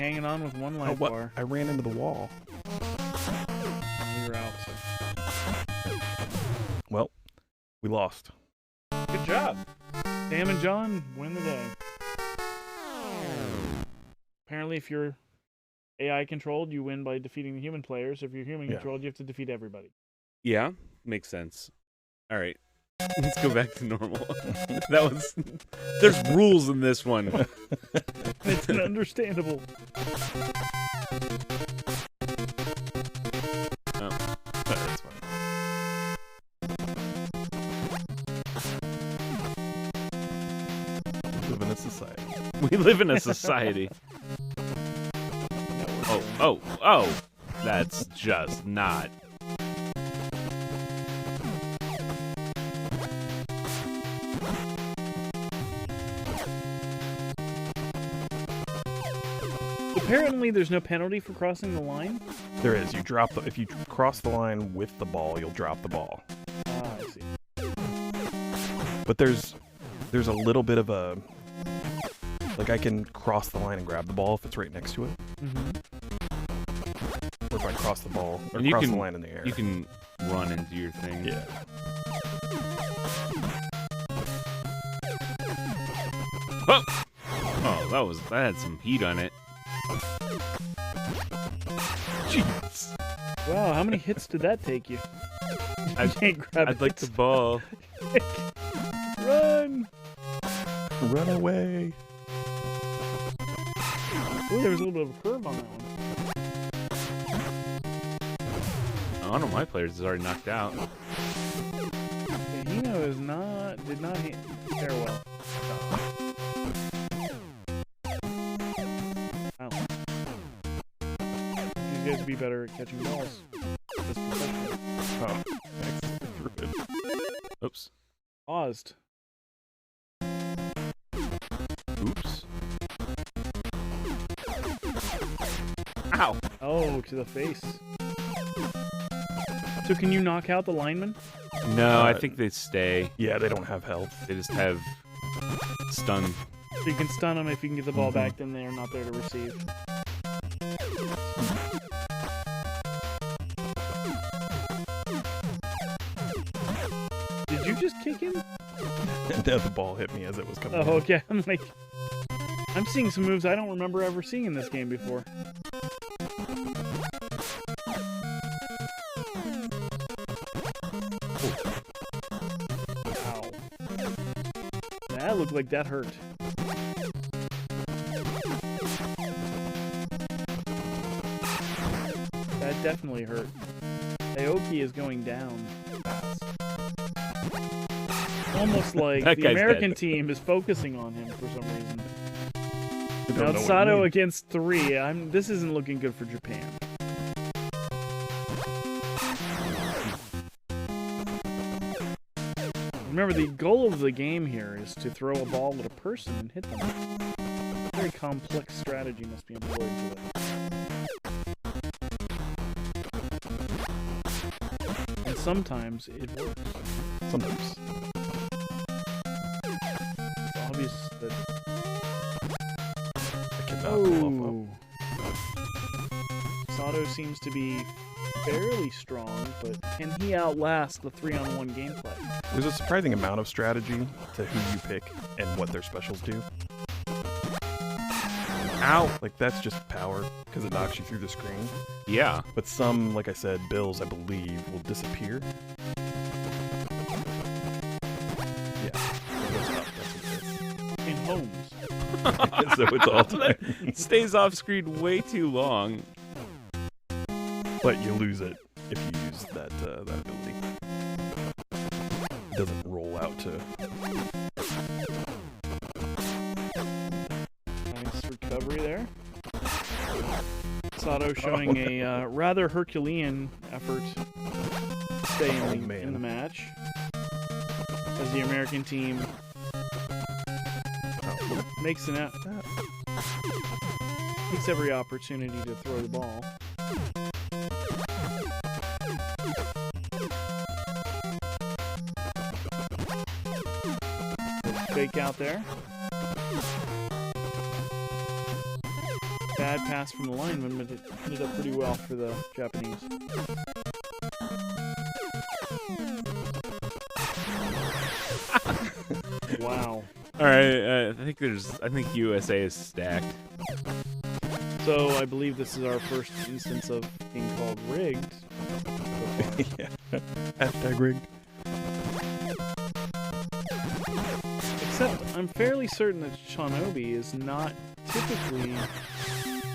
hanging on with one life what? bar. I ran into the wall. We were out. So. Well, we lost. Good job. Sam and John win the day. Apparently, if you're AI controlled, you win by defeating the human players. If you're human controlled, you have to defeat everybody. Yeah, makes sense. All right. Let's go back to normal. That was. There's rules in this one. It's understandable. Oh, that's fine. We live in a society. We live in a society. Oh. That's just not. Apparently, there's no penalty for crossing the line. There is. If you cross the line with the ball, you'll drop the ball. Ah, I see. But there's a little bit of a, like, I can cross the line and grab the ball if it's right next to it. Or if I cross the ball or And cross the line in the air. You can run and do your thing. Yeah. Oh, that had some heat on it. Jeez. Wow, how many hits did that take you? I'd like the ball. Run! Run away. Ooh, there was a little bit of a curve on that one. One of my players is already knocked out. Hino did not fare well. Wow. These guys would be better at catching balls. Oh, excellent. Oops. Paused. Oops. Ow! Oh, to the face. So can you knock out the lineman? No, I think they stay. Yeah, they don't have health. They just have stun. So you can stun them if you can get the ball back, then they're not there to receive. Did you just kick him? No, the ball hit me as it was coming in. Oh, okay. I'm seeing some moves I don't remember ever seeing in this game before. Wow. That looked like that hurt. That definitely hurt. Aoki is going down fast. Almost like That the guy's American dead. team is focusing on him for some reason. don't Now know what you Sato mean. against 3. This isn't looking good for Japan. Remember, the goal of the game here is to throw a ball at a person and hit them. A very complex strategy must be employed to it. And sometimes it works. Sometimes. It's obvious that... I cannot pull Sato seems to be fairly strong, but can he outlast the 3-on-1 gameplay? There's a surprising amount of strategy to who you pick and what their specials do. Ow! Like, that's just power, because it knocks you through the screen. Yeah. But some, like I said, bills, I believe, will disappear. Yeah. In homes. So it's all time. It stays off screen way too long. But you lose it if you use that ability. It doesn't roll out to... Nice recovery there. Sato showing a rather Herculean effort to stay in the match. As the American team makes takes every opportunity to throw the ball. Fake out there. Bad pass from the lineman, but it ended up pretty well for the Japanese. Wow. All right, I think USA is stacked. So I believe this is our first instance of being called rigged. Yeah. Hashtag rigged. Except I'm fairly certain that Shinobi is not typically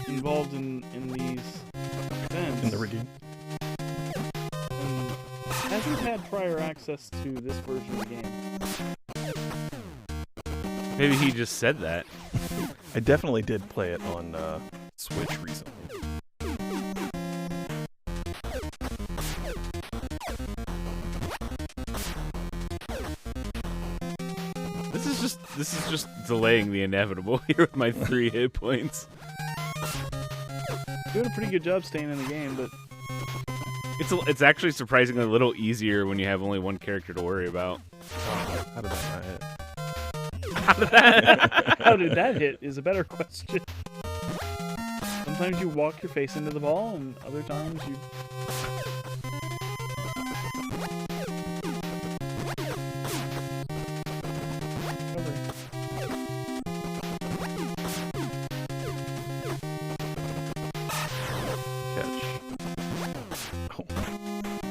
involved in these events. In the rigging. And hasn't had prior access to this version of the game. Maybe he just said that. I definitely did play it on Switch recently. This is just delaying the inevitable here with my 3 hit points. Doing a pretty good job staying in the game, but it's actually surprisingly a little easier when you have only one character to worry about. How did that not hit? How did that hit is a better question. Sometimes you walk your face into the ball, and other times you...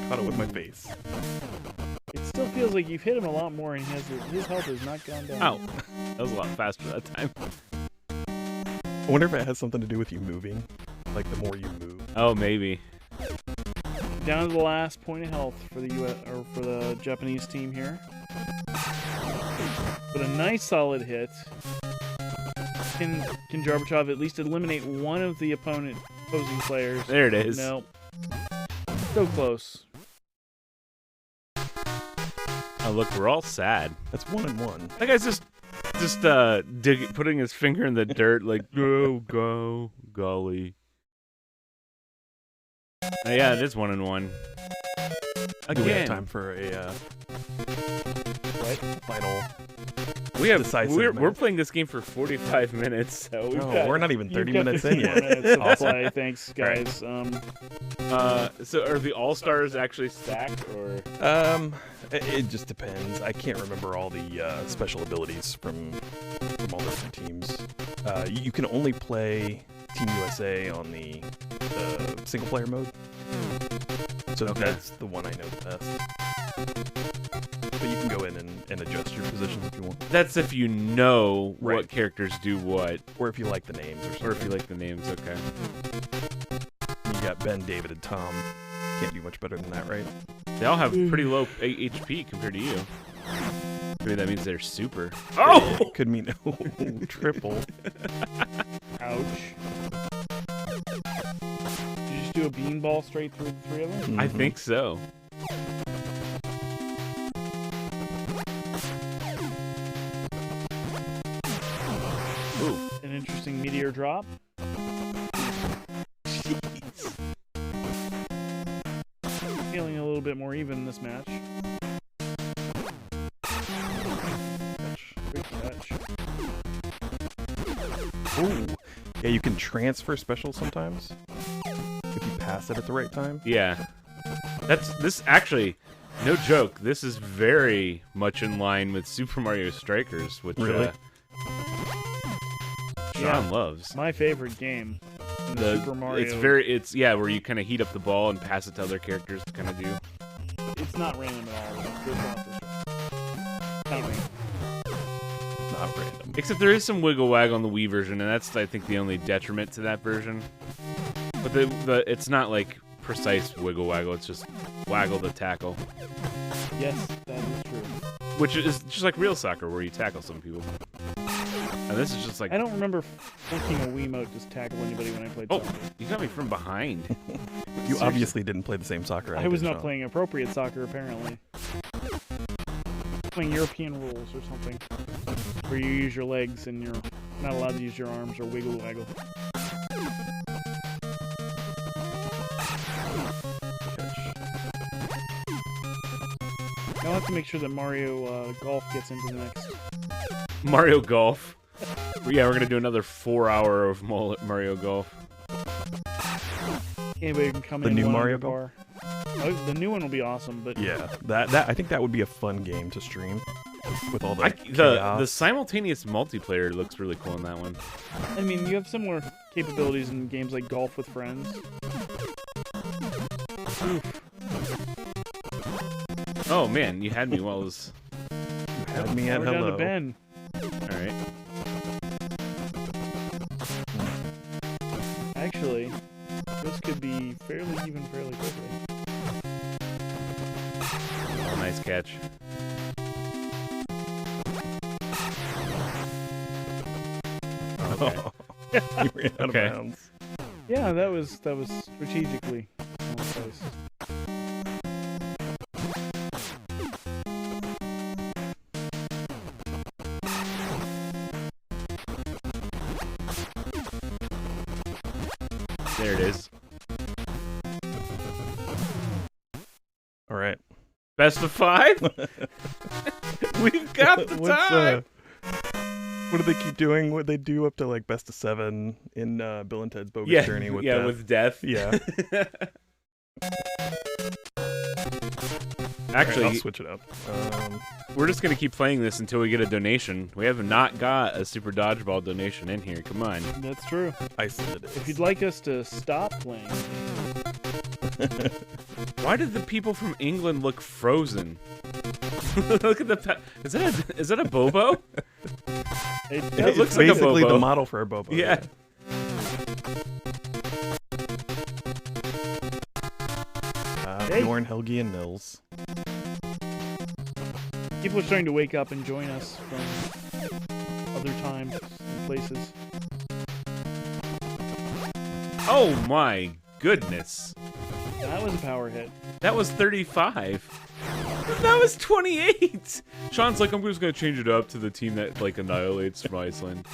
Caught it with my face. It still feels like you've hit him a lot more, and his health has not gone down. Oh, that was a lot faster that time. I wonder if it has something to do with you moving. Like, the more you move. Oh, maybe. Down to the last point of health for the for the Japanese team here. But a nice solid hit. Can Gorbachev at least eliminate one of the opposing players? There it is. No. So close. Oh, look, we're all sad. That's 1-1. That guy's just putting his finger in the dirt, like, go, golly. Yeah, it is 1-1. Do we have Again. time for a final? We're playing this game for 45 minutes, so we're not even 30 minutes in yet. Minutes of Awesome. play. Thanks, guys. So are the all-stars actually stacked, or? It just depends. I can't remember all the special abilities from all the different teams. You can only play Team USA on the single-player mode. So that's the one I know the best. But you can go in and adjust your positions if you want. That's if you know what characters do what. Or if you like the names or something. Or if you like the names, okay. You got Ben, David, and Tom. Can't do much better than that, right? They all have pretty low HP compared to you. Maybe that means they're super. Oh! It could mean triple. Ouch. Did you just do a beanball straight through the 3 of them? Mm-hmm. I think so. Ooh. An interesting meteor drop. Jeez. Feeling a little bit more even in this match. Good catch. Ooh. Yeah, you can transfer specials sometimes. If you pass it at the right time. Yeah. This actually, no joke, this is very much in line with Super Mario Strikers, which really? Sean loves. My favorite game. The Super Mario. It's where you kind of heat up the ball and pass it to other characters to kind of do. It's not random at all. It's not random. Not random. Except there is some wiggle wag on the Wii version, and that's I think the only detriment to that version. But it's not like precise wiggle waggle. It's just waggle the tackle. Yes, that is true. Which is just like real soccer, where you tackle some people. And this is just like... I don't remember thinking a Wiimote just tackle anybody when I played soccer. You got me from behind. You obviously didn't play the same soccer I was not playing appropriate soccer, apparently. Playing European rules or something. Where you use your legs and you're not allowed to use your arms or wiggle waggle. I'll have to make sure that Mario Golf gets into the next. Mario Golf. Yeah, we're gonna do another 4 hour of Mario Golf. Anybody can come The in. new one Mario on your bar. Oh, the new one will be awesome, but Yeah, that I think that would be a fun game to stream with all the the chaos. simultaneous multiplayer looks really cool in that one. I mean, you have similar capabilities in games like Golf with Friends. Oof. Oh man, you had me while I was. You had me at We're down hello. to Ben. All right. Actually, this could be fairly even fairly quickly. Oh, nice catch. Okay. You ran out of bounds. Yeah, that was strategically placed. There it is. All right. Best of 5? We've got the time. What do they keep doing? What they do up to like best of 7 in Bill and Ted's Bogus Journey with death. with death. Yeah. Actually, I'll switch it up. We're just gonna keep playing this until we get a donation. We have not got a Super Dodgeball donation in here. Come on. That's true. Isolated. If you'd like us to stop playing. Why did the people from England look frozen? Look at the is that a Bobo? It looks it's like a basically Bobo. the model for a Bobo. Yeah. Hey. Bjorn, Helgi, and Nils. People are starting to wake up and join us from other times and places. Oh my goodness. That was a power hit. That was 35. That was 28. Sean's like, I'm just gonna change it up to the team that like annihilates from Iceland.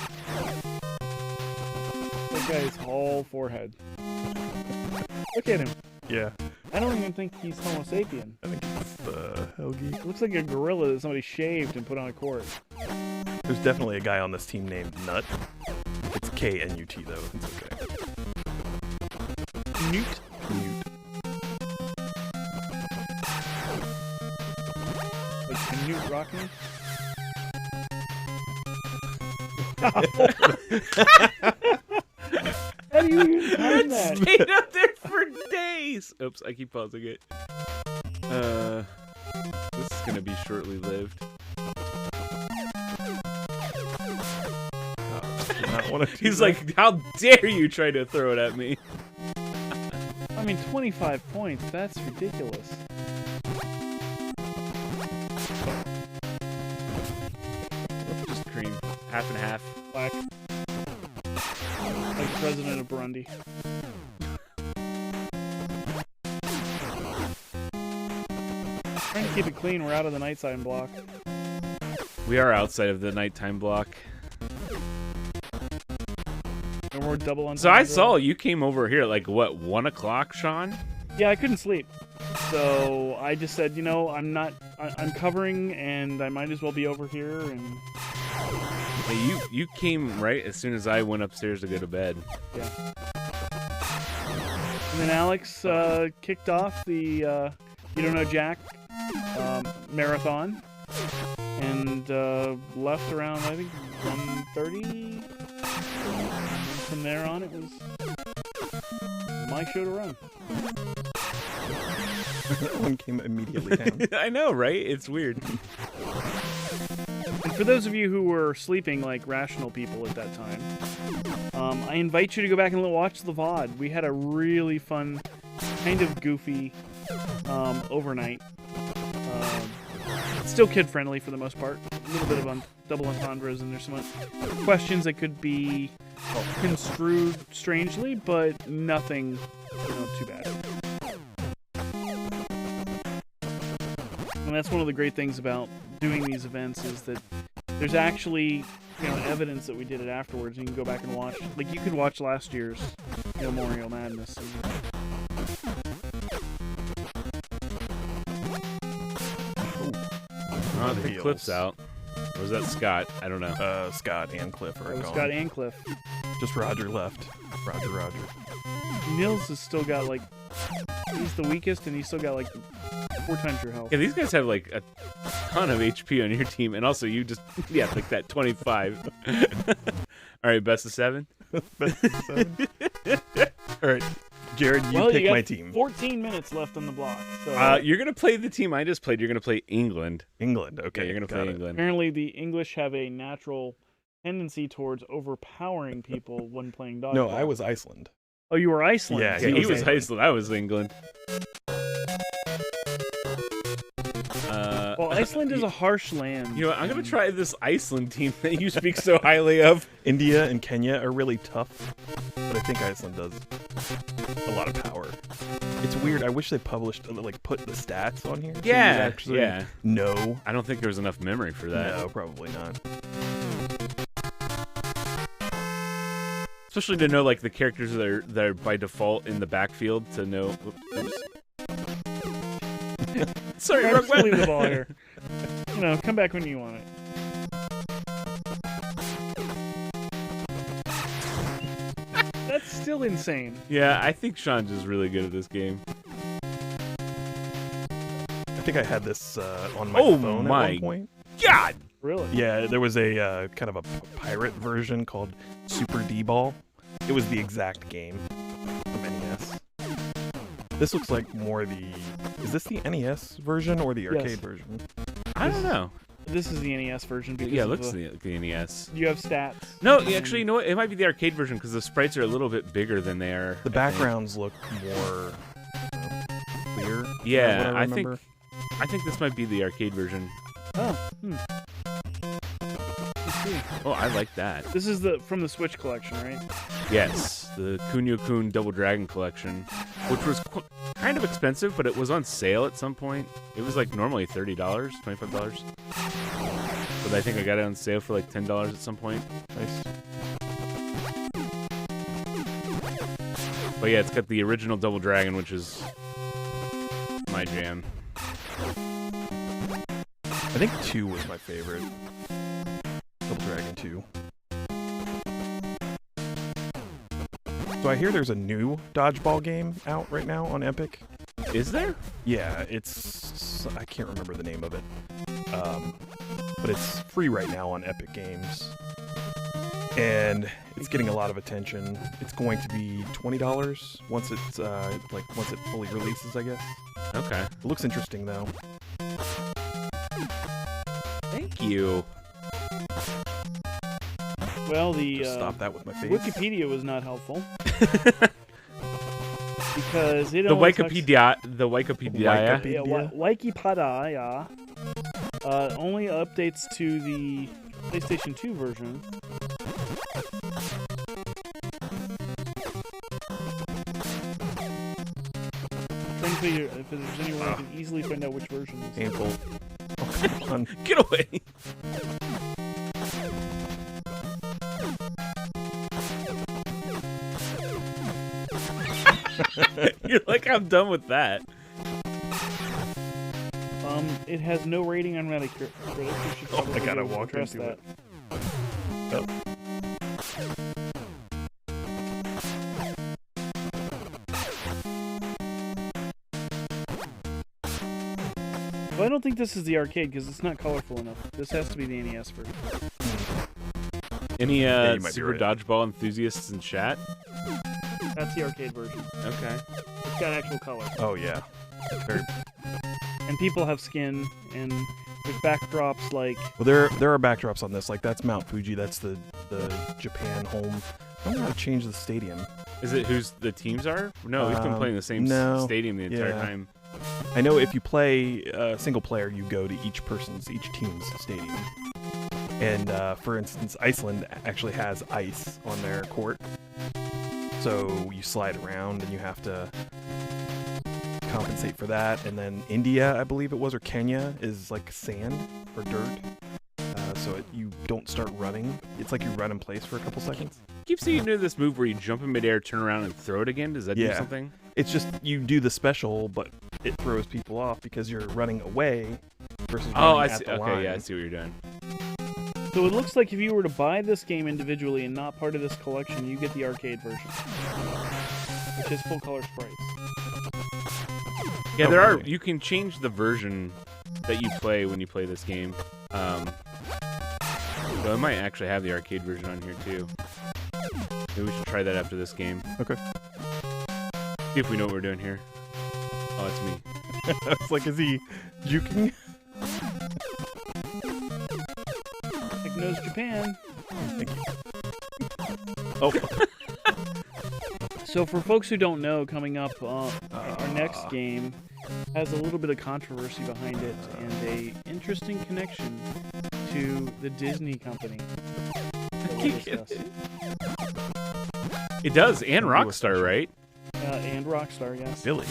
That guy's whole forehead. Look at him. Yeah. I don't even think he's Homo sapien. I think it's Helgi. It looks like a gorilla that somebody shaved and put on a court. There's definitely a guy on this team named Nut. It's K-N-U-T though. It's okay. Newt. Like Canute Rockney? How do you even find that? Stayed up there for days. Oops, I keep pausing it. This is gonna be shortly lived. He's like, how dare you try to throw it at me? I mean, 25 points. That's ridiculous. Just cream. Half and half. Black. Like the president of Burundi. Trying to keep it clean. We're out of the nighttime block. We are outside of the nighttime block. No more double on. So I saw you came over here at like, what, 1 o'clock, Sean? Yeah, I couldn't sleep. So I just said, you know, I'm covering and I might as well be over here. And Hey, you came right as soon as I went upstairs to go to bed. yeah. And then Alex kicked off the You Don't Know Jack marathon and left around, I think, 1:30. From there on, it was my show to run. That one came immediately down. I know, right? It's weird. And for those of you who were sleeping like rational people at that time, I invite you to go back and watch the VOD. We had a really fun, kind of goofy overnight. Still kid-friendly for the most part. A little bit of double entendres, and there's some questions that could be construed strangely, but nothing, too bad. And that's one of the great things about doing these events is that there's actually, evidence that we did it afterwards. And you can go back and watch. Like, you could watch last year's Meal-Morial Madness. Oh, the clip's out. Or was that Scott? I don't know. Scott and Cliff are gone. Scott and Cliff. Just Roger left. Roger. Nils has still got like, he's the weakest, and he's still got like 4 times your health. Yeah, these guys have like a ton of HP on your team, and also you just like that 25. All right, best of 7. Best of 7. All right, Jared, you pick my team. 14 minutes left on the block. So you're gonna play the team I just played. You're gonna play England. England, okay. Yeah, you're gonna play England. Apparently, the English have a natural tendency towards overpowering people when playing dodgeball. No, I was Iceland. Oh, you were Iceland. Yeah, he was Iceland. I was England. Well, Iceland is a harsh land. You know what? I'm gonna try this Iceland team that you speak so highly of. India and Kenya are really tough, but I think Iceland does a lot of power. It's weird. I wish they published, like, put the stats on here. So Yeah, you actually yeah. know. I don't think there was enough memory for that. No, probably not. Especially to know like the characters that are by default in the backfield to know. Oops. Sorry, wrong Just leave the ball here. You know, come back when you want it. That's still insane. Yeah, I think Sean's just really good at this game. I think I had this on my phone at one point. God! Really? Yeah, there was a kind of a pirate version called Super D-Ball. It was the exact game from NES. This looks like more the... Is this the NES version or the arcade version? I don't know. This is the NES version. Because Yeah, it looks like the NES. You have stats. No, actually, you know what? It might be the arcade version because the sprites are a little bit bigger than they are. The backgrounds look more clear. Yeah, I remember. I think this might be the arcade version. Oh. Oh, I like that. This is from the Switch collection, right? Yes, the Kunio-kun Double Dragon collection, which was kind of expensive, but it was on sale at some point. It was like normally $30, $25. But I think I got it on sale for like $10 at some point. Nice. But yeah, it's got the original Double Dragon, which is my jam. I think 2 was my favorite. Double Dragon 2. So I hear there's a new dodgeball game out right now on Epic. Is there? Yeah, it's... I can't remember the name of it. But it's free right now on Epic Games. And it's getting a lot of attention. It's going to be $20 once it's once it fully releases, I guess. Okay. It looks interesting though. Thank you. Well, the Just stop that with my face. Wikipedia was not helpful. Because it The only Wikipedia. Wikipedia only updates to the PlayStation 2 version. I'm trying to figure if there's any way I can easily find out which version this is. Painful. Oh, come on. Get away! You're like, I'm done with that. It has no rating on Metacritic. Oh my god, I walked into that. it. Oh. Well, I don't think this is the arcade because it's not colorful enough. This has to be the NES version. Any you might be super right. dodgeball enthusiasts in chat? That's the arcade version. Okay. It's got actual color. Oh yeah. Very... And people have skin, and there's backdrops like... Well, there are backdrops on this. Like, that's Mount Fuji. That's the Japan home. I don't know how to change the stadium. Is it whose the teams are? No, we've been playing the same stadium the entire time. I know if you play single player, you go to each team's stadium. And for instance, Iceland actually has ice on their court. So you slide around and you have to compensate for that. And then India, I believe it was, or Kenya, is like sand or dirt. So you don't start running. It's like you run in place for a couple seconds. Keep seeing you do this move where you jump in midair, turn around, and throw it again. Does that do something? It's just you do the special, but it throws people off because you're running away versus running I at see. the Okay, line. yeah, I see what you're doing. So it looks like if you were to buy this game individually and not part of this collection, you get the arcade version, which is full color sprites. Yeah, there are. You can change the version that you play when you play this game. So I might actually have the arcade version on here too. Maybe we should try that after this game. Okay. See if we know what we're doing here. Oh, it's me. It's like, is he juking? Like knows Japan. Thank you. Oh. So for folks who don't know, coming up, our next game has a little bit of controversy behind it and a interesting connection to the Disney company. that we'll discuss. It does, and Rockstar, right? And Rockstar, yes. Silly.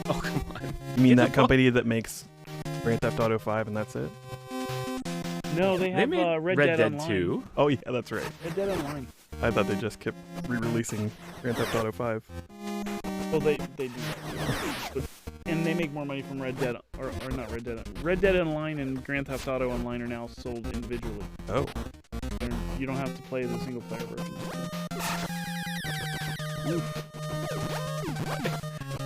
Oh, come on. You mean that company that makes Grand Theft Auto 5 and that's it? No, they have made Red Dead Online. 2. Oh, yeah, that's right. Red Dead Online. I thought they just kept re-releasing Grand Theft Auto 5. Well, they do that. But, and they make more money from Red Dead, or not Red Dead. Red Dead Online and Grand Theft Auto Online are now sold individually. Oh. You don't have to play the single player version.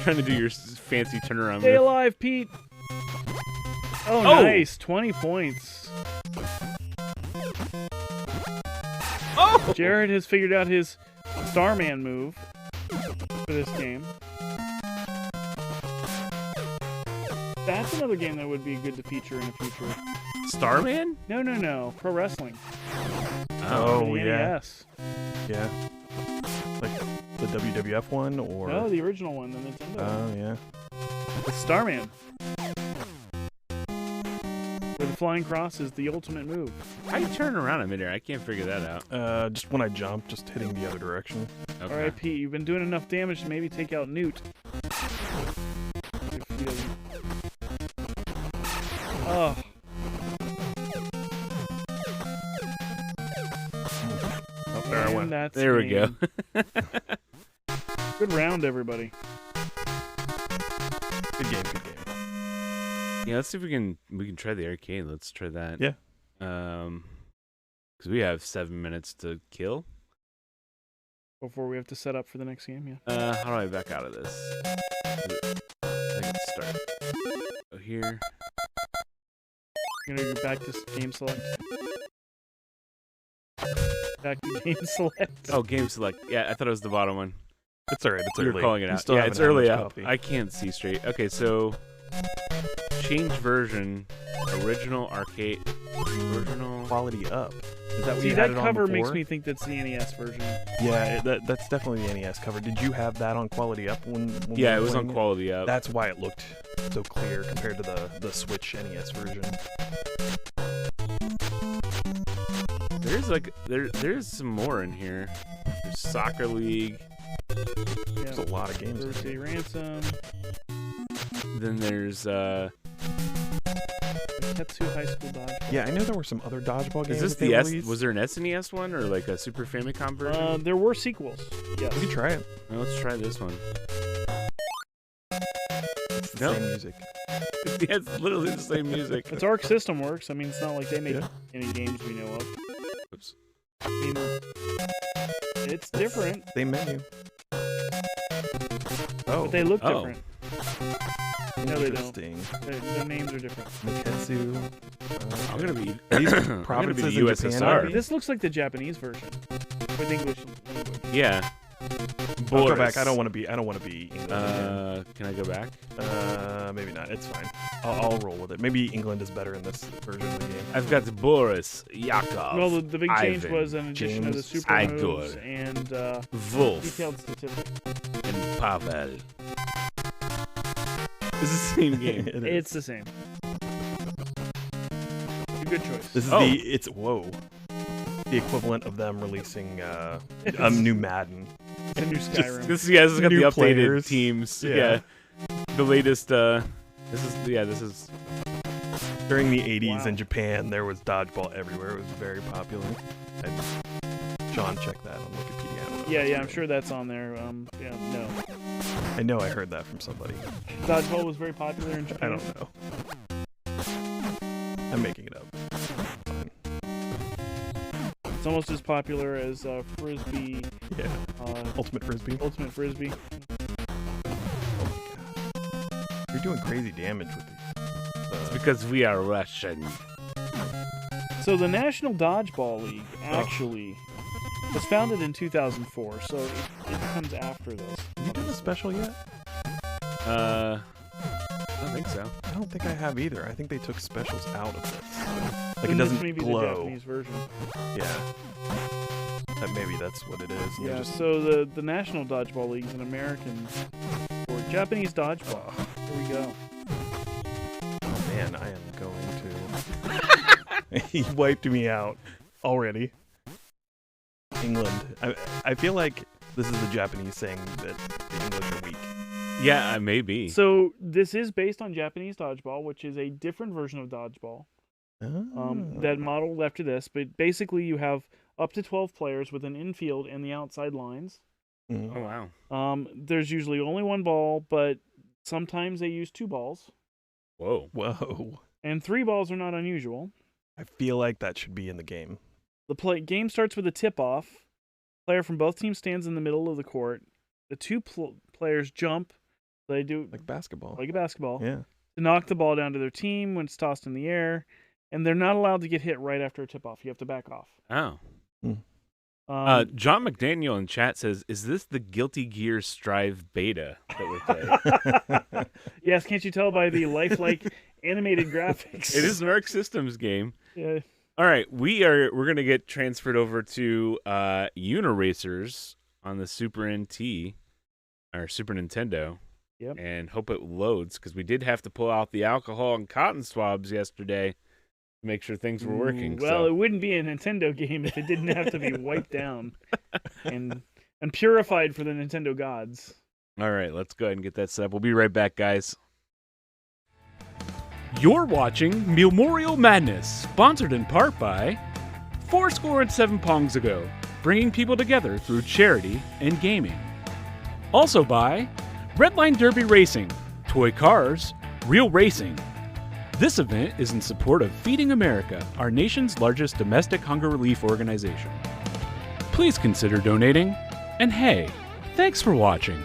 Trying to do your fancy turnaround Stay move. alive, Pete! Oh, nice. 20 points. Oh! Jared has figured out his Starman move for this game. That's another game that would be good to feature in the future. Starman? No. Pro Wrestling. Oh, the yeah. NES. Yeah. Like the WWF one, or... No, the original one, the Nintendo. Oh, yeah. It's Starman. Where the flying cross is the ultimate move. How you turn around in midair? I can't figure that out. Just when I jump, just hitting the other direction. Okay. Alright, Pete, you've been doing enough damage to maybe take out Newt. If he doesn't... Oh. There I went. That's There we go. Good round, everybody. Good game. Yeah, let's see if we can try the arcade. Let's try that. Yeah. Because we have 7 minutes to kill. Before we have to set up for the next game, yeah. How do I back out of this? I can start. Go here. You're gonna go back to game select. Back to game select. Oh, game select. Yeah, I thought it was the bottom one. It's alright, it's You're early. calling it You out. still Yeah, haven't it's had early much up. coffee. I can't see straight. Okay, so change version, original arcade, original quality up. Is that what See, you had that it on cover before? makes me think that's the NES version. Yeah, that's definitely the NES cover. Did you have that on quality up when Yeah, we it were was on playing quality up. That's why it looked so clear compared to the Switch NES version. There's some more in here. There's Soccer League. There's a lot of games. River City Ransom. Then there's Tetsu High School Dodgeball. Yeah, I know there were some other dodgeball games. Is this that they the released. Was there an SNES one or like a Super Famicom version? There were sequels. Yes. We could try it. Well, let's try this one. It's the No. same music. Yeah, it's literally the same music. It's Arc System Works. I mean, it's not like they make Yeah. any games we know of. Oops. I mean, it's different, Same menu. Oh, but they look Oh. different. No, they don't. interesting. Their names are different. Niketsu. I'm gonna be These I'm gonna be provinces the in Japan, USSR. maybe? This looks like the Japanese version with English language. Yeah. I'll go Boris. back. I don't want to be England. Can I go back? Maybe not. It's fine. I'll roll with it. Maybe England is better in this version of the game. I've got Boris, Yakov, Well, the big change Ivan, was an addition of the James, super moves Igor, and Wolf, detailed statistics. and Pavel. It's the same game. It is. It's the same. A good choice. This is Oh. it's the equivalent of them releasing a new Madden. It's a new Skyrim. This has got New the updated players. teams. Yeah. Yeah. The latest. This is During the 80s Wow. in Japan, there was dodgeball everywhere. It was very popular. Sean, check that on Wikipedia. I don't know. Yeah, I'm sure that's on there. Yeah, no. I know I heard that from somebody. Dodgeball was very popular in Japan. I don't know. I'm making it up. It's almost as popular as Frisbee. Yeah. Ultimate Frisbee. Ultimate Frisbee. You're doing crazy damage with these. It's because we are Russian. So the National Dodgeball League actually was founded in 2004, so it comes after this. Have you done a special yet? I don't think so. I don't think I have either. I think they took specials out of this. Like Then it this doesn't may be glow. the Japanese version. Yeah. Maybe that's what it is. and they're Yeah, just- so the National Dodgeball League is an American or Japanese dodgeball. Here we go. Oh man, I am going to. He wiped me out already. England. I feel like this is the Japanese saying that the English are weak. Yeah, maybe. So this is based on Japanese dodgeball, which is a different version of dodgeball. That modeled after this, but basically you have up to 12 players with an infield and the outside lines. Oh wow. There's usually only one ball, but sometimes they use 2 balls. Whoa. And 3 balls are not unusual. I feel like that should be in the game. The game starts with a tip-off. Player from both teams stands in the middle of the court. The 2 players jump. They do like basketball. Like a basketball. Yeah. To knock the ball down to their team when it's tossed in the air, and they're not allowed to get hit right after a tip-off. You have to back off. Oh. John McDaniel in chat says, "Is this the Guilty Gear Strive beta that we're playing?" Yes, can't you tell by the lifelike animated graphics? It is an Arc Systems game. Yeah. All right, we're gonna get transferred over to Uniracers on the Super NT or Super Nintendo. Yep. And hope it loads because we did have to pull out the alcohol and cotton swabs yesterday to make sure things were working. Well, it wouldn't be a Nintendo game if it didn't have to be wiped down and purified for the Nintendo gods. All right, let's go ahead and get that set up. We'll be right back, guys. You're watching Meal-Morial Madness, sponsored in part by 7 Pongs Ago, bringing people together through charity and gaming. Also by Redline Derby Racing, toy cars, real racing. This event is in support of Feeding America, our nation's largest domestic hunger relief organization. Please consider donating, and hey, thanks for watching.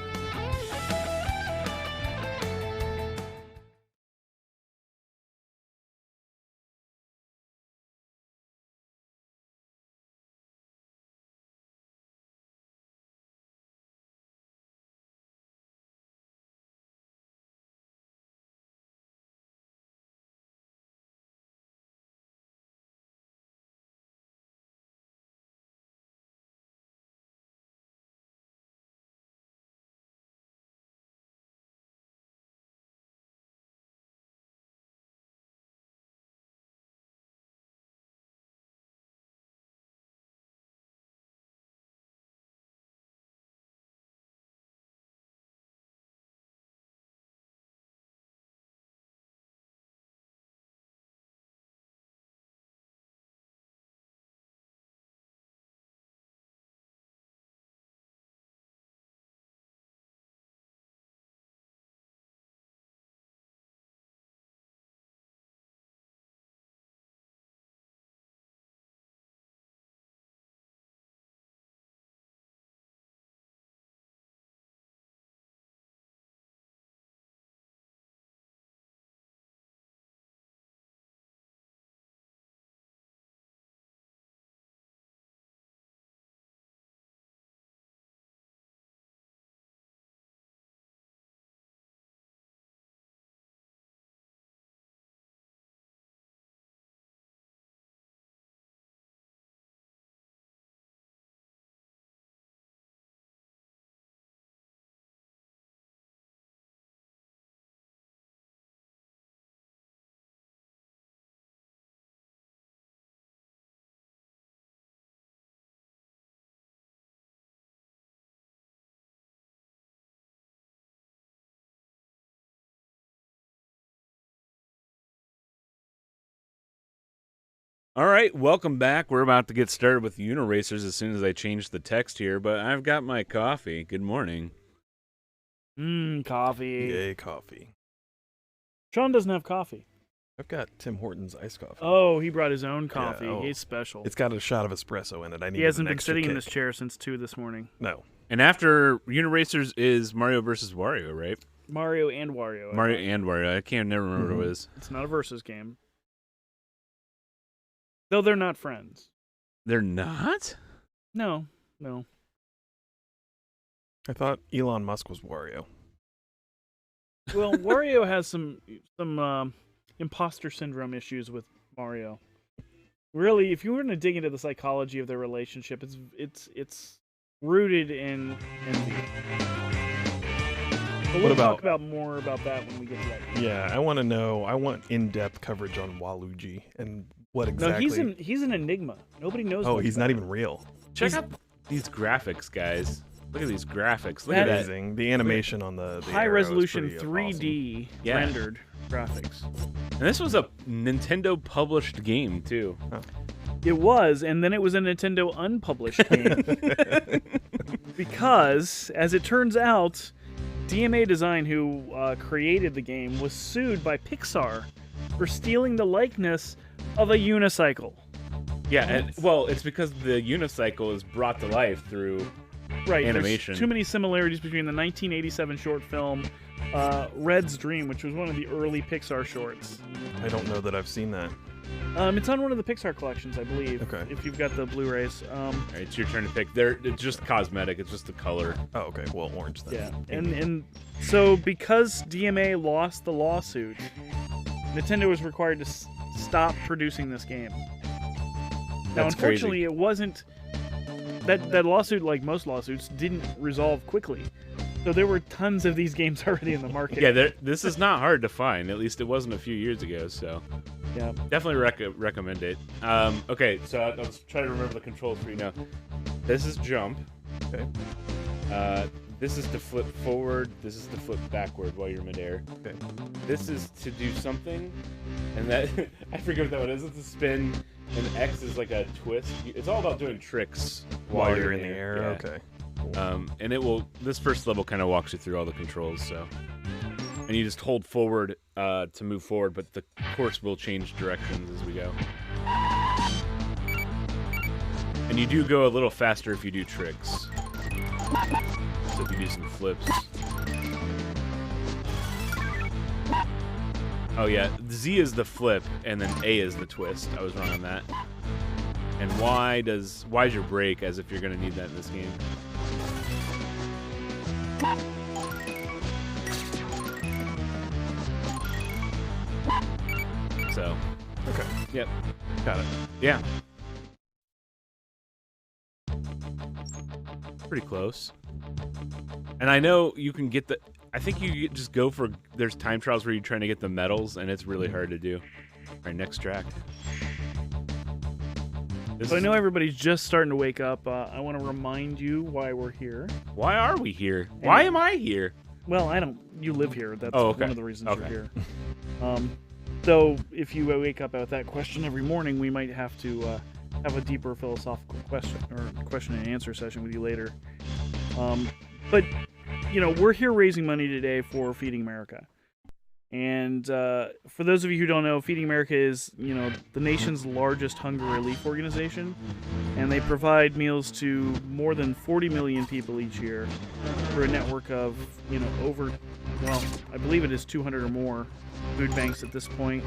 All right, welcome back. We're about to get started with Uniracers as soon as I change the text here, but I've got my coffee. Good morning. Coffee. Yay, coffee. Sean doesn't have coffee. I've got Tim Hortons iced coffee. Oh, he brought his own coffee. Yeah, He's special. It's got a shot of espresso in it. I need. He hasn't an been extra sitting in kick. this chair since 2 this morning. No. And after Uniracers is Mario versus Wario, right? Mario and Wario. Mario and Wario. I can't never remember what it was. It's not a versus game. Though they're not friends. They're not? No. I thought Elon Musk was Wario. Well, Wario has some imposter syndrome issues with Mario. Really, if you were going to dig into the psychology of their relationship, it's rooted in envy. But we'll talk about more about that when we get to that. Yeah, I want to know. I want in-depth coverage on Waluigi and what exactly. No, he's an enigma. Nobody knows. Oh, he's not even real. Check out these graphics, guys. Look at these graphics. Look That at is that. The animation on the high arrow is resolution pretty 3D Yeah. rendered graphics. And this was a Nintendo published game too. It was, and then it was a Nintendo unpublished game. Because, as it turns out, DMA Design, who created the game, was sued by Pixar for stealing the likeness of a unicycle. Yeah, and well, it's because the unicycle is brought to life through animation. There's too many similarities between the 1987 short film Red's Dream, which was one of the early Pixar shorts. I don't know that I've seen that. It's on one of the Pixar collections, I believe. Okay. If you've got the Blu-rays. All right, it's your turn to pick. It's just cosmetic. It's just the color. Oh, okay. Well, orange then. Yeah, and so because DMA lost the lawsuit, Nintendo was required to stop producing this game. Now, That's unfortunately, crazy. it wasn't that lawsuit, like most lawsuits, didn't resolve quickly. So there were tons of these games already in the market. Yeah, this is not hard to find. At least it wasn't a few years ago. So yeah, definitely recommend it. Okay, so I'll just try to remember the controls for you now. This is jump. Okay. This is to flip forward. This is to flip backward while you're midair. Okay. This is to do something, and that I forget what that one is. It's a spin, and X is like a twist. It's all about doing tricks While you're in the air. Yeah. Okay. And this first level kind of walks you through all the controls. So, and you just hold forward to move forward, but the course will change directions as we go. And you do go a little faster if you do tricks. So if you do some flips. Oh yeah, Z is the flip, and then A is the twist. I was wrong on that. And Y is your break, as if you're gonna need that in this game. So. Okay. Yep. Got it. Yeah. Pretty close. And I know you can get I think you just go for, there's time trials where you're trying to get the medals, and it's really hard to do. All right, next track. So I know everybody's just starting to wake up. I want to remind you why we're here. Why are we here? Why am I here? Well, I don't. You live here. That's okay. one of the reasons you're Okay. here. So if you wake up with that question every morning, we might have to have a deeper philosophical question and answer session with you later. But we're here raising money today for Feeding America. And for those of you who don't know, Feeding America is, the nation's largest hunger relief organization, and they provide meals to more than 40 million people each year through a network of, I believe it is 200 or more food banks at this point.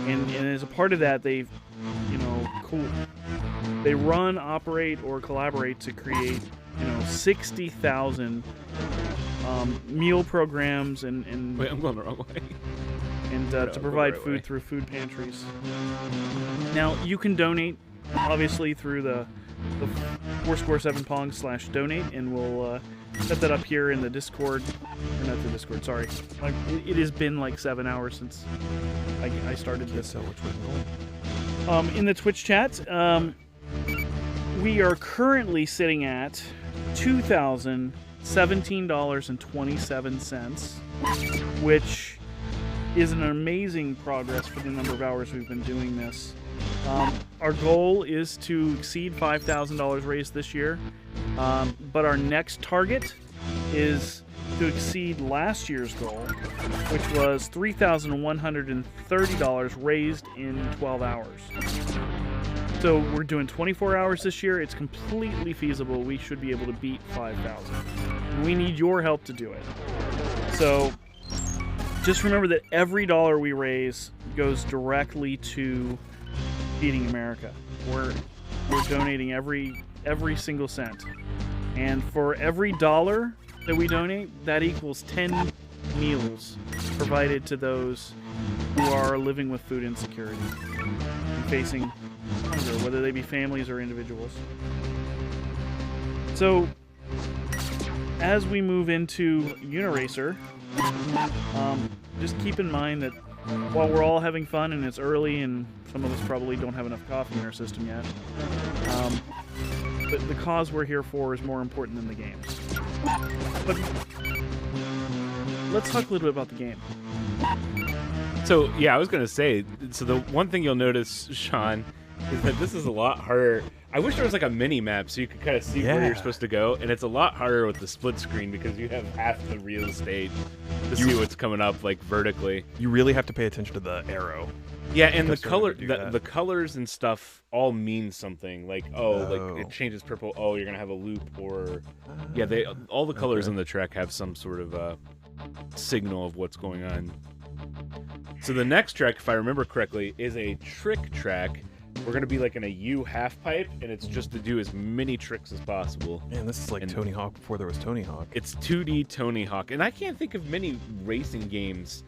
And as a part of that, they run, operate, or collaborate to create, 60,000 meal programs and Wait, I'm going the wrong way. And No, to go provide the right food way. through food pantries. Now you can donate, obviously through the Foursquare 7pong/donate, and we'll set that up here in the Discord, or not the Discord. Sorry, it has been like 7 hours since I started this. So which way going? In the Twitch chat, we are currently sitting at $2,017.27, which is an amazing progress for the number of hours we've been doing this. Our goal is to exceed $5,000 raised this year, but our next target is to exceed last year's goal, which was $3,130 raised in 12 hours. So we're doing 24 hours this year. It's completely feasible. We should be able to beat 5,000. We need your help to do it. So just remember that every dollar we raise goes directly to Feeding America. We're donating every single cent. And for every dollar that we donate, that equals 10 meals provided to those who are living with food insecurity and facing hunger, whether they be families or individuals. So, as we move into Uniracer, just keep in mind that while we're all having fun and it's early and some of us probably don't have enough coffee in our system yet, but the cause we're here for is more important than the games. But let's talk a little bit about the game. So, yeah, I was going to say, so the one thing you'll notice, Sean, is that this is a lot harder. I wish there was like a mini map so you could kind of see where you're supposed to go, and it's a lot harder with the split screen because you have half the real estate to see what's coming up like vertically. You really have to pay attention to the arrow. Yeah, and the colors and stuff all mean something. Like, like it changes purple. Oh, you're gonna have a loop, or all the colors in the track have some sort of signal of what's going on. So the next track, if I remember correctly, is a trick track. We're gonna be like in a U half pipe, and it's just to do as many tricks as possible. Man, this is like Tony Hawk before there was Tony Hawk. It's 2D Tony Hawk, and I can't think of many racing games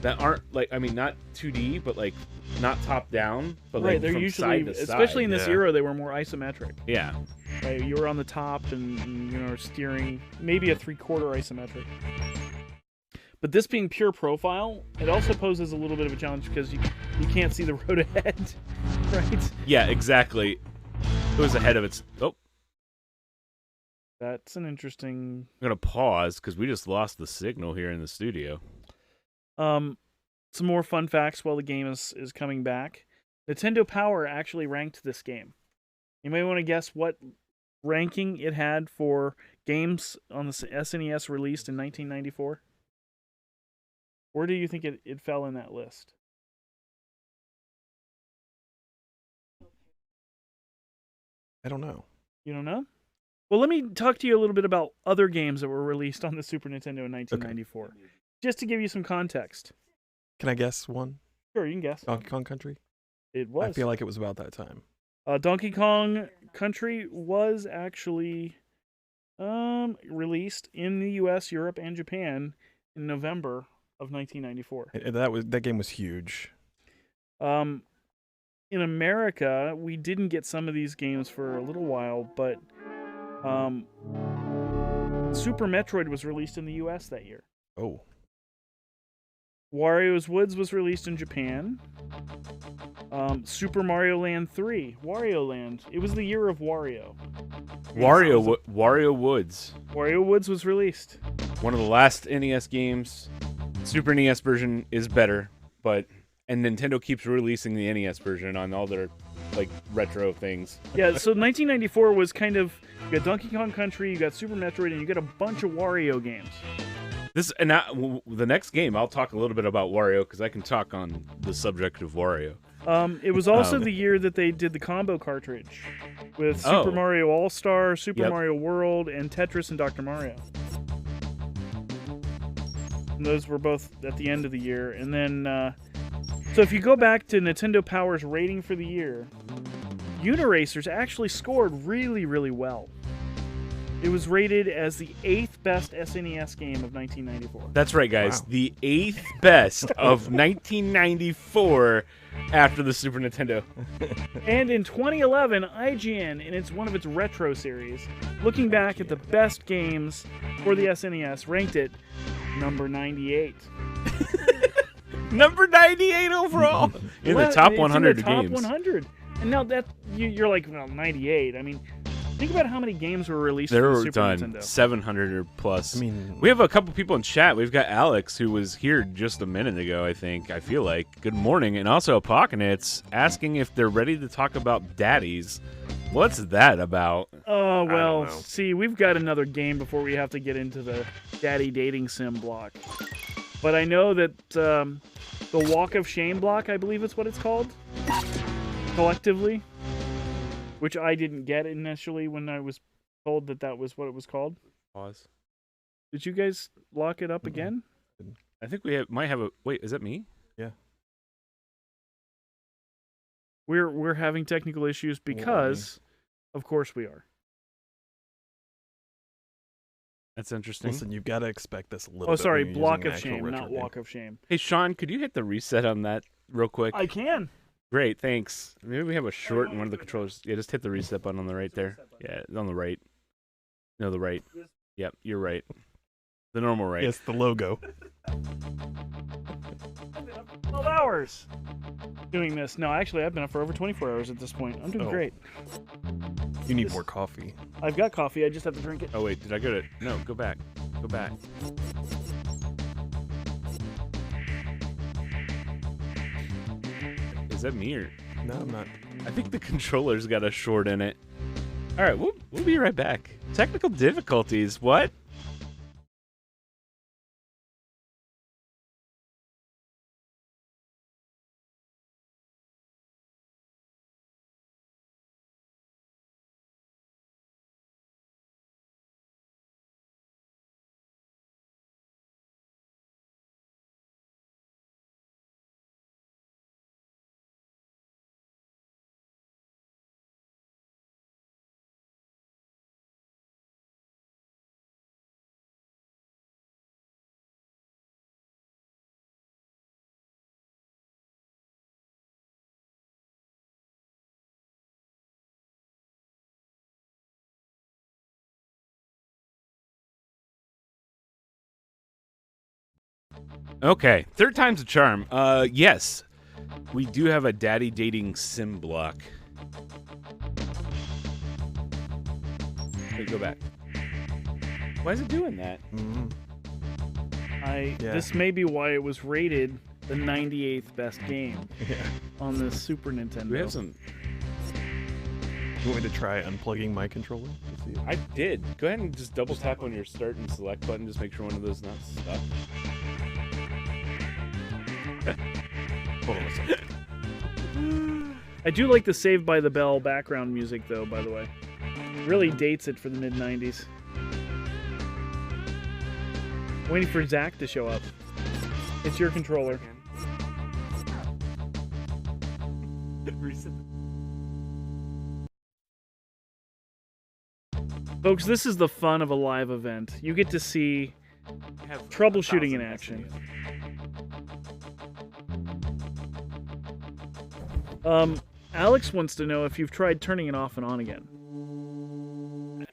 that aren't like, I mean, not 2D, but like not top down, but like they're from usually, side to side. especially in this era, they were more isometric. Yeah. Right, you were on the top and steering, maybe a 3/4 isometric. But this being pure profile, it also poses a little bit of a challenge because you can't see the road ahead, right? Yeah, exactly. It was ahead of its. Oh. That's an interesting. I'm gonna pause because we just lost the signal here in the studio. Some more fun facts while the game is coming back. Nintendo Power actually ranked this game. You may want to guess what ranking it had for games on the SNES released in 1994. Where do you think it fell in that list? I don't know. You don't know? Well, let me talk to you a little bit about other games that were released on the Super Nintendo in 1994. Okay. Just to give you some context. Can I guess one? Sure, you can guess. Donkey Kong Country? It was. I feel like it was about that time. Donkey Kong Country was actually released in the US, Europe, and Japan in November of 1994. That game was huge. In America, we didn't get some of these games for a little while, but Super Metroid was released in the US that year. Oh. Wario's Woods was released in Japan. Super Mario Land 3, Wario Land. It was the year of Wario. Wario Woods. Wario Woods was released. One of the last NES games. Super NES version is better, and Nintendo keeps releasing the NES version on all their like retro things. Yeah, so 1994 was kind of, you got Donkey Kong Country, you got Super Metroid, and you got a bunch of Wario games. The next game, I'll talk a little bit about Wario because I can talk on the subject of Wario. It was also the year that they did the combo cartridge with Super Mario All-Star, Super Mario World, and Tetris and Dr. Mario. And those were both at the end of the year. And then, so if you go back to Nintendo Power's rating for the year, Uniracers actually scored really, really well. It was rated as the 8th best SNES game of 1994. That's right, guys. Wow. The 8th best of 1994 after the Super Nintendo. And in 2011, IGN, in one of its retro series, looking back at the best games for the SNES, ranked it number 98. Number 98 overall. In the top 100 games. Top 100. And now that you're like, well, 98. I mean, think about how many games were released for the Super Nintendo. 700 or plus. I mean, we have a couple people in chat. We've got Alex, who was here just a minute ago, I feel like. Good morning. And also Apocalypse asking if they're ready to talk about daddies. What's that about? Oh, I don't well, know. see, we've got another game before we have to get into the daddy dating sim block. But I know that the Walk of Shame block, I believe is what it's called, collectively, which I didn't get initially when I was told that that was what it was called. Pause. Did you guys lock it up again? I think we might have a... Wait, is that me? Yeah. We're having technical issues because, of course, we are. That's interesting. Listen, you've got to expect this a little Oh, bit. sorry, when you're Block using of an actual Shame, retro not game. Walk of Shame. Hey, Sean, could you hit the reset on that real quick? I can. Great, thanks. Maybe we have a short in one of the controllers. Yeah, just hit the reset button on the right there. Yeah, on the right. No, the right. Yep, you're right. The normal right. Yes, the logo. 12 hours doing this. No, actually, I've been up for over 24 hours at this point. I'm doing great. You need more coffee. I've got coffee. I just have to drink it. Oh, wait, did I go to... No, go back. Go back. Is that me or... No, I'm not. I think the controller's got a short in it. All right, we'll be right back. Technical difficulties. What? Okay, third time's a charm. Yes, we do have a daddy dating sim block. Okay, go back. Why is it doing that? This may be why it was rated the 98th best game on the Super Nintendo. We have some... You want me to try unplugging my controller? To see if... I did. Go ahead and just double tap on your start and select button. Just make sure one of those not stuck. Hold on a second. I do like the Saved by the Bell background music, though, by the way. Really dates it for the mid-90s. Waiting for Zach to show up. It's your controller. Folks, this is the fun of a live event. You get to see troubleshooting in action. Alex wants to know if you've tried turning it off and on again.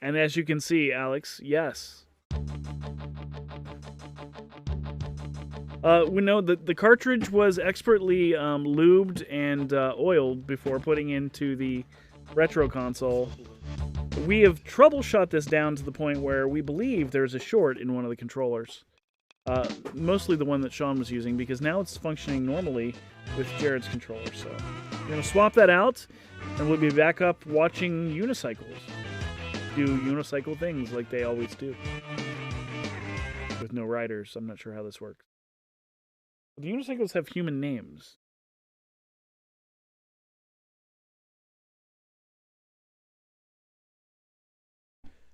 And as you can see, Alex, yes. We know that the cartridge was expertly lubed and oiled before putting into the retro console. We have troubleshot this down to the point where we believe there's a short in one of the controllers. Mostly the one that Sean was using, because now it's functioning normally with Jared's controller. So we're going to swap that out, and we'll be back up watching unicycles do unicycle things like they always do. With no riders. I'm not sure how this works. The unicycles have human names.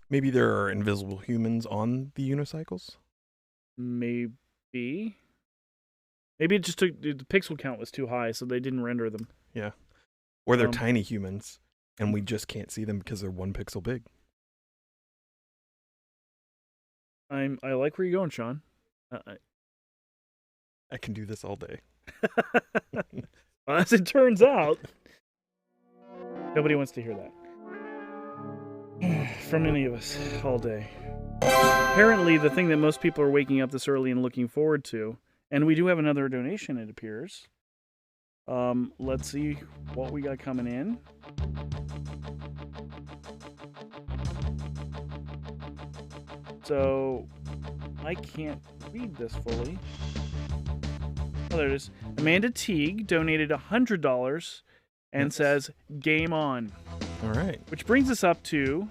Maybe there are invisible humans on the unicycles? Maybe. Maybe it just took... The pixel count was too high, so they didn't render them. Yeah. Or they're tiny humans, and we just can't see them because they're 1 pixel big. I like where you're going, Sean. I can do this all day. As it turns out, nobody wants to hear that. From any of us, all day. Apparently, the thing that most people are waking up this early and looking forward to, and we do have another donation, it appears. Let's see what we got coming in. So, I can't read this fully. Oh, there it is. Amanda Teague donated $100 and says, "Game on." All right. Which brings us up to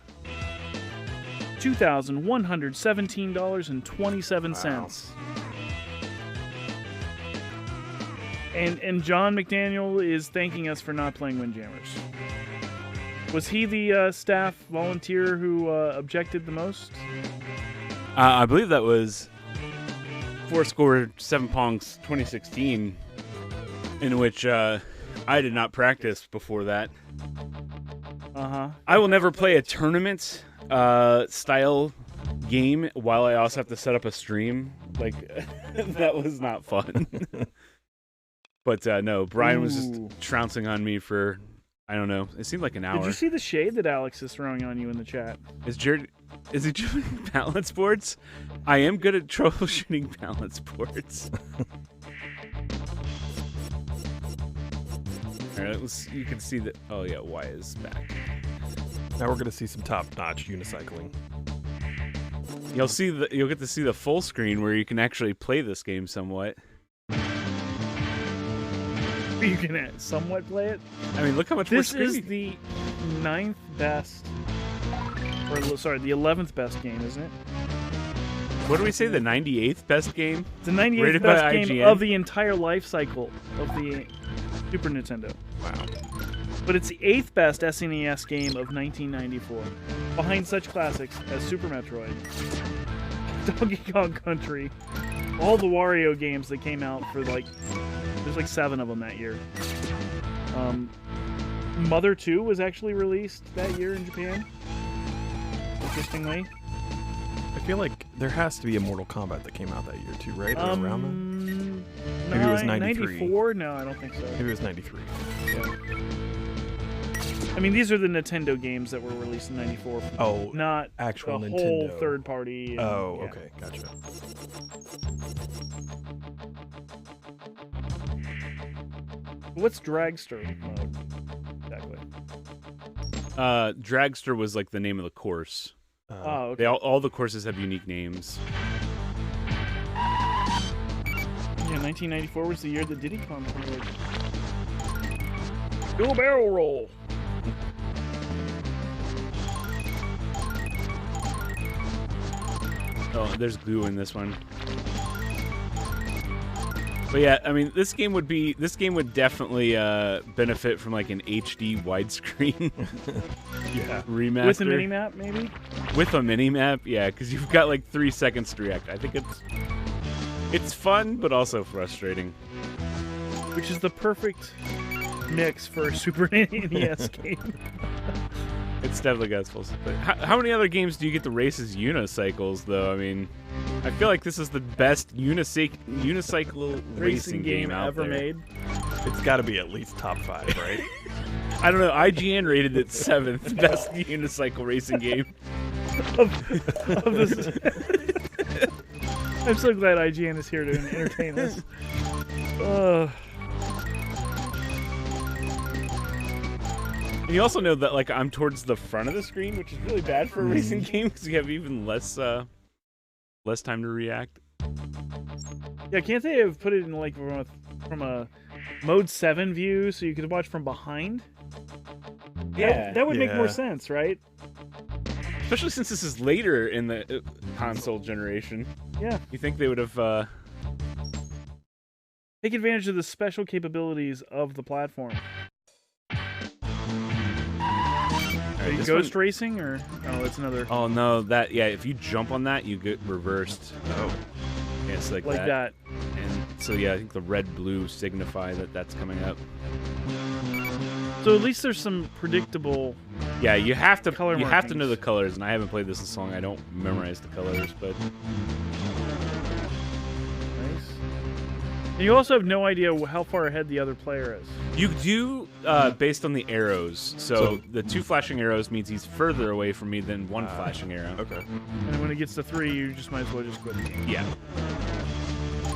$2,117.27. And John McDaniel is thanking us for not playing Windjammers. Was he the staff volunteer who objected the most? I believe that was Fourscore 7 Pongs 2016, in which I did not practice before that. Uh-huh. I will never play a tournament style game while I also have to set up a stream. Like, that was not fun. But no, Brian was just trouncing on me for, I don't know, it seemed like an hour. Did you see the shade that Alex is throwing on you in the chat? Is he doing balance boards? I am good at troubleshooting balance boards. All right, you can see that. Oh yeah, Y is back. Now we're gonna see some top-notch unicycling. You'll get to see the full screen where you can actually play this game somewhat. You can somewhat play it. I mean, look how much this more is screen. the 9th best, or sorry, the 11th best game, isn't it? What do we say? The 98th best game? The 98th Rated best by game IGN? of the entire life cycle of the Super Nintendo. Wow. But it's the 8th best SNES game of 1994, behind such classics as Super Metroid, Donkey Kong Country, all the Wario games that came out for there's like 7 of them that year. Mother 2 was actually released that year in Japan, interestingly. I feel like there has to be a Mortal Kombat that came out that year too, right? Or around then? Maybe it was 93. 94? No, I don't think so. Maybe it was 93. Yeah. I mean, these are the Nintendo games that were released in 94. Oh, not actual the Nintendo. whole third party. Oh, yeah. okay, gotcha. What's Dragster mode exactly? Dragster was like the name of the course. Oh, okay. All the courses have unique names. Yeah, 1994 was the year that Diddy Kong came out. Do a barrel roll. Oh, there's glue in this one. But yeah, I mean, this game would definitely benefit from like an HD widescreen yeah, remaster. With a mini-map, maybe? With a mini-map, yeah, because you've got like 3 seconds to react. I think it's fun, but also frustrating. Which is the perfect mix for a Super NES game. It's definitely got full. But how many other games do you get to race as unicycles, though? I mean, I feel like this is the best unicycle racing game out ever there. made. It's got to be at least top 5, right? I don't know. IGN rated it 7th best unicycle racing game. of this. I'm so glad IGN is here to entertain us. And you also know that like I'm towards the front of the screen, which is really bad for a racing game because you have even less time to react. Yeah, can't they have put it in like from a mode 7 view so you could watch from behind? Yeah, that would make more sense, right? Especially since this is later in the console generation. Yeah, you think they would have take advantage of the special capabilities of the platform. Are you ghost racing or it's another? Oh no, if you jump on that, you get reversed. Oh, yeah, it's like that. And so yeah, I think the red-blue signify that that's coming up. So at least there's some predictable. Yeah, you have to color you have to markings. know the colors, and I haven't played this in so long. I don't memorize the colors, but Nice. And you also have no idea how far ahead the other player is. you do based on the arrows. So the 2 flashing arrows means he's further away from me than 1 flashing arrow. Okay. And when it gets to 3, you just might as well just quit the game. Yeah.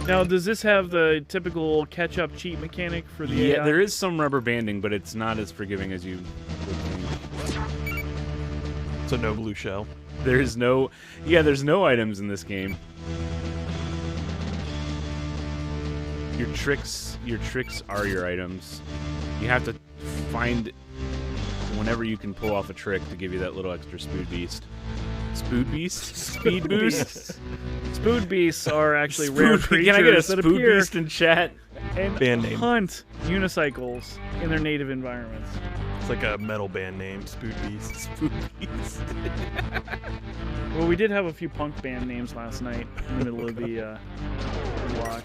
Now, does this have the typical catch-up cheat mechanic for the Yeah, AI? there is some rubber banding, but it's not as forgiving as you would think. So no blue shell. There's no items in this game. Your tricks are your items. You have to find whenever you can pull off a trick to give you that little extra spood beast. Spood beast? Speed boost? Spood beasts are actually rare creatures Can I get a that spood appear beast in chat? and Band name. hunt unicycles in their native environments. It's like a metal band name, Spood Beast. Spood Beast. Well, we did have a few punk band names last night in the middle of the block.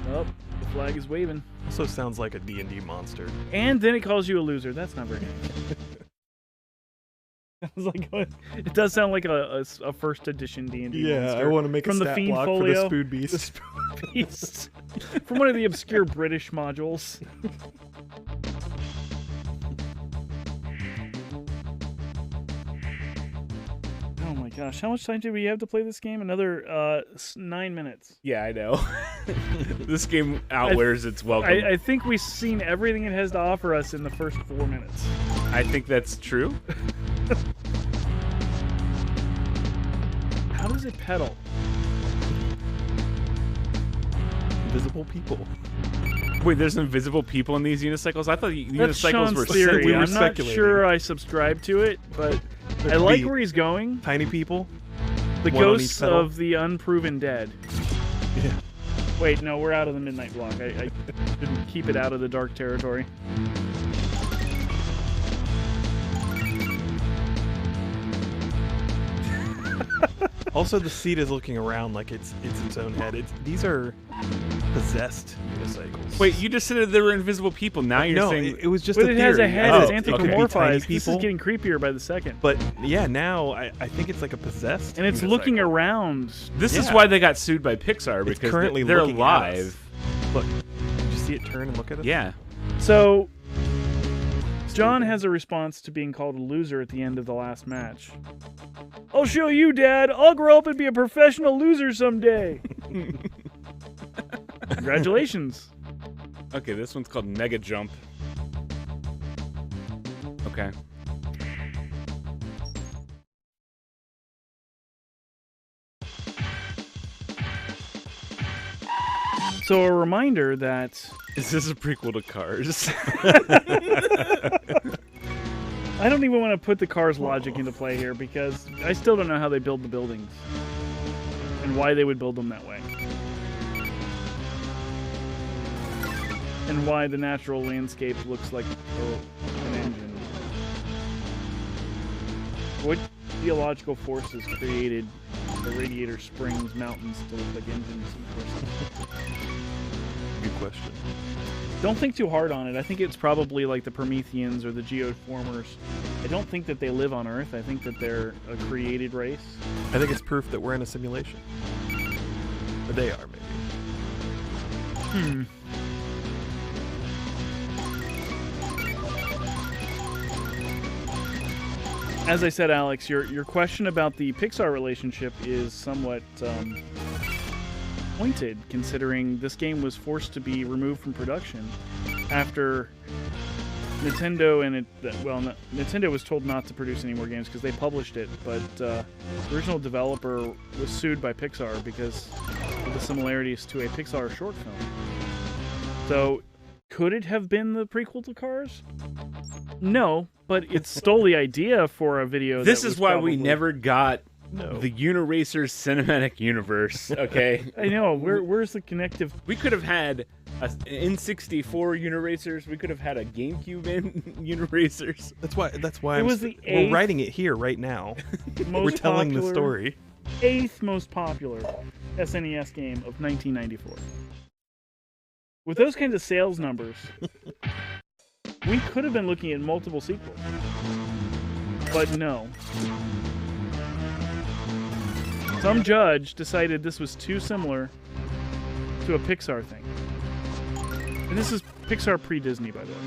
Oh, the flag is waving. Also sounds like a D&D monster. And then it calls you a loser. That's not very nice. It does sound like a first edition D&D Yeah, monster. I want to make a from the stat Fiend block Folio. for the Spood Beast. The Spood Beast. From one of the obscure British modules. Oh my gosh, how much time do we have to play this game? Another 9 minutes. Yeah, I know. This game outwears its welcome. I think we've seen everything it has to offer us in the first 4 minutes. I think that's true. How does it pedal? Invisible people. Wait, there's invisible people in these unicycles? I thought That's unicycles Sean's were theory. we were I'm not speculating. sure I subscribe to it, but There I could like be where he's going. Tiny people. The one on each ghosts pedal. of the unproven dead. Yeah. Wait, no, we're out of the midnight block. I didn't keep it out of the dark territory. Also, the seat is looking around like it's its own head. These are possessed unicycles. Wait, you just said there were invisible people. Now you're no, saying it was just But a it theory. has a head. Oh, It's okay. anthropomorphized. Tiny This is people. getting creepier by the second. But yeah, now I think it's like a possessed. And it's unicycle. looking around. This is Yeah. why they got sued by Pixar, It's because currently they're looking at us. alive. Look, did you see it turn and look at us? Yeah. So, John has a response to being called a loser at the end of the last match. I'll show you, Dad. I'll grow up and be a professional loser someday. Congratulations. Okay, this one's called Mega Jump. Okay. So a reminder that... Is this a prequel to Cars? I don't even want to put the Cars logic into play here because I still don't know how they build the buildings and why they would build them that way. And why the natural landscape looks like an engine. What geological forces created the Radiator Springs mountains to look like engines? Good question. Don't think too hard on it. I think it's probably like the Prometheans or the Geoformers. I don't think that they live on Earth. I think that they're a created race. I think it's proof that we're in a simulation. Or they are, maybe. As I said, Alex, your question about the Pixar relationship is somewhat pointed, considering this game was forced to be removed from production after Nintendo Nintendo was told not to produce any more games because they published it, but the original developer was sued by Pixar because of the similarities to a Pixar short film. So, could it have been the prequel to Cars? No, but it stole the idea for a video. This that is was why probably... we never got No. the Uniracers cinematic universe, okay? I know. Where's the connective? We could have had an N64 Uniracers. We could have had a GameCube Uniracers. That's why It I'm was the we're eighth writing it here right now. most We're telling the popular- story. 8th most popular SNES game of 1994. With those kinds of sales numbers, we could have been looking at multiple sequels. But no. Some judge decided this was too similar to a Pixar thing. And this is Pixar pre-Disney, by the way.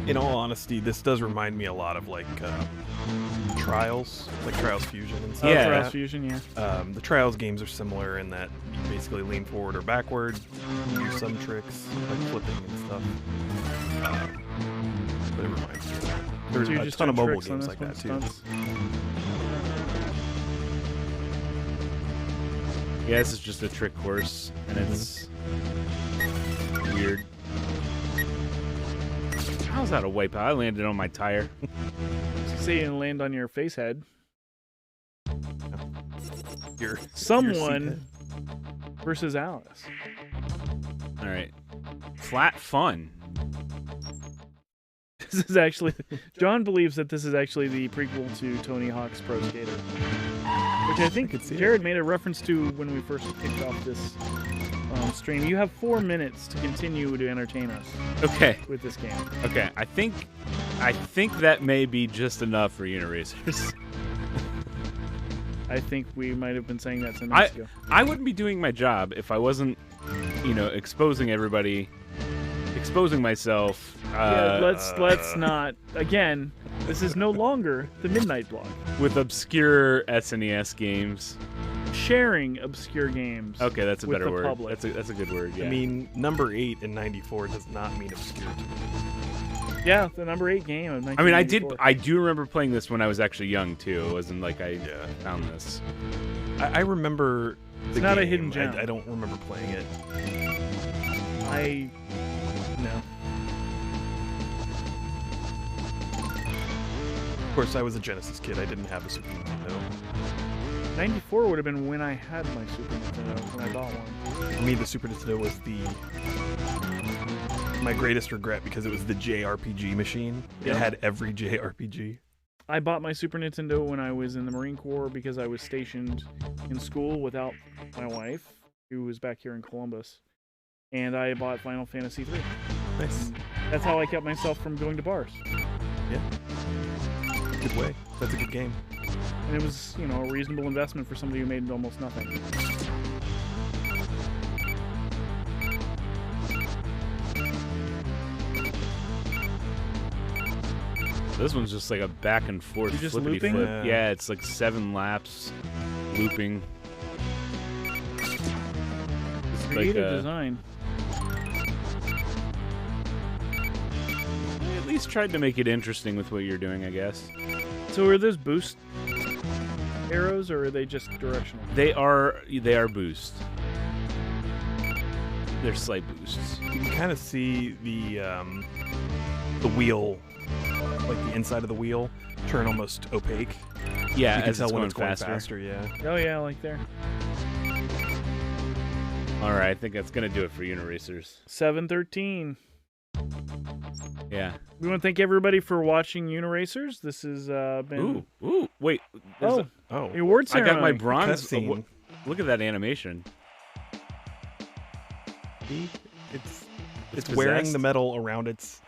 In all honesty, this does remind me a lot of like Trials, like Trials Fusion and stuff. Yeah, Trials Fusion, yeah. The Trials games are similar in that you basically lean forward or backward, do some tricks like flipping and stuff. But it reminds me of that. There's So you're a just ton of doing mobile tricks on games this like one, that too. stunts? Yeah, this is just a trick course, and it's weird. How's that a wipeout? I landed on my tire. So you didn't land on your face head. Someone versus Alice. All right. Flat fun. This is actually... John believes that this is actually the prequel to Tony Hawk's Pro Skater. Which I think Jared made a reference to when we first kicked off this stream. You have 4 minutes to continue to entertain us. Okay. With this game. Okay, I think that may be just enough for Uniracers. I think we might have been saying that some minutes ago. I wouldn't be doing my job if I wasn't, exposing everybody, exposing myself. Let's not. Again, this is no longer the Midnight Blog. With obscure SNES games. Sharing obscure games. Okay, that's a with better the word. Public. That's a good word. Yeah. I mean, number 8 in '94 does not mean obscure to me. Yeah, the number 8 game of 1994. I do remember playing this when I was actually young too. It wasn't like I found this. I remember. It's not a hidden gem. I don't remember playing it. No. Of course, I was a Genesis kid. I didn't have a Super Nintendo. 94 would have been when I had my Super Nintendo, when I bought one. For me, the Super Nintendo was my greatest regret because it was the JRPG machine. It had every JRPG. I bought my Super Nintendo when I was in the Marine Corps because I was stationed in school without my wife, who was back here in Columbus. And I bought Final Fantasy III. Nice. That's how I kept myself from going to bars. Yeah. Good way. That's a good game. And it was, a reasonable investment for somebody who made almost nothing. This one's just like a back and forth. You're just flippity looping? flip. Yeah, it's like 7 laps, looping. It's Creative design. I at least tried to make it interesting with what you're doing, I guess. So are those boost arrows, or are they just directional? They are boost. They're slight boosts. You can kind of see the wheel, like the inside of the wheel, turn almost opaque. Yeah, you can as tell it's when going it's going faster. faster. Yeah. Oh yeah, like there. All right, I think that's gonna do it for Uniracers. 7:13. Yeah. We want to thank everybody for watching Uniracers. This has been. Ooh, wait. The award I ceremony. got my bronze. Cutscene. Look at that animation. See? It's It's wearing possessed. the metal around its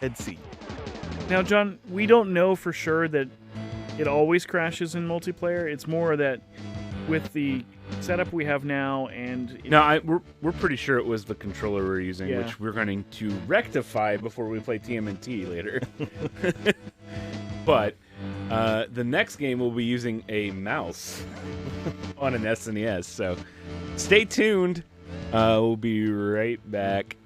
head seat. Now, John, we don't know for sure that it always crashes in multiplayer. It's more that with the setup we have now and... we're pretty sure it was the controller we're using, Yeah. which we're going to rectify before we play TMNT later. But the next game will be using a mouse on an SNES, so stay tuned. We'll be right back.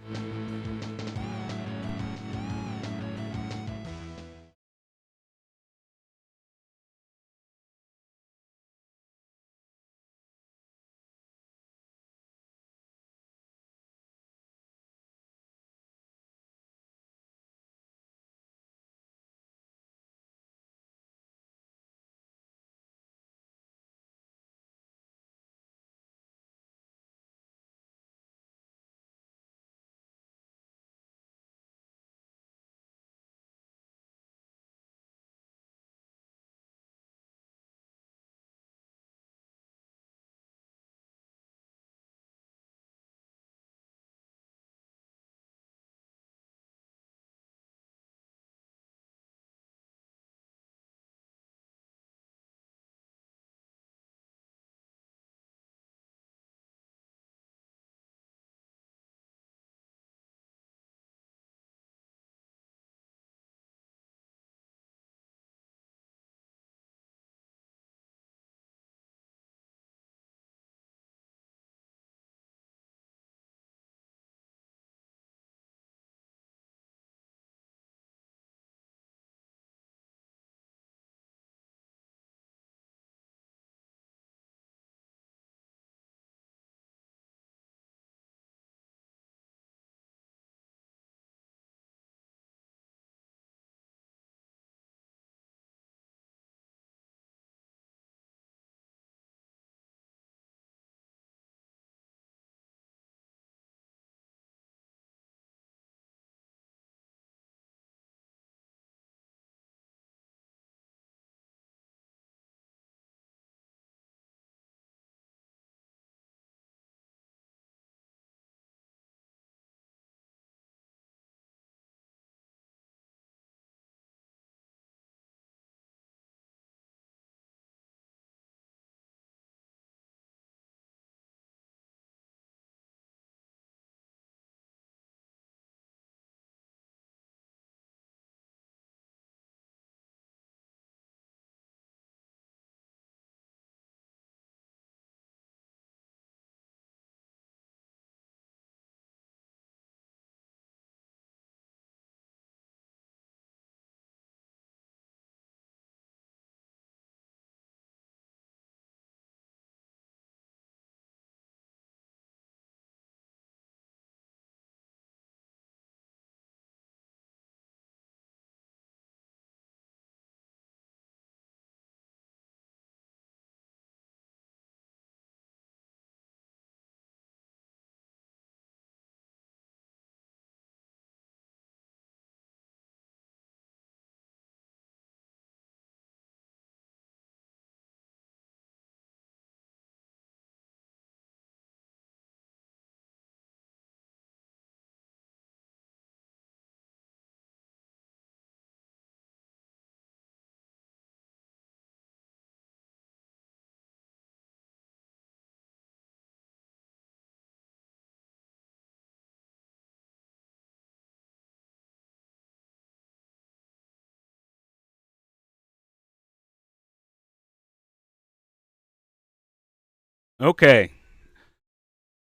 Okay.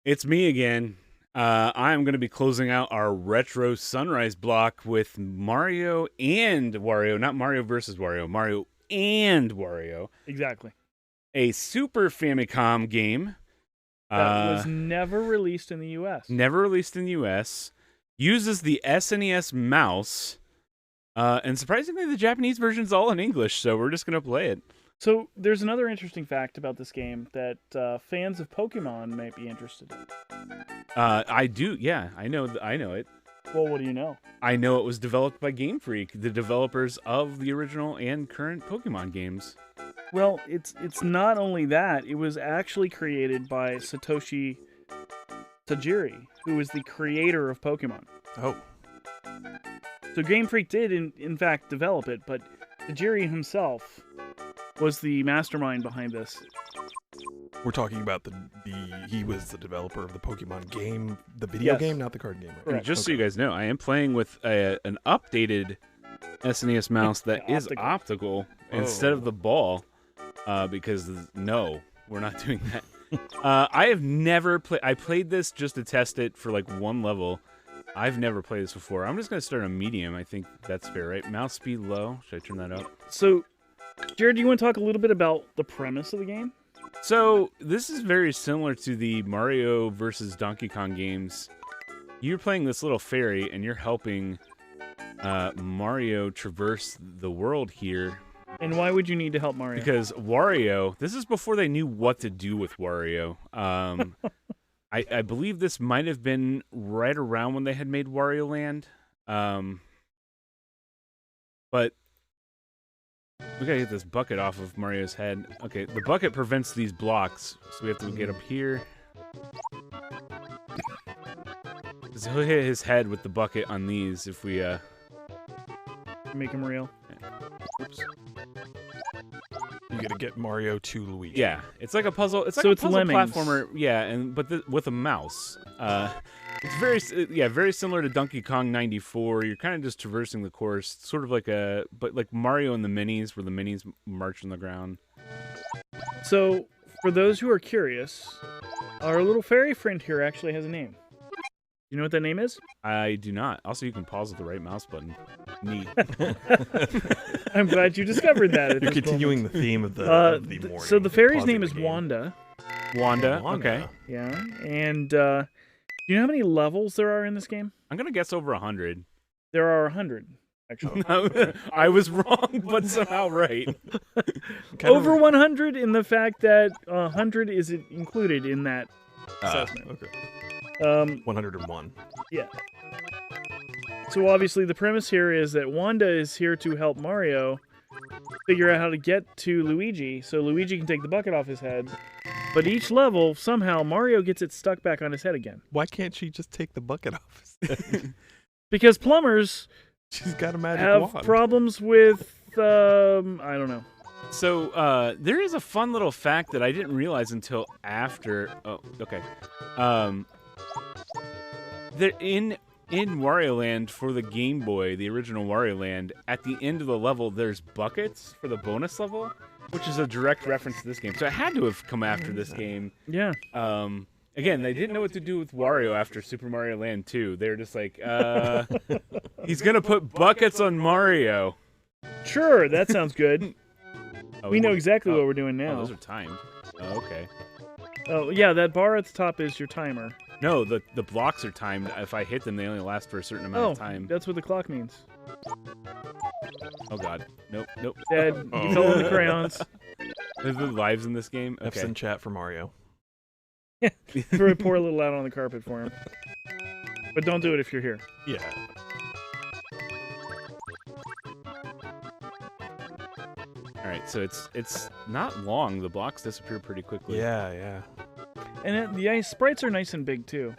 It's me again. I'm going to be closing out our Retro Sunrise block with Mario and Wario. Not Mario versus Wario. Mario and Wario. Exactly. A Super Famicom game. That was never released in the U.S. Never released in the U.S. Uses the SNES mouse. And surprisingly, the Japanese version's all in English, so we're just going to play it. So there's another interesting fact about this game that fans of Pokemon might be interested in. I do, yeah. I know it. Well, what do you know? I know it was developed by Game Freak, the developers of the original and current Pokemon games. Well, it's not only that. It was actually created by Satoshi Tajiri, who was the creator of Pokemon. Oh. So Game Freak did, in fact, develop it, but Tajiri himself was the mastermind behind this. We're talking about he was the developer of the Pokemon game, the video game, not the card game. Right? And just so you guys know, I am playing with an updated SNES mouse that is optical instead of the ball, because no, we're not doing that. I have never played. I played this just to test it for like one level. I've never played this before. I'm just going to start on medium. I think that's fair, right? Mouse speed low. Should I turn that up? So, Jared, do you want to talk a little bit about the premise of the game? So, this is very similar to the Mario versus Donkey Kong games. You're playing this little fairy, and you're helping Mario traverse the world here. And why would you need to help Mario? Because Wario, this is before they knew what to do with Wario. I believe this might have been right around when they had made Wario Land. But we gotta get this bucket off of Mario's head. Okay, the bucket prevents these blocks, so we have to get up here. So he'll hit his head with the bucket on these if we make him real. Oops. You gotta get Mario to Luigi. Yeah, it's like a puzzle. It's like So a it's puzzle Lemmings. platformer. Yeah, but with a mouse. It's very similar to Donkey Kong 94. You're kind of just traversing the course, sort of like like Mario and the Minis, where the Minis march on the ground. So, for those who are curious, our little fairy friend here actually has a name. You know what that name is? I do not. Also, you can pause with the right mouse button. Neat. I'm glad you discovered that. At You're this continuing moment. the theme of the morning. So the fairy's pausing name the is game. Wanda. Wanda. Okay. Yeah, and do you know how many levels there are in this game? I'm gonna guess over 100. There are 100, actually. No, I was wrong, but somehow right. Over 100 in the fact that 100 is included in that assessment. Okay. 101. Yeah. So obviously the premise here is that Wanda is here to help Mario figure out how to get to Luigi, so Luigi can take the bucket off his head. But each level, somehow, Mario gets it stuck back on his head again. Why can't she just take the bucket off his head? Because plumbers She's got a magic have wand. problems with, I don't know. So there is a fun little fact that I didn't realize until after. Oh, okay. There in Wario Land for the Game Boy, the original Wario Land, at the end of the level, there's buckets for the bonus level, which is a direct reference to this game. So it had to have come after this game. Yeah. Again, they didn't know what to do with Wario after Super Mario Land 2. They were just like, he's gonna put buckets on Mario. Sure, that sounds good. We know exactly what we're doing now. Oh, those are timed. Oh, okay. Oh, yeah, that bar at the top is your timer. No, the blocks are timed. If I hit them, they only last for a certain amount of time. That's what the clock means. Oh, God. Nope. Dad, you fell on the crayons. There's the lives in this game? F's Okay. in chat for Mario. Yeah, throw a poor little out on the carpet for him. But don't do it if you're here. Yeah. Alright, so it's not long. The blocks disappear pretty quickly. Yeah, yeah. And the ice sprites are nice and big too.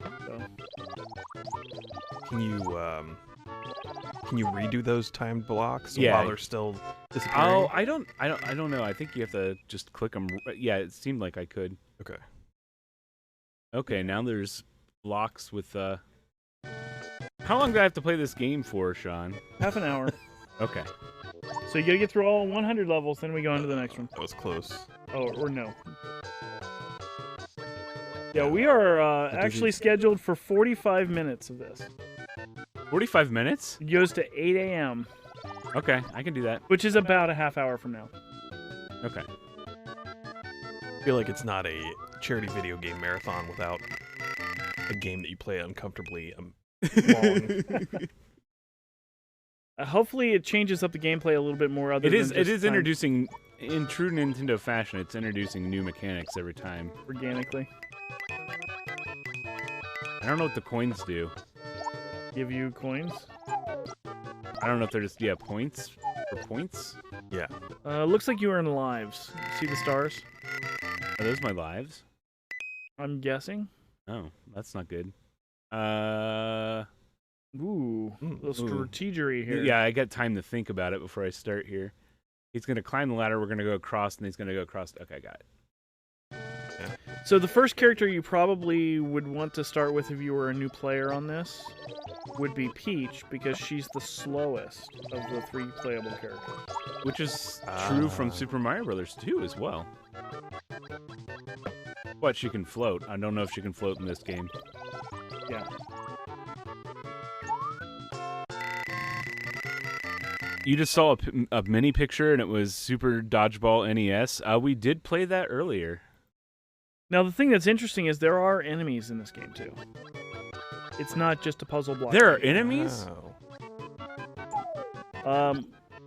So. Can you redo those timed blocks Yeah. while they're still disappearing? Oh, I don't know. I think you have to just click them. Yeah, it seemed like I could. Okay. Okay, now there's blocks with How long do I have to play this game for, Sean? Half an hour. Okay. So you gotta get through all 100 levels, then we go on to the next one. That was close. Oh, or no. Yeah, we are actually scheduled for 45 minutes of this. 45 minutes? It goes to 8 a.m. Okay, I can do that. Which is about a half hour from now. Okay. I feel like it's not a charity video game marathon without a game that you play uncomfortably long. Hopefully it changes up the gameplay a little bit more. It is introducing, in true Nintendo fashion, it's introducing new mechanics every time. Organically. I don't know what the coins do. Give you coins? I don't know if they're just, points for points? Yeah. Looks like you earn lives. See the stars? Are those my lives? I'm guessing. Oh, that's not good. Ooh, a little strategery here. Yeah, I got time to think about it before I start here. He's going to climb the ladder, we're going to go across, and he's going to go across. Okay, got it. Yeah. So the first character you probably would want to start with if you were a new player on this would be Peach, because she's the slowest of the 3 playable characters. Which is true from Super Mario Brothers 2 as well. But she can float. I don't know if she can float in this game. Yeah. You just saw a mini picture, and it was Super Dodgeball NES. We did play that earlier. Now, the thing that's interesting is there are enemies in this game, too. It's not just a puzzle block. There are enemies?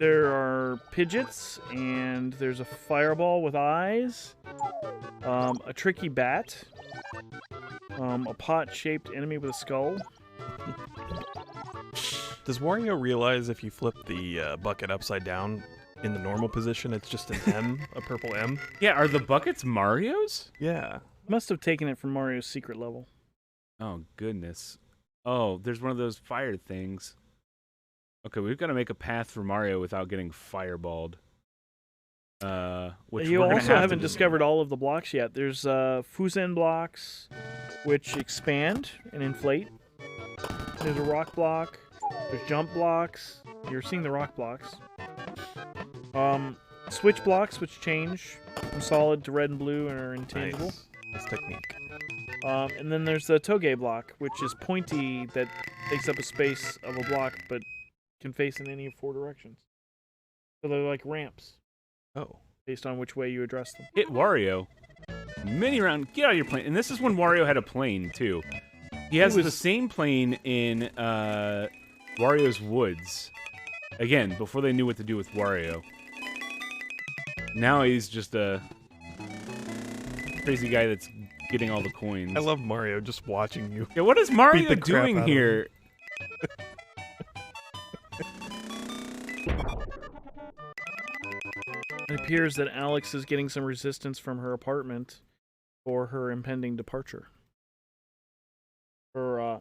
There are Pidgeots, and there's a fireball with eyes, a tricky bat, a pot-shaped enemy with a skull. Does Wario realize if you flip the bucket upside down in the normal position, it's just an M, a purple M? Yeah, are the buckets Mario's? Yeah. Must have taken it from Mario's secret level. Oh, goodness. Oh, there's one of those fire things. Okay, we've got to make a path for Mario without getting fireballed. Which you we're also gonna haven't discovered all of the blocks yet. There's Fusen blocks, which expand and inflate. There's a rock block. There's jump blocks. You're seeing the rock blocks. Switch blocks, which change from solid to red and blue and are intangible. Nice. That's technique. And then there's the Toge block, which is pointy, that takes up a space of a block, but can face in any of 4 directions. So they're like ramps. Oh. Based on which way you address them. Hit Wario. Mini round. Get out of your plane. And this is when Wario had a plane, too. He has the same plane in Wario's Woods. Again, before they knew what to do with Wario. Now he's just a crazy guy that's getting all the coins. I love Mario just watching you. Yeah, what is Mario beat the crap doing out of here? It appears that Alex is getting some resistance from her apartment for her impending departure. Her,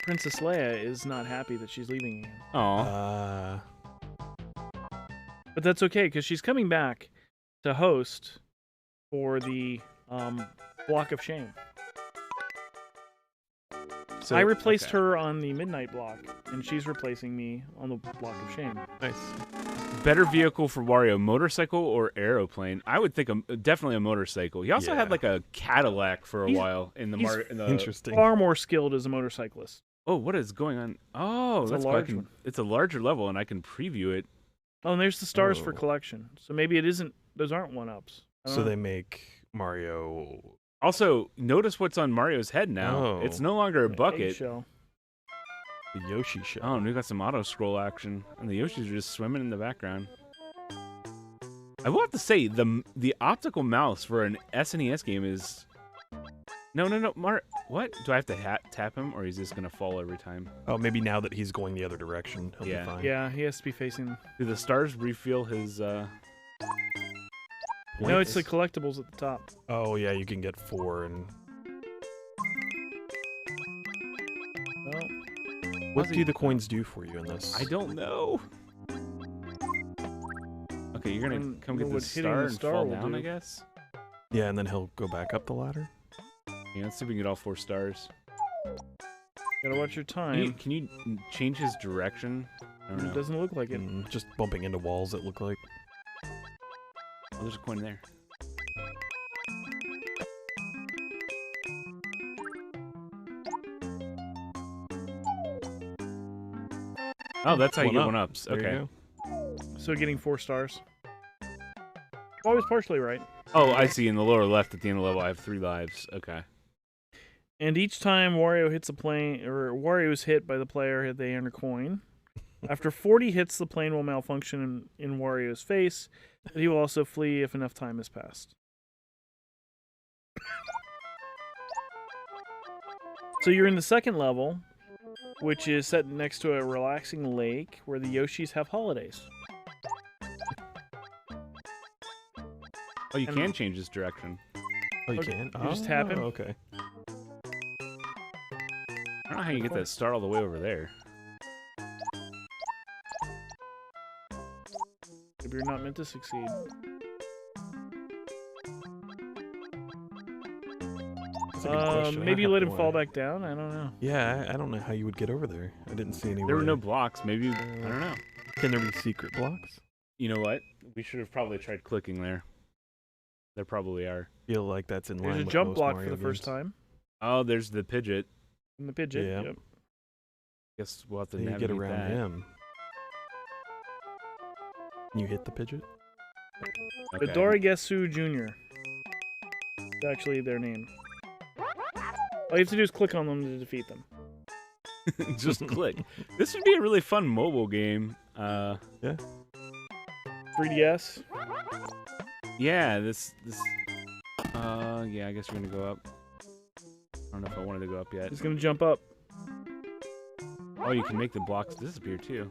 Princess Leia is not happy that she's leaving again. Aww. But that's okay, because she's coming back to host for the Block of Shame. So I replaced her on the Midnight Block, and she's replacing me on the Block of Shame. Nice. Better vehicle for Wario, motorcycle or aeroplane? I would think definitely a motorcycle. He also had like a Cadillac for a while in the Mario. Interesting. Far more skilled as a motorcyclist. Oh, what is going on? Oh, It's a that's large cool. one. It's a larger level, and I can preview it. Oh, and there's the stars for collection. So maybe it isn't. Those aren't 1-ups. So they make Mario. Also, notice what's on Mario's head now. Oh. It's no longer a bucket. Eggshell. The Yoshi shell. Oh, and we got some auto scroll action, and the Yoshis are just swimming in the background. I will have to say the optical mouse for an SNES game is no. What? Do I have to tap him, or is this gonna fall every time? Oh, maybe now that he's going the other direction, he'll be fine. Yeah, he has to be facing. Do the stars refill his? No, it's the collectibles at the top. Oh yeah, you can get 4 and. What do the coins do for you in this? I don't know. Okay, you're gonna come get this star and fall down, I guess? Yeah, and then he'll go back up the ladder. Yeah, let's see if we can get all 4 stars. Gotta watch your time. Can you change his direction? I don't know. It doesn't look like it. Just bumping into walls, it looked like. Oh, there's a coin there. Oh, that's how you get One up. one-ups. There you Okay. go. So getting 4 stars. Always partially right. Oh, I see. In the lower left at the end of the level, I have 3 lives. Okay. And each time Wario hits a plane, or Wario is hit by the player, they earn a coin. After 40 hits, the plane will malfunction in Wario's face, but he will also flee if enough time has passed. So you're in the second level, which is set next to a relaxing lake where the Yoshis have holidays. Oh, you can change this direction. Oh, you Okay, can? you just tap him. Okay. I don't know how you get that star all the way over there. If you're not meant to succeed. That's a good question. Maybe I you let have him no fall idea. back down? I don't know. Yeah, I don't know how you would get over there. I didn't see any There were way. no blocks. Maybe, I don't know. Can there be secret blocks? You know what? We should have probably tried clicking there. There probably are. Feel like that's in line There's a with jump most block Mario for the first games. time. Oh, there's the Pidgeot. And the Pidgeot. Yeah. Yep. Guess we'll have to How you navigate get around that. him. Can you hit the Pidgeot? Okay. Adorigesu Jr. It's actually their name. All you have to do is click on them to defeat them. Just click. This would be a really fun mobile game. Yeah. 3DS. Yeah, this yeah, I guess we're gonna go up. I don't know if I wanted to go up yet. It's gonna jump up. Oh, you can make the blocks disappear too.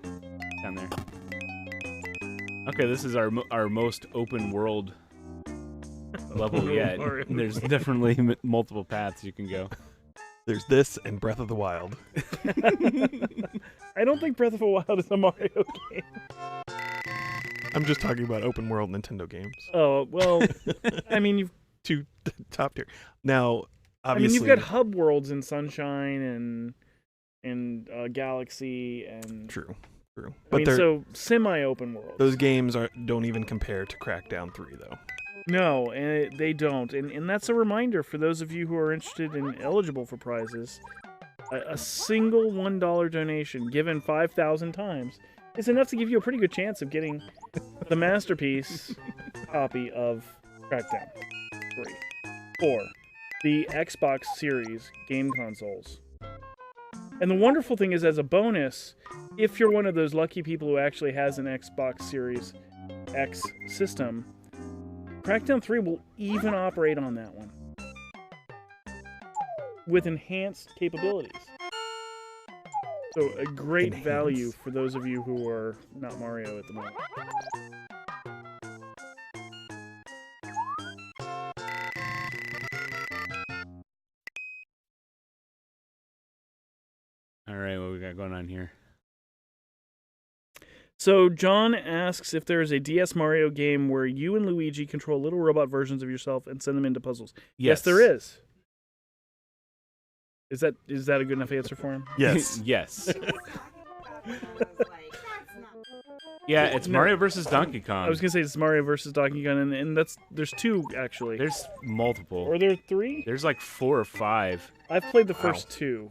Down there. Okay, this is our most open world level yet. There's definitely multiple paths you can go. There's this and Breath of the Wild. I don't think Breath of the Wild is a Mario game. I'm just talking about open world Nintendo games. Oh, well, I mean, you've... Two top tier. Now, obviously... I mean, you've got hub worlds in Sunshine and Galaxy and... True. I But mean, they're... so semi-open world. Those games don't even compare to Crackdown 3, though. No, and they don't. And that's a reminder for those of you who are interested and eligible for prizes. A single $1 donation given 5,000 times is enough to give you a pretty good chance of getting the masterpiece copy of Crackdown 3 or the Xbox Series game consoles. And the wonderful thing is, as a bonus, if you're one of those lucky people who actually has an Xbox Series X system, Crackdown 3 will even operate on that one with enhanced capabilities. So a great value for those of you who are not Mario at the moment. All right, what we got going on here? So John asks if there is a DS Mario game where you and Luigi control little robot versions of yourself and send them into puzzles. Yes, there is. Is that a good enough answer for him? Yes. Yes. Yeah, it's Mario versus Donkey Kong. I was gonna say it's Mario versus Donkey Kong, and there's 2 actually. There's multiple. Or there 3? There's like 4 or 5. I've played the first 2.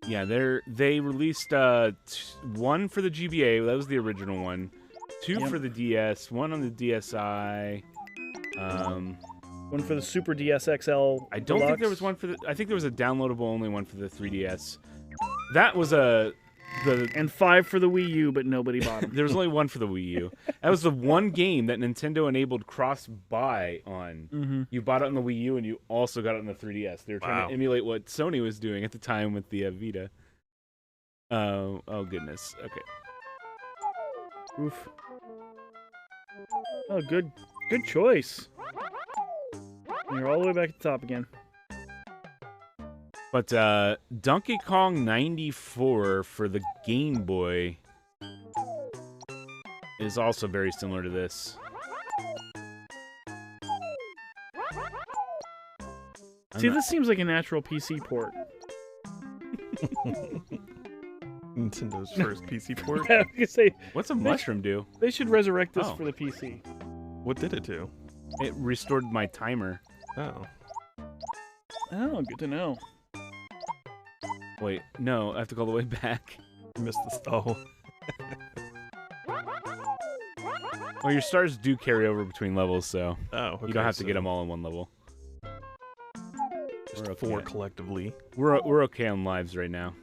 Yeah, they released 1 for the GBA. That was the original one. 2 for the DS. 1 on the DSi. 1 for the Super DS XL. I don't think there was one for the. I think there was a downloadable only one for the 3DS. That was and 5 for the Wii U, but nobody bought them. There was only 1 for the Wii U. That was the one game that Nintendo enabled cross-buy on. Mm-hmm. You bought it on the Wii U, and you also got it on the 3DS. They were trying to emulate what Sony was doing at the time with the Vita. Oh goodness. Okay. Oof. Oh, good choice. And you're all the way back at the top again. But Donkey Kong 94 for the Game Boy is also very similar to this. See, this seems like a natural PC port. Nintendo's first PC port? Yeah, I was gonna say, what's a mushroom do? They should resurrect this Oh. for the PC. What did it do? It restored my timer. Oh. Oh, good to know. Wait, no, I have to go all the way back. You missed this. Oh. Well, your stars do carry over between levels, so okay, you don't have to get them all in one level. Just 4 collectively. We're okay on lives right now.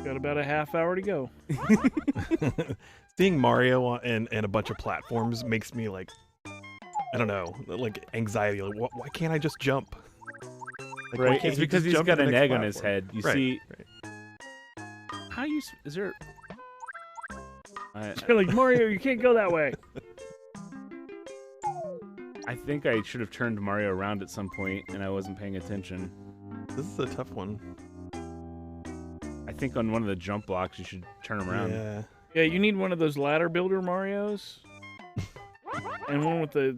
Got about a half hour to go. Seeing Mario and a bunch of platforms makes me like, I don't know, like anxiety. Like, why can't I just jump? Like, Right, it's because he's got an egg on his head. You see, right. how you is there? You're like, Mario, you can't go that way. I think I should have turned Mario around at some point, and I wasn't paying attention. This is a tough one. I think on one of the jump blocks you should turn him around. Yeah. Yeah, you need one of those ladder builder Marios, and one with the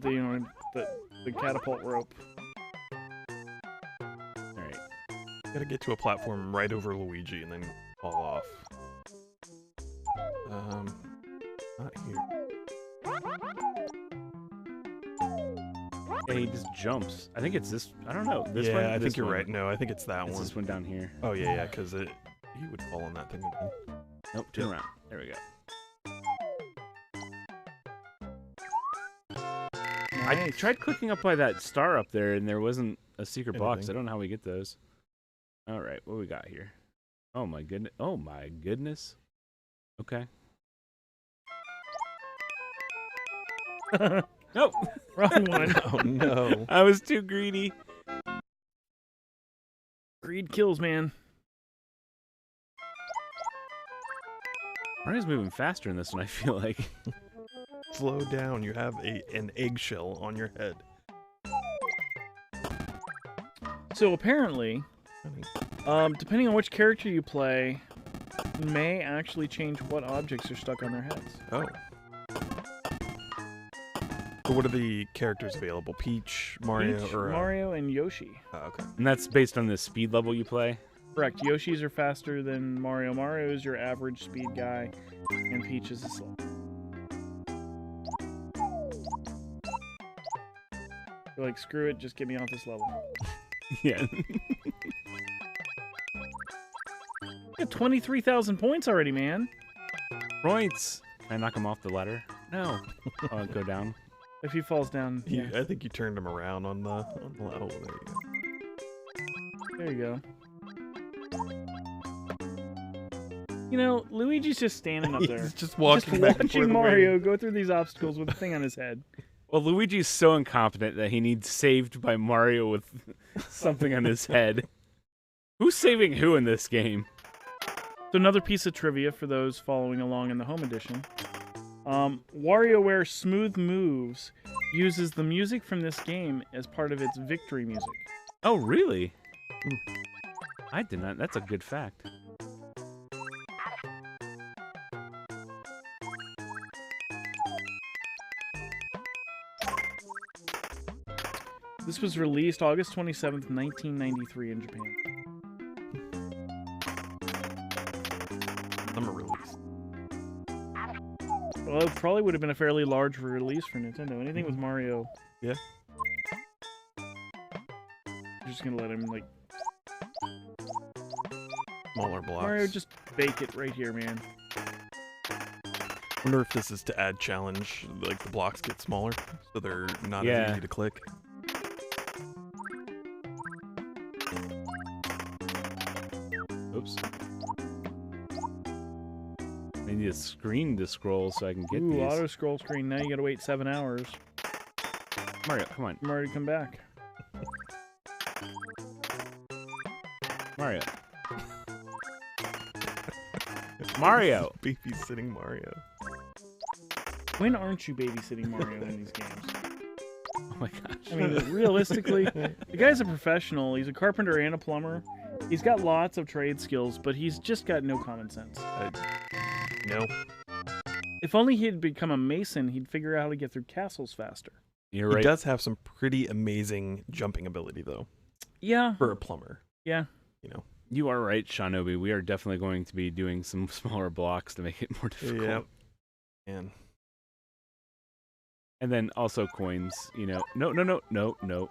catapult rope. All right. Gotta get to a platform right over Luigi and then fall off. Not here. Yeah, he just jumps. I think it's this. I don't know. This yeah, one? I This think you're one? right. No, I think it's that It's one. this one down here. Oh yeah, because he would fall on that thing again. Nope, turn around. There we go. I tried clicking up by that star up there, and there wasn't a secret box. I don't know how we get those. All right, what we got here? Oh my goodness! Oh my goodness! Okay. Nope. Wrong one. Oh no! I was too greedy. Greed kills, man. Mario's moving faster in this one, I feel like. Slow down. You have an eggshell on your head. So apparently, depending on which character you play, may actually change what objects are stuck on their heads. Oh. So what are the characters available? Peach, Mario, Peach, or Mario, and Yoshi. Oh, okay. And that's based on the speed level you play? Correct. Yoshis are faster than Mario. Mario is your average speed guy, and Peach is a slow. You're like, screw it, just get me off this level. Yeah. Got 23,000 points already, man. Points! Can I knock him off the ladder? No. Oh, go down. If he falls down, yeah. I think you turned him around on the level. There you go. There you go. You know, Luigi's just standing up there. He's just walking back and watching forth Mario waiting. go through these obstacles with a thing on his head. Well, Luigi's so incompetent that he needs saved by Mario with something on his head. Who's saving who in this game? So another piece of trivia for those following along in the home edition. WarioWare Smooth Moves uses the music from this game as part of its victory music. Oh, really? I did not. That's a good fact. This was released August 27th, 1993 in Japan. Summer release. Well, it probably would have been a fairly large release for Nintendo. Anything with Mario. Yeah. You're just gonna let him, like... Smaller blocks. Mario, just bake it right here, man. Wonder if this is to add challenge, like the blocks get smaller, so they're not Yeah. as easy to click. Oops. I need a screen to scroll so I can get Ooh, these. auto scroll screen. Now you gotta wait 7 hours. Mario, come on. Mario to come back. Mario. Mario! Babysitting Mario. When aren't you babysitting Mario in these games? Oh my gosh. I mean, realistically, the guy's a professional. He's a carpenter and a plumber. He's got lots of trade skills, but he's just got no common sense. No. If only he had become a mason, he'd figure out how to get through castles faster. You're right. He does have some pretty amazing jumping ability, though. Yeah. For a plumber. Yeah. You know. You are right, Shinobi. We are definitely going to be doing some smaller blocks to make it more difficult. Yep. And And then also coins, you know. No, no, no, no, no.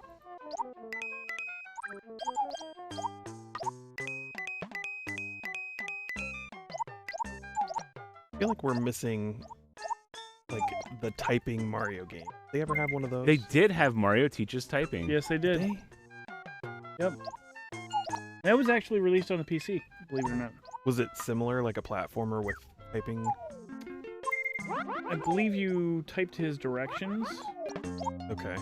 I feel like we're missing, like, the typing Mario game. They ever have one of those? They did have Mario Teaches Typing. Yes, they did. Yep. That was actually released on the PC, believe it or not. Was it similar, like a platformer with typing? I believe you typed his directions. Okay.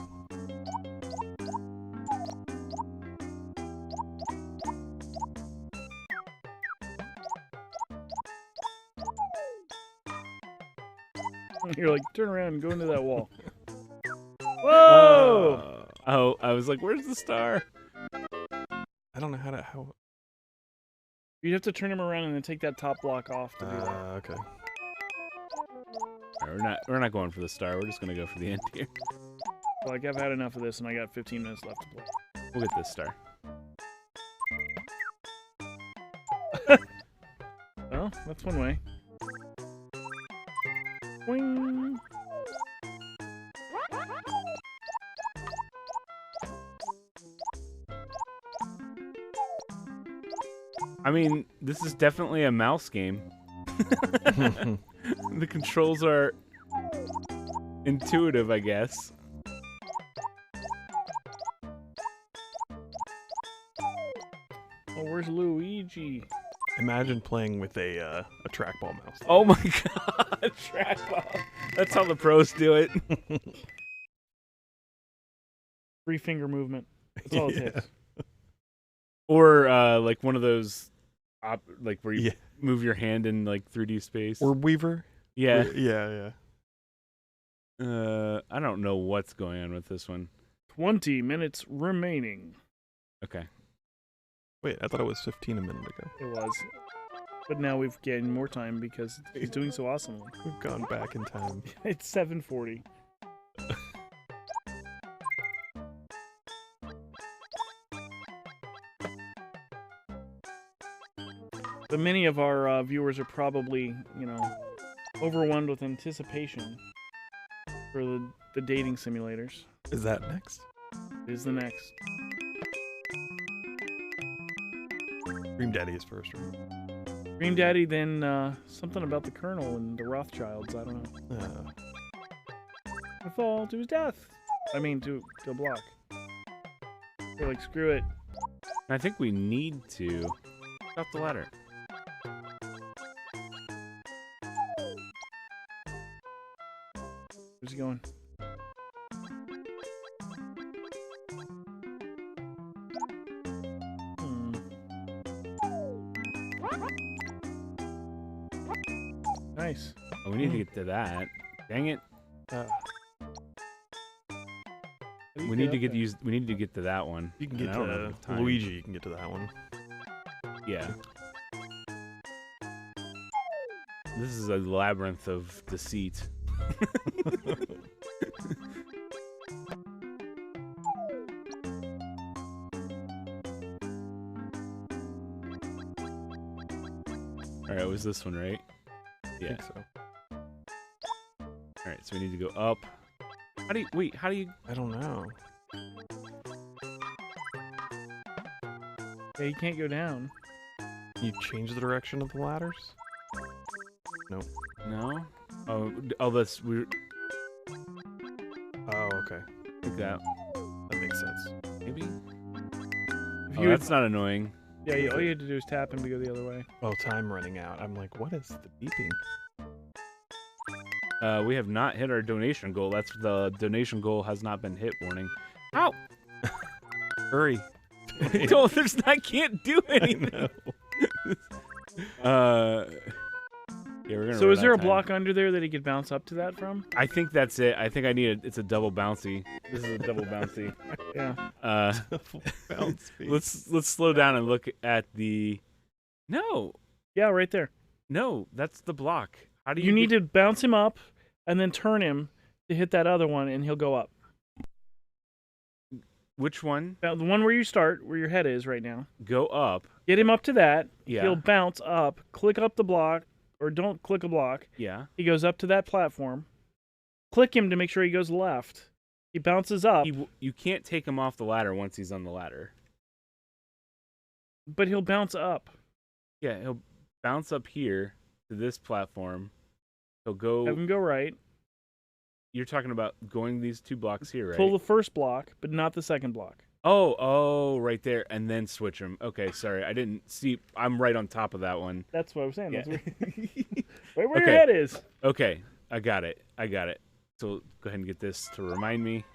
You're like, turn around and go into that wall. Whoa! Oh, I was like, where's the star? I don't know how. You'd have to turn him around and then take that top block off to do that. Okay. All right, we're not going for the star. We're just gonna go for the end here. Like, I've had enough of this, and I got 15 minutes left to play. We'll get this star. Well, that's one way. Boing. I mean, this is definitely a mouse game. The controls are intuitive, I guess. Oh, where's Luigi? Imagine playing with a trackball mouse. Oh my god, trackball. That's how the pros do it. 3-finger movement. That's all it takes. Or like one of those, like where you move your hand in like 3D space. Or Weaver. Yeah. Yeah. I don't know what's going on with this one. 20 minutes remaining. Okay. Wait, I thought it was 15 a minute ago. It was. But now we've gained more time because he's doing so awesomely. We've gone back in time. It's 7:40. But many of our viewers are probably, overwhelmed with anticipation for the dating simulators. Is that next? It is the next. Dream Daddy is first, right? Dream Daddy, then something about the Colonel and the Rothschilds. I don't know. I fall to his death. I mean, to a block. They're like, screw it. I think we need to up the ladder. Where's he going? Nice. Oh, we need to get to that. Dang it. We need to get to that one. You can get to Luigi. You can get to that one. Yeah. This is a labyrinth of deceit. Alright, it was this one, right? Yeah. I think so. Alright, so we need to go up. How do you... I don't know. Yeah, you can't go down. You change the direction of the ladders? Nope. No? Oh, that's weird. Oh, okay. Like that. That makes sense. Maybe? you that's not annoying. Yeah, all you had to do is tap him to go the other way. Oh, time running out. I'm like, what is the beeping? We have not hit our donation goal. That's the donation goal has not been hit warning. Ow! Hurry. No, I can't do anything. Yeah, we're gonna So is there a time. block under there that he could bounce up to that from? I think that's it. I think I need it's a double bouncy. This is a double bouncy. Yeah. Double bouncy. Let's slow down and look at the. No. Yeah, right there. No, that's the block. How do you need to bounce him up and then turn him to hit that other one, and he'll go up. Which one? The one where you start, where your head is right now. Go up. Get him up to that. Yeah. He'll bounce up. Click up the block, or don't click a block. Yeah. He goes up to that platform. click him to make sure he goes left. He bounces up. You can't take him off the ladder once he's on the ladder. But he'll bounce up. Yeah, he'll bounce up here to this platform. He'll go... Have him go right. You're talking about going these 2 blocks here, right? Pull the first block, but not the second block. Oh, right there, and then switch him. Okay, sorry, I didn't see. I'm right on top of that one. That's what I was saying. Yeah. That's where your head is. Okay, I got it. So go ahead and get this to remind me.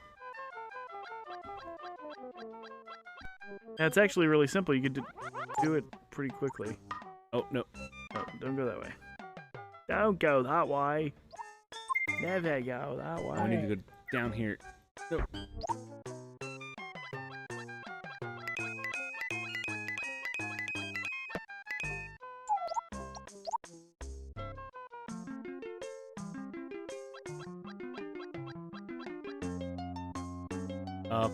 That's actually really simple. You could do it pretty quickly. Oh, no. Oh, don't go that way. Don't go that way. Never go that way. I need to go down here. No. Up,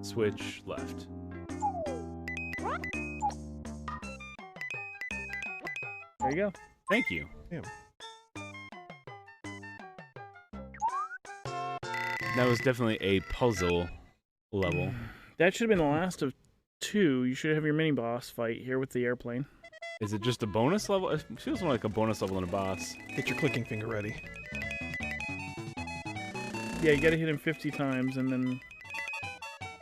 switch, left. There you go. Thank you. Yeah. That was definitely a puzzle level. That should have been the last of 2. You should have your mini boss fight here with the airplane. Is it just a bonus level? It feels more like a bonus level than a boss. Get your clicking finger ready. Yeah, you gotta hit him 50 times and then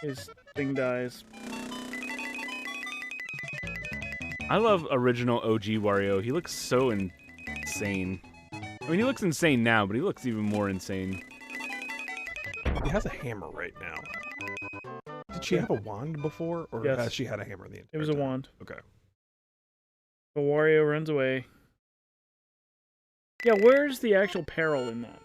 his thing dies. I love original OG Wario. He looks so insane. I mean, he looks insane now, but he looks even more insane. He has a hammer right now. Did she have a wand before, or Yes. has she had a hammer the entire It was a time? wand. Okay. But Wario runs away. Yeah, where's the actual peril in that?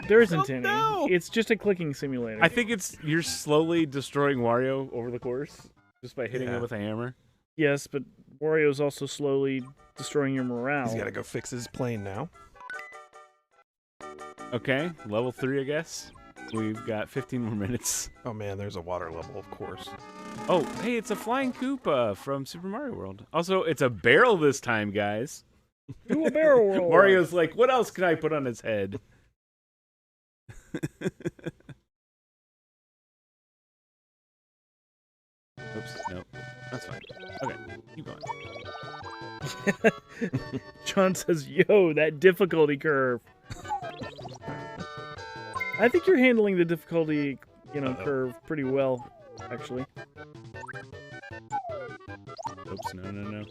There isn't any. know. It's just a clicking simulator. I think you're slowly destroying Wario over the course just by hitting him with a hammer. Yes, but Wario's also slowly destroying your morale. He's got to go fix his plane now. Okay, level 3, I guess. We've got 15 more minutes. Oh man, there's a water level, of course. Oh, hey, it's a flying Koopa from Super Mario World. Also, it's a barrel this time, guys. Do a barrel roll. Mario's like, what else can I put on his head? Oops, nope. That's fine. Okay, keep going. John says, yo, that difficulty curve. I think you're handling the difficulty, curve pretty well, actually. Oops, no.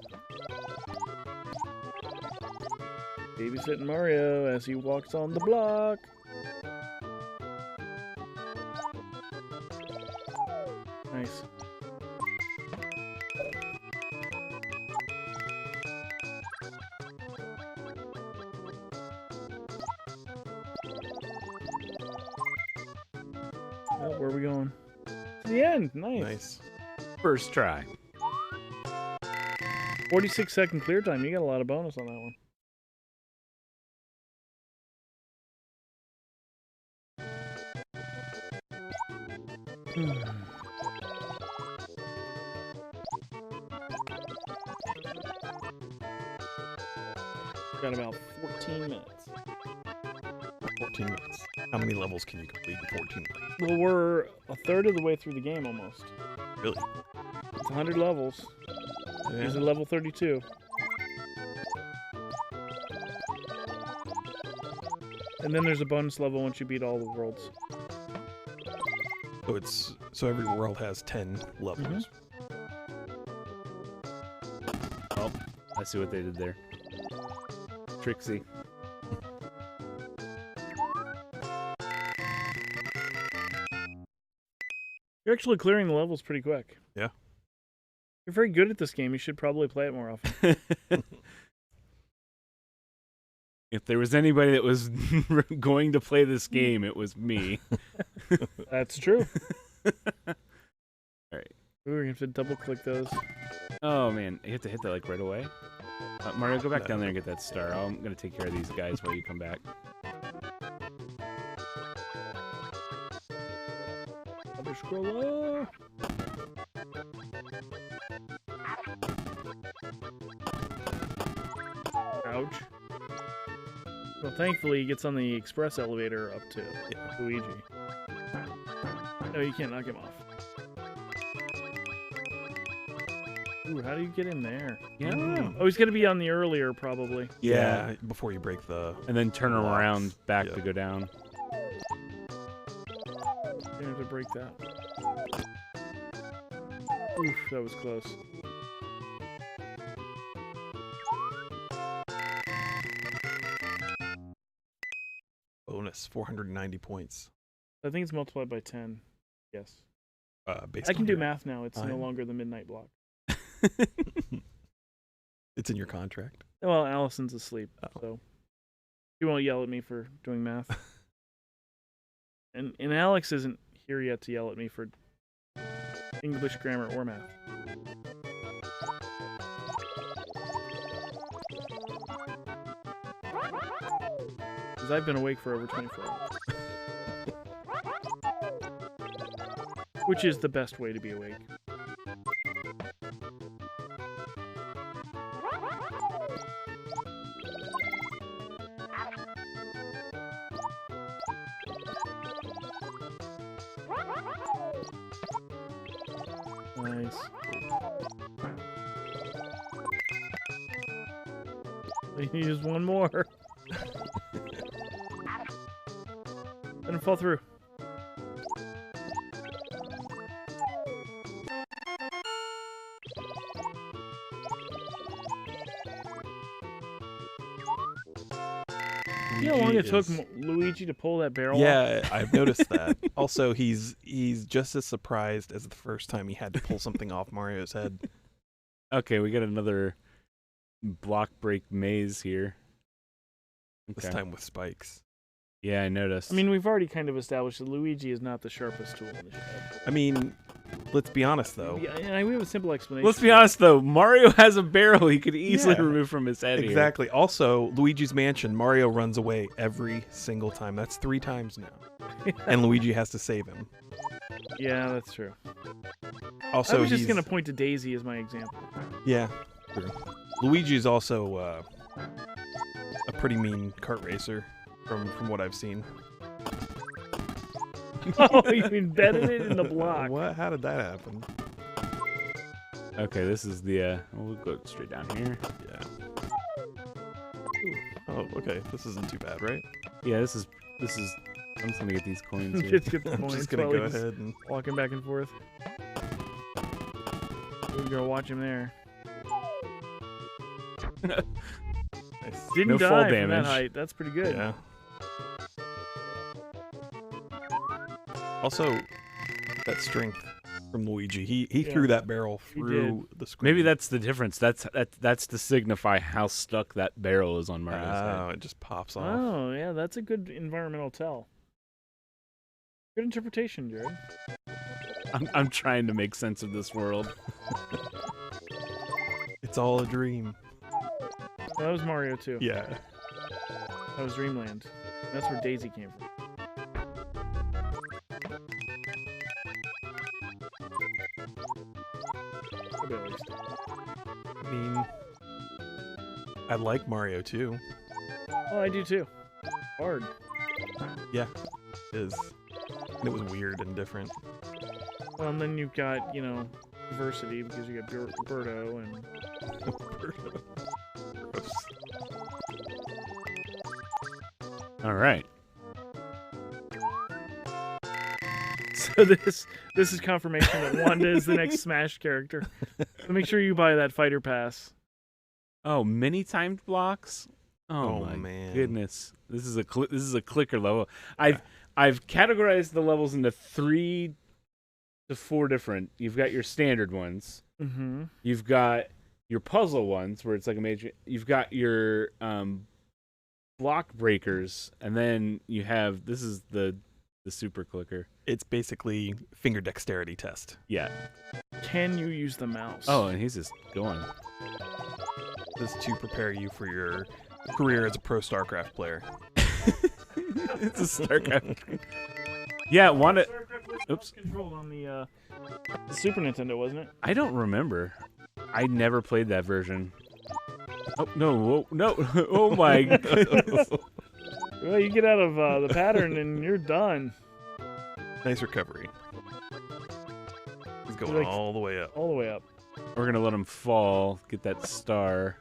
Babysitting Mario as he walks on the block. Nice. Oh, where are we going? To the end. Nice. First try. 46-second clear time. You got a lot of bonus on that one. Got about 14 minutes. 14 minutes. How many levels can you complete in 14 minutes? Well, we're a third of the way through the game almost. Really? It's 100 levels. Yeah. He's at level 32. And then there's a bonus level once you beat all the worlds. So every world has 10 levels. Oh, I see what they did there. Trixie. You're actually clearing the levels pretty quick. Yeah. You're very good at this game. You should probably play it more often. If there was anybody that was going to play this game, it was me. That's true. All right. We're going to have to double-click those. Oh, man. You have to hit that, right away? Mario, go back down there and get that star. I'm going to take care of these guys while you come back. Other scroller. Ouch. Well, thankfully, he gets on the express elevator up to Luigi. No, you can't knock him off. Ooh, how do you get in there? Yeah, I don't know. Oh, he's going to be on the earlier, probably. Yeah, before you break the... And then turn him blocks. around back to go down. You have to break that. Oof, that was close. Bonus, 490 points. I think it's multiplied by 10. Yes. Based I can on do your math now. It's no time. longer the midnight block. It's in your contract. Well, Allison's asleep, so she won't yell at me for doing math. and Alex isn't here yet to yell at me for English grammar or math. Because I've been awake for over 24 hours. Which is the best way to be awake. Nice. We need just one more. Let him fall through. You know how long it took Luigi to pull that barrel off? Yeah, I've noticed that. Also, he's just as surprised as the first time he had to pull something off Mario's head. Okay, we got another block break maze here. This time with spikes. Yeah, I noticed. I mean, we've already kind of established that Luigi is not the sharpest tool in the show. I mean, let's be honest, though. Yeah, and we have a simple explanation. Let's be honest, though. Mario has a barrel he could easily Yeah. remove from his head Exactly. here. Also, Luigi's Mansion, Mario runs away every single time. That's 3 times now. And Luigi has to save him. Yeah, that's true. Also, I was just he's- going to point to Daisy as my example. Yeah, true. Luigi's also a pretty mean kart racer, from what I've seen. Oh, you embedded it in the block. What? How did that happen? Okay, this is the. We'll go straight down here. Yeah. Oh, okay. This isn't too bad, right? Yeah, this is. I'm just gonna get these coins here. Just get the I'm points just gonna while go he's ahead and walking back and forth. We're gonna watch him there. Didn't No die fall from damage. that height. That's pretty good. Yeah. Also, that strength from Luigi. He threw that barrel through the screen. Maybe that's the difference. That's to signify how stuck that barrel is on Mario's head. Oh, it just pops off. Oh, yeah, that's a good environmental tell. Good interpretation, Jared. I'm trying to make sense of this world. It's all a dream. That was Mario too. Yeah. That was Dreamland. That's where Daisy came from. Maybe at least. I mean, I like Mario too. Oh, I do too. Hard. Yeah, it is. And it was weird and different. Well, and then you've got, you know, diversity because you got Birdo and. All right. So this is confirmation that Wanda is the next Smash character. So make sure you buy that fighter pass. Oh, mini timed blocks. Oh, my man. goodness! This is a clicker level. I've categorized the levels into 3 to 4 different. You've got your standard ones. Mm-hmm. You've got your puzzle ones where it's like a major. You've got your block breakers, and then you have this is the super clicker. It's basically finger dexterity test. Yeah. Can you use the mouse? Oh, and he's just going. This is to prepare you for your career as a pro StarCraft player. It's a StarCraft. Yeah, Wanda. Oops. Controlled on the Super Nintendo, wasn't it? I don't remember. I never played that version. Oh no! Whoa, no! Oh my! Well, you get out of the pattern and you're done. Nice recovery. He's going Like, all the way up. All the way up. We're gonna let him fall, get that star,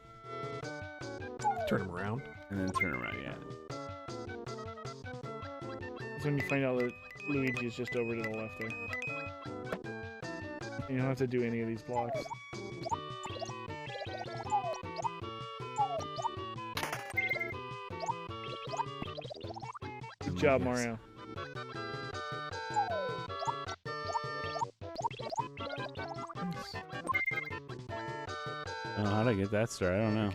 turn him around, and then turn around. Yeah. That's when you find out that Luigi is just over to the left there. You don't have to do any of these blocks. Good job, Mario. Oh, how'd I get that star? I don't know.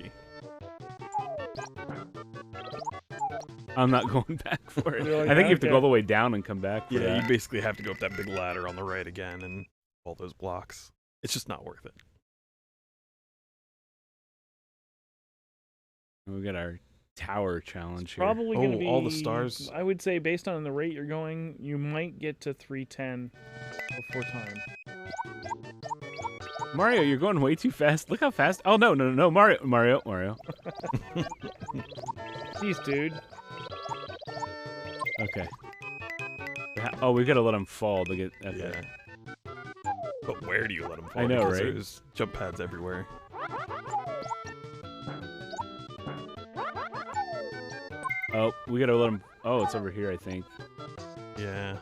I'm not going back for it. Really? I think you have to Okay. go all the way down and come back. For Yeah, that. you basically have to go up that big ladder on the right again and all those blocks. It's just not worth it. We got our tower challenge here. Probably going to be all the stars. I would say based on the rate you're going, you might get to 310 before time. Mario, you're going way too fast. Look how fast. Oh no, Mario. Jeez, dude. Okay. Oh, we gotta let him fall to get. Okay. Yeah. But where do you let him fall? I know, Because right? There's jump pads everywhere. Oh, we gotta let him. Oh, it's over here, I think. Yeah.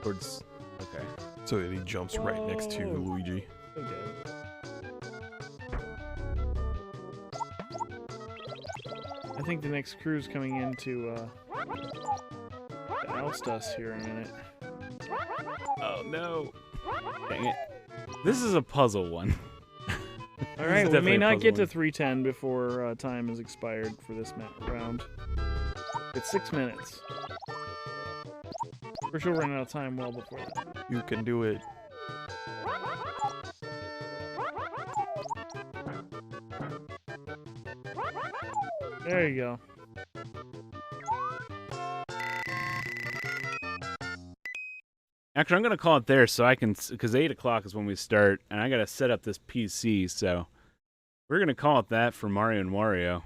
Towards. Okay. So he jumps right next to Whoa. Luigi. Okay. I think the next crew's coming in to oust us here in a minute. Oh no! Dang it! This is a puzzle one. All right, we may not get to 310 before time is expired for this round. It's 6 minutes. For sure, run out of time well before that. You can do it. There you go. Actually, I'm gonna call it there so I can, because 8 o'clock is when we start, and I gotta set up this PC. So we're gonna call it that for Mario and Wario.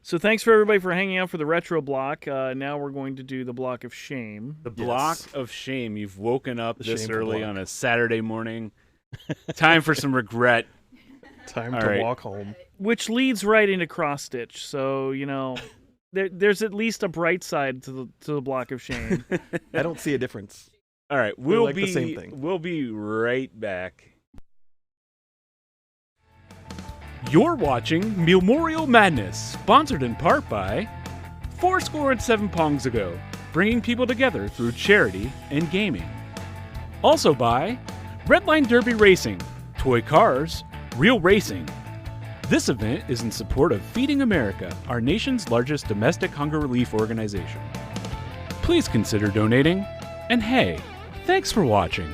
So thanks for everybody for hanging out for the retro block. Now we're going to do the block of shame. The block of shame. You've woken up The this shameful early block. on a Saturday morning. Time for some regret. Time All to right. walk home. Which leads right into cross stitch. So you know, there's at least a bright side to the block of shame. I don't see a difference. All right, They're we'll like be the same thing. We'll be right back. You're watching Meal-Morial Madness, sponsored in part by 7 Pongs Ago, bringing people together through charity and gaming. Also by Redline Derby Racing, toy cars, real racing. This event is in support of Feeding America, our nation's largest domestic hunger relief organization. Please consider donating, and hey, thanks for watching.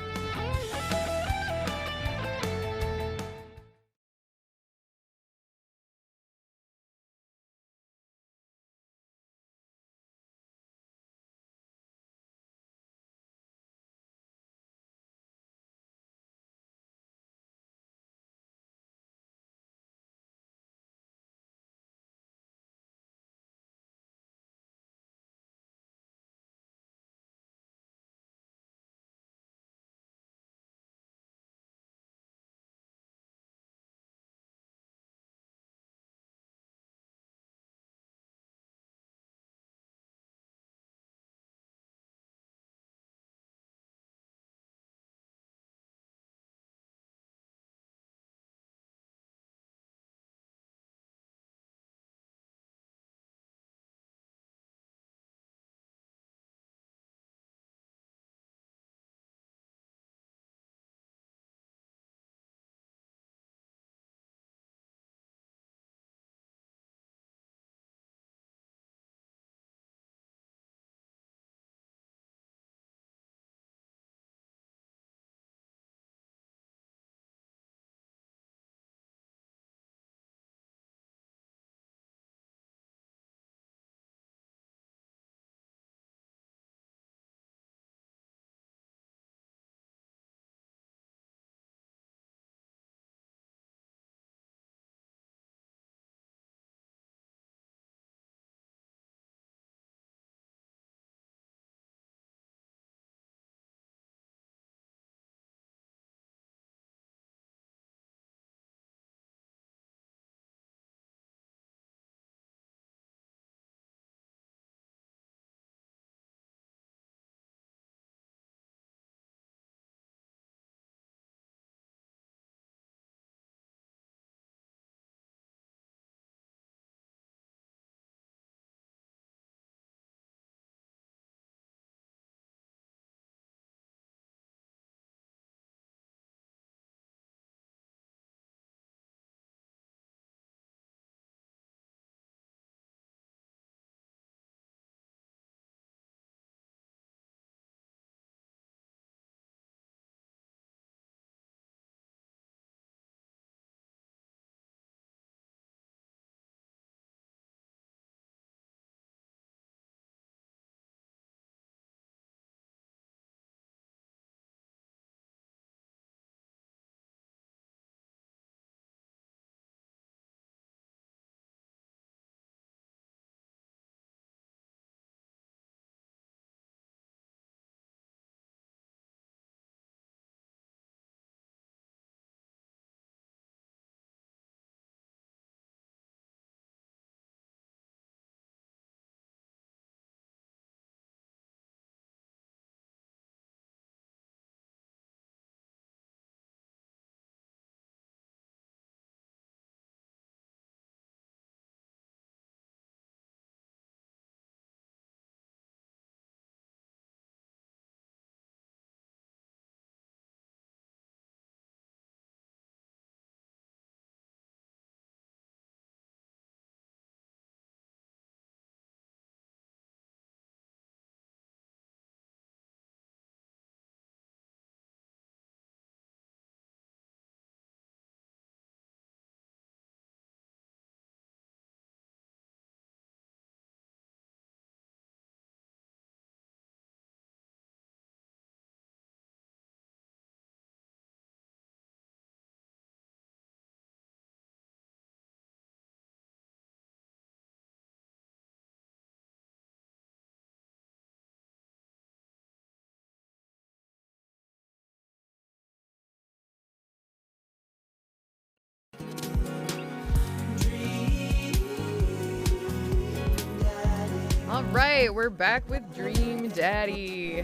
All right, we're back with Dream Daddy.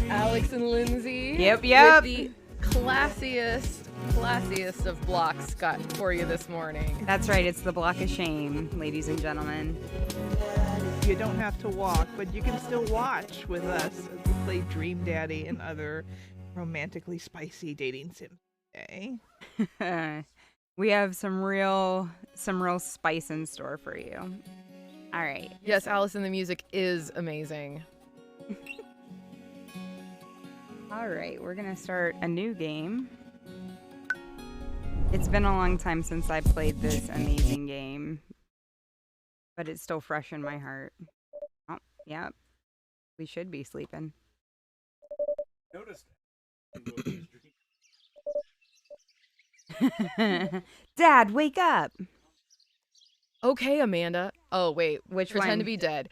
Alex and Lindsay. Yep. With the classiest of blocks got for you this morning. That's right. It's the block of shame, ladies and gentlemen. You don't have to walk, but you can still watch with us as we play Dream Daddy and other romantically spicy dating sims today. We have some real spice in store for you. All right. Yes, Allison, the music is amazing. All right, we're gonna start a new game. It's been a long time since I played this amazing game, but it's still fresh in my heart. Oh, yeah, we should be sleeping. Noticed. Dad, wake up! Okay, Amanda. Oh, wait. Which pretend one? to be dead.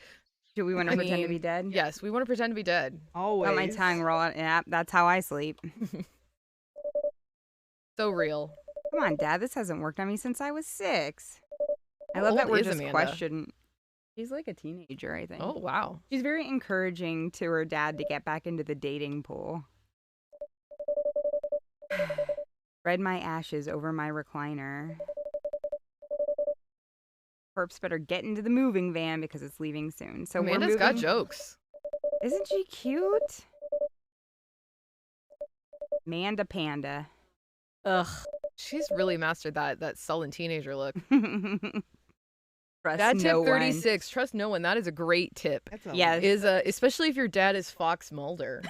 Do we want to pretend to be dead? Yes, we want to pretend to be dead. Always. Let my tongue roll out. Yeah, that's how I sleep. So real. Come on, Dad. This hasn't worked on me since I was 6. I How love that old we're is just Amanda? questioning. She's like a teenager, I think. Oh, wow. She's very encouraging to her dad to get back into the dating pool. Spread my ashes over my recliner. Perps better get into the moving van because it's leaving soon. So Amanda's got jokes. Isn't she cute? Manda Panda. Ugh. She's really mastered that sullen teenager look. Trust Dad tip no 36. Trust no one. That is a great tip. Yes. Especially if your dad is Fox Mulder.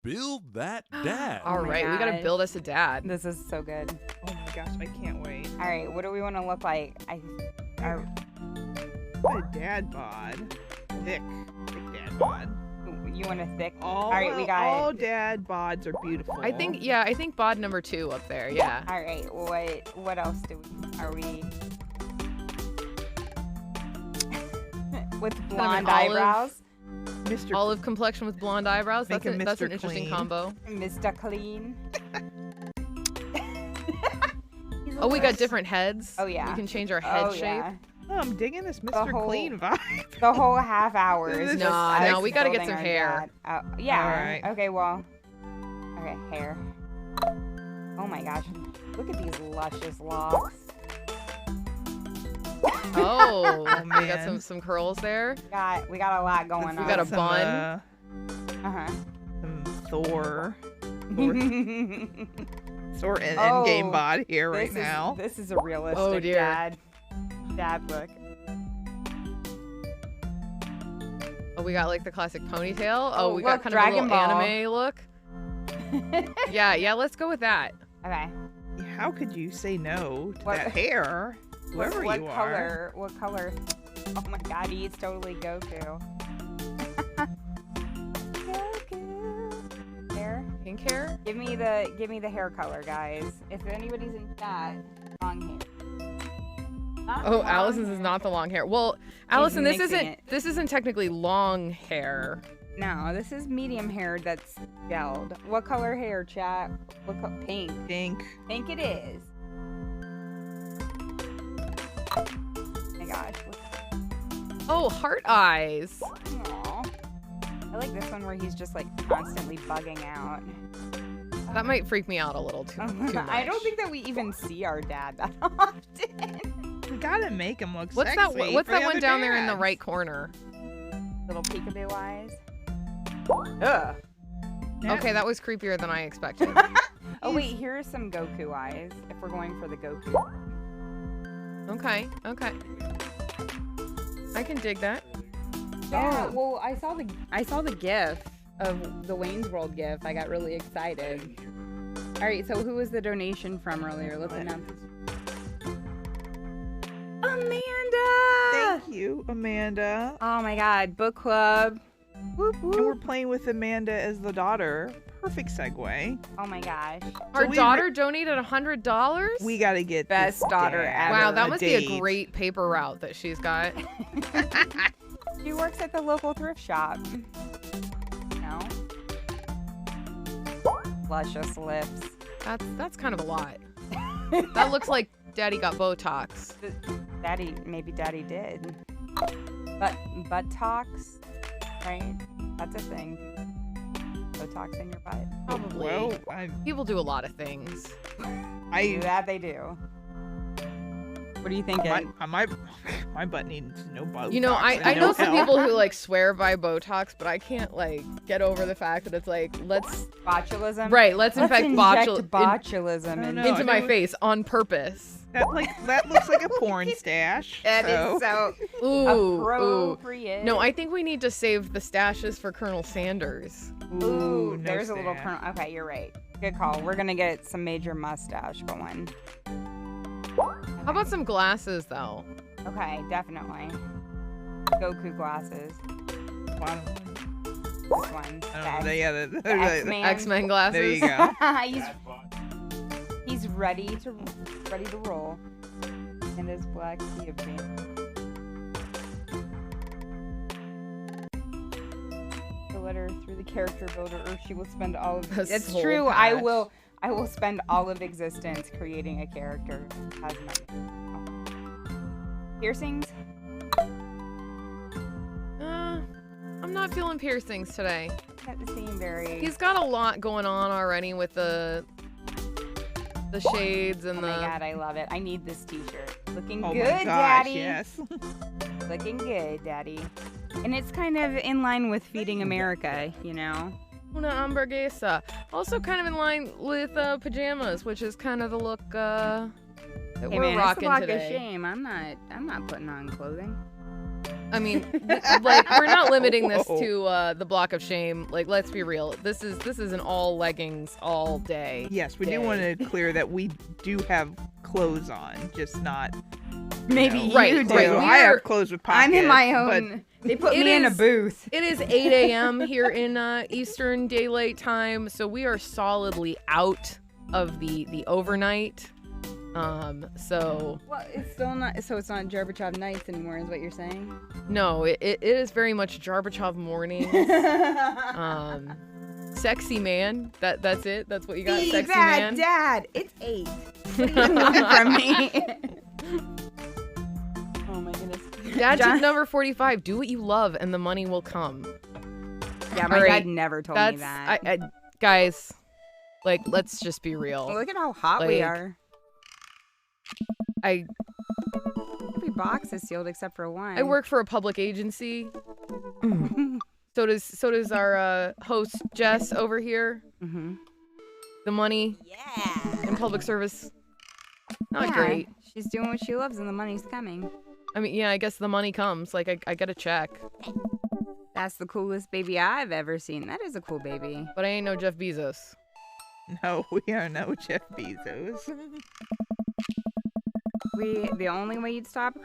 Build that dad. All right, we gotta build us a dad. This is so good. Oh my gosh, I can't wait. All right, what do we want to look like? What a dad bod. Thick dad bod. You want a thick? All right, we got all dad bods are beautiful. I think bod number 2 up there. Yeah. All right, what else are we? With blonde eyebrows. Mr. Olive complexion with blonde eyebrows. That's an interesting Clean. combo. Mr. Clean. Oh, we got different heads. Oh yeah. We can change our head shape. Yeah. Oh, I'm digging this Mr. Clean vibe. The whole half hour is just us No, we gotta get building some our hair. dad. Yeah. All right. Okay, well. Okay, hair. Oh my gosh. Look at these luscious locks. Oh, we got man. some curls there. We got a lot going on. We got a bun. Some Thor. Thor and endgame bod here right now. This is a realistic Oh, dear. dad look. Oh, we got like the classic ponytail. Oh, we look, got kind of a Dragon little Ball. anime look. Yeah, let's go with that. Okay. How could you say no to that hair? Whoever what you color? are. What color? Oh my God, he's totally Goku. Goku. Hair? Pink hair? Give me the hair color, guys. If anybody's in that, long hair. Not Oh, long Allison's hair. is not the long hair. Well, Allison, this mixing it. isn't technically long hair. No, this is medium hair that's gelled. What color hair, chat? Pink. Pink. Pink it is. Oh my gosh. Oh, heart eyes. Aw. I like this one where he's just like constantly bugging out. That might freak me out a little too much. I don't think that we even see our dad that often. We gotta make him look What's sexy. that? What's for that the one other down there in the dads. right corner? Little peekaboo eyes. Ugh. Okay, that was creepier than I expected. Oh wait, here are some Goku eyes. If we're going for the Goku. Okay. I can dig that. Yeah. Well, I saw the GIF of the Wayne's World GIF. I got really excited. All right. So who was the donation from earlier? Let's announce. Amanda. Thank you, Amanda. Oh my God, book club. Whoop, whoop. And we're playing with Amanda as the daughter. Perfect segue. Oh my gosh. Our daughter donated $100. We gotta get Best this daughter dad ever. Wow, that a must be a date. great paper route that she's got. She works at the local thrift shop. No. Luscious lips. That's kind of a lot. That looks like Daddy got Botox. Maybe Daddy did. Buttocks, right? That's a thing. Botox in your butt. Probably. Well, People do a lot of things. That they do. What do you think? My butt needs no Botox. You know, I know some people who like swear by Botox, but I can't like get over the fact that it's like botulism. Right, let's infect botulism into my face on purpose. That looks like a porn stash. That is so appropriate. No, I think we need to save the stashes for Colonel Sanders. Ooh, there's a little Colonel. Okay, you're right. Good call. We're gonna get some major mustache going. How about some glasses though? Okay, definitely. Goku glasses. This one. The X-Men glasses. There you go. He's ready to roll. And his black sea of band. To let her through the character builder, or she will spend all of. It's true. I will spend all of existence creating a character as money. Piercings? I'm not feeling piercings today. That seem very. He's got a lot going on already with the shades and Oh my god, I love it. I need this t-shirt. Looking Oh good, my gosh, Daddy. yes. Looking good, Daddy. And it's kind of in line with Feeding America, you know? Una hamburguesa. Also kind of in line with pajamas, which is kind of the look that Hey we're man, rocking it's a block today. of shame. I'm not putting on clothing. I mean, like we're not limiting this to the block of shame. Like, let's be real. This is an all leggings all day. Yes, we do want to clear that we do have clothes on, just not. Maybe you Right, do. right. I have clothes with pockets. I'm in my but own. They put me in a booth. It is 8 a.m. here in Eastern Daylight Time, so we are solidly out of the overnight. So Well, it's still not. So it's not Gorbachev nights anymore, is what you're saying? no, it is very much Gorbachev mornings. Sexy man. That's it. That's what you got. Sexy man. Dad, it's 8. What do you want from me? Oh my goodness. Dad John- tip number 45. Do what you love, and the money will come. Yeah, my All dad right, never told me that. I guys, like, let's just be real. Look at how hot we Like, are. I Every box is sealed except for one. I work for a public agency. So does our host Jess over here. Mm-hmm. The money. Yeah. In public service. Not Yeah, great. She's doing what she loves and the money's coming. I mean, yeah, I guess the money comes. Like, I get a check. That's the coolest baby I've ever seen. That is a cool baby. But I ain't no Jeff Bezos. No, we are no Jeff Bezos. The only way you'd stop.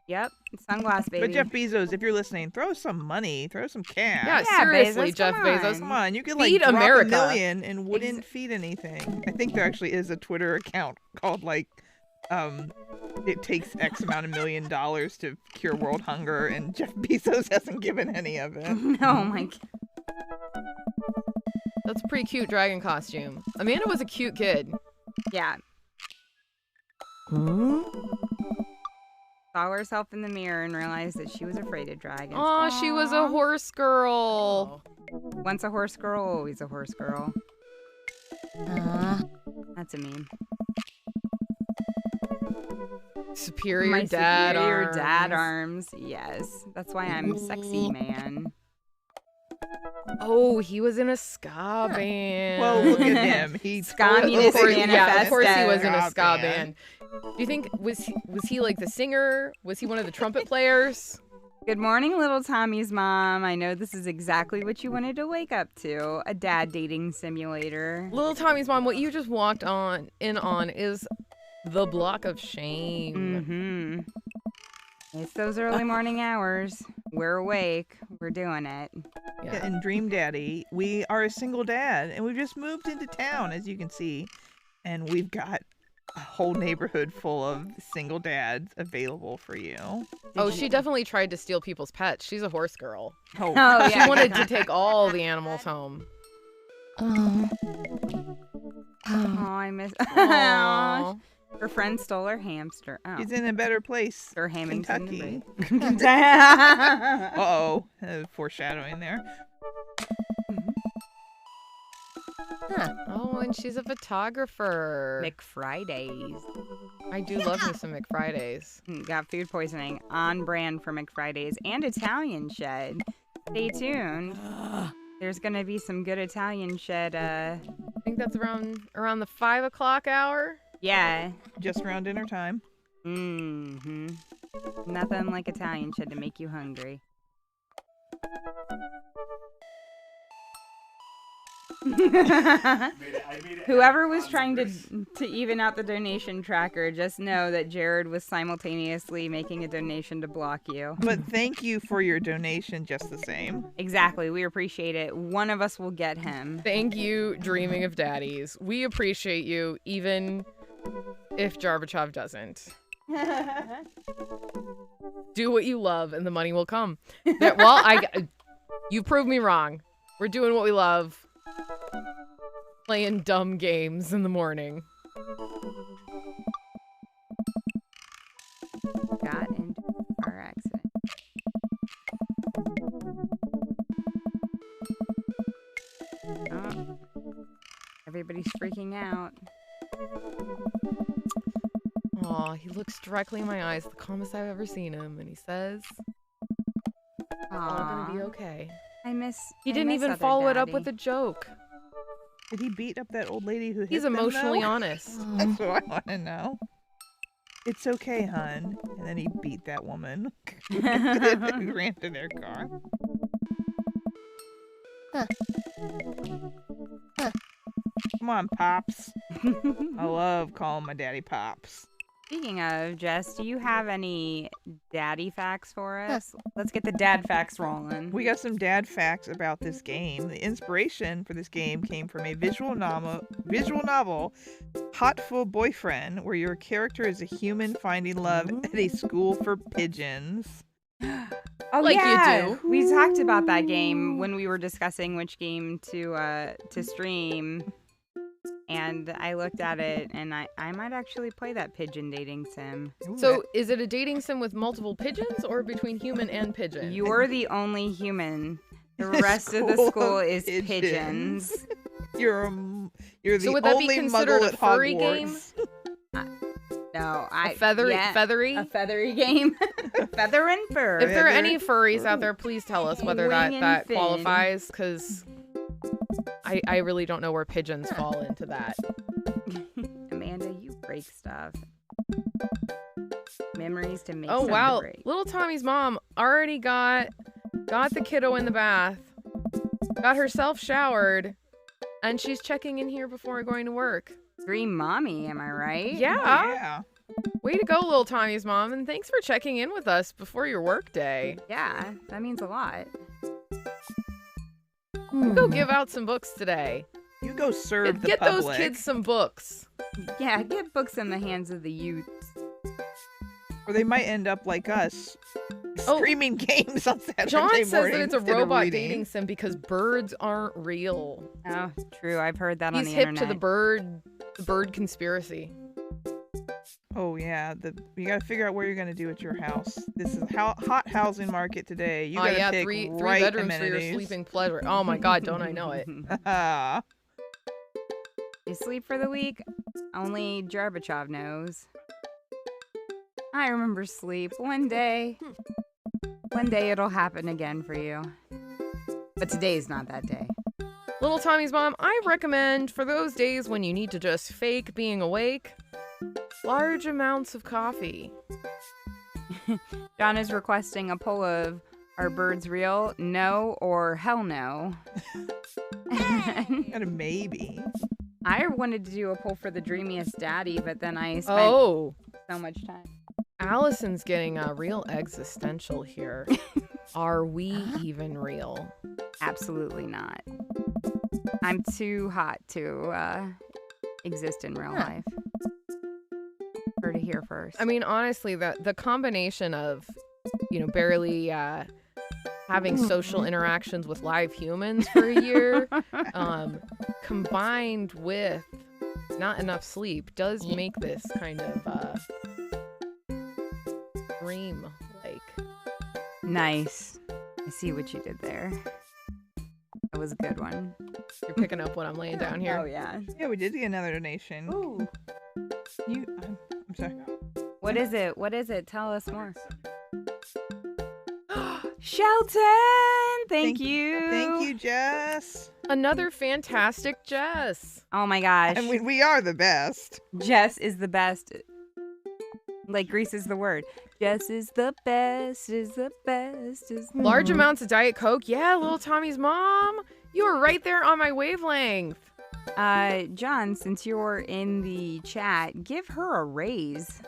Yep, sunglass baby. But Jeff Bezos, if you're listening, throw some money, throw some cash. Yeah, Yeah, seriously, Bezos, Jeff come Bezos. on. Come on, you could like Feed drop America. $1 million and wouldn't feed anything. I think there actually is a Twitter account called like, it takes X amount of $1 million to cure world hunger, and Jeff Bezos hasn't given any of it. Oh my god. That's a pretty cute dragon costume. Amanda was a cute kid. Yeah. Saw herself in the mirror and realized that she was afraid of dragons. Aw, she was a horse girl. Once a horse girl, always a horse girl. That's a meme. Superior My dad superior arms. dad arms. Yes. That's why I'm sexy, man. Oh, he was in a ska band. Well, look at him. He Ska totally music is Yeah, of course he was in a ska ska band. Do you think was he like the singer? Was he one of the trumpet players? Good morning, little Tommy's mom. I know this is exactly what you wanted to wake up to. A dad dating simulator. Little Tommy's mom, what you just walked in on is the block of shame. It's those early morning hours. We're awake. We're doing it. Yeah, in Dream Daddy, we are a single dad, and we've just moved into town, as you can see, and we've got a whole neighborhood full of single dads available for you. She definitely tried to steal people's pets. She's a horse girl. Oh, She wanted to take all the animals home. Oh, I miss. Aw. Her friend stole her hamster. Oh. She's in a better place. Her Kentucky. Kentucky. Uh-oh. Foreshadowing there. Huh. Oh, and she's a photographer. McFridays. I do love me some McFridays. Got food poisoning on brand for McFridays and Italian Shed. Stay tuned. There's gonna be some good Italian Shed. I think that's around the 5 o'clock hour. Yeah. Just around dinner time. Mm-hmm. Nothing like Italian Shed to make you hungry. Whoever was trying to even out the donation tracker, just know that Jared was simultaneously making a donation to block you. But thank you for your donation just the same. Exactly. We appreciate it. One of us will get him. Thank you, Dreaming of Daddies. We appreciate you, even if Jarvichov doesn't. Do what you love, and the money will come. You proved me wrong. We're doing what we love. Playing dumb games in the morning. Got into a car accident. Oh. Everybody's freaking out. Aw, he looks directly in my eyes, the calmest I've ever seen him, and he says, "It's all gonna be okay." He didn't even follow it up with a joke. Did he beat up that old lady who hit He's them, emotionally though? honest. That's what I want to know. It's okay, hun. And then he beat that woman who ran to their car. Come on, Pops. I love calling my daddy Pops. Speaking of, Jess, do you have any daddy facts for us? Let's get the dad facts rolling. We got some dad facts about this game. The inspiration for this game came from a visual novel, Hotful Boyfriend, where your character is a human finding love at a school for pigeons. Oh, Like you yeah. do. We talked about that game when we were discussing which game to stream. And I looked at it, and I might actually play that pigeon dating sim. So, is it a dating sim with multiple pigeons, or between human and pigeon? You're the only human. The rest of the school is pigeons. You're the So would that be only considered muggle a at furry Hogwarts. game? No, feathery? A feathery game. Feather and fur. If there are any furries out there, please tell us whether Wing and that fin. qualifies, because I really don't know where pigeons fall into that. Amanda, you break stuff. Memories to make Oh something wow, break. little Tommy's mom already got the kiddo in the bath, got herself showered, and she's checking in here before going to work. Dream mommy, am I right? Yeah. Way to go, little Tommy's mom, and thanks for checking in with us before your work day. Yeah, that means a lot. You go give out some books today. You go serve the Get public. those kids some books. Yeah, get books in the hands of the youth. Or they might end up like us, streaming games on Saturday John morning says that it's a instead of robot reading. dating sim because birds aren't real. Oh, true. I've heard that on He's the hip internet. to the bird conspiracy. Oh yeah, you gotta figure out where you're gonna do at your house. This is hot housing market today. You gotta pick three right bedrooms amenities. for your sleeping pleasure. Oh my god, don't I know it? You sleep for the week? Only Jarvichov knows. I remember sleep. One day it'll happen again for you. But today's not that day. Little Tommy's mom, I recommend for those days when you need to just fake being awake, large amounts of coffee. John is requesting a poll of, are birds real? No or hell no? Got a maybe. I wanted to do a poll for the dreamiest daddy, but then I spent Oh. so much time. Allison's getting real existential here. Are we even real? Absolutely not. I'm too hot to exist in real life. Heard it here first. I mean, honestly, the combination of, barely having social interactions with live humans for a year, combined with not enough sleep does make this kind of dream-like. Nice. I see what you did there. That was a good one. You're picking up what I'm laying down here. Oh, yeah. Yeah, we did get another donation. Ooh. I'm sorry. What is it? What is it? Tell us more. Shelton! Thank you. Thank you, Jess. Another fantastic Jess. Oh my gosh. I mean, we are the best. Jess is the best. Like Grease is the word. Jess is the best, is the best. Large amounts of Diet Coke. Yeah, little Tommy's mom. You were right there on my wavelength. John, since you're in the chat, give her a raise.